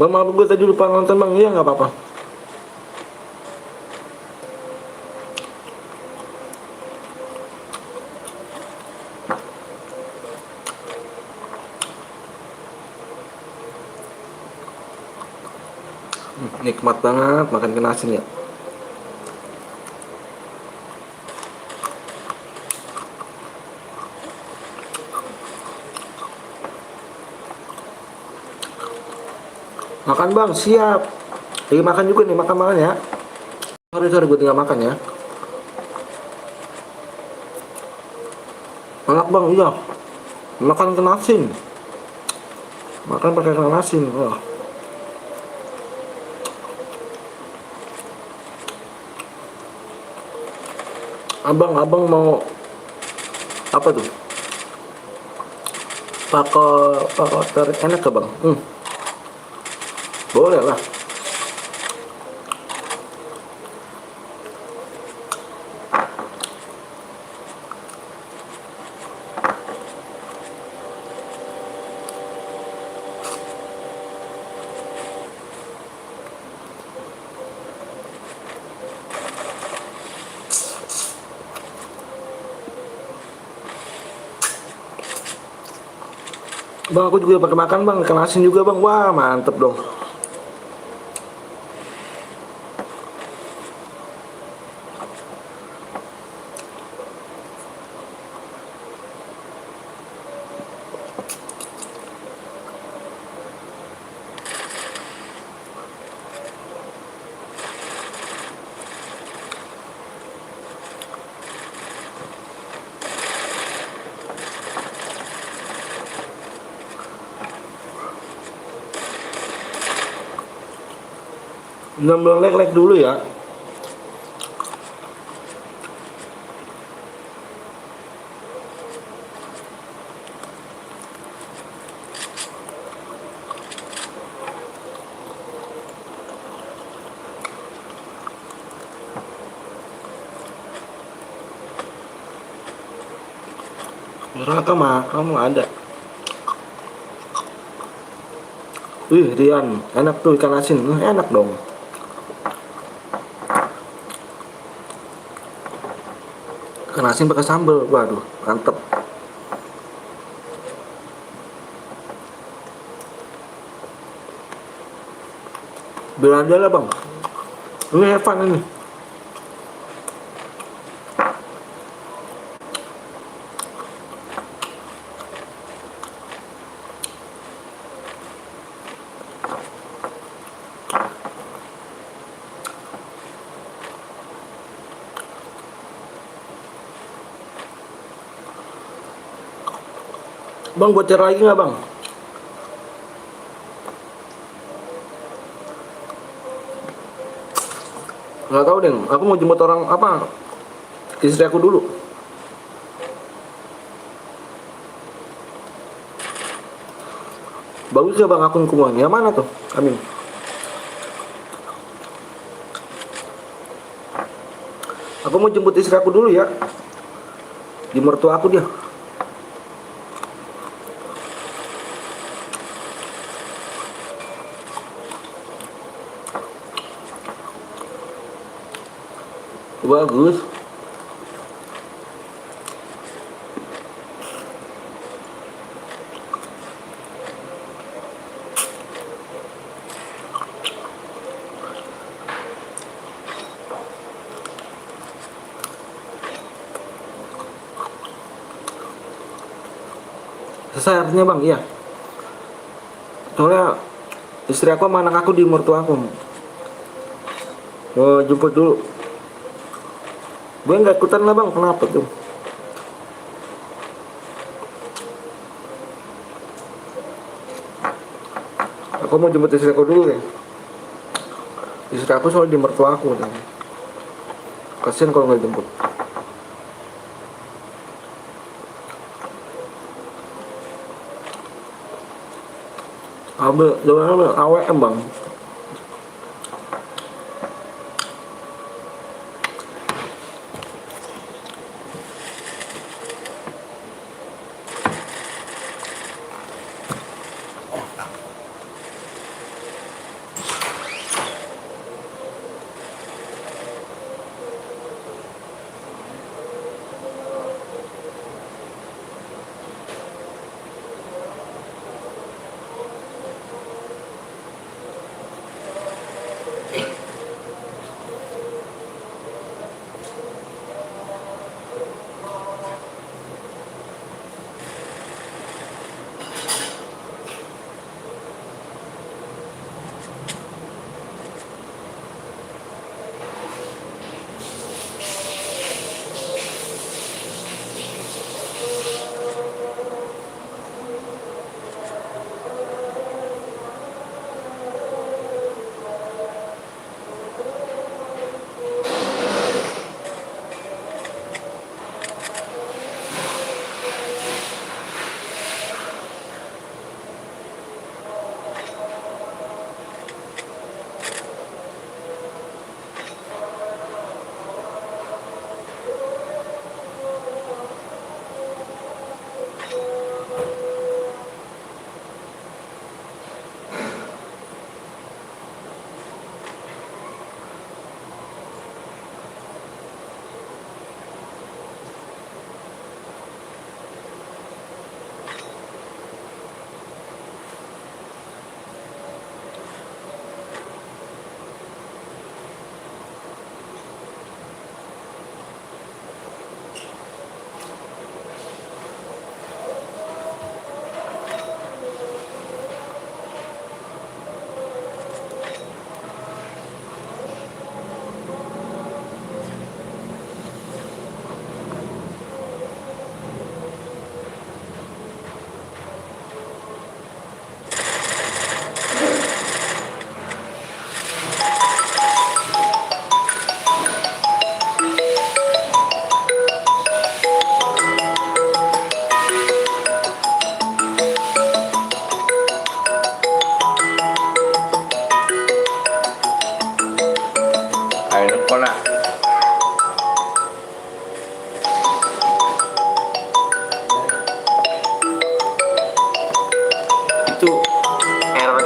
Bang maaf gue tadi lupa nonton bang, iya nggak apa-apa. Nikmat banget makan ikan asin ya. Makan bang, siap. Lagi makan juga nih, makan ya. Sorry gue tinggal makan ya. Enak bang, iya. Makan ikan asin. Makan pakai ikan asin. Wah. Abang mau apa tuh? Pakai tarik enak ke bang? Boleh lah. Bang aku juga pakai makan bang, ikan asin juga bang. Wah mantep dong. Nambah like dulu ya. Raka mah kamu ada. Wih Rian, enak tuh ikan asin. Enak dong. Ikan asin pakai sambal, waduh, mantep. Biar aja lah bang. Ini Evan ini. Bang, buat cara lagi nggak bang? Nggak tahu deh, aku mau jemput orang apa? Istri aku dulu. Bagus ya bang akun kumpulan. Yang mana tuh? Amin. Aku mau jemput istri aku dulu ya. Di mertua aku dia. Bagus. Selesai artinya bang, iya. Soalnya istri aku sama anak aku di mertua aku. Mau jemput dulu. Gue nggak ikutan lah bang, kenapa tuh? Aku mau jemput istri aku dulu ya. Istri aku soal di mertua aku kan. Kasian kalau nggak jemput. Jangan AWM bang.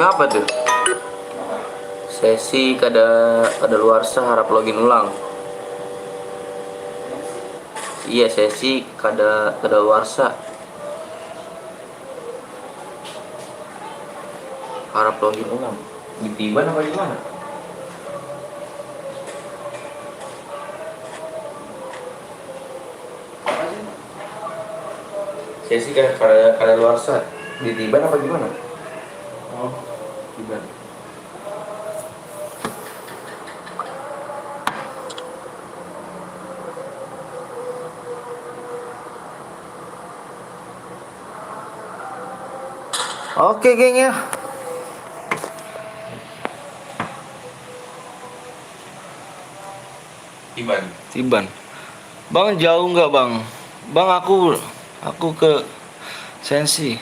Apa tuh? Sesi kada luar harap login ulang. Iya, sesi kadaluarsa. Harap login ulang. Ditiban apa gimana? Sesi kadaluarsa. Ditiban apa gimana? Oh, tiban. Oke geng ya. Tiban. Tiban. Bang jauh nggak bang? Bang aku ke Sensi.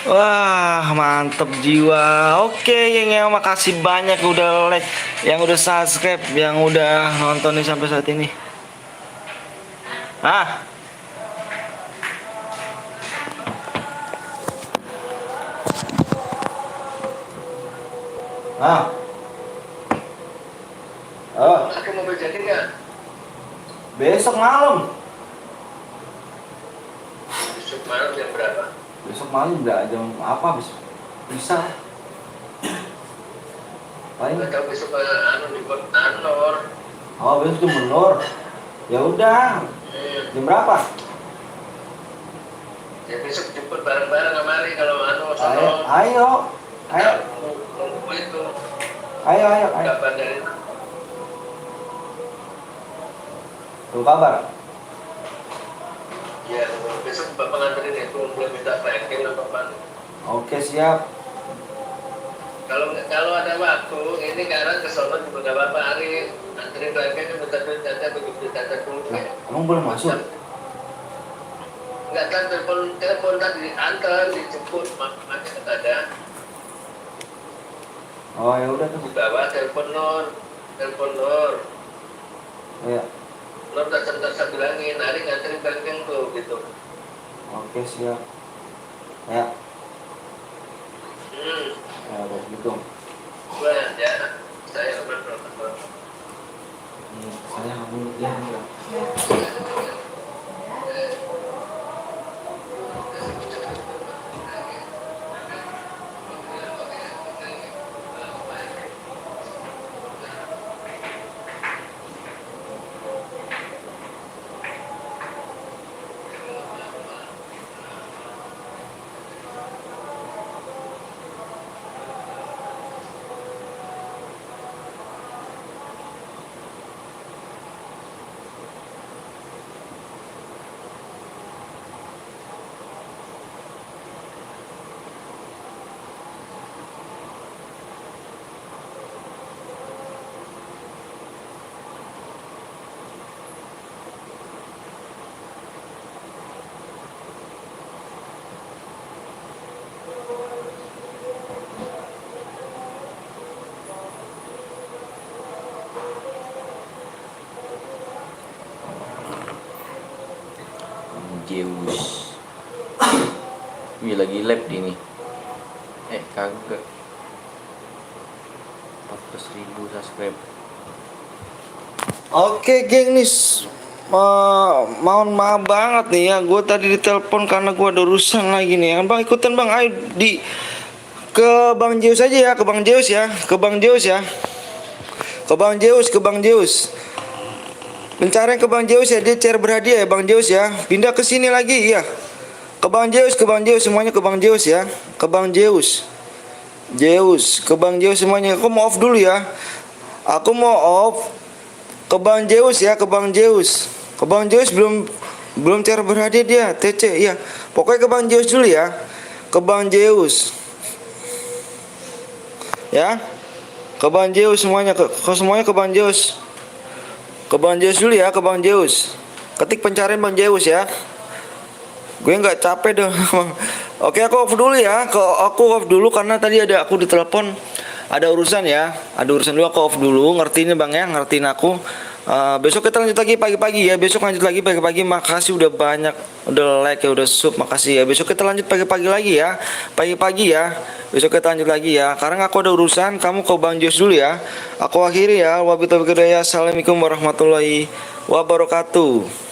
Wah, mantep jiwa. Oke, geng ya, makasih banyak udah like, yang udah subscribe, yang udah nontonin sampai saat ini. Ah, ah, oh, Aku mau jadi nggak? besok malam. Besok malam jam berapa? Besok malam udah jam apa bisa? Paling Nggak tahu besok di kantor. oh besok tuh menur. Ya udah, jam berapa? Ya besok jemput bareng-bareng kemari kalau Ayo. nunggu itu Ayo. kabar dari Tunggu kabar. ya besok bapak nganterin itu mulai minta ranking apa apa. Oke, siap. Kalau ada waktu ini sekarang ke sono juga nggak apa-apa hari nganterin ranking kan minta duit tanda begitu tanda dulu. Nah, emang boleh masuk? Nggak kan telepon tadi antar dijemput makanya nggak ada. Oh, ya udah tuh. Di bawah telepon Nur. Ya. Nur tak saya bilangin hari nganterin ranking tuh gitu. Oke, siap. Ya, ya udah gitu. Gua ya saya ngobrol. Saya ambil ya. Zeus. Wih lagi live di ini. Kagak. 14.000 subscribe. Oke, geng nih. Mohon maaf banget nih ya, gue tadi ditelepon karena gue ada urusan lagi nih. Bang ikutan bang, ayo ke Bang Zeus aja ya, ke Bang Zeus ya, ke Bang Zeus ya, ke Bang Zeus. Pencarian ke Bang Zeus ya, dia share berhadiah ya Bang Zeus ya. Pindah ke sini lagi ya. Ke Bang Zeus semuanya ke Bang Zeus ya. Ke Bang Zeus. Ke Bang Zeus semuanya. Aku mau off dulu ya. Aku mau off. Ke Bang Zeus ya, ke Bang Zeus. Ke Bang Zeus belum share berhadiah dia, TC ya. Pokoknya ke Bang Zeus dulu ya. Ke Bang Zeus. Ya. Ke Bang Zeus semuanya, semuanya ke Bang Zeus. Ke Bang Zeus dulu ya, ke Bang Zeus. Ketik pencarian Bang Zeus ya. Gue nggak capek dong. Oke, aku off dulu ya. Aku off dulu karena tadi ada aku ditelepon ada urusan ya, ada urusan dulu, aku off dulu. Ngertiin ya bang ya, ngertiin aku. Besok kita lanjut lagi pagi-pagi ya. Besok lanjut lagi pagi-pagi. Makasih udah banyak, udah like ya, udah sub. Makasih ya. Besok kita lanjut pagi-pagi lagi ya. Pagi-pagi ya. Besok kita lanjut lagi ya. Sekarang aku ada urusan. Kamu ke Bang Jos dulu ya. Aku akhiri ya. Wabillahi taufiq wal hidayah. Assalamualaikum warahmatullahi wabarakatuh.